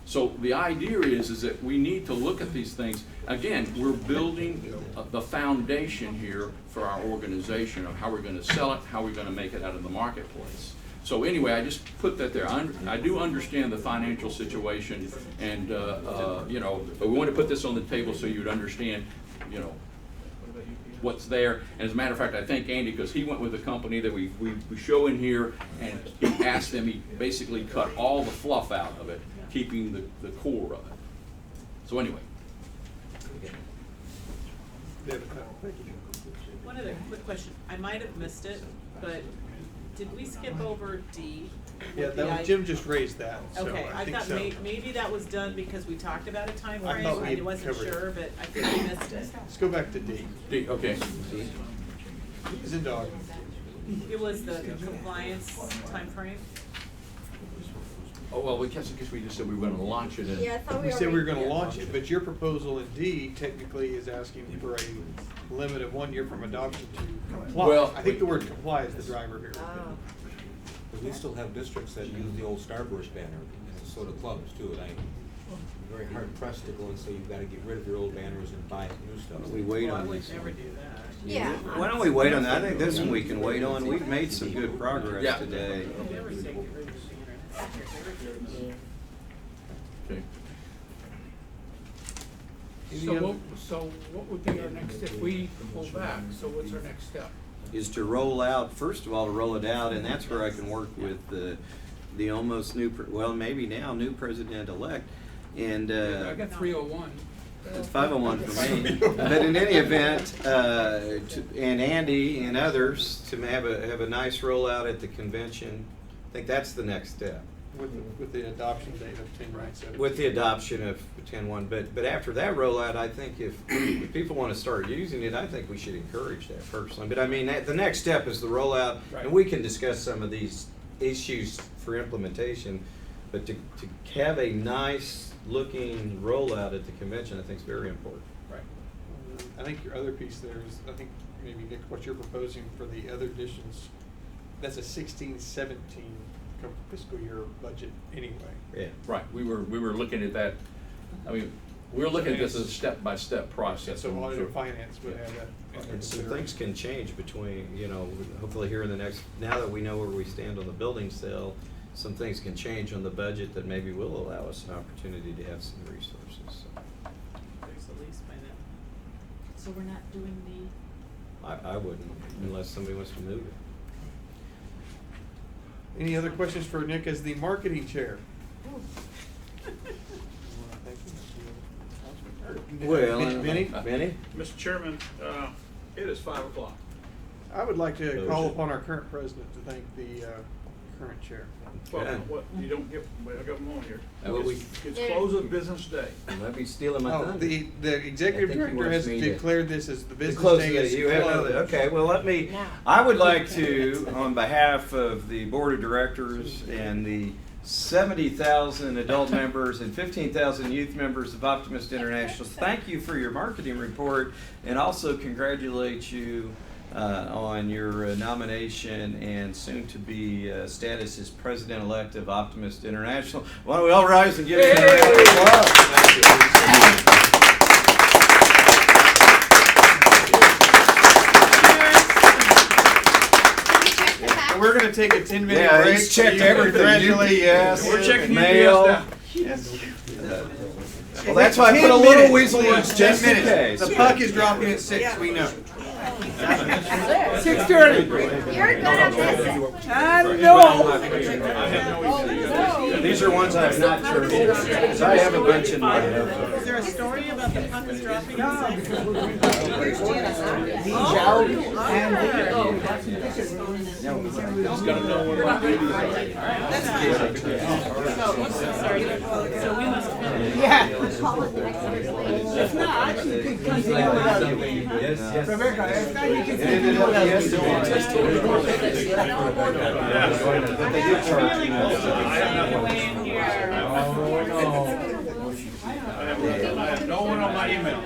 Speaker 4: So the idea is that we need to look at these things. Again, we're building the foundation here for our organization of how we're going to sell it, how we're going to make it out in the marketplace. So anyway, I just put that there. I do understand the financial situation, and but we want to put this on the table so you'd understand, what's there. And as a matter of fact, I thank Andy because he went with a company that we show in here, and he asked them. He basically cut all the fluff out of it, keeping the core of it. So anyway.
Speaker 11: One other quick question. I might have missed it, but did we skip over D?
Speaker 7: Yeah, Jim just raised that. So
Speaker 11: Okay, I
Speaker 7: think
Speaker 11: thought
Speaker 7: so.
Speaker 11: maybe that was done because we talked about a time
Speaker 7: I
Speaker 11: frame.
Speaker 7: thought we
Speaker 11: I wasn't
Speaker 7: covered it.
Speaker 11: sure, but I think we missed it.
Speaker 7: Let's go back to D.
Speaker 4: D, okay.
Speaker 7: Is in dog.
Speaker 11: It was the compliance time frame.
Speaker 4: Oh, well, we guess we just said we were going to launch it.
Speaker 12: Yeah, I thought
Speaker 7: We said we were gonna
Speaker 12: already-
Speaker 7: launch it, but your proposal in D technically is asking for a limit of 1 year from adoption to comply.
Speaker 4: Well,
Speaker 7: I think the word comply is the driver here.
Speaker 12: Oh.
Speaker 13: But we still have districts that use the old Starburst banner, and so do clubs too, and I'm very hard pressed to go and say you've gotta get rid of your old banners and buy new stuff.
Speaker 10: We wait
Speaker 11: Well, I
Speaker 10: on
Speaker 11: would
Speaker 10: this
Speaker 11: never
Speaker 10: one.
Speaker 11: do that.
Speaker 12: Yeah.
Speaker 10: Why don't we wait on that? I think this one we can wait on. We've made some good progress
Speaker 4: Yeah.
Speaker 10: today.
Speaker 11: I'll never say get rid of the banner.
Speaker 4: Okay.
Speaker 1: So what would be our next, if we pull back, so what's our next step?
Speaker 10: Is to roll out, first of all, to roll it out, and that's where I can work with the almost new, maybe now new president-elect, and
Speaker 1: I got 301.
Speaker 10: it's 501 for me. But in any event, and Andy and others, to have a nice rollout at the convention. I think that's the next step.
Speaker 7: With the adoption date of 10/9/17.
Speaker 10: With the adoption of 10-1, but after that rollout, I think if people want to start using it, I think we should encourage that personally. But I mean, the next step is the rollout, and we can discuss some of these issues for implementation. But to have a nice looking rollout at the convention, I think is very important.
Speaker 7: Right. I think your other piece there is, I think maybe Nick, what you're proposing for the other additions, that's a 16-17 fiscal year budget anyway.
Speaker 10: Yeah.
Speaker 4: Right, we were looking at that, we were looking at this as a step-by-step process.
Speaker 7: So audit and finance would have that.
Speaker 10: And some things can change between, hopefully here in the next, now that we know where we stand on the building sale, some things can change on the budget that maybe will allow us an opportunity to have some resources. So
Speaker 11: There's the lease by then.
Speaker 15: So we're not doing
Speaker 10: I wouldn't, unless somebody wants to move it.
Speaker 7: Any other questions for Nick as the marketing chair?
Speaker 10: Well,
Speaker 7: Benny?
Speaker 6: Mr. Chairman, it is 5 o'clock.
Speaker 7: I would like to call upon our current president to thank the current chair.
Speaker 6: Well,
Speaker 10: Yeah.
Speaker 6: what, you don't get, well, I got them on here.
Speaker 10: Well,
Speaker 6: It's close of business day.
Speaker 10: Might be stealing my
Speaker 7: Oh,
Speaker 10: thunder.
Speaker 7: the executive
Speaker 10: I think he
Speaker 7: director has
Speaker 10: wants me to-
Speaker 7: declared this as the business
Speaker 10: Close
Speaker 7: day
Speaker 10: the-
Speaker 7: is
Speaker 10: you have
Speaker 7: closed.
Speaker 10: another- okay, well, I would like to, on behalf of the board of directors and the 70,000 adult members and 15,000 youth members of Optimist International. Thank you for your marketing report, and also congratulate you on your nomination and soon-to-be status as President-elect of Optimist International. Why don't we all rise and give him a round of applause?
Speaker 7: We're gonna take a 10-minute
Speaker 10: Yeah,
Speaker 7: break.
Speaker 10: he's checked
Speaker 7: So you can
Speaker 10: everything.
Speaker 7: congratulate-
Speaker 10: UPS,
Speaker 7: We're checking
Speaker 10: mail.
Speaker 7: UPS now.
Speaker 10: Well, that's why I put a
Speaker 7: 10
Speaker 10: little
Speaker 7: minutes,
Speaker 10: whistle in
Speaker 7: please.
Speaker 10: just
Speaker 7: 10
Speaker 10: in
Speaker 7: minutes.
Speaker 10: case.
Speaker 7: The puck is dropping at 6, we know.
Speaker 20: 6:30.
Speaker 12: You're gonna miss it.
Speaker 20: I know.
Speaker 10: These are ones I have not turned in. So I have a bunch in my notebook.
Speaker 15: Is there a story about the puck is dropping? So we must finish.
Speaker 20: Yeah.
Speaker 10: If
Speaker 20: not, you can continue without me. Rebecca, if not, you can continue without me.
Speaker 10: But they did charge me.
Speaker 19: I have no one on my email.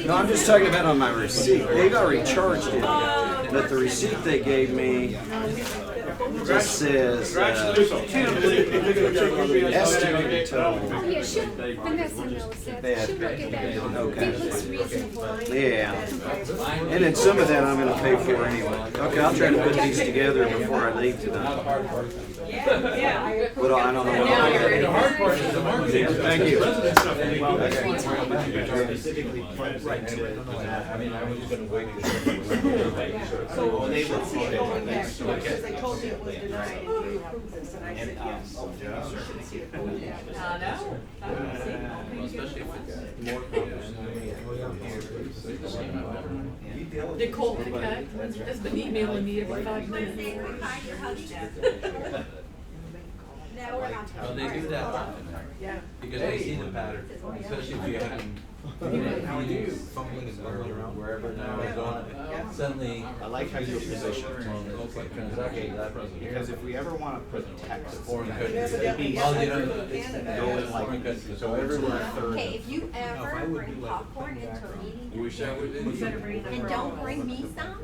Speaker 10: No, I'm just talking about on my receipt. They've already charged it, but the receipt they gave me just says estimated total.
Speaker 17: Yeah, she'll, Vanessa knows that.
Speaker 10: They had-
Speaker 17: She'll look at that.
Speaker 10: Okay.
Speaker 17: It looks reasonable.
Speaker 10: Yeah, and then some of that I'm gonna pay for anyway. Okay, I'll try to put these together before I leave tonight. What, I don't know what I'll do. Thank you.
Speaker 3: Specifically put right to it. I mean, I was gonna wait.
Speaker 5: So
Speaker 3: They will see it.
Speaker 5: because they told me it was denied and you approved this, and I said yes.
Speaker 11: No.
Speaker 3: Especially if it's more.
Speaker 15: Nicole Pickett has been emailing me every 5 minutes.
Speaker 21: Well, they do that often, because they see the pattern, especially if you're having, fumbling and bumbling around wherever now is on it. Suddenly.
Speaker 3: I like how you're positioned.
Speaker 21: Okay, transaction, that present.
Speaker 3: Because if we ever wanna put text.
Speaker 21: Foreign countries.
Speaker 3: Maybe
Speaker 21: Well, you know,
Speaker 3: go in like,
Speaker 21: foreign countries,
Speaker 3: so everywhere third.
Speaker 12: Okay, if you ever bring popcorn into a meeting.
Speaker 21: Wish I would.
Speaker 12: And don't bring me some.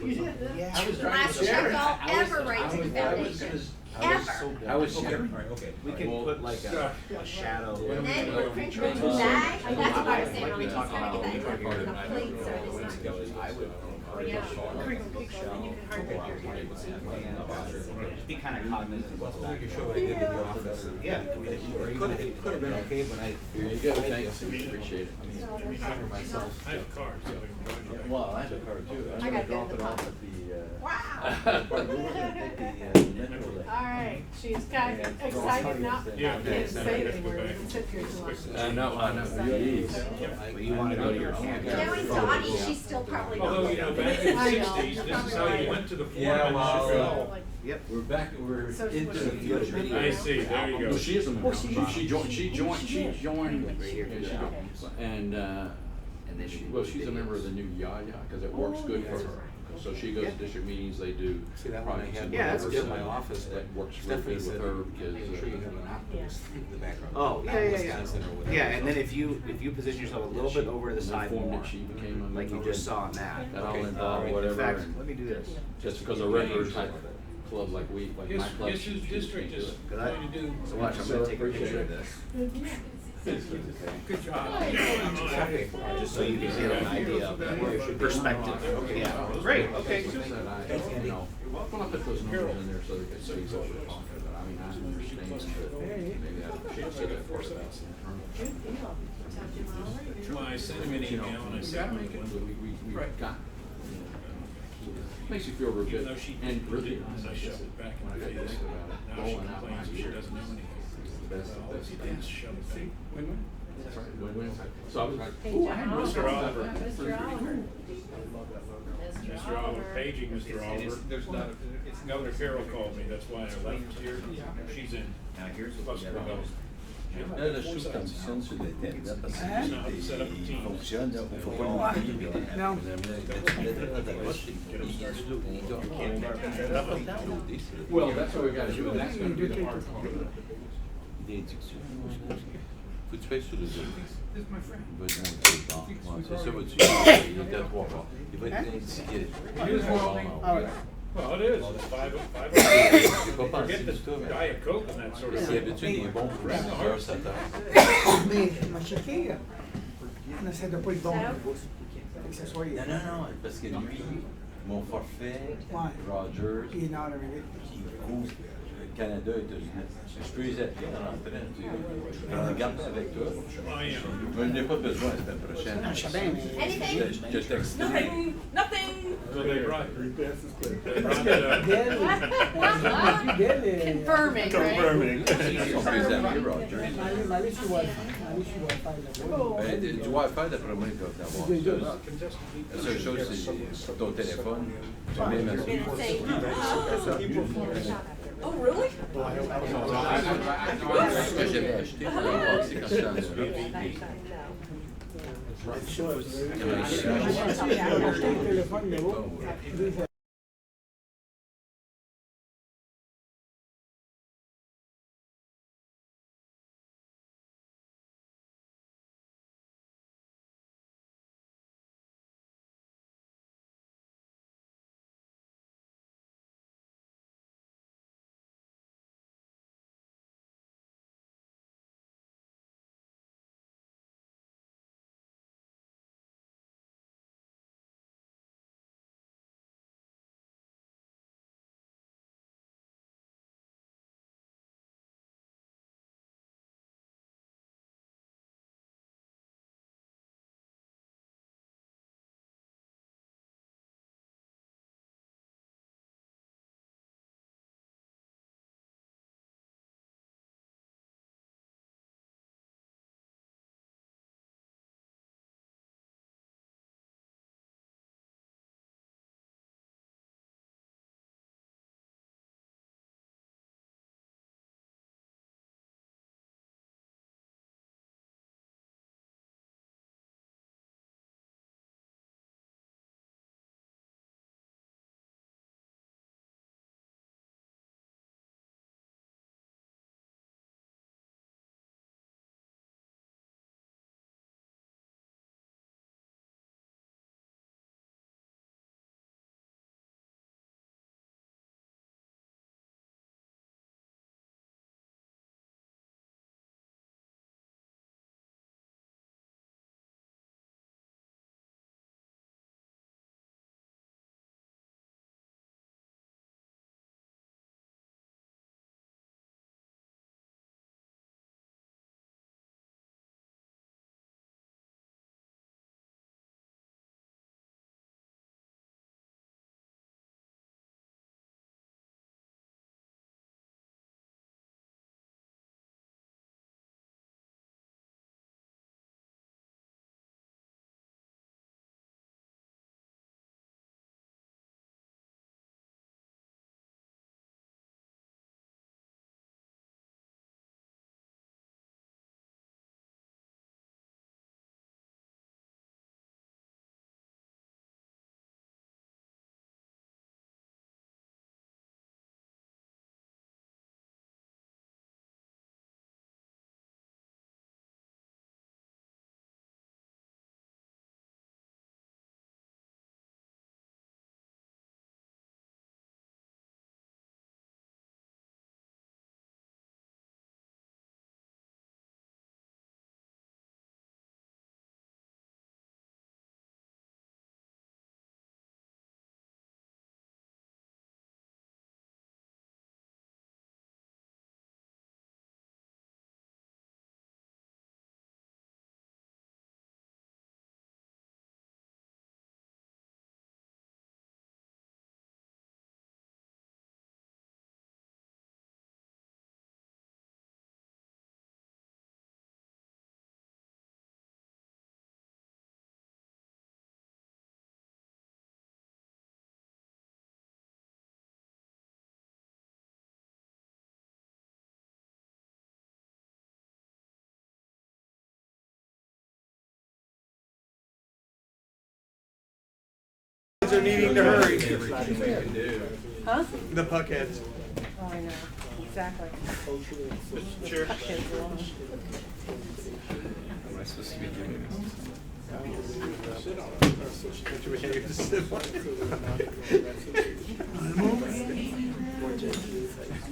Speaker 21: Yeah.
Speaker 12: Last check I'll ever write to the foundation. Ever.
Speaker 21: I was sharing.
Speaker 3: Okay. We can put like a shadow.
Speaker 12: And then you would print your own bag, that's what I was saying, I'm just gonna get that in a plate, so it's not. Yeah.
Speaker 3: Just be kind of cognizant of what's back.
Speaker 21: Yeah.
Speaker 3: It
Speaker 21: Could have been okay, but I. There you go, thanks, appreciate it.
Speaker 19: I have a card, so.
Speaker 21: Well, I have a card too.
Speaker 12: I gotta go to the pump.
Speaker 15: Alright, she's kind of excited not to
Speaker 19: Yeah.
Speaker 15: say anywhere, we can sit here till
Speaker 21: No, I know,
Speaker 3: But you wanna go to your camp.
Speaker 12: Knowing Dottie, she's still probably not.
Speaker 19: Although, you know, back in the
Speaker 15: I know.
Speaker 19: 60s, this is how you went to the
Speaker 21: Yeah,
Speaker 19: foreman.
Speaker 21: well,
Speaker 3: Yep.
Speaker 21: we're back, we're into the future.
Speaker 19: I see, there you go.
Speaker 4: Well, she is a member. She joined, and, well, she's a member of the new Yaya, cause it works good for her. So she goes to district meetings, they do
Speaker 13: See, that one I
Speaker 4: projects
Speaker 13: had
Speaker 4: and
Speaker 13: when I
Speaker 4: whatever,
Speaker 13: was in
Speaker 4: so
Speaker 13: my office,
Speaker 4: that works real
Speaker 13: Stephanie
Speaker 4: good with
Speaker 13: said,
Speaker 4: her because.
Speaker 13: I'm sure you have an optimist in the background.
Speaker 3: Oh, yeah,
Speaker 13: Wisconsin or whatever.
Speaker 3: Yeah, and then if you position yourself a little bit over to the side
Speaker 4: Informed
Speaker 3: more,
Speaker 4: that she became a
Speaker 3: like you
Speaker 4: member
Speaker 3: just saw in that.
Speaker 4: That all
Speaker 3: Okay.
Speaker 4: involved
Speaker 3: In
Speaker 4: whatever,
Speaker 3: fact,
Speaker 4: and
Speaker 3: let me do this.
Speaker 4: just because a regular type club like we, like my
Speaker 19: Guess
Speaker 4: club.
Speaker 19: whose district is
Speaker 3: Cause I,
Speaker 19: going to do.
Speaker 3: so watch, I'm gonna take a picture of this.
Speaker 19: Good job.
Speaker 3: Just so you can get an idea of perspective. Yeah, great, okay.
Speaker 4: When I put those numbers in there so they can see what we're talking about, I mean, I understand that maybe I should say that for about some
Speaker 19: Well, I sent him an email and I said,
Speaker 4: we got, makes you feel real good,
Speaker 19: even though she
Speaker 4: and really.
Speaker 19: didn't, I shoved it back in
Speaker 4: When I
Speaker 19: the
Speaker 4: got
Speaker 19: face.
Speaker 4: to think about it,
Speaker 19: Now she
Speaker 4: rolling out
Speaker 19: complains
Speaker 4: my
Speaker 19: that she
Speaker 4: beer.
Speaker 19: doesn't know anything.
Speaker 4: That's the best
Speaker 19: She
Speaker 4: thing.
Speaker 19: did shove it back.
Speaker 4: Win-win. That's right, win-win. So I was like,
Speaker 12: Hey,
Speaker 4: ooh, I had
Speaker 12: John.
Speaker 19: Mr. Oliver.
Speaker 12: Mr. Oliver.
Speaker 19: Mr. Oliver, paging Mr. Oliver. Governor Carroll called me, that's why I left here. She's in
Speaker 3: Now here's what
Speaker 19: Cluster
Speaker 3: we got.
Speaker 19: Hills.
Speaker 14: Là, je trouve qu'on fonctionne sur l'Internet parce que
Speaker 20: Hein?
Speaker 14: il fonctionne, là, faut pas l'oublier.
Speaker 20: Non.
Speaker 4: Well, that's what we gotta do, and that's gonna be the hard part.
Speaker 14: Faut que tu payes sur le jeu.
Speaker 1: This is my friend.
Speaker 14: Il va être bon, ouais, c'est ça, vas-tu, il est à 3 bars. Il va être indiqué.
Speaker 20: Ah ouais.
Speaker 19: Well, it is, it's five.
Speaker 14: J'ai pas pensé
Speaker 19: Forget
Speaker 14: du tout,
Speaker 19: the
Speaker 14: mais.
Speaker 19: Diet Coke and that sort of
Speaker 14: Si
Speaker 19: thing.
Speaker 14: d'habitude, il est bon pour 6 heures, 7 heures.
Speaker 20: Mais, ma chérie, on essaie de pas être bon. Que ce soit.
Speaker 14: Non, non, parce que lui, mon forfait, Rogers,
Speaker 20: Il est not arrivé.
Speaker 14: qui couvre Canada, États-Unis. Je peux les appeler en entrant. Je regarde ça avec toi. Je n'ai pas besoin la semaine prochaine.
Speaker 20: Je sais bien, mais.
Speaker 14: Je texte.
Speaker 11: Nothing, nothing.
Speaker 19: So they brought, they
Speaker 20: Parce
Speaker 19: brought,
Speaker 20: que d'elle,
Speaker 15: Confirming, right?
Speaker 22: Confirming.
Speaker 14: Ils sont plus amis, Rogers.
Speaker 20: M'aller sur Wi-Fi là-bas.
Speaker 14: Ben, du Wi-Fi, d'après moi, ils doivent l'avoir. La seule chose, c'est ton téléphone. Tu mets ma
Speaker 11: Oh, really?
Speaker 14: Ce que j'avais acheté pour l'avoir, c'est quand j'étais en Europe. Je sais pas si-
Speaker 20: J'ai acheté un téléphone nouveau.
Speaker 7: puckheads are needing to hurry.
Speaker 18: Huh?
Speaker 7: The puckheads.
Speaker 18: Oh, I know, exactly.
Speaker 6: Mr. Chair.
Speaker 10: Am I supposed to be giving this?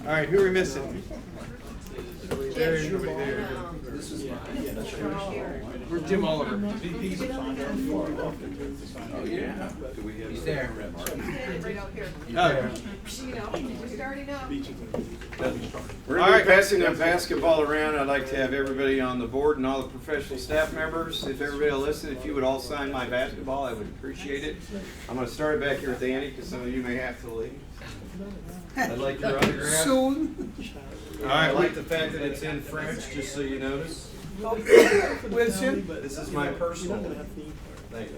Speaker 7: All right, who are we missing? There's nobody there. Where's Jim Oliver?
Speaker 10: Oh, yeah. Do we have?
Speaker 21: He's there.
Speaker 5: Right out here.
Speaker 7: Oh, yeah.
Speaker 5: You know, we're starting up.
Speaker 10: We're gonna be passing that basketball around. I'd like to have everybody on the board and all the professional staff members, if everybody will listen, if you would all sign my basketball, I would appreciate it. I'm gonna start back here with Andy, because some of you may have to leave. I'd like your autograph.
Speaker 20: Soon.
Speaker 10: All right, I like the fact that it's in French, just so you notice.
Speaker 20: Wilson?
Speaker 10: This is my personal. Thank you.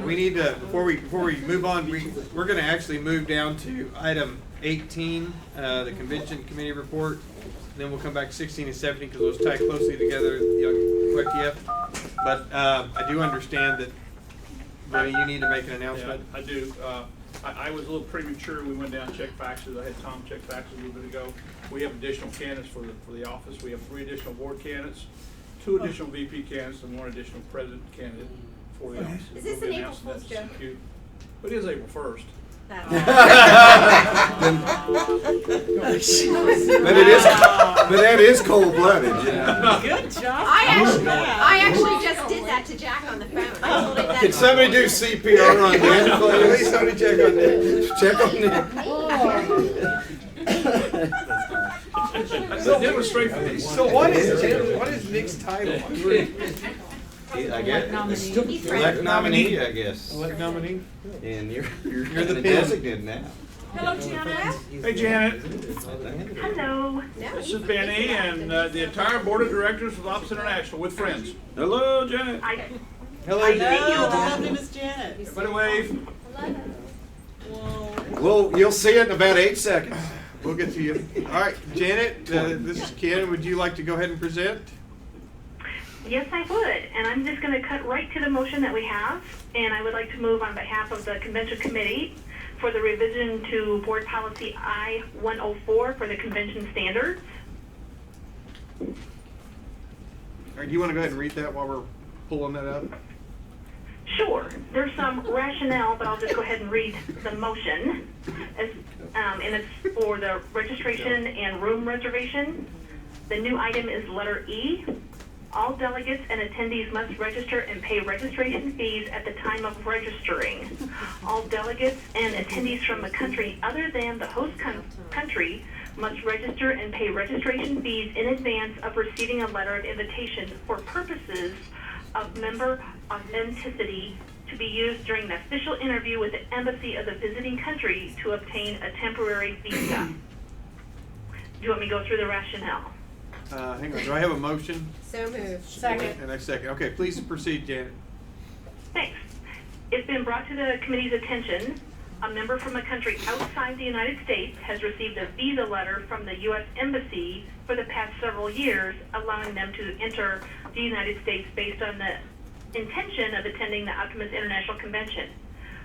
Speaker 7: We need to, before we move on, we're gonna actually move down to item 18, the convention committee report. Then we'll come back to 16 and 17 because those tie closely together, quick yet. But I do understand that, Buddy, you need to make an announcement.
Speaker 6: Yeah, I do. I was a little premature. We went down and checked faxes. I had Tom check faxes a little bit ago. We have additional candidates for the office. We have 3 additional board candidates, 2 additional VP candidates, and 1 additional president candidate for the office.
Speaker 12: Is this
Speaker 6: We'll be
Speaker 12: an April
Speaker 6: announcing that
Speaker 12: Fool's joke?
Speaker 6: soon. But it is April 1st.
Speaker 10: But that is cold-blooded, you know.
Speaker 11: Good job.
Speaker 12: I actually just did that to Jack on the phone. I told him that.
Speaker 10: Can somebody do CPR on Nick, please?
Speaker 7: Somebody check on Nick.
Speaker 10: Check on Nick.
Speaker 6: That's a demonstration.
Speaker 7: So what is Nick's title?
Speaker 10: I guess.
Speaker 15: Nominee.
Speaker 10: Elect nominee, I guess.
Speaker 7: Elect nominee?
Speaker 10: And you're
Speaker 7: the
Speaker 10: the
Speaker 7: pin.
Speaker 10: designate now.
Speaker 11: Hello, Janet.
Speaker 6: Hey, Janet.
Speaker 12: Hello.
Speaker 6: This is Benny and the entire board of directors of Optimist International with friends.
Speaker 10: Hello, Janet.
Speaker 7: Hello,
Speaker 11: Hello, lovely Miss Janet.
Speaker 6: Everybody wave.
Speaker 11: Whoa.
Speaker 10: Well, you'll see it in about 8 seconds.
Speaker 7: We'll get to you. All right, Janet, this is Ken. Would you like to go ahead and present?
Speaker 8: Yes, I would, and I'm just going to cut right to the motion that we have, and I would like to move on behalf of the convention committee for the revision to board policy I-104 for the convention standards.
Speaker 7: All right, do you want to go ahead and read that while we're pulling that up?
Speaker 8: Sure, there's some rationale, but I'll just go ahead and read the motion. And it's for the registration and room reservation. The new item is letter E. All delegates and attendees must register and pay registration fees at the time of registering. All delegates and attendees from a country other than the host country must register and pay registration fees in advance of receiving a letter of invitation for purposes of member authenticity to be used during the official interview with the embassy of the visiting country to obtain a temporary visa. Do you want me to go through the rationale?
Speaker 7: Hang on, do I have a motion?
Speaker 12: So moved.
Speaker 18: Second.
Speaker 7: And I second. Okay, please proceed, Janet.
Speaker 8: Thanks. It's been brought to the committee's attention, a member from a country outside the United States has received a visa letter from the U.S. Embassy for the past several years, allowing them to enter the United States based on the intention of attending the Optimist International Convention.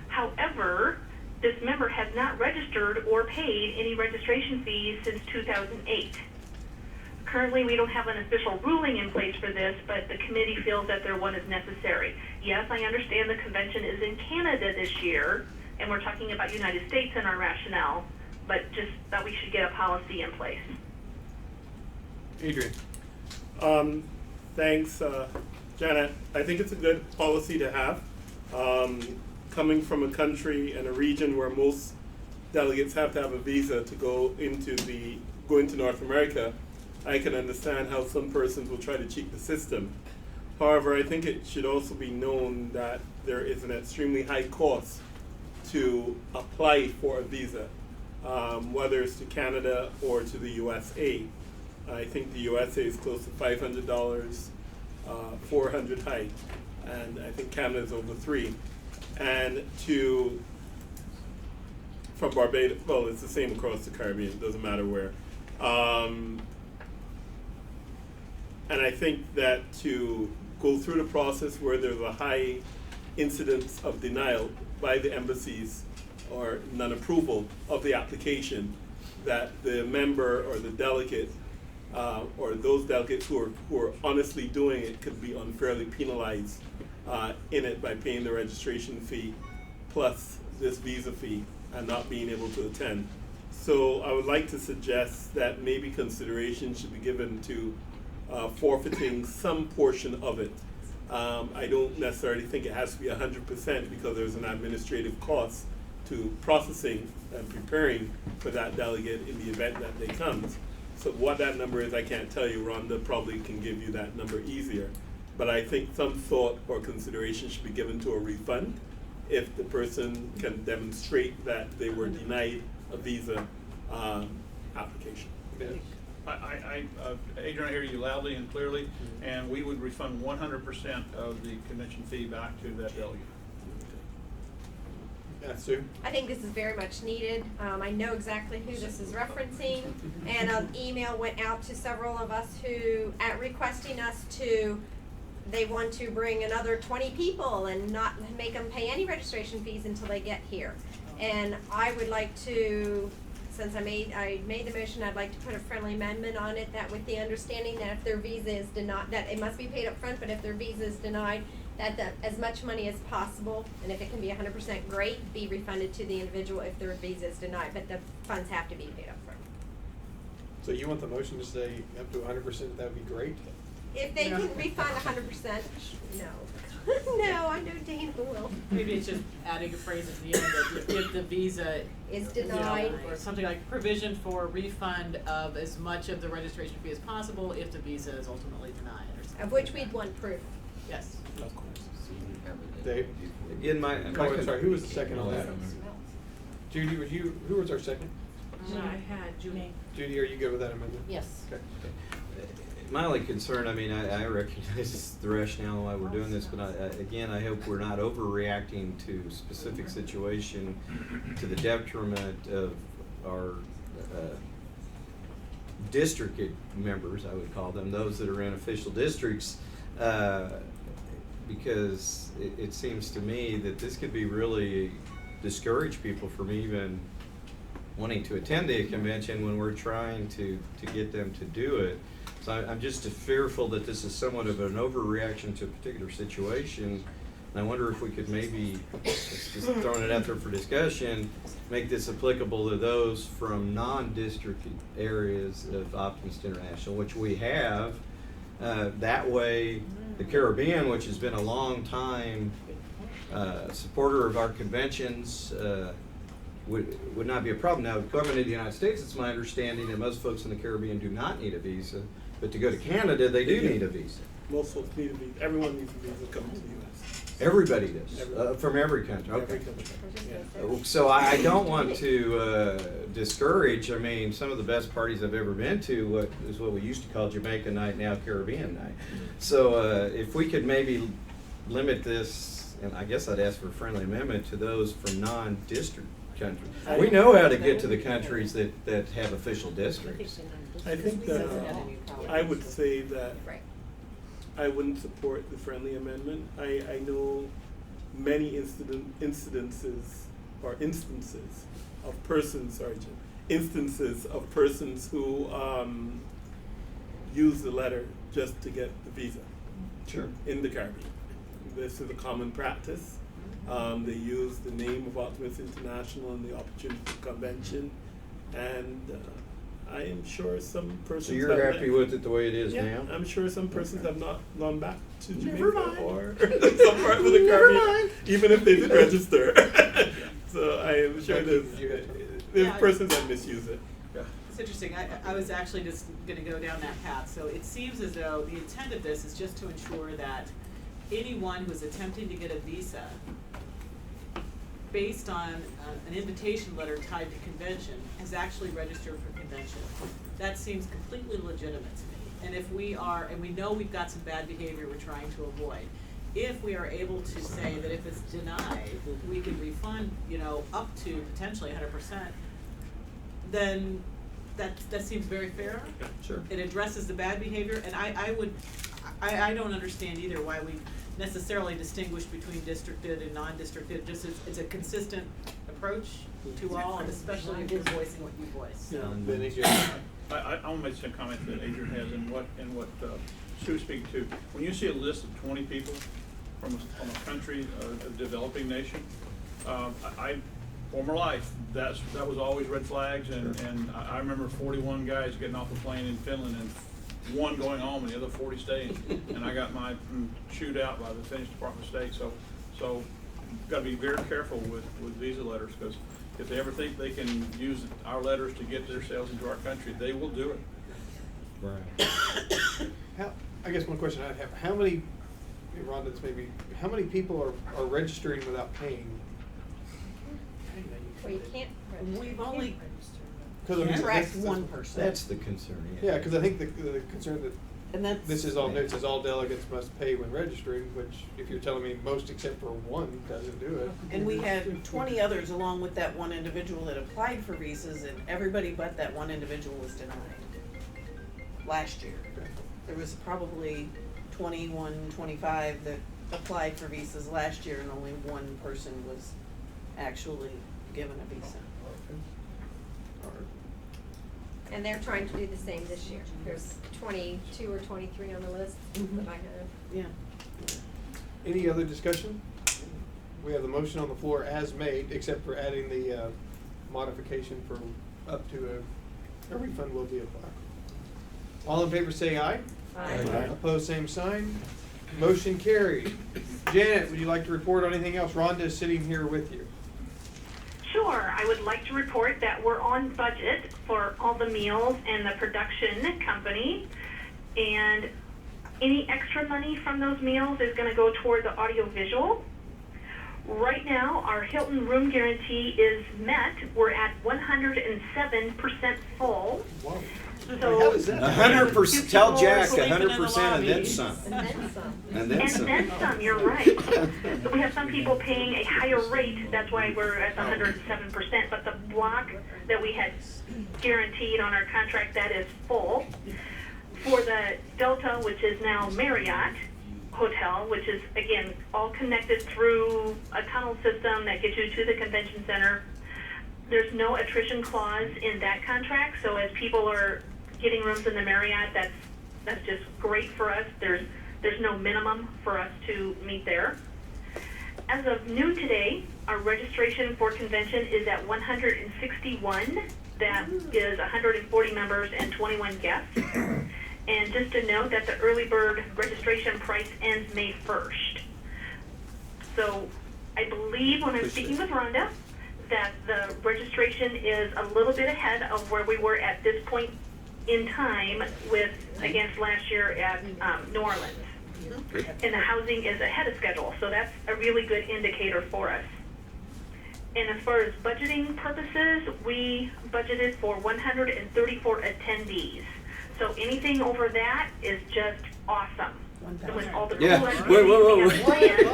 Speaker 8: However, this member has not registered or paid any registration fees since 2008. Currently, we don't have an official ruling in place for this, but the committee feels that one is necessary. Yes, I understand the convention is in Canada this year, and we're talking about United States in our rationale, but just that we should get a policy in place.
Speaker 7: Adrian.
Speaker 22: Thanks, Janet. I think it's a good policy to have. Coming from a country and a region where most delegates have to have a visa to go into North America, I can understand how some persons will try to cheat the system. However, I think it should also be known that there is an extremely high cost to apply for a visa, whether it's to Canada or to the USA. I think the USA is close to $500, $400 high, and I think Canada is over $300. And from Barbados, well, it's the same across the Caribbean, it doesn't matter where. And I think that to go through the process where there's a high incidents of denial by the embassies or non-approval of the application, that the member or the delegate or those delegates who are honestly doing it could be unfairly penalized in it by paying the registration fee plus this visa fee and not being able to attend. So I would like to suggest that maybe consideration should be given to forfeiting some portion of it. I don't necessarily think it has to be 100% because there's an administrative cost to processing and preparing for that delegate in the event that they come. So what that number is, I can't tell you. Rhonda probably can give you that number easier. But I think some thought or consideration should be given to a refund if the person can demonstrate that they were denied a visa application.
Speaker 6: Adrian, I hear you loudly and clearly, and we would refund 100% of the convention fee back to that delegate.
Speaker 7: Yeah, Sue?
Speaker 12: I think this is very much needed. I know exactly who this is referencing, and an email went out to several of us who, requesting us to, they want to bring another 20 people and not make them pay any registration fees until they get here. And I would like to, since I made the motion, I'd like to put a friendly amendment on it, that with the understanding that if their visa is denied, that it must be paid up front, but if their visa is denied, that as much money as possible, and if it can be 100% great, be refunded to the individual if their visa is denied, but the funds have to be paid up front.
Speaker 7: So you want the motion to say up to 100%, that would be great?
Speaker 12: If they can refund 100%, no. No, I know Dana will.
Speaker 11: Maybe it's just adding a phrase at the end that if the visa
Speaker 12: is denied,
Speaker 11: or something like provision for refund of as much of the registration fee as possible if the visa is ultimately denied or something.
Speaker 12: Of which we'd want proof.
Speaker 11: Yes.
Speaker 7: Dave?
Speaker 10: In my,
Speaker 7: I'm sorry, who was the second on that? Judy, who was our second?
Speaker 15: I had Judy.
Speaker 7: Judy, are you good with that amendment?
Speaker 15: Yes.
Speaker 7: Okay.
Speaker 10: my only concern, I mean, I recognize the rationale why we're doing this, but again, I hope we're not overreacting to specific situation to the detriment of our district members, I would call them, those that are in official districts, because it seems to me that this could be really discourage people from even wanting to attend the convention when we're trying to get them to do it. So I'm just fearful that this is somewhat of an overreaction to a particular situation. And I wonder if we could maybe, just throwing it out there for discussion, make this applicable to those from non-district areas of Optimist International, which we have. That way, the Caribbean, which has been a long time supporter of our conventions, would not be a problem. Now, coming to the United States, it's my understanding that most folks in the Caribbean do not need a visa, but to go to Canada, they do need a visa.
Speaker 22: Most folks need a visa. Everyone needs a visa coming to the U.S.
Speaker 10: Everybody does, from every country. Okay.
Speaker 22: Every country. Yeah.
Speaker 10: So I don't want to discourage. I mean, some of the best parties I've ever been to is what we used to call Jamaica night, now Caribbean night. So if we could maybe limit this, and I guess I'd ask for a friendly amendment to those from non-district countries. We know how to get to the countries that have official districts.
Speaker 22: I think that I would say that I wouldn't support the friendly amendment. I know many instances of persons who use the letter just to get the visa.
Speaker 10: Sure.
Speaker 22: In the Caribbean. This is a common practice. They use the name of Optimist International and the Opportunity Convention, and I am sure some persons.
Speaker 10: So you're happy with it the way it is now?
Speaker 22: I'm sure some persons have not gone back to Jamaica or some part of the Caribbean, even if they did register. So I am sure there's persons that misuse it.
Speaker 11: It's interesting. I was actually just going to go down that path. So it seems as though the intent of this is just to ensure that anyone who is attempting to get a visa based on an invitation letter tied to convention has actually registered for convention. That seems completely legitimate to me. And if we are, and we know we've got some bad behavior we're trying to avoid, if we are able to say that if it's denied, we can refund, up to potentially 100%, then that seems very fair.
Speaker 10: Sure.
Speaker 11: It addresses the bad behavior, and I don't understand either why we necessarily distinguish between districted and non-districted, just it's a consistent approach to all, and especially if you're voicing what you voice.
Speaker 6: I want to make some comment that Adrian has and what Sue's speaking to. When you see a list of 20 people from a country, a developing nation, former life, that was always red flags, and I remember 41 guys getting off a plane in Finland and one going home and the other 40 staying, and I got my chewed out by the Finnish Department of State. So got to be very careful with visa letters, because if they ever think they can use our letters to get their sales into our country, they will do it.
Speaker 7: Right. I guess one question I'd have: how many, Rhonda, how many people are registering without paying?
Speaker 12: Well, you can't.
Speaker 15: We've only
Speaker 7: tracked
Speaker 15: one person.
Speaker 10: That's the concern,
Speaker 7: Yeah, because I think the concern that,
Speaker 15: and that's,
Speaker 7: this is all new, it says all delegates must pay when registering, which if you're telling me most except for one doesn't do it.
Speaker 15: and we had 20 others along with that one individual that applied for visas, and everybody but that one individual was denied last year. There was probably 21, 25 that applied for visas last year, and only one person was actually given a visa.
Speaker 12: And they're trying to do the same this year. There's 22 or 23 on the list that I have.
Speaker 15: Yeah.
Speaker 7: Any other discussion? We have the motion on the floor as made, except for adding the modification for up to a refund will be applied. All in favor say aye.
Speaker 12: Aye.
Speaker 7: Opposed, same sign. Motion carried. Janet, would you like to report on anything else? Rhonda is sitting here with you.
Speaker 8: Sure, I would like to report that we're on budget for all the meals and the production company, and any extra money from those meals is going to go toward the audiovisual. Right now, our Hilton room guarantee is met. We're at 107% full.
Speaker 7: Wow.
Speaker 8: So
Speaker 7: How is that?
Speaker 10: 100%. Tell Jack
Speaker 11: Sleeping in the
Speaker 10: 100% and then some.
Speaker 12: And then some.
Speaker 10: And then some.
Speaker 8: And then some, you're right. So we have some people paying a higher rate, that's why we're at the 107%, but the block that we had guaranteed on our contract, that is full. For the Delta, which is now Marriott Hotel, which is, again, all connected through a tunnel system that gets you to the convention center, there's no attrition clause in that contract, so as people are getting rooms in the Marriott, that's just great for us. There's no minimum for us to meet there. As of noon today, our registration for convention is at 161. That is 140 members and 21 guests. And just to note that the early bird registration price ends May 1st. So I believe when I'm speaking with Rhonda that the registration is a little bit ahead of where we were at this point in time against last year at New Orleans. And the housing is ahead of schedule, so that's a really good indicator for us. And as far as budgeting purposes, we budgeted for 134 attendees. So anything over that is just awesome. With all the cool activities we have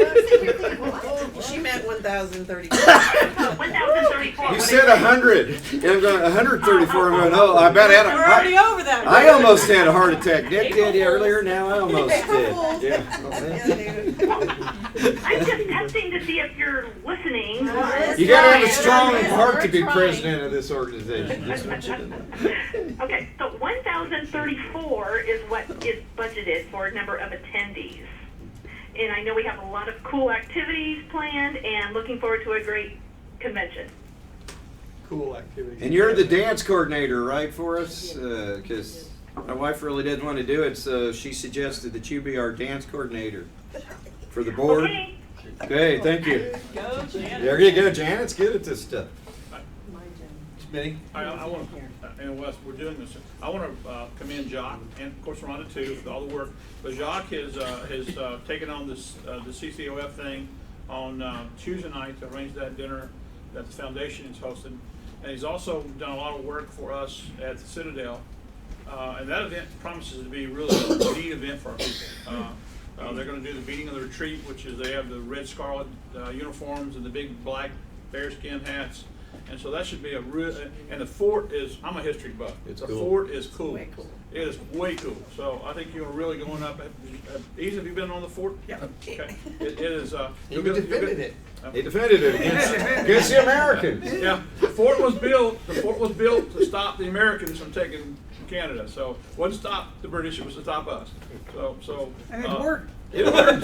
Speaker 8: planned.
Speaker 15: She meant 1,034.
Speaker 8: 1,034.
Speaker 10: You said 100. Yeah, I'm going 134. I'm going, oh, I bet
Speaker 11: We're already over that.
Speaker 10: I almost had a heart attack. Nick did earlier, now I almost did. Yeah.
Speaker 8: I'm just testing to see if you're listening.
Speaker 10: You gotta have a strong heart to be president of this organization. Just want you to know.
Speaker 8: Okay, so 1,034 is what is budgeted for a number of attendees. And I know we have a lot of cool activities planned and looking forward to a great convention.
Speaker 7: Cool activity.
Speaker 10: And you're the dance coordinator, right, for us? Because my wife really didn't want to do it, so she suggested that you be our dance coordinator for the board.
Speaker 8: Okay.
Speaker 10: Okay, thank you.
Speaker 11: Go, Janet.
Speaker 10: There you go, Janet's good at this stuff.
Speaker 7: Smitty?
Speaker 6: I want to, and Wes, we're doing this. I want to commend Jacques and of course Rhonda too for all the work. But Jacques has taken on this the CCOF thing on Tuesday night to arrange that dinner that the foundation is hosting, and he's also done a lot of work for us at the Citadel. And that event promises to be really a neat event for our people. They're going to do the beating of the retreat, which is they have the red scarlet uniforms and the big black bearskin hats. And so that should be a real, and the fort is, I'm a history buff.
Speaker 10: It's
Speaker 6: The
Speaker 10: cool.
Speaker 6: fort is cool.
Speaker 15: Way cool.
Speaker 6: It is way cool. So I think you're really going up. Ease, have you been on the fort?
Speaker 7: Yeah.
Speaker 6: Okay. It is.
Speaker 7: You defended it.
Speaker 10: He defended it against the Americans.
Speaker 6: Yeah, the fort was built to stop the Americans from taking Canada. So it wasn't to stop the British, it was to stop us. So
Speaker 20: And it worked.
Speaker 6: It worked.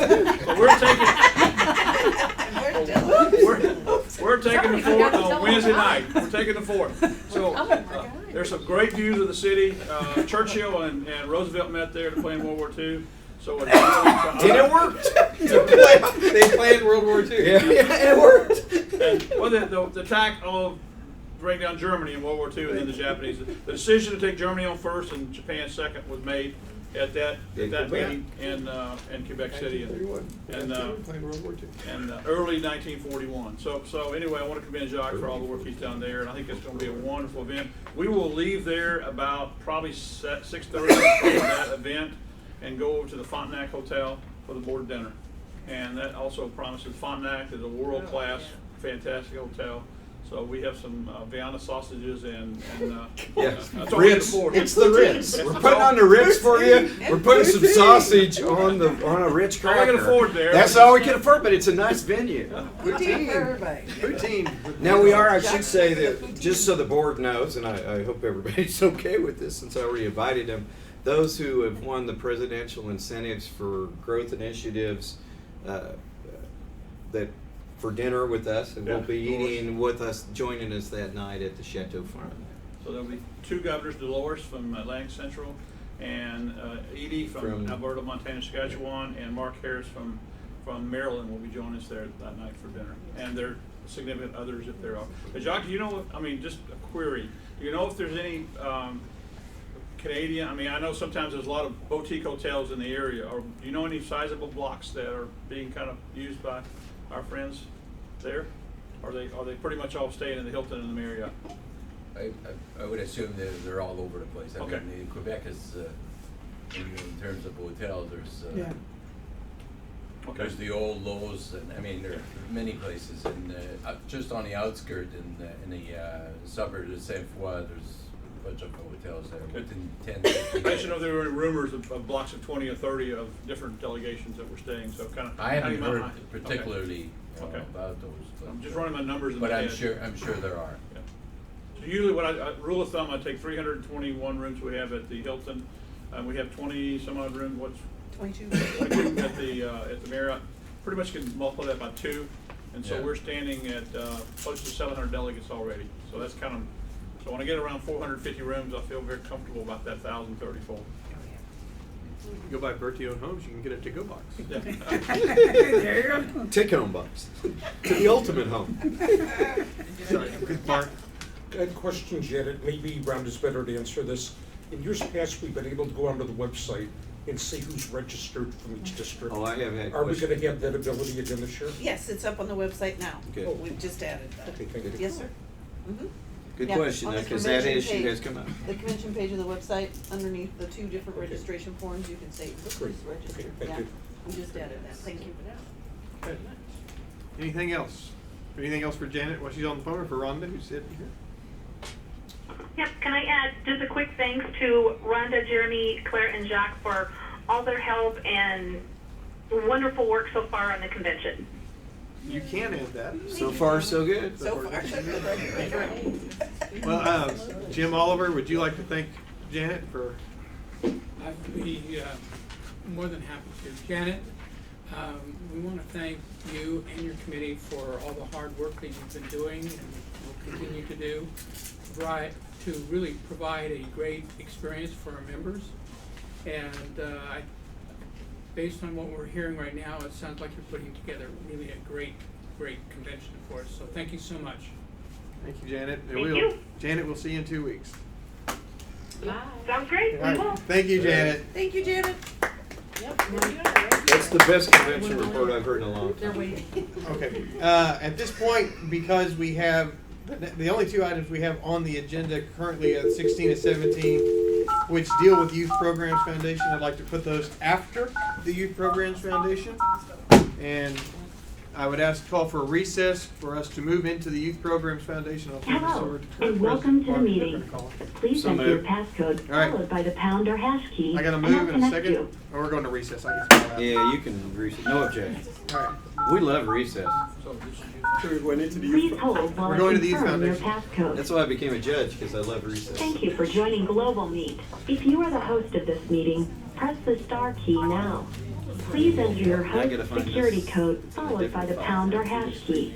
Speaker 6: So we're taking the fort on Wednesday night. We're taking the fort. So there's some great views of the city. Churchill and Roosevelt met there to plan World War II. So it
Speaker 10: it worked.
Speaker 7: They planned World War II.
Speaker 10: Yeah, it worked.
Speaker 6: And, well, the attack of bring down Germany in World War II and then the Japanese. The decision to take Germany on first and Japan second was made at that meeting in Quebec City and early 1941. So anyway, I want to commend Jacques for all the work he's done there, and I think it's going to be a wonderful event. We will leave there about probably 6:30 for that event and go over to the Frontenac Hotel for the board dinner. And that also promises, Frontenac is a world-class, fantastic hotel. So we have some Vienna sausages and that's all we can
Speaker 10: Ritz.
Speaker 6: afford.
Speaker 10: It's the Ritz. We're putting on the Ritz for you. We're putting some sausage on a Ritz cracker.
Speaker 6: All we can afford there.
Speaker 10: That's all we can afford, but it's a nice venue.
Speaker 7: Poutine.
Speaker 10: Now we are, I should say that, just so the board knows, and I hope everybody's okay with this since I already invited them, those who have won the presidential incentives for growth initiatives that for dinner with us, and will be eating with us, joining us that night at the Chateau Front.
Speaker 6: So there'll be two governors, Dolores from Atlantic Central, and Edie from Alberta, Montana, Saskatchewan, and Mark Harris from Maryland will be joining us there that night for dinner. And there are significant others if there are. But Jacques, do you know, just a query, do you know if there's any Canadian, I know sometimes there's a lot of boutique hotels in the area, or do you know any sizable blocks that are being kind of used by our friends there? Are they pretty much all staying in the Hilton and the Marriott?
Speaker 21: I would assume they're all over the place. I
Speaker 6: Okay.
Speaker 21: mean, Quebec is, in terms of hotels, there's there's the old Lowe's, and there are many places, and just on the outskirts in the suburbs of Saint Foy, there's a bunch of hotels there within 10, 15
Speaker 6: I should know there were rumors of blocks of 20 or 30 of different delegations that were staying, so kind of.
Speaker 21: I haven't heard particularly
Speaker 6: Okay.
Speaker 21: about those.
Speaker 6: I'm just running my numbers in
Speaker 21: but
Speaker 6: my
Speaker 21: I'm
Speaker 6: head.
Speaker 21: I'm sure there are.
Speaker 6: Yeah. So usually rule of thumb, I take 321 rooms we have at the Hilton, and we have 20 some odd rooms,
Speaker 15: 22
Speaker 6: at the Marriott. Pretty much can multiply that by 2, and so we're standing at close to 700 delegates already. So that's kind of, so when I get around 450 rooms, I feel very comfortable about that 1,034.
Speaker 7: You go by Bertio Homes, you can get a to-go box.
Speaker 20: There you go.
Speaker 10: Take home box to the ultimate home.
Speaker 7: Sorry, Mark.
Speaker 2: I had a question, Janet. Maybe Ron is better to answer this. In years past, we've been able to go onto the website and see who's registered from each district.
Speaker 10: Oh, I have had
Speaker 2: Are we
Speaker 10: questions.
Speaker 2: going to have that ability again this year?
Speaker 15: Yes, it's up on the website now.
Speaker 10: Good.
Speaker 15: We've just added that.
Speaker 2: Okay, thank you.
Speaker 15: Yes, sir. Mm-hmm.
Speaker 10: Good
Speaker 15: Yeah,
Speaker 10: question,
Speaker 15: on the
Speaker 10: because that
Speaker 15: convention
Speaker 10: issue
Speaker 15: page-
Speaker 10: has come up.
Speaker 15: The convention page of the website, underneath the 2 different
Speaker 2: Okay.
Speaker 15: registration forms, you can say who's
Speaker 2: Great.
Speaker 15: registered.
Speaker 2: Okay, thank
Speaker 15: Yeah,
Speaker 2: you.
Speaker 15: we just added that. Thank you for that.
Speaker 7: Anything else? Anything else for Janet while she's on the phone, or for Rhonda, who's sitting here?
Speaker 8: Yep, can I add just a quick thanks to Rhonda, Jeremy, Claire, and Jacques for all their help and wonderful work so far on the convention.
Speaker 7: You can add that.
Speaker 10: So far, so good.
Speaker 15: So far, so good. Right.
Speaker 7: Well, Jim Oliver, would you like to thank Janet for?
Speaker 1: I'd be more than happy to. Janet, we want to thank you and your committee for all the hard work that you've been doing and will continue to do, to really provide a great experience for our members. And based on what we're hearing right now, it sounds like you're putting together really a great convention for us. So thank you so much.
Speaker 7: Thank you, Janet. And
Speaker 8: Thank you.
Speaker 7: Janet, we'll see you in 2 weeks.
Speaker 8: Sounds great,
Speaker 7: All
Speaker 8: we
Speaker 7: right.
Speaker 8: will.
Speaker 7: Thank you, Janet.
Speaker 15: Thank you, Janet.
Speaker 10: That's the best convention report I've heard in a long time.
Speaker 7: Okay, at this point, because we have, the only 2 items we have on the agenda currently are 16 and 17, which deal with Youth Programs Foundation. I'd like to put those after the Youth Programs Foundation. And I would call for a recess for us to move into the Youth Programs Foundation. I'll turn this
Speaker 8: Hello,
Speaker 7: over to Kurt
Speaker 8: and welcome to the
Speaker 7: President.
Speaker 8: meeting.
Speaker 7: Mark, you're gonna call it.
Speaker 8: Please
Speaker 10: So
Speaker 8: enter your
Speaker 10: moved.
Speaker 8: passcode
Speaker 7: All right.
Speaker 8: followed by the pound or hash key.
Speaker 7: I gotta
Speaker 8: and I'll
Speaker 7: move in a
Speaker 8: connect
Speaker 7: second,
Speaker 8: you.
Speaker 7: or we're going to recess. I guess.
Speaker 10: Yeah, you can recess, no objection.
Speaker 7: All right.
Speaker 10: We love recess.
Speaker 22: So we're going into the
Speaker 8: Please hold while
Speaker 7: We're
Speaker 8: I
Speaker 7: going to the Youth
Speaker 8: confirm your
Speaker 7: Foundation.
Speaker 8: passcode.
Speaker 10: That's why I became a judge, because I love recess.
Speaker 8: Thank you for joining Global Meet. If you are the host of this meeting, press the star key now. Please enter your
Speaker 10: I gotta
Speaker 8: host
Speaker 10: find
Speaker 8: security
Speaker 10: this
Speaker 8: code followed by the pound or hash key.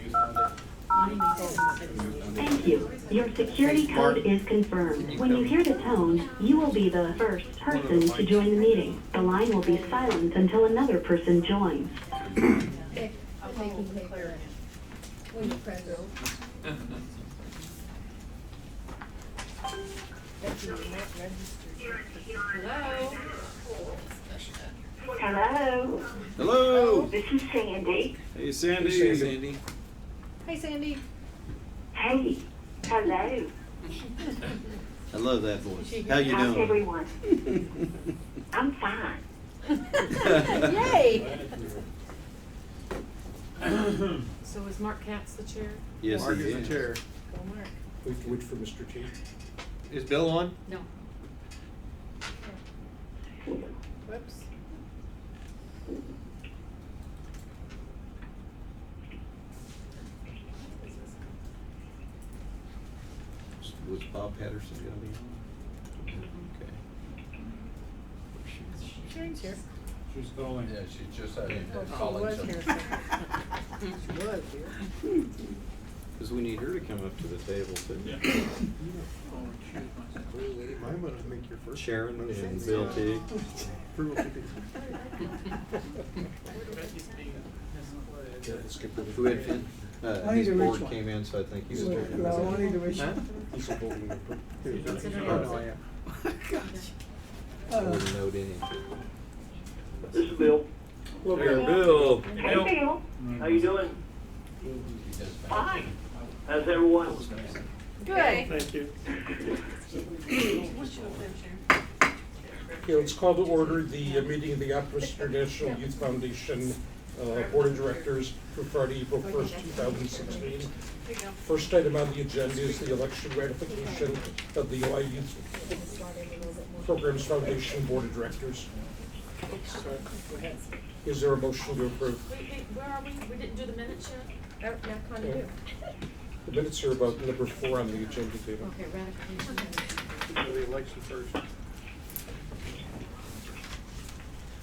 Speaker 8: Thank you. Your security code is confirmed. When you hear the tone, you will be the first person to join the meeting. The line will be silent until another person joins.
Speaker 12: Making paper when you're president.
Speaker 8: Hello.
Speaker 10: Hello.
Speaker 8: This is Sandy.
Speaker 10: Hey, Sandy.
Speaker 2: Hey, Sandy.
Speaker 18: Hey, Sandy.
Speaker 8: Hey. Hello.
Speaker 10: I love that voice. How you
Speaker 8: How's
Speaker 10: doing?
Speaker 8: everyone? I'm fine.
Speaker 18: Yay.
Speaker 11: So is Mark Katz the chair?
Speaker 10: Yes,
Speaker 7: Mark
Speaker 10: he
Speaker 7: is the
Speaker 10: is.
Speaker 7: chair.
Speaker 11: Go Mark.
Speaker 2: We can wait for Mr. T.
Speaker 7: Is Bill on?
Speaker 11: No.
Speaker 18: Whoops.
Speaker 10: Was Bob Patterson gonna be on? Okay.
Speaker 18: Sharon's here.
Speaker 19: She's going.
Speaker 21: Yeah, she just had
Speaker 18: Oh,
Speaker 21: a
Speaker 18: she
Speaker 21: calling
Speaker 18: was
Speaker 21: some.
Speaker 18: here. She was here.
Speaker 10: Because we need her to come up to the table too.
Speaker 7: Might want to make your first.
Speaker 10: Sharon and Bill T.
Speaker 7: Approval to be-
Speaker 2: Yeah, let's get rid of
Speaker 10: Who had,
Speaker 20: I need
Speaker 10: his
Speaker 20: a rich
Speaker 10: board
Speaker 20: one.
Speaker 10: came in, so I think he was.
Speaker 20: Wait,
Speaker 10: doing
Speaker 20: no,
Speaker 10: it.
Speaker 20: I need a rich
Speaker 10: Huh?
Speaker 20: one.
Speaker 2: He's a voting member.
Speaker 7: Oh, no, I am.
Speaker 10: I wouldn't note any.
Speaker 9: This is Bill.
Speaker 2: Hello,
Speaker 10: Hey,
Speaker 2: Bill.
Speaker 10: Bill.
Speaker 8: Hey, Bill.
Speaker 9: How you doing?
Speaker 8: Fine.
Speaker 9: How's everyone?
Speaker 18: Good.
Speaker 22: Thank you.
Speaker 2: Okay, let's call to order the meeting of the Optimist International Youth Foundation Board of Directors for Friday, April 1st, 2016. First item on the agenda is the election ratification of the Ojai Youth Programs Foundation Board of Directors. Is there a motion to approve?
Speaker 11: Wait, where are we? We didn't do the minutes yet?
Speaker 12: Now kind of do.
Speaker 2: The minutes are about number 4 on the agenda table.
Speaker 11: Okay, ratification.
Speaker 7: Do the election first.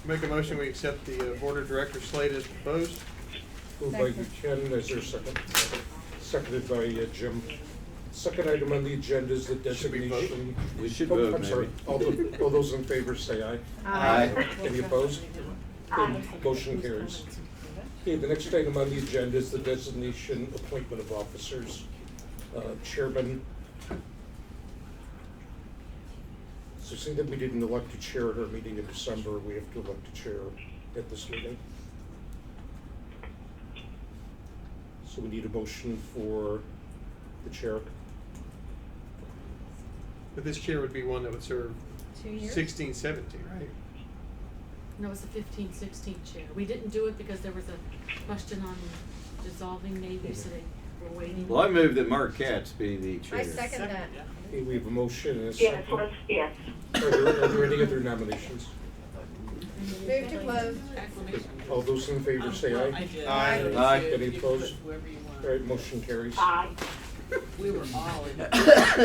Speaker 7: Make a motion, we accept the Board of Directors slate as proposed.
Speaker 2: Moved by Ken, is there a second? Seconded by Jim. Second item on the agenda is the designation.
Speaker 10: We should
Speaker 2: Oh,
Speaker 10: vote,
Speaker 2: I'm sorry.
Speaker 10: maybe.
Speaker 2: All those in favor say aye.
Speaker 10: Aye.
Speaker 2: Any opposed? Motion carries. Okay, the next item on the agenda is the designation appointment of officers. Chairman. So seeing that we didn't elect a chair at our meeting in December, we have to elect a chair at this meeting. So we need a motion for the chair.
Speaker 7: But this chair would be one that would serve
Speaker 12: 2 years?
Speaker 7: 16, 17, right?
Speaker 11: No, it's the 15-16 chair. We didn't do it because there was a question on dissolving maybe, so they were waiting.
Speaker 10: Well, I move that Mark Katz be the chair.
Speaker 12: I second that.
Speaker 2: Okay, we have a motion and a
Speaker 8: Yes,
Speaker 2: second.
Speaker 8: yes.
Speaker 2: Are there any other nominations?
Speaker 12: Move to close.
Speaker 11: Acclamation.
Speaker 2: All those in favor say
Speaker 11: I
Speaker 2: aye.
Speaker 11: did.
Speaker 7: Aye.
Speaker 10: Aye.
Speaker 11: You
Speaker 2: Any
Speaker 11: can
Speaker 2: opposed?
Speaker 11: put whoever you want.
Speaker 2: All right, motion carries.
Speaker 8: Aye.
Speaker 11: We were all in.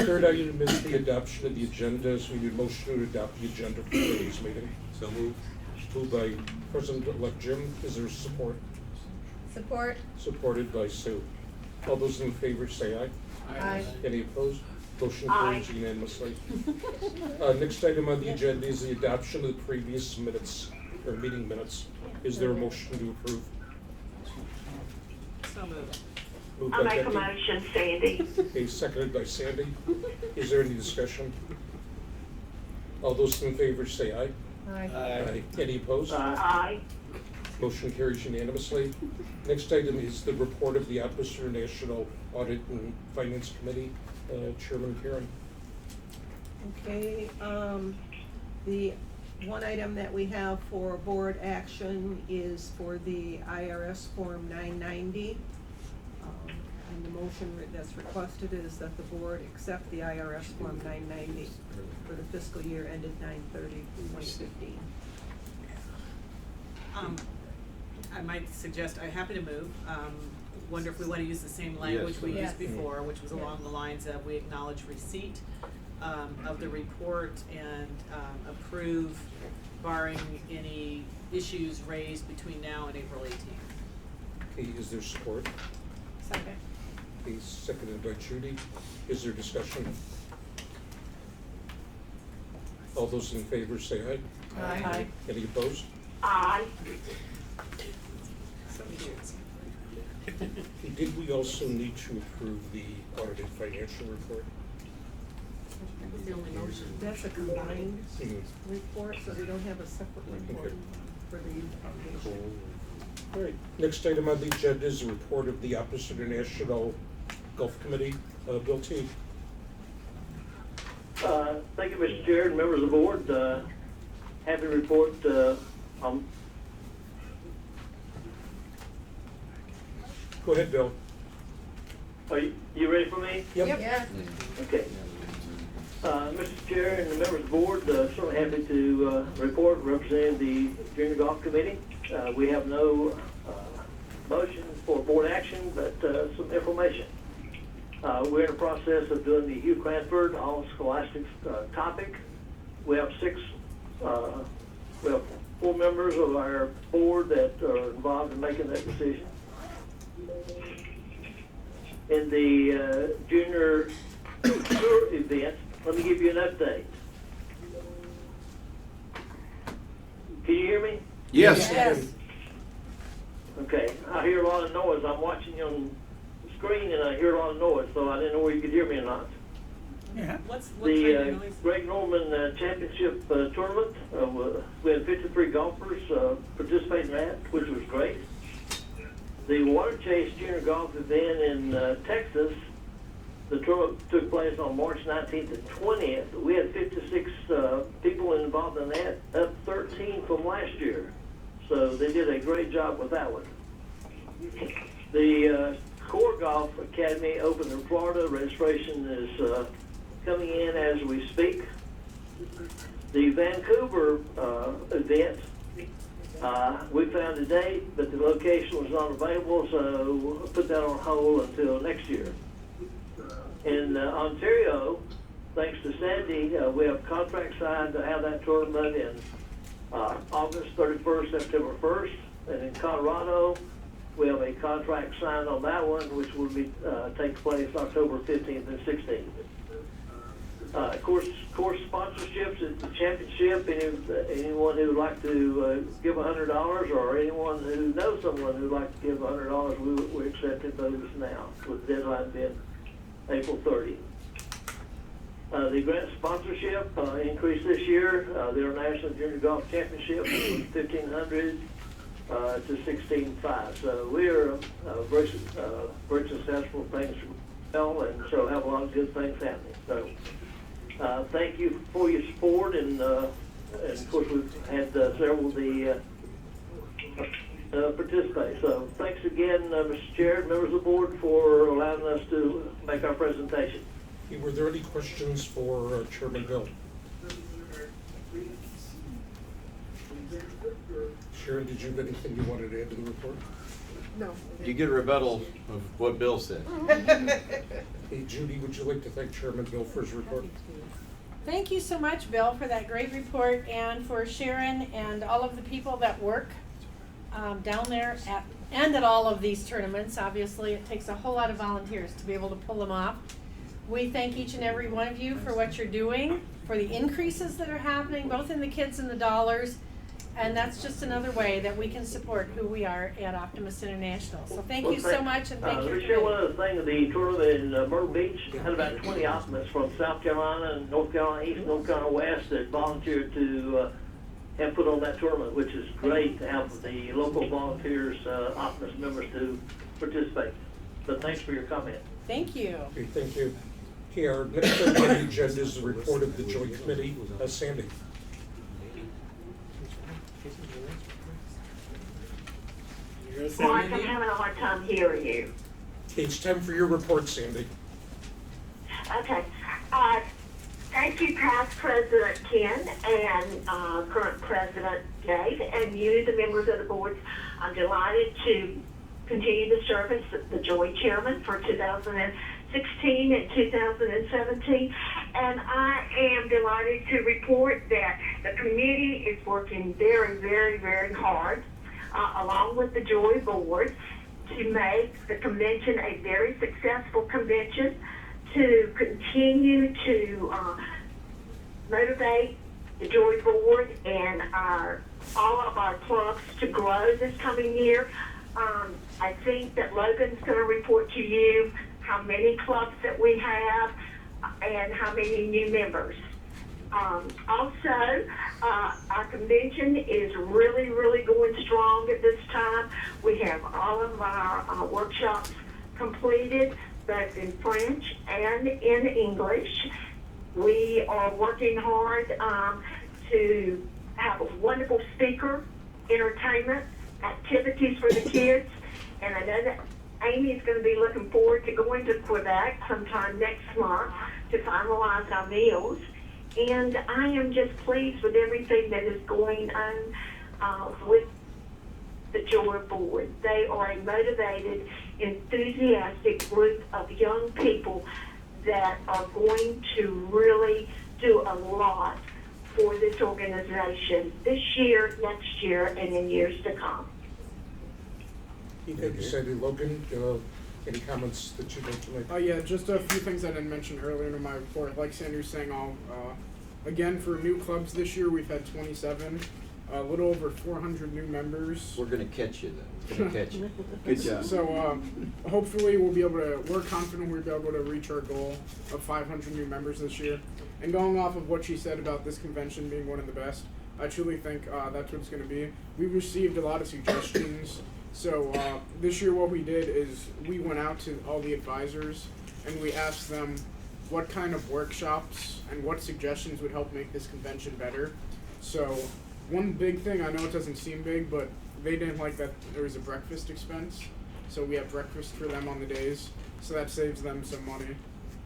Speaker 2: Third item is the adoption of the agenda. So we need a motion to adopt the agenda for today's meeting.
Speaker 10: So moved.
Speaker 2: Moved by President-elect Jim. Is there support?
Speaker 12: Support.
Speaker 2: Supported by Sue. All those in favor say aye.
Speaker 12: Aye.
Speaker 2: Any opposed? Motion
Speaker 8: Aye.
Speaker 2: carries unanimously. Next item on the agenda is the adoption of the previous minutes, or meeting minutes. Is there a motion to approve?
Speaker 11: So moved.
Speaker 2: Moved
Speaker 8: I'll
Speaker 2: by
Speaker 8: make a
Speaker 2: Becky.
Speaker 8: motion, Sandy.
Speaker 2: Okay, seconded by Sandy. Is there any discussion? All those in favor say aye.
Speaker 12: Aye.
Speaker 2: Any opposed?
Speaker 8: Aye.
Speaker 2: Motion carries unanimously. Next item is the report of the Optimist International Audit and Finance Committee. Chairman Karen.
Speaker 5: Okay, the One item that we have for board action is for the IRS Form 990. And the motion that's requested is that the board accept the IRS Form 990 for the fiscal year ended 9/30/2015.
Speaker 11: I might suggest, I'm happy to move. Wonder if we want to use the same language we
Speaker 12: Yes.
Speaker 11: used before, which was along the lines of we acknowledge receipt of the report and approve barring any issues raised between now and April 18th.
Speaker 2: Okay, is there support?
Speaker 18: Second.
Speaker 2: Okay, seconded by Judy. Is there discussion? All those in favor say aye.
Speaker 18: Aye. Aye.
Speaker 2: Any opposed?
Speaker 8: Aye.
Speaker 2: Did we also need to approve the audited financial report?
Speaker 5: That was the only motion. That's a combined report, so we don't have a separate report
Speaker 2: Okay.
Speaker 5: for the foundation.
Speaker 2: All right, next item on the agenda is a report of the Optimist International Gulf Committee. Bill T.
Speaker 9: Thank you, Mr. Chair and members of the board. Happy to report,
Speaker 2: Go ahead, Bill.
Speaker 9: are you ready for me?
Speaker 2: Yep.
Speaker 12: Yeah.
Speaker 9: Okay. Mr. Chair and the members of the board, certainly happy to report representing the Junior Golf Committee. We have no motion for board action, but some information. We're in the process of doing the Hugh Cranford all scholastics topic. We have we have 4 members of our board that are involved in making that decision. In the junior tour event, let me give you an update. Can you hear me?
Speaker 7: Yes.
Speaker 12: Yes.
Speaker 9: Okay, I hear a lot of noise. I'm watching you on the screen and I hear a lot of noise, so I didn't know whether you could hear me or not.
Speaker 11: Yeah. What kind
Speaker 9: The
Speaker 11: of noise?
Speaker 9: Greg Norman Championship Tournament, we had 53 golfers participating in that, which was great. The Water Chase Junior Golf event in Texas, the tournament took place on March 19th and 20th. We had 56 people involved in that, up 13 from last year. So they did a great job with that one. The Core Golf Academy opened in Florida. Registration is coming in as we speak. The Vancouver event, we found a date, but the location was not available, so we'll put that on hold until next year. In Ontario, thanks to Sandy, we have contract signed to have that tournament in August 31st, September 1st. And in Colorado, we have a contract signed on that one, which will be take place October 15th and 16th. Course sponsorships at the championship. Anyone who would like to give $100, or anyone who knows someone who would like to give $100, we're accepting those now, with the deadline being April 30th. The grant sponsorship increased this year. The International Junior Golf Championship was $1,500 to $16,500. So we are very successful things well, and so have a lot of good things happening. So thank you for your support, and of course we've had several of the participate. So thanks again, Mr. Chair, members of the board, for allowing us to make our presentation.
Speaker 2: Were there any questions for Chairman Bill? Sharon, did you have anything you wanted to add to the report?
Speaker 5: No.
Speaker 7: You get a rebuttal of what Bill said.
Speaker 2: Hey, Judy, would you like to thank Chairman Bill for his report?
Speaker 18: Thank you so much, Bill, for that great report, and for Sharon and all of the people that work down there at all of these tournaments. Obviously, it takes a whole lot of volunteers to be able to pull them off. We thank each and every one of you for what you're doing, for the increases that are happening, both in the kids and the dollars. And that's just another way that we can support who we are at Optimist International. So thank you so much, and thank you.
Speaker 9: Let me share one other thing. The tournament in Myrtle Beach had about 20 optimists from South Carolina and North Carolina East, North Carolina West that volunteered to have put on that tournament, which is great to have the local volunteers, Optimist members to participate. But thanks for your comment.
Speaker 18: Thank you.
Speaker 2: Okay, thank you. Okay, our next item on the agenda is the report of the Joint Committee. Sandy.
Speaker 8: Mark, I'm having a hard time hearing you.
Speaker 2: Okay, it's time for your report, Sandy.
Speaker 8: Okay. Thank you, past President Ken and current President Dave, and you, the members of the board. I'm delighted to continue to serve as the Joy Chairman for 2016 and 2017. And I am delighted to report that the committee is working very, very, very hard, along with the Joy Board, to make the convention a very successful convention, to continue to motivate the Joy Board and all of our clubs to grow this coming year. I think that Logan's going to report to you how many clubs that we have and how many new members. Also, our convention is really, really going strong at this time. We have all of our workshops completed, both in French and in English. We are working hard to have a wonderful speaker, entertainment, activities for the kids, and I know that Amy is going to be looking forward to going to Quebec sometime next month to finalize our meals. And I am just pleased with everything that is going on with the Joy Board. They are a motivated, enthusiastic group of young people that are going to really do a lot for this organization this year, next year, and in years to come.
Speaker 2: Thank you, Sandy. Logan, any comments that you'd like to make?
Speaker 16: Yeah, just a few things I didn't mention earlier in my report. Like Sandy was saying, again, for new clubs this year, we've had 27, a little over 400 new members.
Speaker 14: We're gonna catch you then. We're gonna catch you.
Speaker 16: Good job. So hopefully we're confident we'll be able to reach our goal of 500 new members this year. And going off of what she said about this convention being one of the best, I truly think that's what it's going to be. We received a lot of suggestions. So this year what we did is we went out to all the advisors and we asked them what kind of workshops and what suggestions would help make this convention better. So one big thing, I know it doesn't seem big, but they didn't like that there was a breakfast expense. So we have breakfast for them on the days, so that saves them some money.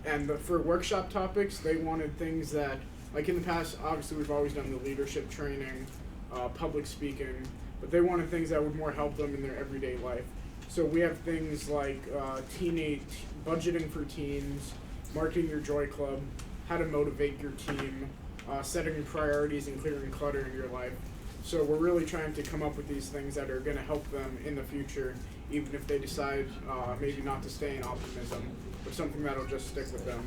Speaker 16: And for workshop topics, they wanted things that, like in the past, obviously we've always done the leadership training, public speaking, but they wanted things that would more help them in their everyday life. So we have things like budgeting for teens, marketing your Joy Club, how to motivate your team, setting priorities and clearing clutter in your life. So we're really trying to come up with these things that are going to help them in the future, even if they decide maybe not to stay in Optimism, but something that'll just stick with them.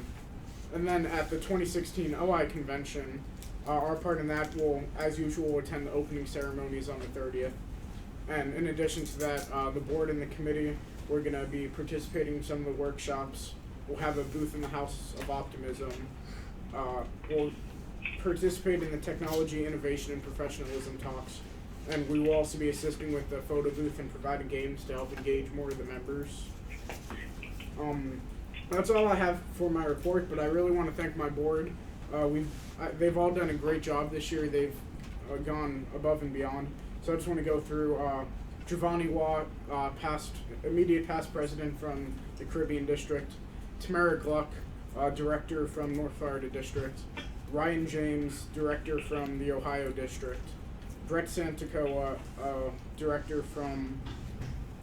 Speaker 16: And then at the 2016 OI convention, our part in that will, as usual, attend the opening ceremonies on the 30th. And in addition to that, the board and the committee, we're going to be participating in some of the workshops. We'll have a booth in the House of Optimism. We'll participate in the technology, innovation, and professionalism talks. And we will also be assisting with the photo booth and providing games to help engage more of the members. That's all I have for my report, but I really want to thank my board. They've all done a great job this year. They've gone above and beyond. So I just want to go through Giovanni Watt, immediate past president from the Caribbean District, Tamara Gluck, director from North Florida District, Ryan James, director from the Ohio District, Brett Santacoa, director from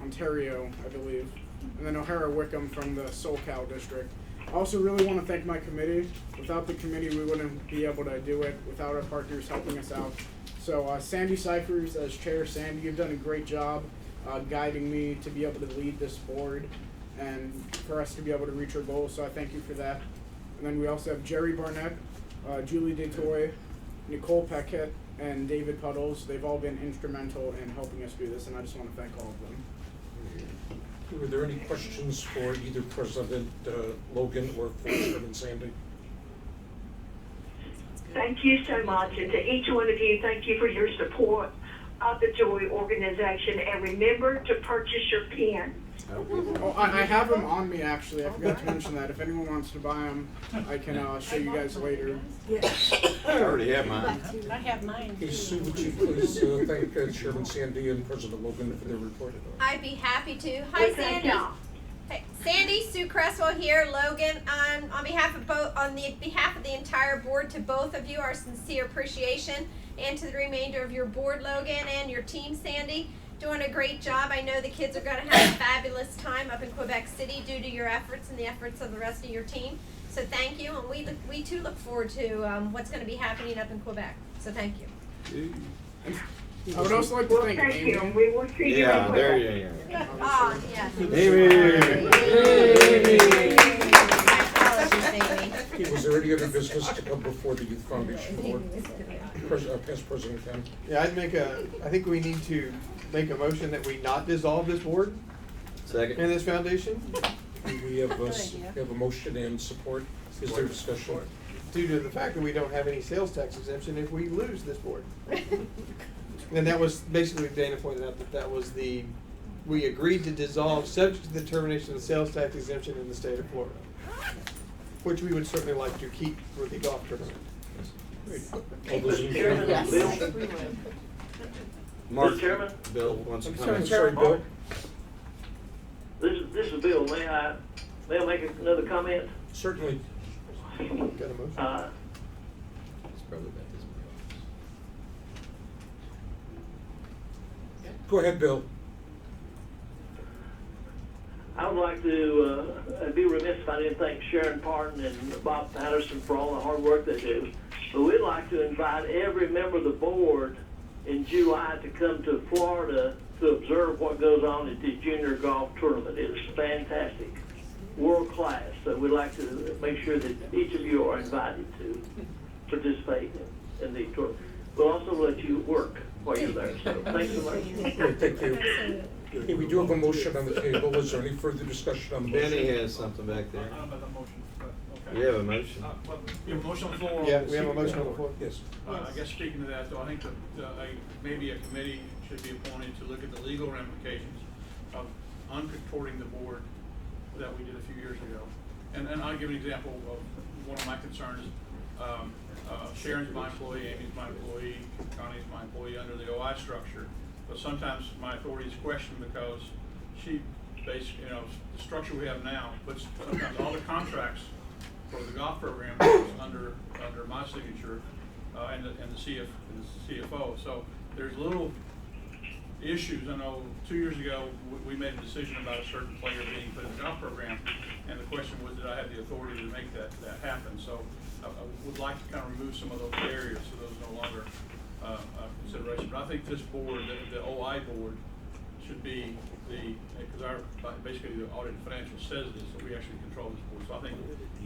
Speaker 16: Ontario, I believe, and then O'Hara Wickham from the SoCal District. I also really want to thank my committee. Without the committee, we wouldn't be able to do it without our partners helping us out. So Sandy Cyphers as chair. Sandy, you've done a great job guiding me to be able to lead this board and for us to be able to reach our goals, so I thank you for that. And then we also have Jerry Barnett, Julie DeToy, Nicole Paquette, and David Puddles. They've all been instrumental in helping us do this, and I just want to thank all of them.
Speaker 2: Were there any questions for either President Logan or for Chairman Sandy?
Speaker 8: Thank you so much, and to each one of you, thank you for your support of the Joy organization, and remember to purchase your pen.
Speaker 16: Oh, I have them on me actually. I forgot to mention that. If anyone wants to buy them, I can show you guys later.
Speaker 7: I already have mine.
Speaker 18: I have mine
Speaker 2: Okay,
Speaker 18: too.
Speaker 2: Sue, would you please thank Chairman Sandy and President Logan for their report?
Speaker 12: I'd be happy to. Hi, Sandy. Hey, Sandy, Sue Cresswell here. Logan, on behalf of the entire board, to both of you, our sincere appreciation, and to the remainder of your board, Logan, and your team, Sandy. Doing a great job. I know the kids are going to have a fabulous time up in Quebec City due to your efforts and the efforts of the rest of your team. So thank you, and we too look forward to what's going to be happening up in Quebec. So thank you.
Speaker 16: I would also like to thank Amy.
Speaker 8: you. We will see you.
Speaker 7: Yeah, there you go.
Speaker 12: Ah, yes.
Speaker 2: Okay, was there any other business to come before the Youth Foundation Board? Past President Ken?
Speaker 7: Yeah, I think we need to make a motion that we not dissolve this board
Speaker 10: Second.
Speaker 7: and this foundation.
Speaker 2: We have a motion and support. Is there discussion?
Speaker 7: Due to the fact that we don't have any sales tax exemption if we lose this board. And that was basically, Dana pointed out that was we agreed to dissolve subject to the termination of the sales tax exemption in the state of Florida, which we would certainly like to keep for the golf tournament.
Speaker 2: All those in favor?
Speaker 9: Bill?
Speaker 10: Mark,
Speaker 9: Mr. Chairman?
Speaker 10: Bill wants to
Speaker 2: I'm
Speaker 10: comment.
Speaker 2: sorry, Bill.
Speaker 9: This is Bill. May I make another comment?
Speaker 2: Certainly.
Speaker 7: Got a motion?
Speaker 10: It's probably about this.
Speaker 2: Go ahead, Bill.
Speaker 9: I would like to be remiss if I didn't thank Sharon Parton and Bob Patterson for all the hard work they do. But we'd like to invite every member of the board in July to come to Florida to observe what goes on at the junior golf tournament. It is fantastic, world class. So we'd like to make sure that each of you are invited to participate in the tournament. We'll also let you work while you're there. So thanks so much.
Speaker 2: Great, thank you. Okay, we do have a motion on the table. Is there any further discussion on the motion?
Speaker 10: Benny has something back there.
Speaker 6: I don't know about the motion, but, okay.
Speaker 10: We have a motion.
Speaker 6: We have a motion on the floor.
Speaker 7: Yeah, we have a motion on the floor.
Speaker 2: Yes.
Speaker 6: I guess speaking to that, though, I think that maybe a committee should be appointed to look at the legal ramifications of uncontorting the board that we did a few years ago. And I'll give an example of one of my concerns. Sharon's my employee, Amy's my employee, Connie's my employee under the OI structure. But sometimes my authority is questioned because she basically, the structure we have now puts sometimes all the contracts for the golf program under my signature and the CFO. So there's little issues. I know 2 years ago we made a decision about a certain player being put in the golf program, and the question was, did I have the authority to make that happen? So I would like to kind of remove some of those barriers so those no longer consideration. But I think this board, the OI board, should be because basically the Audit and Financial says this, that we actually control this board. So I think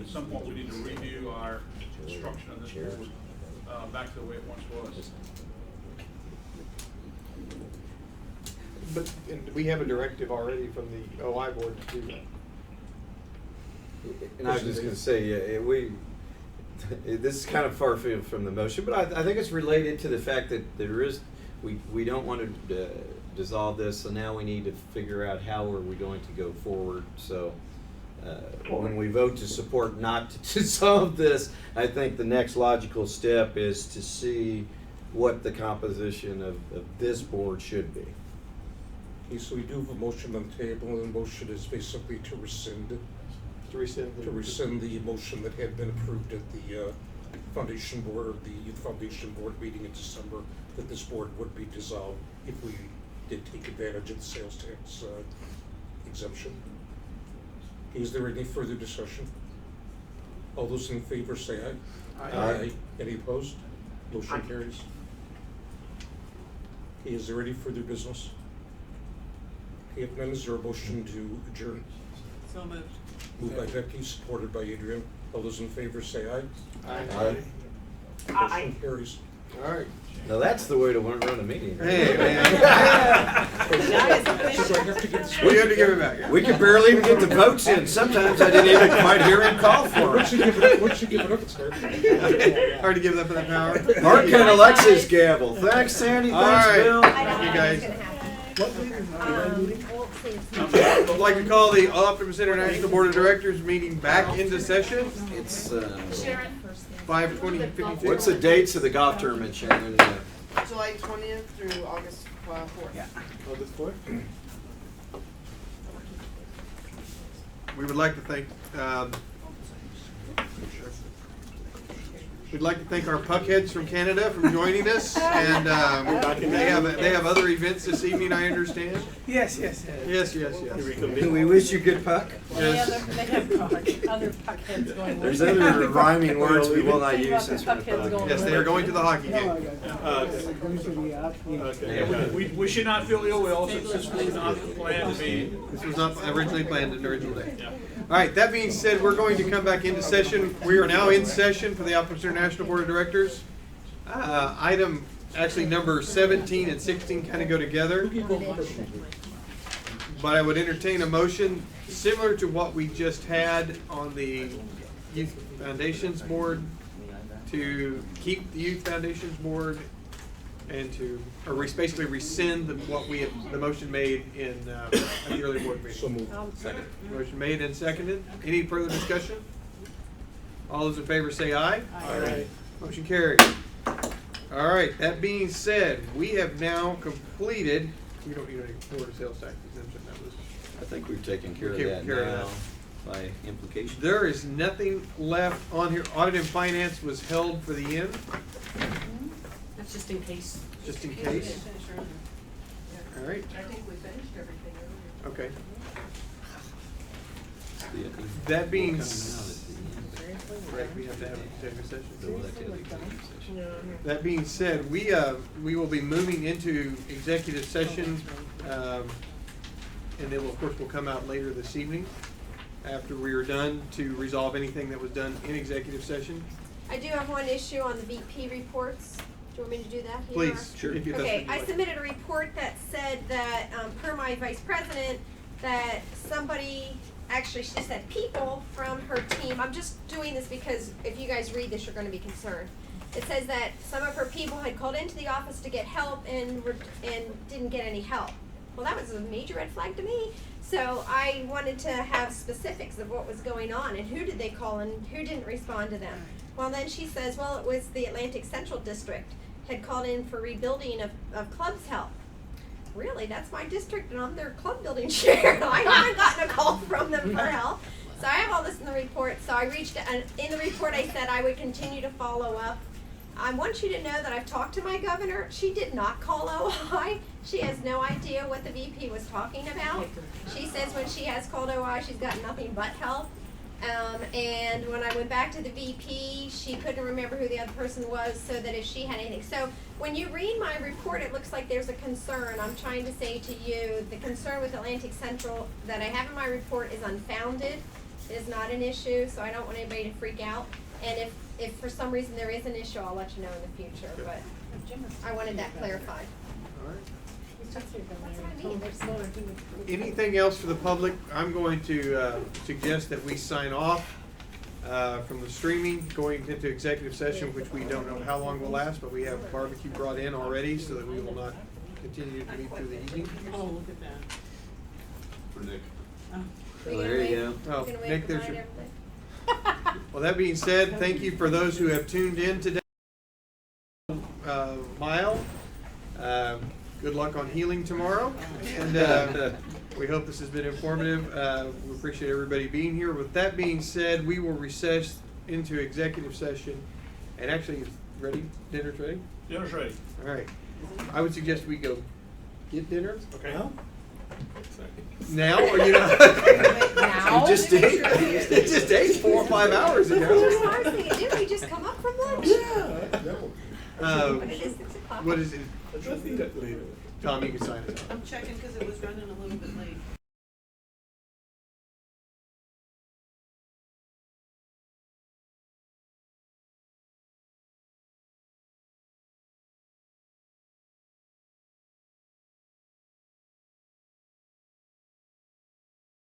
Speaker 6: at some point we need to review our construction of this board back to the way it once was.
Speaker 7: But and we have a directive already from the OI board to do that.
Speaker 10: And I was just gonna say, this is kind of far field from the motion, but I think it's related to the fact that we don't want to dissolve this, so now we need to figure out how are we going to go forward. So when we vote to support not to dissolve this, I think the next logical step is to see what the composition of this board should be.
Speaker 2: Okay, so we do have a motion on the table, and the motion is basically to rescind the motion that had been approved at the foundation board, or the Youth Foundation Board meeting in December, that this board would be dissolved if we did take advantage of the sales tax exemption. Is there any further discussion? All those in favor say aye.
Speaker 7: Aye.
Speaker 2: Any opposed? Motion carries. Okay, is there any further business? Okay, if none, is there a motion to adjourn?
Speaker 11: So moved.
Speaker 2: Moved by Becky, supported by Adrian. All those in favor say aye.
Speaker 7: Aye.
Speaker 2: Motion carries.
Speaker 7: All right.
Speaker 10: Now that's the way to run a meeting.
Speaker 7: Hey, man. We have to give it back.
Speaker 10: We could barely even get the votes in. Sometimes I didn't even quite hear him call for
Speaker 2: Once you
Speaker 10: it.
Speaker 2: give it up, it's hard.
Speaker 7: Hard to give up that power.
Speaker 10: Mark and Alexis gavel. Thanks, Sandy.
Speaker 7: All
Speaker 10: Thanks,
Speaker 7: right.
Speaker 10: Bill.
Speaker 7: Thank you, guys. I'd like to call the Optimist International Board of Directors meeting back into session.
Speaker 10: It's
Speaker 7: 5/20/52.
Speaker 10: what's the dates of the golf tournament, Shannon?
Speaker 15: July 20th through August 4th.
Speaker 10: Yeah.
Speaker 7: August 4th? We would like to thank, we'd like to thank our puckheads from Canada for joining us, and they have other events this evening, I understand.
Speaker 20: Yes.
Speaker 7: Yes.
Speaker 10: We wish you good puck.
Speaker 18: They have other puckheads going.
Speaker 10: There's other rhyming words we will not use since we're in
Speaker 18: Puckheads going.
Speaker 7: Yes, they are going to the hockey game.
Speaker 6: We should not feel ill will since this was not planned to be.
Speaker 7: This was not originally planned in the original day. All right, that being said, we're going to come back into session. We are now in session for the Optimist International Board of Directors. Item, actually number 17 and 16 kind of go together. But I would entertain a motion similar to what we just had on the Youth Foundations Board to keep the Youth Foundations Board and to, or basically rescind the motion made in the earlier board meeting.
Speaker 2: So moved.
Speaker 7: Second. Motion made and seconded. Any further discussion? All those in favor say aye.
Speaker 2: Aye.
Speaker 7: Motion carried. All right, that being said, we have now completed, we don't need any board of sales tax exemption, that was.
Speaker 10: I think we've taken care of
Speaker 7: Taken
Speaker 10: that
Speaker 7: care of
Speaker 10: now
Speaker 7: that.
Speaker 10: by implication.
Speaker 7: There is nothing left on here. Audit and finance was held for the end,
Speaker 11: That's just in case.
Speaker 7: just in case. All right,
Speaker 5: I think we finished everything earlier.
Speaker 7: okay.
Speaker 10: The-
Speaker 7: That being
Speaker 10: Coming out at the end.
Speaker 7: Right, we have to have an executive session.
Speaker 10: We'll have to have the executive session.
Speaker 7: That being said, we will be moving into executive session, and then of course we'll come out later this evening after we are done to resolve anything that was done in executive session.
Speaker 12: I do have one issue on the VP reports. Do you want me to do that here?
Speaker 7: Please,
Speaker 10: Sure.
Speaker 7: if you- that's what
Speaker 12: Okay,
Speaker 7: you'd
Speaker 12: I
Speaker 7: like.
Speaker 12: submitted a report that said that, per my vice president, that somebody, actually she said people from her team, I'm just doing this because if you guys read this, you're gonna be concerned. It says that some of her people had called into the office to get help and didn't get any help. Well, that was a major red flag to me. So I wanted to have specifics of what was going on and who did they call and who didn't respond to them. Well, then she says, well, it was the Atlantic Central District had called in for rebuilding of clubs help. Really, that's my district and I'm their club building chair. I haven't gotten a call from them for help. So I have all this in the report. So I reached, in the report I said I would continue to follow up. I want you to know that I've talked to my governor. She did not call OI. She has no idea what the VP was talking about. She says when she has called OI, she's got nothing but help. And when I went back to the VP, she couldn't remember who the other person was, so that if she had anything. So when you read my report, it looks like there's a concern. I'm trying to say to you, the concern with Atlantic Central that I have in my report is unfounded. It is not an issue, so I don't want anybody to freak out. And if for some reason there is an issue, I'll let you know in the future, but I wanted that clarified.
Speaker 7: All right.
Speaker 12: That's what I mean. There's
Speaker 7: Anything else for the public? I'm going to suggest that we sign off from the streaming, going into executive session, which we don't know how long will last, but we have barbecue brought in already so that we will not continue to meet through the evening.
Speaker 11: Oh, look at that.
Speaker 4: For Nick.
Speaker 11: Oh.
Speaker 10: Well, there you go.
Speaker 7: Oh, Nick, there's your. Well, that being said, thank you for those who have tuned in today. Mile, good luck on healing tomorrow, and we hope this has been informative. We appreciate everybody being here. With that being said, we will recess into executive session. And actually, ready? Dinner's ready?
Speaker 6: Dinner's ready.
Speaker 7: All right. I would suggest we go get dinner.
Speaker 6: Okay.
Speaker 7: Now, or you know?
Speaker 18: Now?
Speaker 7: You just ate. You just ate 4 or 5 hours ago.
Speaker 12: I was thinking, didn't we just come up from lunch?
Speaker 7: But
Speaker 12: it is 6 o'clock.
Speaker 7: What is it?
Speaker 22: Let's eat it later.
Speaker 7: Tom, you can sign it.
Speaker 15: I'm checking because it was running a little bit late.